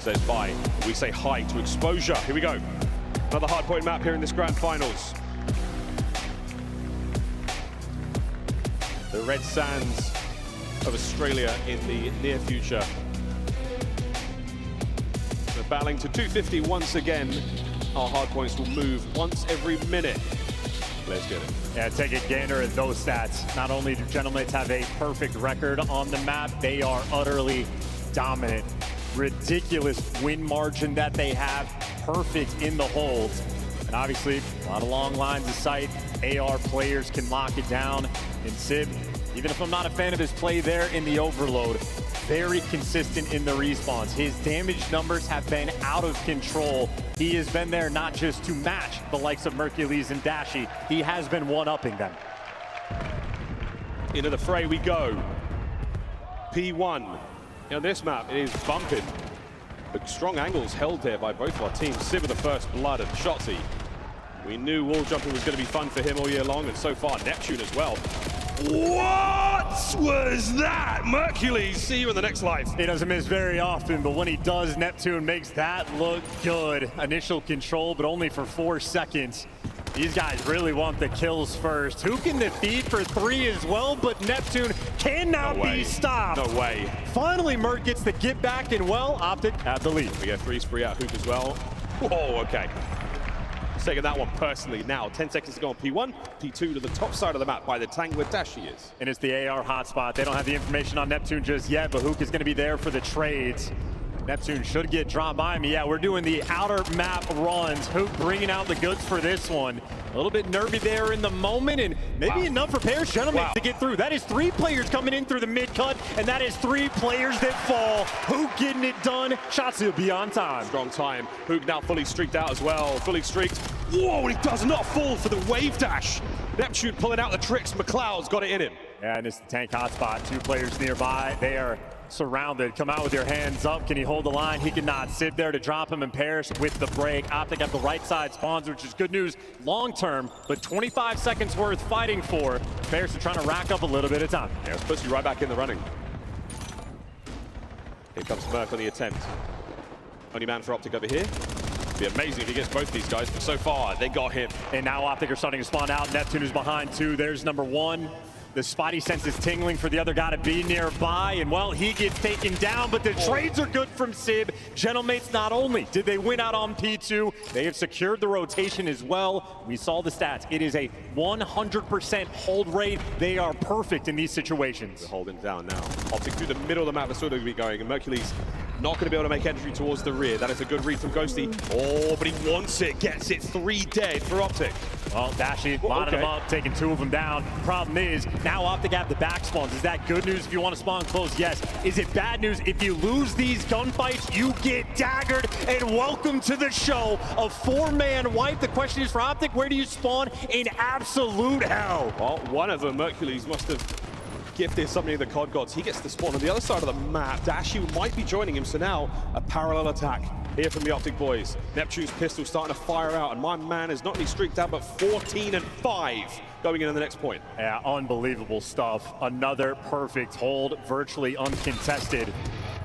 says bye. We say hi to Exposure. Here we go. Another Hardpoint map here in this grand finals. The Red Sands of Australia in the near future. We're battling to 250 once again. Our hardpoints will move once every minute. Let's get it. Yeah, take a gander at those stats. Not only do Gentlemates have a perfect record on the map, they are utterly dominant. Ridiculous win margin that they have. Perfect in the holds. And obviously, a lot of long lines of sight. AR players can lock it down. And Sib, even if I'm not a fan of his play there in the Overload, very consistent in the respawns. His damage numbers have been out of control. He has been there not just to match the likes of Mercules and Dashy. He has been one-upping them. Into the fray we go. P1. Now this map, it is bumping. But strong angles held there by both of our teams. Sib with the first blood and Shotzzy. We knew wall jumping was going to be fun for him all year long, and so far Neptune as well. What was that? Mercules, see you in the next life. He doesn't miss very often, but when he does, Neptune makes that look good. Initial control, but only for 4 seconds. These guys really want the kills first. Who can defeat for 3 as well, but Neptune cannot be stopped. No way. Finally, Merc gets the get back, and well, Optic at the lead. We get 3 spree out Hoop as well. Whoa, okay. Taking that one personally now. 10 seconds to go on P1. P2 to the top side of the map by the tank where Dashy is. And it's the AR hotspot. They don't have the information on Neptune just yet, but Hook is going to be there for the trades. Neptune should get dropped by me. Yeah, we're doing the outer map runs. Hook bringing out the goods for this one. A little bit nervy there in the moment, and maybe enough for Pairs Gentlemen to get through. That is 3 players coming in through the mid-cut, and that is 3 players that fall. Hook getting it done. Shotzzy will be on time. Strong time. Hook now fully streaked out as well. Fully streaked. Whoa, and he does not fall for the wave dash. Neptune pulling out the tricks. McLeod's got it in him. Yeah, and it's the tank hotspot. 2 players nearby. They are surrounded. Come out with your hands up. Can he hold the line? He cannot. Sit there to drop him, and Paris with the break. Optic at the right side spawns, which is good news long term, but 25 seconds worth fighting for. Paris are trying to rack up a little bit of time. Yeah, it's supposed to be right back in the running. Here comes Merc on the attempt. Only man for Optic over here. It'd be amazing if he gets both these guys, but so far they got him. And now Optic are starting to spawn out. Neptune is behind 2. There's number 1. The spidey sense is tingling for the other guy to be nearby, and well, he gets taken down, but the trades are good from Sib. Gentlemates, not only did they win out on P2, they have secured the rotation as well. We saw the stats. It is a 100% hold rate. They are perfect in these situations. They're holding down now. Optic through the middle of the map, that's sort of be going, and Mercury's not going to be able to make entry towards the rear. That is a good read from Ghosty. Oh, but he wants it, gets it. 3 dead for Optic. Well, Dashy lining them up, taking 2 of them down. Problem is, now Optic have the back spawns. Is that good news if you want to spawn close? Yes. Is it bad news if you lose these gunfights? You get daggered, and welcome to the show. A 4-man wipe. The question is for Optic, where do you spawn? In absolute hell. Well, one of them, Mercules, must have gifted something to the COD gods. He gets the spawn on the other side of the map. Dashy might be joining him, so now a parallel attack here from the Optic boys. Neptune's pistol starting to fire out, and my man is not only streaked out, but 14 and 5 going into the next point. Yeah, unbelievable stuff. Another perfect hold, virtually uncontested.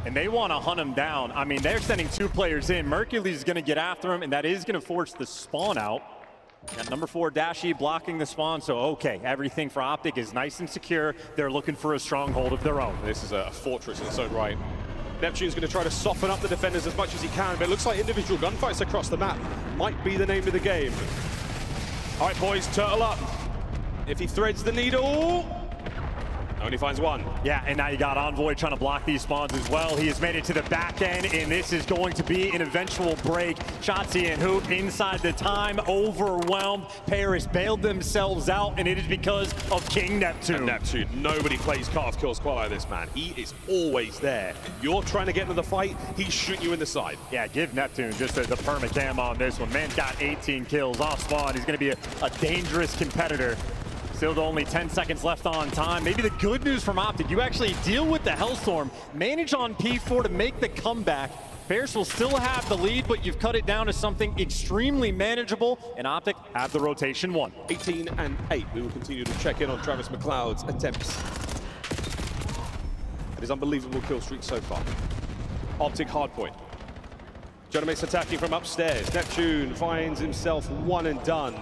And they want to hunt him down. I mean, they're sending 2 players in. Mercules going to get after him, and that is going to force the spawn out. Got number 4, Dashy, blocking the spawn, so okay, everything for Optic is nice and secure. They're looking for a stronghold of their own. This is a fortress in its own right. Neptune's going to try to soften up the defenders as much as he can, but it looks like individual gunfights across the map might be the name of the game. All right, boys, turtle up. If he threads the needle, only finds 1. Yeah, and now you got Envoy trying to block these spawns as well. He has made it to the back end, and this is going to be an eventual break. Shotzzy and Hoop inside the time, overwhelmed. Paris bailed themselves out, and it is because of King Neptune. And Neptune, nobody plays Cut-Off Kills quite like this, man. He is always there. You're trying to get into the fight, he's shooting you in the side. Yeah, give Neptune just the perma-cam on this one. Man's got 18 kills off spawn. He's going to be a dangerous competitor. Still only 10 seconds left on time. Maybe the good news from Optic, you actually deal with the Hellstorm, manage on P4 to make the comeback. Paris will still have the lead, but you've cut it down to something extremely manageable, and Optic have the rotation 1. 18 and 8. We will continue to check in on Travis McLeod's attempts. His unbelievable kill streak so far. Optic hardpoint. Gentlemates attacking from upstairs. Neptune finds himself 1 and done.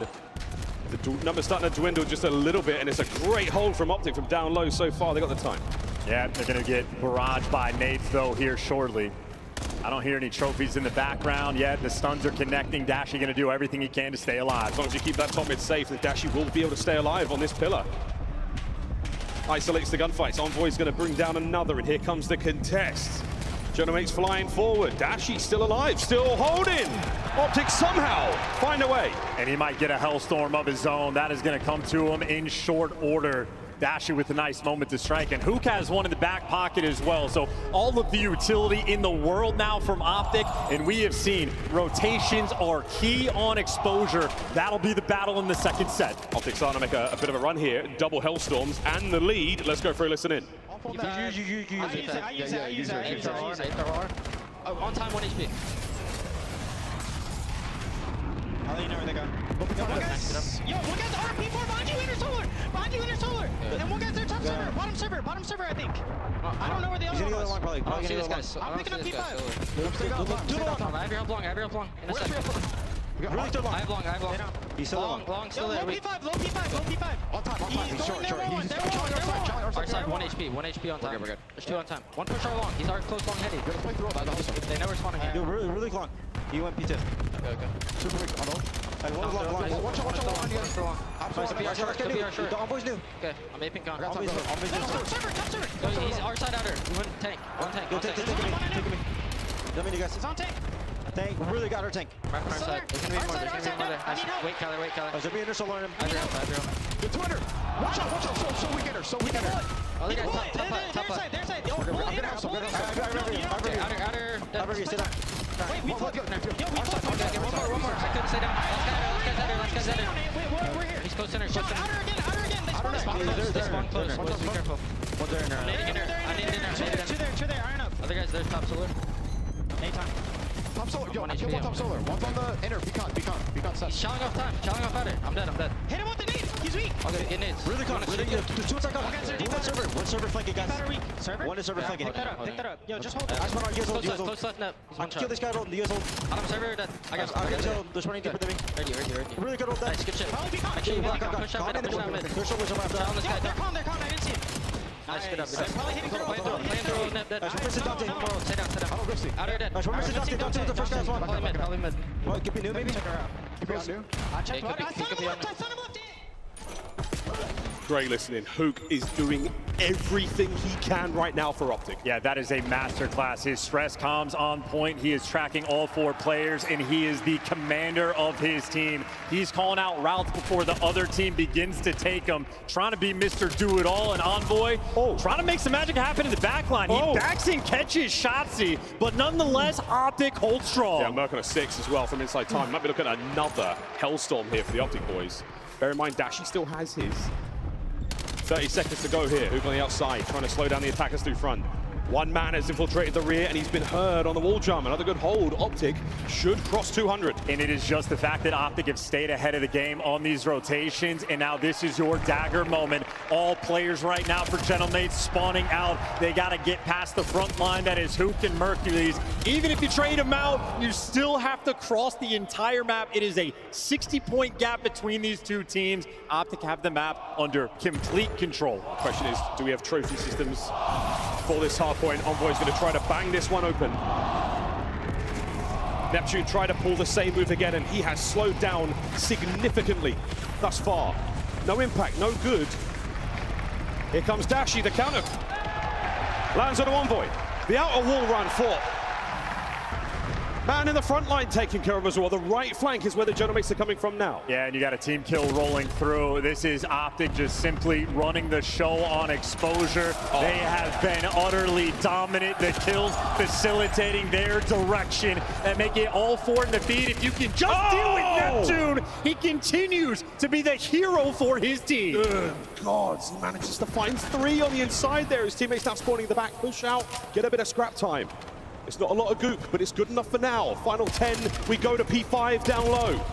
The number's starting to dwindle just a little bit, and it's a great hold from Optic from down low so far. They got the time. Yeah, they're going to get barraged by nades, though, here shortly. I don't hear any trophies in the background yet. The stuns are connecting. Dashy going to do everything he can to stay alive. As long as you keep that top mid safe, then Dashy will be able to stay alive on this pillar. Isolates the gunfights. Envoy's going to bring down another, and here comes the contest. Gentlemates flying forward. Dashy still alive, still holding. Optic somehow find a way. And he might get a Hellstorm of his own. That is going to come to him in short order. Dashy with a nice moment to strike, and Hook has one in the back pocket as well. So all of the utility in the world now from Optic, and we have seen rotations are key on exposure. That'll be the battle in the second set. Optic starting to make a bit of a run here. Double Hellstorms and the lead. Let's go for a listen in. On time, 1 HP. I'll let you know where they go. Yo, one guy's RP4 behind you, inner solar! Behind you, inner solar! And one guy's their top server, bottom server, I think. I don't know where the other one was. I don't see this guy. I'm picking up P5. I have your long, In a second. I have long. He's still long, still there. Low P5. On time. He's short. Our side, 1 HP on time. We're good. There's 2 on time. 1 push our long. He's our close long heady. They never spawn again. Dude, really long. He went P10. Okay. Super big. Watch out. Could be our short. The Envoy's new. Okay, I'm aping con. Top server. He's our side outer. He went tank. One tank. Take me. It's on tank. Tank, really got our tank. Right from our side. There's gonna be more. Nice. Wait, Kyler. Is there being inner solar on him? I have him. The Twitter. Watch out. So we get her. Other guys, top. Their side. Outer. Stay down. Wait, we fucked. One more. I couldn't stay down. guy's center. We're here. He's close center. Outer again. They spawn close. Boys, be careful. One's there in there. I need inner. Two there. Iron up. Other guys, there's top solar. Anytime. Top solar. Yo, I killed one top solar. One's on the inner. Beacon set. He's challenging off time. Challenging off at it. I'm dead. Hit him with the nade. He's weak. Okay, get nades. Really good. Two attack on. One server flanking, guys. Server? One is server flanking. Pick that up. Yo, just hold it. Ice one on, you guys hold. Close left net. He's one shot. Kill this guy, roll. You guys hold. I'm server dead. I got him. There's running deeper than me. Ready. Really good roll. Nice, good shit. Probably beacon. Actually, push out mid. There's shoulders on my Challenge this guy They're down. calm. I didn't see him. Nice, good up. Probably hitting through. Playing through net dead. We're missing Dante. Stay down. Outer dead. We're missing Dante. Dante was the first guy as well. Probably mid. What, give me new maybe? Keep it new. I checked Yeah, left. I could saw be him on left. Great listening. Hook is doing everything he can right now for Optic. Yeah, that is a masterclass. His stress comms on point. He is tracking all 4 players, and he is the commander of his team. He's calling out routes before the other team begins to take them, trying to be Mr. Do-It-All and Envoy. Trying to make some magic happen in the backline. He backs and catches Shotzzy, but nonetheless, Optic holds strong. Yeah, Merc on a 6 as well from inside time. Might be looking at another Hellstorm here for the Optic boys. Bear in mind, Dashy still has his. 30 seconds to go here. Hook on the outside, trying to slow down the attackers through front. One man has infiltrated the rear, and he's been heard on the wall jump. Another good hold. Optic should cross 200. And it is just the fact that Optic have stayed ahead of the game on these rotations, and now this is your dagger moment. All players right now for Gentlemates spawning out. They got to get past the front line that is Hook and Mercules. Even if you trade them out, you still have to cross the entire map. It is a 60-point gap between these two teams. Optic have the map under complete control. Question is, do we have trophy systems for this hard point? Envoy's going to try to bang this one open. Neptune tried to pull the same move again, and he has slowed down significantly thus far. No impact, no good. Here comes Dashy, the counter. Lands on Envoy. The outer wall run for man in the front line taking care of us all. The right flank is where the Gentlemates are coming from now. Yeah, and you got a team kill rolling through. This is Optic just simply running the show on exposure. They have been utterly dominant. The kills facilitating their direction and make it all 4 in the feed. If you can just deal with Neptune, he continues to be the hero for his team. Good God, he manages to find 3 on the inside there. His teammates now spawning in the back. Push out, get a bit of scrap time. It's not a lot of gook, but it's good enough for now. Final 10, we go to P5 down low.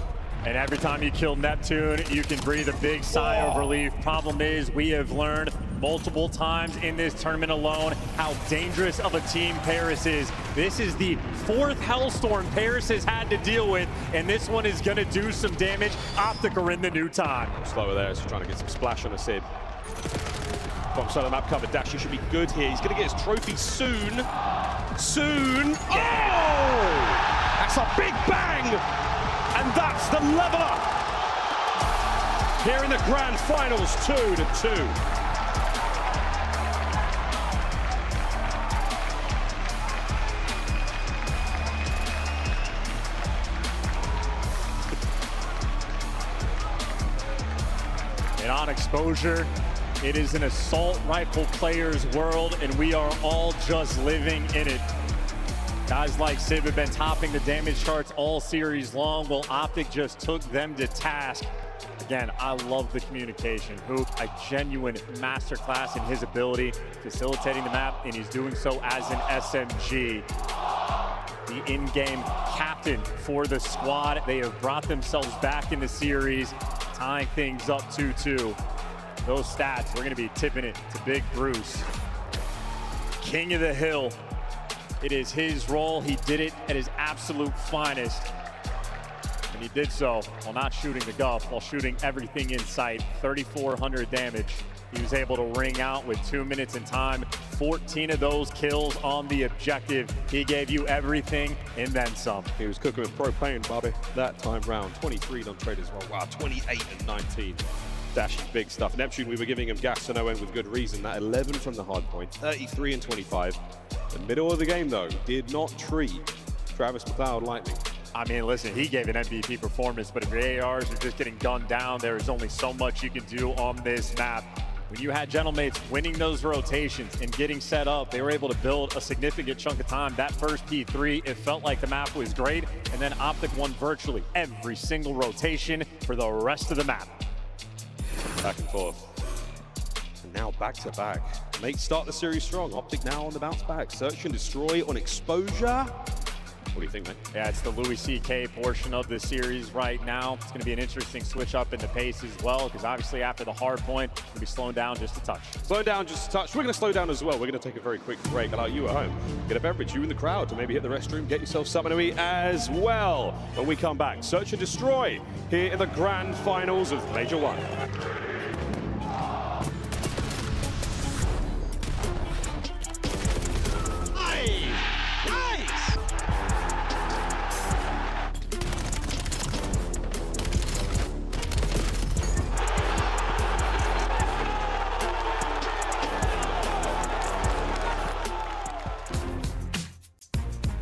And every time you kill Neptune, you can breathe a big sigh of relief. Problem is, we have learned multiple times in this tournament alone how dangerous of a team Paris is. This is the 4th Hellstorm Paris has had to deal with, and this one is gonna do some damage. Optic are in the new time. Slower there, so trying to get some splash on a Sid. Bottom side of the map covered. Dashy should be good here. He's gonna get his trophy soon. Yeah. Oh! That's a big bang! And that's the leveler! Here in the grand finals, 2-2. And on exposure, it is an assault rifle player's world, and we are all just living in it. Guys like Civ have been topping the damage charts all series long. Well, Optic just took them to task. Again, I love the communication. Hook, a genuine masterclass in his ability, facilitating the map, and he's doing so as an SMG. The in-game captain for the squad. They have brought themselves back in the series, tying things up 2-2. Those stats, we're gonna be tipping it to Big Bruce. King of the Hill. It is his role. He did it at his absolute finest. And he did so while not shooting the guff, while shooting everything in sight. 3,400 damage. He was able to ring out with 2 minutes in time. 14 of those kills on the objective. He gave you everything and then some. He was cooking with propane, Bobby, that time round. 23 on trade as well. Wow, 28 and 19. Dashy, big stuff. Neptune, we were giving him gas to no end with good reason. That 11 from the hard point, 33 and 25. The middle of the game, though, did not treat Travis McLeod lightning. I mean, listen, he gave an MVP performance, but if your ARs are just getting gunned down, there is only so much you can do on this map. When you had Gentlemates winning those rotations and getting set up, they were able to build a significant chunk of time. That first P3, it felt like the map was great, and then Optic won virtually every single rotation for the rest of the map. Back and forth. And now back to back. Mates start the series strong. Optic now on the bounce back. Search and destroy on exposure. What do you think, mate? Yeah, it's the Louis C.K. portion of the series right now. It's going to be an interesting switch up in the pace as well, because obviously after the hard point, we're going to be slowing down just a touch. Slow down just a touch. We're going to slow down as well. We're going to take a very quick break. Allow you at home, get a beverage, you in the crowd, to maybe hit the restroom, get yourself something to eat as well. When we come back, Search and Destroy here in the grand finals of Major 1.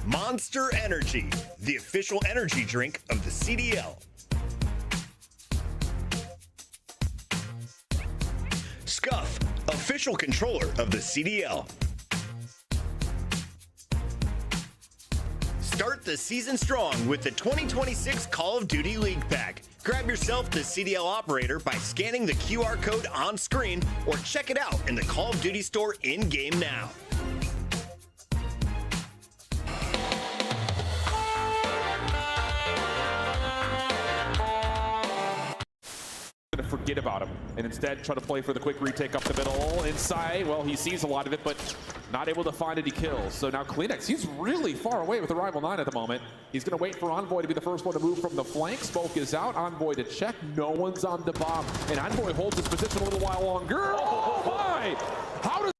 Monster Energy, the official energy drink of the CDL. Scuff, official controller of the CDL. Start the season strong with the 2026 Call of Duty League Pack. Grab yourself the CDL operator by scanning the QR code on screen or check it out in the Call of Duty store in-game now. Forget about him and instead try to play for the quick retake up the middle. Inside, well, he sees a lot of it, but not able to find any kills. So now Kleenex, he's really far away with the Rival 9 at the moment. He's going to wait for Envoy to be the first one to move from the flank. Smoke is out. Envoy to check. No one's on the bomb. And Envoy holds his position a little while longer. Oh my! How does...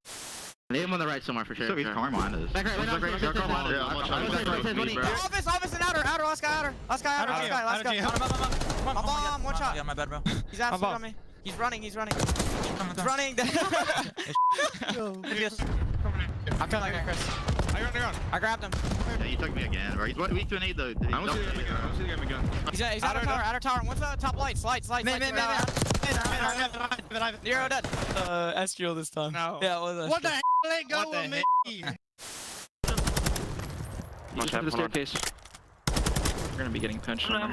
Leave him on the right somewhere for sure. So he's calling behind us. Back right. Office, outer, last guy, last guy. My bomb, one shot. Yeah, my bad, bro. He's absolutely on me. He's running. He's running. I feel like I Chris. I grabbed him. Yeah, you took me again, bro. He's weak to an 8 though. I don't see the again. He's outer tower. What's the top light? Slide. Man. Zero dead. Estriel this time. No. Yeah, it was What the hell? Let go of me. Watch out for the staircase. We're gonna be getting pinched. I have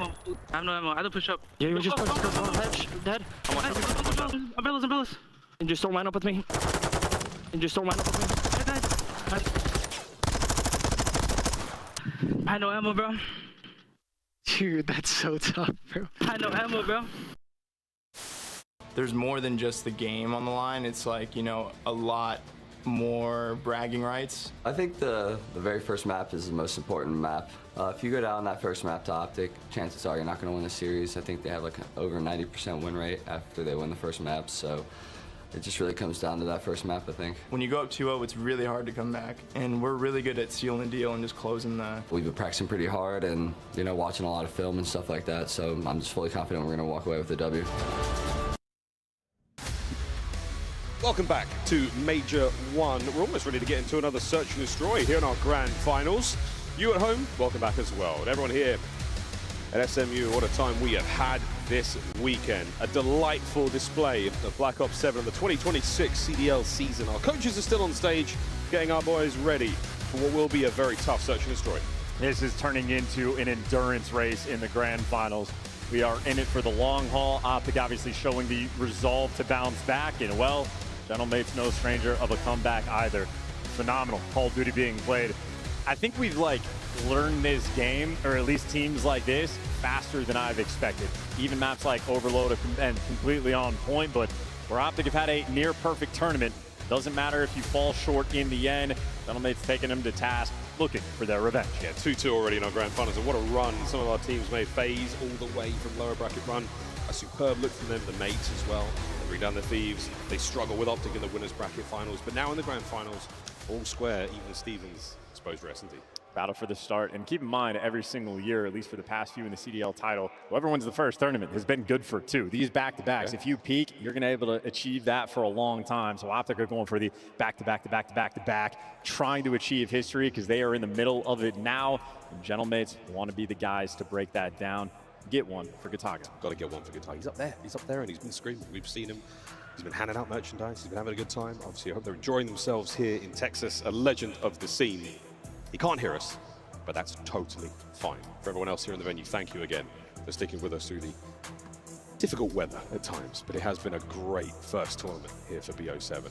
no ammo. I have to push up. Yeah, you just push. Dead. Umbrellas. And just don't line up with me. I had no ammo, bro. Dude, that's so tough, bro. I had no ammo, bro. There's more than just the game on the line. It's like, you know, a lot more bragging rights. I think the very first map is the most important map. If you go down that first map to Optic, chances are you're not going to win the series. I think they have like over 90% win rate after they win the first map, so it just really comes down to that first map, I think. When you go up 2-0, it's really hard to come back, and we're really good at sealing the deal and just closing the... We've been practicing pretty hard and, you know, watching a lot of film and stuff like that, so I'm just fully confident we're going to walk away with the W. Welcome back to Major 1. We're almost ready to get into another Search and Destroy here in our grand finals. You at home, welcome back as well. And everyone here at SMU, what a time we have had this weekend. A delightful display of Black Ops 7 of the 2026 CDL season. Our coaches are still on stage, getting our boys ready for what will be a very tough Search and Destroy. This is turning into an endurance race in the grand finals. We are in it for the long haul. Optic obviously showing the resolve to bounce back, and well, Gentlemate's no stranger of a comeback either. Phenomenal Call of Duty being played. I think we've learned this game, or at least teams like this, faster than I've expected. Even maps like Overload and completely on point, but where Optic have had a near perfect tournament, doesn't matter if you fall short in the end. Gentlemate's taking them to task, looking for their revenge. Yeah, 2-2 already in our grand finals, and what a run some of our teams made. FaZe all the way from lower bracket run. A superb look from them, the mates as well. They bring down the Thieves. They struggle with Optic in the winners bracket finals, but now in the grand finals, all square, even Stevens exposed for S&T. Battle for the start, and keep in mind, every single year, at least for the past few in the CDL title, whoever wins the first tournament has been good for 2. These back-to-backs, if you peak, you're going to be able to achieve that for a long time. So Optic are going for the back-to-back, trying to achieve history because they are in the middle of it now. And Gentlemates want to be the guys to break that down. Get one for Gataga. Got to get one for Gataga. He's up there, and he's been screaming. We've seen him He's been handing out merchandise. He's been having a good time. Obviously, I hope they're enjoying themselves here in Texas, a legend of the scene. He can't hear us, but that's totally fine. For everyone else here in the venue, thank you again for sticking with us through the difficult weather at times, but it has been a great first tournament here for BO7.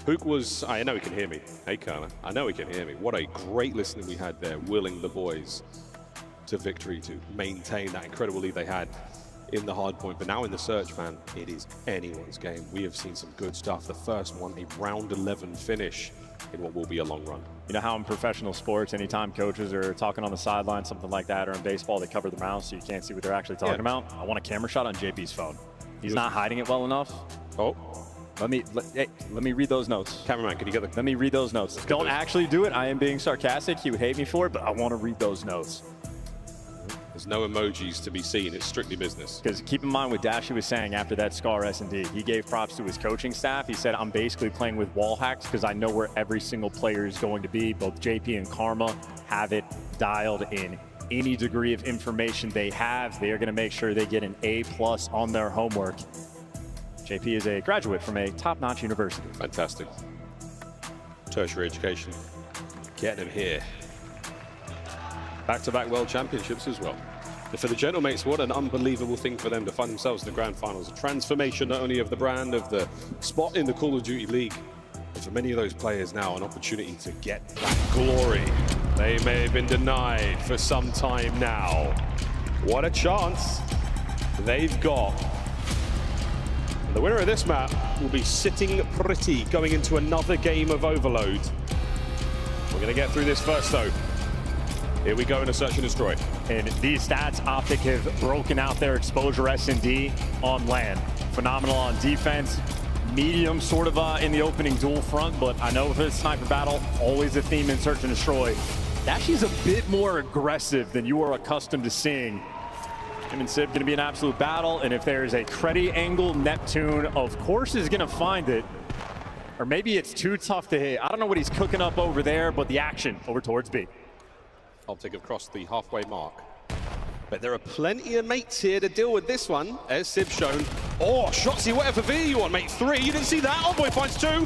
Hook was, I know he can hear me. Hey, Kana, I know he can hear me. What a great listening we had there, willing the boys to victory, to maintain that incredible lead they had in the hard point. But now in the search, man, it is anyone's game. We have seen some good stuff. The first one, a round 11 finish in what will be a long run. You know how in professional sports, anytime coaches are talking on the sideline, something like that, or in baseball, they cover the mouth so you can't see what they're actually talking about? I want a camera shot on JP's phone. He's not hiding it well enough. Oh. Let me read those notes. Cameraman, can you get the... Let me read those notes. Don't actually do it. I am being sarcastic. He would hate me for it, but I want to read those notes. There's no emojis to be seen. It's strictly business. Because keep in mind what Dashy was saying after that Scar S&D. He gave props to his coaching staff. He said, I'm basically playing with wall hacks because I know where every single player is going to be. Both JP and Karma have it dialed in. Any degree of information they have, they are going to make sure they get an A+ on their homework. JP is a graduate from a top-notch university. Fantastic. Tertiary education. Getting him here. Back-to-back world championships as well. And for the Gentlemates, what an unbelievable thing for them to find themselves in the grand finals. A transformation not only of the brand, of the spot in the Call of Duty League, but for many of those players now, an opportunity to get that glory they may have been denied for some time now. What a chance they've got. And the winner of this map will be sitting pretty going into another game of Overload. We're going to get through this first, though. Here we go in a search and destroy. And these stats, Optic have broken out their exposure S&D on land. Phenomenal on defense. Medium sort of in the opening dual front, but I know with this sniper battle, always a theme in search and destroy. Dashy's a bit more aggressive than you are accustomed to seeing. Him and Sib going to be an absolute battle, and if there's a Creddy angle, Neptune, of course, is going to find it. Or maybe it's too tough to hit. I don't know what he's cooking up over there, but the action over towards B. Optic have crossed the halfway mark. But there are plenty of mates here to deal with this one, as Sib's shown. Oh, Shotzzy, whatever V you want, mate. 3, you didn't see that? Envoy finds 2.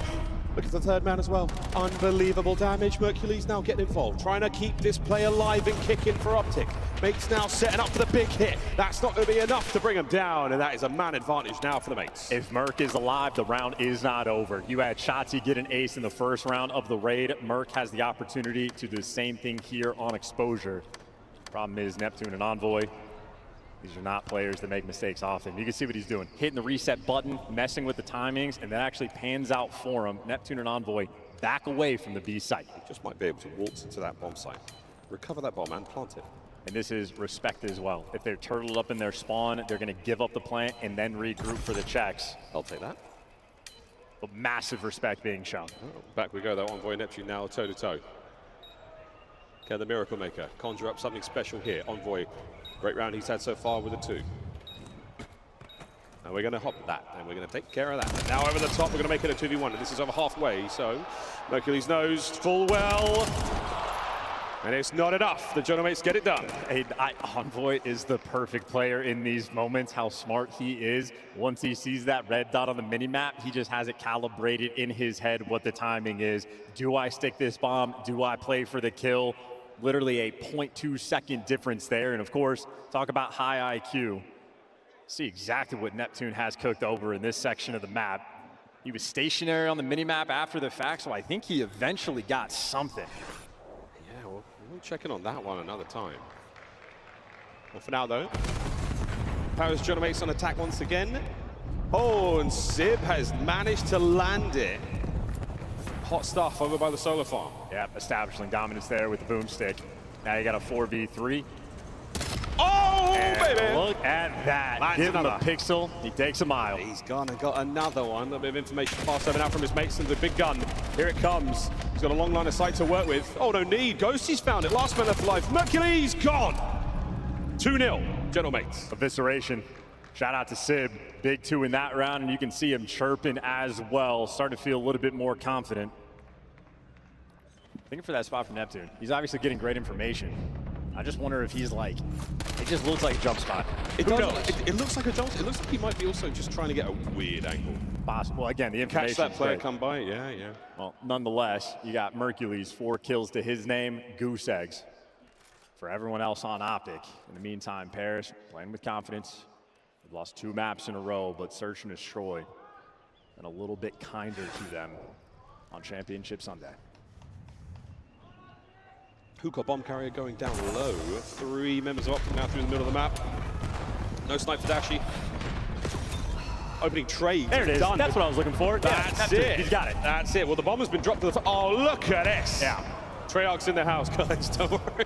Look at the third man as well. Unbelievable damage. Mercury's now getting involved, trying to keep this play alive and kicking for Optic. Mates now setting up for the big hit. That's not going to be enough to bring him down, and that is a man advantage now for the mates. If Merc is alive, the round is not over. You had Shotzzy get an ace in the first round of the raid. Merc has the opportunity to do the same thing here on exposure. Problem is Neptune and Envoy, these are not players that make mistakes often. You can see what he's doing. Hitting the reset button, messing with the timings, and that actually pans out for him. Neptune and Envoy back away from the B site. He just might be able to waltz into that bomb site, recover that bomb and plant it. And this is respect as well. If they're turtled up in their spawn, they're going to give up the plant and then regroup for the checks. I'll take that. But massive respect being shown. Oh, back we go though, Envoy Neptune now toe-to-toe. Can the Miracle Maker conjure up something special here? Envoy, great round he's had so far with a 2. And we're going to hop that, and we're going to take care of that. Now over the top, we're going to make it a 2v1, and this is over halfway, so Mercury's nose full well. And it's not enough. The Gentlemates get it done. Envoy is the perfect player in these moments, how smart he is. Once he sees that red dot on the minimap, he just has it calibrated in his head what the timing is. Do I stick this bomb? Do I play for the kill? Literally a 0.2 second difference there. And of course, talk about high IQ. See exactly what Neptune has cooked over in this section of the map. He was stationary on the minimap after the fact, so I think he eventually got something. Yeah, well, we'll check in on that one another time. Well, for now, though, Paris Gentlemates on attack once again. Oh, and Sib has managed to land it. Hot stuff over by the solar farm. Yeah, establishing dominance there with the boomstick. Now you got a 4v3. Oh, and baby! Look at that. That's Give him a another. pixel. He takes a mile. He's gone and got another one. A little bit of information passed over now from his mates and the big gun. Here it comes. He's got a long line of sight to work with. Oh, no need. Ghosty's found it. Last man left alive. Mercury's gone. 2-0. Gentlemates. Evisceration. Shout out to Sib. Big 2 in that round, and you can see him chirping as well. Starting to feel a little bit more confident. Thinking for that spot from Neptune. He's obviously getting great information. I just wonder if he's like, it just looks like a jump spot. It looks like a jump. It looks like he might be also just trying to get a weird angle. possible. Well, again, the information. Catch that player come by, yeah. Well, nonetheless, you got Mercules, 4 kills to his name, goose eggs for everyone else on Optic. In the meantime, Paris playing with confidence. They've lost 2 maps in a row, but Search and Destroy and a little bit kinder to them on Championship Sunday. Hookah bomb carrier going down low. 3 members of Optic now through the middle of the map. No snipe for Dashy. Opening trade. There it is. Done. That's what I was looking for. That's it. He's got it. That's it. Well, the bomb has been dropped to the. Oh, look at this. Yeah. Treyarch's in the house, guys. Don't worry.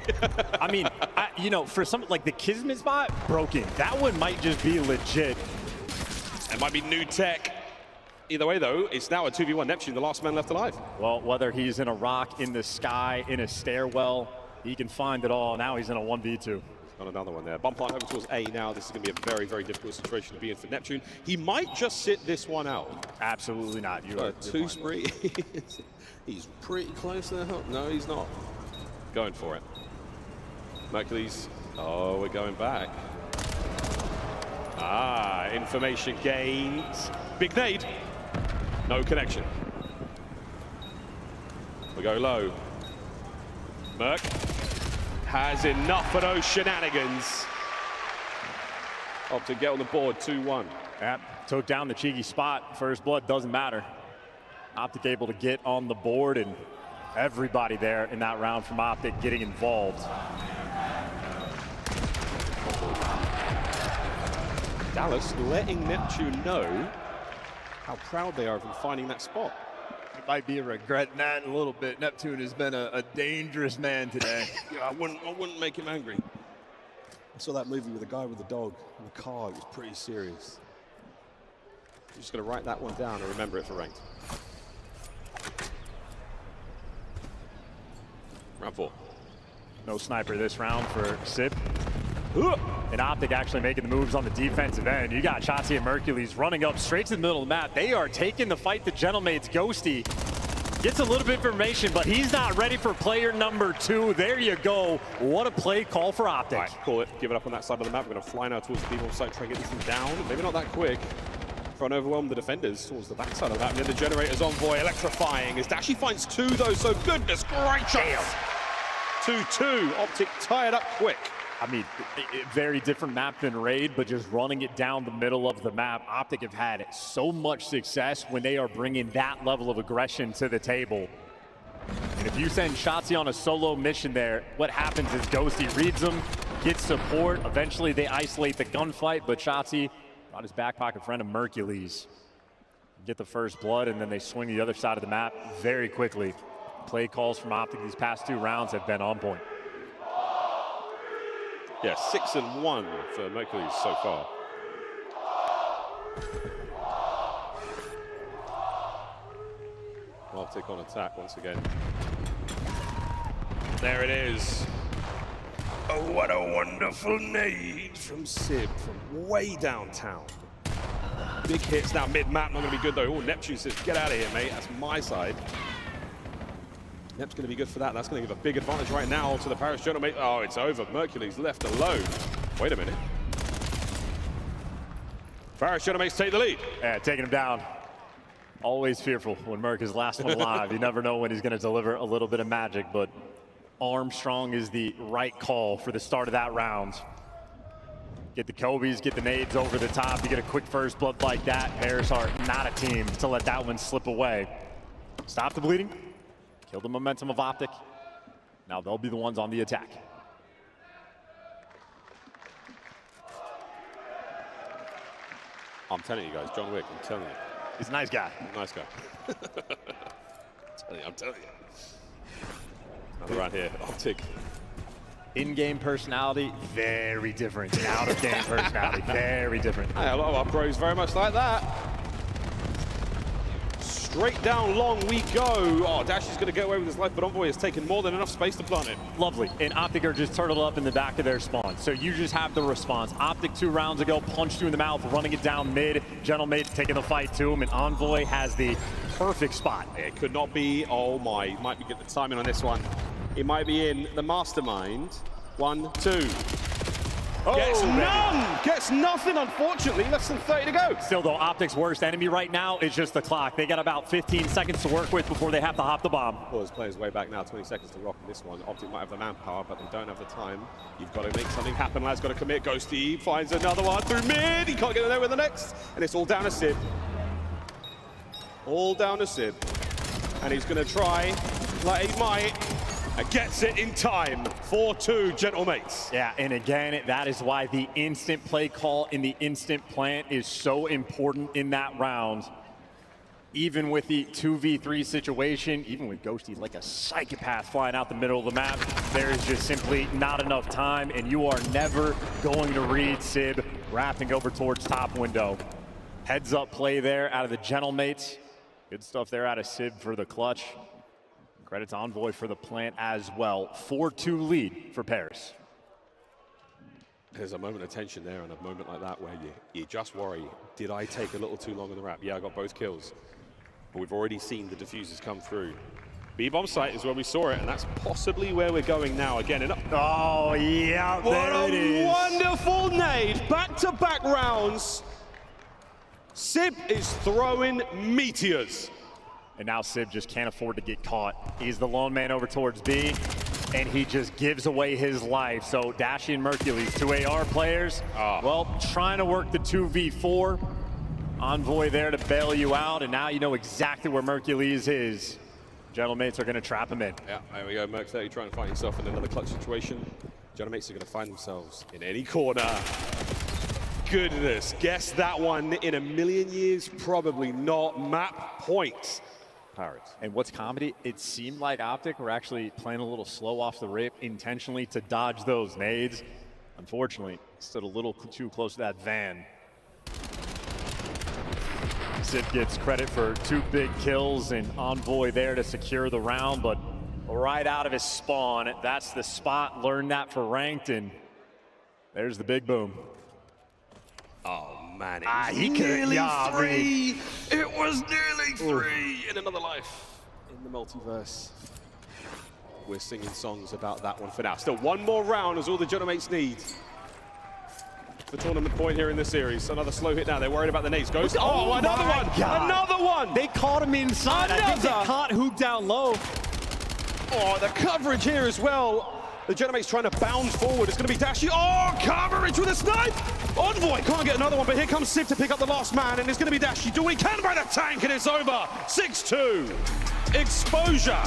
I mean, you know, for some like the Kismet spot, broken. That one might just be legit. It might be new tech. Either way, though, it's now a 2v1. Neptune, the last man left alive. Well, whether he's in a rock, in the sky, in a stairwell, he can find it all. Now he's in a 1v2. Got another one there. Bomb plant over towards A now. This is going to be a very, very difficult situation to be in for Neptune. He might just sit this one out. Absolutely not. You are 2 spree. He's pretty close there. No, he's not. Going for it. Mercules. Oh, we're going back. Ah, information gains. Big nade. No connection. We go low. Merc has enough of those shenanigans. Optic get on the board, 2-1. Yep, took down the cheeky spot. First blood doesn't matter. Optic able to get on the board, and everybody there in that round from Optic getting involved. Dallas letting Neptune know how proud they are of him finding that spot. Might be regretting that a little bit. Neptune has been a dangerous man today. Yeah, I wouldn't make him angry. I saw that movie with a guy with a dog in a car. It was pretty serious. I'm just going to write that one down and remember it for ranked. Round 4. No sniper this round for Sip. And Optic actually making the moves on the defensive end. You got Shotzzy and Mercules running up straight to the middle of the map. They are taking the fight to Gentlemates. Ghosty gets a little bit of information, but he's not ready for player number 2. There you go. What a play call for Optic. All right, call it. Give it up on that side of the map. We're going to fly now towards the people site, try and get this thing down. Maybe not that quick. Try and overwhelm the defenders towards the backside of that. Near the Generator's Envoy, electrifying. As Dashy finds 2, though, so goodness gracious. 2-2. Optic tie it up quick. I mean, very different map than Raid, but just running it down the middle of the map. Optic have had so much success when they are bringing that level of aggression to the table. And if you send Shotzzy on a solo mission there, what happens is Ghosty reads them, gets support. Eventually, they isolate the gunfight, but Shotzzy brought his back pocket friend of Mercules. Get the first blood, and then they swing the other side of the map very quickly. Play calls from Optic these past 2 rounds have been on point. Yeah, 6-1 for Mercules so far. Optic on attack once again. There it is. Oh, what a wonderful nade from Sib from way downtown. Big hits now mid-map, not going to be good though. Oh, Neptune says, get out of here, mate. That's my side. Nep's going to be good for that. That's going to give a big advantage right now to the Paris Gentleman. Oh, it's over. Mercules left alone. Wait a minute. Paris Gentlemen take the lead. Yeah, taking him down. Always fearful when Merc is last one alive. You never know when he's going to deliver a little bit of magic, but Armstrong is the right call for the start of that round. Get the Kobe's, get the nades over the top. You get a quick first blood like that. Paris are not a team to let that one slip away. Stop the bleeding. Kill the momentum of Optic. Now they'll be the ones on the attack. I'm telling you guys, John Wick, I'm telling you. He's a nice guy. Nice guy. I'm telling you. Another round here, Optic. In-game personality, very different. Out-of-game personality, very different. Hey, a lot of our pros very much like that. Straight down long we go. Oh, Dash is going to get away with his life, but Envoy has taken more than enough space to plant it. Lovely. And Optic are just turtled up in the back of their spawn. So you just have the response. Optic 2 rounds ago punched you in the mouth, running it down mid. Gentlemate's taking the fight to him, and Envoy has the perfect spot. It could not be. Oh my. Might be get the timing on this one. It might be in the mastermind. 1, 2. Gets baby. none. Gets nothing, unfortunately. Less than 30 to go. Still, though, Optic's worst enemy right now is just the clock. They got about 15 seconds to work with before they have to hop the bomb. Well, his players way back now, 20 seconds to rock in this one. Optic might have the manpower, but they don't have the time. You've got to make something happen. Lad's got to commit. Ghosty finds another one through mid. He can't get in there with the next. And it's all down to Sib. All down to Sib. And he's going to try like he might. And gets it in time. 4-2, Gentlemates. Yeah, and again, that is why the instant play call in the instant plant is so important in that round. Even with the 2v3 situation, even with Ghosty like a psychopath flying out the middle of the map, there is just simply not enough time, and you are never going to read Sib wrapping over towards top window. Heads up play there out of the Gentlemates. Good stuff there out of Sib for the clutch. Credits Envoy for the plant as well. 4-2 lead for Paris. There's a moment of tension there, and a moment like that where you just worry, did I take a little too long on the wrap? Yeah, I got both kills. But we've already seen the diffusers come through. B-bomb site is where we saw it, and that's possibly where we're going now. Again, oh, yeah, what a wonderful nade. Back-to-back rounds. Sib is throwing meteors. And now Sib just can't afford to get caught. He's the lone man over towards B, and he just gives away his life. So Dashy and Mercules, 2 AR players, well, trying to work the 2v4. Envoy there to bail you out, and now you know exactly where Mercules is. Gentlemates are going to trap him in. Yeah, there we go. Merc 30 trying to find himself in another clutch situation. Gentlemates are going to find themselves in any corner. Goodness, guess that one in a million years? Probably not. Map points. Pirates. And what's comedy, it seemed like Optic were actually playing a little slow off the rip intentionally to dodge those nades. Unfortunately, stood a little too close to that van. Sib gets credit for 2 big kills and Envoy there to secure the round, but right out of his spawn, that's the spot. Learned that for ranked, and there's the big boom. Oh man, it was he nearly could, 3. It was nearly 3 in another life in the multiverse. We're singing songs about that one for now. Still one more round is all the Gentlemates need for tournament point here in this series. Another slow hit now. They're worried about the nades. Goes. Oh, another one! God. Another one! They caught him inside. I think they caught Hook down low. Oh, the coverage here as well. The Gentlemates trying to bound forward. It's going to be Dashy. Oh, coverage with a snipe! Envoy can't get another one, but here comes Sib to pick up the last man, and it's going to be Dashy. Do what he can by the tank, and it's over. 6-2. Exposure.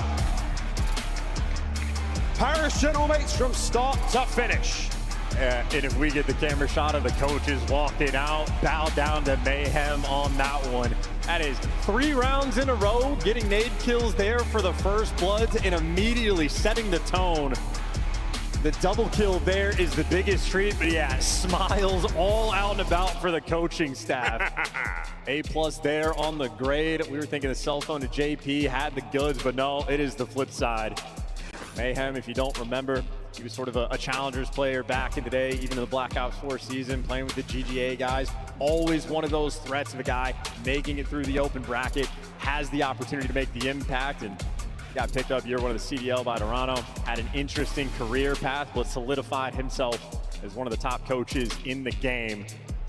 Paris Gentlemates from start to finish. And if we get the camera shot of the coaches walking out, bow down to Mayhem on that one. That is 3 rounds in a row, getting nade kills there for the first bloods and immediately setting the tone. The double kill there is the biggest treat, but yeah, smiles all out and about for the coaching staff. A+ there on the grade. We were thinking the cell phone to JP had the goods, but no, it is the flip side. Mayhem, if you don't remember, he was sort of a challengers player back in the day, even in the Black Ops 4 season, playing with the GGA guys. Always one of those threats of a guy making it through the open bracket, has the opportunity to make the impact, and got picked up year 1 of the CDL by Toronto. Had an interesting career path, but solidified himself as one of the top coaches in the game.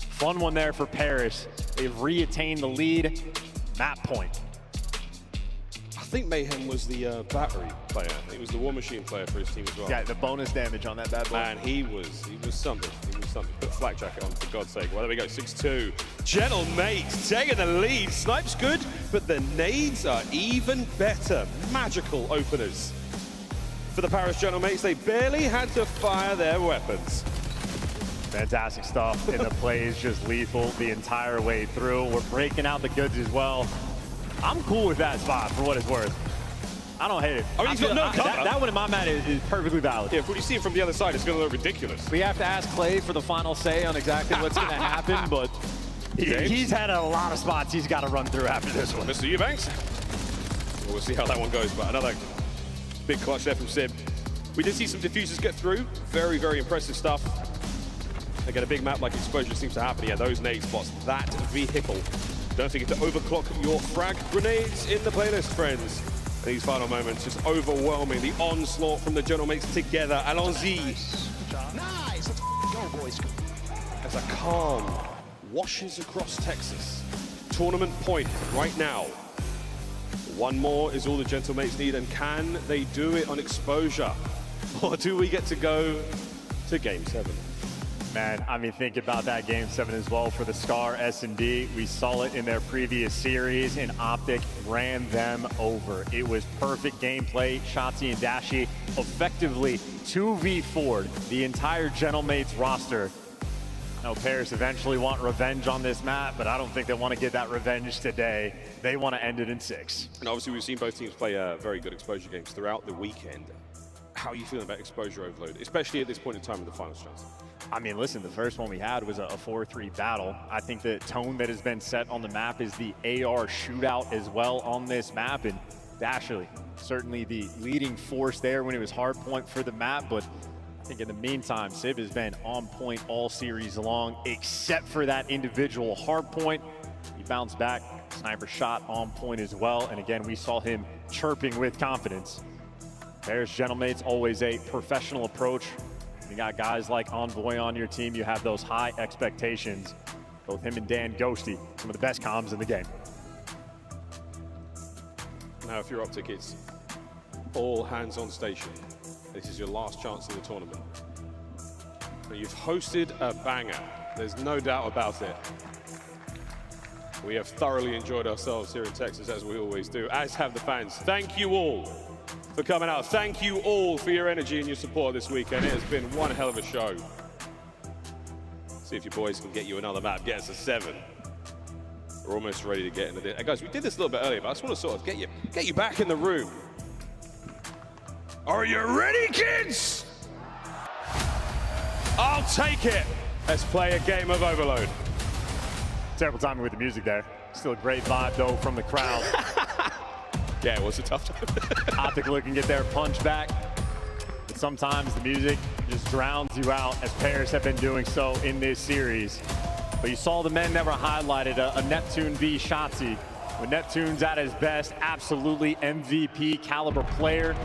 Fun one there for Paris. They've re-attained the lead. Map point. I think Mayhem was the battery player. He was the War Machine player for his team as well. Yeah, the bonus damage on that bad boy. And he was something. He was something. Put a flak jacket on, for God's sake. Well, there we go, 6-2. Gentlemates taking the lead. Snipe's good, but the nades are even better. Magical openers for the Paris Gentlemates. They barely had to fire their weapons. Fantastic stuff, and the play is just lethal the entire way through. We're breaking out the goods as well. I'm cool with that spot for what it's worth. I don't hate it. I mean, he's got no cover. That one in my mind is perfectly valid. Yeah, if when you see it from the other side, it's going to look ridiculous. We have to ask Clay for the final say on exactly what's going to happen, but he's had a lot of spots he's got to run through after this one. Mr. Eubanks. We'll see how that one goes, but another big clutch there from Sib. We did see some diffusers get through. Very, very impressive stuff. They get a big map like Exposure seems to happen. Yeah, those nade spots, that vehicle. Don't forget to overclock your frag grenades in the playlist, friends. These final moments just overwhelming. The onslaught from the Gentlemates together. Allons-y. Nice. Let's go, boys. as a calm washes across Texas. Tournament point right now. One more is all the Gentlemates need, and can they do it on exposure? Or do we get to go to Game 7? Man, I mean, think about that Game 7 as well for the Scar S&D. We saw it in their previous series, and Optic ran them over. It was perfect gameplay. Shotzzy and Dashy effectively 2v4'd the entire Gentlemates roster. Now, Paris eventually want revenge on this map, but I don't think they want to get that revenge today. They want to end it in 6. And obviously, we've seen both teams play very good exposure games throughout the weekend. How are you feeling about exposure overload, especially at this point in time in the finals, Johnson? I mean, listen, the first one we had was a 4-3 battle. I think the tone that has been set on the map is the AR shootout as well on this map. And Dashley, certainly the leading force there when it was hard point for the map. But I think in the meantime, Civ has been on point all series long, except for that individual hard point. He bounced back, sniper shot on point as well. And again, we saw him chirping with confidence. Paris Gentlemates, always a professional approach. You got guys like Envoy on your team, you have those high expectations. Both him and Dan Ghosty, some of the best comms in the game. Now, if you're Optic, it's all hands on station. This is your last chance in the tournament. But you've hosted a banger. There's no doubt about it. We have thoroughly enjoyed ourselves here in Texas, as we always do, as have the fans. Thank you all for coming out. Thank you all for your energy and your support this weekend. It has been one hell of a show. See if your boys can get you another map, get us a 7. We're almost ready to get into this. Guys, we did this a little bit earlier, but I just want to sort of get you back in the room. Are you ready, kids? I'll take it. Let's play a game of Overload. Terrible timing with the music there. Still a great vibe, though, from the crowd. Yeah, it was a tough time. Optic looking to get their punch back. But sometimes the music just drowns you out, as Paris have been doing so in this series. But you saw the men that were highlighted, a Neptune v Shotzzy. When Neptune's at his best, absolutely MVP caliber player.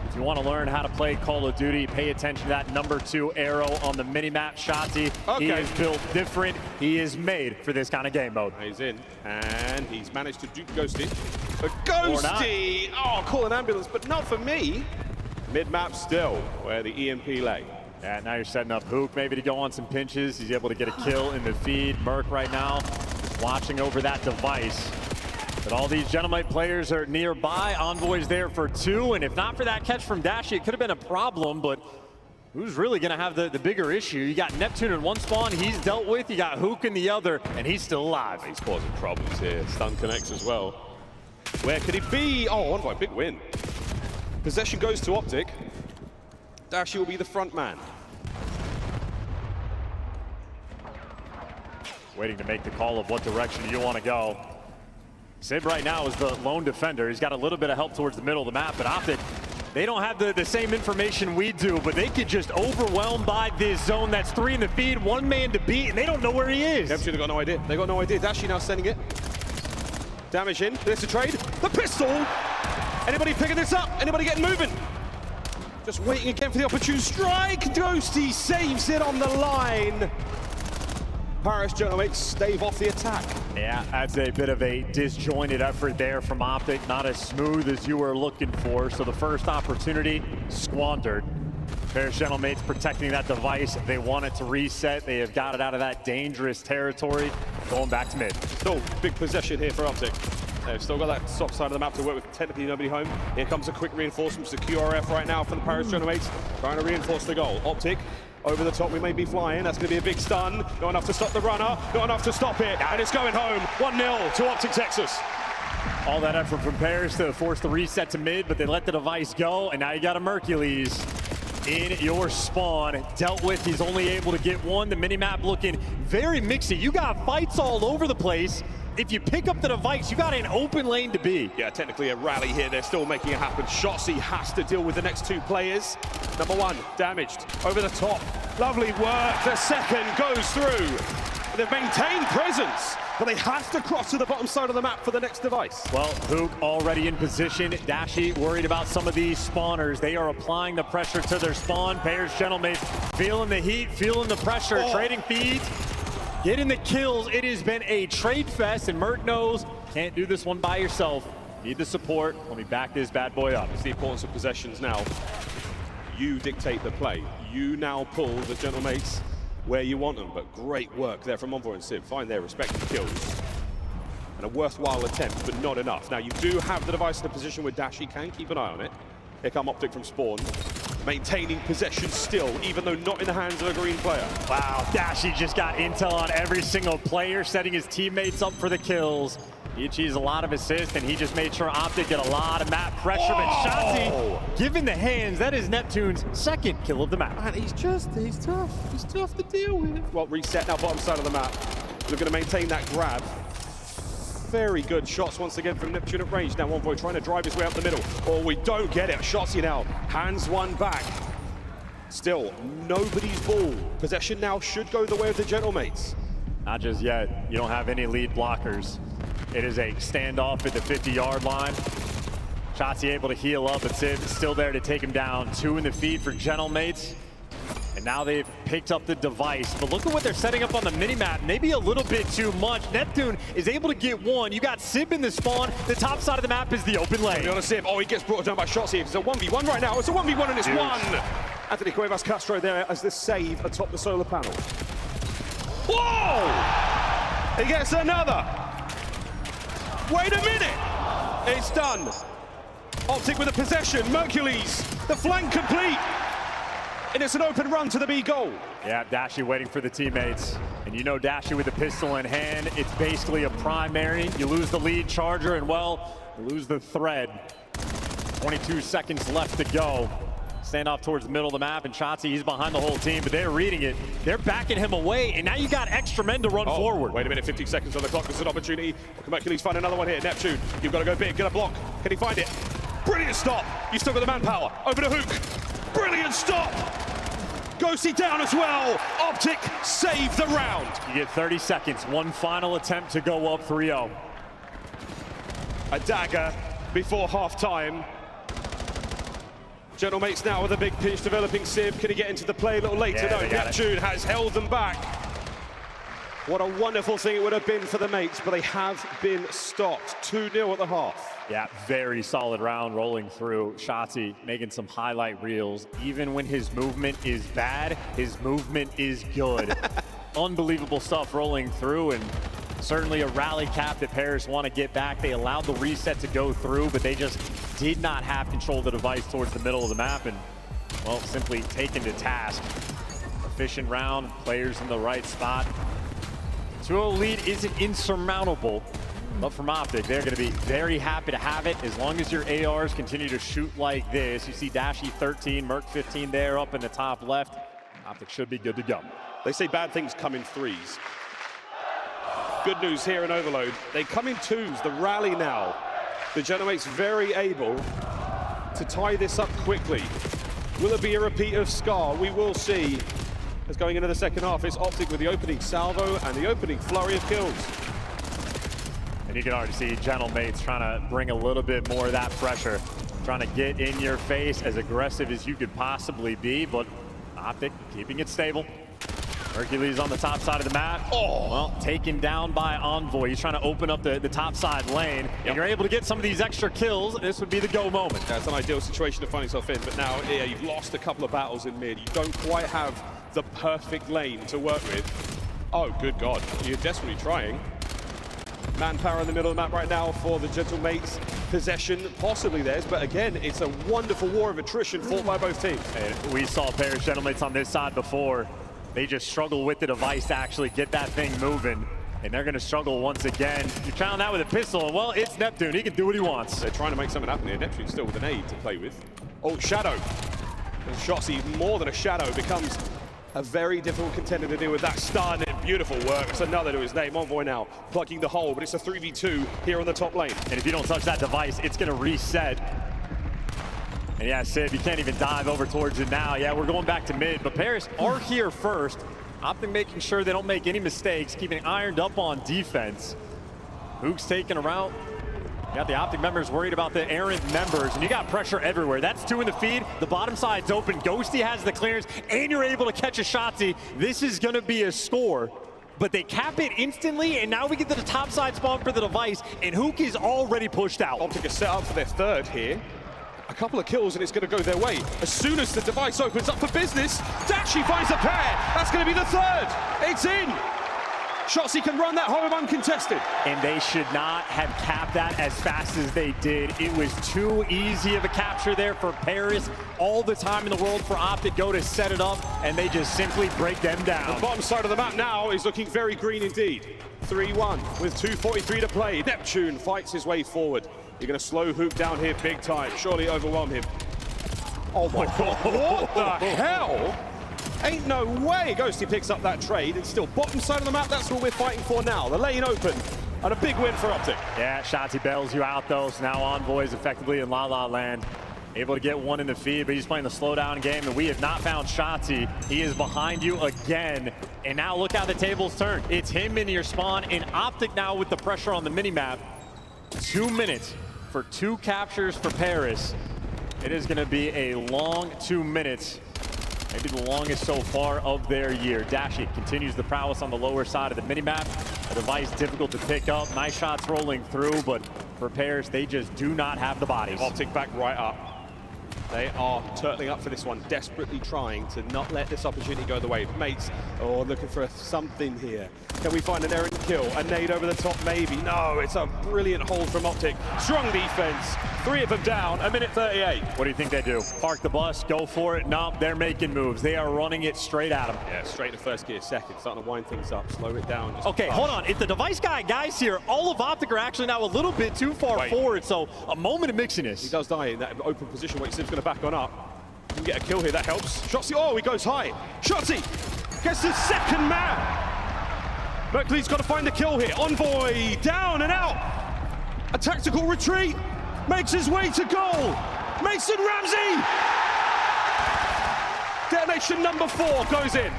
If you want to learn how to play Call of Duty, pay attention to that #2 arrow on the minimap. Shotzzy, He is built different. He is made for this kind of game mode. He's in, and he's managed to dupe Ghosty. But Ghosty! Oh, call an ambulance, but not for me. Mid-map still, where the EMP lay. Yeah, now you're setting up Hook maybe to go on some pinches. He's able to get a kill in the feed. Merc right now just watching over that device. But all these Gentlemate players are nearby. Envoy's there for 2, and if not for that catch from Dashy, it could have been a problem, but who's really going to have the bigger issue? You got Neptune in one spawn, he's dealt with. You got Hook in the other, and he's still alive. He's causing problems here. Stun connects as well. Where could he be? Oh, Envoy, big win. Possession goes to Optic. Dashy will be the front man. Waiting to make the call of what direction you want to go. Civ right now is the lone defender. He's got a little bit of help towards the middle of the map, but Optic, they don't have the same information we do, but they get just overwhelmed by this zone. That's 3 in the feed, 1 man to beat, and they don't know where he is. Neptune have got no idea. They got no idea. Dashy now sending it. Damage in. There's a trade. The pistol. Anybody picking this up? Anybody getting moving? Just waiting again for the opportune strike. Ghosty saves it on the line. Paris Gentlemates stave off the attack. Yeah, that's a bit of a disjointed effort there from Optic. Not as smooth as you were looking for. So the first opportunity squandered. Paris Gentlemates protecting that device. They want it to reset. They have got it out of that dangerous territory. Going back to mid. Still big possession here for Optic. They've still got that soft side of the map to work with, technically nobody home. Here comes a quick reinforcement to QRF right now from the Paris Gentlemates, trying to reinforce the goal. Optic, over the top, we may be flying. That's going to be a big stun. Not enough to stop the runner, not enough to stop it, and it's going home. 1-0 to Optic Texas. All that effort from Paris to force the reset to mid, but they let the device go, and now you got a Mercules in your spawn. Dealt with, he's only able to get 1. The minimap looking very mixy. You got fights all over the place. If you pick up the device, you got an open lane to be. Yeah, technically a rally here. They're still making it happen. Shotzzy has to deal with the next 2 players. Number 1, damaged. Over the top. Lovely work. The second goes through. They've maintained presence, but they have to cross to the bottom side of the map for the next device. Well, Hook already in position. Dashy worried about some of these spawners. They are applying the pressure to their spawn. Pairs, Gentlemates feeling the heat, feeling the pressure, trading feeds, getting the kills. It has been a trade fest, and Merc knows can't do this one by yourself. Need the support. Let me back this bad boy up. It's the importance of possessions now. You dictate the play. You now pull the Gentlemates where you want them, but great work there from Envoy and Sib. Find their respective kills. And a worthwhile attempt, but not enough. Now, you do have the device in a position where Dashy can keep an eye on it. Here come Optic from spawn. Maintaining possession still, even though not in the hands of a green player. Wow, Dashy just got intel on every single player, setting his teammates up for the kills. He achieves a lot of assists, and he just made sure Optic get a lot of map pressure. But Shotzzy, given the hands, that is Neptune's second kill of the map. And he's tough. He's tough to deal with. Well, reset now, bottom side of the map. Looking to maintain that grab. Very good shots once again from Neptune at range. Now Envoy trying to drive his way up the middle. Oh, we don't get it. Shotzzy now hands one back. Still, nobody's ball. Possession now should go the way of the Gentlemates. Not just yet. You don't have any lead blockers. It is a standoff at the 50-yard line. Shotzzy able to heal up, but Sib still there to take him down. 2 in the feed for Gentlemates. And now they've picked up the device. But look at what they're setting up on the minimap. Maybe a little bit too much. Neptune is able to get one. You got Sib in the spawn. The top side of the map is the open lane. On a Sib. Oh, he gets brought down by Shotzzy. It's a 1v1 right now. It's a 1v1 and it's Huge. one. Anthony Cuevas Castro there as the save atop the solar panel. Whoa! He gets another. Wait a minute! It's done. Optic with the possession. Mercules, the flank complete. And it's an open run to the B goal. Yeah, Dashy waiting for the teammates. And you know Dashy with the pistol in hand, it's basically a primary. You lose the lead charger and, well, you lose the thread. 22 seconds left to go. Stand off towards the middle of the map, and Shotzzy, he's behind the whole team, but they're reading it. They're backing him away, and now you got extra men to run forward. Wait a minute, 15 seconds on the clock. There's an opportunity. Can Mercules find another one here? Neptune, you've got to go big, get a block. Can he find it? Brilliant stop. You still got the manpower. Over to Hook. Brilliant stop. Ghosty down as well. Optic save the round. You get 30 seconds. One final attempt to go up 3-0. A dagger before half-time. Gentlemates now with a big pinch developing Sib. Can he get into the play a little later? Yeah, no, Neptune has held them back. What a wonderful thing it would have been for the mates, but they have been stopped. 2-0 at the half. Yeah, very solid round rolling through. Shotzzy making some highlight reels. Even when his movement is bad, his movement is good. Unbelievable stuff rolling through, and certainly a rally cap that Paris want to get back. They allowed the reset to go through, but they just did not have control of the device towards the middle of the map, and, well, simply taken to task. Efficient round, players in the right spot. 2-0 lead isn't insurmountable, but from Optic, they're going to be very happy to have it as long as your ARs continue to shoot like this. You see Dashy 13, Merc 15 there up in the top left. Optic should be good to go. They say bad things come in threes. Good news here in Overload. They come in twos, the rally now. The Gentlemates very able to tie this up quickly. Will it be a repeat of Scar? We will see. As going into the second half, it's Optic with the opening salvo and the opening flurry of kills. And you can already see Gentlemates trying to bring a little bit more of that pressure, trying to get in your face, as aggressive as you could possibly be, but Optic keeping it stable. Hercules on the top side of the map. Oh, well, taken down by Envoy. He's trying to open up the top side lane, and you're able to get some of these extra kills. This would be the go moment. That's an ideal situation to find yourself in, but now, yeah, you've lost a couple of battles in mid. You don't quite have the perfect lane to work with. Oh, good God. You're desperately trying. Manpower in the middle of the map right now for the Gentlemates. Possession possibly theirs, but again, it's a wonderful war of attrition fought by both teams. And we saw Paris Gentlemates on this side before. They just struggle with the device to actually get that thing moving, and they're going to struggle once again. You're trying that with a pistol, and, well, it's Neptune. He can do what he wants. They're trying to make something happen here. Neptune still with an aid to play with. Oh, Shadow. And Shotzzy, more than a Shadow, becomes a very difficult contender to deal with. That stun and beautiful work. It's another to his name. Envoy now plugging the hole, but it's a 3v2 here on the top lane. And if you don't touch that device, it's going to reset. And yeah, Sib, you can't even dive over towards it now. Yeah, we're going back to mid, but Paris are here first. Optic making sure they don't make any mistakes, keeping ironed up on defense. Hook's taking a route. You got the Optic members worried about the errant members, and you got pressure everywhere. That's 2 in the feed. The bottom side's open. Ghosty has the clearance, and you're able to catch a Shotzzy. This is going to be a score. But they cap it instantly, and now we get to the top side spawn for the device, and Hook is already pushed out. Optic is set up for their third here. A couple of kills and it's going to go their way. As soon as the device opens up for business, Dashy finds a pair. That's going to be the third. It's in. Shotzzy can run that home uncontested. And they should not have capped that as fast as they did. It was too easy of a capture there for Paris. All the time in the world for Optic go to set it up, and they just simply break them down. The bottom side of the map now is looking very green indeed. 3-1 with 2:43 to play. Neptune fights his way forward. You're going to slow Hook down here big time. Surely overwhelm him. Oh my God, what the hell? Ain't no way Ghosty picks up that trade. It's still bottom side of the map. That's what we're fighting for now. The lane open and a big win for Optic. Yeah, Shotzzy bails you out though. So now Envoy's effectively in La La Land. Able to get one in the feed, but he's playing the slowdown game, and we have not found Shotzzy. He is behind you again. And now look how the tables turn. It's him in your spawn, and Optic now with the pressure on the minimap. 2 minutes for 2 captures for Paris. It is going to be a long 2 minutes. Maybe the longest so far of their year. Dashy continues the prowess on the lower side of the minimap. The device difficult to pick up. Nice shots rolling through, but for Paris, they just do not have the bodies. Optic back right up. They are turtling up for this one, desperately trying to not let this opportunity go the way. Mates, looking for something here. Can we find an errant kill? A nade over the top, maybe. No, it's a brilliant hold from Optic. Strong defense. 3 of them down, 1:38. What do you think they do? Park the bus, go for it? No, they're making moves. They are running it straight at them. Yeah, straight to first gear, second. Starting to wind things up, slow it down. Okay, hold on. If the device guys here, all of Optic are actually now a little bit too far forward, so a moment of mixiness. He does die in that open position where Sim's going to back on up. You can get a kill here, that helps. Shotzzy, oh, he goes high. Shotzzy gets the second man. Merkley's got to find the kill here. Envoy down and out. A tactical retreat. Makes his way to goal. Mason Ramsey. Detonation number 4 goes in.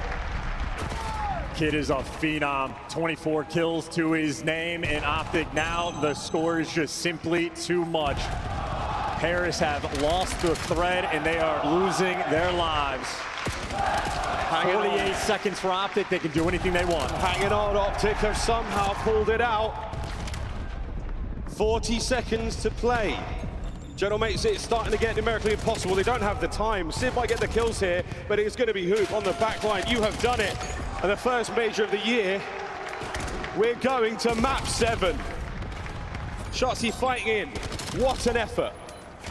Kid is a phenom. 24 kills to his name, and Optic now the score is just simply too much. Paris have lost the thread, and they are losing their lives. 48 seconds for Optic. They can do anything they want. Hanging on, Optic have somehow pulled it out. 40 seconds to play. General Mates, it's starting to get numerically impossible. They don't have the time. Sid might get the kills here, but it's going to be Hoop on the back line. You have done it. And the first major of the year, we're going to map 7. Shotzzy fighting in. What an effort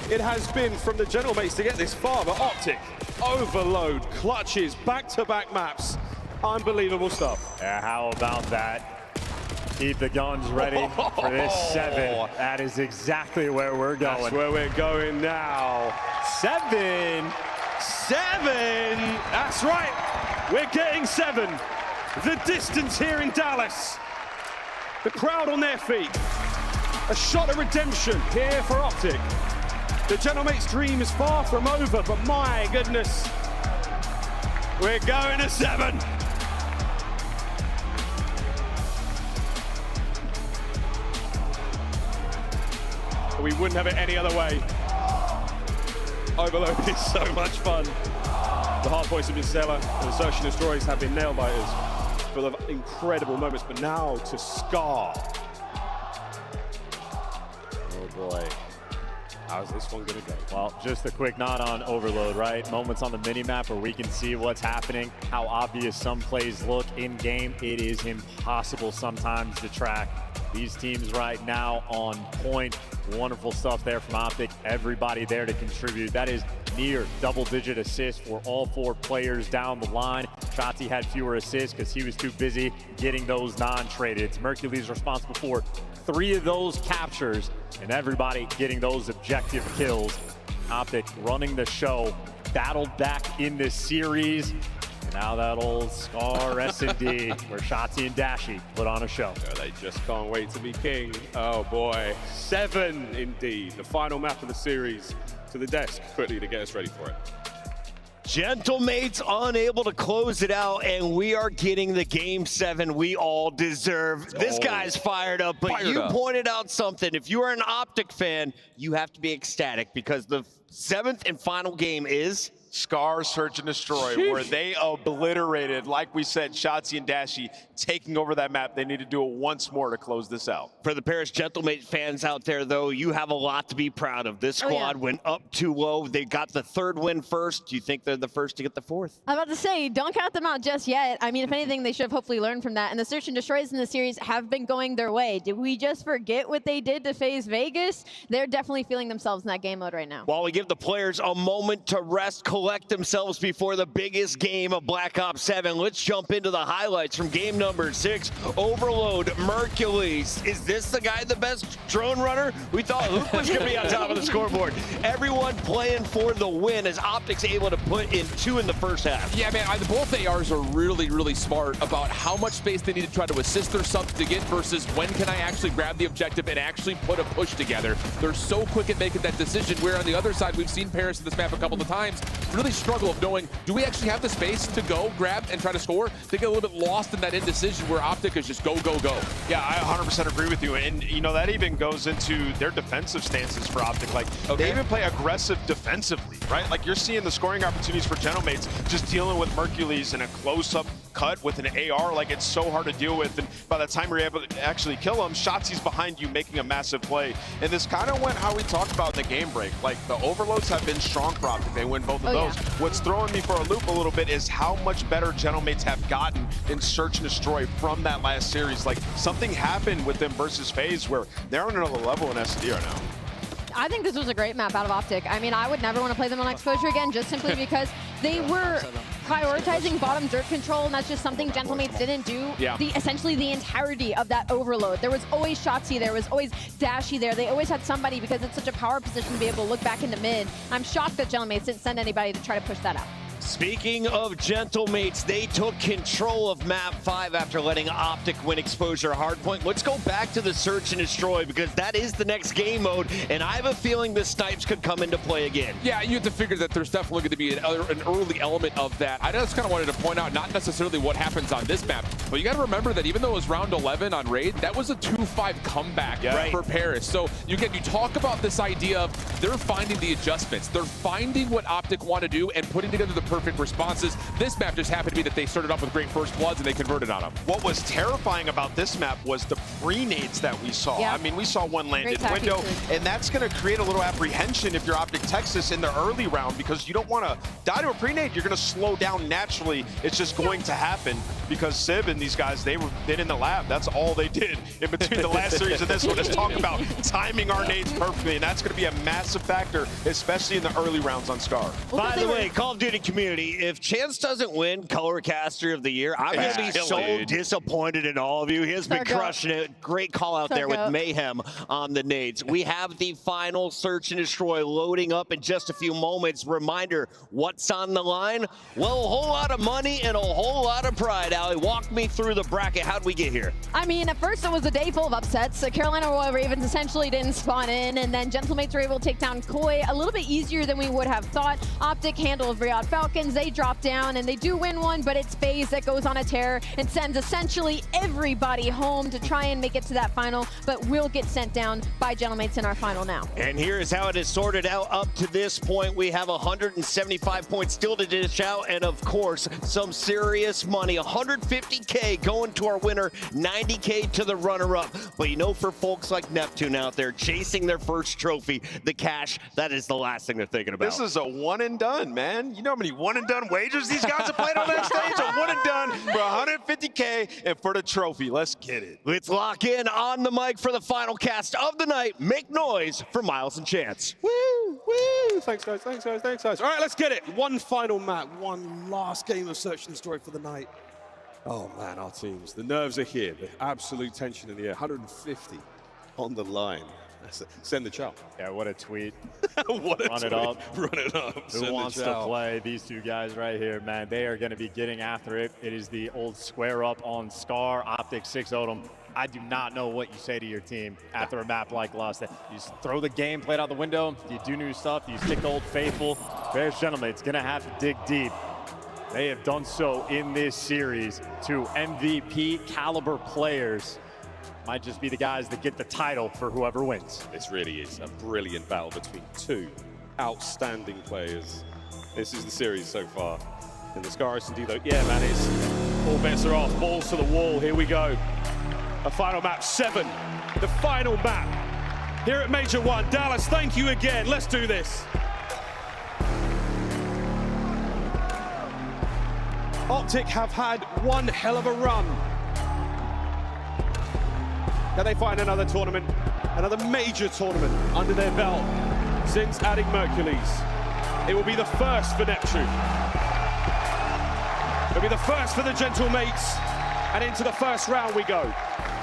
it has been from the General Mates to get this far, but Optic, overload, clutches, back-to-back maps. Unbelievable stuff. Yeah, how about that? Keep the guns ready for this 7. That is exactly where we're going. That's where we're going now. 7. 7. That's right. We're getting 7. The distance here in Dallas. The crowd on their feet. A shot of redemption here for Optic. The General Mates' dream is far from over, but my goodness, we're going to 7. We wouldn't have it any other way. Overload is so much fun. The hard points have been stellar, and the Search and Destroys have been nail biters. Full of incredible moments, but now to Scar. Oh boy. How's this one gonna go? Well, just a quick nod on Overload, right? Moments on the minimap where we can see what's happening, how obvious some plays look in game. It is impossible sometimes to track. These teams right now on point. Wonderful stuff there from Optic. Everybody there to contribute. That is near double-digit assists for all 4 players down the line. Shotzzy had fewer assists because he was too busy getting those non-traded. Mercury's responsible for 3 of those captures, and everybody getting those objective kills. Optic running the show, battled back in this series. And now that old Scar S&D where Shotzzy and Dashy put on a show. Oh, they just can't wait to be king. Oh boy, 7 indeed. The final map of the series. To the desk quickly to get us ready for it. Gentlemates unable to close it out, and we are getting the Game 7 we all deserve. This guy's fired up, but you pointed out something. If you are an Optic fan, you have to be ecstatic because the 7th and final game is Scar Search and Destroy, where they obliterated, like we said, Shotzzy and Dashy taking over that map. They need to do it once more to close this out. For the Paris Gentlemate fans out there, though, you have a lot to be proud of. This squad went up 2-0. They got the 3rd win first. Do you think they're the first to get the 4th? I'm about to say, don't count them out just yet. I mean, if anything, they should have hopefully learned from that. And the Search and Destroys in the series have been going their way. Did we just forget what they did to FaZe Vegas? They're definitely feeling themselves in that game mode right now. While we give the players a moment to rest, collect themselves before the biggest game of Black Ops 7, let's jump into the highlights from game number 6. Overload, Mercules. Is this the guy, the best drone runner? We thought Luke was going to be on top of the scoreboard. Everyone playing for the win as Optic's able to put in 2 in the first half. Yeah, man, both ARs are really, really smart about how much space they need to try to assist their subs to get versus when can I actually grab the objective and actually put a push together. They're so quick at making that decision, where on the other side, we've seen Paris in this map a couple of times really struggle of knowing, do we actually have the space to go, grab, and try to score? They get a little bit lost in that indecision where Optic is just go, go, go. Yeah, I 100% agree with you. And, you know, that even goes into their defensive stances for Optic. Like, they even play aggressive defensively, right? Like, you're seeing the scoring opportunities for Gentlemates just dealing with Mercules in a close-up cut with an AR. Like, it's so hard to deal with. And by the time you're able to actually kill him, Shotzi's behind you making a massive play. And this kind of went how we talked about in the game break. Like, the overloads have been strong for Optic. They win both of those. What's throwing me for a loop a little bit is how much better Gentlemates have gotten in Search and Destroy from that last series. Like, something happened with them versus FaZe where they're on another level in SD right now. I think this was a great map out of Optic. I mean, I would never want to play them on Exposure again just simply because they were prioritizing bottom dirt control, and that's just something Gentlemates didn't do essentially the entirety of that overload. There was always Shotzzy, there was always Dashy there. They always had somebody because it's such a power position to be able to look back into mid. I'm shocked that Gentlemates didn't send anybody to try to push that out. Speaking of Gentlemates, they took control of map 5 after letting Optic win Exposure Hardpoint. Let's go back to the Search and Destroy because that is the next game mode, and I have a feeling the snipes could come into play again. Yeah, you have to figure that there's definitely going to be an early element of that. I just kind of wanted to point out not necessarily what happens on this map, but you got to remember that even though it was round 11 on Raid, that was a 2-5 comeback for Paris. So you talk about this idea of they're finding the adjustments. They're finding what Optic want to do and putting together the perfect responses. This map just happened to be that they started off with great first bloods and they converted on them. What was terrifying about this map was the pre-nades that we saw. I mean, we saw one landed window, and that's going to create a little apprehension if you're Optic Texas in the early round because you don't want to die to a pre-nade. You're going to slow down naturally. It's just going to happen because Sib and these guys, they've been in the lab. That's all they did in between the last series and this one is talk about timing our nades perfectly, and that's going to be a massive factor, especially in the early rounds on Scar. By the way, Call of Duty community, if Chance doesn't win Colorcaster of the Year, I'm going to be so disappointed in all of you. He has been crushing it. Great call out there with Mayhem on the nades. We have the final Search and Destroy loading up in just a few moments. Reminder, what's on the line? Well, a whole lot of money and a whole lot of pride. Allie, walk me through the bracket. How'd we get here? I mean, at first it was a day full of upsets. Carolina Royal Ravens essentially didn't spawn in, and then Gentlemates were able to take down Koi a little bit easier than we would have thought. Optic handled Riyadh Falcons. They drop down and they do win one, but it's FaZe that goes on a tear and sends essentially everybody home to try and make it to that final, but will get sent down by Gentlemates in our final now. And here is how it is sorted out up to this point. We have 175 points still to dish out, and of course, some serious money. 150K going to our winner, 90K to the runner-up. But you know, for folks like Neptune out there chasing their first trophy, the cash, that is the last thing they're thinking about. This is a one and done, man. You know how many one and done wagers these guys have played on that stage? A one and done for 150K and for the trophy. Let's get it. Let's lock in on the mic for the final cast of the night. Make noise for Miles and Chance. Woo, woo. Thanks, guys. Thanks, guys. Thanks, guys. All right, let's get it. One final map, one last game of Search and Destroy for the night. Oh, man, our teams. The nerves are here. The absolute tension in the air. 150 on the line. Send the chow. Yeah, what a tweet. What a Run tweet. it up. Run it up. Who Send wants the to chow. play? These two guys right here, man. They are going to be getting after it. It is the old square up on Scar. Optic 6 Odom. I do not know what you say to your team after a map like Lost. You just throw the game, play it out the window. Do you do new stuff? Do you stick to Old Faithful? Bears gentlemen, it's going to have to dig deep. They have done so in this series. Two MVP caliber players. Might just be the guys that get the title for whoever wins. This really is a brilliant battle between two outstanding players. This is the series so far. And the Scar S&D though, yeah man, it's all bets are off, balls to the wall, here we go. A final map 7, the final map. Here at Major 1, Dallas, thank you again, let's do this. Optic have had one hell of a run. Can they find another tournament, another major tournament under their belt since adding Mercules? It will be the first for Neptune. It'll be the first for the Gentle Mates, and into the first round we go.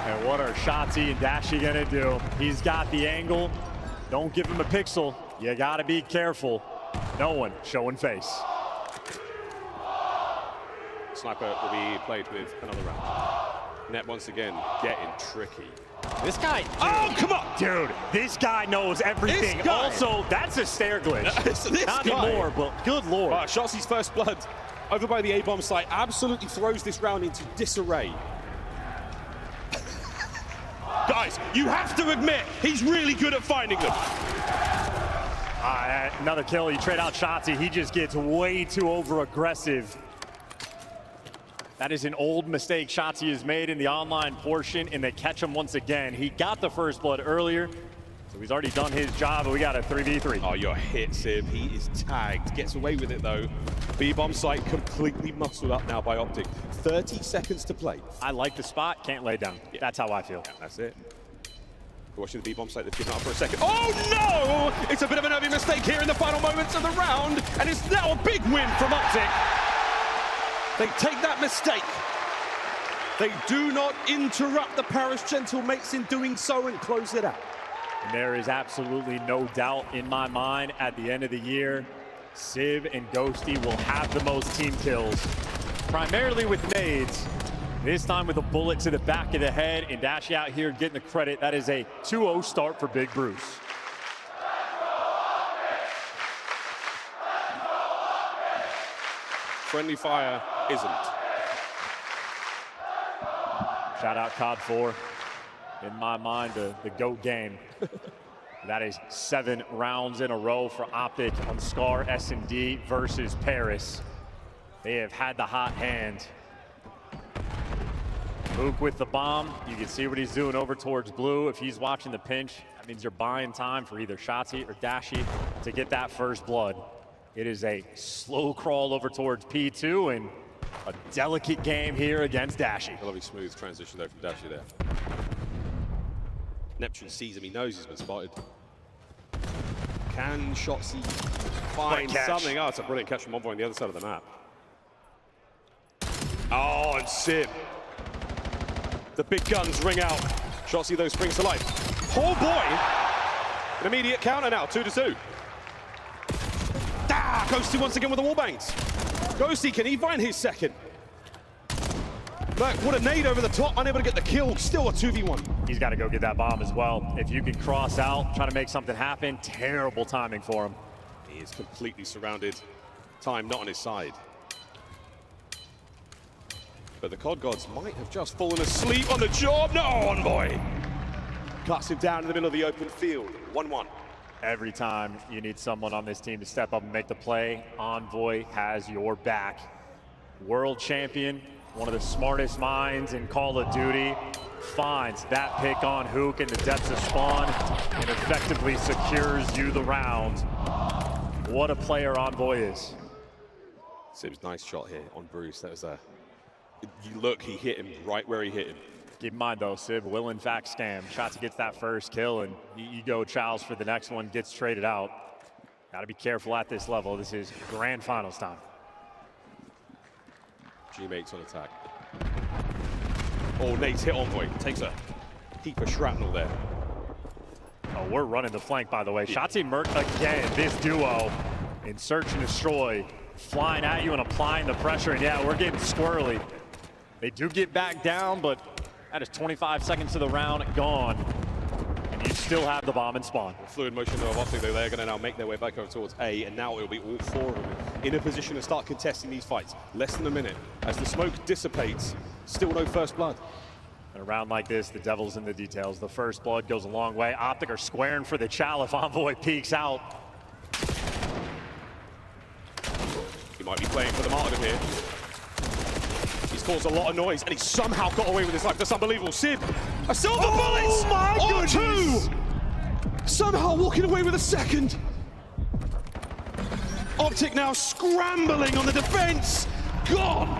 And what are Shotzzy and Dashy gonna do? He's got the angle. Don't give him a pixel. You gotta be careful. No one showing face. Sniper will be played with another round. Net once again getting tricky. This guy, oh come on, dude! This guy knows everything. This guy. Also, that's a stair glitch. This Not guy. anymore, but good lord. Shotzi's first blood over by the A-bomb site absolutely throws this round into disarray. Guys, you have to admit he's really good at finding them. Another kill. You trade out Shotzzy. He just gets way too over-aggressive. That is an old mistake Shotzzy has made in the online portion, and they catch him once again. He got the first blood earlier, so he's already done his job, but we got a 3v3. Oh, you're hit, Sib. He is tagged. Gets away with it, though. B-bomb site completely muscled up now by Optic. 30 seconds to play. I like the spot, can't lay down. Yeah. That's how I feel. Yeah, that's it. We're watching the B-bomb site. They've given up for a second. Oh, no! It's a bit of an early mistake here in the final moments of the round, and it's now a big win from Optic. They take that mistake. They do not interrupt the Paris Gentle Mates in doing so and close it out. And there is absolutely no doubt in my mind at the end of the year, Civ and Ghosty will have the most team kills, primarily with nades. This time with a bullet to the back of the head, and Dashy out here getting the credit. That is a 2-0 start for Big Bruce. Friendly fire isn't. Shout out COD 4. In my mind, the GOAT game. That is 7 rounds in a row for Optic on Scar S&D versus Paris. They have had the hot hand. Mook with the bomb. You can see what he's doing over towards blue. If he's watching the pinch, that means you're buying time for either Shotzzy or Dashy to get that first blood. It is a slow crawl over towards P2 and a delicate game here against Dashy. A lovely smooth transition there from Dashy there. Neptune sees him, he knows he's been spotted. Can Shotzzy find something? Oh, it's a brilliant catch from Envoy on the other side of the map. Oh, and Sib. The big guns ring out. Shotzzy, though, springs to life. Oh, boy! An immediate counter now, 2-2. Ah, Ghosty once again with the wallbangs. Ghosty, can he find his second? Look, what a nade over the top, unable to get the kill, still a 2v1. He's got to go get that bomb as well. If you can cross out, try to make something happen, terrible timing for him. He is completely surrounded. Time not on his side. But the COD gods might have just fallen asleep on the job. No, Envoy! Cuts him down in the middle of the open field. 1-1. Every time you need someone on this team to step up and make the play, Envoy has your back. World champion, one of the smartest minds in Call of Duty, finds that pick on Hook in the depths of spawn and effectively secures you the round. What a player Envoy is. Sib's nice shot here on Bruce. That was a... You look, he hit him right where he hit him. Keep in mind though, Sib will in fact scam. Shotzzy gets that first kill and you go Charles for the next one, gets traded out. Gotta be careful at this level. This is grand finals time. G-Mates on attack. Oh, Nate's hit Envoy. Takes a heap of shrapnel there. Oh, Oh, we're running the flank, by the way. Shotzzy Merc again, this duo in search and destroy, flying at you and applying the pressure. And yeah, we're getting squirrely. They do get back down, but that is 25 seconds to the round gone. And you still have the bomb and spawn. Fluid motion though of Optic, though. They're going to now make their way back over towards A, and now it'll be all 4 of them in a position to start contesting these fights. Less than a minute. As the smoke dissipates, still no first blood. In a round like this, the devil's in the details. The first blood goes a long way. Optic are squaring for the chow if Envoy peeks out. He might be playing for the martyrdom here. He's caused a lot of noise, and he somehow got away with his life. That's unbelievable. Sib, a silver bullet! Oh my goodness! R2! Somehow walking away with a second. Optic now scrambling on the defense. Gone.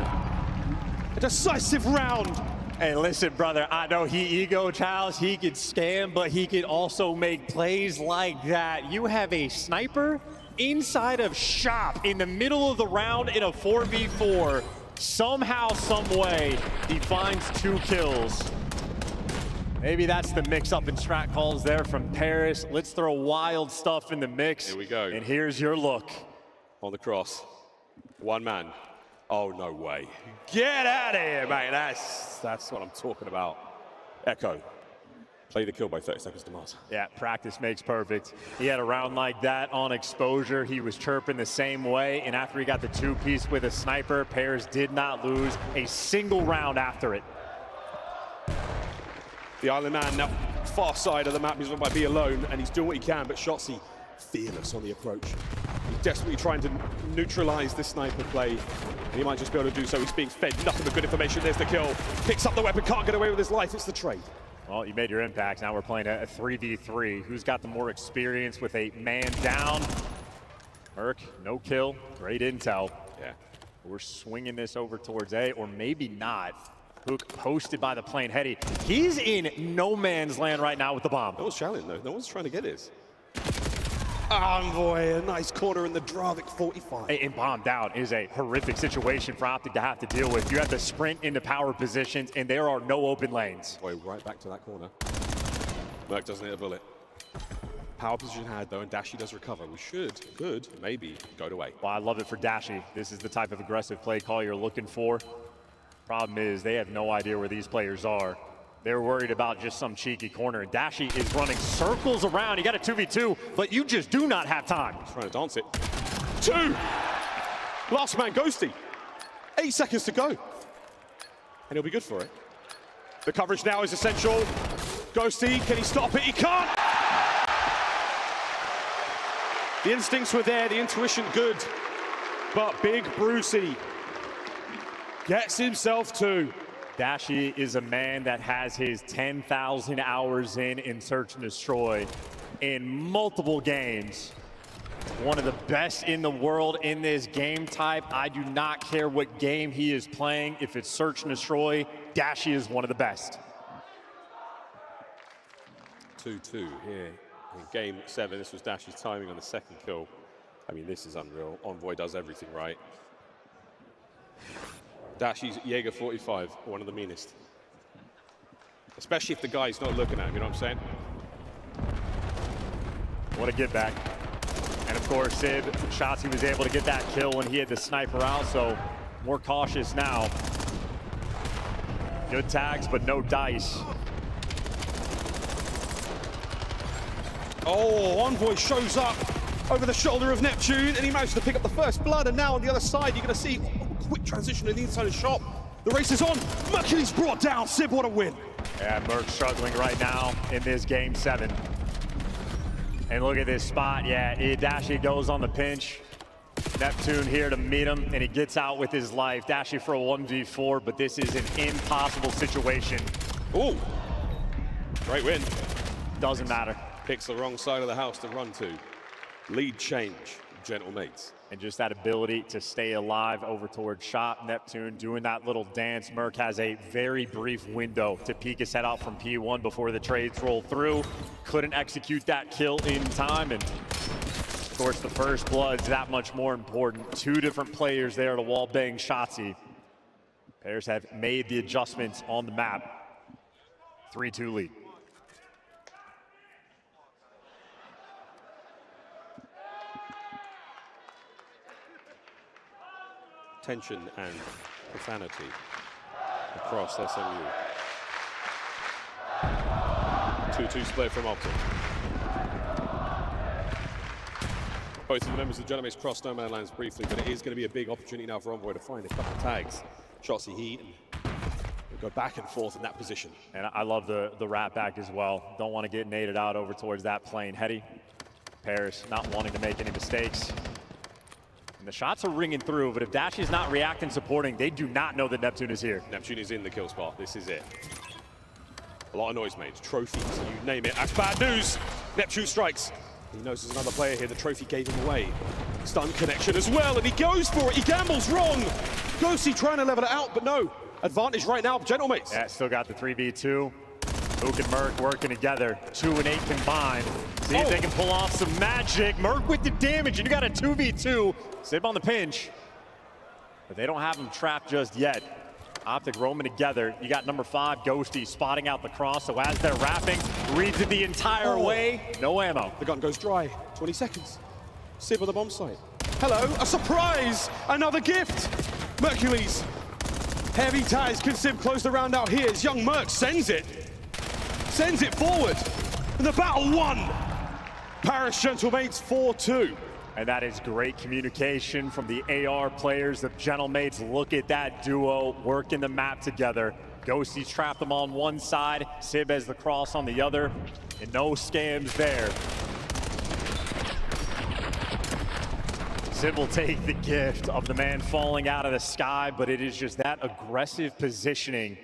A decisive round. Hey, listen, brother, I know he ego chows, he could scam, but he could also make plays like that. You have a sniper inside of shop in the middle of the round in a 4v4. Somehow, some way, he finds 2 kills. Maybe that's the mix-up in strat calls there from Paris. Let's throw wild stuff in the mix. Here we go. And here's your look. On the cross. One man. Oh, no way. Get out of here, mate. That's what I'm talking about. Echo. Play the kill by 30 seconds to Mars. Yeah, practice makes perfect. He had a round like that on exposure. He was chirping the same way, and after he got the 2-piece with a sniper, Pears did not lose a single round after it. The Island Man now far side of the map. He's not might be alone, and he's doing what he can, but Shotzzy fearless on the approach. He's desperately trying to neutralize this sniper play, and he might just be able to do so. He's being fed nothing but good information. There's the kill. Picks up the weapon, can't get away with his life. It's the trade. Well, you made your impact. Now we're playing a 3v3. Who's got the more experience with a man down? Merc, no kill. Great intel. Yeah. We're swinging this over towards A, or maybe not. Hook posted by the plane heady. He's in no man's land right now with the bomb. No one's challenging though. No one's trying to get his. Envoy, a nice corner in the Dravik 45. And bomb down is a horrific situation for Optic to have to deal with. You have to sprint into power positions, and there are no open lanes. Boy, right back to that corner. Merc doesn't hit a bullet. Power position had though, and Dashy does recover. We could, maybe go to away. Well, I love it for Dashy. This is the type of aggressive play call you're looking for. Problem is, they have no idea where these players are. They're worried about just some cheeky corner, and Dashy is running circles around. You got a 2v2, but you just do not have time. He's trying to dance it. 2! Last man, Ghosty. 8 seconds to go. And he'll be good for it. The coverage now is essential. Ghosty, can he stop it? He can't! The instincts were there, the intuition good. But Big Brucey gets himself 2. Dashy is a man that has his 10,000 hours in search and destroy in multiple games. One of the best in the world in this game type. I do not care what game he is playing. If it's search and destroy, Dashy is one of the best. 2-2 here in game 7. This was Dashy's timing on the second kill. I mean, this is unreal. Envoy does everything right. Dashy's Jaeger 45, one of the meanest. Especially if the guy's not looking at him, you know what I'm saying? What a get back. And of course, Sib, Shotzzy was able to get that kill when he had the sniper out, so more cautious now. Good tags, but no dice. Oh, Envoy shows up over the shoulder of Neptune, and he managed to pick up the first blood, and now on the other side, you're going to see quick transition to the inside of the shop. The race is on. Mercury's brought down. Sib, what a win. Yeah, Merc struggling right now in this game 7. And look at this spot. Yeah, Dashy goes on the pinch. Neptune here to meet him, and he gets out with his life. Dashy for a 1v4, but this is an impossible situation. Ooh, great win. Doesn't matter. Picks the wrong side of the house to run to. Lead change, gentle mates. And just that ability to stay alive over towards shop. Neptune doing that little dance. Merc has a very brief window to peek his head out from P1 before the trades roll through. Couldn't execute that kill in time, and of course the first blood's that much more important. 2 different players there to wall bang Shotzzy. Pairs have made the adjustments on the map. 3-2 lead. tension and profanity across SMU. 2-2 split from Optic. Both of the members of the Genomates cross no man lands briefly, but it is going to be a big opportunity now for Envoy to find a couple of tags. Shotzzy Heat and go back and forth in that position. And I love the wrap back as well. Don't want to get naded out over towards that plane. Hetty, Paris not wanting to make any mistakes. And the shots are ringing through, but if Dashy's not reacting, supporting, they do not know that Neptune is here. Neptune is in the kill spot. This is it. A lot of noise made. Trophies, you name it. That's bad news. Neptune strikes. He knows there's another player here. The trophy gave him away. Stun connection as well, and he goes for it. He gambles wrong. Ghosty trying to level it out, but no. Advantage right now, Gentlemates. Yeah, still got the 3v2. Mook and Merc working together. 2 and 8 combined. See if they can pull off some magic. Merc with the damage, and you got a 2v2. Sib on the pinch. But they don't have him trapped just yet. Optic roaming together. You got number 5, Ghosty, spotting out the cross. So as they're wrapping, reads it the entire way. No ammo. The gun goes dry. 20 seconds. Sib on the bomb site. Hello, a surprise! Another gift! Mercules. Heavy ties. Can Sib close the round out here? As young Merc sends it. Sends it forward. And the battle won. Paris Gentlemates 4-2. And that is great communication from the AR players of Gentlemates. Look at that duo working the map together. Ghosty's trapped them on one side, Sib has the cross on the other, and no scams there. Sib will take the gift of the man falling out of the sky, but it is just that aggressive positioning.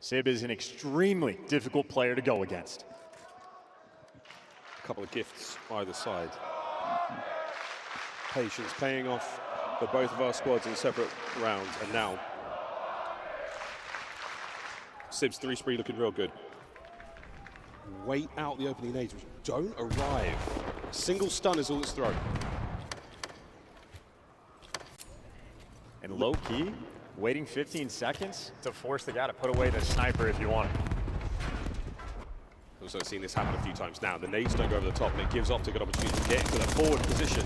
Sib is an extremely difficult player to go against. A couple of gifts either side. Patience paying off for both of our squads in separate rounds, and now Sib's 3 spree looking real good. Wait out the opening nades, which don't arrive. A single stun is all it's thrown. And low key, waiting 15 seconds to force the guy to put away the sniper if you want. Also seen this happen a few times now. The nades don't go over the top, and it gives Optic an opportunity to get into the forward position.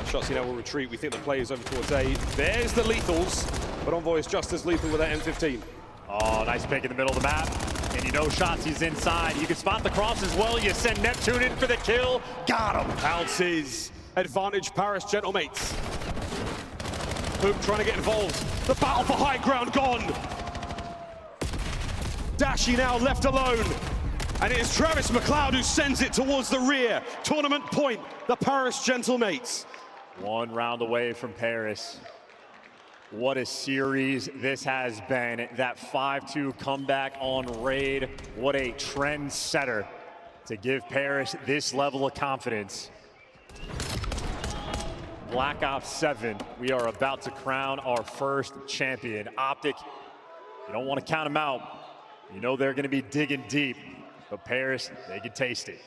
Shotzzy now will retreat. We think the play is over towards A. There's the lethals, but Envoy is just as lethal with that M15. Oh, nice pick in the middle of the map. And you know Shotzzy's inside. You can spot the cross as well. You send Neptune in for the kill. Got him. Pounces. Advantage Paris Gentlemates. Hoop trying to get involved. The battle for high ground gone. Dashy now left alone. And it is Travis McLeod who sends it towards the rear. Tournament point, the Paris Gentlemates. 1 round away from Paris. What a series this has been. That 5-2 comeback on Raid. What a trendsetter to give Paris this level of confidence. Black Ops 7, we are about to crown our first champion. Optic, you don't want to count them out. You know they're going to be digging deep, but Paris, they can taste it.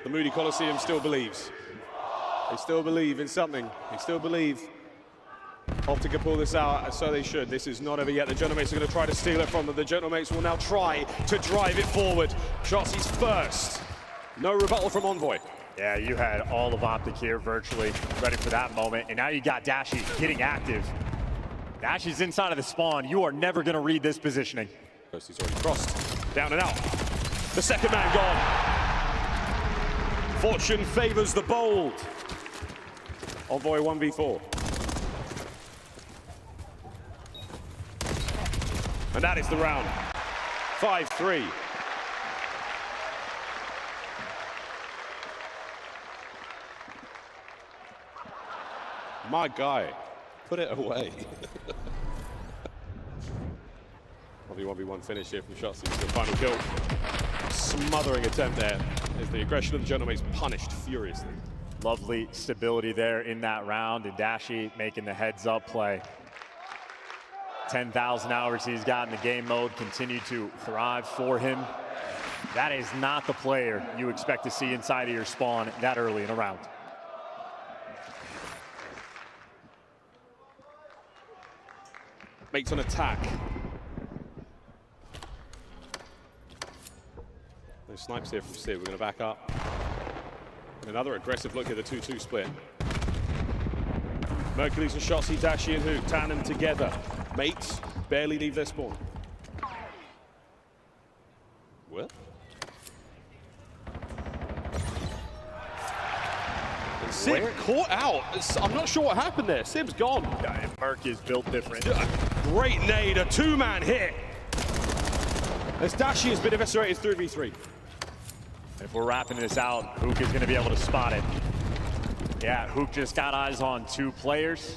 The Moody Coliseum still believes. They still believe in something. They still believe Optic can pull this out, and so they should. This is not over yet. The Gentlemates are going to try to steal it from them. The Gentlemates will now try to drive it forward. Shotzzy's first. No rebuttal from Envoy. Yeah, you had all of Optic here virtually ready for that moment, and now you got Dashy getting active. Dashy's inside of the spawn. You are never going to read this positioning. Ghosty's already crossed. Down and out. The second man gone. Fortune favors the bold. Envoy 1v4. And that is the round. 5-3. My guy, put it away. 1v1 finish here from Shotzzy. The final kill. Smothering attempt there as the aggression of the Gentlemates punished furiously. Lovely stability there in that round, and Dashy making the heads-up play. 10,000 hours he's got in the game mode continue to thrive for him. That is not the player you expect to see inside of your spawn that early in a round. Makes an attack. No snipes here from Sid. We're going to back up. And another aggressive look at the 2-2 split. Mercules and Shotzzy, Dashy and Hook, tandem together. Mates barely leave their spawn. Well. And Sib caught out. I'm not sure what happened there. Sib's gone. Yeah, Merc is built different. Great nade, a two-man hit. As Dashy has been eviscerated 3v3. If we're wrapping this out, Hook is going to be able to spot it. Yeah, Hook just got eyes on 2 players.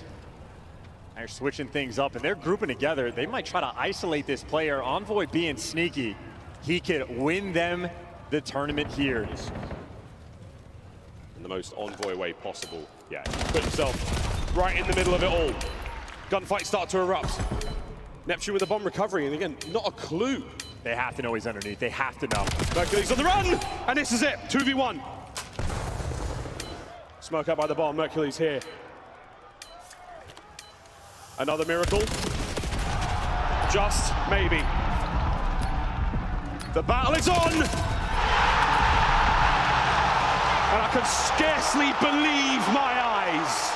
They're switching things up, and they're grouping together. They might try to isolate this player. Envoy being sneaky, he could win them the tournament here. In the most Envoy way possible. Yeah, he put himself right in the middle of it all. Gunfights start to erupt. Neptune with a bomb recovery, and again, not a clue. They have to know he's underneath. They have to know. Mercules on the run, and this is it, 2v1. Smoke out by the bomb, Mercules here. Another miracle. Just maybe. The battle is on! And I can scarcely believe my eyes.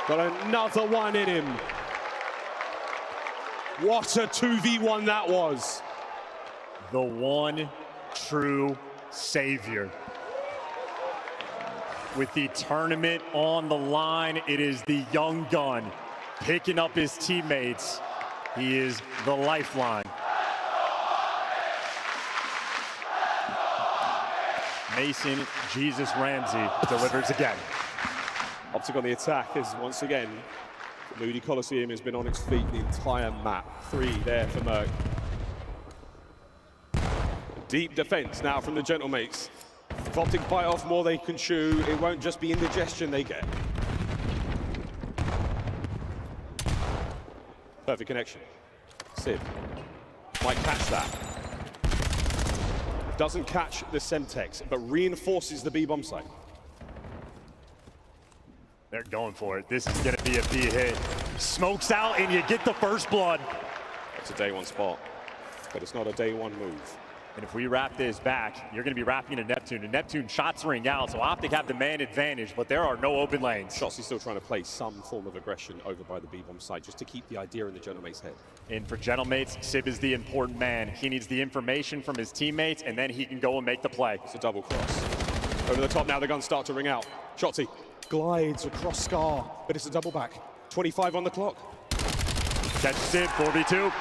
Got another one in him. What a 2v1 that was. The one true savior. With the tournament on the line, it is the young gun picking up his teammates. He is the lifeline. Mason Jesus Ramsey delivers again. Optic on the attack as once again, the Moody Coliseum has been on its feet the entire map. 3 there for Merc. Deep defense now from the Gentlemates. If Optic bite off more they can chew, it won't just be indigestion they get. Perfect connection. Sib might catch that. Doesn't catch the Semtex, but reinforces the B-bomb site. They're going for it. This is going to be a B hit. Smokes out and you get the first blood. That's a day 1 spot, but it's not a day 1 move. And if we wrap this back, you're going to be wrapping into Neptune. And Neptune shots ring out, so Optic have the man advantage, but there are no open lanes. Shotzzy's still trying to play some form of aggression over by the B-bomb site, just to keep the idea in the Gentlemate's head. And for Gentlemates, Sib is the important man. He needs the information from his teammates, and then he can go and make the play. It's a double cross. Over the top now, the guns start to ring out. Shotzzy glides across Scar, but it's a double back. 25 on the clock. Catch Sib, 4v2.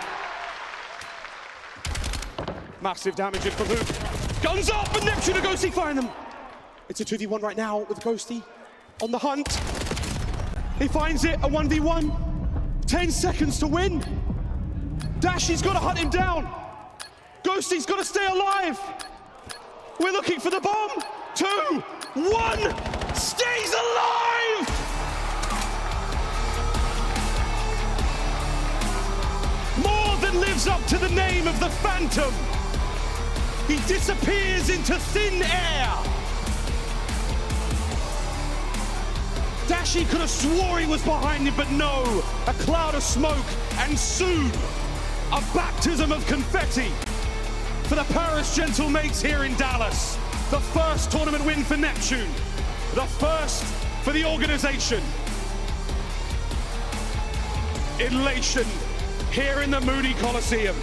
Massive damage in from Hook. Guns up, and Neptune and Ghosty find them. It's a 2v1 right now with Ghosty on the hunt. He finds it, a 1v1. 10 seconds to win. Dashy's got to hunt him down. Ghosty's got to stay alive. We're looking for the bomb. 2, 1, stays alive! More than lives up to the name of the Phantom. He disappears into thin air. Dashy could have swore he was behind him, but no. A cloud of smoke, and soon, a baptism of confetti for the Paris Gentlemates here in Dallas. The first tournament win for Neptune. The first for the organization. Elation here in the Moody Coliseum.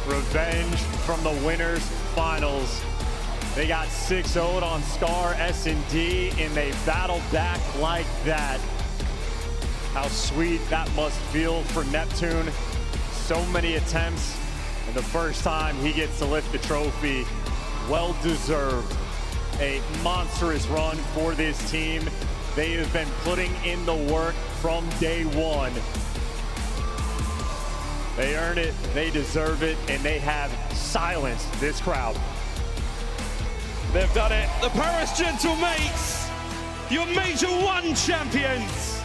Revenge from the winners finals. They got 6-0'd on Scar S&D, and they battled back like that. How sweet that must feel for Neptune. So many attempts, and the first time he gets to lift the trophy. Well deserved. A monstrous run for this team. They have been putting in the work from day 1. They earn it, they deserve it, and they have silenced this crowd. They've done it. The Paris Gentlemates, your Major 1 champions.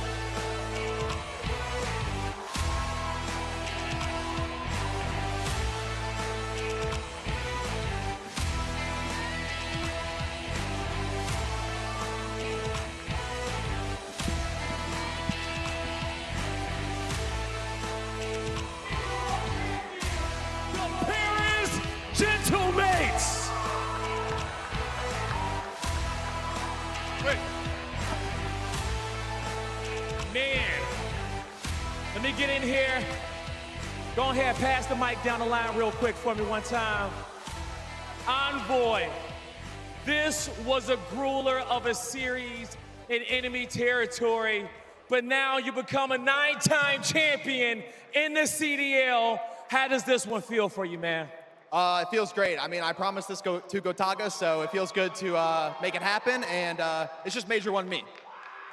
Go ahead, pass the mic down the line real quick for me one time. Envoy, this was a grueler of a series in enemy territory, but now you become a 9-time champion in the CDL. How does this one feel for you, man? It feels great. I mean, I promised this to Gotaga, so it feels good to make it happen, and it's just Major 1 meet.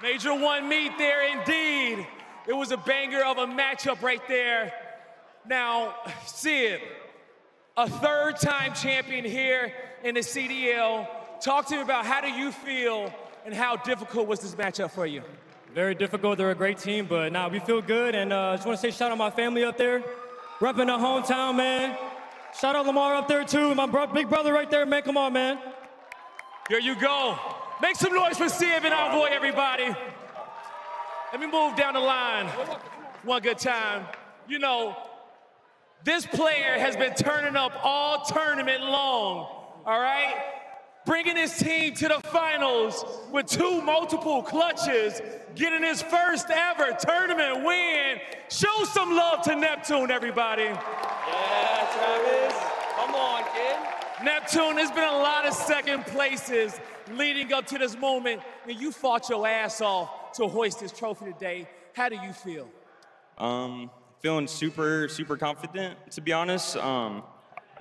Major 1 meet there indeed. It was a banger of a matchup right there. Now, Sid, a 3rd-time champion here in the CDL. Talk to me about how do you feel and how difficult was this matchup for you? Very difficult. They're a great team, but nah, we feel good. And I just want to say shout out my family up there, repping the hometown, man. Shout out Lamar up there too, my big brother right there, man. Come on, man. Here you go. Make some noise for Sid and Envoy, everybody. Let me move down the line one good time. You know, this player has been turning up all tournament long, all right? Bringing his team to the finals with 2 multiple clutches, getting his first ever tournament win. Show some love to Neptune, everybody. Yeah, Travis. Come on, kid. Neptune, there's been a lot of second places leading up to this moment, and you fought your ass off to hoist this trophy today. How do you feel? Feeling super confident, to be honest. I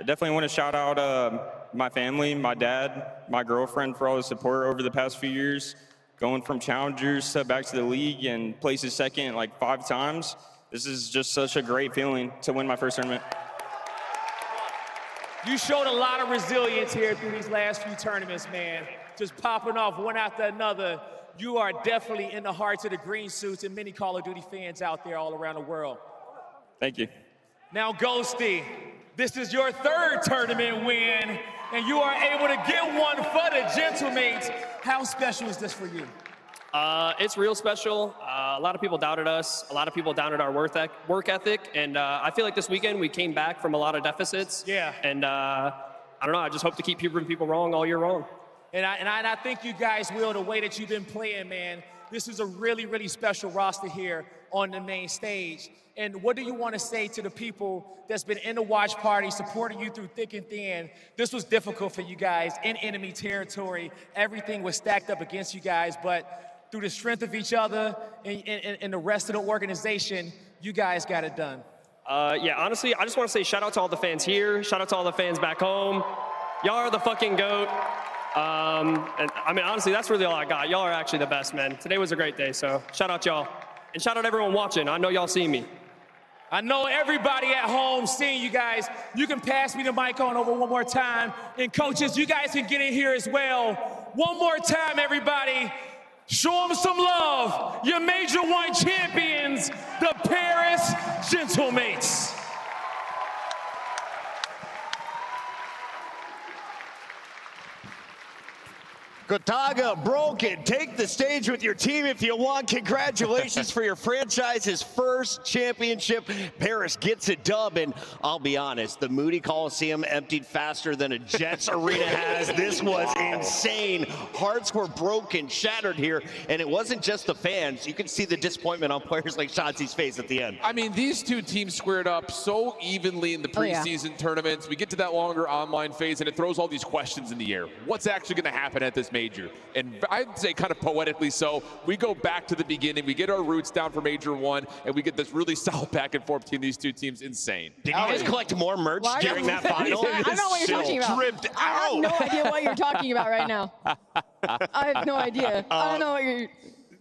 definitely want to shout out my family, my dad, my girlfriend for all the support over the past few years. Going from challengers to back to the league and places second like 5 times. This is just such a great feeling to win my first tournament. You showed a lot of resilience here through these last few tournaments, man. Just popping off one after another. You are definitely in the hearts of the green suits and many Call of Duty fans out there all around the world. Thank you. Now, Ghosty, this is your 3rd tournament win, and you are able to get one for the Gentlemates. How special is this for you? It's real special. A lot of people doubted us. A lot of people doubted our work ethic. And I feel like this weekend we came back from a lot of deficits. Yeah. And I don't know, I just hope to keep proving people wrong all year long. And I think you guys will, the way that you've been playing, man. This is a really, really special roster here on the main stage. And what do you want to say to the people that's been in the watch party, supporting you through thick and thin? This was difficult for you guys in enemy territory. Everything was stacked up against you guys, but through the strength of each other and the rest of the organization, you guys got it done. Yeah, honestly, I just want to say shout out to all the fans here. Shout out to all the fans back home. Y'all are the fucking GOAT. And I mean, honestly, that's really all I got. Y'all are actually the best, man. Today was a great day, so shout out y'all. And shout out everyone watching. I know y'all see me. I know everybody at home seeing you guys. You can pass me the mic on over one more time. And coaches, you guys can get in here as well. One more time, everybody. Show them some love. Your Major 1 champions, the Paris Gentlemates. Gotaga, Broken, take the stage with your team if you want. Congratulations for your franchise's first championship. Paris gets a dub, and I'll be honest, the Moody Coliseum emptied faster than a Jets arena has. This was insane. Hearts were broken, shattered here, and it wasn't just the fans. You can see the disappointment on players like Shotzi's face at the end. I mean, these 2 teams squared up so evenly in the preseason tournaments. We get to that longer online phase, and it throws all these questions in the air. What's actually going to happen at this major? And I'd say kind of poetically so, we go back to the beginning, we get our roots down for Major 1, and we get this really solid back and forth between these 2 teams. Insane. Did you guys collect more merch during that final? I don't know what you're talking about. Dripped I have no idea what you're talking about right now. I have no idea. I don't know what you're...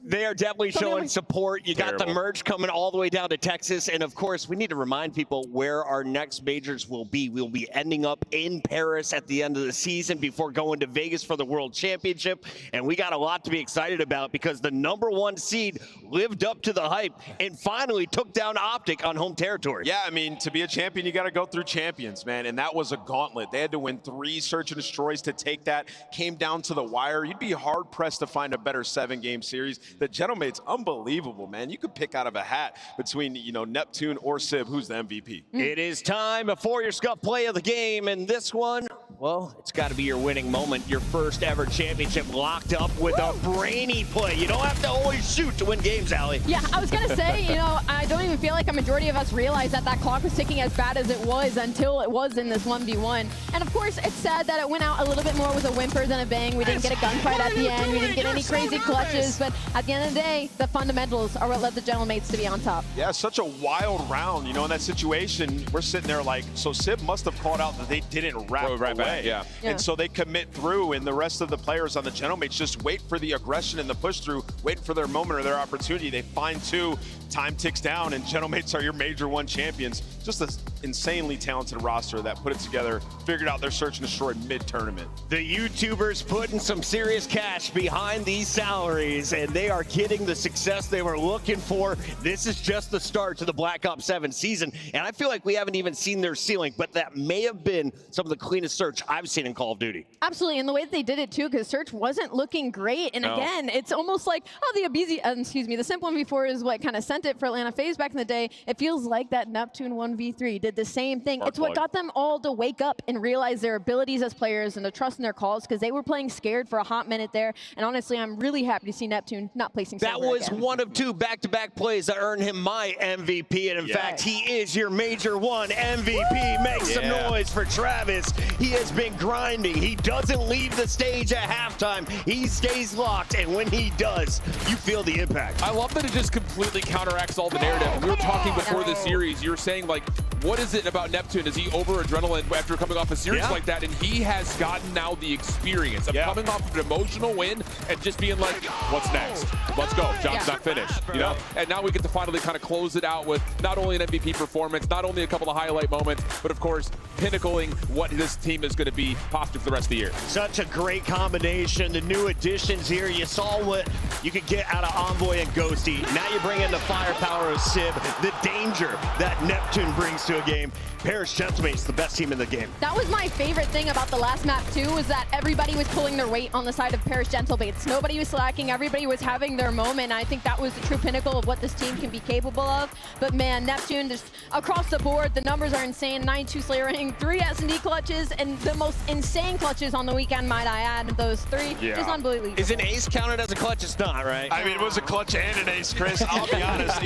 They are definitely showing support. You got the merch coming all the way down to Texas. And of course, we need to remind people where our next majors will be. We'll be ending up in Paris at the end of the season before going to Vegas for the World Championship. And we got a lot to be excited about because the #1 seed lived up to the hype and finally took down Optic on home territory. Yeah, I mean, to be a champion, you got to go through champions, man. And that was a gauntlet. They had to win 3 search and destroys to take that. Came down to the wire. You'd be hard-pressed to find a better 7-game series. The Gentlemates, unbelievable, man. You could pick out of a hat between, Neptune or Sib. Who's the MVP? It is time for your Scuff play of the game, and this one Well, it's got to be your winning moment, your first ever championship locked up with a brainy play. You don't have to always shoot to win games, Allie. Yeah, I was going to say, you know, I don't even feel like a majority of us realized that that clock was ticking as bad as it was until it was in this 1v1. And of course, it's sad that it went out a little bit more with a whimper than a bang. We didn't get a gunfight at the end. We didn't get any crazy clutches. But at the end of the day, the fundamentals are what led the Gentlemates to be on top. Yeah, such a wild round. You know, in that situation, we're sitting there like, so Sib must have called out that they didn't wrap right away. back, yeah. And so they commit through, and the rest of the players on the Gentlemates just wait for the aggression and the push through, waiting for their moment or their opportunity. They find two, time ticks down, and Gentlemates are your Major 1 champions. Just an insanely talented roster that put it together, figured out their search and destroy mid-tournament. The YouTubers putting some serious cash behind these salaries, and they are getting the success they were looking for. This is just the start to the Black Ops 7 season, and I feel like we haven't even seen their ceiling, but that may have been some of the cleanest search I've seen in Call of Duty. Absolutely, and the way that they did it too, because search wasn't looking great. And again, it's almost like, oh, the Abizi, the Simp 1v4 is what kind of sent it for Atlanta FaZe back in the day. It feels like that Neptune 1v3 did the same thing. It's what got them all to wake up and realize their abilities as players and to trust in their calls, because they were playing scared for a hot minute there. And honestly, I'm really happy to see Neptune not placing that silver was again. one of 2 back-to-back plays that earned him my MVP, and in fact, he is your Major 1 MVP. Make some noise for Travis. He has been grinding. He doesn't leave the stage at halftime. He stays locked, and when he does, you feel the impact. I love that it just completely counteracts all the narrative. We were talking before the series. You were saying, like, what is it about Neptune? Is he over adrenaline after coming off a series like that? And he has gotten now the experience of coming off of an emotional win and just being like, what's next? Let's go. Job's not finished. You know? And now we get to finally kind of close it out with not only an MVP performance, not only a couple of highlight moments, but of course, pinnacling what this team is going to be possibly for the rest of the year. Such a great combination. The new additions here. You saw what you could get out of Envoy and Ghosty. Now you bring in the firepower of Sib, the danger that Neptune brings to a game. Paris Gentlemates, the best team in the game. That was my favorite thing about the last map too, was that everybody was pulling their weight on the side of Paris Gentlemates. Nobody was slacking, everybody was having their moment. I think that was the true pinnacle of what this team can be capable of. But man, Neptune just across the board, the numbers are insane. 9-2 Slayer rating, 3 S&D clutches, and the most insane clutches on the weekend, might I add. Those 3 is unbelievable. Is an ace counted as a clutch? It's not, right? I mean, it was a clutch and an ace, Chris. I'll be honest.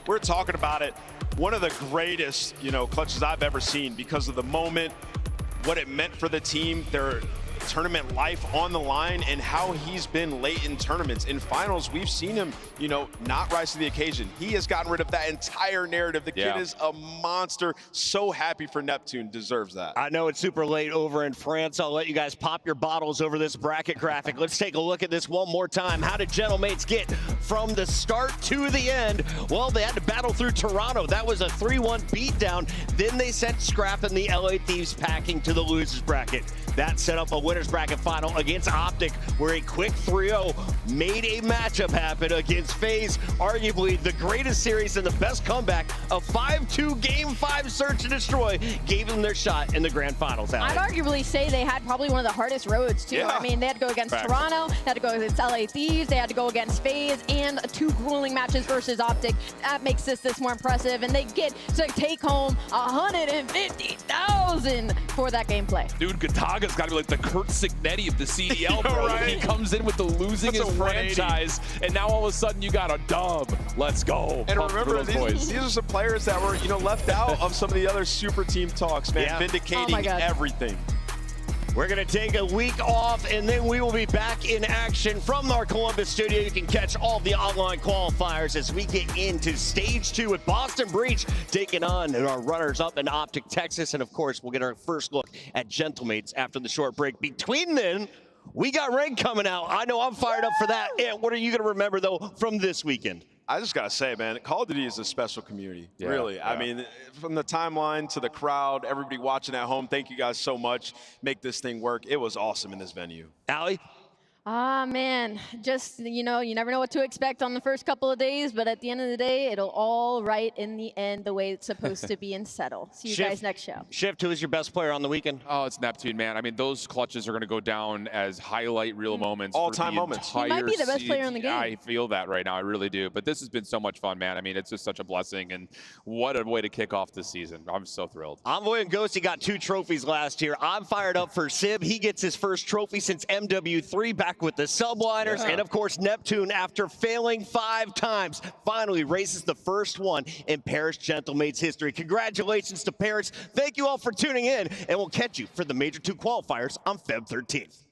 We're talking about it. One of the greatest, clutches I've ever seen because of the moment, what it meant for the team, their tournament life on the line, and how he's been late in tournaments. In finals, we've seen him, not rise to the occasion. He has gotten rid of that entire narrative. The kid is a monster. So happy for Neptune. Deserves that. I know it's super late over in France. I'll let you guys pop your bottles over this bracket graphic. Let's take a look at this one more time. How did Gentlemates get from the start to the end? Well, they had to battle through Toronto. That was a 3-1 beatdown. Then they sent Scrap and the LA Thieves packing to the losers bracket. That set up a winner's bracket final against Optic, where a quick 3-0 made a matchup happen against FaZe, arguably the greatest series and the best comeback. A 5-2 Game 5 search and destroy gave them their shot in the grand finals. I'd arguably say they had probably one of the hardest roads too. I mean, they had to go against Toronto, they had to go against LA Thieves, they had to go against FaZe, and 2 grueling matches versus Optic. That makes this more impressive, and they get to take home 150,000 for that gameplay. Dude, Gataga's got to be like the Kurt Signetti of the CDL, bro. He comes in with the losing his franchise, and now all of a sudden you got a dub. Let's go. And remember, these are some players that were, left out of some of the other super team talks, man, vindicating everything. We're going to take a week off, and then we will be back in action from our Columbus studio. You can catch all the online qualifiers as we get into stage 2 with Boston Breach taking on our runners-up in Optic, Texas. And, of course, we'll get our first look at Gentlemates after the short break. Between then, we got Rank coming out. I know I'm fired up for that. And what are you going to remember, though, from this weekend? I just got to say, man, Call of Duty is a special community, really. Yeah. I mean, from the timeline to the crowd, everybody watching at home, thank you guys so much. Make this thing work. It was awesome in this venue. Allie? Ah, man, just, you know, you never know what to expect on the first couple of days, but at the end of the day, it'll all right in the end the way it's supposed to be and settle. See you guys next show. Shift, who is your best player on the weekend? Oh, it's Neptune, man. I mean, those clutches are going to go down as highlight reel moments. All-time moments. He might be the best player in the game. I feel that right now. I really do. But this has been so much fun, man. I mean, it's just such a blessing, and what a way to kick off this season. I'm so thrilled. Envoy and Ghosty got 2 trophies last year. I'm fired up for Sib. He gets his first trophy since MW3 back with the Subliners. Yeah. And, of course, Neptune, after failing 5 times, finally raises the first one in Paris Gentlemates history. Congratulations to Paris. Thank you all for tuning in, and we'll catch you for the Major 2 qualifiers on Feb 13th.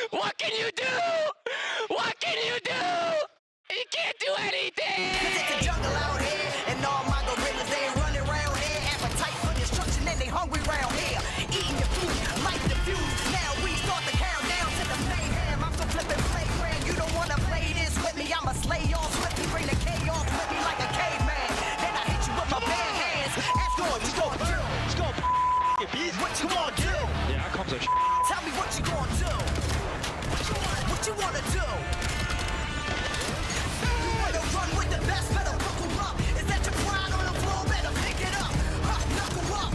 What can you do? What can you do? You can't do anything! It's a jungle out here, and all my gorillas, they running around here. Appetite for destruction, and they hungry around here. Eating your food, light the fuse. Now we start the countdown to the mayhem. I'm so flipping playground, you don't wanna play this with me. I'ma slay y'all swiftly, bring the chaos with me like a caveman. Then I hit you with my bare hands. Ask me what you gonna do. What you gonna do? Yeah, I comes a Tell me what you gonna do. What you wanna do? You wanna run with the best, better buckle up. Is that your pride on the floor? Better pick it up. Knuckle up,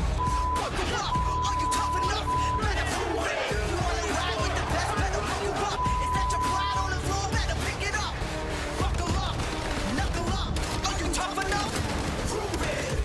buckle up. Are you tough enough? Better prove it. You wanna ride with the best, better buckle up. Is that your pride on the floor? Better pick it up. Buckle up, knuckle up. Are you tough enough? Prove it.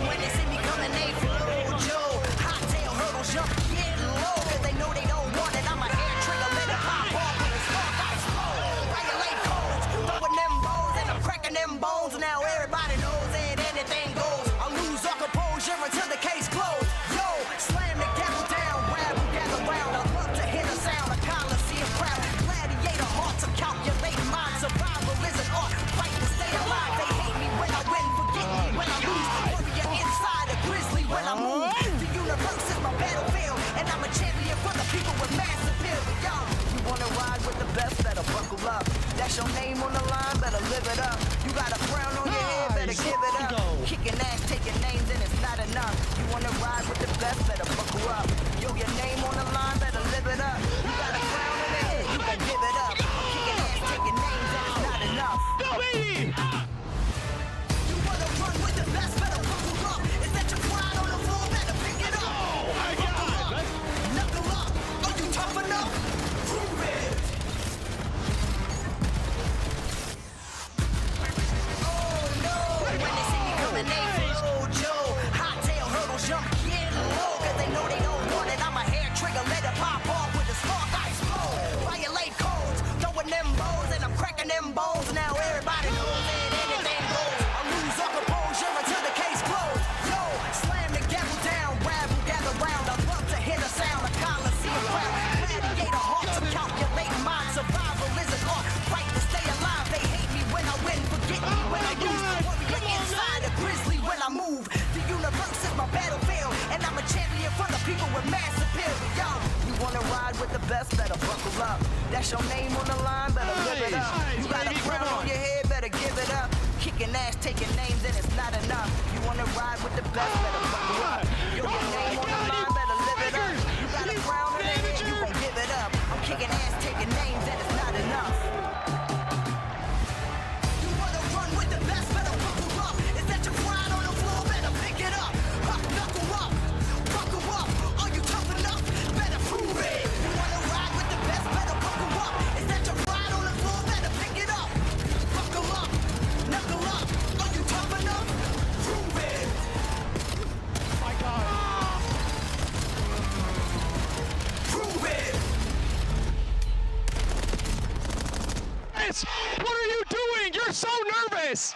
When they see me coming, they flow, Joe. Hot tail hurdles, jump, get low. Cause they know they don't want it. I'm a hair trigger, let it pop off when it's spark, I explode. Violate codes, throwing them bows and I'm cracking them bones. Now everybody knows that anything goes. I lose all composure until the case closed. Yo, slam the gavel down, rabble, gather round. I love to hear the sound of Coliseum crowd. Gladiator hearts, I'm calculating mine. Survival is an art, fight to stay alive. They hate me when I win, forget me when I lose. Warrior inside a grizzly when I move. The universe is my battlefield, and I'm a champion for the people with mass appeal. Yo, you wanna ride with the best, better buckle up. That's your name on the line, better live it up. You got a crown on your head, better give it up. Kicking ass, taking names, and it's not enough. You wanna ride with the best, better buckle up. Yo, your name on the line, better live it up. You got a crown on your head, you can give it up. Kicking ass, taking names, and it's not enough. Go, baby! You wanna run with the best, better buckle up. Is that your pride on the floor? Better pick it up. Buckle up, knuckle up. Are you tough enough? Prove it. Oh no! When they see me coming, they flow, Joe. Hot tail hurdles, jump, get low. Cause they know they don't want it. I'm a hair trigger, let it pop off with a spark, I explode. Violate codes, throwing them bows and I'm cracking them bones. Now everybody knows that anything goes. I lose all composure until the case closed. Yo, slam the gavel down, rabble, gather round. I love to hear the sound of Coliseum crowd. Gladiator hearts, I'm calculating mine. Survival is an art, fight to stay alive. They hate me when I win, forget me when I lose. Warrior inside a grizzly when I move. The universe is my battlefield, and I'm a champion for the people with mass appeal. Yo, you wanna ride with the best, better buckle up. That's your name on the line, better live it up. You got a crown on your head, better give it up. Kicking ass, taking names, and it's not enough. You wanna ride with the best, better buckle up. Yo, your name on the line, better live it up. You got a crown on your head, you gon' give it up. I'm kicking ass, taking names, and it's not enough. You wanna run with the best, better buckle up. Is that your pride on the floor? Better pick it up. Knuckle up, buckle up. Are you tough enough? Better prove it. You wanna ride with the best, better buckle up. Is that your pride on the floor? Better pick it up. Buckle up, knuckle up. Are you tough enough? Prove it. My God. nervous.